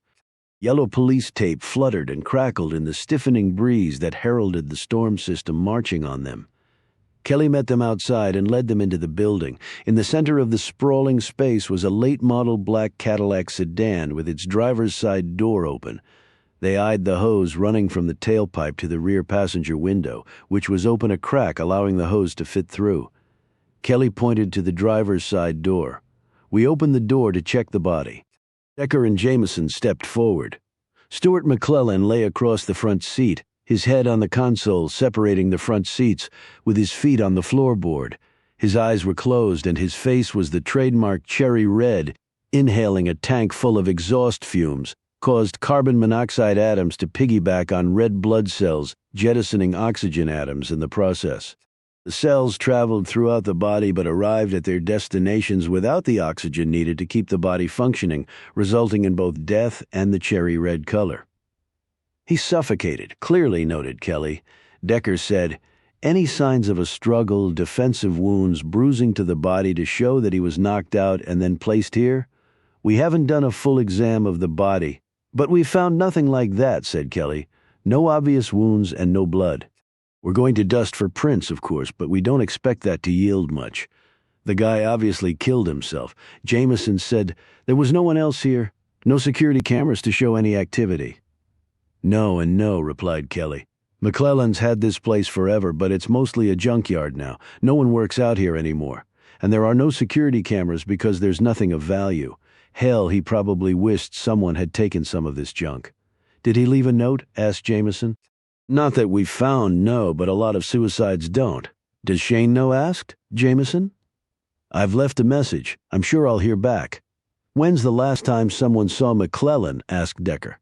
Yellow police tape fluttered and crackled in the stiffening breeze that heralded the storm system marching on them. Kelly met them outside and led them into the building. In the center of the sprawling space was a late-model black Cadillac sedan with its driver's side door open. They eyed the hose running from the tailpipe to the rear passenger window, which was open a crack allowing the hose to fit through. Kelly pointed to the driver's side door. "We opened the door to check the body." Decker and Jameson stepped forward. Stuart McClellan lay across the front seat, his head on the console separating the front seats, with his feet on the floorboard. His eyes were closed and his face was the trademark cherry red. Inhaling a tank full of exhaust fumes caused carbon monoxide atoms to piggyback on red blood cells, jettisoning oxygen atoms in the process. The cells traveled throughout the body but arrived at their destinations without the oxygen needed to keep the body functioning, resulting in both death and the cherry red color. "He suffocated," clearly noted Kelly. Decker said, "Any signs of a struggle, defensive wounds, bruising to the body to show that he was knocked out and then placed here? We haven't done a full exam of the body, but we've found nothing like that," said Kelly. "No obvious wounds and no blood. We're going to dust for prints, of course, but we don't expect that to yield much. The guy obviously killed himself." Jameson said, "There was no one else here? No security cameras to show any activity?" "No and no," replied Kelly. "McClellan's had this place forever, but it's mostly a junkyard now. No one works out here anymore. And there are no security cameras because there's nothing of value. Hell, he probably wished someone had taken some of this junk." "Did he leave a note?" asked Jameson. "Not that we've found, no, but a lot of suicides don't." "Does Shane know?" asked Jameson. "I've left a message. I'm sure I'll hear back." "When's the last time someone saw McClellan?" asked Decker.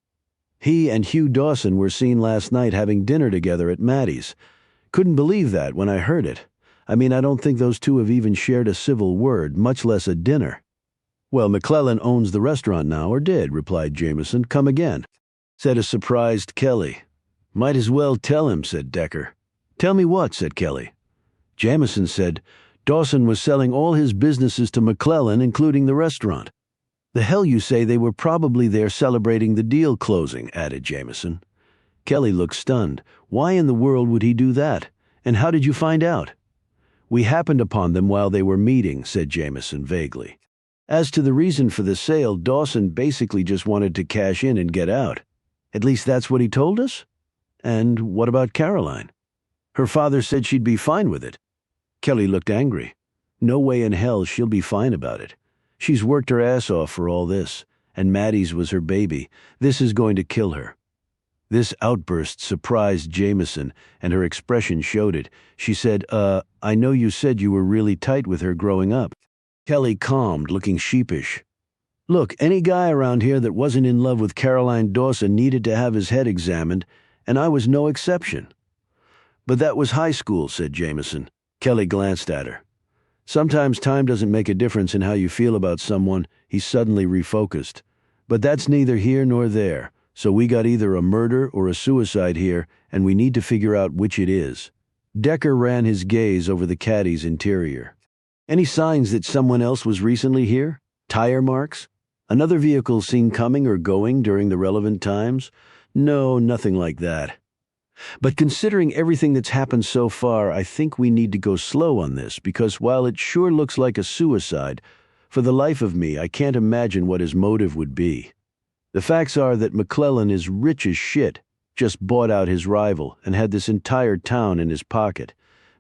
"He and Hugh Dawson were seen last night having dinner together at Maddie's. Couldn't believe that when I heard it. I mean, I don't think those two have even shared a civil word, much less a dinner." "Well, McClellan owns the restaurant now, or did," replied Jameson. "Come again," said a surprised Kelly. "Might as well tell him," said Decker. "Tell me what?" said Kelly. Jameson said, "Dawson was selling all his businesses to McClellan, including the restaurant." "The hell you say they were probably there celebrating the deal closing," added Jameson. Kelly looked stunned. "Why in the world would he do that? And how did you find out?" "We happened upon them while they were meeting," said Jameson vaguely. "As to the reason for the sale, Dawson basically just wanted to cash in and get out. At least that's what he told us." "And what about Caroline?" "Her father said she'd be fine with it." Kelly looked angry. "No way in hell she'll be fine about it. She's worked her ass off for all this, and Maddie's was her baby. This is going to kill her." This outburst surprised Jameson, and her expression showed it. She said, I know you said you were really tight with her growing up." Kelly calmed, looking sheepish. Look, any guy around here that wasn't in love with Caroline Dawson needed to have his head examined, and I was no exception. But that was high school, said Jameson. Kelly glanced at her. Sometimes time doesn't make a difference in how you feel about someone. He suddenly refocused. But that's neither here nor there, so we got either a murder or a suicide here, and we need to figure out which it is. Decker ran his gaze over the caddy's interior. Any signs that someone else was recently here? Tire marks? Another vehicle seen coming or going during the relevant times? No, nothing like that. But considering everything that's happened so far, I think we need to go slow on this, because while it sure looks like a suicide, for the life of me, I can't imagine what his motive would be. The facts are that McClellan is rich as shit, just bought out his rival, and had this entire town in his pocket.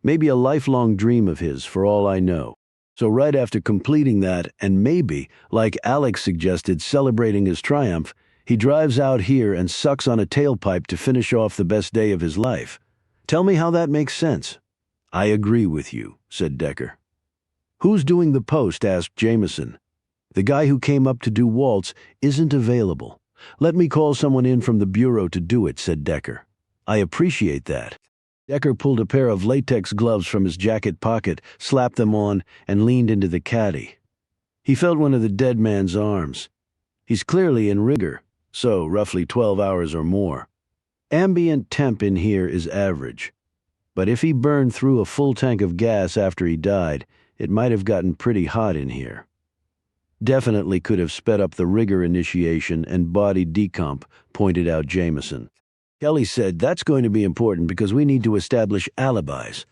Maybe a lifelong dream of his, for all I know. So right after completing that, and maybe, like Alex suggested, celebrating his triumph, he drives out here and sucks on a tailpipe to finish off the best day of his life. Tell me how that makes sense. I agree with you, said Decker. Who's doing the post? Asked Jameson. The guy who came up to do Waltz isn't available. Let me call someone in from the bureau to do it, said Decker. I appreciate that. Decker pulled a pair of latex gloves from his jacket pocket, slapped them on, and leaned into the caddy. He felt one of the dead man's arms. He's clearly in rigor, so roughly 12 hours or more. Ambient temp in here is average. But if he burned through a full tank of gas after he died, it might have gotten pretty hot in here. Definitely could have sped up the rigor initiation and body decomp, pointed out Jameson. Kelly said that's going to be important because we need to establish alibis.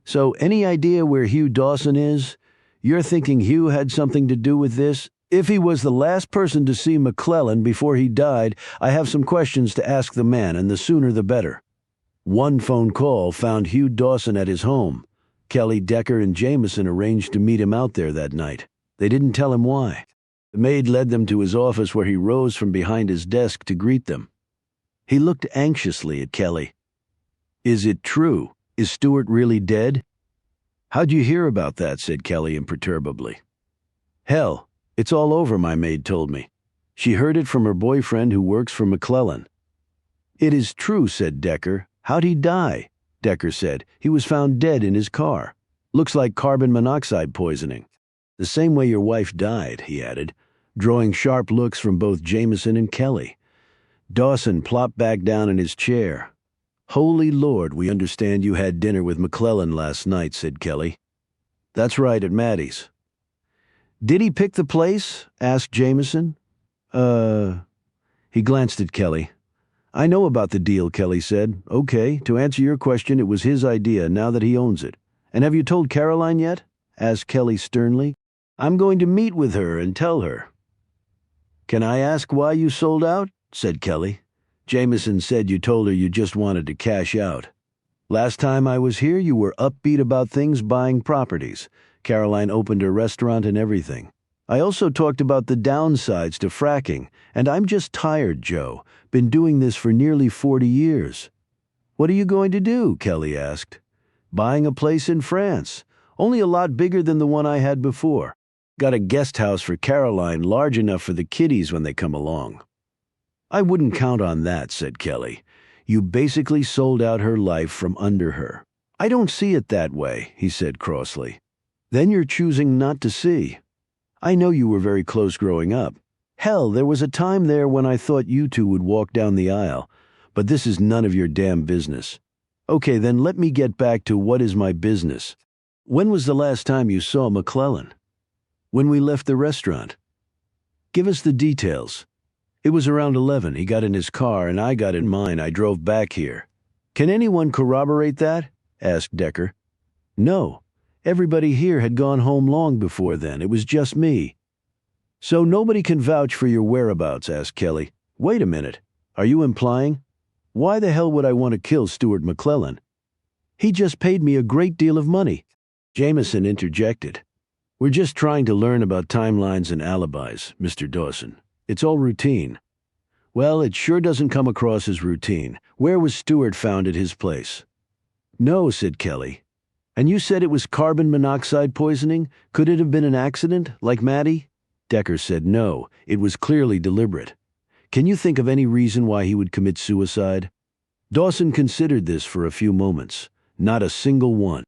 So any idea where Hugh Dawson is? You're thinking Hugh had something to do with this? If he was the last person to see McClellan before he died, I have some questions to ask the man, and the sooner the better. One phone call found Hugh Dawson at his home. Kelly, Decker, and Jameson arranged to meet him out there that night. They didn't tell him why. The maid led them to his office where he rose from behind his desk to greet them. He looked anxiously at Kelly. Is it true? Is Stewart really dead? How'd you hear about that? Said Kelly imperturbably. Hell, it's all over, my maid told me. She heard it from her boyfriend who works for McClellan. It is true, said Decker. How'd he die? Decker said. He was found dead in his car. Looks like carbon monoxide poisoning. The same way your wife died, he added, drawing sharp looks from both Jameson and Kelly. Dawson plopped back down in his chair. Holy Lord, we understand you had dinner with McClellan last night, said Kelly. That's right, at Maddie's. Did he pick the place? Asked Jameson. He glanced at Kelly. I know about the deal, Kelly said. Okay, to answer your question, it was his idea now that he owns it. And have you told Caroline yet? Asked Kelly sternly. I'm going to meet with her and tell her. Can I ask why you sold out? Said Kelly. Jameson said you told her you just wanted to cash out. Last time I was here, you were upbeat about things buying properties. Caroline opened her restaurant and everything. I also talked about the downsides to fracking, and I'm just tired, Joe. Been doing this for nearly 40 years. What are you going to do? Kelly asked. Buying a place in France. Only a lot bigger than the one I had before. Got a guest house for Caroline large enough for the kiddies when they come along. I wouldn't count on that, said Kelly. You basically sold out her life from under her. I don't see it that way, he said crossly. Then you're choosing not to see. I know you were very close growing up. Hell, there was a time there when I thought you two would walk down the aisle. But this is none of your damn business. Okay, then let me get back to what is my business. When was the last time you saw McClellan? When we left the restaurant. Give us the details. It was around 11. He got in his car and I got in mine. I drove back here. Can anyone corroborate that? Asked Decker. No. Everybody here had gone home long before then. It was just me. So nobody can vouch for your whereabouts? Asked Kelly. Wait a minute. Are you implying? Why the hell would I want to kill Stewart McClellan? He just paid me a great deal of money. Jameson interjected. We're just trying to learn about timelines and alibis, Mr. Dawson. It's all routine. Well, it sure doesn't come across as routine. Where was Stewart found at his place? No, said Kelly. And you said it was carbon monoxide poisoning? Could it have been an accident, like Maddie? Decker said no, it was clearly deliberate. Can you think of any reason why he would commit suicide? Dawson considered this for a few moments. Not a single one.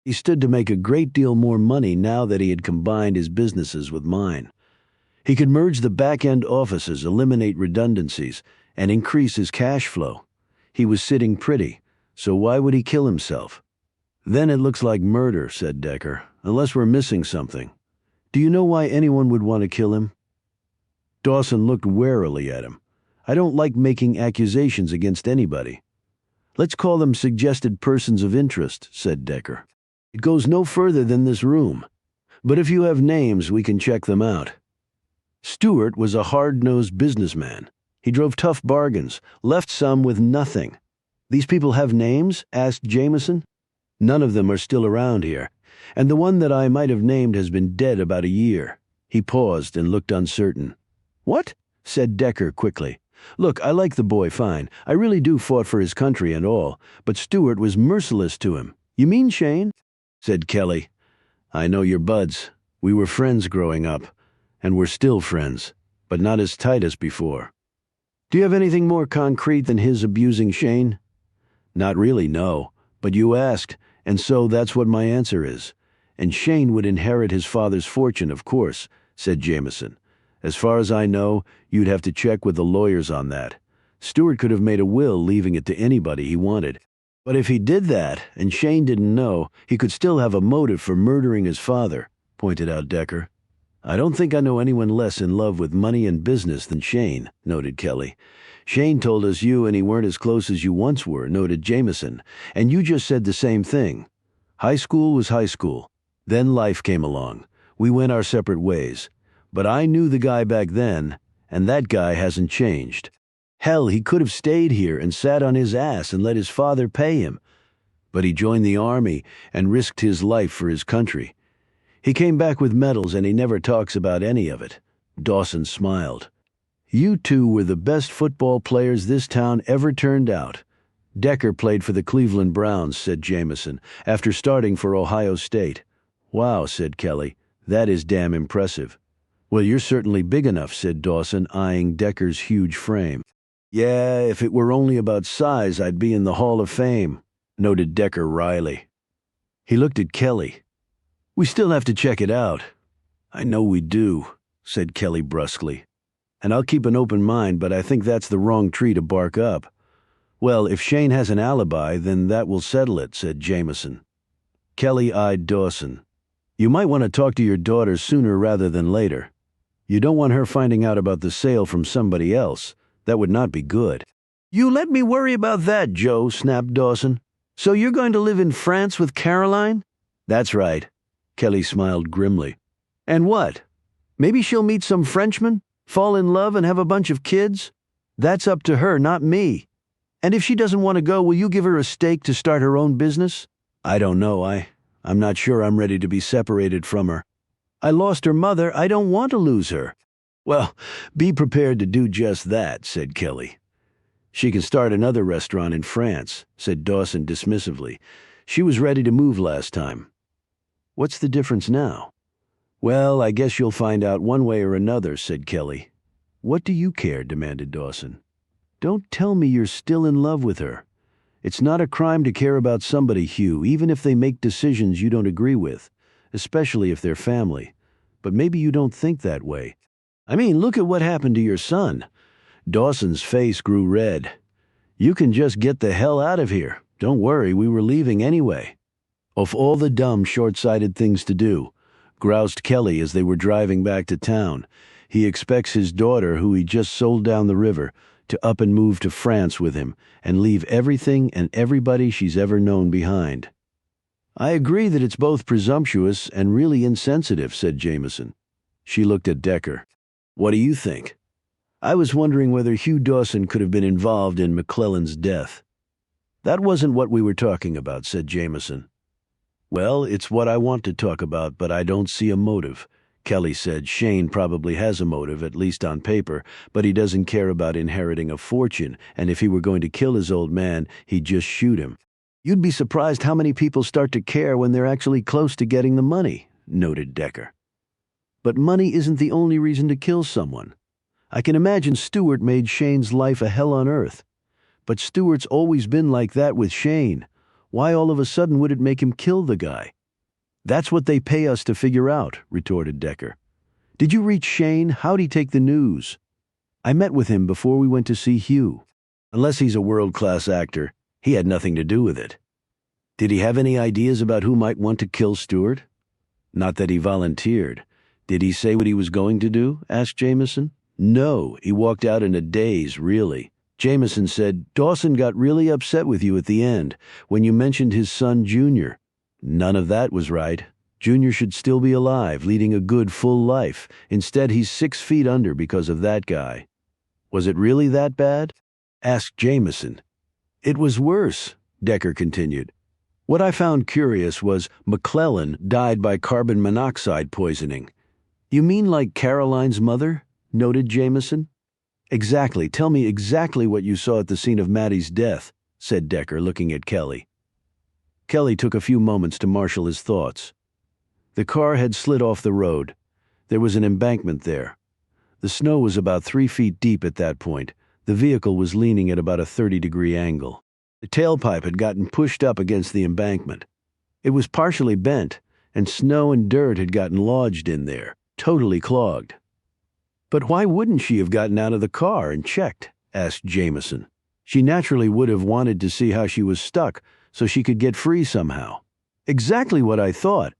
He stood to make a great deal more money now that he had combined his businesses with mine. He could merge the back-end offices, eliminate redundancies, and increase his cash flow. He was sitting pretty, so why would he kill himself? Then it looks like murder, said Decker, unless we're missing something. Do you know why anyone would want to kill him? Dawson looked warily at him. I don't like making accusations against anybody. Let's call them suggested persons of interest, said Decker. It goes no further than this room. But if you have names, we can check them out. Stewart was a hard-nosed businessman. He drove tough bargains, left some with nothing. These people have names? Asked Jameson. None of them are still around here, and the one that I might have named has been dead about a year. He paused and looked uncertain. What? Said Decker quickly. Look, I like the boy fine. I really do fought for his country and all, but Stewart was merciless to him. You mean Shane? Said Kelly. I know your buds. We were friends growing up, and we're still friends, but not as tight as before. Do you have anything more concrete than his abusing Shane? Not really, no, but you asked, and so that's what my answer is. And Shane would inherit his father's fortune, of course, said Jameson. As far as I know, you'd have to check with the lawyers on that. Stewart could have made a will leaving it to anybody he wanted. But if he did that, and Shane didn't know, he could still have a motive for murdering his father, pointed out Decker. I don't think I know anyone less in love with money and business than Shane, noted Kelly. Shane told us you and he weren't as close as you once were, noted Jameson, and you just said the same thing. High school was high school. Then life came along. We went our separate ways. But I knew the guy back then, and that guy hasn't changed. Hell, he could have stayed here and sat on his ass and let his father pay him. But he joined the army and risked his life for his country. He came back with medals and he never talks about any of it. Dawson smiled. You two were the best football players this town ever turned out. Decker played for the Cleveland Browns, said Jameson, after starting for Ohio State. Wow, said Kelly. That is damn impressive. Well, you're certainly big enough, said Dawson, eyeing Decker's huge frame. Yeah, if it were only about size, I'd be in the Hall of Fame, noted Decker wryly. He looked at Kelly. We still have to check it out. I know we do, said Kelly brusquely. And I'll keep an open mind, but I think that's the wrong tree to bark up. Well, if Shane has an alibi, then that will settle it, said Jameson. Kelly eyed Dawson. You might want to talk to your daughter sooner rather than later. You don't want her finding out about the sale from somebody else. That would not be good. You let me worry about that, Joe, snapped Dawson. So you're going to live in France with Caroline? That's right. Kelly smiled grimly. And what? Maybe she'll meet some Frenchman, fall in love and have a bunch of kids? That's up to her, not me. And if she doesn't want to go, will you give her a stake to start her own business? I don't know. I'm not sure I'm ready to be separated from her. I lost her mother. I don't want to lose her. Well, be prepared to do just that, said Kelly. She can start another restaurant in France, said Dawson dismissively. She was ready to move last time. What's the difference now? Well, I guess you'll find out one way or another, said Kelly. What do you care? Demanded Dawson. Don't tell me you're still in love with her. It's not a crime to care about somebody, Hugh, even if they make decisions you don't agree with, especially if they're family. But maybe you don't think that way. I mean, look at what happened to your son. Dawson's face grew red. You can just get the hell out of here. Don't worry, we were leaving anyway. Of all the dumb, short-sighted things to do, groused Kelly as they were driving back to town. He expects his daughter, who he just sold down the river, to up and move to France with him and leave everything and everybody she's ever known behind. I agree that it's both presumptuous and really insensitive, said Jameson. She looked at Decker. What do you think? I was wondering whether Hugh Dawson could have been involved in McClellan's death. That wasn't what we were talking about, said Jameson. Well, it's what I want to talk about, but I don't see a motive. Kelly said Shane probably has a motive, at least on paper, but he doesn't care about inheriting a fortune, and if he were going to kill his old man, he'd just shoot him. You'd be surprised how many people start to care when they're actually close to getting the money, noted Decker. But money isn't the only reason to kill someone. I can imagine Stewart made Shane's life a hell on earth. But Stewart's always been like that with Shane. Why all of a sudden would it make him kill the guy? That's what they pay us to figure out, retorted Decker. Did you reach Shane? How'd he take the news? I met with him before we went to see Hugh. Unless he's a world-class actor, he had nothing to do with it. Did he have any ideas about who might want to kill Stewart? Not that he volunteered. Did he say what he was going to do? Asked Jameson. No, he walked out in a daze, really. Jameson said, Dawson got really upset with you at the end, when you mentioned his son, Junior. None of that was right. Junior should still be alive, leading a good, full life. Instead, he's 6 feet under because of that guy. Was it really that bad? Asked Jameson. It was worse, Decker continued. What I found curious was McClellan died by carbon monoxide poisoning. You mean like Caroline's mother? Noted Jameson. Exactly. Tell me exactly what you saw at the scene of Maddie's death, said Decker, looking at Kelly. Kelly took a few moments to marshal his thoughts. The car had slid off the road. There was an embankment there. The snow was about 3 feet deep at that point. The vehicle was leaning at about a 30-degree angle. The tailpipe had gotten pushed up against the embankment. It was partially bent, and snow and dirt had gotten lodged in there, totally clogged. But why wouldn't she have gotten out of the car and checked? Asked Jameson. She naturally would have wanted to see how she was stuck so she could get free somehow. Exactly what I thought.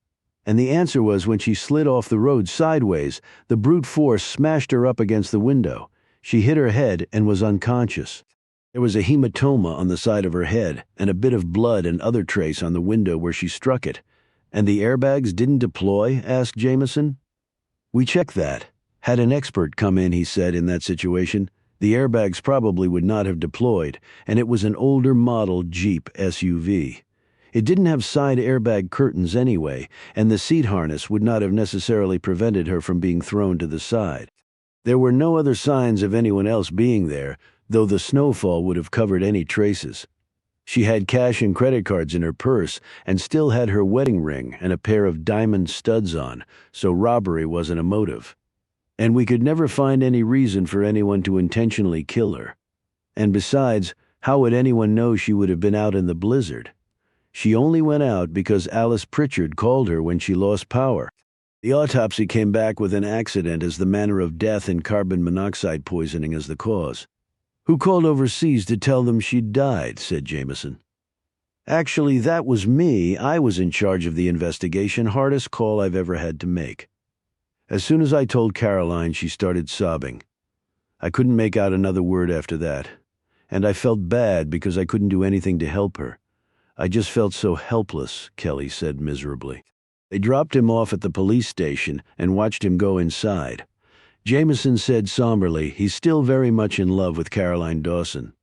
And the answer was when she slid off the road sideways, the brute force smashed her up against the window. She hit her head and was unconscious. There was a hematoma on the side of her head and a bit of blood and other trace on the window where she struck it. And the airbags didn't deploy? Asked Jameson. We checked that. Had an expert come in, he said, in that situation, the airbags probably would not have deployed, and it was an older model Jeep SUV. It didn't have side airbag curtains anyway, and the seat harness would not have necessarily prevented her from being thrown to the side. There were no other signs of anyone else being there, though the snowfall would have covered any traces. She had cash and credit cards in her purse and still had her wedding ring and a pair of diamond studs on, so robbery wasn't a motive. And we could never find any reason for anyone to intentionally kill her. And besides, how would anyone know she would have been out in the blizzard? She only went out because Alice Pritchard called her when she lost power. The autopsy came back with an accident as the manner of death and carbon monoxide poisoning as the cause. Who called overseas to tell them she'd died, said Jameson. Actually, that was me. I was in charge of the investigation, hardest call I've ever had to make. As soon as I told Caroline, she started sobbing. I couldn't make out another word after that, and I felt bad because I couldn't do anything to help her. I just felt so helpless, Kelly said miserably. They dropped him off at the police station and watched him go inside. Jameson said somberly, he's still very much in love with Caroline Dawson.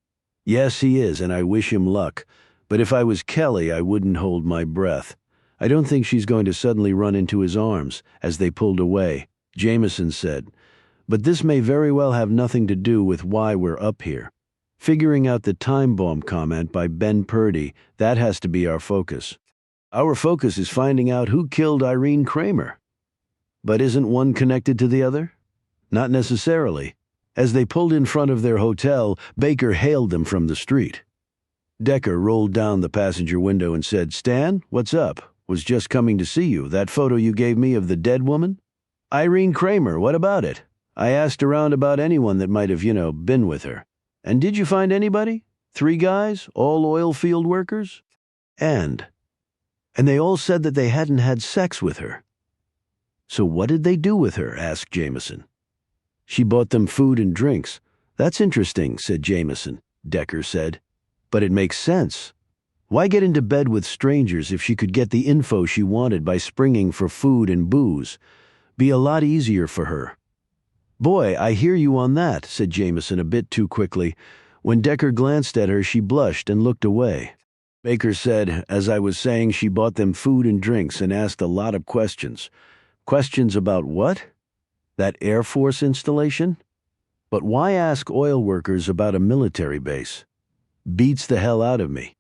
Yes, he is, and I wish him luck. But if I was Kelly, I wouldn't hold my breath. I don't think she's going to suddenly run into his arms, as they pulled away, Jameson said. But this may very well have nothing to do with why we're up here. Figuring out the time bomb comment by Ben Purdy, that has to be our focus. Our focus is finding out who killed Irene Kramer. But isn't one connected to the other? Not necessarily. As they pulled in front of their hotel, Baker hailed them from the street. Decker rolled down the passenger window and said, Stan, what's up? Was just coming to see you. That photo you gave me of the dead woman? Irene Kramer, what about it? I asked around about anyone that might have, been with her. And did you find anybody? 3 guys? All oil field workers? And they all said that they hadn't had sex with her. So what did they do with her? Asked Jameson. She bought them food and drinks. That's interesting, said Jameson. Decker said. But it makes sense. Why get into bed with strangers if she could get the info she wanted by springing for food and booze? Be a lot easier for her. Boy, I hear you on that, said Jameson a bit too quickly. When Decker glanced at her, she blushed and looked away. Baker said, as I was saying, she bought them food and drinks and asked a lot of questions. Questions about what? That Air Force installation? But why ask oil workers about a military base? Beats the hell out of me.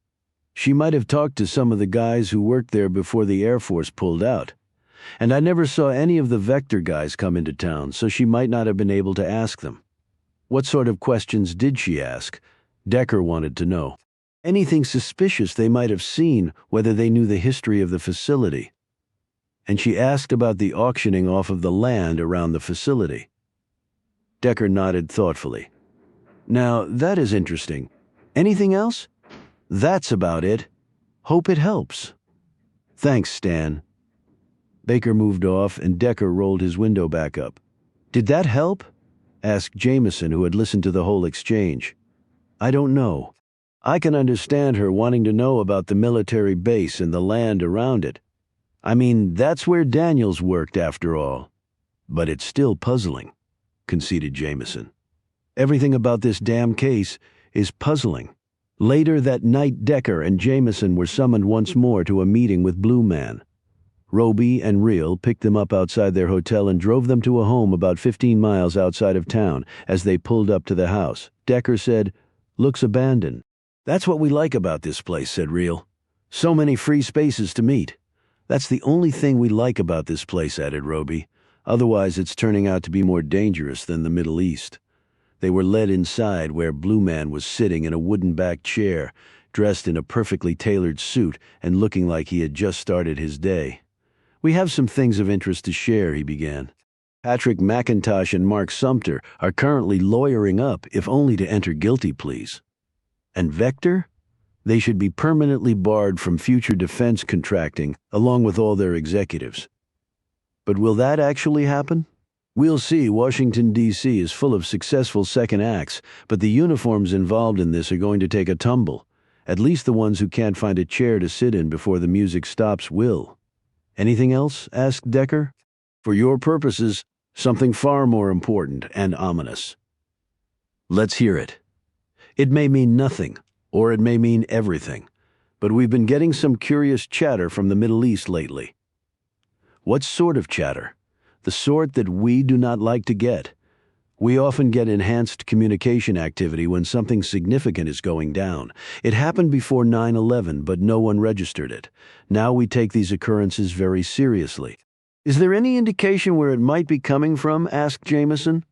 She might have talked to some of the guys who worked there before the Air Force pulled out. And I never saw any of the Vector guys come into town, so she might not have been able to ask them. What sort of questions did she ask? Decker wanted to know. Anything suspicious they might have seen, whether they knew the history of the facility. And she asked about the auctioning off of the land around the facility. Decker nodded thoughtfully. Now, that is interesting. Anything else? That's about it. Hope it helps. Thanks, Stan. Baker moved off and Decker rolled his window back up. Did that help? Asked Jameson, who had listened to the whole exchange. I don't know. I can understand her wanting to know about the military base and the land around it. I mean, that's where Daniels worked after all. But it's still puzzling, conceded Jameson. Everything about this damn case is puzzling. Later that night, Decker and Jameson were summoned once more to a meeting with Blue Man. Roby and Reel picked them up outside their hotel and drove them to a home about 15 miles outside of town. As they pulled up to the house, Decker said, "Looks abandoned." "That's what we like about this place," said Reel. "So many free spaces to meet." "That's the only thing we like about this place," added Roby. "Otherwise it's turning out to be more dangerous than the Middle East." They were led inside where Blue Man was sitting in a wooden-backed chair, dressed in a perfectly tailored suit and looking like he had just started his day. "We have some things of interest to share," he began. "Patrick McIntosh and Mark Sumter are currently lawyering up, if only to enter guilty pleas. And Vector? They should be permanently barred from future defense contracting, along with all their executives." But will that actually happen? We'll see. Washington, D.C. is full of successful second acts, but the uniforms involved in this are going to take a tumble. At least the ones who can't find a chair to sit in before the music stops will. "Anything else?" asked Decker. "For your purposes, something far more important and ominous." "Let's hear it. It may mean nothing, or it may mean everything, but we've been getting some curious chatter from the Middle East lately." "What sort of chatter?" "The sort that we do not like to get. We often get enhanced communication activity when something significant is going down. It happened before 9/11, but no one registered it. Now we take these occurrences very seriously." "Is there any indication where it might be coming from?" asked Jameson.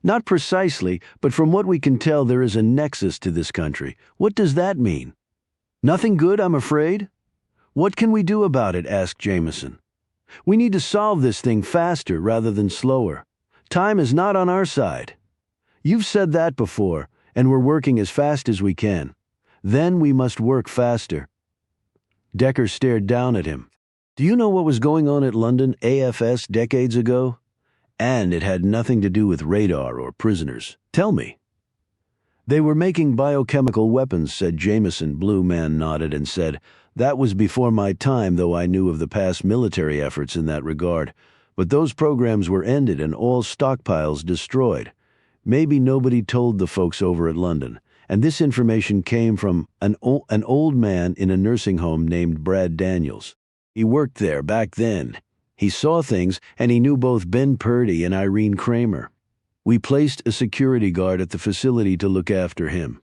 "Not precisely, but from what we can tell there is a nexus to this country. What does that mean?" "Nothing good, I'm afraid." "What can we do about it?" asked Jameson. "We need to solve this thing faster rather than slower. Time is not on our side." "You've said that before, and we're working as fast as we can. Then we must work faster." Decker stared down at him. "Do you know what was going on at London AFS decades ago? And it had nothing to do with radar or prisoners. Tell me." "They were making biochemical weapons," said Jameson. Blue Man nodded and said, "That was before my time, though I knew of the past military efforts in that regard. But those programs were ended and all stockpiles destroyed. Maybe nobody told the folks over at London, and this information came from an old man in a nursing home named Brad Daniels. He worked there back then. He saw things, and he knew both Ben Purdy and Irene Kramer. We placed a security guard at the facility to look after him.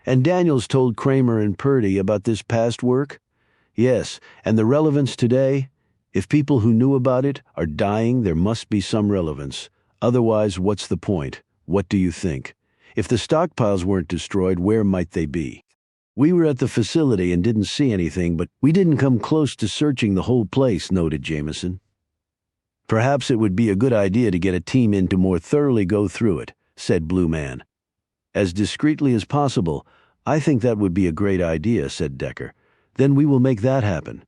And Daniels told Kramer and Purdy about this past work? Yes, and the relevance today? If people who knew about it are dying, there must be some relevance. Otherwise, what's the point? What do you think? If the stockpiles weren't destroyed, where might they be?" "We were at the facility and didn't see anything, but we didn't come close to searching the whole place," noted Jameson. "Perhaps it would be a good idea to get a team in to more thoroughly go through it," said Blue Man. "As discreetly as possible. I think that would be a great idea," said Decker. "Then we will make that happen."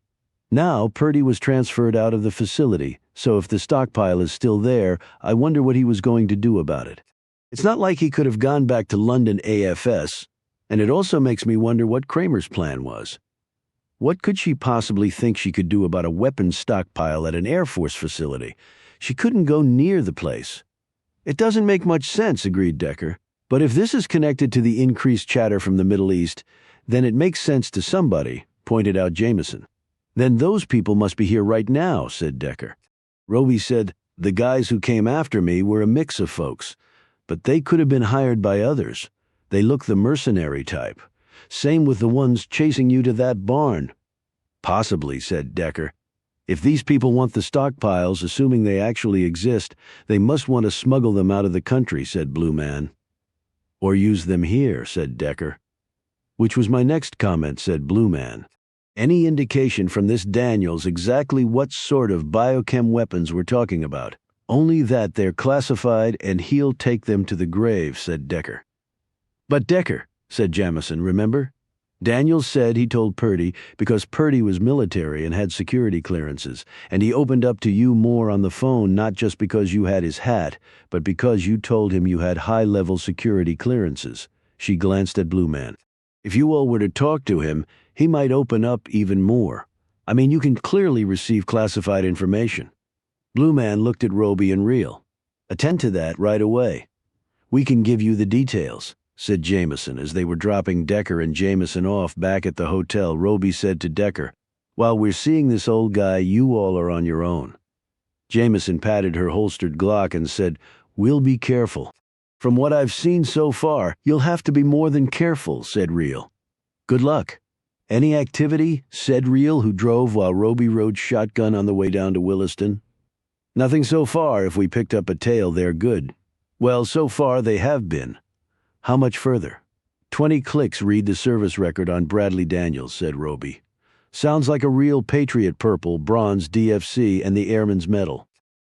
Now Purdy was transferred out of the facility, so if the stockpile is still there, I wonder what he was going to do about it. It's not like he could have gone back to London AFS, and it also makes me wonder what Kramer's plan was. What could she possibly think she could do about a weapons stockpile at an Air Force facility? She couldn't go near the place. "It doesn't make much sense," agreed Decker. "But if this is connected to the increased chatter from the Middle East, then it makes sense to somebody," pointed out Jameson. "Then those people must be here right now," said Decker. Roby said, "The guys who came after me were a mix of folks, but they could have been hired by others. They look the mercenary type. Same with the ones chasing you to that barn. Possibly, said Decker. If these people want the stockpiles, assuming they actually exist, they must want to smuggle them out of the country, said Blue Man. Or use them here, said Decker. Which was my next comment, said Blue Man. Any indication from this Daniels exactly what sort of biochem weapons we're talking about? Only that they're classified and he'll take them to the grave, said Decker. But Decker, said Jamison, remember? Daniels said he told Purdy because Purdy was military and had security clearances, and he opened up to you more on the phone not just because you had his hat, but because you told him you had high-level security clearances. She glanced at Blue Man. If you all were to talk to him, he might open up even more. I mean, you can clearly receive classified information. Blue Man looked at Roby and Reel. Attend to that right away. We can give you the details, said Jamison as they were dropping Decker and Jamison off back at the hotel. Roby said to Decker, while we're seeing this old guy, you all are on your own. Jamison patted her holstered Glock and said, we'll be careful. From what I've seen so far, you'll have to be more than careful, said Reel. Good luck. Any activity? Said Reel, who drove while Roby rode shotgun on the way down to Williston. Nothing so far. If we picked up a tail, they're good. Well, so far they have been. How much further? 20 clicks read the service record on Bradley Daniels, said Roby. Sounds like a real Patriot Purple, Bronze, DFC, and the Airman's Medal.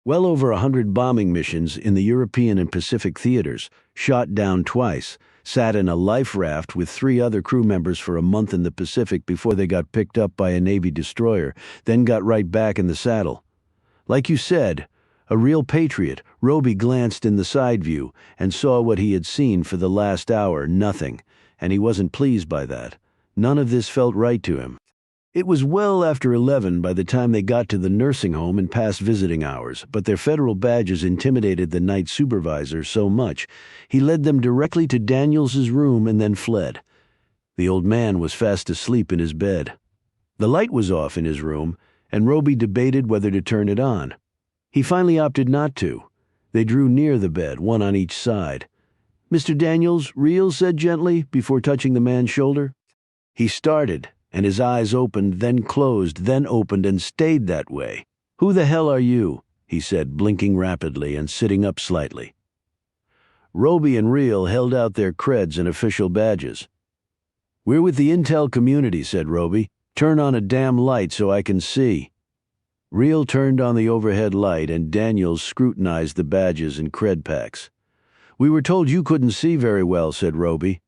Well over 100 bombing missions in the European and Pacific theaters, shot down twice, sat in a life raft with 3 other crew members for a month in the Pacific before they got picked up by a Navy destroyer, then got right back in the saddle. Like you said, a real patriot. Roby glanced in the side view and saw what he had seen for the last hour, nothing, and he wasn't pleased by that. None of this felt right to him. It was well after 11 by the time they got to the nursing home and past visiting hours, but their federal badges intimidated the night supervisor so much, he led them directly to Daniels's room and then fled. The old man was fast asleep in his bed. The light was off in his room, and Roby debated whether to turn it on. He finally opted not to. They drew near the bed, one on each side. Mr. Daniels, Reel said gently, before touching the man's shoulder. He started, and his eyes opened, then closed, then opened, and stayed that way. Who the hell are you? He said, blinking rapidly and sitting up slightly. Roby and Reel held out their creds and official badges. We're with the intel community, said Roby. Turn on a damn light so I can see. Reel turned on the overhead light, and Daniels scrutinized the badges and cred packs. We were told you couldn't see very well, said Roby.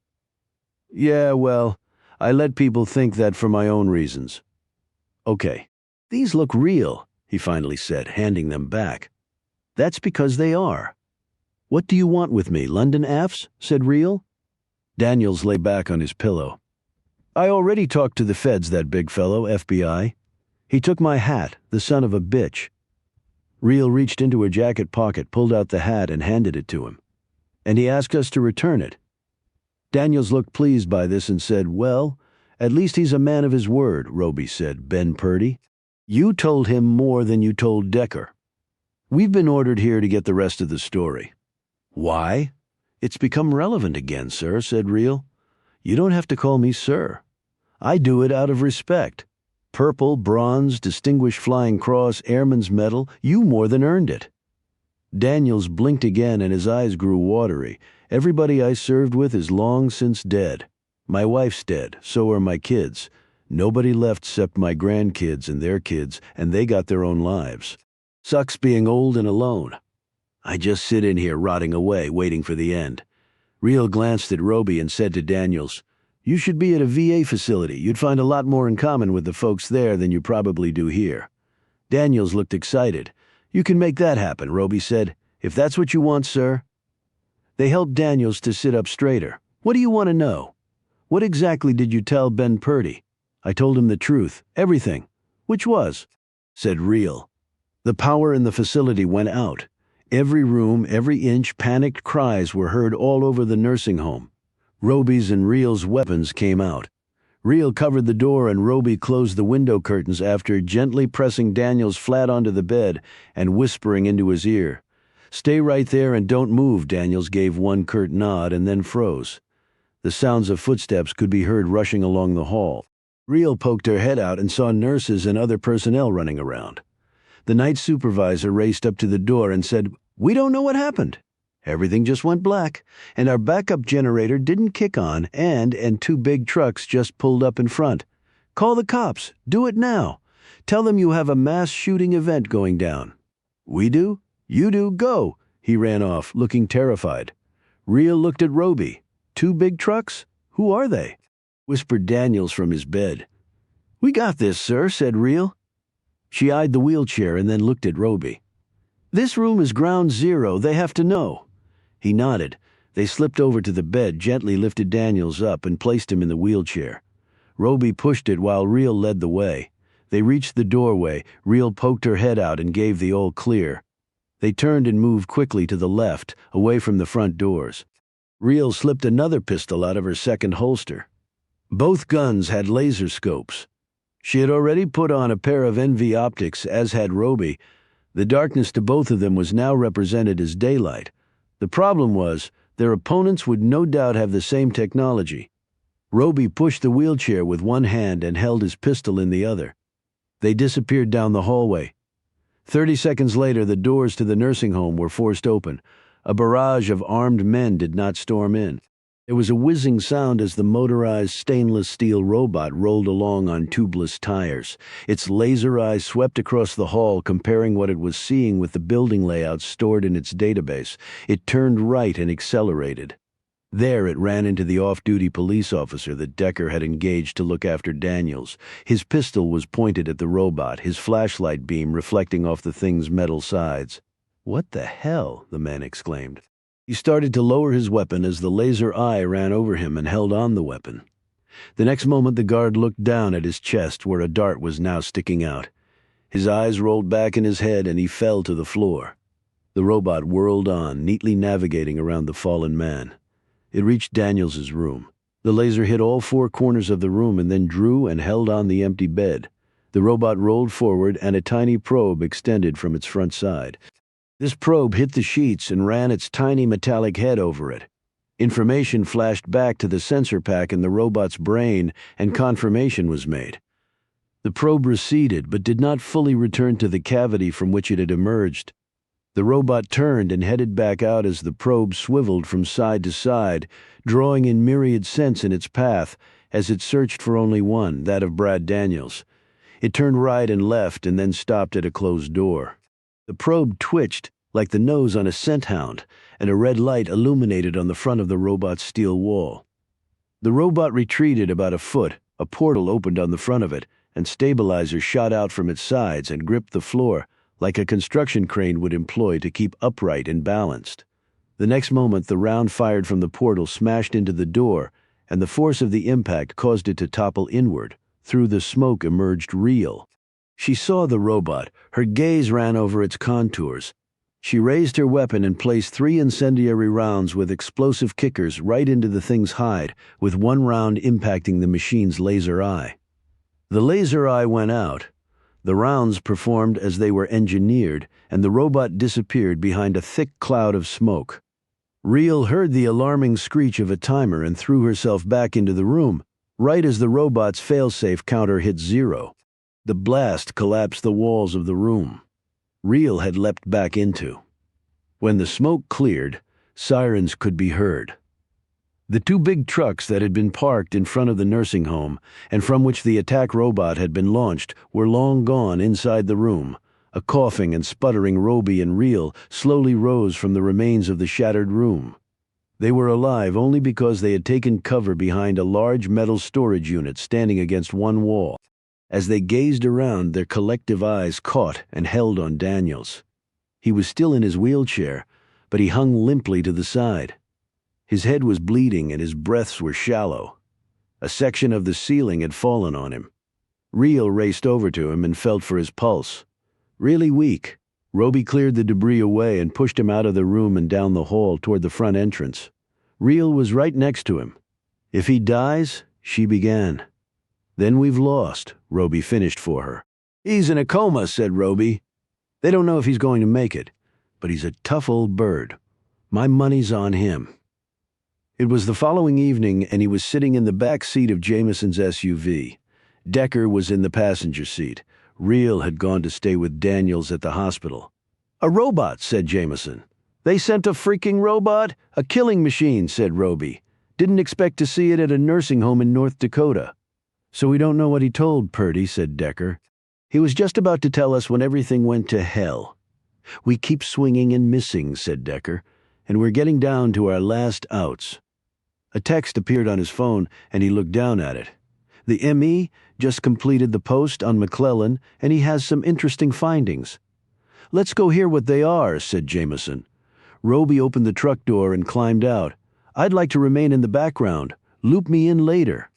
Yeah, well, I let people think that for my own reasons. Okay, these look real, he finally said, handing them back. That's because they are. What do you want with me, London Afs? Said Reel. Daniels lay back on his pillow. I already talked to the feds, that big fellow, FBI. He took my hat, the son of a bitch. Reel reached into her jacket pocket, pulled out the hat, and handed it to him. And he asked us to return it. Daniels looked pleased by this and said, well, at least he's a man of his word, Roby said. Ben Purdy. You told him more than you told Decker. We've been ordered here to get the rest of the story. Why? It's become relevant again, sir, said Reel. You don't have to call me sir. I do it out of respect. Purple, Bronze, Distinguished Flying Cross, Airman's Medal, you more than earned it. Daniels blinked again and his eyes grew watery. Everybody I served with is long since dead. My wife's dead, so are my kids. Nobody left except my grandkids and their kids, and they got their own lives. Sucks being old and alone. I just sit in here rotting away, waiting for the end. Reel glanced at Roby and said to Daniels, you should be at a VA facility. You'd find a lot more in common with the folks there than you probably do here. Daniels looked excited. You can make that happen, Roby said. If that's what you want, sir. They helped Daniels to sit up straighter. What do you want to know? What exactly did you tell Ben Purdy? I told him the truth. Everything. Which was? Said Reel. The power in the facility went out. Every room, every inch, panicked cries were heard all over the nursing home. Roby's and Reel's weapons came out. Reel covered the door and Roby closed the window curtains after gently pressing Daniels flat onto the bed and whispering into his ear. Stay right there and don't move, Daniels gave one curt nod and then froze. The sounds of footsteps could be heard rushing along the hall. Real poked her head out and saw nurses and other personnel running around. The night supervisor raced up to the door and said, "We don't know what happened. Everything just went black, and our backup generator didn't kick on, and two big trucks just pulled up in front. Call the cops. Do it now. Tell them you have a mass shooting event going down." "We do? You do? Go!" He ran off, looking terrified. Real looked at Roby. "Two big trucks? Who are they?" whispered Daniels from his bed. "We got this, sir," said Real. She eyed the wheelchair and then looked at Roby. "This room is ground zero. They have to know." He nodded. They slipped over to the bed, gently lifted Daniels up, and placed him in the wheelchair. Roby pushed it while Real led the way. They reached the doorway. Real poked her head out and gave the all clear. They turned and moved quickly to the left, away from the front doors. Real slipped another pistol out of her second holster. Both guns had laser scopes. She had already put on a pair of NV optics, as had Roby. The darkness to both of them was now represented as daylight. The problem was, their opponents would no doubt have the same technology. Roby pushed the wheelchair with one hand and held his pistol in the other. They disappeared down the hallway. 30 seconds later, the doors to the nursing home were forced open. A barrage of armed men did not storm in. There was a whizzing sound as the motorized stainless steel robot rolled along on tubeless tires. Its laser eyes swept across the hall, comparing what it was seeing with the building layouts stored in its database. It turned right and accelerated. There it ran into the off-duty police officer that Decker had engaged to look after Daniels. His pistol was pointed at the robot, his flashlight beam reflecting off the thing's metal sides. "What the hell?" the man exclaimed. He started to lower his weapon as the laser eye ran over him and held on the weapon. The next moment the guard looked down at his chest where a dart was now sticking out. His eyes rolled back in his head and he fell to the floor. The robot whirled on, neatly navigating around the fallen man. It reached Daniels's room. The laser hit all four corners of the room and then drew and held on the empty bed. The robot rolled forward and a tiny probe extended from its front side. This probe hit the sheets and ran its tiny metallic head over it. Information flashed back to the sensor pack in the robot's brain, and confirmation was made. The probe receded, but did not fully return to the cavity from which it had emerged. The robot turned and headed back out as the probe swiveled from side to side, drawing in myriad scents in its path as it searched for only one, that of Brad Daniels. It turned right and left and then stopped at a closed door. The probe twitched like the nose on a scent hound, and a red light illuminated on the front of the robot's steel wall. The robot retreated about a foot, a portal opened on the front of it, and stabilizers shot out from its sides and gripped the floor like a construction crane would employ to keep upright and balanced. The next moment the round fired from the portal smashed into the door, and the force of the impact caused it to topple inward. Through the smoke emerged Real. She saw the robot. Her gaze ran over its contours. She raised her weapon and placed 3 incendiary rounds with explosive kickers right into the thing's hide, with one round impacting the machine's laser eye. The laser eye went out. The rounds performed as they were engineered, and the robot disappeared behind a thick cloud of smoke. Real heard the alarming screech of a timer and threw herself back into the room, right as the robot's failsafe counter hit 0. The blast collapsed the walls of the room. Real had leapt back into. When the smoke cleared, sirens could be heard. The 2 big trucks that had been parked in front of the nursing home, and from which the attack robot had been launched, were long gone inside the room. A coughing and sputtering Roby and Real slowly rose from the remains of the shattered room. They were alive only because they had taken cover behind a large metal storage unit standing against one wall. As they gazed around, their collective eyes caught and held on Daniels. He was still in his wheelchair, but he hung limply to the side. His head was bleeding and his breaths were shallow. A section of the ceiling had fallen on him. Real raced over to him and felt for his pulse. Really weak. Roby cleared the debris away and pushed him out of the room and down the hall toward the front entrance. Real was right next to him. "If he dies," she began. "Then we've lost," Roby finished for her. "He's in a coma," said Roby. "They don't know if he's going to make it, but he's a tough old bird. My money's on him." It was the following evening, and he was sitting in the back seat of Jameson's SUV. Decker was in the passenger seat. Reel had gone to stay with Daniels at the hospital. "A robot," said Jameson. "They sent a freaking robot? A killing machine," said Roby. "Didn't expect to see it at a nursing home in North Dakota." "So we don't know what he told Purdy," said Decker. "He was just about to tell us when everything went to hell." "We keep swinging and missing," said Decker, "and we're getting down to our last outs." A text appeared on his phone, and he looked down at it. The ME just completed the post on McClellan, and he has some interesting findings. "Let's go hear what they are," said Jameson. Roby opened the truck door and climbed out. "I'd like to remain in the background. Loop me in later."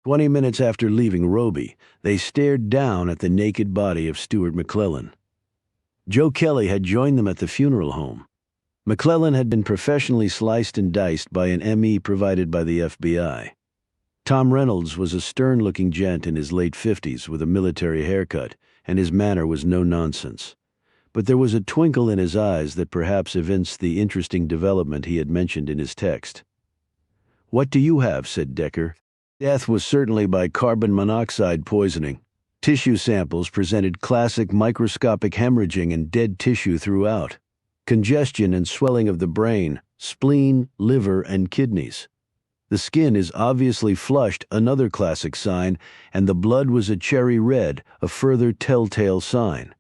20 minutes after leaving Roby, they stared down at the naked body of Stuart McClellan. Joe Kelly had joined them at the funeral home. McClellan had been professionally sliced and diced by an ME provided by the FBI. Tom Reynolds was a stern-looking gent in his late 50s with a military haircut, and his manner was no nonsense. But there was a twinkle in his eyes that perhaps evinced the interesting development he had mentioned in his text. "What do you have?" said Decker. "Death was certainly by carbon monoxide poisoning. Tissue samples presented classic microscopic hemorrhaging and dead tissue throughout. Congestion and swelling of the brain, spleen, liver, and kidneys. The skin is obviously flushed, another classic sign, and the blood was a cherry red, a further telltale sign."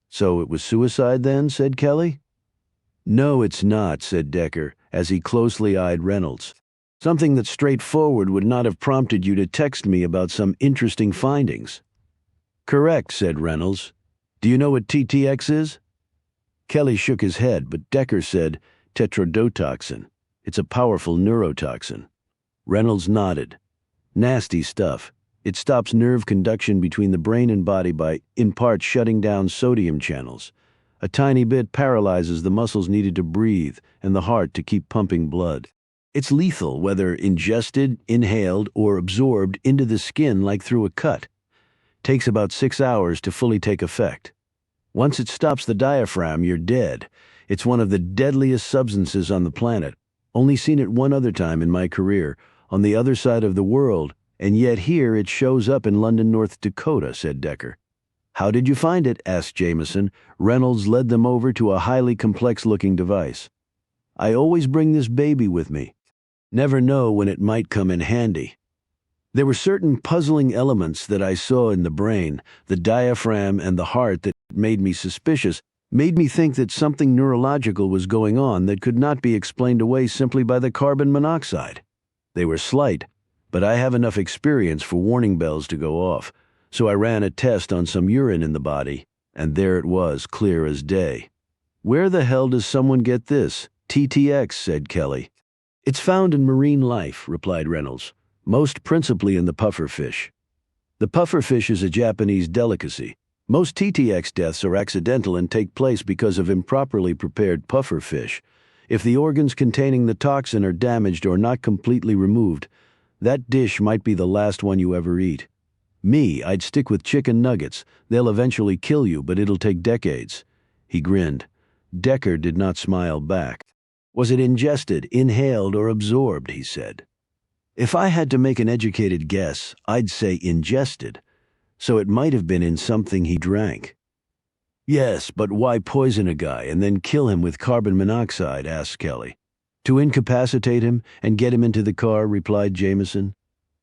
"So it was suicide then?" said Kelly. "No, it's not," said Decker, as he closely eyed Reynolds. "Something that's straightforward would not have prompted you to text me about some interesting findings." "Correct," said Reynolds. "Do you know what TTX is?" Kelly shook his head, but Decker said, "Tetrodotoxin. It's a powerful neurotoxin." Reynolds nodded. "Nasty stuff. It stops nerve conduction between the brain and body by, in part, shutting down sodium channels. A tiny bit paralyzes the muscles needed to breathe and the heart to keep pumping blood. It's lethal whether ingested, inhaled, or absorbed into the skin like through a cut. Takes about 6 hours to fully take effect. Once it stops the diaphragm, you're dead. It's one of the deadliest substances on the planet. Only seen it one other time in my career, on the other side of the world, and yet here it shows up in London, North Dakota," said Decker. "How did you find it?" asked Jameson. Reynolds led them over to a highly complex-looking device. "I always bring this baby with me. Never know when it might come in handy. There were certain puzzling elements that I saw in the brain, the diaphragm and the heart, that made me suspicious, made me think that something neurological was going on that could not be explained away simply by the carbon monoxide. They were slight, but I have enough experience for warning bells to go off, so I ran a test on some urine in the body, and there it was, clear as day." "Where the hell does someone get this? TTX," said Kelly. "It's found in marine life," replied Reynolds, "most principally in the pufferfish. The pufferfish is a Japanese delicacy. Most TTX deaths are accidental and take place because of improperly prepared pufferfish. If the organs containing the toxin are damaged or not completely removed, that dish might be the last one you ever eat. Me, I'd stick with chicken nuggets. They'll eventually kill you, but it'll take decades." He grinned. Decker did not smile back. "Was it ingested, inhaled, or absorbed?" he said. "If I had to make an educated guess, I'd say ingested. So it might have been in something he drank." "Yes, but why poison a guy and then kill him with carbon monoxide?" asked Kelly. "To incapacitate him and get him into the car," replied Jameson.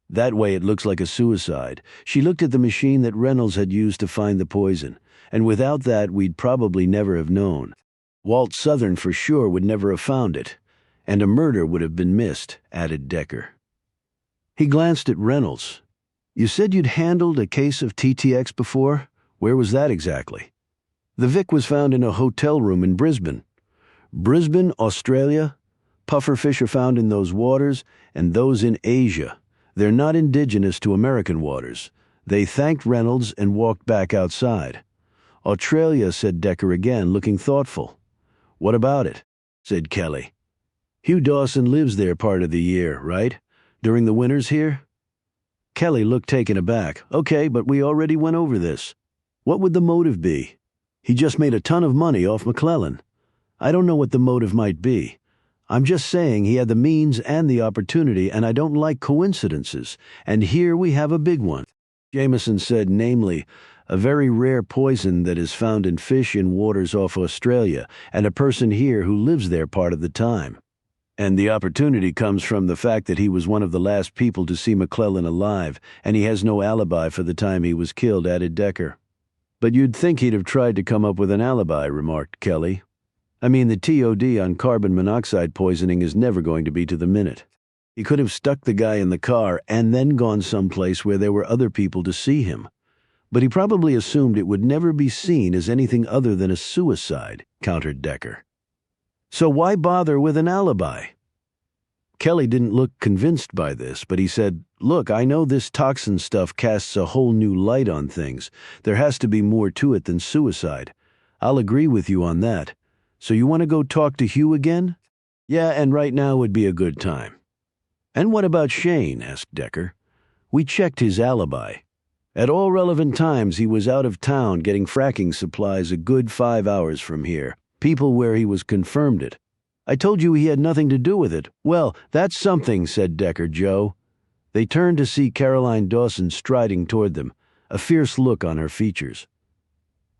"That way it looks like a suicide." She looked at the machine that Reynolds had used to find the poison, "and without that we'd probably never have known. Walt Southern for sure would never have found it. And a murder would have been missed," added Decker. He glanced at Reynolds. "You said you'd handled a case of TTX before? Where was that exactly?" "The Vic was found in a hotel room in Brisbane." "Brisbane, Australia? Pufferfish are found in those waters, and those in Asia. They're not indigenous to American waters." They thanked Reynolds and walked back outside. "Australia," said Decker again, looking thoughtful. "What about it?" said Kelly. "Hugh Dawson lives there part of the year, right? During the winters here?" Kelly looked taken aback. "Okay, but we already went over this. What would the motive be? He just made a ton of money off McClellan. I don't know what the motive might be. I'm just saying he had the means and the opportunity, and I don't like coincidences. And here we have a big one. Jameson said, namely, a very rare poison that is found in fish in waters off Australia, and a person here who lives there part of the time. And the opportunity comes from the fact that he was one of the last people to see McClellan alive, and he has no alibi for the time he was killed, added Decker. But you'd think he'd have tried to come up with an alibi, remarked Kelly. I mean, the TOD on carbon monoxide poisoning is never going to be to the minute. He could have stuck the guy in the car and then gone someplace where there were other people to see him. But he probably assumed it would never be seen as anything other than a suicide, countered Decker. So why bother with an alibi? Kelly didn't look convinced by this, but he said, Look, I know this toxin stuff casts a whole new light on things. There has to be more to it than suicide. I'll agree with you on that. So you want to go talk to Hugh again? Yeah, and right now would be a good time. And what about Shane? Asked Decker. We checked his alibi. At all relevant times he was out of town getting fracking supplies a good 5 hours from here. People where he was confirmed it. I told you he had nothing to do with it. Well, that's something, said Decker Joe. They turned to see Caroline Dawson striding toward them, a fierce look on her features.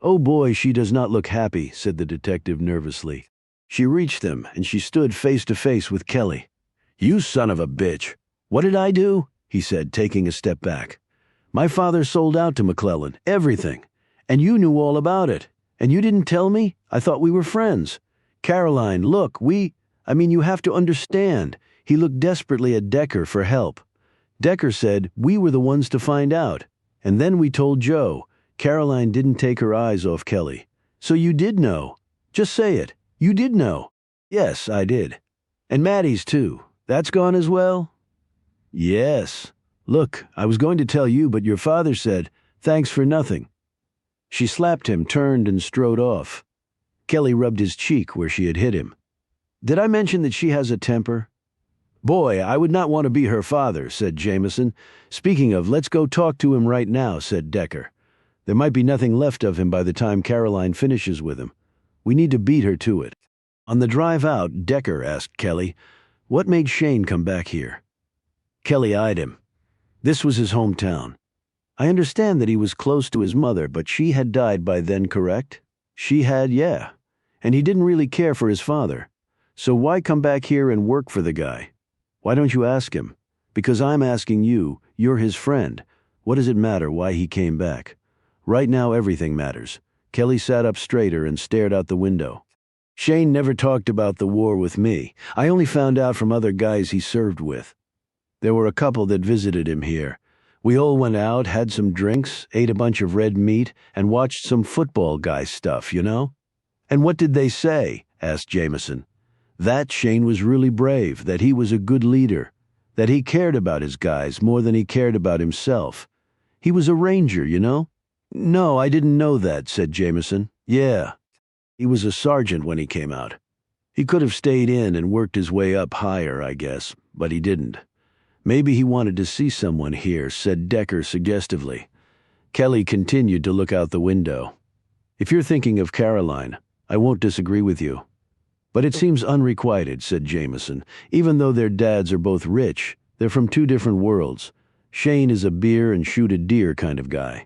Oh boy, she does not look happy, said the detective nervously. She reached them, and she stood face to face with Kelly. You son of a bitch. What did I do? He said, taking a step back. My father sold out to McClellan, everything. And you knew all about it. And you didn't tell me? I thought we were friends. Caroline, look, you have to understand. He looked desperately at Decker for help. Decker said we were the ones to find out. And then we told Joe. Caroline didn't take her eyes off Kelly. So you did know. Just say it. You did know. Yes, I did. And Maddie's too. That's gone as well? Yes. Look, I was going to tell you, but your father said, thanks for nothing. She slapped him, turned, and strode off. Kelly rubbed his cheek where she had hit him. Did I mention that she has a temper? Boy, I would not want to be her father, said Jameson. Speaking of, let's go talk to him right now, said Decker. There might be nothing left of him by the time Caroline finishes with him. We need to beat her to it. On the drive out, Decker asked Kelly, what made Shane come back here? Kelly eyed him. This was his hometown. I understand that he was close to his mother, but she had died by then, correct? She had, yeah. And he didn't really care for his father. So why come back here and work for the guy? Why don't you ask him? Because I'm asking you, you're his friend. What does it matter why he came back? Right now everything matters. Kelly sat up straighter and stared out the window. Shane never talked about the war with me. I only found out from other guys he served with. There were a couple that visited him here. We all went out, had some drinks, ate a bunch of red meat, and watched some football guy stuff, you know? And what did they say? Asked Jameson. That Shane was really brave, that he was a good leader, that he cared about his guys more than he cared about himself. He was a ranger, you know? No, I didn't know that, said Jameson. Yeah. He was a sergeant when he came out. He could have stayed in and worked his way up higher, I guess, but he didn't. Maybe he wanted to see someone here, said Decker suggestively. Kelly continued to look out the window. If you're thinking of Caroline, I won't disagree with you. But it seems unrequited, said Jameson. Even though their dads are both rich, they're from two different worlds. Shane is a beer and shoot a deer kind of guy.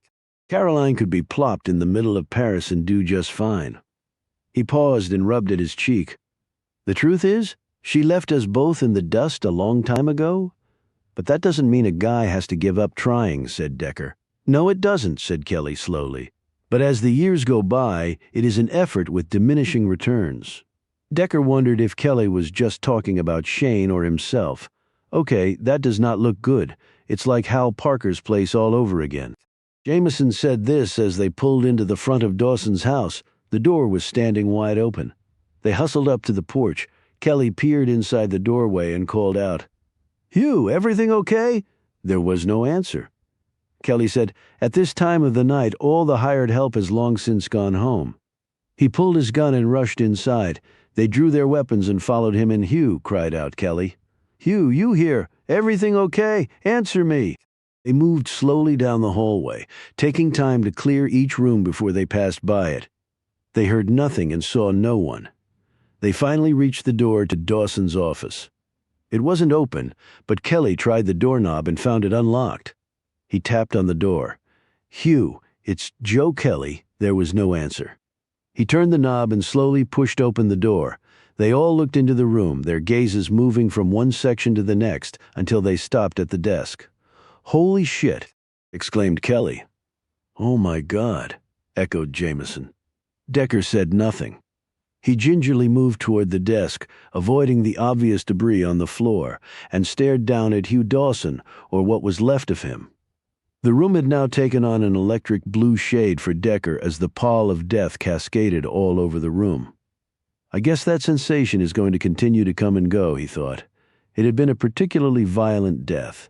Caroline could be plopped in the middle of Paris and do just fine. He paused and rubbed at his cheek. The truth is, she left us both in the dust a long time ago. But that doesn't mean a guy has to give up trying, said Decker. No, it doesn't, said Kelly slowly. But as the years go by, it is an effort with diminishing returns. Decker wondered if Kelly was just talking about Shane or himself. Okay, that does not look good. It's like Hal Parker's place all over again. Jameson said this as they pulled into the front of Dawson's house. The door was standing wide open. They hustled up to the porch. Kelly peered inside the doorway and called out, Hugh, everything okay? There was no answer. Kelly said, At this time of the night, all the hired help has long since gone home. He pulled his gun and rushed inside. They drew their weapons and followed him, and Hugh cried out, Kelly. Hugh, you here? Everything okay? Answer me. They moved slowly down the hallway, taking time to clear each room before they passed by it. They heard nothing and saw no one. They finally reached the door to Dawson's office. It wasn't open, but Kelly tried the doorknob and found it unlocked. He tapped on the door. "Hugh, it's Joe Kelly." There was no answer. He turned the knob and slowly pushed open the door. They all looked into the room, their gazes moving from one section to the next until they stopped at the desk. "Holy shit!" exclaimed Kelly. "Oh my God," echoed Jameson. Decker said nothing. He gingerly moved toward the desk, avoiding the obvious debris on the floor, and stared down at Hugh Dawson, or what was left of him. The room had now taken on an electric blue shade for Decker as the pall of death cascaded all over the room. "I guess that sensation is going to continue to come and go," he thought. It had been a particularly violent death.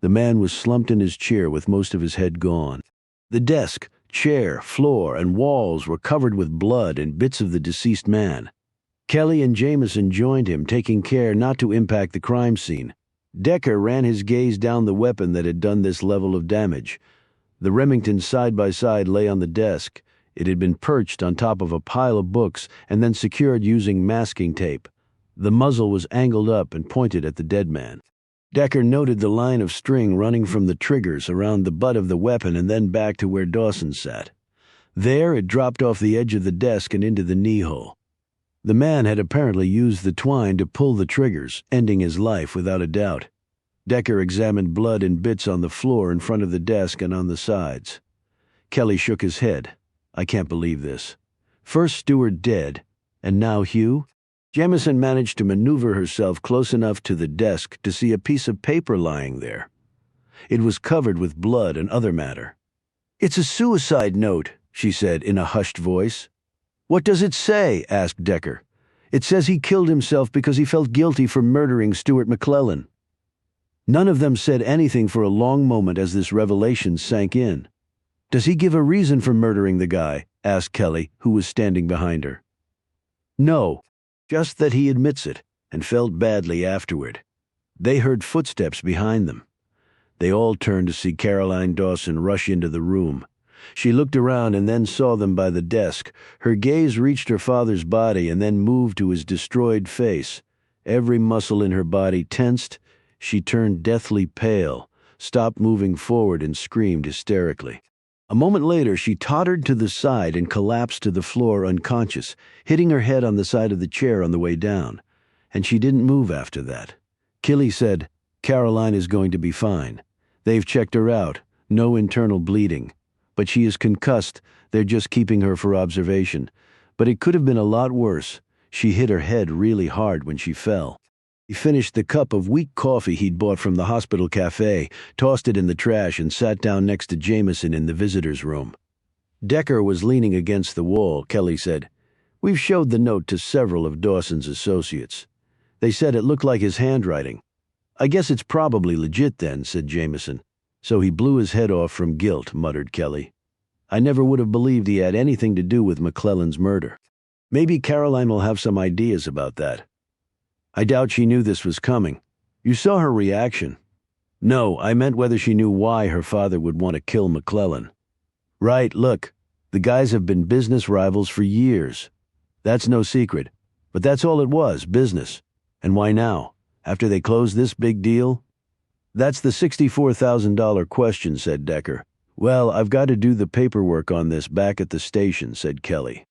The man was slumped in his chair with most of his head gone. The desk, chair, floor, and walls were covered with blood and bits of the deceased man. Kelly and Jameson joined him, taking care not to impact the crime scene. Decker ran his gaze down the weapon that had done this level of damage. The Remington side-by-side lay on the desk. It had been perched on top of a pile of books and then secured using masking tape. The muzzle was angled up and pointed at the dead man. Decker noted the line of string running from the triggers around the butt of the weapon and then back to where Dawson sat. There it dropped off the edge of the desk and into the knee hole. The man had apparently used the twine to pull the triggers, ending his life without a doubt. Decker examined blood in bits on the floor in front of the desk and on the sides. Kelly shook his head. "I can't believe this. First Stewart dead, and now Hugh?" Jameson managed to maneuver herself close enough to the desk to see a piece of paper lying there. It was covered with blood and other matter. "It's a suicide note," she said in a hushed voice. "What does it say?" asked Decker. "It says he killed himself because he felt guilty for murdering Stuart McClellan." None of them said anything for a long moment as this revelation sank in. "Does he give a reason for murdering the guy?" asked Kelly, who was standing behind her. "No, just that he admits it, and felt badly afterward." They heard footsteps behind them. They all turned to see Caroline Dawson rush into the room. She looked around and then saw them by the desk. Her gaze reached her father's body and then moved to his destroyed face. Every muscle in her body tensed. She turned deathly pale, stopped moving forward, and screamed hysterically. A moment later, she tottered to the side and collapsed to the floor unconscious, hitting her head on the side of the chair on the way down. And she didn't move after that. Kelly said, "Caroline is going to be fine. They've checked her out. No internal bleeding. But she is concussed. They're just keeping her for observation. But it could have been a lot worse. She hit her head really hard when she fell." He finished the cup of weak coffee he'd bought from the hospital cafe, tossed it in the trash, and sat down next to Jameson in the visitor's room. Decker was leaning against the wall. Kelly said, "We've showed the note to several of Dawson's associates. They said it looked like his handwriting." "I guess it's probably legit then," said Jameson. "So he blew his head off from guilt," muttered Kelly. "I never would have believed he had anything to do with McClellan's murder. Maybe Caroline will have some ideas about that." "I doubt she knew this was coming. You saw her reaction." "No, I meant whether she knew why her father would want to kill McClellan." "Right, look, the guys have been business rivals for years. That's no secret. But that's all it was, business. And why now? After they closed this big deal?" "That's the $64,000 question," said Decker. "Well, I've got to do the paperwork on this back at the station," said Kelly.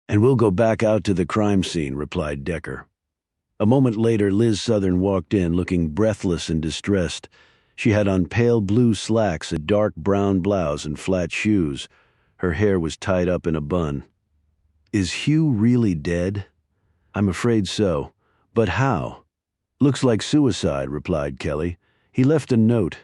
"And we'll go back out to the crime scene," replied Decker. A moment later, Liz Southern walked in, looking breathless and distressed. She had on pale blue slacks, a dark brown blouse, and flat shoes. Her hair was tied up in a bun. "Is Hugh really dead?" "I'm afraid so. But how?" "Looks like suicide," replied Kelly. "He left a note."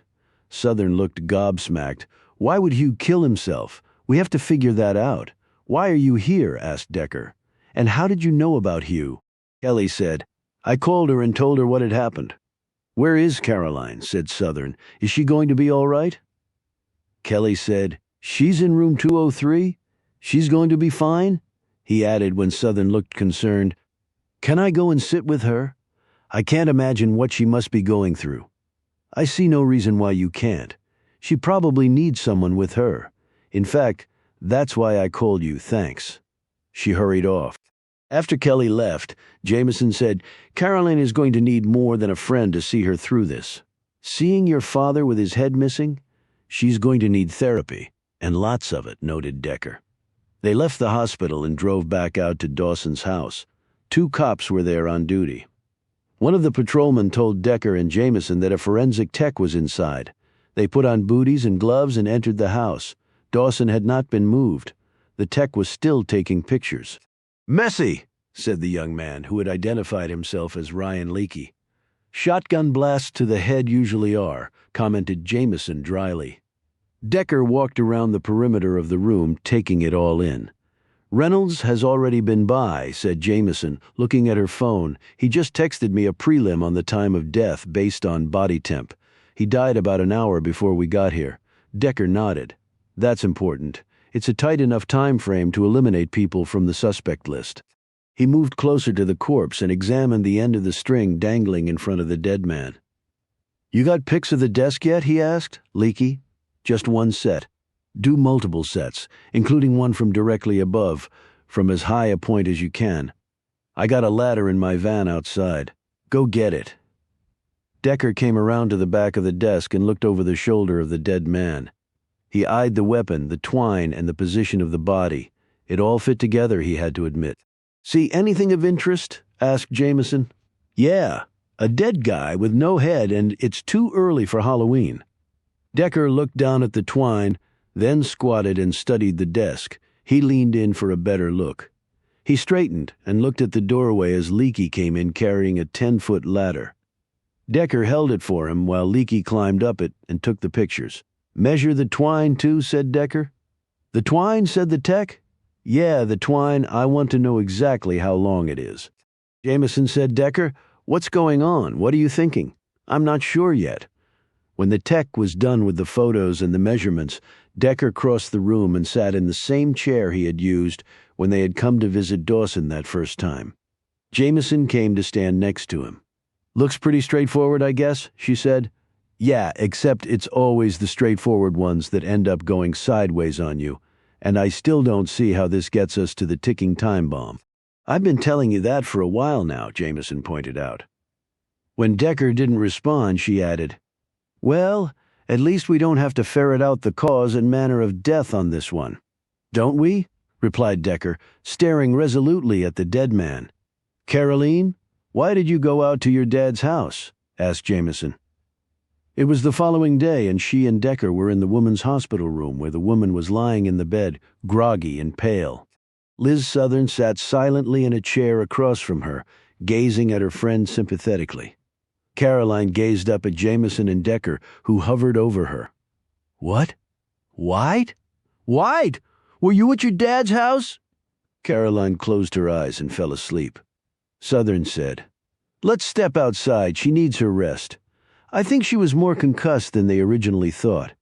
Southern looked gobsmacked. "Why would Hugh kill himself? We have to figure that out." "Why are you here?" asked Decker. "And how did you know about Hugh?" Kelly said, "I called her and told her what had happened." "Where is Caroline?" said Southern. "Is she going to be all right?" Kelly said, "She's in room 203? She's going to be fine?" He added when Southern looked concerned, "Can I go and sit with her? I can't imagine what she must be going through." "I see no reason why you can't. She probably needs someone with her. In fact, that's why I called you, thanks." She hurried off. After Kelly left, Jameson said, Caroline is going to need more than a friend to see her through this. Seeing your father with his head missing? She's going to need therapy, and lots of it, noted Decker. They left the hospital and drove back out to Dawson's house. 2 cops were there on duty. One of the patrolmen told Decker and Jameson that a forensic tech was inside. They put on booties and gloves and entered the house. Dawson had not been moved. The tech was still taking pictures. "Messy," said the young man, who had identified himself as Ryan Leakey. "Shotgun blasts to the head usually are," commented Jameson dryly. Decker walked around the perimeter of the room, taking it all in. "Reynolds has already been by," said Jameson, looking at her phone. "He just texted me a prelim on the time of death based on body temp. He died about an hour before we got here." Decker nodded. "That's important. It's a tight enough time frame to eliminate people from the suspect list." He moved closer to the corpse and examined the end of the string dangling in front of the dead man. "You got pics of the desk yet?" he asked. "Leakey?" "Just one set. Do multiple sets, including one from directly above, from as high a point as you can. I got a ladder in my van outside. Go get it." Decker came around to the back of the desk and looked over the shoulder of the dead man. He eyed the weapon, the twine, and the position of the body. It all fit together, he had to admit. "See anything of interest?" asked Jameson. "Yeah, a dead guy with no head, and it's too early for Halloween." Decker looked down at the twine, then squatted and studied the desk. He leaned in for a better look. He straightened and looked at the doorway as Leakey came in carrying a 10-foot ladder. Decker held it for him while Leakey climbed up it and took the pictures. "Measure the twine too," said Decker. "The twine," said the tech. "Yeah, the twine. I want to know exactly how long it is." Jameson said, "Decker, what's going on? What are you thinking?" "I'm not sure yet." When the tech was done with the photos and the measurements, Decker crossed the room and sat in the same chair he had used when they had come to visit Dawson that first time. Jameson came to stand next to him. "Looks pretty straightforward, I guess," she said. "Yeah, except it's always the straightforward ones that end up going sideways on you, and I still don't see how this gets us to the ticking time bomb." "I've been telling you that for a while now," Jameson pointed out. When Decker didn't respond, she added, "Well, at least we don't have to ferret out the cause and manner of death on this one." "Don't we?" replied Decker, staring resolutely at the dead man. "Caroline, why did you go out to your dad's house?" asked Jameson. It was the following day, and she and Decker were in the woman's hospital room where the woman was lying in the bed, groggy and pale. Liz Southern sat silently in a chair across from her, gazing at her friend sympathetically. Caroline gazed up at Jameson and Decker, who hovered over her. "What? White? White? Were you at your dad's house?" Caroline closed her eyes and fell asleep. Southern said, "Let's step outside. She needs her rest." I think she was more concussed than they originally thought.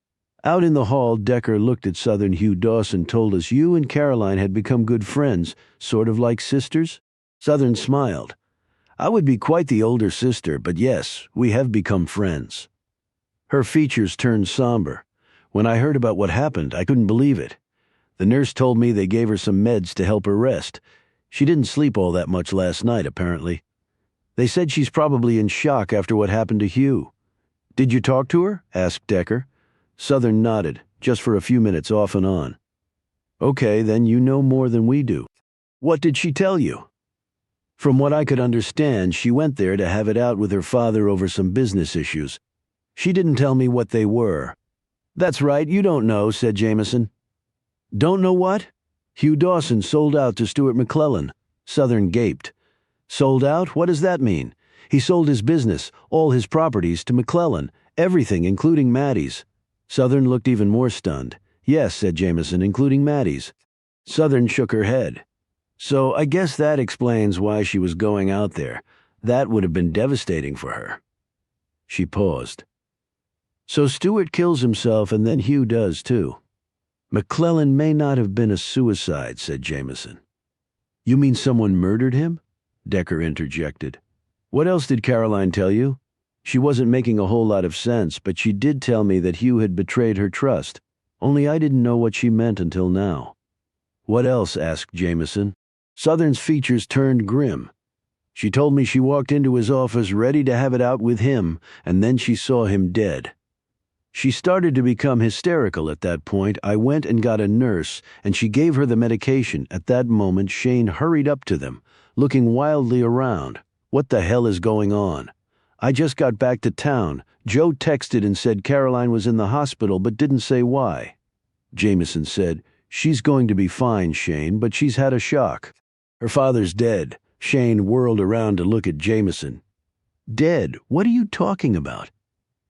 Out in the hall, Decker looked at Southern. "Hugh Dawson told us you and Caroline had become good friends, sort of like sisters." Southern smiled. "I would be quite the older sister, but yes, we have become friends." Her features turned somber. "When I heard about what happened, I couldn't believe it. The nurse told me they gave her some meds to help her rest. She didn't sleep all that much last night, apparently. They said she's probably in shock after what happened to Hugh." "Did you talk to her?" asked Decker. Southern nodded, just for a few minutes off and on. "Okay, then you know more than we do. What did she tell you?" "From what I could understand, she went there to have it out with her father over some business issues. She didn't tell me what they were." "That's right, you don't know," said Jameson. "Don't know what?" "Hugh Dawson sold out to Stuart McClellan." Southern gaped. "Sold out? What does that mean?" "He sold his business, all his properties, to McClellan, everything, including Maddie's." Southern looked even more stunned. "Yes," said Jameson, "including Maddie's." Southern shook her head. "So I guess that explains why she was going out there. That would have been devastating for her." She paused. "So Stuart kills himself and then Hugh does too." "McClellan may not have been a suicide," said Jameson. "You mean someone murdered him?" Decker interjected. "What else did Caroline tell you?" "She wasn't making a whole lot of sense, but she did tell me that Hugh had betrayed her trust. Only I didn't know what she meant until now." "What else?" asked Jameson. Southern's features turned grim. She told me she walked into his office ready to have it out with him, and then she saw him dead. She started to become hysterical at that point. I went and got a nurse, and she gave her the medication. At that moment, Shane hurried up to them, looking wildly around. What the hell is going on? I just got back to town. Joe texted and said Caroline was in the hospital but didn't say why. Jameson said, "She's going to be fine, Shane, but she's had a shock. Her father's dead." Shane whirled around to look at Jameson. "Dead? What are you talking about?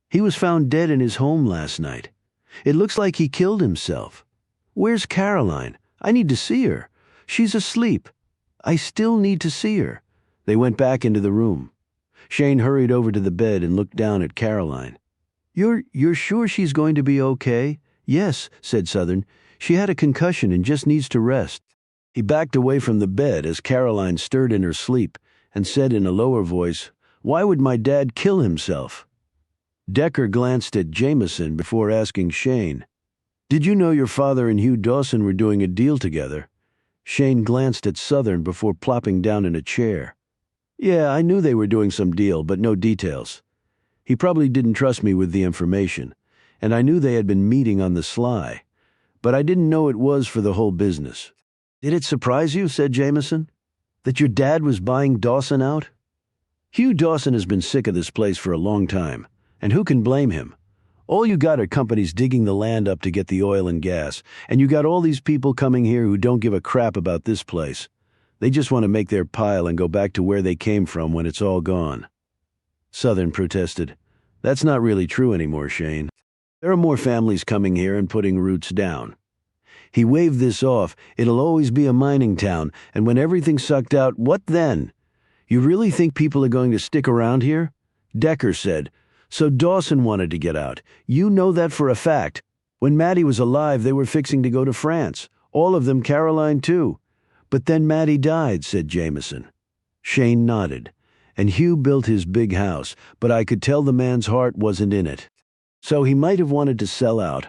He was found dead in his home last night. It looks like he killed himself. Where's Caroline? I need to see her. She's asleep. I still need to see her." They went back into the room. Shane hurried over to the bed and looked down at Caroline. You're sure she's going to be okay?" "Yes," said Southern. "She had a concussion and just needs to rest." He backed away from the bed as Caroline stirred in her sleep and said in a lower voice, "Why would my dad kill himself?" Decker glanced at Jameson before asking Shane, "Did you know your father and Hugh Dawson were doing a deal together?" Shane glanced at Southern before plopping down in a chair. "Yeah, I knew they were doing some deal, but no details. He probably didn't trust me with the information, and I knew they had been meeting on the sly, but I didn't know it was for the whole business." "Did it surprise you," said Jameson, "that your dad was buying Dawson out?" "Hugh Dawson has been sick of this place for a long time, and who can blame him? All you got are companies digging the land up to get the oil and gas, and you got all these people coming here who don't give a crap about this place. They just want to make their pile and go back to where they came from when it's all gone." Southern protested, "That's not really true anymore, Shane. There are more families coming here and putting roots down." He waved this off. "It'll always be a mining town, and when everything's sucked out, what then? You really think people are going to stick around here?" Decker said, "So Dawson wanted to get out. You know that for a fact. When Maddie was alive, they were fixing to go to France. All of them, Caroline too. But then Maddie died," said Jameson. Shane nodded. "And Hugh built his big house, but I could tell the man's heart wasn't in it. So he might have wanted to sell out.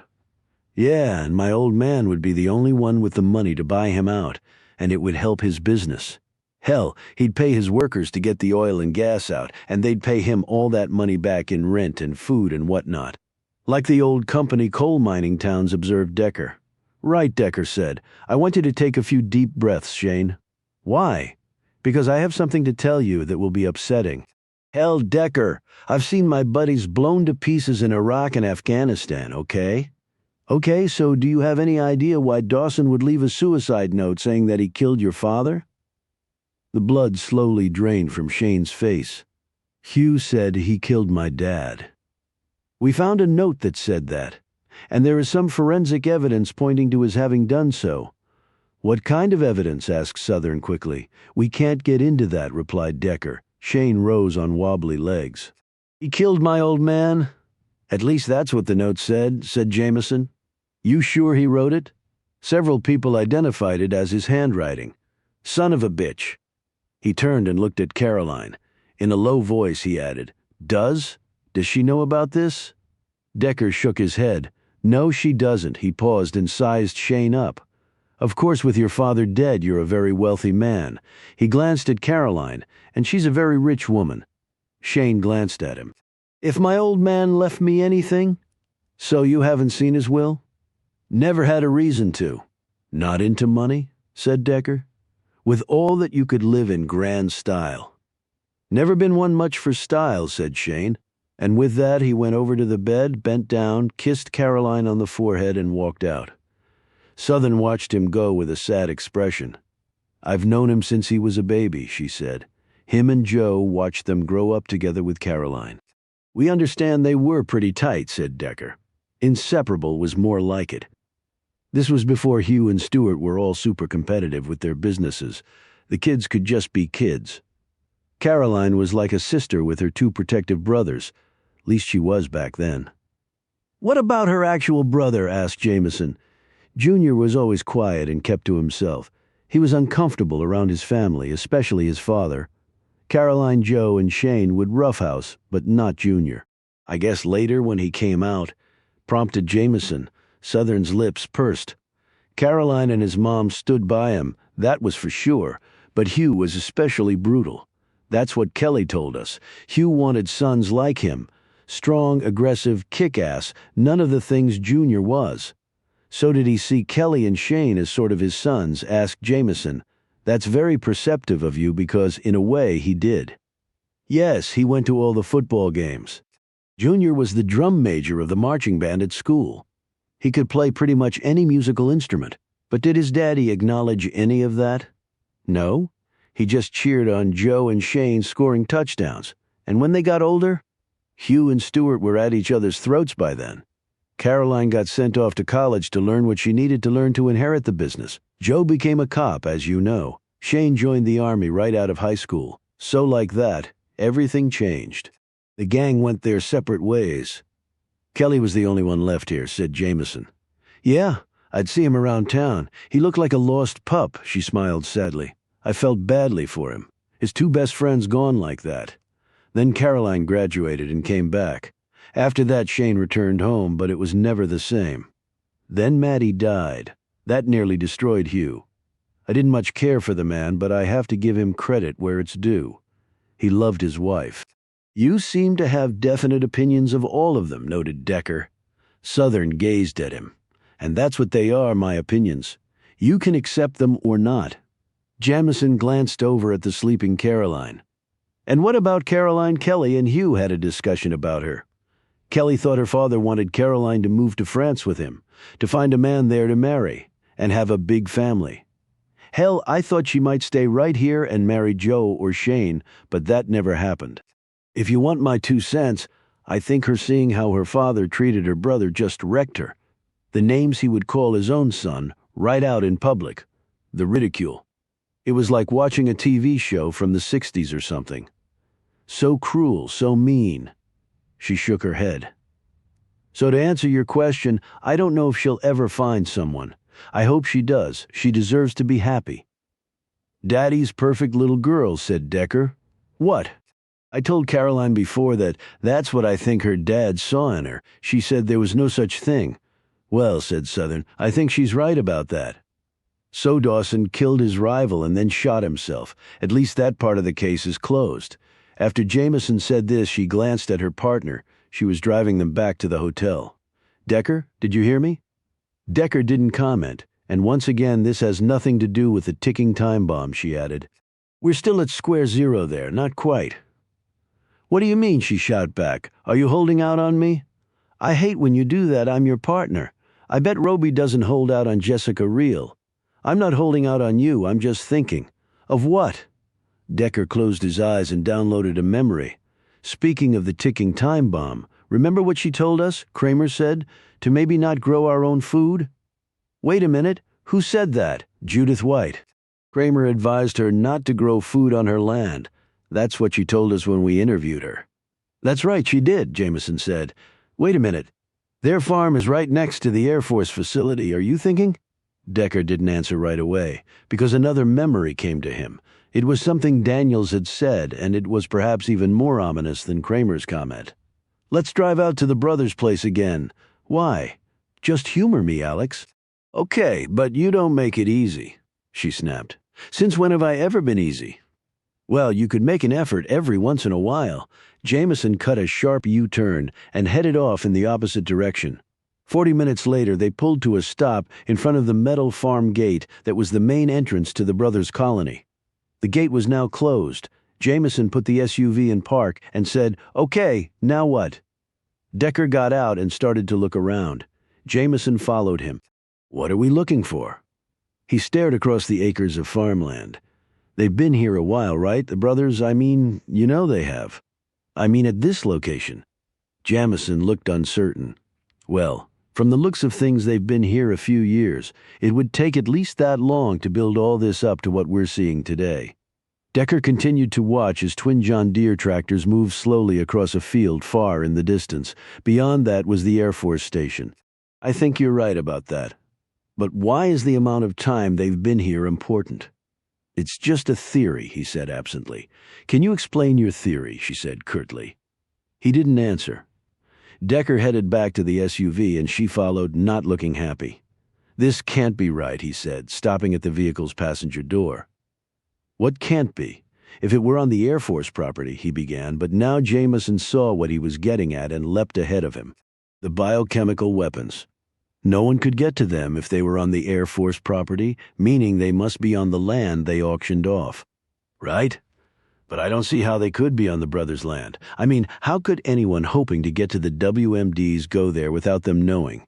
Yeah, and my old man would be the only one with the money to buy him out, and it would help his business. Hell, he'd pay his workers to get the oil and gas out, and they'd pay him all that money back in rent and food and whatnot. Like the old company coal mining towns," observed Decker. "Right," Decker said. "I want you to take a few deep breaths, Shane." "Why?" "Because I have something to tell you that will be upsetting." "Hell, Decker, I've seen my buddies blown to pieces in Iraq and Afghanistan, okay? Okay, so do you have any idea why Dawson would leave a suicide note saying that he killed your father?" The blood slowly drained from Shane's face. "Hugh said he killed my dad. We found a note that said that, and there is some forensic evidence pointing to his having done so." "What kind of evidence?" asked Southern quickly. "We can't get into that," replied Decker. Shane rose on wobbly legs. "He killed my old man? At least that's what the note said," said Jameson. "You sure he wrote it?" "Several people identified it as his handwriting." "Son of a bitch." He turned and looked at Caroline. In a low voice he added, Does she know about this?" Decker shook his head. "No, she doesn't." He paused and sized Shane up. "Of course, with your father dead, you're a very wealthy man." He glanced at Caroline, "and she's a very rich woman." Shane glanced at him. "If my old man left me anything?" "So you haven't seen his will?" "Never had a reason to." "Not into money?" said Decker. "With all that you could live in grand style." "Never been one much for style," said Shane. And with that he went over to the bed, bent down, kissed Caroline on the forehead, and walked out. Southern watched him go with a sad expression. "I've known him since he was a baby," she said. Him and Joe watched them grow up together with Caroline. "We understand they were pretty tight," said Decker. "Inseparable was more like it. This was before Hugh and Stuart were all super competitive with their businesses. The kids could just be kids. Caroline was like a sister with her two protective brothers. At least she was back then." "What about her actual brother?" asked Jameson. Junior was always quiet and kept to himself. He was uncomfortable around his family, especially his father. Caroline, Joe, and Shane would roughhouse, but not Junior. "I guess later when he came out," prompted Jameson. Southern's lips pursed. Caroline and his mom stood by him. That was for sure, but Hugh was especially brutal. That's what Kelly told us. Hugh wanted sons like him. Strong, aggressive, kick-ass, none of the things Junior was. So did he see Kelly and Shane as sort of his sons, asked Jameson. That's very perceptive of you because, in a way, he did. Yes, he went to all the football games. Junior was the drum major of the marching band at school. He could play pretty much any musical instrument. But did his daddy acknowledge any of that? No. He just cheered on Joe and Shane scoring touchdowns. And when they got older, Hugh and Stuart were at each other's throats by then. Caroline got sent off to college to learn what she needed to learn to inherit the business. Joe became a cop, as you know. Shane joined the Army right out of high school. So like that, everything changed. The gang went their separate ways. Kelly was the only one left here, said Jameson. Yeah, I'd see him around town. He looked like a lost pup, she smiled sadly. I felt badly for him. His two best friends gone like that. Then Caroline graduated and came back. After that, Shane returned home, but it was never the same. Then Maddie died. That nearly destroyed Hugh. I didn't much care for the man, but I have to give him credit where it's due. He loved his wife. You seem to have definite opinions of all of them, noted Decker. Southern gazed at him. And that's what they are, my opinions. You can accept them or not. Jamison glanced over at the sleeping Caroline. And what about Caroline? Kelly and Hugh had a discussion about her. Kelly thought her father wanted Caroline to move to France with him, to find a man there to marry, and have a big family. Hell, I thought she might stay right here and marry Joe or Shane, but that never happened. If you want my 2 cents, I think her seeing how her father treated her brother just wrecked her. The names he would call his own son, right out in public. The ridicule. It was like watching a TV show from the 60s or something. So cruel, so mean. She shook her head. So to answer your question, I don't know if she'll ever find someone. I hope she does. She deserves to be happy. Daddy's perfect little girl, said Decker. What? I told Caroline before that that's what I think her dad saw in her. She said there was no such thing. Well, said Southern, I think she's right about that. So Dawson killed his rival and then shot himself. At least that part of the case is closed. After Jameson said this, she glanced at her partner. She was driving them back to the hotel. Decker, did you hear me? Decker didn't comment, and once again this has nothing to do with the ticking time bomb, she added. We're still at square zero there, not quite. What do you mean, she shot back. Are you holding out on me? I hate when you do that. I'm your partner. I bet Roby doesn't hold out on Jessica Reel. I'm not holding out on you, I'm just thinking. Of what? Decker closed his eyes and downloaded a memory. Speaking of the ticking time bomb, remember what she told us, Kramer said, to maybe not grow our own food? Wait a minute, who said that? Judith White. Kramer advised her not to grow food on her land. That's what she told us when we interviewed her. That's right, she did, Jameson said. Wait a minute. Their farm is right next to the Air Force facility, are you thinking? Decker didn't answer right away, because another memory came to him. It was something Daniels had said, and it was perhaps even more ominous than Kramer's comment. Let's drive out to the brothers' place again. Why? Just humor me, Alex. Okay, but you don't make it easy, she snapped. Since when have I ever been easy? Well, you could make an effort every once in a while. Jameson cut a sharp U-turn and headed off in the opposite direction. 40 minutes later, they pulled to a stop in front of the metal farm gate that was the main entrance to the brothers' colony. The gate was now closed. Jameson put the SUV in park and said, Okay, now what? Decker got out and started to look around. Jameson followed him. What are we looking for? He stared across the acres of farmland. They've been here a while, right? The brothers, I mean, you know they have. I mean at this location. Jamison looked uncertain. Well, from the looks of things, they've been here a few years. It would take at least that long to build all this up to what we're seeing today. Decker continued to watch as twin John Deere tractors moved slowly across a field far in the distance. Beyond that was the Air Force station. I think you're right about that. But why is the amount of time they've been here important? It's just a theory, he said absently. Can you explain your theory? She said curtly. He didn't answer. Decker headed back to the SUV and she followed, not looking happy. "This can't be right," he said, stopping at the vehicle's passenger door. "What can't be? If it were on the Air Force property," he began, but now Jameson saw what he was getting at and leapt ahead of him. The biochemical weapons. No one could get to them if they were on the Air Force property, meaning they must be on the land they auctioned off. Right? But I don't see how they could be on the brothers' land. I mean, how could anyone hoping to get to the WMDs go there without them knowing?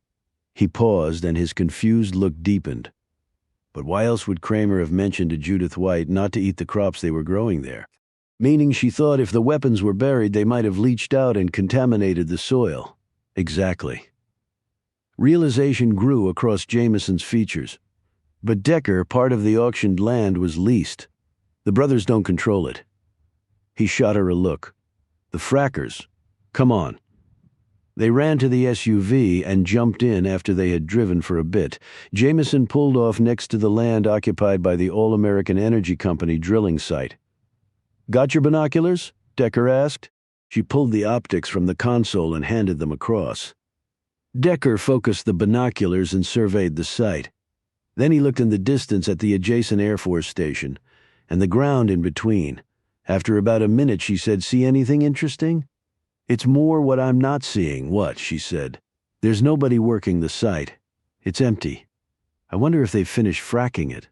He paused, and his confused look deepened. But why else would Kramer have mentioned to Judith White not to eat the crops they were growing there? Meaning she thought if the weapons were buried, they might have leached out and contaminated the soil. Exactly. Realization grew across Jameson's features. But Decker, part of the auctioned land, was leased. The brothers don't control it. He shot her a look. The frackers. Come on. They ran to the SUV and jumped in after they had driven for a bit. Jameson pulled off next to the land occupied by the All-American Energy Company drilling site. "Got your binoculars?" Decker asked. She pulled the optics from the console and handed them across. Decker focused the binoculars and surveyed the site. Then he looked in the distance at the adjacent Air Force station and the ground in between. After about a minute, she said, "See anything interesting?" "It's more what I'm not seeing." "What?" she said. "There's nobody working the site. It's empty. I wonder if they've finished fracking it."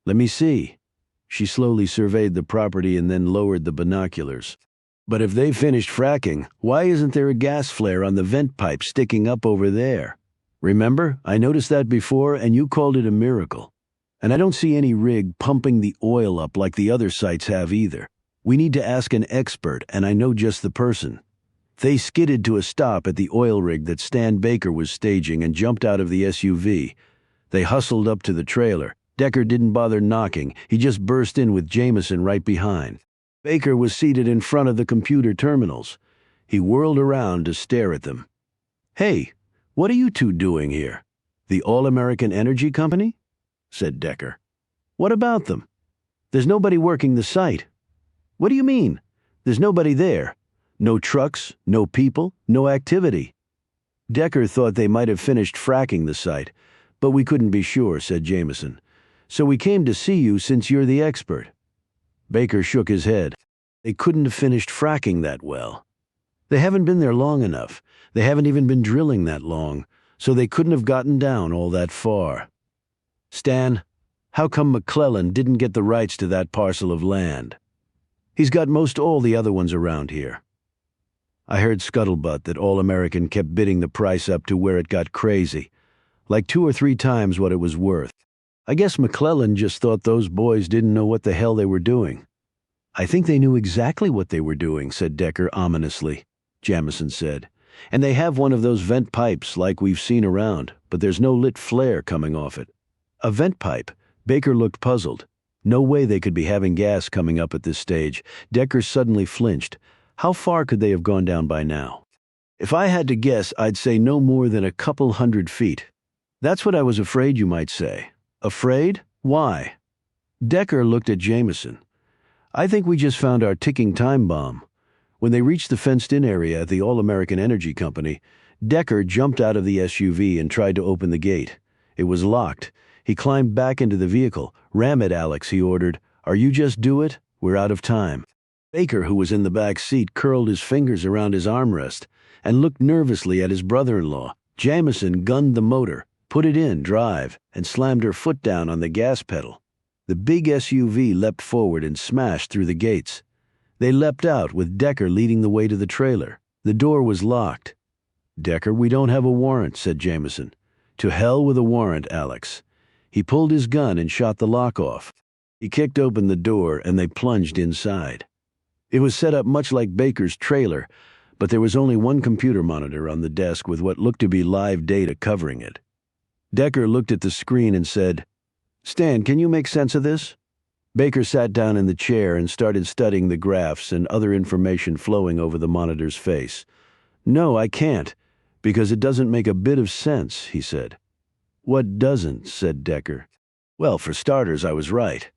"Let me see." She slowly surveyed the property and then lowered the binoculars. "But if they've finished fracking, why isn't there a gas flare on the vent pipe sticking up over there? Remember, I noticed that before and you called it a miracle. And I don't see any rig pumping the oil up like the other sites have either. We need to ask an expert, and I know just the person." They skidded to a stop at the oil rig that Stan Baker was staging and jumped out of the SUV. They hustled up to the trailer. Decker didn't bother knocking. He just burst in with Jameson right behind. Baker was seated in front of the computer terminals. He whirled around to stare at them. "Hey, what are you two doing here?" "The All-American Energy Company?" said Decker. "What about them?" "There's nobody working the site." "What do you mean? There's nobody there? No trucks, no people, no activity." Decker thought they might have finished fracking the site, but we couldn't be sure, said Jameson. "So we came to see you since you're the expert." Baker shook his head. "They couldn't have finished fracking that well. They haven't been there long enough. They haven't even been drilling that long, so they couldn't have gotten down all that far." "Stan, how come McClellan didn't get the rights to that parcel of land?" "He's got most all the other ones around here." I heard scuttlebutt that All-American kept bidding the price up to where it got crazy, like 2 or 3 times what it was worth. I guess McClellan just thought those boys didn't know what the hell they were doing. "I think they knew exactly what they were doing," said Decker ominously. Jamison said. "And they have one of those vent pipes like we've seen around, but there's no lit flare coming off it." "A vent pipe?" Baker looked puzzled. No way they could be having gas coming up at this stage. Decker suddenly flinched. How far could they have gone down by now? "If I had to guess, I'd say no more than a couple 100 feet. "That's what I was afraid you might say." "Afraid? Why?" Decker looked at Jameson. "I think we just found our ticking time bomb." When they reached the fenced-in area at the All-American Energy Company, Decker jumped out of the SUV and tried to open the gate. It was locked. He climbed back into the vehicle. "Ram it, Alex," he ordered. "Or you just do it. We're out of time." Baker, who was in the back seat, curled his fingers around his armrest and looked nervously at his brother-in-law. Jameson gunned the motor, put it in drive, and slammed her foot down on the gas pedal. The big SUV leapt forward and smashed through the gates. They leapt out, with Decker leading the way to the trailer. The door was locked. "Decker, we don't have a warrant," said Jameson. "To hell with a warrant, Alex." He pulled his gun and shot the lock off. He kicked open the door, and they plunged inside. It was set up much like Baker's trailer, but there was only one computer monitor on the desk with what looked to be live data covering it. Decker looked at the screen and said, "Stan, can you make sense of this?" Baker sat down in the chair and started studying the graphs and other information flowing over the monitor's face. "No, I can't, because it doesn't make a bit of sense," he said. "What doesn't?" said Decker. "Well, for starters, I was right.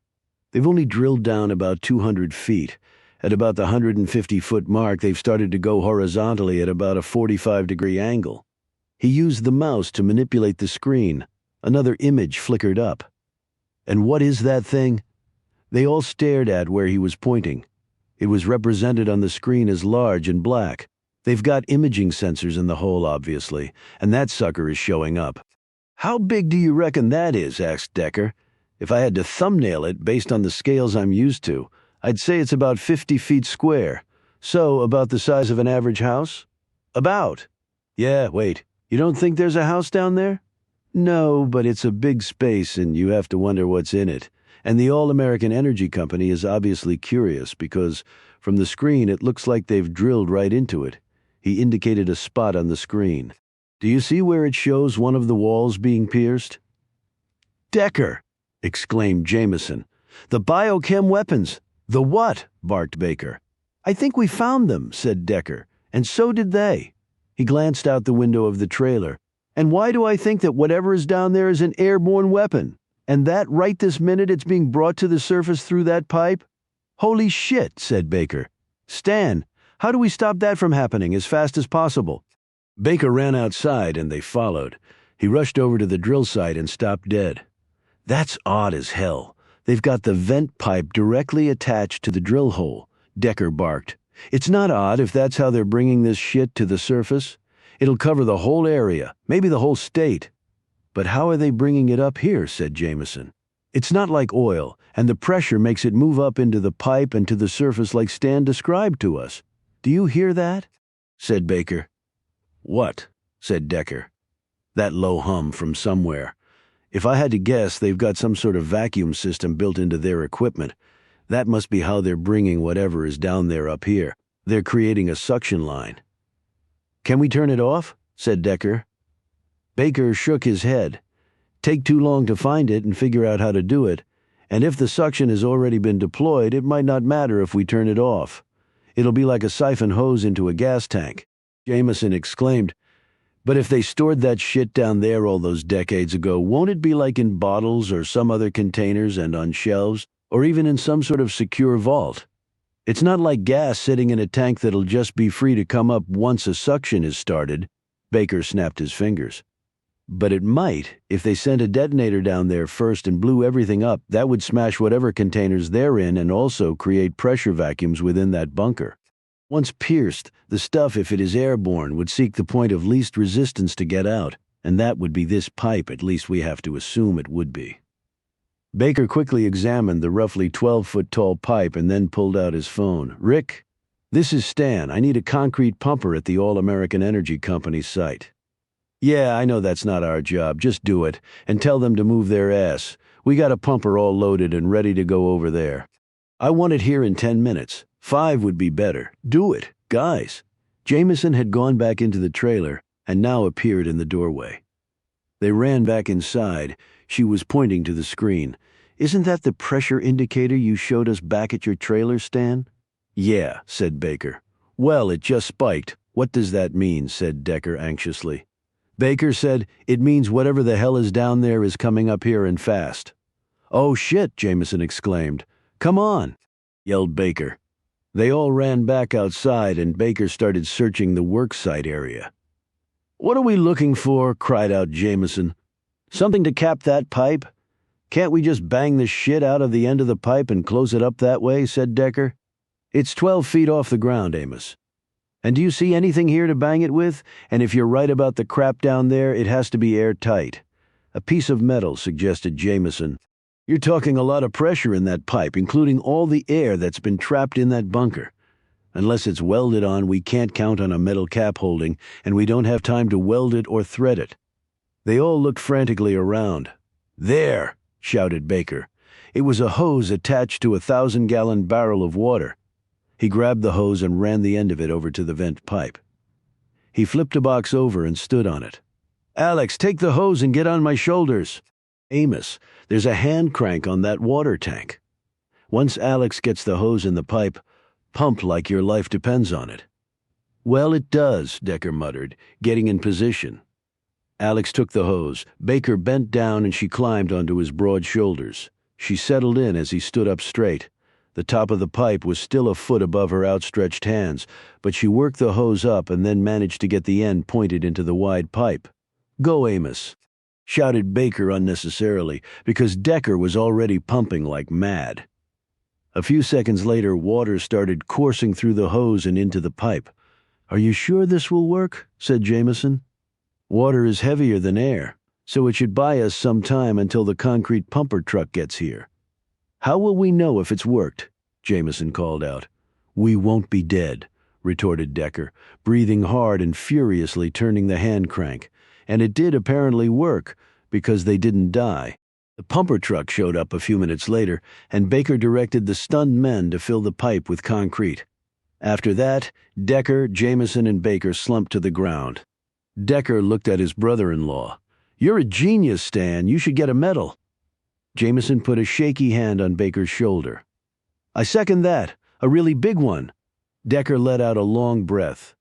They've only drilled down about 200 feet. At about the 150-foot mark, they've started to go horizontally at about a 45-degree angle. He used the mouse to manipulate the screen. Another image flickered up. And what is that thing? They all stared at where he was pointing. It was represented on the screen as large and black. They've got imaging sensors in the hole, obviously, and that sucker is showing up. How big do you reckon that is? Asked Decker. If I had to thumbnail it based on the scales I'm used to, I'd say it's about 50 feet square. So, about the size of an average house? About. Yeah, wait. You don't think there's a house down there? No, but it's a big space and you have to wonder what's in it. And the All-American Energy Company is obviously curious because from the screen it looks like they've drilled right into it. He indicated a spot on the screen. Do you see where it shows one of the walls being pierced? Decker! Exclaimed Jameson. The biochem weapons! The what? Barked Baker. I think we found them, said Decker, and so did they. He glanced out the window of the trailer. And why do I think that whatever is down there is an airborne weapon? And that right this minute it's being brought to the surface through that pipe? Holy shit, said Baker. Stan, how do we stop that from happening as fast as possible? Baker ran outside and they followed. He rushed over to the drill site and stopped dead. That's odd as hell. They've got the vent pipe directly attached to the drill hole, Decker barked. It's not odd if that's how they're bringing this shit to the surface. It'll cover the whole area, maybe the whole state. But how are they bringing it up here, said Jameson. It's not like oil, and the pressure makes it move up into the pipe and to the surface like Stan described to us. Do you hear that? Said Baker. What? Said Decker. That low hum from somewhere. If I had to guess, they've got some sort of vacuum system built into their equipment. That must be how they're bringing whatever is down there up here. They're creating a suction line. Can we turn it off? Said Decker. Baker shook his head. Take too long to find it and figure out how to do it, and if the suction has already been deployed, it might not matter if we turn it off. It'll be like a siphon hose into a gas tank. Jameson exclaimed, But if they stored that shit down there all those decades ago, won't it be like in bottles or some other containers and on shelves, or even in some sort of secure vault? It's not like gas sitting in a tank that'll just be free to come up once a suction is started. Baker snapped his fingers. But it might. If they sent a detonator down there first and blew everything up, that would smash whatever containers they're in and also create pressure vacuums within that bunker. Once pierced, the stuff, if it is airborne, would seek the point of least resistance to get out, and that would be this pipe, at least we have to assume it would be. Baker quickly examined the roughly 12-foot-tall pipe and then pulled out his phone. Rick, this is Stan. I need a concrete pumper at the All-American Energy Company's site. Yeah, I know that's not our job. Just do it, and tell them to move their ass. We got a pumper all loaded and ready to go over there. I want it here in 10 minutes. 5 would be better. Do it, guys. Jameson had gone back into the trailer and now appeared in the doorway. They ran back inside. She was pointing to the screen. Isn't that the pressure indicator you showed us back at your trailer, Stan? Yeah, said Baker. Well, it just spiked. What does that mean? Said Decker anxiously. Baker said, It means whatever the hell is down there is coming up here and fast. Oh shit, Jameson exclaimed. Come on, yelled Baker. They all ran back outside and Baker started searching the worksite area. What are we looking for? Cried out Jameson. Something to cap that pipe? Can't we just bang the shit out of the end of the pipe and close it up that way? Said Decker. It's 12 feet off the ground, Amos. And do you see anything here to bang it with? And if you're right about the crap down there, it has to be airtight. A piece of metal, suggested Jameson. You're talking a lot of pressure in that pipe, including all the air that's been trapped in that bunker. Unless it's welded on, we can't count on a metal cap holding, and we don't have time to weld it or thread it. They all looked frantically around. There, shouted Baker. It was a hose attached to a 1,000-gallon barrel of water. He grabbed the hose and ran the end of it over to the vent pipe. He flipped a box over and stood on it. Alex, take the hose and get on my shoulders. Amos, there's a hand crank on that water tank. Once Alex gets the hose in the pipe, pump like your life depends on it. Well, it does, Decker muttered, getting in position. Alex took the hose. Baker bent down and she climbed onto his broad shoulders. She settled in as he stood up straight. The top of the pipe was still a foot above her outstretched hands, but she worked the hose up and then managed to get the end pointed into the wide pipe. Go, Amos. shouted Baker unnecessarily, because Decker was already pumping like mad. A few seconds later, water started coursing through the hose and into the pipe. "Are you sure this will work?" said Jameson. "Water is heavier than air, so it should buy us some time until the concrete pumper truck gets here." "How will we know if it's worked?" Jameson called out. "We won't be dead," retorted Decker, breathing hard and furiously turning the hand crank. And it did apparently work, because they didn't die. The pumper truck showed up a few minutes later, and Baker directed the stunned men to fill the pipe with concrete. After that, Decker, Jameson, and Baker slumped to the ground. Decker looked at his brother-in-law. "You're a genius, Stan. You should get a medal." Jameson put a shaky hand on Baker's shoulder. "I second that. A really big one." Decker let out a long breath.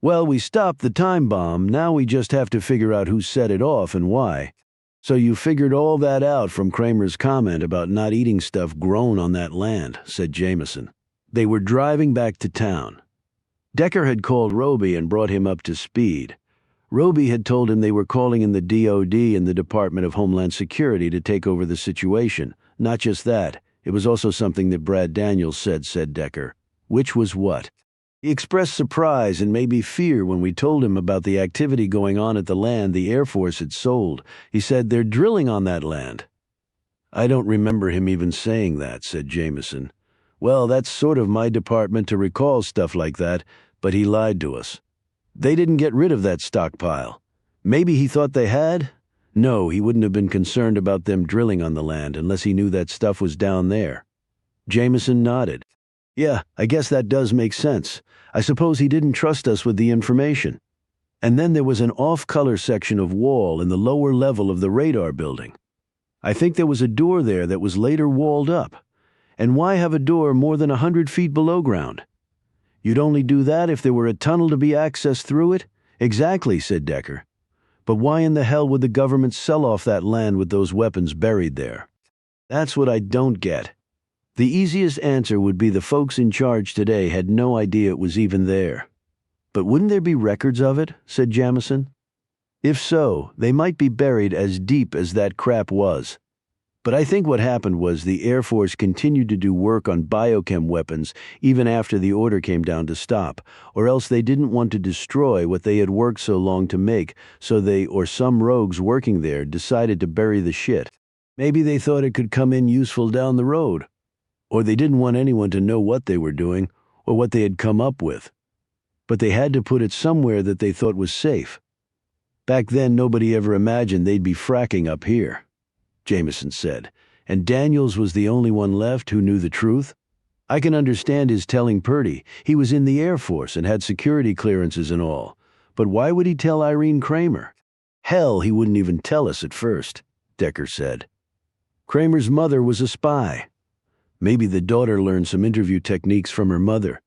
"Well, we stopped the time bomb. Now we just have to figure out who set it off and why." "So you figured all that out from Kramer's comment about not eating stuff grown on that land," said Jameson. They were driving back to town. Decker had called Roby and brought him up to speed. Roby had told him they were calling in the DOD and the Department of Homeland Security to take over the situation. Not just that, it was also something that Brad Daniels said Decker. Which was what? He expressed surprise and maybe fear when we told him about the activity going on at the land the Air Force had sold. He said they're drilling on that land. "I don't remember him even saying that," said Jameson. "Well, that's sort of my department to recall stuff like that, but he lied to us. They didn't get rid of that stockpile. Maybe he thought they had? No, he wouldn't have been concerned about them drilling on the land unless he knew that stuff was down there." Jameson nodded. "Yeah, I guess that does make sense. I suppose he didn't trust us with the information." And then there was an off-color section of wall in the lower level of the radar building. "I think there was a door there that was later walled up. And why have a door more than 100 feet below ground?" "You'd only do that if there were a tunnel to be accessed through it?" "Exactly," said Decker. "But why in the hell would the government sell off that land with those weapons buried there?" "That's what I don't get. The easiest answer would be the folks in charge today had no idea it was even there." "But wouldn't there be records of it?" said Jameson. "If so, they might be buried as deep as that crap was. But I think what happened was the Air Force continued to do work on biochem weapons even after the order came down to stop, or else they didn't want to destroy what they had worked so long to make, so they or some rogues working there decided to bury the shit. Maybe they thought it could come in useful down the road. Or they didn't want anyone to know what they were doing or what they had come up with. But they had to put it somewhere that they thought was safe. Back then, nobody ever imagined they'd be fracking up here," Jameson said, "and Daniels was the only one left who knew the truth. I can understand his telling Purdy. He was in the Air Force and had security clearances and all. But why would he tell Irene Kramer? Hell, he wouldn't even tell us at first," Decker said. "Kramer's mother was a spy. Maybe the daughter learned some interview techniques from her mother.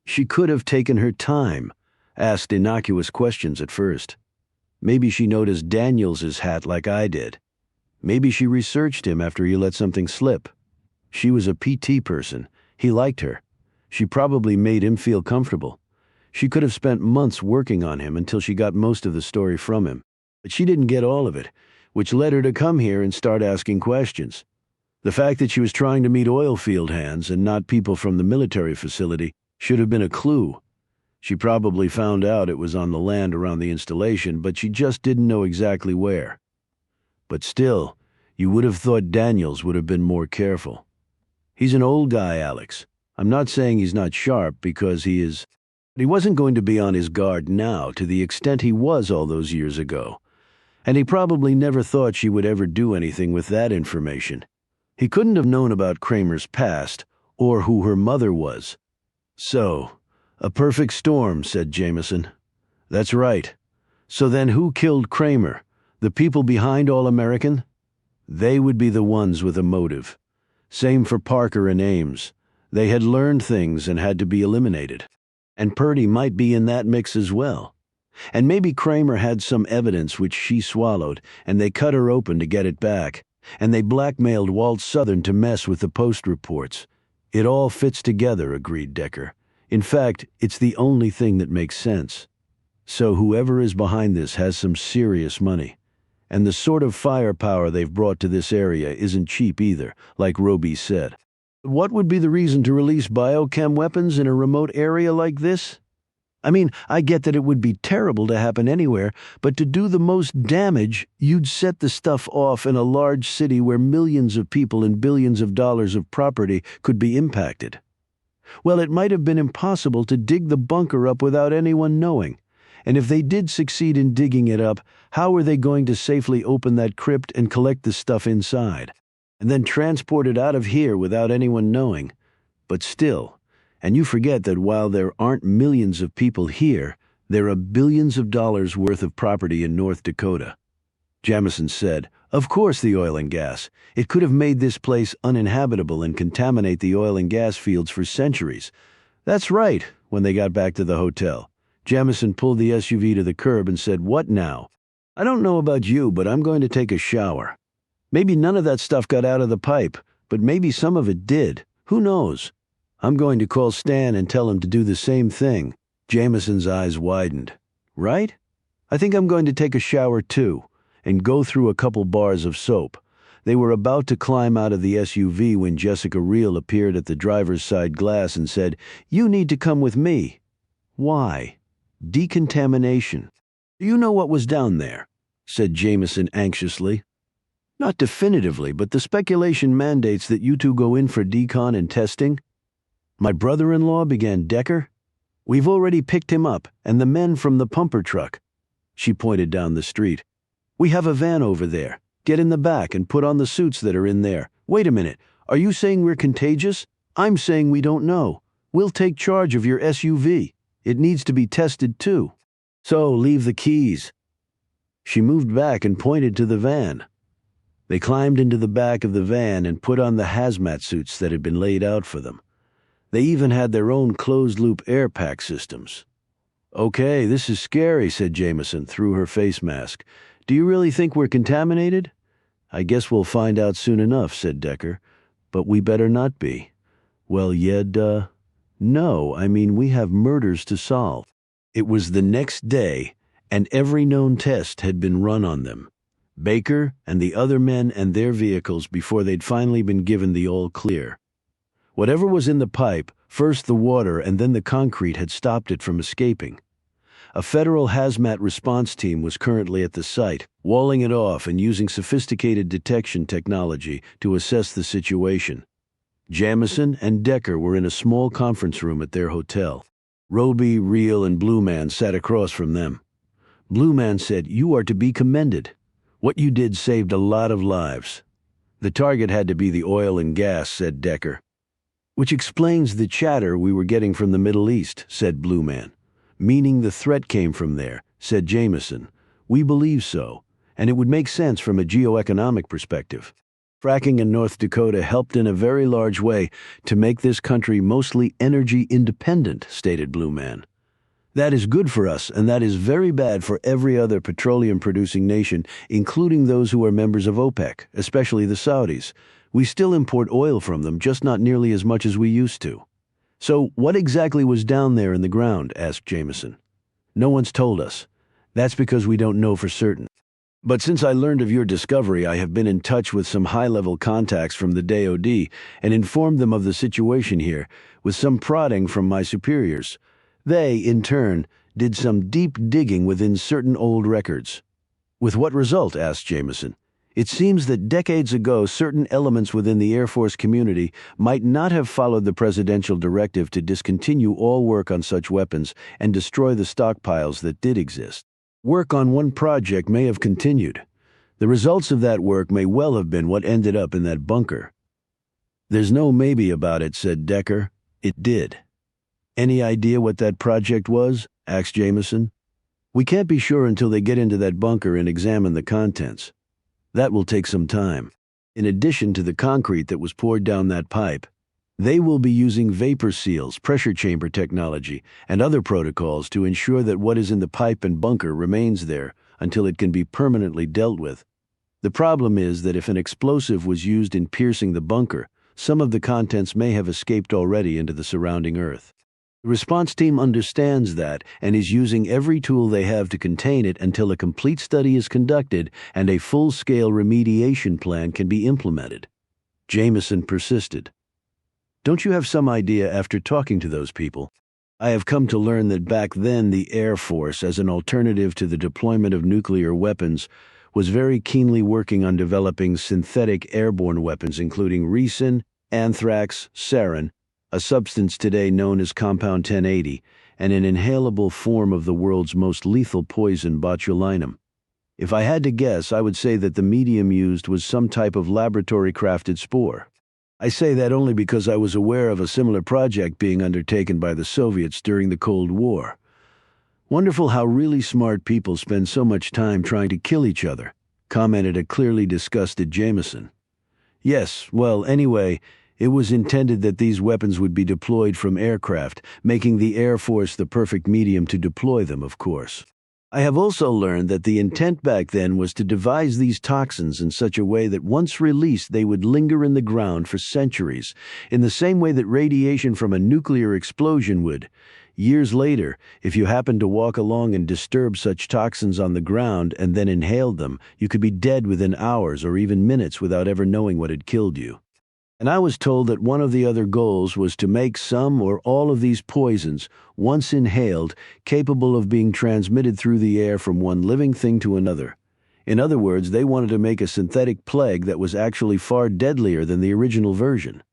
She could have taken her time, asked innocuous questions at first. Maybe she noticed Daniels's hat like I did. Maybe she researched him after he let something slip. She was a PT person. He liked her. She probably made him feel comfortable. She could have spent months working on him until she got most of the story from him. But she didn't get all of it, which led her to come here and start asking questions. The fact that she was trying to meet oil field hands and not people from the military facility should have been a clue. She probably found out it was on the land around the installation, but she just didn't know exactly where. But still, you would have thought Daniels would have been more careful. He's an old guy, Alex. I'm not saying he's not sharp, because he is. But he wasn't going to be on his guard now to the extent he was all those years ago. And he probably never thought she would ever do anything with that information. He couldn't have known about Kramer's past, or who her mother was. "So, a perfect storm," said Jameson. "That's right. So then who killed Kramer? The people behind All American? They would be the ones with a motive. Same for Parker and Ames. They had learned things and had to be eliminated. And Purdy might be in that mix as well. And maybe Kramer had some evidence which she swallowed, and they cut her open to get it back. And they blackmailed Walt Southern to mess with the Post reports. It all fits together," agreed Decker. "In fact, it's the only thing that makes sense. So whoever is behind this has some serious money. And the sort of firepower they've brought to this area isn't cheap either, like Roby said. What would be the reason to release biochem weapons in a remote area like this? I mean, I get that it would be terrible to happen anywhere, but to do the most damage, you'd set the stuff off in a large city where millions of people and billions of dollars of property could be impacted. Well, it might have been impossible to dig the bunker up without anyone knowing. And if they did succeed in digging it up, how were they going to safely open that crypt and collect the stuff inside? And then transport it out of here without anyone knowing? But still, and you forget that while there aren't millions of people here, there are billions of dollars worth of property in North Dakota. Jamison said, "Of course the oil and gas. It could have made this place uninhabitable and contaminate the oil and gas fields for centuries." "That's right," when they got back to the hotel. Jamison pulled the SUV to the curb and said, "What now?" "I don't know about you, but I'm going to take a shower. Maybe none of that stuff got out of the pipe, but maybe some of it did. Who knows? I'm going to call Stan and tell him to do the same thing." Jamison's eyes widened. "Right? I think I'm going to take a shower too, and go through a couple bars of soap." They were about to climb out of the SUV when Jessica Reel appeared at the driver's side glass and said, "You need to come with me." "Why?" "Decontamination." "Do you know what was down there?" said Jamison anxiously. "Not definitively, but the speculation mandates that you two go in for decon and testing." "My brother-in-law," began Decker. "We've already picked him up, and the men from the pumper truck." She pointed down the street. "We have a van over there. Get in the back and put on the suits that are in there." "Wait a minute. Are you saying we're contagious?" "I'm saying we don't know. We'll take charge of your SUV. It needs to be tested too. So leave the keys." She moved back and pointed to the van. They climbed into the back of the van and put on the hazmat suits that had been laid out for them. They even had their own closed-loop air pack systems. "Okay, this is scary," said Jamison through her face mask. "Do you really think we're contaminated?" "I guess we'll find out soon enough," said Decker. "But we better not be." "Well, no, I mean we have murders to solve." It was the next day, and every known test had been run on them. Baker and the other men and their vehicles before they'd finally been given the all clear. Whatever was in the pipe, first the water and then the concrete had stopped it from escaping. A federal hazmat response team was currently at the site, walling it off and using sophisticated detection technology to assess the situation. Jamison and Decker were in a small conference room at their hotel. Roby, Reel, and Blue Man sat across from them. Blue Man said, "You are to be commended. What you did saved a lot of lives." "The target had to be the oil and gas," said Decker. "Which explains the chatter we were getting from the Middle East," said Blue Man. "Meaning the threat came from there," said Jamison. "We believe so, and it would make sense from a geoeconomic perspective. Fracking in North Dakota helped in a very large way to make this country mostly energy independent," stated Blue Man. "That is good for us, and that is very bad for every other petroleum-producing nation, including those who are members of OPEC, especially the Saudis. We still import oil from them, just not nearly as much as we used to." "So what exactly was down there in the ground?" asked Jamison. "No one's told us. That's because we don't know for certain. But since I learned of your discovery, I have been in touch with some high-level contacts from the DoD and informed them of the situation here, with some prodding from my superiors. They, in turn, did some deep digging within certain old records." "With what result?" asked Jamison. "It seems that decades ago certain elements within the Air Force community might not have followed the presidential directive to discontinue all work on such weapons and destroy the stockpiles that did exist. Work on one project may have continued. The results of that work may well have been what ended up in that bunker." "There's no maybe about it," said Decker. "It did." "Any idea what that project was?" asked Jamison. "We can't be sure until they get into that bunker and examine the contents. That will take some time. In addition to the concrete that was poured down that pipe, they will be using vapor seals, pressure chamber technology, and other protocols to ensure that what is in the pipe and bunker remains there until it can be permanently dealt with. The problem is that if an explosive was used in piercing the bunker, some of the contents may have escaped already into the surrounding earth." The response team understands that and is using every tool they have to contain it until a complete study is conducted and a full-scale remediation plan can be implemented. Jameson persisted. Don't you have some idea after talking to those people? I have come to learn that back then the Air Force, as an alternative to the deployment of nuclear weapons, was very keenly working on developing synthetic airborne weapons including ricin, anthrax, sarin, a substance today known as compound 1080, and an inhalable form of the world's most lethal poison, botulinum. If I had to guess, I would say that the medium used was some type of laboratory-crafted spore. I say that only because I was aware of a similar project being undertaken by the Soviets during the Cold War. Wonderful how really smart people spend so much time trying to kill each other, commented a clearly disgusted Jameson. Yes, well, anyway, it was intended that these weapons would be deployed from aircraft, making the Air Force the perfect medium to deploy them, of course. I have also learned that the intent back then was to devise these toxins in such a way that once released they would linger in the ground for centuries, in the same way that radiation from a nuclear explosion would. Years later, if you happened to walk along and disturb such toxins on the ground and then inhaled them, you could be dead within hours or even minutes without ever knowing what had killed you. And I was told that one of the other goals was to make some or all of these poisons, once inhaled, capable of being transmitted through the air from one living thing to another. In other words, they wanted to make a synthetic plague that was actually far deadlier than the original version.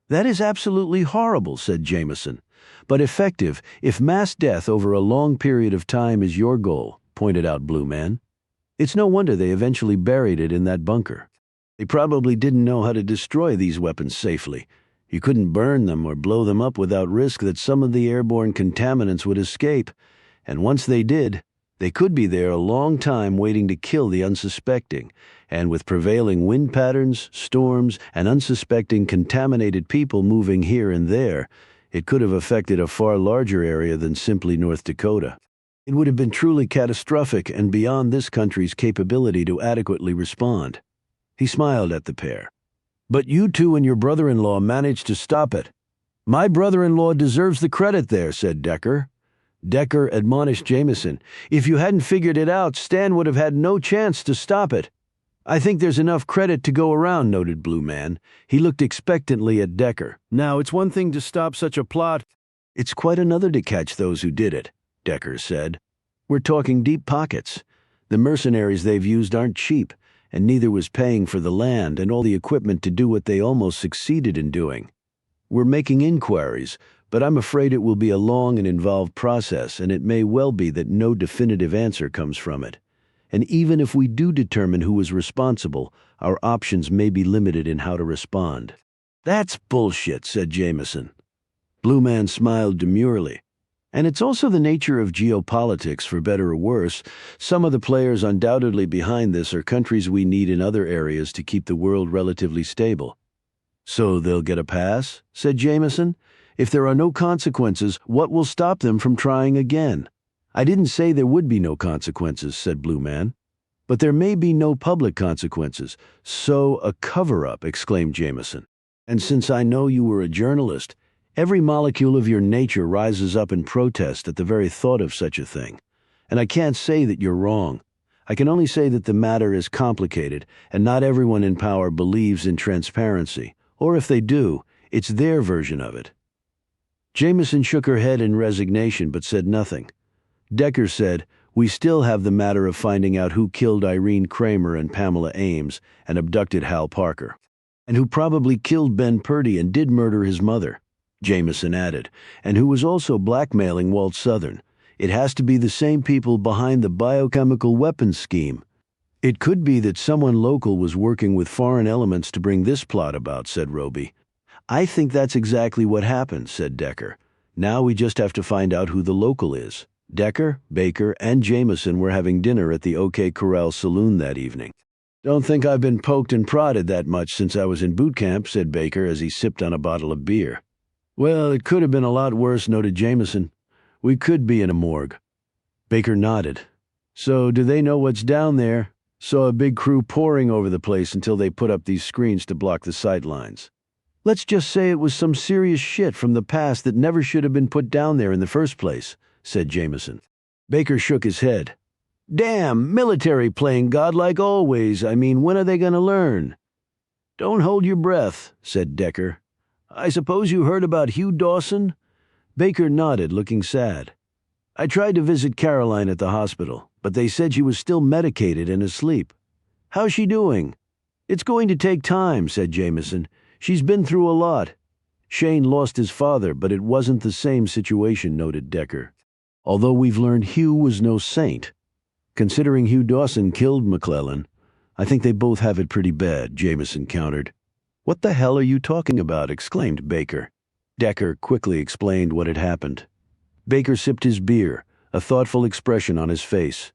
That is absolutely horrible, said Jameson. But effective if mass death over a long period of time is your goal, pointed out Blue Man. It's no wonder they eventually buried it in that bunker. They probably didn't know how to destroy these weapons safely. You couldn't burn them or blow them up without risk that some of the airborne contaminants would escape. And once they did, they could be there a long time waiting to kill the unsuspecting. And with prevailing wind patterns, storms, and unsuspecting contaminated people moving here and there, it could have affected a far larger area than simply North Dakota. It would have been truly catastrophic and beyond this country's capability to adequately respond. He smiled at the pair. But you two and your brother-in-law managed to stop it. My brother-in-law deserves the credit there, said Decker. Decker admonished Jameson. If you hadn't figured it out, Stan would have had no chance to stop it. I think there's enough credit to go around, noted Blue Man. He looked expectantly at Decker. Now, it's one thing to stop such a plot. It's quite another to catch those who did it, Decker said. We're talking deep pockets. The mercenaries they've used aren't cheap, and neither was paying for the land and all the equipment to do what they almost succeeded in doing. We're making inquiries, but I'm afraid it will be a long and involved process, and it may well be that no definitive answer comes from it. And even if we do determine who is responsible, our options may be limited in how to respond. That's bullshit, said Jameson. Blue Man smiled demurely. And it's also the nature of geopolitics, for better or worse. Some of the players undoubtedly behind this are countries we need in other areas to keep the world relatively stable. So they'll get a pass, said Jameson. If there are no consequences, what will stop them from trying again? I didn't say there would be no consequences, said Blue Man. But there may be no public consequences. So a cover-up, exclaimed Jameson. And since I know you were a journalist, every molecule of your nature rises up in protest at the very thought of such a thing. And I can't say that you're wrong. I can only say that the matter is complicated, and not everyone in power believes in transparency. Or if they do, it's their version of it. Jameson shook her head in resignation but said nothing. Decker said, We still have the matter of finding out who killed Irene Kramer and Pamela Ames and abducted Hal Parker, and who probably killed Ben Purdy and did murder his mother. Jameson added, and who was also blackmailing Walt Southern. It has to be the same people behind the biochemical weapons scheme. It could be that someone local was working with foreign elements to bring this plot about, said Roby. I think that's exactly what happened, said Decker. Now we just have to find out who the local is. Decker, Baker, and Jameson were having dinner at the OK Corral Saloon that evening. Don't think I've been poked and prodded that much since I was in boot camp, said Baker as he sipped on a bottle of beer. Well, it could have been a lot worse, noted Jameson. We could be in a morgue. Baker nodded. So do they know what's down there? Saw a big crew pouring over the place until they put up these screens to block the sight lines. Let's just say it was some serious shit from the past that never should have been put down there in the first place, said Jameson. Baker shook his head. Damn, military playing God like always. I mean, when are they going to learn? Don't hold your breath, said Decker. I suppose you heard about Hugh Dawson? Baker nodded, looking sad. I tried to visit Caroline at the hospital, but they said she was still medicated and asleep. How's she doing? It's going to take time, said Jameson. She's been through a lot. Shane lost his father, but it wasn't the same situation, noted Decker. Although we've learned Hugh was no saint. Considering Hugh Dawson killed McClellan, I think they both have it pretty bad, Jameson countered. What the hell are you talking about? Exclaimed Baker. Decker quickly explained what had happened. Baker sipped his beer, a thoughtful expression on his face.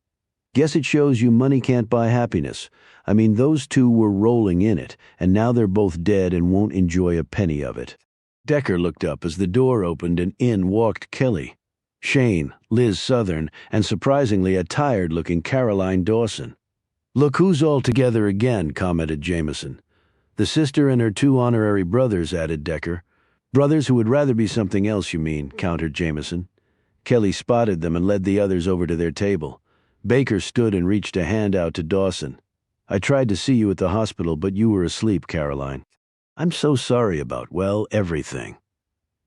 Guess it shows you money can't buy happiness. I mean, those two were rolling in it, and now they're both dead and won't enjoy a penny of it. Decker looked up as the door opened and in walked Kelly, Shane, Liz Southern, and surprisingly a tired-looking Caroline Dawson. Look who's all together again, commented Jameson. The sister and her two honorary brothers, added Decker. Brothers who would rather be something else, you mean, countered Jameson. Kelly spotted them and led the others over to their table. Baker stood and reached a hand out to Dawson. I tried to see you at the hospital, but you were asleep, Caroline. I'm so sorry about, well, everything.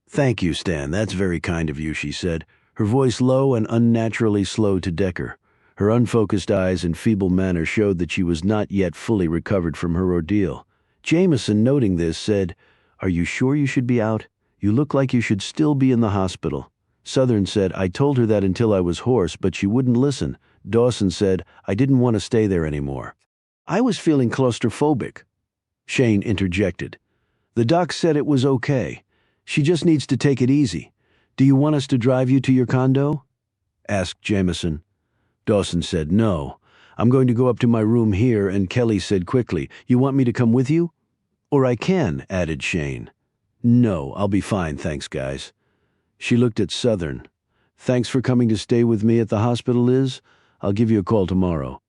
Thank you, Stan. That's very kind of you, she said, her voice low and unnaturally slow to Decker. Her unfocused eyes and feeble manner showed that she was not yet fully recovered from her ordeal. Jameson, noting this, said, Are you sure you should be out? You look like you should still be in the hospital. Southern said, I told her that until I was hoarse, but she wouldn't listen. Dawson said, I didn't want to stay there anymore. I was feeling claustrophobic. Shane interjected. The doc said it was okay. She just needs to take it easy. Do you want us to drive you to your condo? Asked Jameson. Dawson said, No. I'm going to go up to my room here, and Kelly said quickly, You want me to come with you? Or I can, added Shane. No, I'll be fine, thanks, guys. She looked at Southern. Thanks for coming to stay with me at the hospital, Liz. I'll give you a call tomorrow.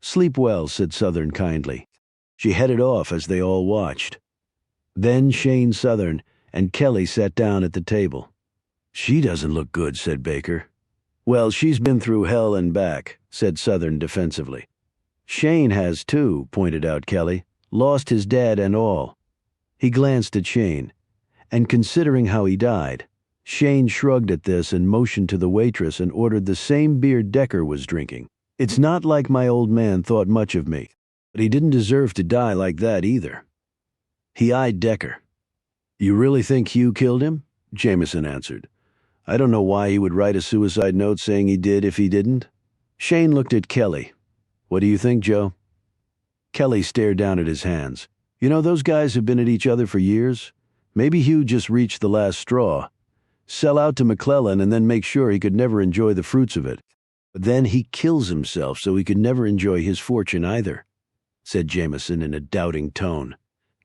Sleep well, said Southern kindly. She headed off as they all watched. Then Shane, Southern, and Kelly sat down at the table. She doesn't look good, said Baker. Well, she's been through hell and back, said Southern defensively. Shane has too, pointed out Kelly. Lost his dad and all. He glanced at Shane. And considering how he died, Shane shrugged at this and motioned to the waitress and ordered the same beer Decker was drinking. It's not like my old man thought much of me, but he didn't deserve to die like that either. He eyed Decker. You really think Hugh killed him? Jameson answered. I don't know why he would write a suicide note saying he did if he didn't. Shane looked at Kelly. What do you think, Joe? Kelly stared down at his hands. You know, those guys have been at each other for years. Maybe Hugh just reached the last straw. Sell out to McClellan and then make sure he could never enjoy the fruits of it. But then he kills himself so he could never enjoy his fortune either, said Jameson in a doubting tone.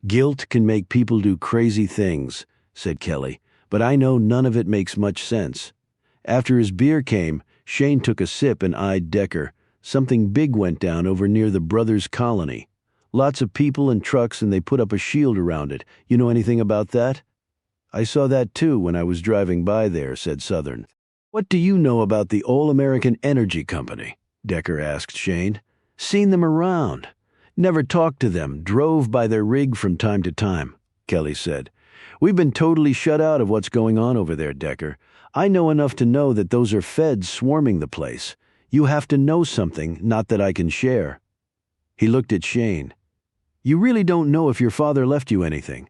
Guilt can make people do crazy things, said Kelly, but I know none of it makes much sense. After his beer came, Shane took a sip and eyed Decker. Something big went down over near the Brothers' Colony. Lots of people and trucks, and they put up a shield around it. You know anything about that? I saw that too when I was driving by there, said Southern. What do you know about the All-American Energy Company? Decker asked Shane. Seen them around. Never talked to them, drove by their rig from time to time, Kelly said. We've been totally shut out of what's going on over there, Decker. I know enough to know that those are feds swarming the place. You have to know something, not that I can share. He looked at Shane. You really don't know if your father left you anything.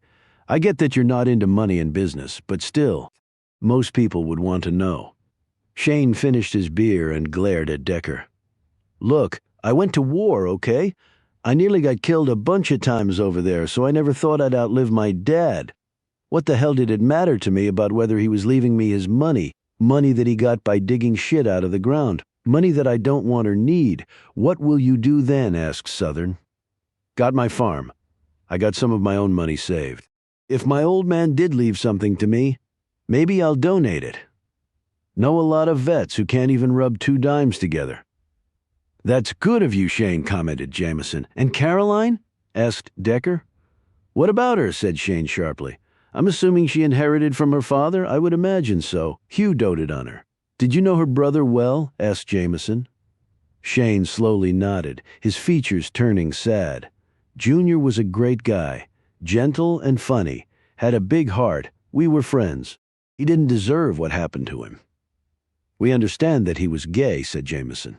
I get that you're not into money and business, but still, most people would want to know. Shane finished his beer and glared at Decker. Look, I went to war, okay? I nearly got killed a bunch of times over there, so I never thought I'd outlive my dad. What the hell did it matter to me about whether he was leaving me his money that he got by digging shit out of the ground, money that I don't want or need? What will you do then? Asked Southern. Got my farm. I got some of my own money saved. If my old man did leave something to me, maybe I'll donate it. Know a lot of vets who can't even rub 2 dimes together. That's good of you, Shane, commented Jameson. And Caroline? Asked Decker. What about her? Said Shane sharply. I'm assuming she inherited from her father? I would imagine so. Hugh doted on her. Did you know her brother well? Asked Jameson. Shane slowly nodded, his features turning sad. Junior was a great guy, gentle and funny, had a big heart. We were friends. He didn't deserve what happened to him. We understand that he was gay, said Jameson.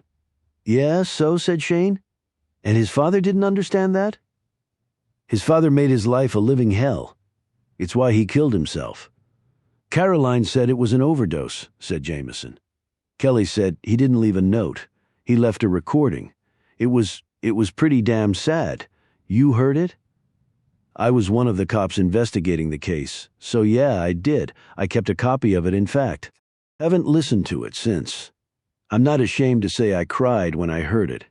Yeah, so, said Shane. And his father didn't understand that? His father made his life a living hell. It's why he killed himself. Caroline said it was an overdose, said Jameson. Kelly said he didn't leave a note. He left a recording. It was pretty damn sad. You heard it? I was one of the cops investigating the case, so yeah, I did. I kept a copy of it, in fact. Haven't listened to it since. I'm not ashamed to say I cried when I heard it.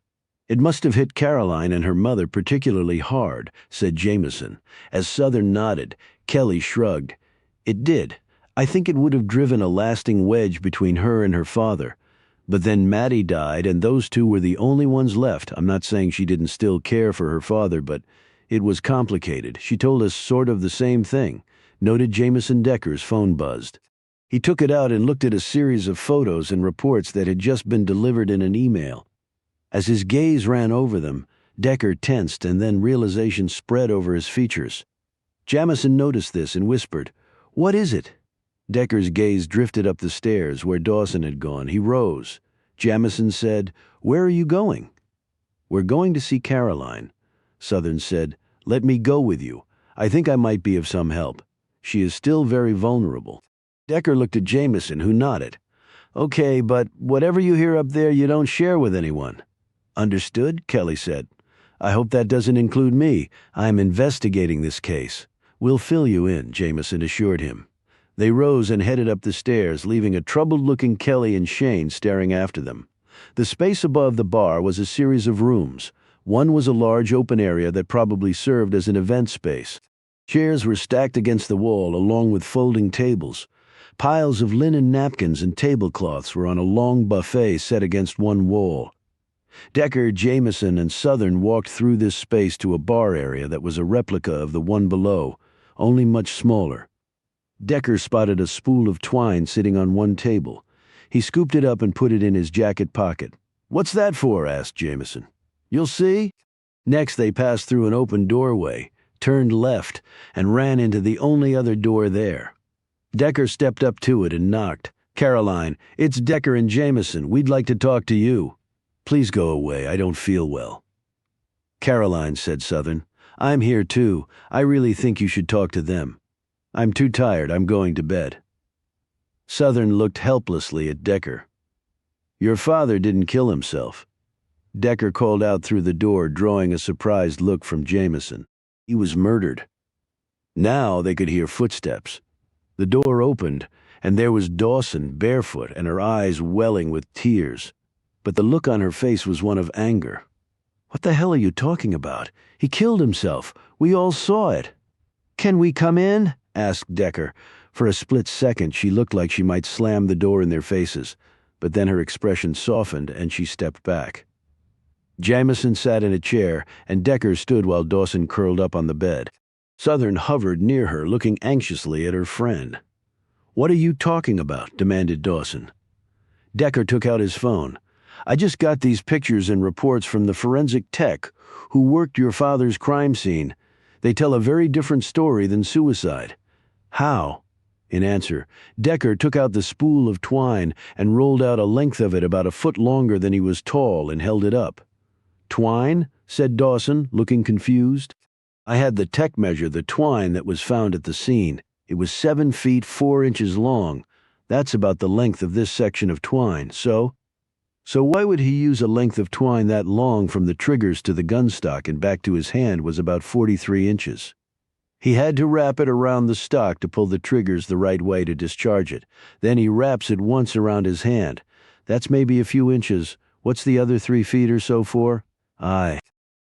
It must have hit Caroline and her mother particularly hard, said Jameson. As Southern nodded, Kelly shrugged. It did. I think it would have driven a lasting wedge between her and her father. But then Maddie died, and those two were the only ones left. I'm not saying she didn't still care for her father, but it was complicated. She told us sort of the same thing. Noted Jameson Decker's phone buzzed. He took it out and looked at a series of photos and reports that had just been delivered in an email. As his gaze ran over them, Decker tensed, and then realization spread over his features. Jamison noticed this and whispered, "What is it?" Decker's gaze drifted up the stairs where Dawson had gone. He rose. Jamison said, "Where are you going?" "We're going to see Caroline." Southern said, "Let me go with you. I think I might be of some help. She is still very vulnerable." Decker looked at Jameson, who nodded. "Okay, but whatever you hear up there, you don't share with anyone." "Understood," Kelly said. "I hope that doesn't include me. I'm investigating this case." "We'll fill you in," Jameson assured him. They rose and headed up the stairs, leaving a troubled-looking Kelly and Shane staring after them. The space above the bar was a series of rooms. One was a large open area that probably served as an event space. Chairs were stacked against the wall along with folding tables. Piles of linen napkins and tablecloths were on a long buffet set against one wall. Decker, Jameson, and Southern walked through this space to a bar area that was a replica of the one below, only much smaller. Decker spotted a spool of twine sitting on one table. He scooped it up and put it in his jacket pocket. "What's that for?" asked Jameson. "You'll see." Next, they passed through an open doorway, turned left, and ran into the only other door there. Decker stepped up to it and knocked. "Caroline, it's Decker and Jameson. We'd like to talk to you." "Please go away. I don't feel well." "Caroline," said Southern, "I'm here too. I really think you should talk to them." "I'm too tired. I'm going to bed." Southern looked helplessly at Decker. "Your father didn't kill himself." Decker called out through the door, drawing a surprised look from Jameson. "He was murdered." Now they could hear footsteps. The door opened, and there was Dawson, barefoot, and her eyes welling with tears. But the look on her face was one of anger. "What the hell are you talking about? He killed himself. We all saw it." "Can we come in?" asked Decker. For a split second, she looked like she might slam the door in their faces, but then her expression softened and she stepped back. Jameson sat in a chair, and Decker stood while Dawson curled up on the bed. Southern hovered near her, looking anxiously at her friend. "What are you talking about?" demanded Dawson. Decker took out his phone. "I just got these pictures and reports from the forensic tech who worked your father's crime scene. They tell a very different story than suicide." "How?" In answer, Decker took out the spool of twine and rolled out a length of it about a foot longer than he was tall and held it up. "Twine?" said Dawson, looking confused. "I had the tech measure the twine that was found at the scene. It was 7 feet 4 inches long. That's about the length of this section of twine. So why would he use a length of twine that long from the triggers to the gun stock and back to his hand was about 43 inches? He had to wrap it around the stock to pull the triggers the right way to discharge it. Then he wraps it once around his hand. That's maybe a few inches. What's the other 3 feet or so for? I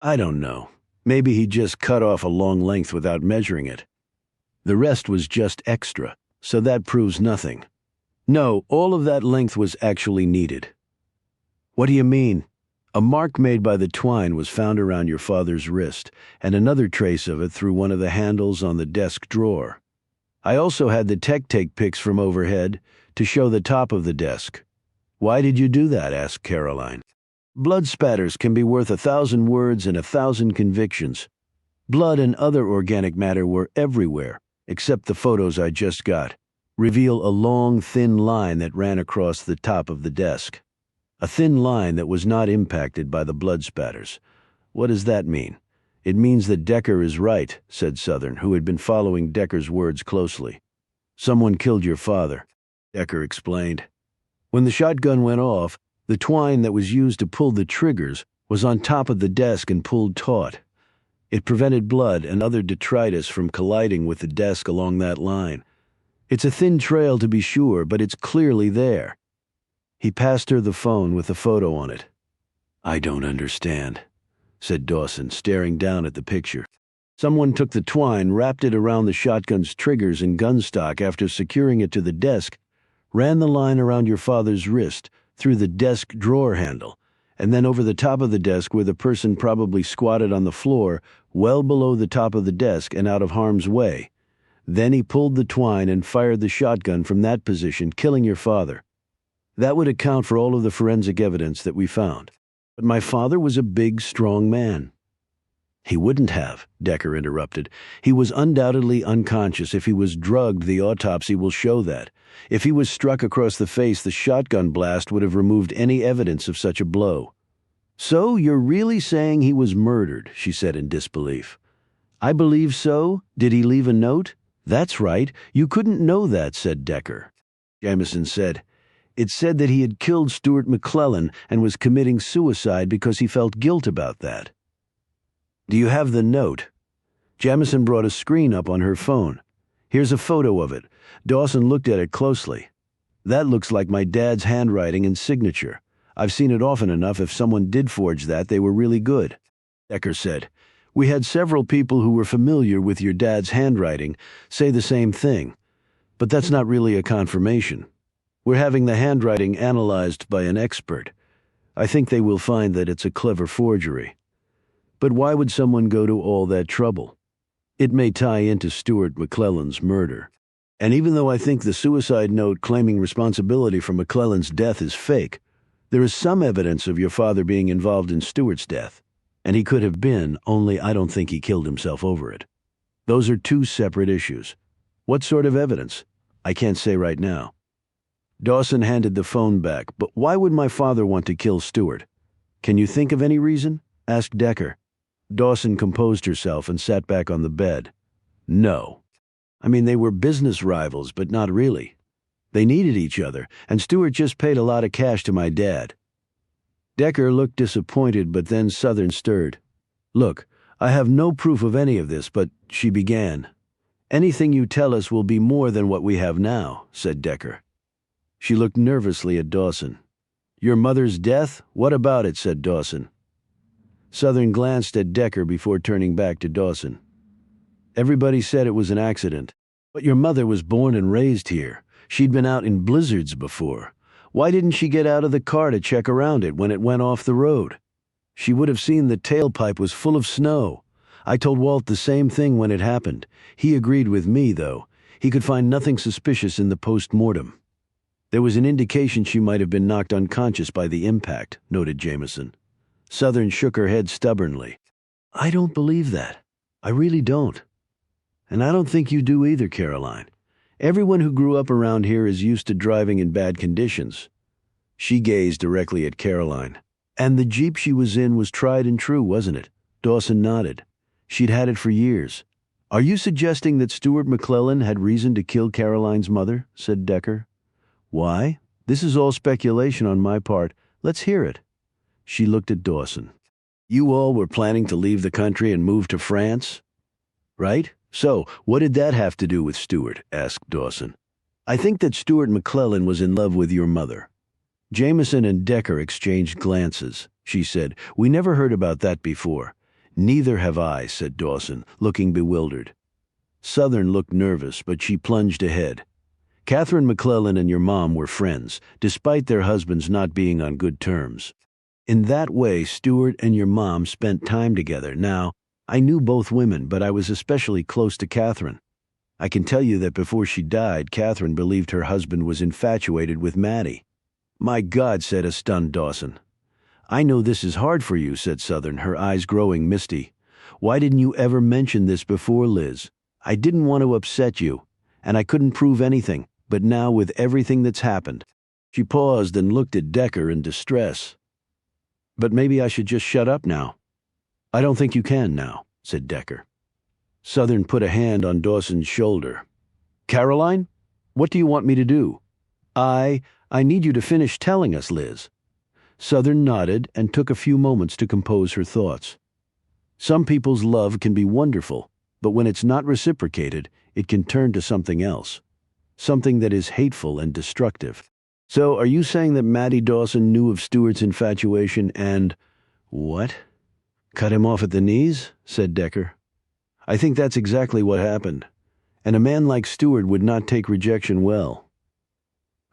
don't know. Maybe he just cut off a long length without measuring it. The rest was just extra, so that proves nothing. No, all of that length was actually needed." "What do you mean?" A mark made by the twine was found around your father's wrist, and another trace of it through one of the handles on the desk drawer. I also had the tech take pics from overhead to show the top of the desk. Why did you do that? Asked Caroline. Blood spatters can be worth 1,000 words and 1,000 convictions. Blood and other organic matter were everywhere, except the photos I just got. Reveal a long, thin line that ran across the top of the desk. A thin line that was not impacted by the blood spatters. What does that mean? It means that Decker is right, said Southern, who had been following Decker's words closely. Someone killed your father, Decker explained. When the shotgun went off, the twine that was used to pull the triggers was on top of the desk and pulled taut. It prevented blood and other detritus from colliding with the desk along that line. It's a thin trail to be sure, but it's clearly there. He passed her the phone with a photo on it. I don't understand, said Dawson, staring down at the picture. Someone took the twine, wrapped it around the shotgun's triggers and gun stock after securing it to the desk, ran the line around your father's wrist, through the desk drawer handle, and then over the top of the desk where the person probably squatted on the floor, well below the top of the desk and out of harm's way. Then he pulled the twine and fired the shotgun from that position, killing your father. That would account for all of the forensic evidence that we found. But my father was a big, strong man. He wouldn't have, Decker interrupted. He was undoubtedly unconscious. If he was drugged, the autopsy will show that. If he was struck across the face, the shotgun blast would have removed any evidence of such a blow. So you're really saying he was murdered, she said in disbelief. I believe so. Did he leave a note? That's right. You couldn't know that, said Decker. Jamison said, it said that he had killed Stuart McClellan and was committing suicide because he felt guilt about that. Do you have the note? Jamison brought a screen up on her phone. Here's a photo of it. Dawson looked at it closely. That looks like my dad's handwriting and signature. I've seen it often enough. If someone did forge that, they were really good. Decker said, we had several people who were familiar with your dad's handwriting say the same thing, but that's not really a confirmation. We're having the handwriting analyzed by an expert. I think they will find that it's a clever forgery. But why would someone go to all that trouble? It may tie into Stuart McClellan's murder. And even though I think the suicide note claiming responsibility for McClellan's death is fake, there is some evidence of your father being involved in Stuart's death. And he could have been, only I don't think he killed himself over it. Those are two separate issues. What sort of evidence? I can't say right now. Dawson handed the phone back. But why would my father want to kill Stuart? Can you think of any reason? Asked Decker. Dawson composed herself and sat back on the bed. No. I mean, they were business rivals, but not really. They needed each other, and Stuart just paid a lot of cash to my dad. Decker looked disappointed, but then Southern stirred. Look, I have no proof of any of this, but she began. Anything you tell us will be more than what we have now, said Decker. She looked nervously at Dawson. Your mother's death? What about it? Said Dawson. Southern glanced at Decker before turning back to Dawson. Everybody said it was an accident. But your mother was born and raised here. She'd been out in blizzards before. Why didn't she get out of the car to check around it when it went off the road? She would have seen the tailpipe was full of snow. I told Walt the same thing when it happened. He agreed with me, though. He could find nothing suspicious in the post-mortem. There was an indication she might have been knocked unconscious by the impact, noted Jamison. Southern shook her head stubbornly. I don't believe that. I really don't. And I don't think you do either, Caroline. Everyone who grew up around here is used to driving in bad conditions. She gazed directly at Caroline. And the Jeep she was in was tried and true, wasn't it? Dawson nodded. She'd had it for years. Are you suggesting that Stuart McClellan had reason to kill Caroline's mother? Said Decker. Why? This is all speculation on my part. Let's hear it. She looked at Dawson. You all were planning to leave the country and move to France? Right? So, what did that have to do with Stuart? Asked Dawson. I think that Stuart McClellan was in love with your mother. Jamison and Decker exchanged glances. She said, We never heard about that before. Neither have I, said Dawson, looking bewildered. Southern looked nervous, but she plunged ahead. Catherine McClellan and your mom were friends, despite their husbands not being on good terms. In that way, Stuart and your mom spent time together. Now, I knew both women, but I was especially close to Catherine. I can tell you that before she died, Catherine believed her husband was infatuated with Maddie. My God, said a stunned Dawson. I know this is hard for you, said Southern, her eyes growing misty. Why didn't you ever mention this before, Liz? I didn't want to upset you, and I couldn't prove anything, but now with everything that's happened. She paused and looked at Decker in distress. But maybe I should just shut up now. I don't think you can now, said Decker. Southern put a hand on Dawson's shoulder. Caroline, what do you want me to do? I need you to finish telling us, Liz. Southern nodded and took a few moments to compose her thoughts. Some people's love can be wonderful, but when it's not reciprocated, it can turn to something else. Something that is hateful and destructive. So are you saying that Maddie Dawson knew of Stuart's infatuation and... what? Cut him off at the knees? Said Decker. I think that's exactly what happened. And a man like Stuart would not take rejection well.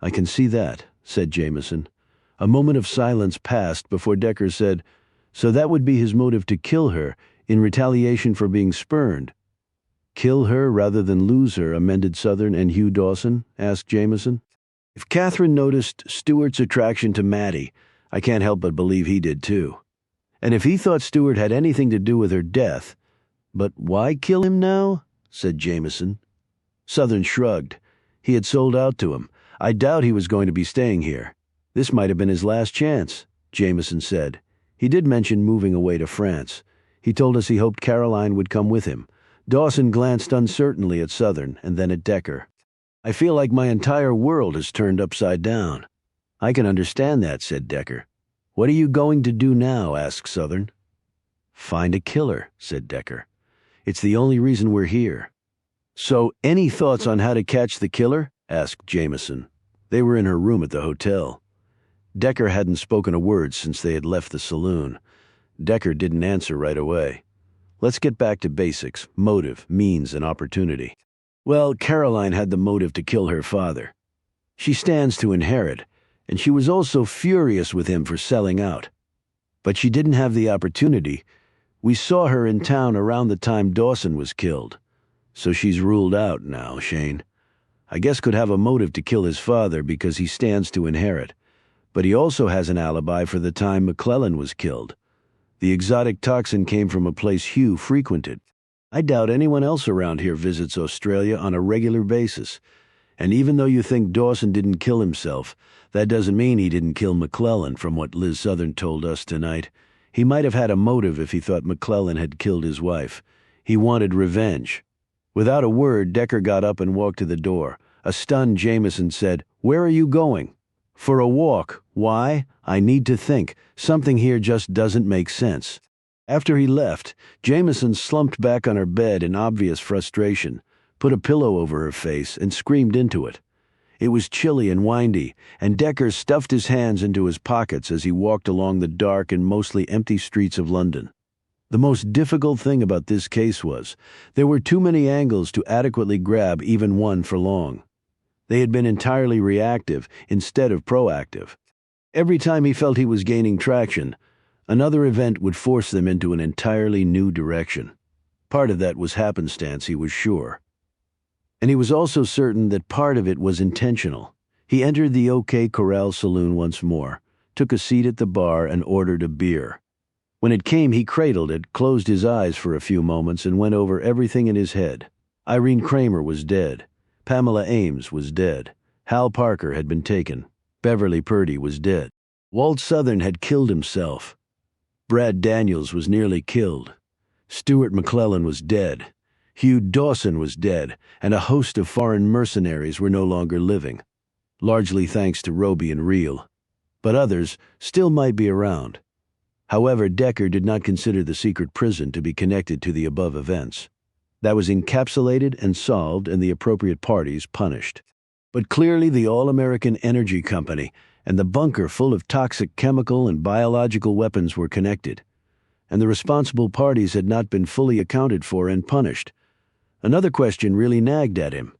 I can see that, said Jameson. A moment of silence passed before Decker said, so that would be his motive to kill her in retaliation for being spurned. Kill her rather than lose her, amended Southern and Hugh Dawson, asked Jameson. If Catherine noticed Stuart's attraction to Maddie, I can't help but believe he did too. And if he thought Stuart had anything to do with her death, but why kill him now? Said Jameson. Southern shrugged. He had sold out to him. I doubt he was going to be staying here. This might have been his last chance, Jameson said. He did mention moving away to France. He told us he hoped Caroline would come with him. Dawson glanced uncertainly at Southern and then at Decker. I feel like my entire world is turned upside down. I can understand that, said Decker. What are you going to do now? Asked Southern. Find a killer, said Decker. It's the only reason we're here. So, any thoughts on how to catch the killer? Asked Jameson. They were in her room at the hotel. Decker hadn't spoken a word since they had left the saloon. Decker didn't answer right away. Let's get back to basics: motive, means, and opportunity. Well, Caroline had the motive to kill her father. She stands to inherit, and she was also furious with him for selling out. But she didn't have the opportunity. We saw her in town around the time Dawson was killed. So she's ruled out now, Shane. I guess could have a motive to kill his father because he stands to inherit. But he also has an alibi for the time McClellan was killed. The exotic toxin came from a place Hugh frequented. I doubt anyone else around here visits Australia on a regular basis. And even though you think Dawson didn't kill himself, that doesn't mean he didn't kill McClellan, from what Liz Southern told us tonight. He might have had a motive if he thought McClellan had killed his wife. He wanted revenge. Without a word, Decker got up and walked to the door. A stunned Jameson said, "Where are you going?" "For a walk." "Why?" "I need to think. Something here just doesn't make sense." After he left, Jameson slumped back on her bed in obvious frustration, put a pillow over her face, and screamed into it. It was chilly and windy, and Decker stuffed his hands into his pockets as he walked along the dark and mostly empty streets of London. The most difficult thing about this case was, there were too many angles to adequately grab even one for long. They had been entirely reactive instead of proactive. Every time he felt he was gaining traction, another event would force them into an entirely new direction. Part of that was happenstance, he was sure. And he was also certain that part of it was intentional. He entered the OK Corral saloon once more, took a seat at the bar, and ordered a beer. When it came, he cradled it, closed his eyes for a few moments, and went over everything in his head. Irene Kramer was dead. Pamela Ames was dead. Hal Parker had been taken. Beverly Purdy was dead. Walt Southern had killed himself. Brad Daniels was nearly killed. Stuart McClellan was dead. Hugh Dawson was dead, and a host of foreign mercenaries were no longer living, largely thanks to Roby and Reel. But others still might be around. However, Decker did not consider the secret prison to be connected to the above events. That was encapsulated and solved and the appropriate parties punished. But clearly the All-American Energy Company and the bunker full of toxic chemical and biological weapons were connected, and the responsible parties had not been fully accounted for and punished. Another question really nagged at him.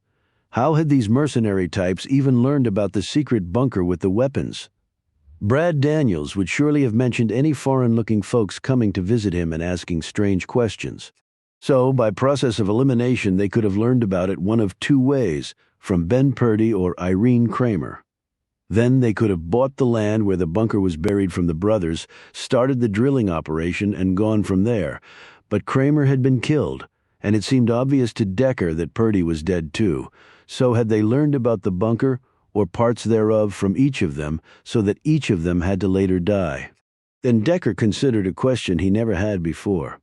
How had these mercenary types even learned about the secret bunker with the weapons? Brad Daniels would surely have mentioned any foreign-looking folks coming to visit him and asking strange questions. So, by process of elimination, they could have learned about it one of two ways, from Ben Purdy or Irene Kramer. Then they could have bought the land where the bunker was buried from the brothers, started the drilling operation, and gone from there. But Kramer had been killed, and it seemed obvious to Decker that Purdy was dead too. So had they learned about the bunker, or parts thereof, from each of them, so that each of them had to later die? Then Decker considered a question he never had before.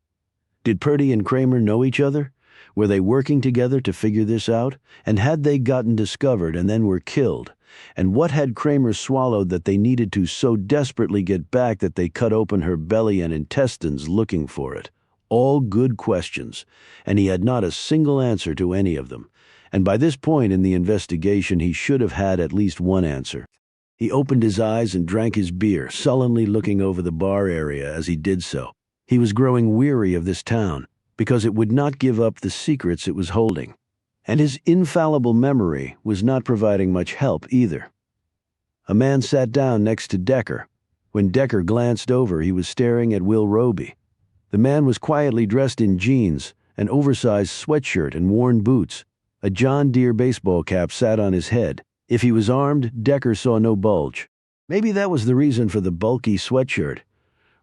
Did Purdy and Kramer know each other? Were they working together to figure this out? And had they gotten discovered and then were killed? And what had Kramer swallowed that they needed to so desperately get back that they cut open her belly and intestines looking for it? All good questions, and he had not a single answer to any of them. And by this point in the investigation, he should have had at least one answer. He opened his eyes and drank his beer, sullenly looking over the bar area as he did so. He was growing weary of this town, because it would not give up the secrets it was holding. And his infallible memory was not providing much help either. A man sat down next to Decker. When Decker glanced over, he was staring at Will Roby. The man was quietly dressed in jeans, an oversized sweatshirt, and worn boots. A John Deere baseball cap sat on his head. If he was armed, Decker saw no bulge. Maybe that was the reason for the bulky sweatshirt.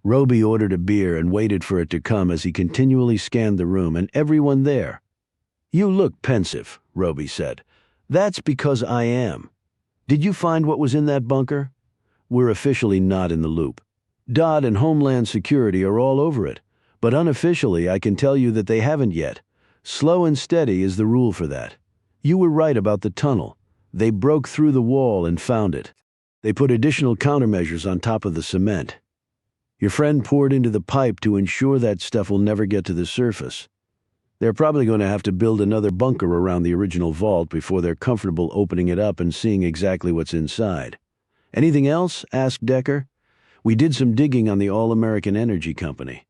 Roby ordered a beer and waited for it to come as he continually scanned the room and everyone there. "You look pensive," Roby said. "That's because I am. Did you find what was in that bunker?" "We're officially not in the loop. Dodd and Homeland Security are all over it, but unofficially I can tell you that they haven't yet. Slow and steady is the rule for that. You were right about the tunnel. They broke through the wall and found it. They put additional countermeasures on top of the cement. Your friend poured into the pipe to ensure that stuff will never get to the surface. They're probably going to have to build another bunker around the original vault before they're comfortable opening it up and seeing exactly what's inside." "Anything else?" asked Decker. "We did some digging on the All-American Energy Company.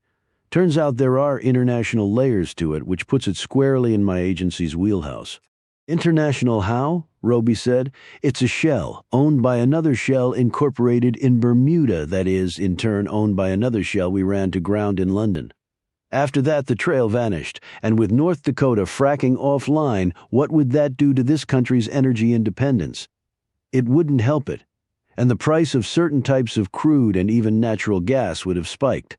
Turns out there are international layers to it, which puts it squarely in my agency's wheelhouse." "International how?" Roby said. "It's a shell, owned by another shell incorporated in Bermuda, that is, in turn owned by another shell we ran to ground in London. After that, the trail vanished, and with North Dakota fracking offline, what would that do to this country's energy independence? It wouldn't help it, and the price of certain types of crude and even natural gas would have spiked.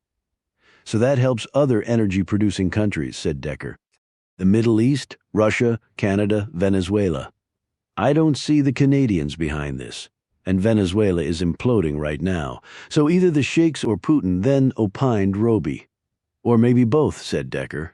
So that helps other energy-producing countries," said Decker. "The Middle East, Russia, Canada, Venezuela. I don't see the Canadians behind this, and Venezuela is imploding right now. So either the sheiks or Putin," then opined Roby. "Or maybe both," said Decker.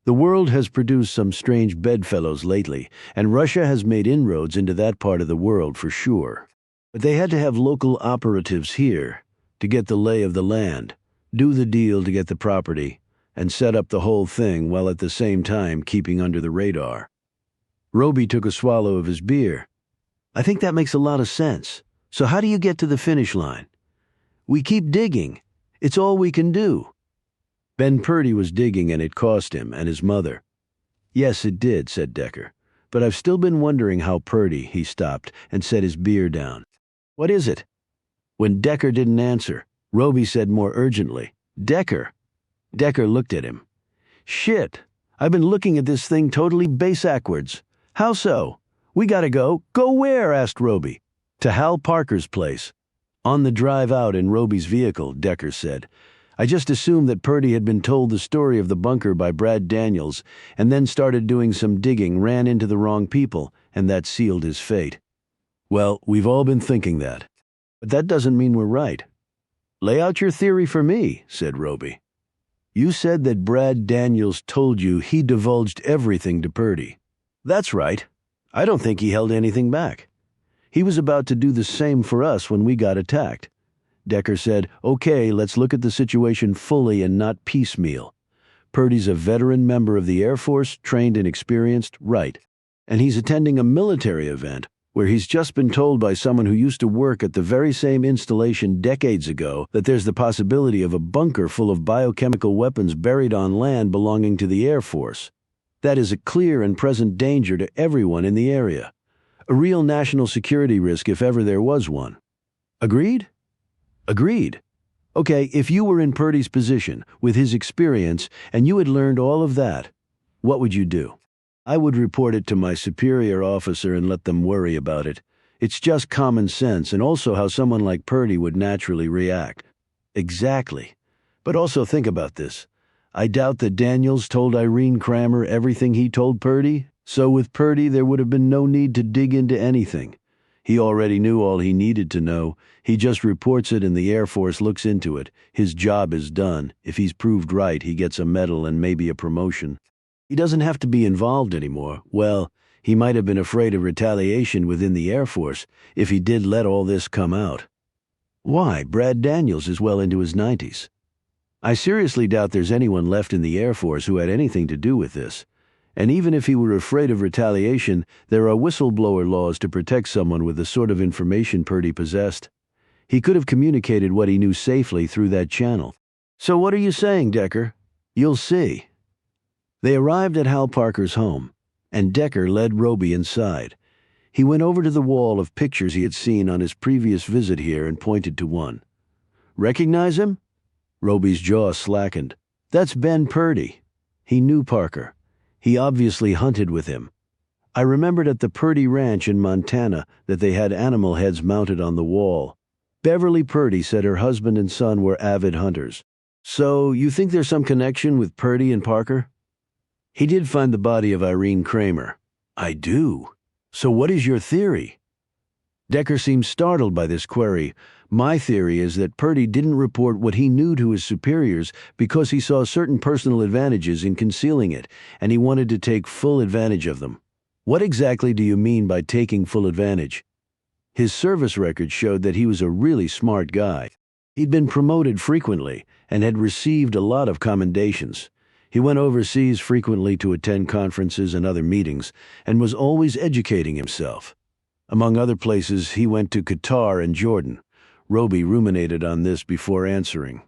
"The world has produced some strange bedfellows lately, and Russia has made inroads into that part of the world for sure. But they had to have local operatives here to get the lay of the land, do the deal to get the property, and set up the whole thing while at the same time keeping under the radar." Roby took a swallow of his beer. "I think that makes a lot of sense. So how do you get to the finish line?" "We keep digging. It's all we can do." Ben Purdy was digging, and it cost him and his mother. "Yes, it did," said Decker. "But I've still been wondering how Purdy—" He stopped and set his beer down. "What is it?" When Decker didn't answer, Roby said more urgently, "Decker." Decker looked at him. "Shit, I've been looking at this thing totally backwards. How so? We gotta go." "Go where?" asked Roby. "To Hal Parker's place." "On the drive out in Roby's vehicle," Decker said. "I just assumed that Purdy had been told the story of the bunker by Brad Daniels, and then started doing some digging, ran into the wrong people, and that sealed his fate." "Well, we've all been thinking that. But that doesn't mean we're right." "Lay out your theory for me," said Roby. "You said that Brad Daniels told you he divulged everything to Purdy." "That's right. I don't think he held anything back. He was about to do the same for us when we got attacked." Decker said, "Okay, let's look at the situation fully and not piecemeal. Purdy's a veteran member of the Air Force, trained and experienced, right. And he's attending a military event where he's just been told by someone who used to work at the very same installation decades ago that there's the possibility of a bunker full of biochemical weapons buried on land belonging to the Air Force. That is a clear and present danger to everyone in the area. A real national security risk if ever there was one. Agreed?" Agreed. Okay, if you were in Purdy's position, with his experience, and you had learned all of that, what would you do? I would report it to my superior officer and let them worry about it. It's just common sense and also how someone like Purdy would naturally react. Exactly. But also think about this. I doubt that Daniels told Irene Kramer everything he told Purdy, so with Purdy there would have been no need to dig into anything. He already knew all he needed to know. He just reports it and the Air Force looks into it. His job is done. If he's proved right, he gets a medal and maybe a promotion. He doesn't have to be involved anymore. Well, he might have been afraid of retaliation within the Air Force if he did let all this come out. Why? Brad Daniels is well into his 90s. I seriously doubt there's anyone left in the Air Force who had anything to do with this. And even if he were afraid of retaliation, there are whistleblower laws to protect someone with the sort of information Purdy possessed. He could have communicated what he knew safely through that channel. So what are you saying, Decker? You'll see. They arrived at Hal Parker's home, and Decker led Roby inside. He went over to the wall of pictures he had seen on his previous visit here and pointed to one. Recognize him? Roby's jaw slackened. That's Ben Purdy. He knew Parker. He obviously hunted with him. I remembered at the Purdy Ranch in Montana that they had animal heads mounted on the wall. Beverly Purdy said her husband and son were avid hunters. So, you think there's some connection with Purdy and Parker? He did find the body of Irene Kramer. I do. So what is your theory? Decker seemed startled by this query. My theory is that Purdy didn't report what he knew to his superiors because he saw certain personal advantages in concealing it, and he wanted to take full advantage of them. What exactly do you mean by taking full advantage? His service record showed that he was a really smart guy. He'd been promoted frequently and had received a lot of commendations. He went overseas frequently to attend conferences and other meetings, and was always educating himself. Among other places, he went to Qatar and Jordan. Roby ruminated on this before answering.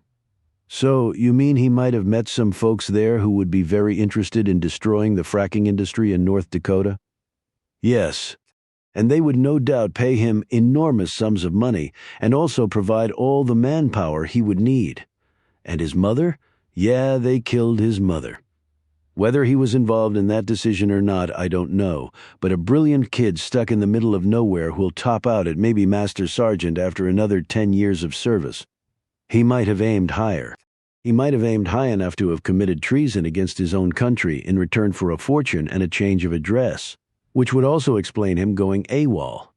So, you mean he might have met some folks there who would be very interested in destroying the fracking industry in North Dakota? Yes, and they would no doubt pay him enormous sums of money and also provide all the manpower he would need. And his mother? Yeah, they killed his mother. Whether he was involved in that decision or not, I don't know, but a brilliant kid stuck in the middle of nowhere who'll top out at maybe Master Sergeant after another 10 years of service. He might have aimed higher. He might have aimed high enough to have committed treason against his own country in return for a fortune and a change of address, which would also explain him going AWOL.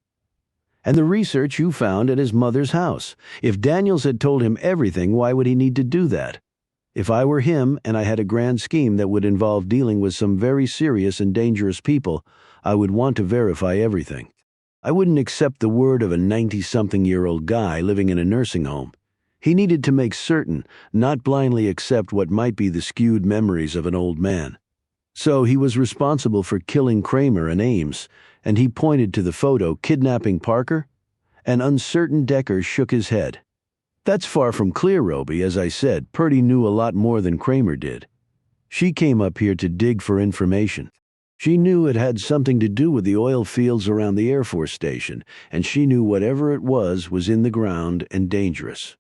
And the research you found at his mother's house. If Daniels had told him everything, why would he need to do that? If I were him and I had a grand scheme that would involve dealing with some very serious and dangerous people, I would want to verify everything. I wouldn't accept the word of a 90-something-year-old guy living in a nursing home. He needed to make certain, not blindly accept what might be the skewed memories of an old man. So he was responsible for killing Kramer and Ames, and he pointed to the photo kidnapping Parker? An uncertain Decker shook his head. That's far from clear, Roby. As I said, Purdy knew a lot more than Kramer did. She came up here to dig for information. She knew it had something to do with the oil fields around the Air Force Station, and she knew whatever it was in the ground and dangerous.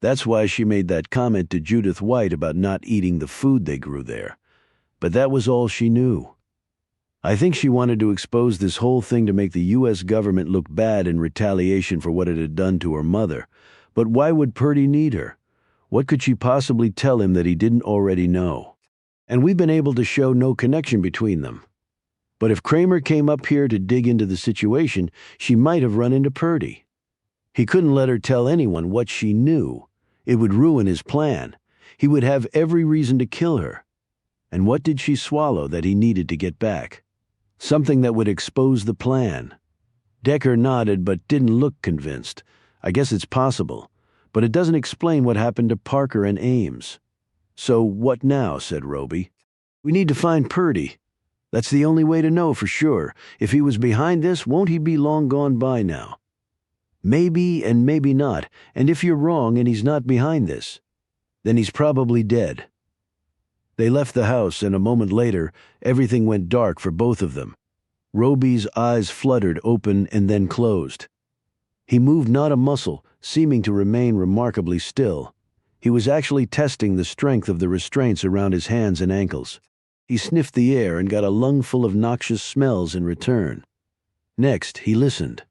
That's why she made that comment to Judith White about not eating the food they grew there. But that was all she knew. I think she wanted to expose this whole thing to make the U.S. government look bad in retaliation for what it had done to her mother. But why would Purdy need her? What could she possibly tell him that he didn't already know? And we've been able to show no connection between them. But if Kramer came up here to dig into the situation, she might have run into Purdy. He couldn't let her tell anyone what she knew. It would ruin his plan. He would have every reason to kill her. And what did she swallow that he needed to get back? Something that would expose the plan. Decker nodded but didn't look convinced. I guess it's possible, but it doesn't explain what happened to Parker and Ames. So what now, said Roby. We need to find Purdy. That's the only way to know for sure. If he was behind this, won't he be long gone by now? Maybe and maybe not, and if you're wrong and he's not behind this, then he's probably dead. They left the house, and a moment later, everything went dark for both of them. Roby's eyes fluttered open and then closed. He moved not a muscle, seeming to remain remarkably still. He was actually testing the strength of the restraints around his hands and ankles. He sniffed the air and got a lungful of noxious smells in return. Next, he listened.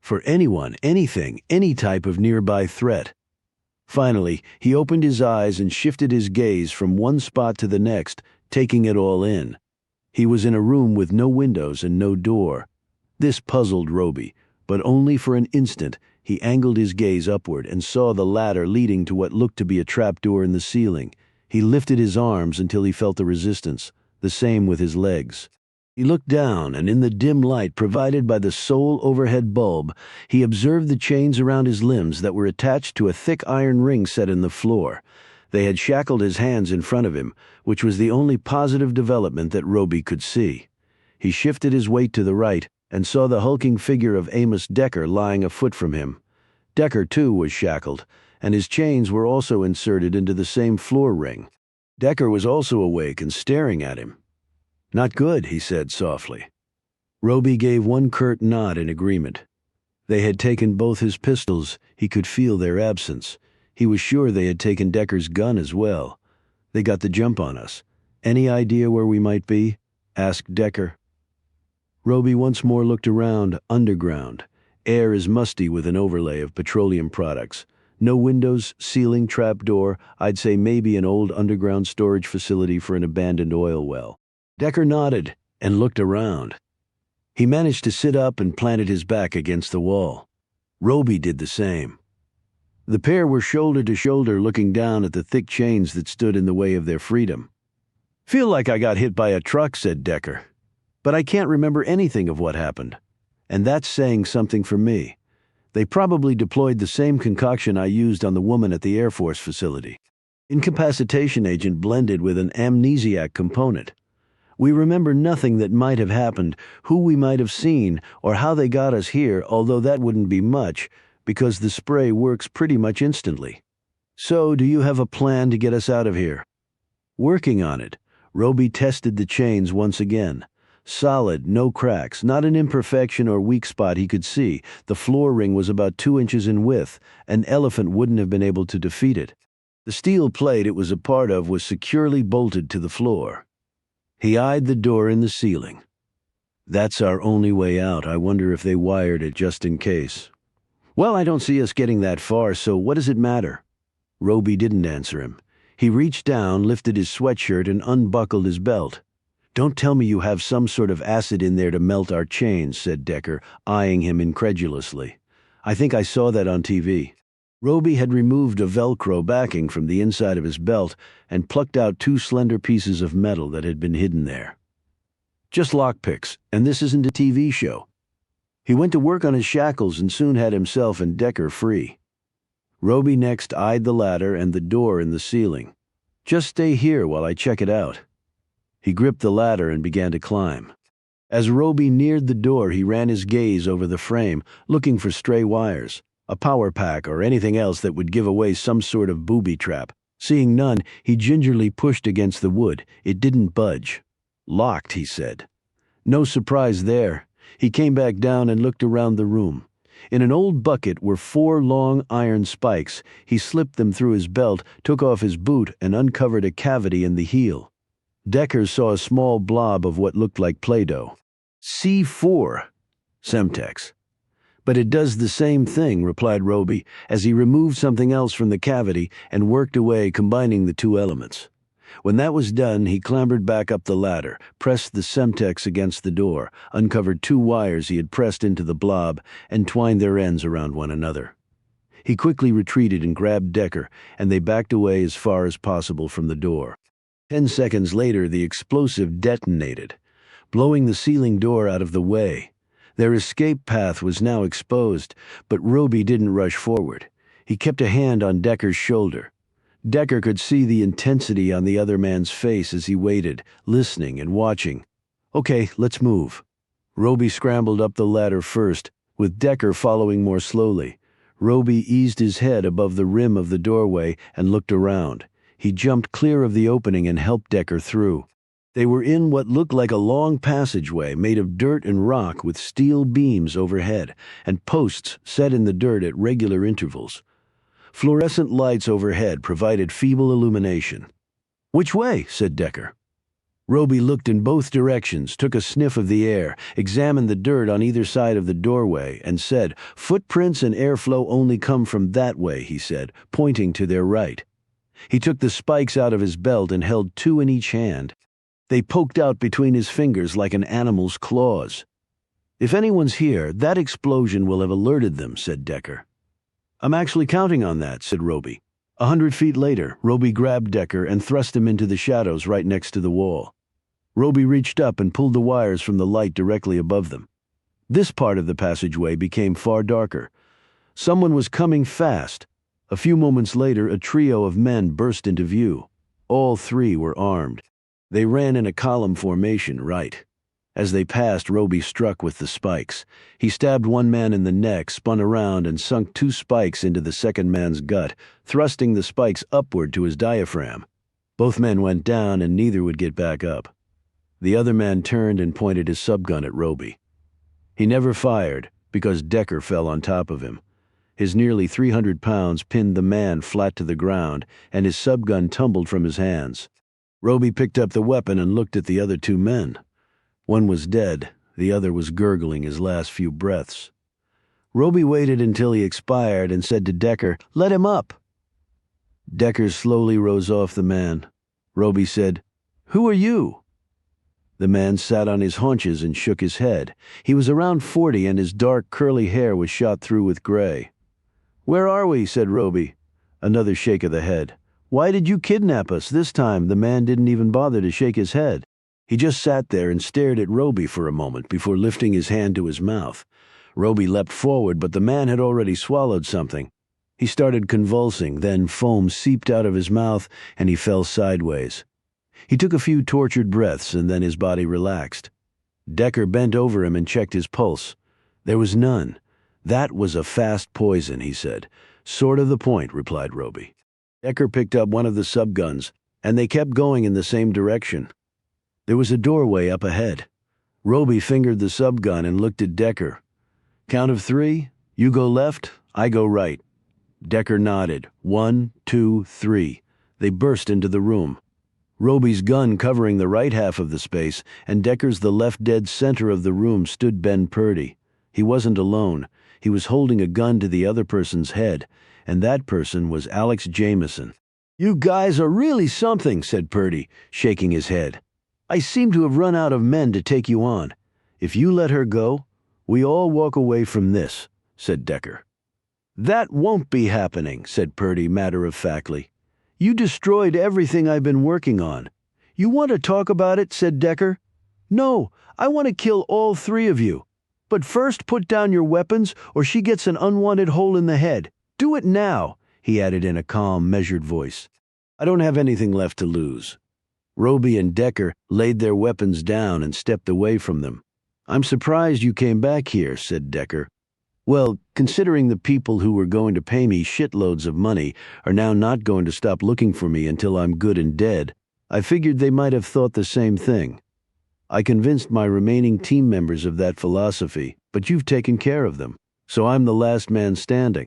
For anyone, anything, any type of nearby threat. Finally, he opened his eyes and shifted his gaze from one spot to the next, taking it all in. He was in a room with no windows and no door. This puzzled Roby, but only for an instant. He angled his gaze upward and saw the ladder leading to what looked to be a trapdoor in the ceiling. He lifted his arms until he felt the resistance, the same with his legs. He looked down, and in the dim light provided by the sole overhead bulb, he observed the chains around his limbs that were attached to a thick iron ring set in the floor. They had shackled his hands in front of him, which was the only positive development that Roby could see. He shifted his weight to the right and saw the hulking figure of Amos Decker lying a foot from him. Decker, too, was shackled, and his chains were also inserted into the same floor ring. Decker was also awake and staring at him. "Not good," he said softly. Roby gave one curt nod in agreement. They had taken both his pistols. He could feel their absence. He was sure they had taken Decker's gun as well. "They got the jump on us. Any idea where we might be?" asked Decker. Roby once more looked around. Underground. Air is musty with an overlay of petroleum products. No windows, ceiling, trapdoor. I'd say maybe an old underground storage facility for an abandoned oil well. Decker nodded and looked around. He managed to sit up and planted his back against the wall. Roby did the same. The pair were shoulder to shoulder looking down at the thick chains that stood in the way of their freedom. "Feel like I got hit by a truck," said Decker. "But I can't remember anything of what happened. And that's saying something for me. They probably deployed the same concoction I used on the woman at the Air Force facility. Incapacitation agent blended with an amnesiac component. We remember nothing that might have happened, who we might have seen, or how they got us here, although that wouldn't be much, because the spray works pretty much instantly. So, do you have a plan to get us out of here?" "Working on it." Roby tested the chains once again. Solid, no cracks, not an imperfection or weak spot he could see. The floor ring was about 2 inches in width. An elephant wouldn't have been able to defeat it. The steel plate it was a part of was securely bolted to the floor. He eyed the door in the ceiling. "That's our only way out. I wonder if they wired it just in case." "Well, I don't see us getting that far, so what does it matter?" Roby didn't answer him. He reached down, lifted his sweatshirt, and unbuckled his belt. "Don't tell me you have some sort of acid in there to melt our chains," said Decker, eyeing him incredulously. "I think I saw that on TV." Roby had removed a Velcro backing from the inside of his belt and plucked out 2 slender pieces of metal that had been hidden there. "Just lockpicks, and this isn't a TV show." He went to work on his shackles and soon had himself and Decker free. Roby next eyed the ladder and the door in the ceiling. "Just stay here while I check it out." He gripped the ladder and began to climb. As Roby neared the door, he ran his gaze over the frame, looking for stray wires, a power pack, or anything else that would give away some sort of booby trap. Seeing none, he gingerly pushed against the wood. It didn't budge. "Locked," he said. No surprise there. He came back down and looked around the room. In an old bucket were 4 long iron spikes. He slipped them through his belt, took off his boot, and uncovered a cavity in the heel. Decker saw a small blob of what looked like Play-Doh. "C4. Semtex." "But it does the same thing," replied Roby, as he removed something else from the cavity and worked away, combining the 2 elements. When that was done, he clambered back up the ladder, pressed the Semtex against the door, uncovered 2 wires he had pressed into the blob, and twined their ends around one another. He quickly retreated and grabbed Decker, and they backed away as far as possible from the door. 10 seconds later, the explosive detonated, blowing the ceiling door out of the way. Their escape path was now exposed, but Roby didn't rush forward. He kept a hand on Decker's shoulder. Decker could see the intensity on the other man's face as he waited, listening and watching. "Okay, let's move." Roby scrambled up the ladder first, with Decker following more slowly. Roby eased his head above the rim of the doorway and looked around. He jumped clear of the opening and helped Decker through. They were in what looked like a long passageway made of dirt and rock with steel beams overhead and posts set in the dirt at regular intervals. Fluorescent lights overhead provided feeble illumination. "Which way?" said Decker. Roby looked in both directions, took a sniff of the air, examined the dirt on either side of the doorway, and said, "Footprints and airflow only come from that way," he said, pointing to their right. He took the spikes out of his belt and held two in each hand. They poked out between his fingers like an animal's claws. "If anyone's here, that explosion will have alerted them," said Decker. "I'm actually counting on that," said Roby. 100 feet later, Roby grabbed Decker and thrust him into the shadows right next to the wall. Roby reached up and pulled the wires from the light directly above them. This part of the passageway became far darker. Someone was coming fast. A few moments later, a trio of men burst into view. All three were armed. They ran in a column formation right. As they passed, Roby struck with the spikes. He stabbed one man in the neck, spun around, and sunk two spikes into the second man's gut, thrusting the spikes upward to his diaphragm. Both men went down, and neither would get back up. The other man turned and pointed his subgun at Roby. He never fired, because Decker fell on top of him. His nearly 300 pounds pinned the man flat to the ground, and his subgun tumbled from his hands. Roby picked up the weapon and looked at the other two men. One was dead, the other was gurgling his last few breaths. Roby waited until he expired and said to Decker, "Let him up." Decker slowly rose off the man. Roby said, "Who are you?" The man sat on his haunches and shook his head. He was around 40 and his dark curly hair was shot through with gray. "Where are we?" said Roby. Another shake of the head. "Why did you kidnap us?" This time the man didn't even bother to shake his head. He just sat there and stared at Roby for a moment before lifting his hand to his mouth. Roby leapt forward, but the man had already swallowed something. He started convulsing, then foam seeped out of his mouth and he fell sideways. He took a few tortured breaths and then his body relaxed. Decker bent over him and checked his pulse. There was none. "That was a fast poison," he said. "Sort of the point," replied Roby. Decker picked up one of the subguns, and they kept going in the same direction. There was a doorway up ahead. Roby fingered the subgun and looked at Decker. "Count of 3, you go left, I go right." Decker nodded. 1, 2, 3. They burst into the room. Roby's gun covering the right half of the space, and Decker's the left dead center of the room stood Ben Purdy. He wasn't alone. He was holding a gun to the other person's head, and that person was Alex Jameson. "You guys are really something," said Purdy, shaking his head. "I seem to have run out of men to take you on. If you let her go, we all walk away from this," said Decker. "That won't be happening," said Purdy matter-of-factly. "You destroyed everything I've been working on." "You want to talk about it?" said Decker. "No, I want to kill all 3 of you. But first put down your weapons or she gets an unwanted hole in the head. Do it now," he added in a calm, measured voice. "I don't have anything left to lose." Roby and Decker laid their weapons down and stepped away from them. "I'm surprised you came back here," said Decker. "Well, considering the people who were going to pay me shitloads of money are now not going to stop looking for me until I'm good and dead, I figured they might have thought the same thing. I convinced my remaining team members of that philosophy, but you've taken care of them, so I'm the last man standing."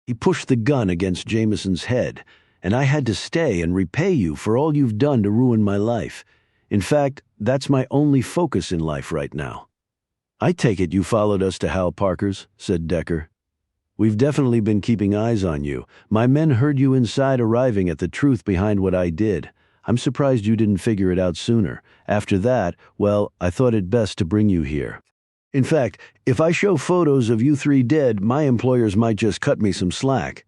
He pushed the gun against Jameson's head, "and I had to stay and repay you for all you've done to ruin my life. In fact, that's my only focus in life right now." "I take it you followed us to Hal Parker's," said Decker. "We've definitely been keeping eyes on you. My men heard you inside arriving at the truth behind what I did. I'm surprised you didn't figure it out sooner. After that, well, I thought it best to bring you here. In fact, if I show photos of you 3 dead, my employers might just cut me some slack.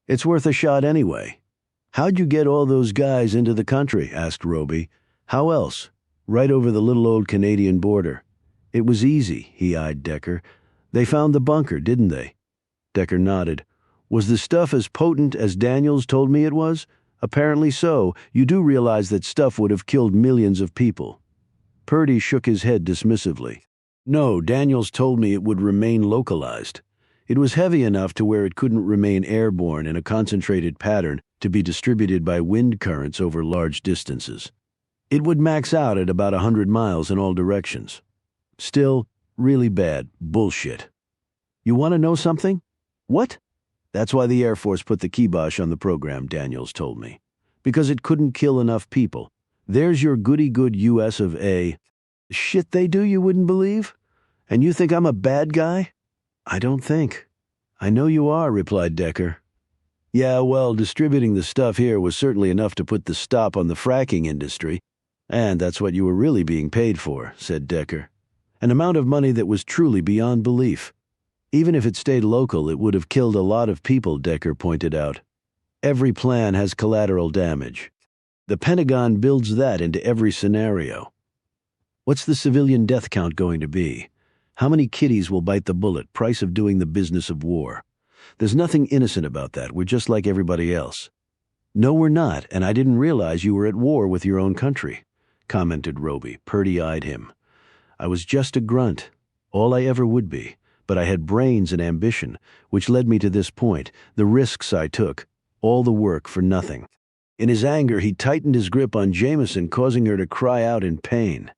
It's worth a shot anyway." "How'd you get all those guys into the country?" asked Roby. "How else? Right over the little old Canadian border." "It was easy," he eyed Decker. "They found the bunker, didn't they?" Decker nodded. "Was the stuff as potent as Daniels told me it was?" "Apparently so. You do realize that stuff would have killed millions of people." Purdy shook his head dismissively. "No, Daniels told me it would remain localized. It was heavy enough to where it couldn't remain airborne in a concentrated pattern to be distributed by wind currents over large distances." It would max out at about 100 miles in all directions. Still, really bad bullshit. You want to know something? What? That's why the Air Force put the kibosh on the program, Daniels told me. Because it couldn't kill enough people. There's your goody-good US of A. Shit they do you wouldn't believe? And you think I'm a bad guy? I don't think. I know you are, replied Decker. Yeah, well, distributing the stuff here was certainly enough to put the stop on the fracking industry. And that's what you were really being paid for, said Decker. An amount of money that was truly beyond belief. Even if it stayed local, it would have killed a lot of people, Decker pointed out. Every plan has collateral damage. The Pentagon builds that into every scenario. What's the civilian death count going to be? How many kiddies will bite the bullet, price of doing the business of war? There's nothing innocent about that. We're just like everybody else. No, we're not, and I didn't realize you were at war with your own country, commented Roby. Purdy eyed him. I was just a grunt, all I ever would be, but I had brains and ambition, which led me to this point, the risks I took, all the work for nothing. In his anger, he tightened his grip on Jameson, causing her to cry out in pain.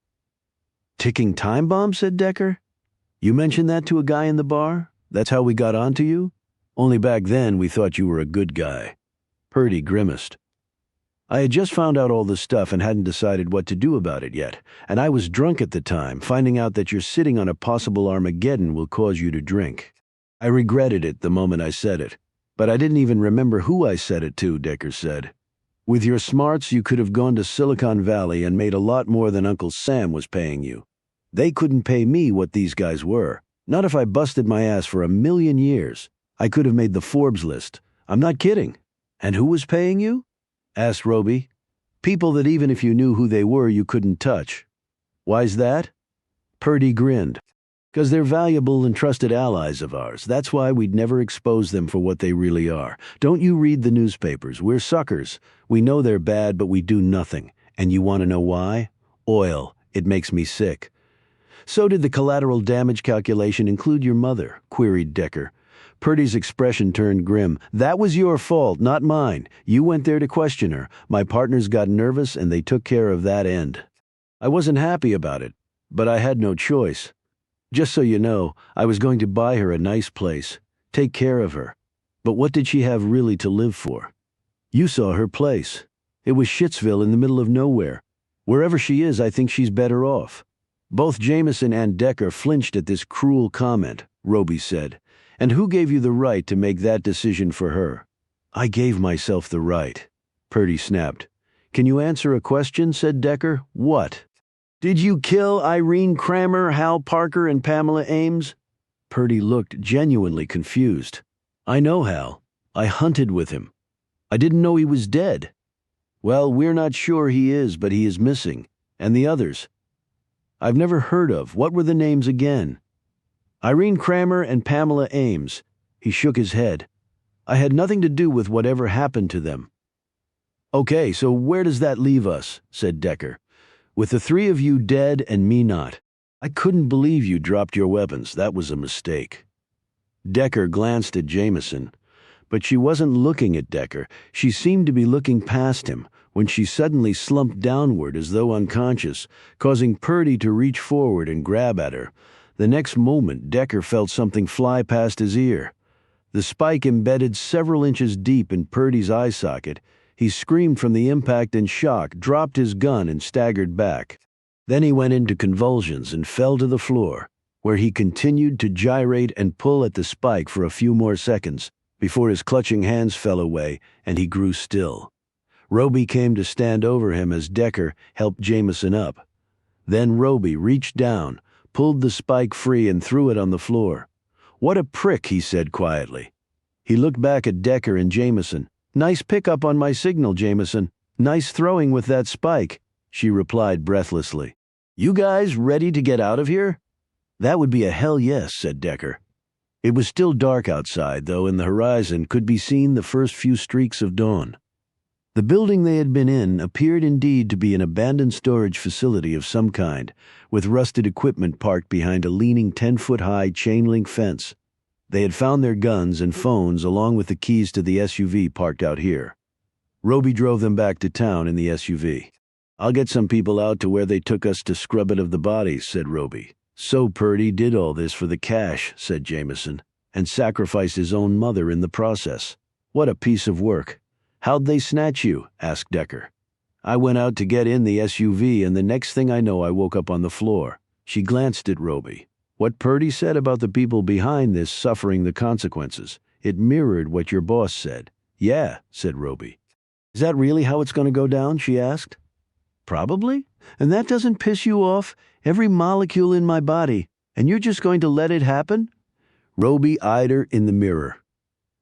Ticking time bomb, said Decker. You mentioned that to a guy in the bar? That's how we got onto you? Only back then we thought you were a good guy. Purdy grimaced. I had just found out all the stuff and hadn't decided what to do about it yet, and I was drunk at the time. Finding out that you're sitting on a possible Armageddon will cause you to drink. I regretted it the moment I said it, but I didn't even remember who I said it to, Decker said. With your smarts, you could have gone to Silicon Valley and made a lot more than Uncle Sam was paying you. They couldn't pay me what these guys were. Not if I busted my ass for 1,000,000 years. I could have made the Forbes list. I'm not kidding. And who was paying you? Asked Roby. People that even if you knew who they were, you couldn't touch. Why's that? Purdy grinned. 'Cause they're valuable and trusted allies of ours. That's why we'd never expose them for what they really are. Don't you read the newspapers? We're suckers. We know they're bad, but we do nothing. And you want to know why? Oil. It makes me sick. So did the collateral damage calculation include your mother? Queried Decker. Purdy's expression turned grim. That was your fault, not mine. You went there to question her. My partners got nervous and they took care of that end. I wasn't happy about it, but I had no choice. Just so you know, I was going to buy her a nice place, take care of her. But what did she have really to live for? You saw her place. It was Shitsville in the middle of nowhere. Wherever she is, I think she's better off. Both Jameson and Decker flinched at this cruel comment, Roby said. And who gave you the right to make that decision for her? I gave myself the right, Purdy snapped. Can you answer a question, said Decker. What? Did you kill Irene Kramer, Hal Parker, and Pamela Ames? Purdy looked genuinely confused. I know Hal. I hunted with him. I didn't know he was dead. Well, we're not sure he is, but he is missing. And the others? I've never heard of. What were the names again? Irene Kramer and Pamela Ames. He shook his head. I had nothing to do with whatever happened to them. Okay, so where does that leave us? Said Decker. With the three of you dead and me not. I couldn't believe you dropped your weapons. That was a mistake. Decker glanced at Jameson, but she wasn't looking at Decker. She seemed to be looking past him when she suddenly slumped downward as though unconscious, causing Purdy to reach forward and grab at her. The next moment, Decker felt something fly past his ear. The spike embedded several inches deep in Purdy's eye socket. He screamed from the impact in shock, dropped his gun, and staggered back. Then he went into convulsions and fell to the floor, where he continued to gyrate and pull at the spike for a few more seconds before his clutching hands fell away and he grew still. Roby came to stand over him as Decker helped Jameson up. Then Roby reached down, pulled the spike free and threw it on the floor. What a prick, he said quietly. He looked back at Decker and Jameson. Nice pickup on my signal, Jameson. Nice throwing with that spike, she replied breathlessly. You guys ready to get out of here? That would be a hell yes, said Decker. It was still dark outside, though in the horizon could be seen the first few streaks of dawn. The building they had been in appeared indeed to be an abandoned storage facility of some kind, with rusted equipment parked behind a leaning 10-foot-high chain-link fence. They had found their guns and phones along with the keys to the SUV parked out here. Roby drove them back to town in the SUV. "I'll get some people out to where they took us to scrub it of the bodies," said Roby. "So Purdy did all this for the cash," said Jameson, "and sacrificed his own mother in the process. What a piece of work." "How'd they snatch you?" asked Decker. "I went out to get in the SUV, and the next thing I know I woke up on the floor." She glanced at Roby. "What Purdy said about the people behind this suffering the consequences, it mirrored what your boss said." "Yeah," said Roby. "Is that really how it's going to go down?" she asked. "Probably. And that doesn't piss you off? Every molecule in my body. And you're just going to let it happen?" Roby eyed her in the mirror.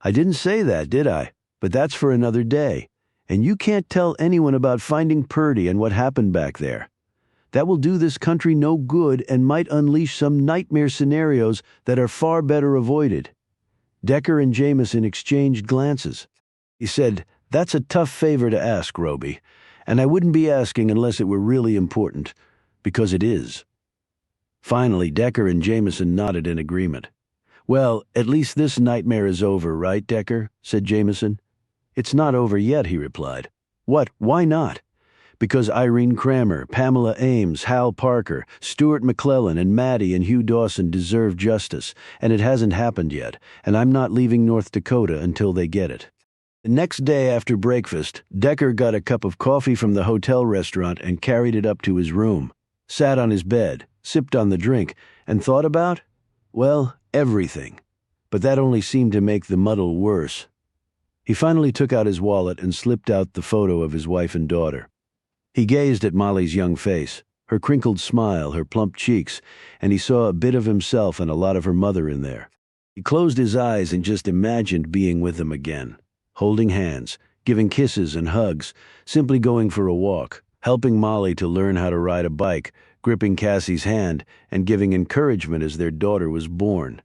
"I didn't say that, did I? But that's for another day. And you can't tell anyone about finding Purdy and what happened back there. That will do this country no good and might unleash some nightmare scenarios that are far better avoided." Decker and Jameson exchanged glances. He said, "That's a tough favor to ask, Roby, and I wouldn't be asking unless it were really important, because it is." Finally, Decker and Jameson nodded in agreement. "Well, at least this nightmare is over, right, Decker?" said Jameson. "It's not over yet," he replied. "What? Why not?" "Because Irene Kramer, Pamela Ames, Hal Parker, Stuart McClellan, and Maddie and Hugh Dawson deserve justice, and it hasn't happened yet, and I'm not leaving North Dakota until they get it." The next day after breakfast, Decker got a cup of coffee from the hotel restaurant and carried it up to his room, sat on his bed, sipped on the drink, and thought about, well, everything. But that only seemed to make the muddle worse. He finally took out his wallet and slipped out the photo of his wife and daughter. He gazed at Molly's young face, her crinkled smile, her plump cheeks, and he saw a bit of himself and a lot of her mother in there. He closed his eyes and just imagined being with them again, holding hands, giving kisses and hugs, simply going for a walk, helping Molly to learn how to ride a bike, gripping Cassie's hand, and giving encouragement as their daughter was born.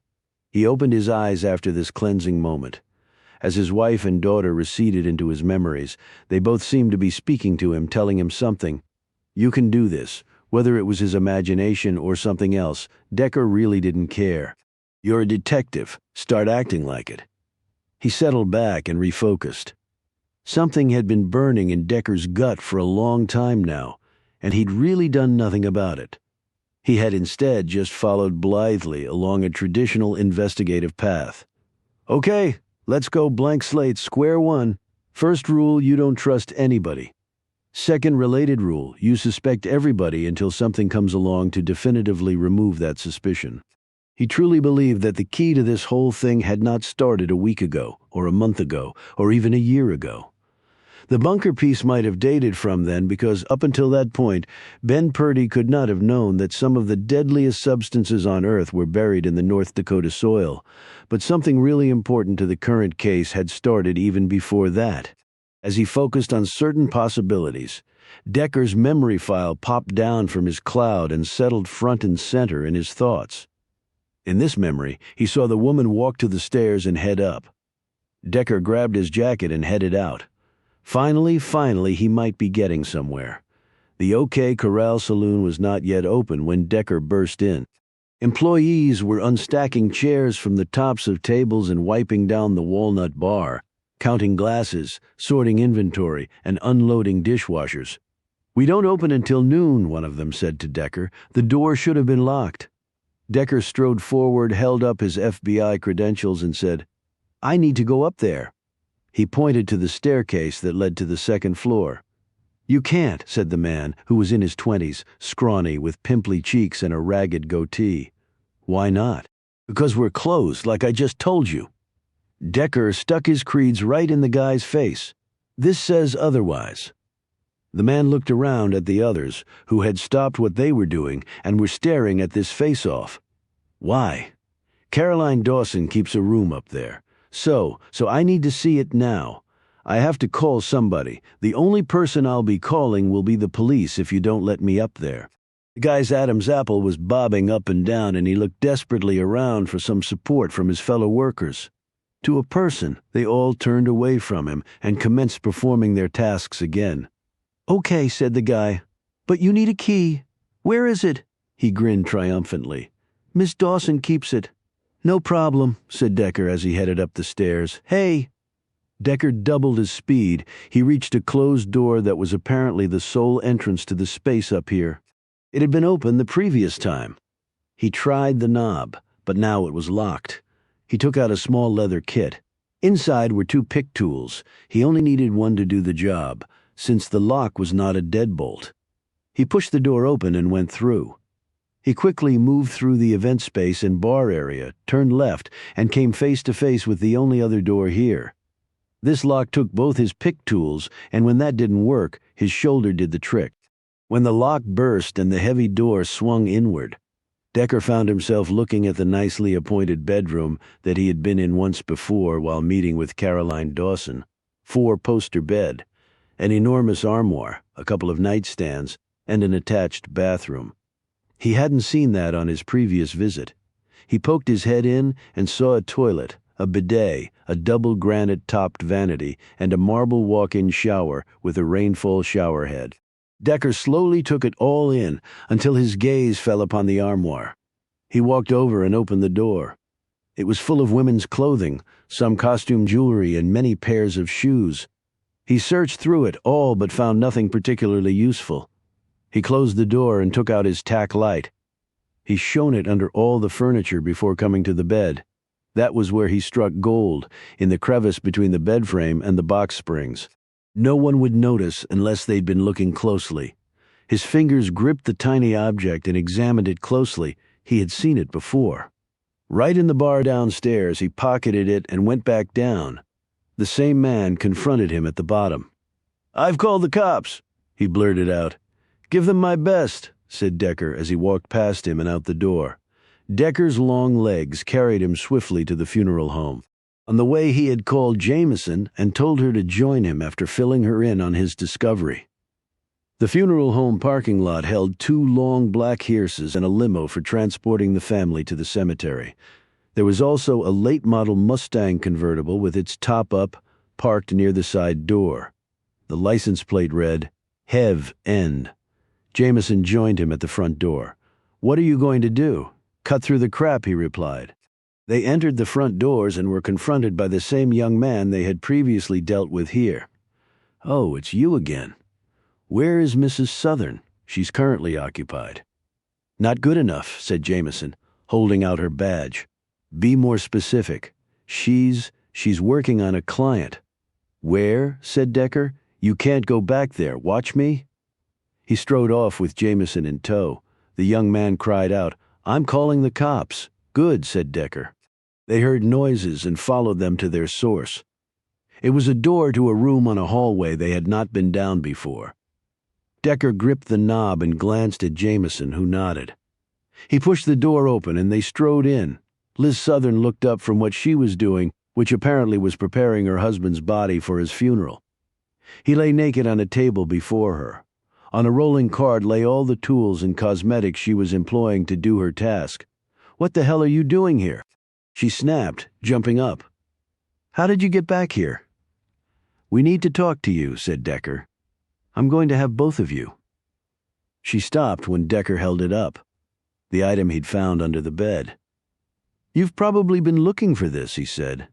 He opened his eyes after this cleansing moment. As his wife and daughter receded into his memories, they both seemed to be speaking to him, telling him something. You can do this. Whether it was his imagination or something else, Decker really didn't care. You're a detective. Start acting like it. He settled back and refocused. Something had been burning in Decker's gut for a long time now, and he'd really done nothing about it. He had instead just followed blithely along a traditional investigative path. "Okay, let's go blank slate, square one. First rule, you don't trust anybody. Second related rule, you suspect everybody until something comes along to definitively remove that suspicion." He truly believed that the key to this whole thing had not started a week ago, or a month ago, or even a year ago. The bunker piece might have dated from then because up until that point, Ben Purdy could not have known that some of the deadliest substances on Earth were buried in the North Dakota soil, but something really important to the current case had started even before that. As he focused on certain possibilities, Decker's memory file popped down from his cloud and settled front and center in his thoughts. In this memory, he saw the woman walk to the stairs and head up. Decker grabbed his jacket and headed out. Finally, he might be getting somewhere. The OK Corral Saloon was not yet open when Decker burst in. Employees were unstacking chairs from the tops of tables and wiping down the walnut bar, counting glasses, sorting inventory, and unloading dishwashers. "We don't open until noon," one of them said to Decker. "The door should have been locked." Decker strode forward, held up his FBI credentials, and said, "I need to go up there." He pointed to the staircase that led to the second floor. "You can't," said the man, who was in his 20s, scrawny, with pimply cheeks and a ragged goatee. "Why not?" "Because we're closed, like I just told you." Decker stuck his creeds right in the guy's face. "This says otherwise." The man looked around at the others, who had stopped what they were doing and were staring at this face-off. "Why?" "Caroline Dawson keeps a room up there. So I need to see it now. I have to call somebody. The only person I'll be calling will be the police if you don't let me up there." The guy's Adam's apple was bobbing up and down, and he looked desperately around for some support from his fellow workers. To a person, they all turned away from him and commenced performing their tasks again. "Okay," said the guy. "But you need a key. Where is it?" He grinned triumphantly. "Miss Dawson keeps it." "No problem," said Decker as he headed up the stairs. "Hey!" Decker doubled his speed. He reached a closed door that was apparently the sole entrance to the space up here. It had been open the previous time. He tried the knob, but now it was locked. He took out a small leather kit. Inside were two pick tools. He only needed one to do the job, since the lock was not a deadbolt. He pushed the door open and went through. He quickly moved through the event space and bar area, turned left, and came face to face with the only other door here. This lock took both his pick tools, and when that didn't work, his shoulder did the trick. When the lock burst and the heavy door swung inward, Decker found himself looking at the nicely appointed bedroom that he had been in once before while meeting with Caroline Dawson. 4-poster bed, an enormous armoire, a couple of nightstands, and an attached bathroom. He hadn't seen that on his previous visit. He poked his head in and saw a toilet, a bidet, a double granite-topped vanity, and a marble walk-in shower with a rainfall shower head. Decker slowly took it all in until his gaze fell upon the armoire. He walked over and opened the door. It was full of women's clothing, some costume jewelry, and many pairs of shoes. He searched through it all but found nothing particularly useful. He closed the door and took out his tack light. He shone it under all the furniture before coming to the bed. That was where he struck gold, in the crevice between the bed frame and the box springs. No one would notice unless they'd been looking closely. His fingers gripped the tiny object and examined it closely. He had seen it before. Right in the bar downstairs, he pocketed it and went back down. The same man confronted him at the bottom. "I've called the cops," he blurted out. "Give them my best," said Decker as he walked past him and out the door. Decker's long legs carried him swiftly to the funeral home. On the way he had called Jameson and told her to join him after filling her in on his discovery. The funeral home parking lot held 2 long black hearses and a limo for transporting the family to the cemetery. There was also a late-model Mustang convertible with its top up, parked near the side door. The license plate read, "Hev End." Jameson joined him at the front door. "What are you going to do?" "Cut through the crap," he replied. They entered the front doors and were confronted by the same young man they had previously dealt with here. "Oh, it's you again. Where is Mrs. Southern? She's currently occupied." "Not good enough," said Jameson, holding out her badge. "Be more specific. She's working on a client." "Where?" said Decker. "You can't go back there. Watch me." He strode off with Jameson in tow. The young man cried out, "I'm calling the cops." "Good," said Decker. They heard noises and followed them to their source. It was a door to a room on a hallway they had not been down before. Decker gripped the knob and glanced at Jameson, who nodded. He pushed the door open and they strode in. Liz Southern looked up from what she was doing, which apparently was preparing her husband's body for his funeral. He lay naked on a table before her. On a rolling cart lay all the tools and cosmetics she was employing to do her task. "What the hell are you doing here?" she snapped, jumping up. "How did you get back here?" "We need to talk to you," said Decker. "I'm going to have both of you." She stopped when Decker held it up, the item he'd found under the bed. "You've probably been looking for this," he said.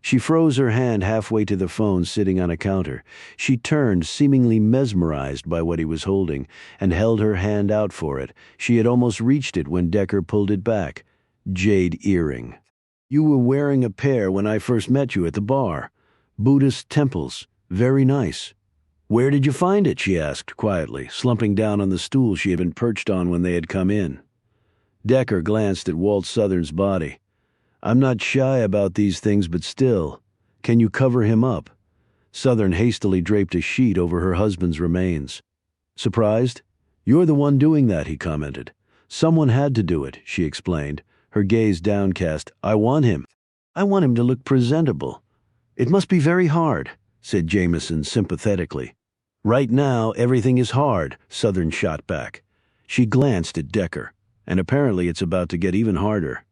She froze her hand halfway to the phone sitting on a counter. She turned, seemingly mesmerized by what he was holding, and held her hand out for it. She had almost reached it when Decker pulled it back. Jade earring. "You were wearing a pair when I first met you at the bar. Buddhist temples. Very nice." "Where did you find it?" she asked quietly, slumping down on the stool she had been perched on when they had come in. Decker glanced at Walt Southern's body. "I'm not shy about these things, but still. Can you cover him up?" Southern hastily draped a sheet over her husband's remains. "Surprised? You're the one doing that," he commented. "Someone had to do it," she explained, her gaze downcast. I want him to look presentable." "It must be very hard," said Jameson sympathetically. "Right now, everything is hard," Southern shot back. She glanced at Decker, and apparently it's about to get even harder.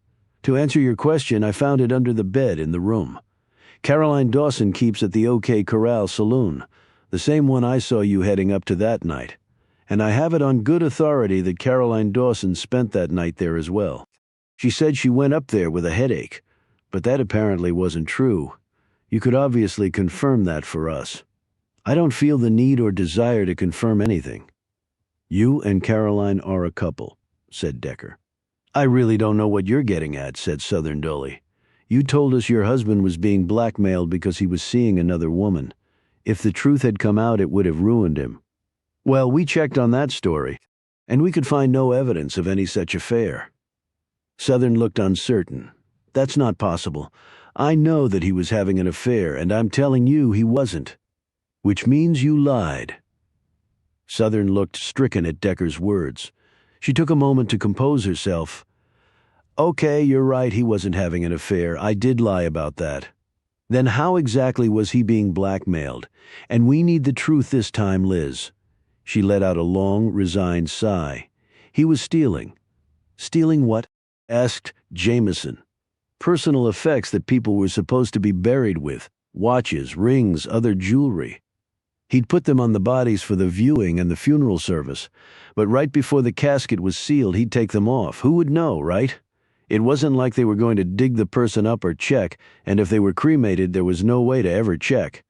"To answer your question, I found it under the bed in the room. Caroline Dawson keeps at the OK Corral Saloon, the same one I saw you heading up to that night. And I have it on good authority that Caroline Dawson spent that night there as well. She said she went up there with a headache, but that apparently wasn't true. You could obviously confirm that for us. I don't feel the need or desire to confirm anything. You and Caroline are a couple, said Decker. I really don't know what you're getting at, said Southern dully. You told us your husband was being blackmailed because he was seeing another woman. If the truth had come out, it would have ruined him. Well, we checked on that story, and we could find no evidence of any such affair. Southern looked uncertain. That's not possible. I know that he was having an affair, and I'm telling you he wasn't. Which means you lied. Southern looked stricken at Decker's words. She took a moment to compose herself. Okay, you're right, he wasn't having an affair. I did lie about that. Then how exactly was he being blackmailed? And we need the truth this time, Liz. She let out a long, resigned sigh. He was stealing. Stealing what? Asked Jameson. Personal effects that people were supposed to be buried with. Watches, rings, other jewelry. He'd put them on the bodies for the viewing and the funeral service, but right before the casket was sealed, he'd take them off. Who would know, right? It wasn't like they were going to dig the person up or check, and if they were cremated, there was no way to ever check.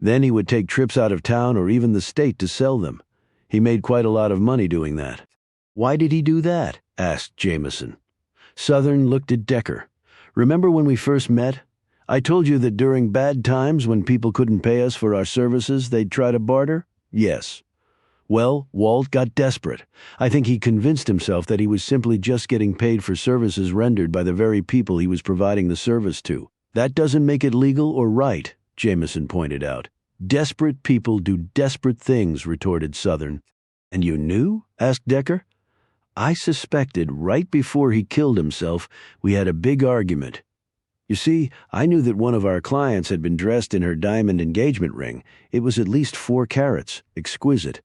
Then he would take trips out of town or even the state to sell them. He made quite a lot of money doing that. Why did he do that? Asked Jameson. Southern looked at Decker. Remember when we first met? I told you that during bad times when people couldn't pay us for our services, they'd try to barter? Yes. Well, Walt got desperate. I think he convinced himself that he was simply just getting paid for services rendered by the very people he was providing the service to. That doesn't make it legal or right, Jameson pointed out. Desperate people do desperate things, retorted Southern. And you knew? Asked Decker. I suspected right before he killed himself we had a big argument. You see, I knew that one of our clients had been dressed in her diamond engagement ring. It was at least 4 carats, exquisite.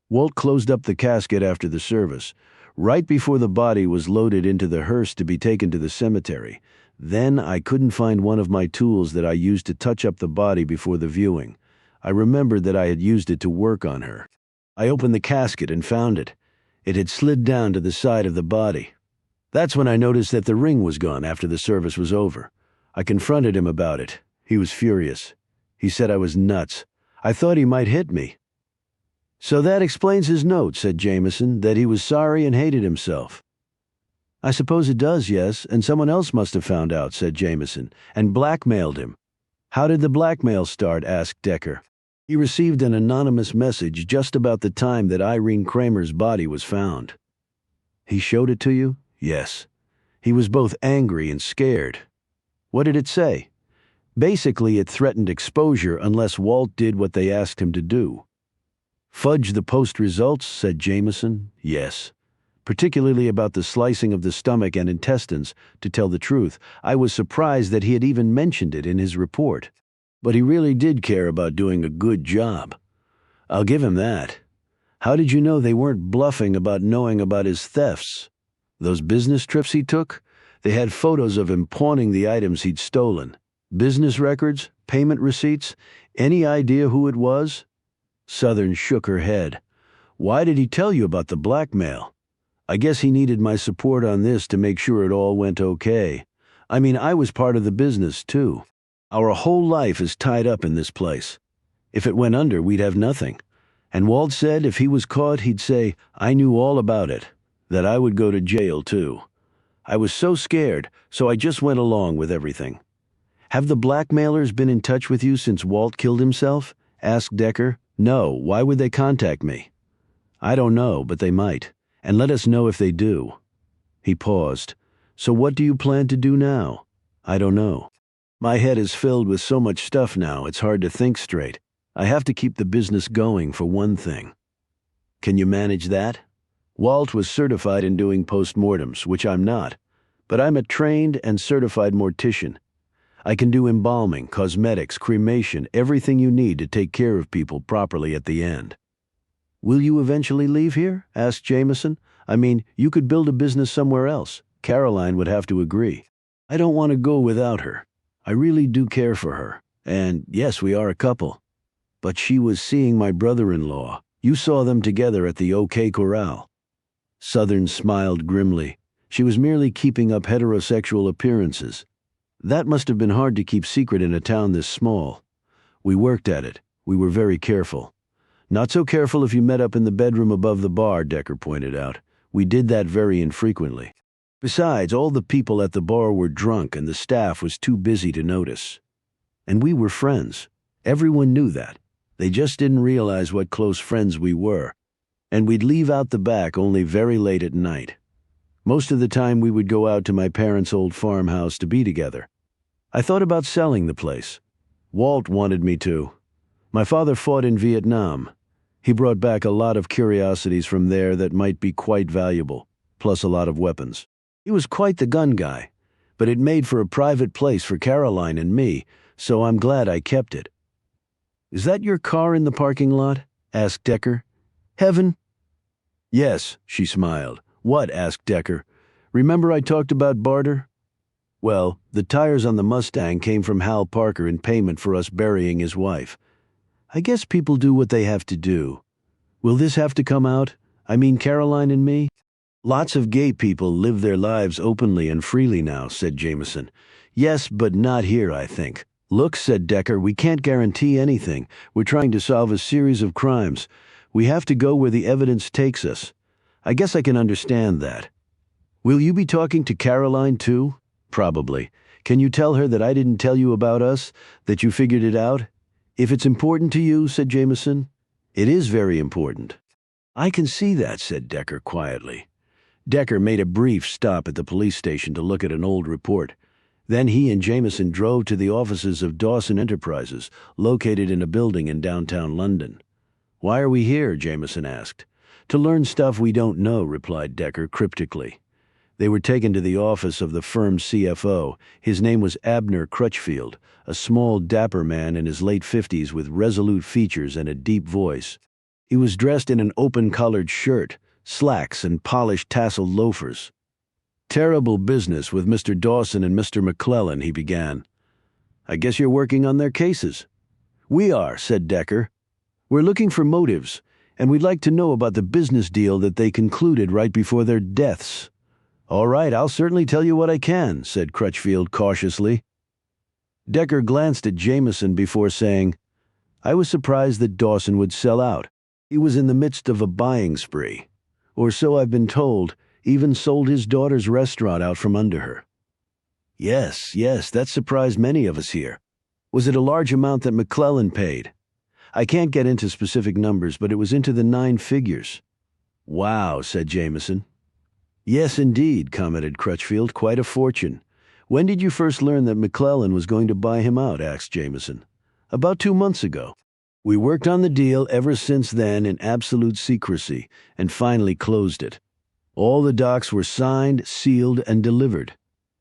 Walt closed up the casket after the service, right before the body was loaded into the hearse to be taken to the cemetery. Then I couldn't find one of my tools that I used to touch up the body before the viewing. I remembered that I had used it to work on her. I opened the casket and found it. It had slid down to the side of the body. That's when I noticed that the ring was gone after the service was over. I confronted him about it. He was furious. He said I was nuts. I thought he might hit me. So that explains his note, said Jameson, that he was sorry and hated himself. I suppose it does, yes, and someone else must have found out, said Jameson, and blackmailed him. How did the blackmail start? Asked Decker. He received an anonymous message just about the time that Irene Kramer's body was found. He showed it to you? Yes. He was both angry and scared. What did it say? Basically, it threatened exposure unless Walt did what they asked him to do. Fudge the post results, said Jameson. Yes. Particularly about the slicing of the stomach and intestines. To tell the truth, I was surprised that he had even mentioned it in his report. But he really did care about doing a good job. I'll give him that. How did you know they weren't bluffing about knowing about his thefts? Those business trips he took? They had photos of him pawning the items he'd stolen. Business records? Payment receipts? Any idea who it was? Southern shook her head. Why did he tell you about the blackmail? I guess he needed my support on this to make sure it all went okay. I mean, I was part of the business, too. Our whole life is tied up in this place. If it went under, we'd have nothing. And Walt said if he was caught, he'd say, I knew all about it, that I would go to jail, too. I was so scared, so I just went along with everything. Have the blackmailers been in touch with you since Walt killed himself? Asked Decker. No, why would they contact me? I don't know, but they might. And let us know if they do. He paused. So what do you plan to do now? I don't know. My head is filled with so much stuff now, it's hard to think straight. I have to keep the business going, for one thing. Can you manage that? Walt was certified in doing postmortems, which I'm not. But I'm a trained and certified mortician. I can do embalming, cosmetics, cremation, everything you need to take care of people properly at the end. Will you eventually leave here? Asked Jameson. I mean, you could build a business somewhere else. Caroline would have to agree. I don't want to go without her. I really do care for her. And yes, we are a couple. But she was seeing my brother-in-law. You saw them together at the OK Corral. Southern smiled grimly. She was merely keeping up heterosexual appearances. That must have been hard to keep secret in a town this small. We worked at it. We were very careful. Not so careful if you met up in the bedroom above the bar, Decker pointed out. We did that very infrequently. Besides, all the people at the bar were drunk and the staff was too busy to notice. And we were friends. Everyone knew that. They just didn't realize what close friends we were. And we'd leave out the back only very late at night. Most of the time we would go out to my parents' old farmhouse to be together. I thought about selling the place. Walt wanted me to. My father fought in Vietnam. He brought back a lot of curiosities from there that might be quite valuable, plus a lot of weapons. He was quite the gun guy, but it made for a private place for Caroline and me, so I'm glad I kept it. Is that your car in the parking lot? Asked Decker. Heaven? Yes, she smiled. What? Asked Decker. Remember I talked about barter? Well, the tires on the Mustang came from Hal Parker in payment for us burying his wife. I guess people do what they have to do. Will this have to come out? I mean Caroline and me? Lots of gay people live their lives openly and freely now, said Jameson. Yes, but not here, I think. Look, said Decker, we can't guarantee anything. We're trying to solve a series of crimes. We have to go where the evidence takes us. I guess I can understand that. Will you be talking to Caroline too? Probably. Can you tell her that I didn't tell you about us, that you figured it out? If it's important to you, said Jameson. It is very important. I can see that, said Decker quietly. Decker made a brief stop at the police station to look at an old report. Then he and Jameson drove to the offices of Dawson Enterprises, located in a building in downtown London. Why are we here? Jameson asked. To learn stuff we don't know, replied Decker cryptically. They were taken to the office of the firm's CFO. His name was Abner Crutchfield, a small, dapper man in his late 50s with resolute features and a deep voice. He was dressed in an open-collared shirt, slacks, and polished tasseled loafers. Terrible business with Mr. Dawson and Mr. McClellan, he began. I guess you're working on their cases. We are, said Decker. We're looking for motives, and we'd like to know about the business deal that they concluded right before their deaths. All right, I'll certainly tell you what I can, said Crutchfield cautiously. Decker glanced at Jameson before saying, I was surprised that Dawson would sell out. He was in the midst of a buying spree. Or so I've been told, even sold his daughter's restaurant out from under her. Yes, that surprised many of us here. Was it a large amount that McClellan paid? I can't get into specific numbers, but it was into the 9 figures. Wow, said Jameson. Yes, indeed, commented Crutchfield, quite a fortune. When did you first learn that McClellan was going to buy him out? Asked Jameson. About 2 months ago. We worked on the deal ever since then in absolute secrecy, and finally closed it. All the docs were signed, sealed, and delivered.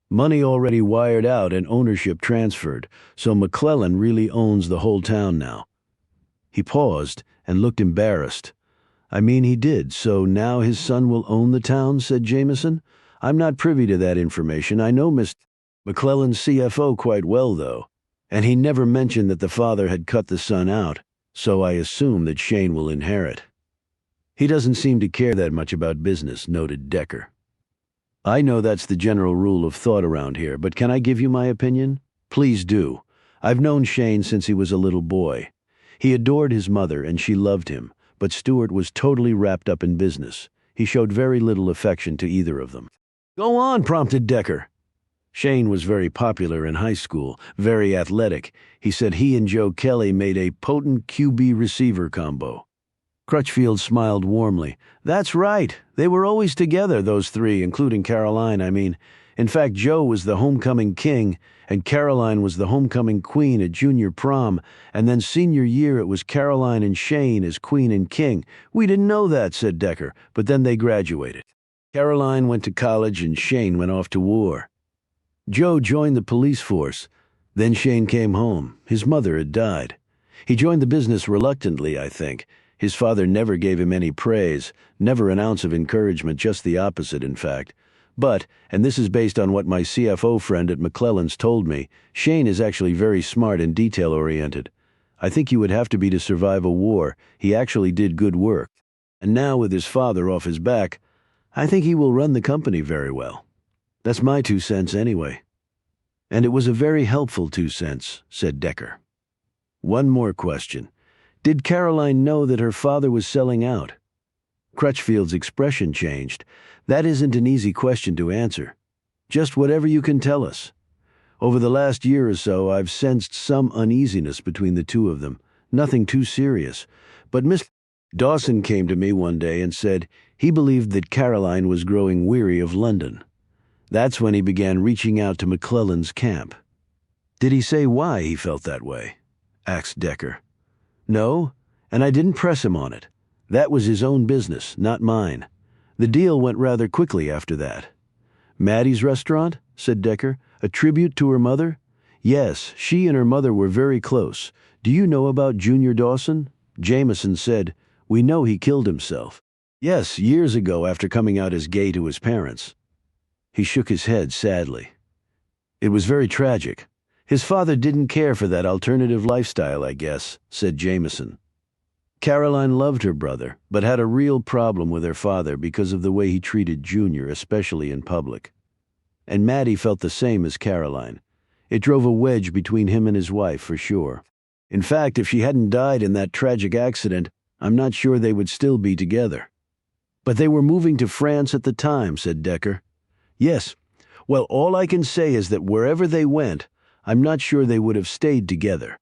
Money already wired out and ownership transferred, so McClellan really owns the whole town now. He paused and looked embarrassed. I mean, he did, so now his son will own the town, said Jameson. I'm not privy to that information. I know Mr. McClellan's CFO quite well, though, and he never mentioned that the father had cut the son out, so I assume that Shane will inherit. He doesn't seem to care that much about business, noted Decker. I know that's the general rule of thought around here, but can I give you my opinion? Please do. I've known Shane since he was a little boy. He adored his mother and she loved him, but Stuart was totally wrapped up in business. He showed very little affection to either of them. Go on, prompted Decker. Shane was very popular in high school, very athletic. He said he and Joe Kelly made a potent QB receiver combo. Crutchfield smiled warmly. That's right. They were always together, those three, including Caroline, I mean. In fact, Joe was the homecoming king, and Caroline was the homecoming queen at junior prom, and then senior year it was Caroline and Shane as queen and king. We didn't know that, said Decker, but then they graduated. Caroline went to college and Shane went off to war. Joe joined the police force. Then Shane came home. His mother had died. He joined the business reluctantly, I think. His father never gave him any praise, never an ounce of encouragement, just the opposite, in fact. But, and this is based on what my CFO friend at McClellan's told me, Shane is actually very smart and detail-oriented. I think he would have to be to survive a war. He actually did good work. And now, with his father off his back, I think he will run the company very well. That's my 2 cents anyway. And it was a very helpful 2 cents, said Decker. One more question. Did Caroline know that her father was selling out? Crutchfield's expression changed. That isn't an easy question to answer. Just whatever you can tell us. Over the last year or so, I've sensed some uneasiness between the two of them. Nothing too serious. But Miss Dawson came to me one day and said he believed that Caroline was growing weary of London. That's when he began reaching out to McClellan's camp. Did he say why he felt that way? Asked Decker. No, and I didn't press him on it. That was his own business, not mine. The deal went rather quickly after that. Maddie's restaurant? Said Decker. A tribute to her mother? Yes, she and her mother were very close. Do you know about Junior Dawson? Jameson said, we know he killed himself. Yes, years ago after coming out as gay to his parents. He shook his head sadly. It was very tragic. His father didn't care for that alternative lifestyle, I guess, said Jameson. Caroline loved her brother, but had a real problem with her father because of the way he treated Junior, especially in public. And Maddie felt the same as Caroline. It drove a wedge between him and his wife, for sure. In fact, if she hadn't died in that tragic accident, I'm not sure they would still be together. But they were moving to France at the time, said Decker. Yes. Well, all I can say is that wherever they went, I'm not sure they would have stayed together.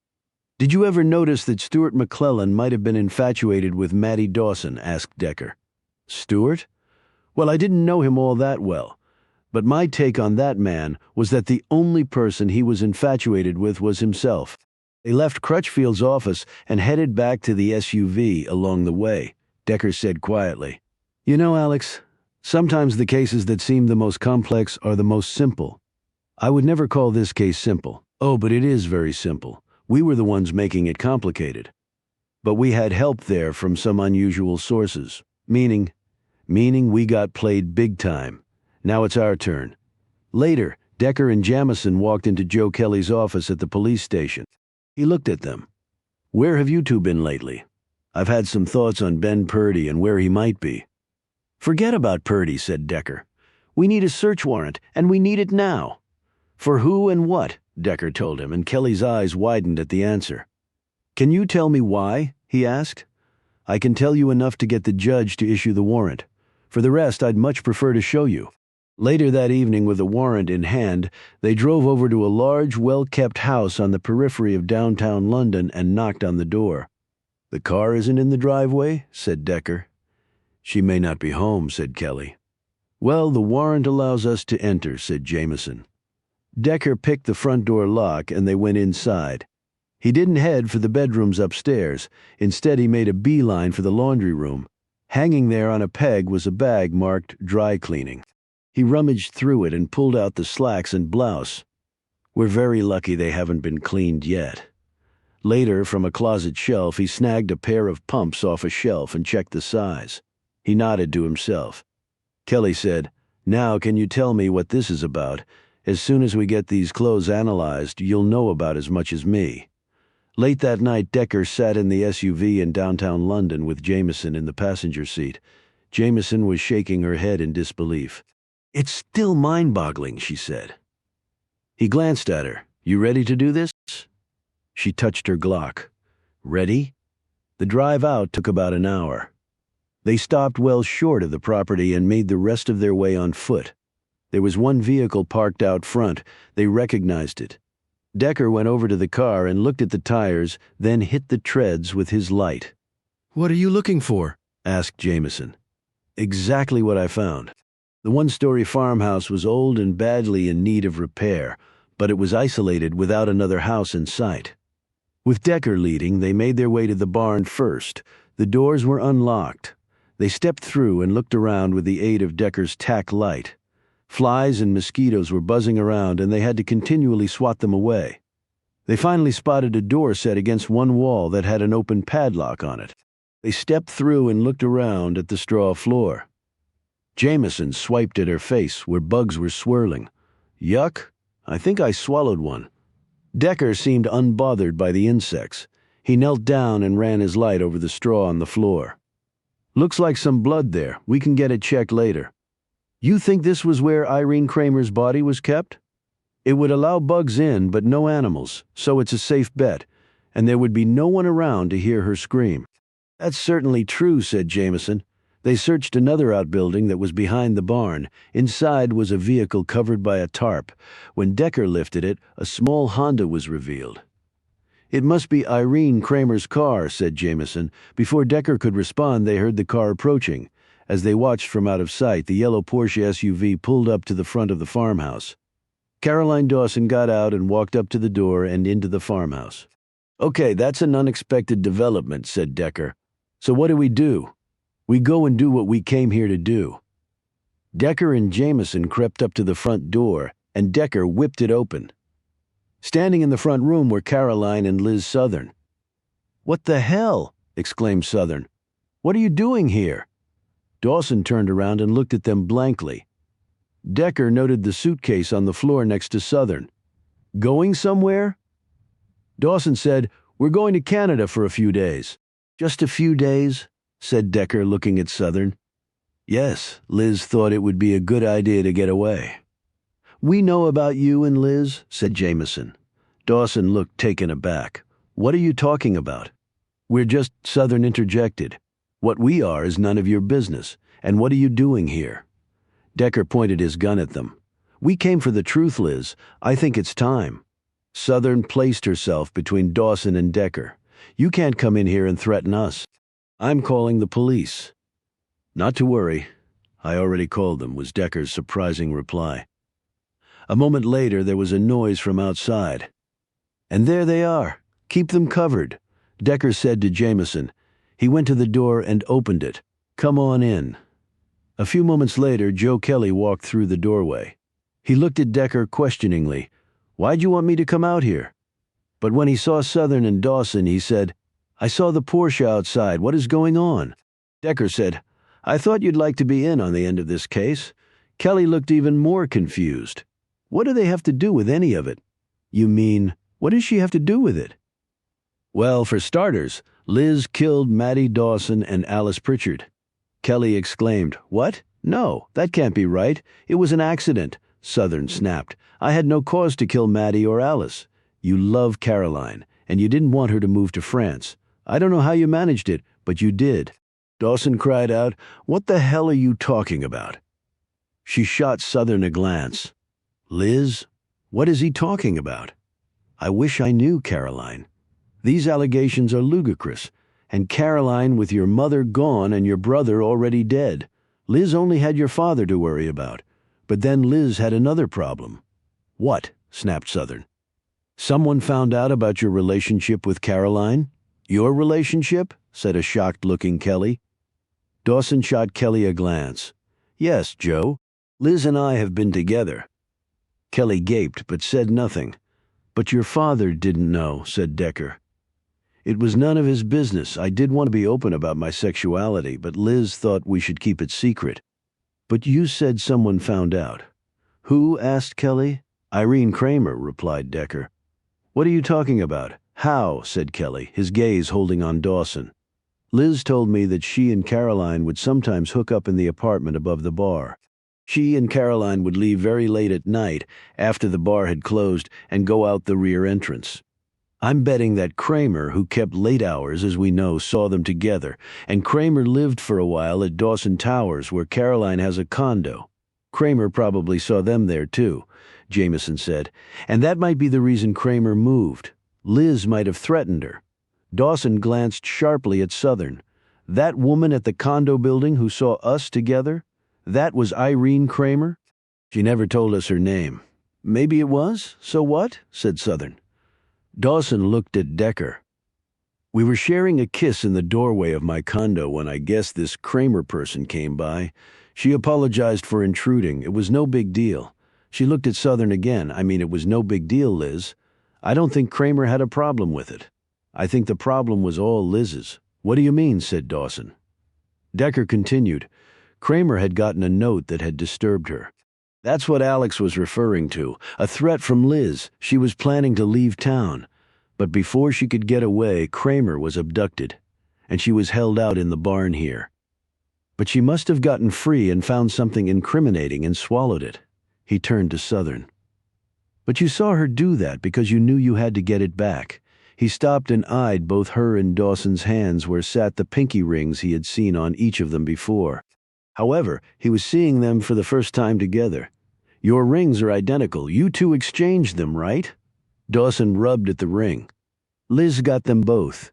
Did you ever notice that Stuart McClellan might have been infatuated with Maddie Dawson? Asked Decker. Stuart? Well, I didn't know him all that well. But my take on that man was that the only person he was infatuated with was himself. They left Crutchfield's office and headed back to the SUV along the way. Decker said quietly, You know, Alex, sometimes the cases that seem the most complex are the most simple. I would never call this case simple. Oh, but it is very simple. We were the ones making it complicated. But we had help there from some unusual sources. Meaning we got played big time. Now it's our turn. Later, Decker and Jamison walked into Joe Kelly's office at the police station. He looked at them. Where have you two been lately? I've had some thoughts on Ben Purdy and where he might be. Forget about Purdy, said Decker. We need a search warrant, and we need it now. For who and what? Decker told him, and Kelly's eyes widened at the answer. Can you tell me why? He asked. I can tell you enough to get the judge to issue the warrant. For the rest, I'd much prefer to show you. Later that evening, with the warrant in hand, they drove over to a large, well-kept house on the periphery of downtown London and knocked on the door. The car isn't in the driveway, said Decker. She may not be home, said Kelly. Well, the warrant allows us to enter, said Jameson. Decker picked the front door lock and they went inside. He didn't head for the bedrooms upstairs. Instead, he made a beeline for the laundry room. Hanging there on a peg was a bag marked dry cleaning. He rummaged through it and pulled out the slacks and blouse. We're very lucky they haven't been cleaned yet. Later, from a closet shelf, he snagged a pair of pumps off a shelf and checked the size. He nodded to himself. Kelly said, Now can you tell me what this is about? As soon as we get these clothes analyzed, you'll know about as much as me. Late that night, Decker sat in the SUV in downtown London with Jameson in the passenger seat. Jameson was shaking her head in disbelief. It's still mind-boggling, she said. He glanced at her. You ready to do this? She touched her Glock. Ready? The drive out took about an hour. They stopped well short of the property and made the rest of their way on foot. There was one vehicle parked out front. They recognized it. Decker went over to the car and looked at the tires, then hit the treads with his light. What are you looking for? Asked Jameson. Exactly what I found. The one-story farmhouse was old and badly in need of repair, but it was isolated without another house in sight. With Decker leading, they made their way to the barn first. The doors were unlocked. They stepped through and looked around with the aid of Decker's tack light. Flies and mosquitoes were buzzing around, and they had to continually swat them away. They finally spotted a door set against one wall that had an open padlock on it. They stepped through and looked around at the straw floor. Jameson swiped at her face where bugs were swirling. Yuck, I think I swallowed one. Decker seemed unbothered by the insects. He knelt down and ran his light over the straw on the floor. Looks like some blood there. We can get it checked later. You think this was where Irene Kramer's body was kept? It would allow bugs in, but no animals, so it's a safe bet, and there would be no one around to hear her scream. That's certainly true, said Jameson. They searched another outbuilding that was behind the barn. Inside was a vehicle covered by a tarp. When Decker lifted it, a small Honda was revealed. It must be Irene Kramer's car, said Jameson. Before Decker could respond, they heard the car approaching. As they watched from out of sight, the yellow Porsche SUV pulled up to the front of the farmhouse. Caroline Dawson got out and walked up to the door and into the farmhouse. Okay, that's an unexpected development, said Decker. So what do? We go and do what we came here to do. Decker and Jameson crept up to the front door, and Decker whipped it open. Standing in the front room were Caroline and Liz Southern. What the hell? Exclaimed Southern. What are you doing here? Dawson turned around and looked at them blankly. Decker noted the suitcase on the floor next to Southern. Going somewhere? Dawson said, We're going to Canada for a few days. Just a few days? Said Decker, looking at Southern. Yes, Liz thought it would be a good idea to get away. We know about you and Liz, said Jameson. Dawson looked taken aback. What are you talking about? We're just, Southern interjected. What we are is none of your business, and what are you doing here? Decker pointed his gun at them. We came for the truth, Liz. I think it's time. Southern placed herself between Dawson and Decker. You can't come in here and threaten us. I'm calling the police. Not to worry. I already called them, was Decker's surprising reply. A moment later, there was a noise from outside. And there they are. Keep them covered, Decker said to Jameson. He went to the door and opened it. Come on in. A few moments later, Joe Kelly walked through the doorway. He looked at Decker questioningly. Why'd you want me to come out here? But when he saw Southern and Dawson, he said, I saw the Porsche outside. What is going on? Decker said, I thought you'd like to be in on the end of this case. Kelly looked even more confused. What do they have to do with any of it? You mean, what does she have to do with it? Well, for starters, Liz killed Maddie Dawson and Alice Pritchard. Kelly exclaimed, What? No, that can't be right. It was an accident. Southern snapped. I had no cause to kill Maddie or Alice. You love Caroline, and you didn't want her to move to France. I don't know how you managed it, but you did. Dawson cried out, What the hell are you talking about? She shot Southern a glance. Liz, what is he talking about? I wish I knew, Caroline. These allegations are ludicrous, and Caroline with your mother gone and your brother already dead. Liz only had your father to worry about, but then Liz had another problem. What? Snapped Southern. Someone found out about your relationship with Caroline? Your relationship? Said a shocked-looking Kelly. Dawson shot Kelly a glance. Yes, Joe. Liz and I have been together. Kelly gaped but said nothing. But your father didn't know, said Decker. It was none of his business. I did want to be open about my sexuality, but Liz thought we should keep it secret. But you said someone found out. Who? Asked Kelly. Irene Kramer, replied Decker. What are you talking about? How? Said Kelly, his gaze holding on Dawson. Liz told me that she and Caroline would sometimes hook up in the apartment above the bar. She and Caroline would leave very late at night, after the bar had closed, and go out the rear entrance. I'm betting that Kramer, who kept late hours, as we know, saw them together, and Kramer lived for a while at Dawson Towers, where Caroline has a condo. Kramer probably saw them there, too, Jameson said, and that might be the reason Kramer moved. Liz might have threatened her. Dawson glanced sharply at Southern. That woman at the condo building who saw us together? That was Irene Kramer? She never told us her name. Maybe it was? So what? Said Southern. Dawson looked at Decker. We were sharing a kiss in the doorway of my condo when I guess this Kramer person came by. She apologized for intruding. It was no big deal. She looked at Southern again. I mean, it was no big deal, Liz. I don't think Kramer had a problem with it. I think the problem was all Liz's. What do you mean? Said Dawson. Decker continued. Kramer had gotten a note that had disturbed her. That's what Alex was referring to, a threat from Liz. She was planning to leave town. But before she could get away, Kramer was abducted, and she was held out in the barn here. But she must have gotten free and found something incriminating and swallowed it. He turned to Southern. But you saw her do that because you knew you had to get it back. He stopped and eyed both her and Dawson's hands where sat the pinky rings he had seen on each of them before. However, he was seeing them for the first time together. Your rings are identical. You two exchanged them, right? Dawson rubbed at the ring. Liz got them both.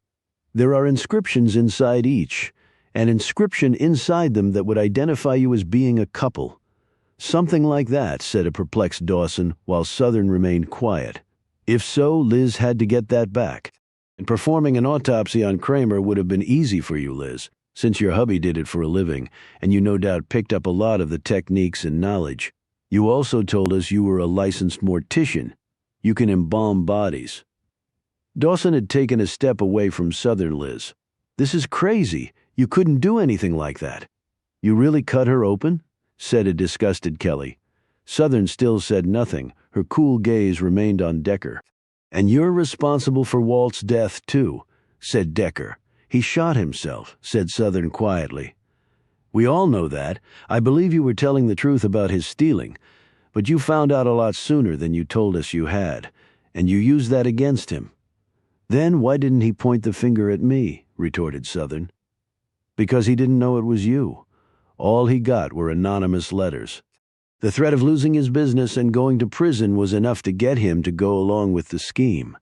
There are inscriptions inside each, an inscription inside them that would identify you as being a couple. Something like that, said a perplexed Dawson, while Southern remained quiet. If so, Liz had to get that back. And performing an autopsy on Kramer would have been easy for you, Liz, since your hubby did it for a living, and you no doubt picked up a lot of the techniques and knowledge. You also told us you were a licensed mortician. You can embalm bodies. Dawson had taken a step away from Southern Liz. This is crazy. You couldn't do anything like that. You really cut her open? Said a disgusted Kelly. Southern still said nothing. Her cool gaze remained on Decker. And you're responsible for Walt's death, too, said Decker. He shot himself, said Southern quietly. We all know that. I believe you were telling the truth about his stealing, but you found out a lot sooner than you told us you had, and you used that against him. Then why didn't he point the finger at me? Retorted Southern. Because he didn't know it was you. All he got were anonymous letters. The threat of losing his business and going to prison was enough to get him to go along with the scheme.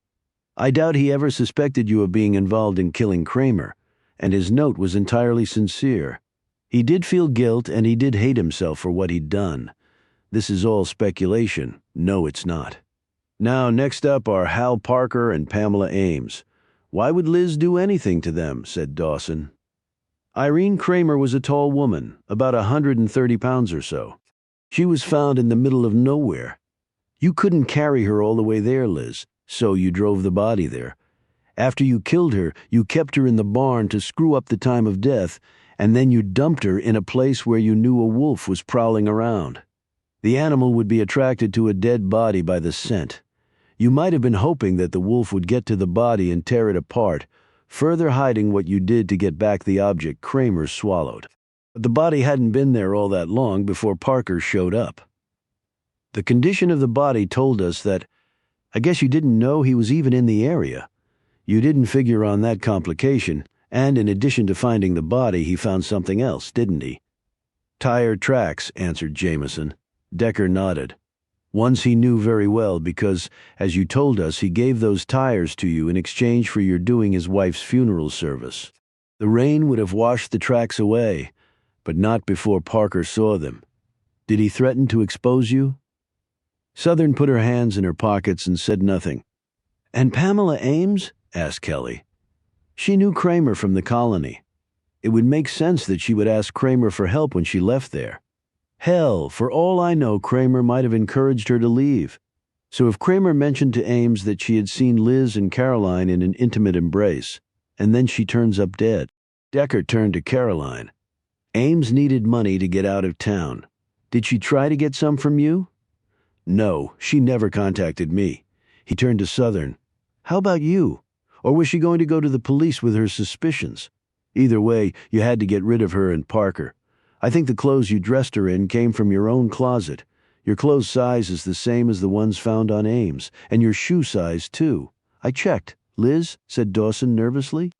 I doubt he ever suspected you of being involved in killing Kramer, and his note was entirely sincere. He did feel guilt and he did hate himself for what he'd done. This is all speculation. No, it's not. Now, next up are Hal Parker and Pamela Ames. Why would Liz do anything to them? Said Dawson. Irene Kramer was a tall woman, about 130 pounds or so. She was found in the middle of nowhere. You couldn't carry her all the way there, Liz, so you drove the body there. After you killed her, you kept her in the barn to screw up the time of death, and then you dumped her in a place where you knew a wolf was prowling around. The animal would be attracted to a dead body by the scent. You might have been hoping that the wolf would get to the body and tear it apart, further hiding what you did to get back the object Kramer swallowed. But the body hadn't been there all that long before Parker showed up. The condition of the body told us that, I guess you didn't know he was even in the area. You didn't figure on that complication, and in addition to finding the body, he found something else, didn't he? Tire tracks, answered Jameson. Decker nodded. Ones he knew very well because, as you told us, he gave those tires to you in exchange for your doing his wife's funeral service. The rain would have washed the tracks away, but not before Parker saw them. Did he threaten to expose you? Southern put her hands in her pockets and said nothing. And Pamela Ames? Asked Kelly. She knew Kramer from the colony. It would make sense that she would ask Kramer for help when she left there. Hell, for all I know, Kramer might have encouraged her to leave. So if Kramer mentioned to Ames that she had seen Liz and Caroline in an intimate embrace, and then she turns up dead, Decker turned to Caroline. Ames needed money to get out of town. Did she try to get some from you? No, she never contacted me. He turned to Southern. How about you? Or was she going to go to the police with her suspicions? Either way, you had to get rid of her and Parker. I think the clothes you dressed her in came from your own closet. Your clothes size is the same as the ones found on Ames, and your shoe size, too. I checked. Liz, said Dawson nervously.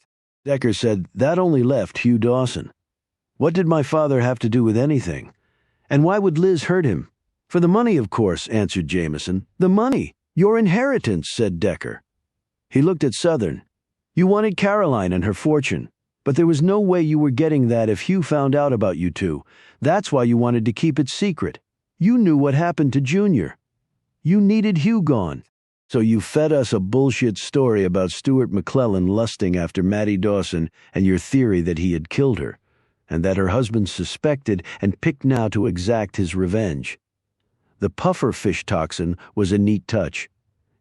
Decker said, that only left Hugh Dawson. What did my father have to do with anything? And why would Liz hurt him? For the money, of course, answered Jameson. The money. Your inheritance, said Decker. He looked at Southern. You wanted Caroline and her fortune. But there was no way you were getting that if Hugh found out about you two. That's why you wanted to keep it secret. You knew what happened to Junior. You needed Hugh gone. So you fed us a bullshit story about Stuart McClellan lusting after Mattie Dawson and your theory that he had killed her, and that her husband suspected and picked now to exact his revenge. The puffer fish toxin was a neat touch.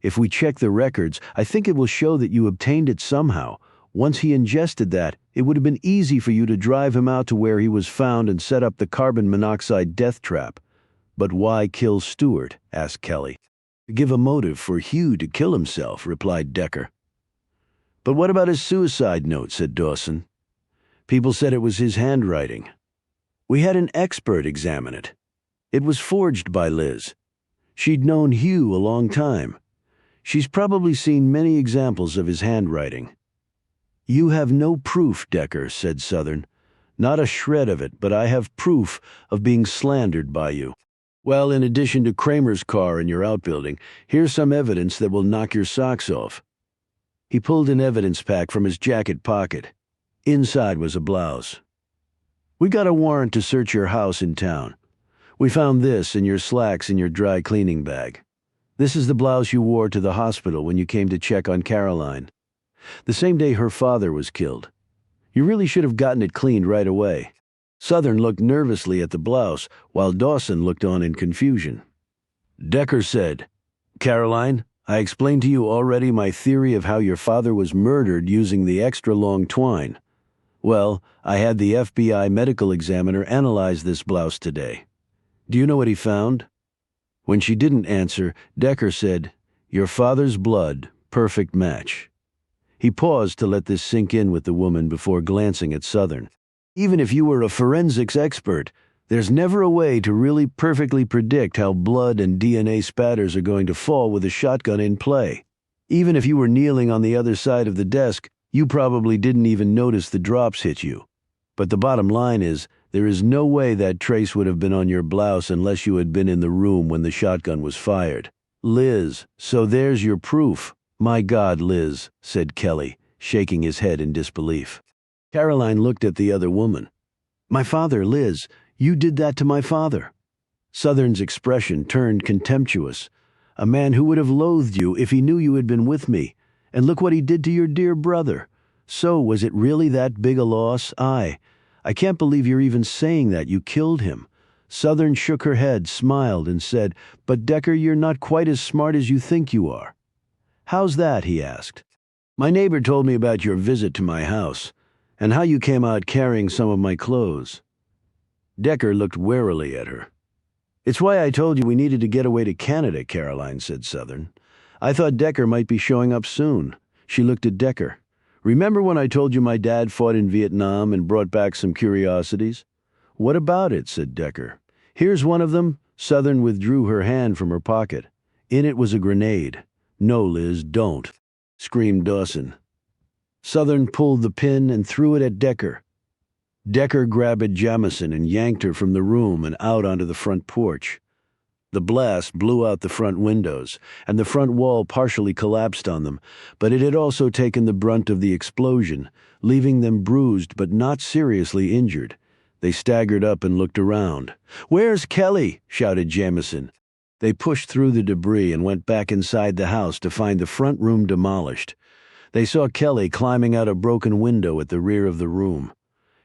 If we check the records, I think it will show that you obtained it somehow. Once he ingested that, it would have been easy for you to drive him out to where he was found and set up the carbon monoxide death trap. But why kill Stuart? Asked Kelly. To give a motive for Hugh to kill himself, replied Decker. But what about his suicide note? Said Dawson. People said it was his handwriting. We had an expert examine it. It was forged by Liz. She'd known Hugh a long time. She's probably seen many examples of his handwriting. "You have no proof, Decker," said Southern. "Not a shred of it, but I have proof of being slandered by you. Well, in addition to Kramer's car in your outbuilding, here's some evidence that will knock your socks off." He pulled an evidence pack from his jacket pocket. Inside was a blouse. "We got a warrant to search your house in town. We found this and your slacks in your dry cleaning bag. This is the blouse you wore to the hospital when you came to check on Caroline. The same day her father was killed. You really should have gotten it cleaned right away." Southern looked nervously at the blouse, while Dawson looked on in confusion. Decker said, "Caroline, I explained to you already my theory of how your father was murdered using the extra long twine. Well, I had the FBI medical examiner analyze this blouse today. Do you know what he found?" When she didn't answer, Decker said, "Your father's blood, perfect match." He paused to let this sink in with the woman before glancing at Southern. "Even if you were a forensics expert, there's never a way to really perfectly predict how blood and DNA spatters are going to fall with a shotgun in play. Even if you were kneeling on the other side of the desk, you probably didn't even notice the drops hit you. But the bottom line is, there is no way that trace would have been on your blouse unless you had been in the room when the shotgun was fired. Liz, so there's your proof." "My God, Liz," said Kelly, shaking his head in disbelief. Caroline looked at the other woman. "My father, Liz, you did that to my father." Southern's expression turned contemptuous. "A man who would have loathed you if he knew you had been with me. And look what he did to your dear brother. So, was it really that big a loss? I can't believe you're even saying that you killed him." Southern shook her head, smiled, and said, "But Decker, you're not quite as smart as you think you are." "How's that?" he asked. "My neighbor told me about your visit to my house, and how you came out carrying some of my clothes." Decker looked warily at her. "It's why I told you we needed to get away to Canada," Caroline said Southern. "I thought Decker might be showing up soon." She looked at Decker. "Remember when I told you my dad fought in Vietnam and brought back some curiosities?" "What about it?" said Decker. "Here's one of them." Southern withdrew her hand from her pocket. In it was a grenade. "No, Liz, don't," screamed Dawson. Southern pulled the pin and threw it at Decker. Decker grabbed Jamison and yanked her from the room and out onto the front porch. The blast blew out the front windows, and the front wall partially collapsed on them, but it had also taken the brunt of the explosion, leaving them bruised but not seriously injured. They staggered up and looked around. "Where's Kelly?" shouted Jamison. They pushed through the debris and went back inside the house to find the front room demolished. They saw Kelly climbing out a broken window at the rear of the room.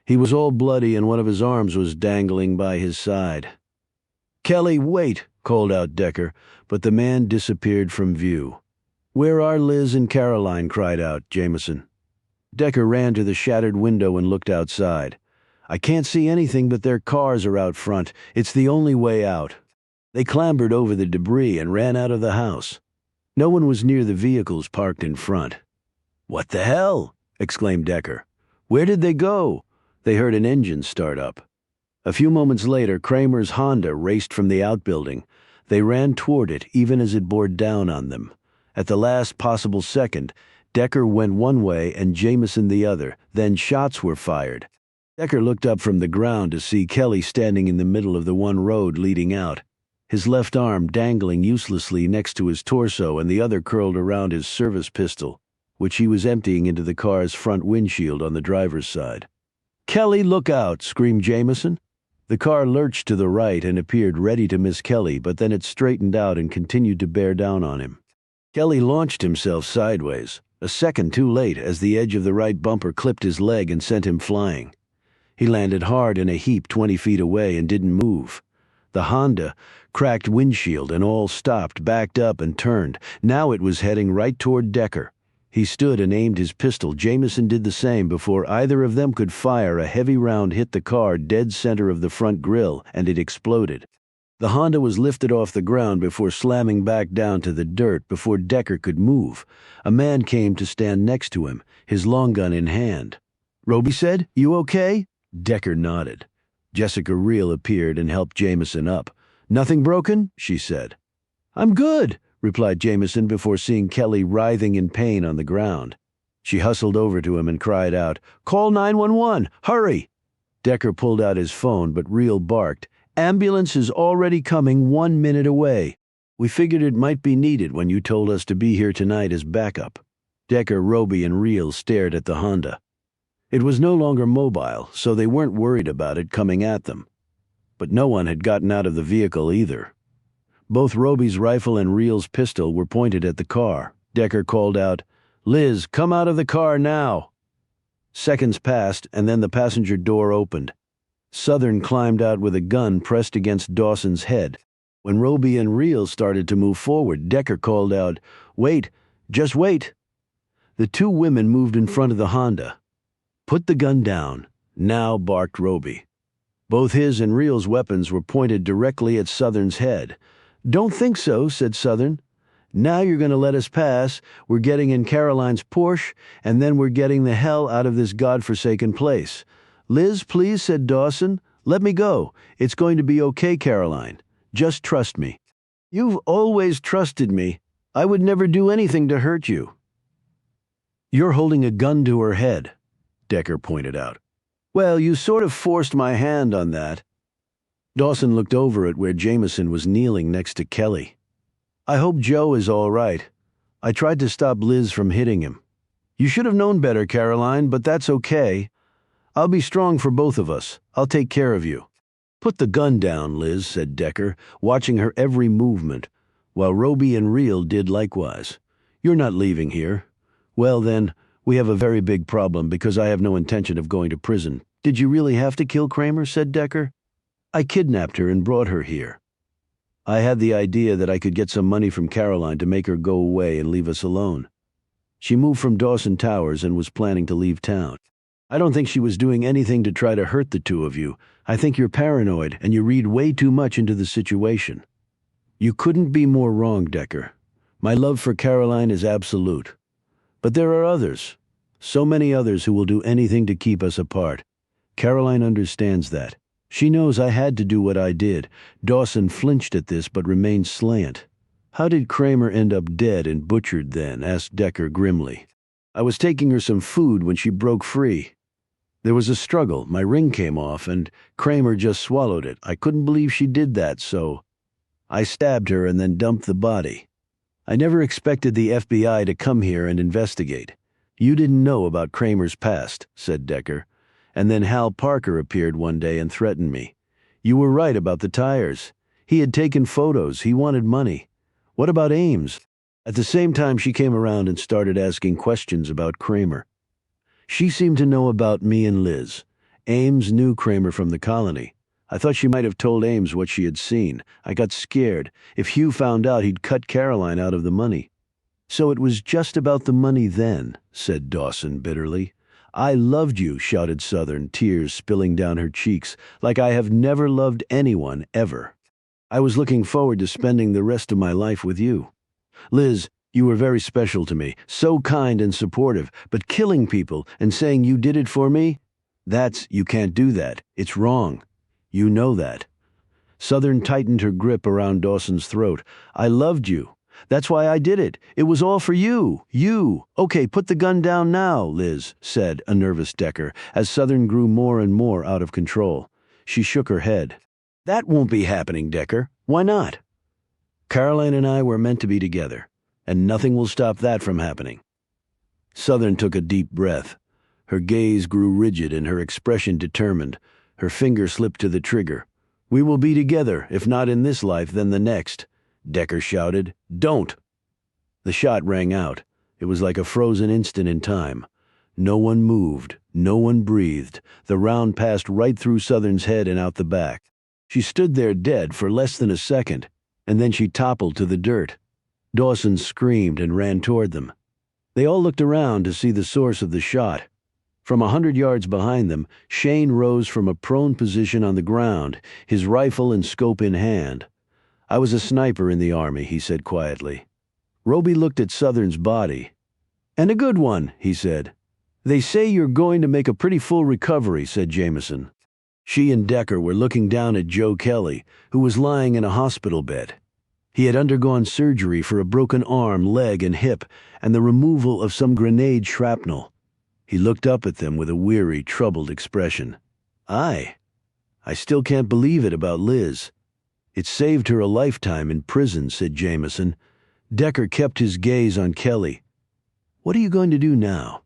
He was all bloody and one of his arms was dangling by his side. "Kelly, wait!" called out Decker, but the man disappeared from view. "Where are Liz and Caroline?" cried out Jamison. Decker ran to the shattered window and looked outside. "I can't see anything but their cars are out front. It's the only way out." They clambered over the debris and ran out of the house. No one was near the vehicles parked in front. "What the hell?" exclaimed Decker. "Where did they go?" They heard an engine start up. A few moments later, Kramer's Honda raced from the outbuilding. They ran toward it even as it bore down on them. At the last possible second, Decker went one way and Jamison the other. Then shots were fired. Decker looked up from the ground to see Kelly standing in the middle of the one road leading out, his left arm dangling uselessly next to his torso and the other curled around his service pistol, which he was emptying into the car's front windshield on the driver's side. "Kelly, look out!" screamed Jamison. The car lurched to the right and appeared ready to miss Kelly, but then it straightened out and continued to bear down on him. Kelly launched himself sideways, a second too late as the edge of the right bumper clipped his leg and sent him flying. He landed hard in a heap 20 feet away and didn't move. The Honda, cracked windshield and all stopped, backed up and turned. Now it was heading right toward Decker. He stood and aimed his pistol. Jamison did the same. Before either of them could fire, a heavy round hit the car dead center of the front grille, and it exploded. The Honda was lifted off the ground before slamming back down to the dirt. Before Decker could move, a man came to stand next to him, his long gun in hand. "Roby said, you okay?" Decker nodded. Jessica Reel appeared and helped Jamison up. "Nothing broken?" she said. I'm good, replied Jameson before seeing Kelly writhing in pain on the ground. She hustled over to him and cried out, "Call 911! Hurry!" Decker pulled out his phone, but Reel barked, "Ambulance is already coming 1 minute away. We figured it might be needed when you told us to be here tonight as backup." Decker, Roby, and Reel stared at the Honda. It was no longer mobile, so they weren't worried about it coming at them. But no one had gotten out of the vehicle either. Both Roby's rifle and Reel's pistol were pointed at the car. Decker called out, "Liz, come out of the car now!" Seconds passed, and then the passenger door opened. Southern climbed out with a gun pressed against Dawson's head. When Roby and Reel started to move forward, Decker called out, "Wait, just wait." The two women moved in front of the Honda. "Put the gun down, now," barked Roby. Both his and Reel's weapons were pointed directly at Southern's head. "Don't think so," said Southern. "Now you're going to let us pass. We're getting in Caroline's Porsche, and then we're getting the hell out of this godforsaken place." "Liz, please," said Dawson. "Let me go. It's going to be okay, Caroline. Just trust me." "You've always trusted me. I would never do anything to hurt you." "You're holding a gun to her head," Decker pointed out. "Well, you sort of forced my hand on that." Dawson looked over at where Jameson was kneeling next to Kelly. "I hope Joe is all right. I tried to stop Liz from hitting him. You should have known better, Caroline, but that's okay. I'll be strong for both of us. I'll take care of you." "Put the gun down, Liz," said Decker, watching her every movement, while Roby and Reel did likewise. "You're not leaving here. Well then, we have a very big problem because I have no intention of going to prison." "Did you really have to kill Kramer?" said Decker. "I kidnapped her and brought her here. I had the idea that I could get some money from Caroline to make her go away and leave us alone. She moved from Dawson Towers and was planning to leave town. I don't think she was doing anything to try to hurt the two of you. I think you're paranoid and you read way too much into the situation." "You couldn't be more wrong, Decker. My love for Caroline is absolute. But there are others, so many others who will do anything to keep us apart. Caroline understands that. She knows I had to do what I did." Dawson flinched at this but remained slant. "How did Kramer end up dead and butchered then?" asked Decker grimly. "I was taking her some food when she broke free. There was a struggle, my ring came off, and Kramer just swallowed it. I couldn't believe she did that, so I stabbed her and then dumped the body. I never expected the FBI to come here and investigate." "You didn't know about Kramer's past," said Decker. "And then Hal Parker appeared one day and threatened me. You were right about the tires. He had taken photos. He wanted money. What about Ames?" At the same time, she came around and started asking questions about Kramer. She seemed to know about me and Liz. Ames knew Kramer from the colony. I thought she might have told Ames what she had seen. I got scared. If Hugh found out, he'd cut Caroline out of the money. "So it was just about the money then," said Dawson bitterly. "I loved you," shouted Southern, tears spilling down her cheeks, "like I have never loved anyone ever. I was looking forward to spending the rest of my life with you. Liz, you were very special to me, so kind and supportive, but killing people and saying you did it for me? You can't do that. It's wrong. You know that." Southern tightened her grip around Dawson's throat. "I loved you. That's why I did it. It was all for you. You. Okay, put the gun down now," Liz said, a nervous Decker, as Southern grew more and more out of control. She shook her head. "That won't be happening, Decker. Why not? Caroline and I were meant to be together, and nothing will stop that from happening." Southern took a deep breath. Her gaze grew rigid and her expression determined. Her finger slipped to the trigger. "We will be together, if not in this life, then the next." Decker shouted, "Don't!" The shot rang out. It was like a frozen instant in time. No one moved. No one breathed. The round passed right through Southern's head and out the back. She stood there dead for less than a second, and then she toppled to the dirt. Dawson screamed and ran toward them. They all looked around to see the source of the shot. From 100 yards behind them, Shane rose from a prone position on the ground, his rifle and scope in hand. "I was a sniper in the Army," he said quietly. Roby looked at Southern's body. "And a good one," he said. "They say you're going to make a pretty full recovery," said Jameson. She and Decker were looking down at Joe Kelly, who was lying in a hospital bed. He had undergone surgery for a broken arm, leg, and hip, and the removal of some grenade shrapnel. He looked up at them with a weary, troubled expression. I still can't believe it about Liz. It saved her a lifetime in prison, said Jameson. Decker kept his gaze on Kelly. What are you going to do now?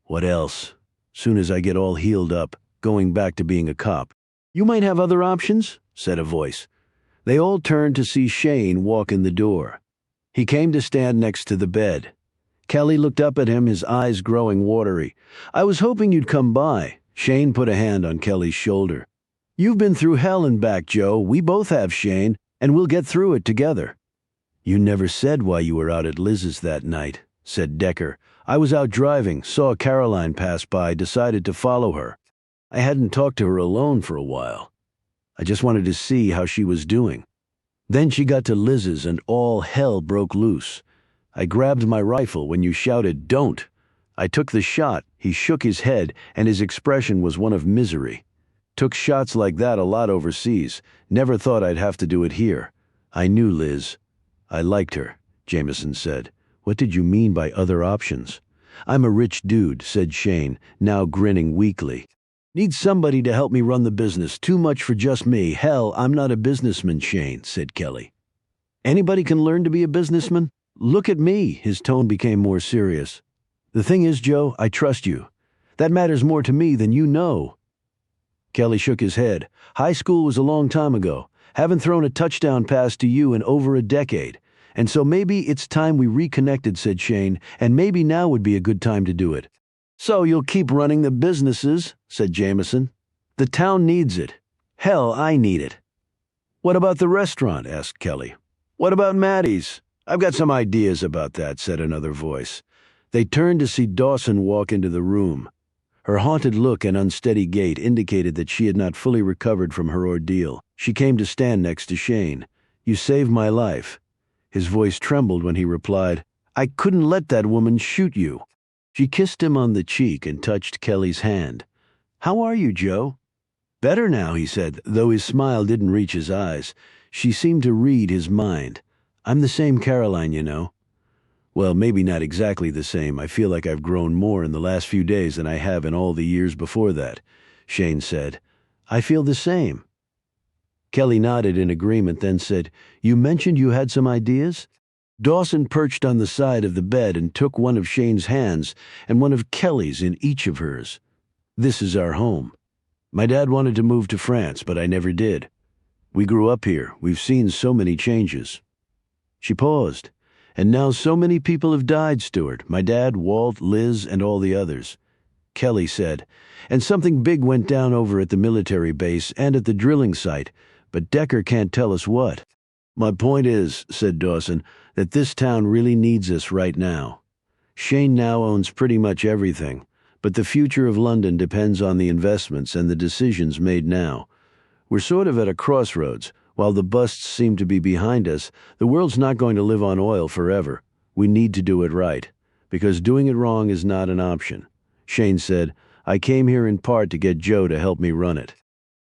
What else? Soon as I get all healed up, going back to being a cop. You might have other options, said a voice. They all turned to see Shane walk in the door. He came to stand next to the bed. Kelly looked up at him, his eyes growing watery. I was hoping you'd come by. Shane put a hand on Kelly's shoulder. You've been through hell and back, Joe. We both have, Shane, and we'll get through it together. You never said why you were out at Liz's that night, said Decker. I was out driving, saw Caroline pass by, decided to follow her. I hadn't talked to her alone for a while. I just wanted to see how she was doing. Then she got to Liz's and all hell broke loose. I grabbed my rifle when you shouted, "Don't!" I took the shot. He shook his head, and his expression was one of misery. Took shots like that a lot overseas. Never thought I'd have to do it here. I knew Liz. I liked her, Jameson said. What did you mean by other options? I'm a rich dude, said Shane, now grinning weakly. Need somebody to help me run the business. Too much for just me. Hell, I'm not a businessman, Shane, said Kelly. Anybody can learn to be a businessman? Look at me. His tone became more serious. The thing is, Joe, I trust you. That matters more to me than you know. Kelly shook his head. High school was a long time ago. Haven't thrown a touchdown pass to you in over a decade. And so maybe it's time we reconnected, said Shane, and maybe now would be a good time to do it. So you'll keep running the businesses, said Jameson. The town needs it. Hell, I need it. What about the restaurant? Asked Kelly. What about Maddie's? I've got some ideas about that, said another voice. They turned to see Dawson walk into the room. Her haunted look and unsteady gait indicated that she had not fully recovered from her ordeal. She came to stand next to Shane. You saved my life. His voice trembled when he replied, I couldn't let that woman shoot you. She kissed him on the cheek and touched Kelly's hand. How are you, Joe? Better now, he said, though his smile didn't reach his eyes. She seemed to read his mind. I'm the same Caroline, you know. Well, maybe not exactly the same. I feel like I've grown more in the last few days than I have in all the years before that, Shane said. I feel the same. Kelly nodded in agreement, then said, You mentioned you had some ideas? Dawson perched on the side of the bed and took one of Shane's hands and one of Kelly's in each of hers. This is our home. My dad wanted to move to France, but I never did. We grew up here. We've seen so many changes. She paused. And now so many people have died, Stuart. My dad, Walt, Liz, and all the others. Kelly said, and something big went down over at the military base and at the drilling site, but Decker can't tell us what. My point is, said Dawson, that this town really needs us right now. Shane now owns pretty much everything, but the future of London depends on the investments and the decisions made now. We're sort of at a crossroads. While the busts seem to be behind us, the world's not going to live on oil forever. We need to do it right, because doing it wrong is not an option. Shane said, I came here in part to get Joe to help me run it.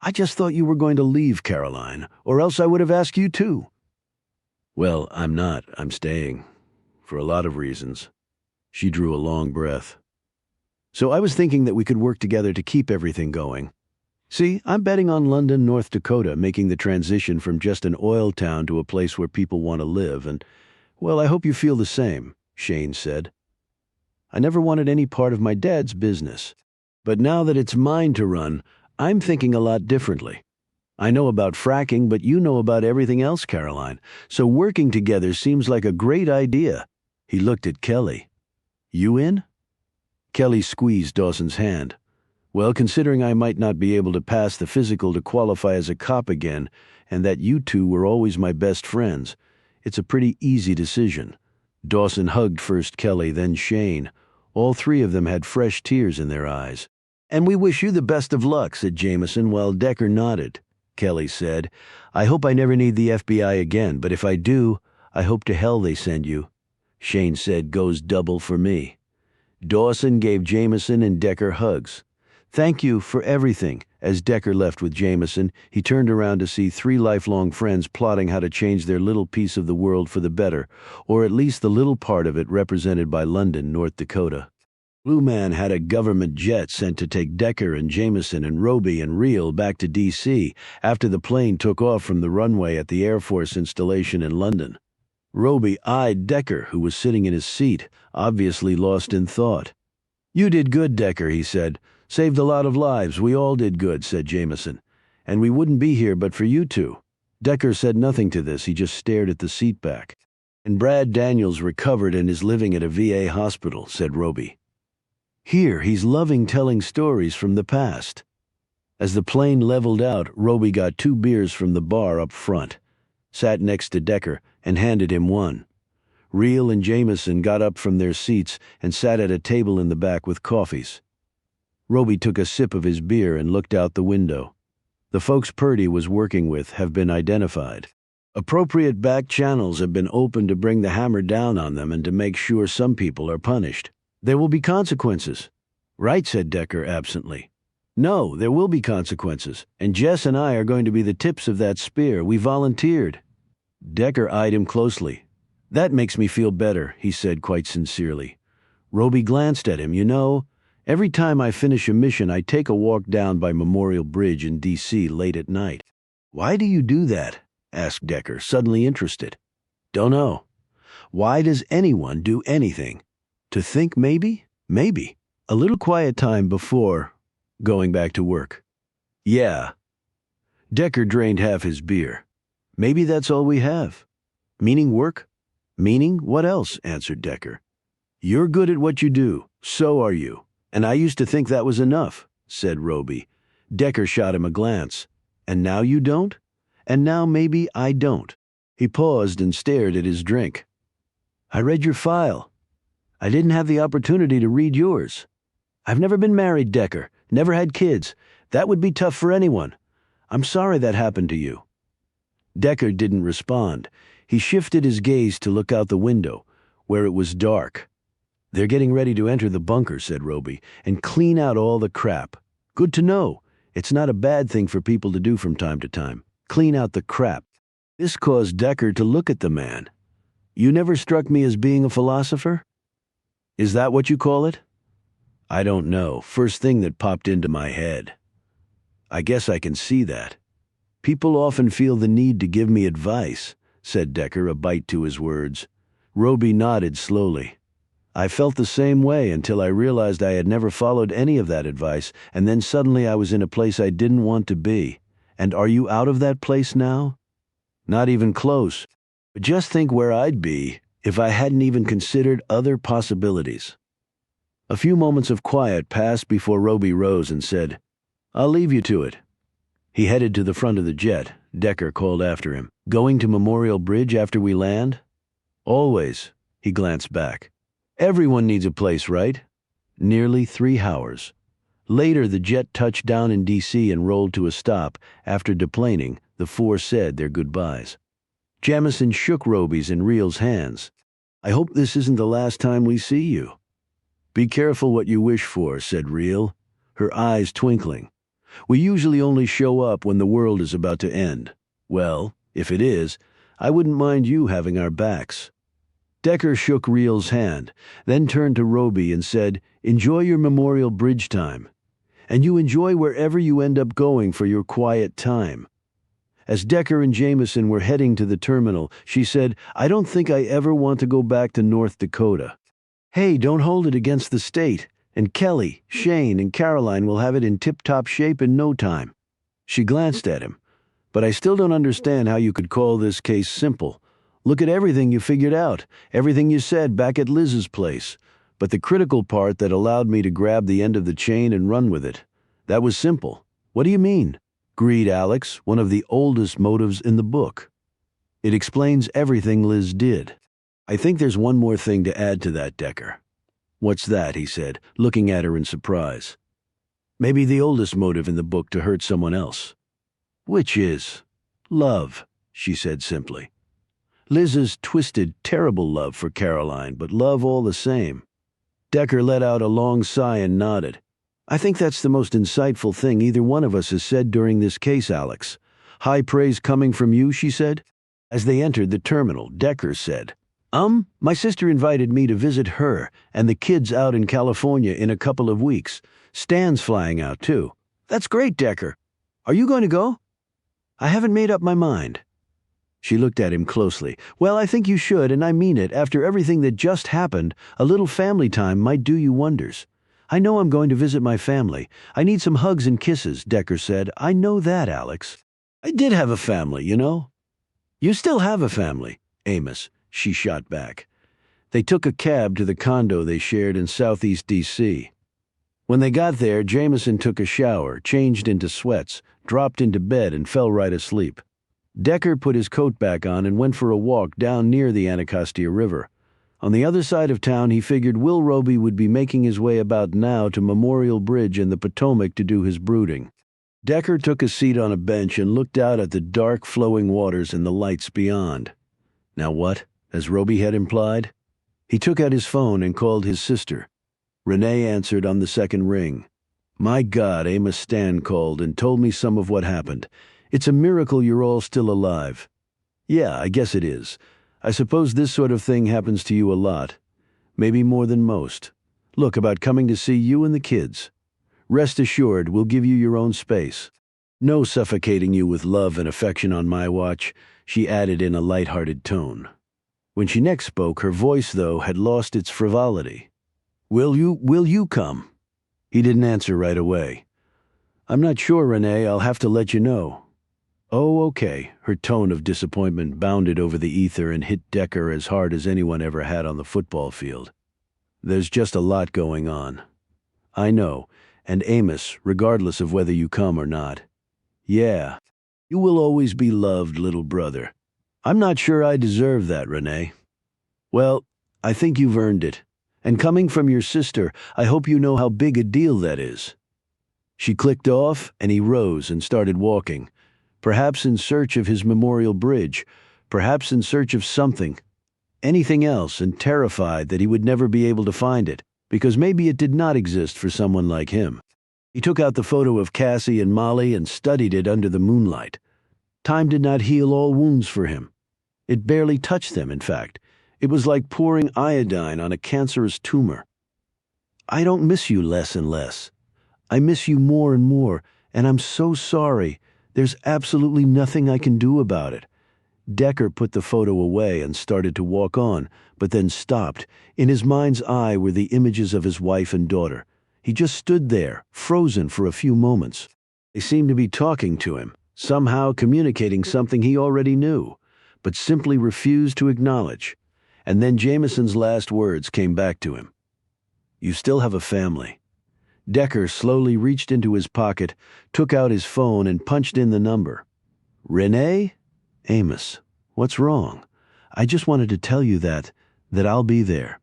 I just thought you were going to leave, Caroline, or else I would have asked you too. Well, I'm not. I'm staying. For a lot of reasons. She drew a long breath. So I was thinking that we could work together to keep everything going. See, I'm betting on London, North Dakota, making the transition from just an oil town to a place where people want to live, and, well, I hope you feel the same, Shane said. I never wanted any part of my dad's business. But now that it's mine to run, I'm thinking a lot differently. I know about fracking, but you know about everything else, Caroline, so working together seems like a great idea. He looked at Kelly. You in? Kelly squeezed Dawson's hand. Well, considering I might not be able to pass the physical to qualify as a cop again, and that you two were always my best friends, it's a pretty easy decision. Dawson hugged first Kelly, then Shane. All three of them had fresh tears in their eyes. And we wish you the best of luck, said Jameson, while Decker nodded. Kelly said, I hope I never need the FBI again, but if I do, I hope to hell they send you. Shane said, goes double for me. Dawson gave Jameson and Decker hugs. Thank you for everything. As Decker left with Jameson, he turned around to see three lifelong friends plotting how to change their little piece of the world for the better, or at least the little part of it represented by London, North Dakota. Blue Man had a government jet sent to take Decker and Jameson and Roby and Reel back to D.C. after the plane took off from the runway at the Air Force installation in London. Roby eyed Decker, who was sitting in his seat, obviously lost in thought. "You did good, Decker," he said. "Saved a lot of lives. We all did good," said Jameson. "And we wouldn't be here but for you two." Decker said nothing to this. He just stared at the seat back. "And Brad Daniels recovered and is living at a VA hospital," said Roby. "Here, he's loving telling stories from the past." As the plane leveled out, Roby got 2 beers from the bar up front, sat next to Decker, and handed him one. Reel and Jameson got up from their seats and sat at a table in the back with coffees. Roby took a sip of his beer and looked out the window. The folks Purdy was working with have been identified. Appropriate back channels have been opened to bring the hammer down on them and to make sure some people are punished. There will be consequences. "Right," said Decker absently. "No, there will be consequences, and Jess and I are going to be the tips of that spear. We volunteered." Decker eyed him closely. "That makes me feel better," he said quite sincerely. Roby glanced at him. "You know, every time I finish a mission, I take a walk down by Memorial Bridge in D.C. late at night." "Why do you do that?" asked Decker, suddenly interested. "Don't know. Why does anyone do anything? To think maybe? Maybe. A little quiet time before going back to work." "Yeah." Decker drained half his beer. "Maybe that's all we have. Meaning work? Meaning what else?" answered Decker. "You're good at what you do. So are you. And I used to think that was enough," said Roby. Decker shot him a glance. "And now you don't? And now maybe I don't." He paused and stared at his drink. "I read your file. I didn't have the opportunity to read yours. I've never been married, Decker. Never had kids. That would be tough for anyone. I'm sorry that happened to you." Decker didn't respond. He shifted his gaze to look out the window, where it was dark. "They're getting ready to enter the bunker," said Roby, "and clean out all the crap. Good to know. It's not a bad thing for people to do from time to time. Clean out the crap." This caused Decker to look at the man. "You never struck me as being a philosopher?" "Is that what you call it?" "I don't know. First thing that popped into my head." "I guess I can see that. People often feel the need to give me advice," said Decker, a bite to his words. Roby nodded slowly. "I felt the same way until I realized I had never followed any of that advice, and then suddenly I was in a place I didn't want to be. And are you out of that place now?" "Not even close. But just think where I'd be if I hadn't even considered other possibilities." A few moments of quiet passed before Roby rose and said, "I'll leave you to it." He headed to the front of the jet. Decker called after him, "Going to Memorial Bridge after we land?" "Always." He glanced back. "Everyone needs a place, right?" Nearly 3 hours. Later, the jet touched down in D.C. and rolled to a stop. After deplaning, the 4 said their goodbyes. Jamison shook Roby's and Reel's hands. "I hope this isn't the last time we see you." "Be careful what you wish for," said Reel, her eyes twinkling. "We usually only show up when the world is about to end. Well, if it is, I wouldn't mind you having our backs." Decker shook Reel's hand, then turned to Roby and said, "Enjoy your Memorial Bridge time. And you enjoy wherever you end up going for your quiet time." As Decker and Jameson were heading to the terminal, she said, "I don't think I ever want to go back to North Dakota." "Hey, don't hold it against the state. And Kelly, Shane, and Caroline will have it in tip-top shape in no time." She glanced at him. "But I still don't understand how you could call this case simple. Look at everything you figured out, everything you said back at Liz's place. But the critical part that allowed me to grab the end of the chain and run with it. That was simple." "What do you mean?" "Greed, Alex, one of the oldest motives in the book. It explains everything Liz did. I think there's one more thing to add to that, Decker." "What's that?" he said, looking at her in surprise. "Maybe the oldest motive in the book to hurt someone else." "Which is?" "Love," she said simply. Liz's twisted, terrible love for Caroline, but love all the same. Decker let out a long sigh and nodded. I think that's the most insightful thing either one of us has said during this case, Alex. High praise coming from you, she said. As they entered the terminal, Decker said, My sister invited me to visit her and the kids out in California in a couple of weeks. Stan's flying out, too. That's great, Decker. Are you going to go? I haven't made up my mind. She looked at him closely. Well, I think you should, and I mean it. After everything that just happened, a little family time might do you wonders. I know I'm going to visit my family. I need some hugs and kisses, Decker said. I know that, Alex. I did have a family, you know. You still have a family, Amos, she shot back. They took a cab to the condo they shared in Southeast D.C. When they got there, Jameson took a shower, changed into sweats, dropped into bed, and fell right asleep. Decker put his coat back on and went for a walk down near the Anacostia River. On the other side of town, he figured Will Roby would be making his way about now to Memorial Bridge and the Potomac to do his brooding. Decker took a seat on a bench and looked out at the dark, flowing waters and the lights beyond. Now what, as Roby had implied? He took out his phone and called his sister. Renee answered on the second ring. My God, Amos Stan called and told me some of what happened. It's a miracle you're all still alive. Yeah, I guess it is. I suppose this sort of thing happens to you a lot. Maybe more than most. Look, about coming to see you and the kids. Rest assured, we'll give you your own space. No suffocating you with love and affection on my watch, she added in a light-hearted tone. When she next spoke, her voice, though, had lost its frivolity. Will you come? He didn't answer right away. I'm not sure, Renee. I'll have to let you know. Oh, okay. Her tone of disappointment bounded over the ether and hit Decker as hard as anyone ever had on the football field. There's just a lot going on. I know, and Amos, regardless of whether you come or not. Yeah, you will always be loved, little brother. I'm not sure I deserve that, Renee. Well, I think you've earned it. And coming from your sister, I hope you know how big a deal that is. She clicked off, and he rose and started walking. Perhaps in search of his Memorial Bridge, perhaps in search of something, anything else, and terrified that he would never be able to find it, because maybe it did not exist for someone like him. He took out the photo of Cassie and Molly and studied it under the moonlight. Time did not heal all wounds for him. It barely touched them, in fact. It was like pouring iodine on a cancerous tumor. I don't miss you less and less. I miss you more and more, and I'm so sorry. There's absolutely nothing I can do about it. Decker put the photo away and started to walk on, but then stopped. In his mind's eye were the images of his wife and daughter. He just stood there, frozen for a few moments. They seemed to be talking to him, somehow communicating something he already knew, but simply refused to acknowledge. And then Jameson's last words came back to him. You still have a family. Decker slowly reached into his pocket, took out his phone, and punched in the number. Renee? Amos, what's wrong? I just wanted to tell you that I'll be there.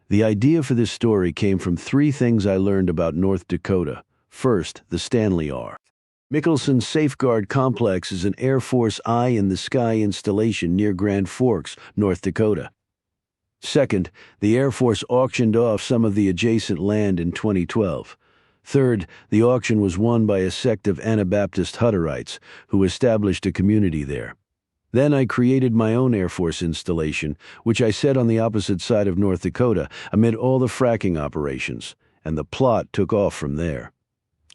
The idea for this story came from three things I learned about North Dakota. First, the Stanley R. Mickelson Safeguard Complex is an Air Force eye-in-the-sky installation near Grand Forks, North Dakota. Second, the Air Force auctioned off some of the adjacent land in 2012. Third, the auction was won by a sect of Anabaptist Hutterites who established a community there. Then I created my own Air Force installation, which I set on the opposite side of North Dakota amid all the fracking operations, and the plot took off from there.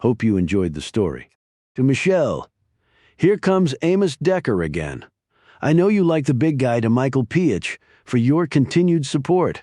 Hope you enjoyed the story. To Michelle, here comes Amos Decker again. I know you like the big guy to Michael Pietsch for your continued support.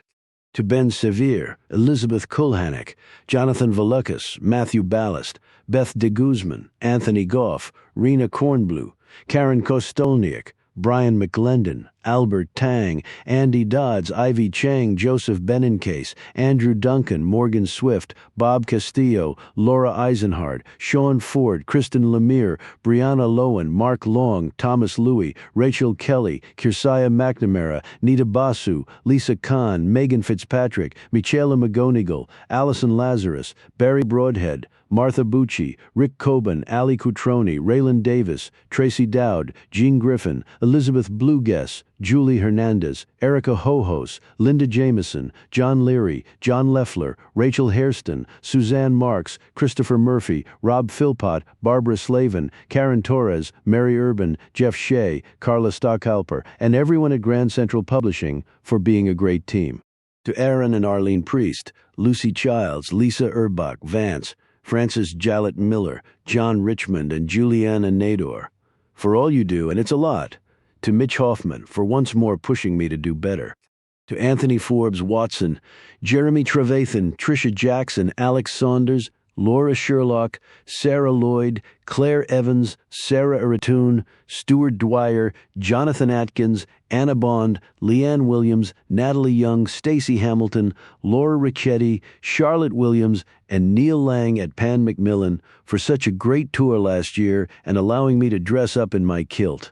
To Ben Sevier, Elizabeth Kulhanek, Jonathan Volukas, Matthew Ballast, Beth de Guzman, Anthony Goff, Rena Kornblue, Karen Kostolniak, Brian McGlendon, Albert Tang, Andy Dodds, Ivy Chang, Joseph Benincase, Andrew Duncan, Morgan Swift, Bob Castillo, Laura Eisenhardt, Sean Ford, Kristen Lemire, Brianna Lowen, Mark Long, Thomas Louie, Rachel Kelly, Kirsiah McNamara, Nita Basu, Lisa Kahn, Megan Fitzpatrick, Michaela McGonigal, Allison Lazarus, Barry Broadhead, Martha Bucci, Rick Coben, Ali Cutroni, Raylan Davis, Tracy Dowd, Jean Griffin, Elizabeth Blueguess, Julie Hernandez, Erica Hohos, Linda Jameson, John Leary, John Leffler, Rachel Hairston, Suzanne Marks, Christopher Murphy, Rob Philpott, Barbara Slavin, Karen Torres, Mary Urban, Jeff Shea, Carla Stockhalper, and everyone at Grand Central Publishing for being a great team. To Aaron and Arlene Priest, Lucy Childs, Lisa Urbach, Vance, Francis Jallet Miller, John Richmond, and Juliana Nador, for all you do, and it's a lot. To Mitch Hoffman, for once more pushing me to do better. To Anthony Forbes Watson, Jeremy Trevathan, Tricia Jackson, Alex Saunders, Laura Sherlock, Sarah Lloyd, Claire Evans, Sarah Aratoon, Stuart Dwyer, Jonathan Atkins, Anna Bond, Leanne Williams, Natalie Young, Stacey Hamilton, Laura Ricchetti, Charlotte Williams, and Neil Lang at Pan Macmillan for such a great tour last year and allowing me to dress up in my kilt.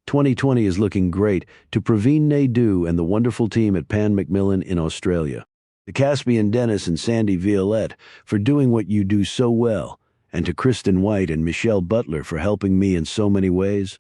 2020 is looking great to Praveen Naidu and the wonderful team at Pan Macmillan in Australia. To Caspian Dennis and Sandy Violette for doing what you do so well, and to Kristen White and Michelle Butler for helping me in so many ways.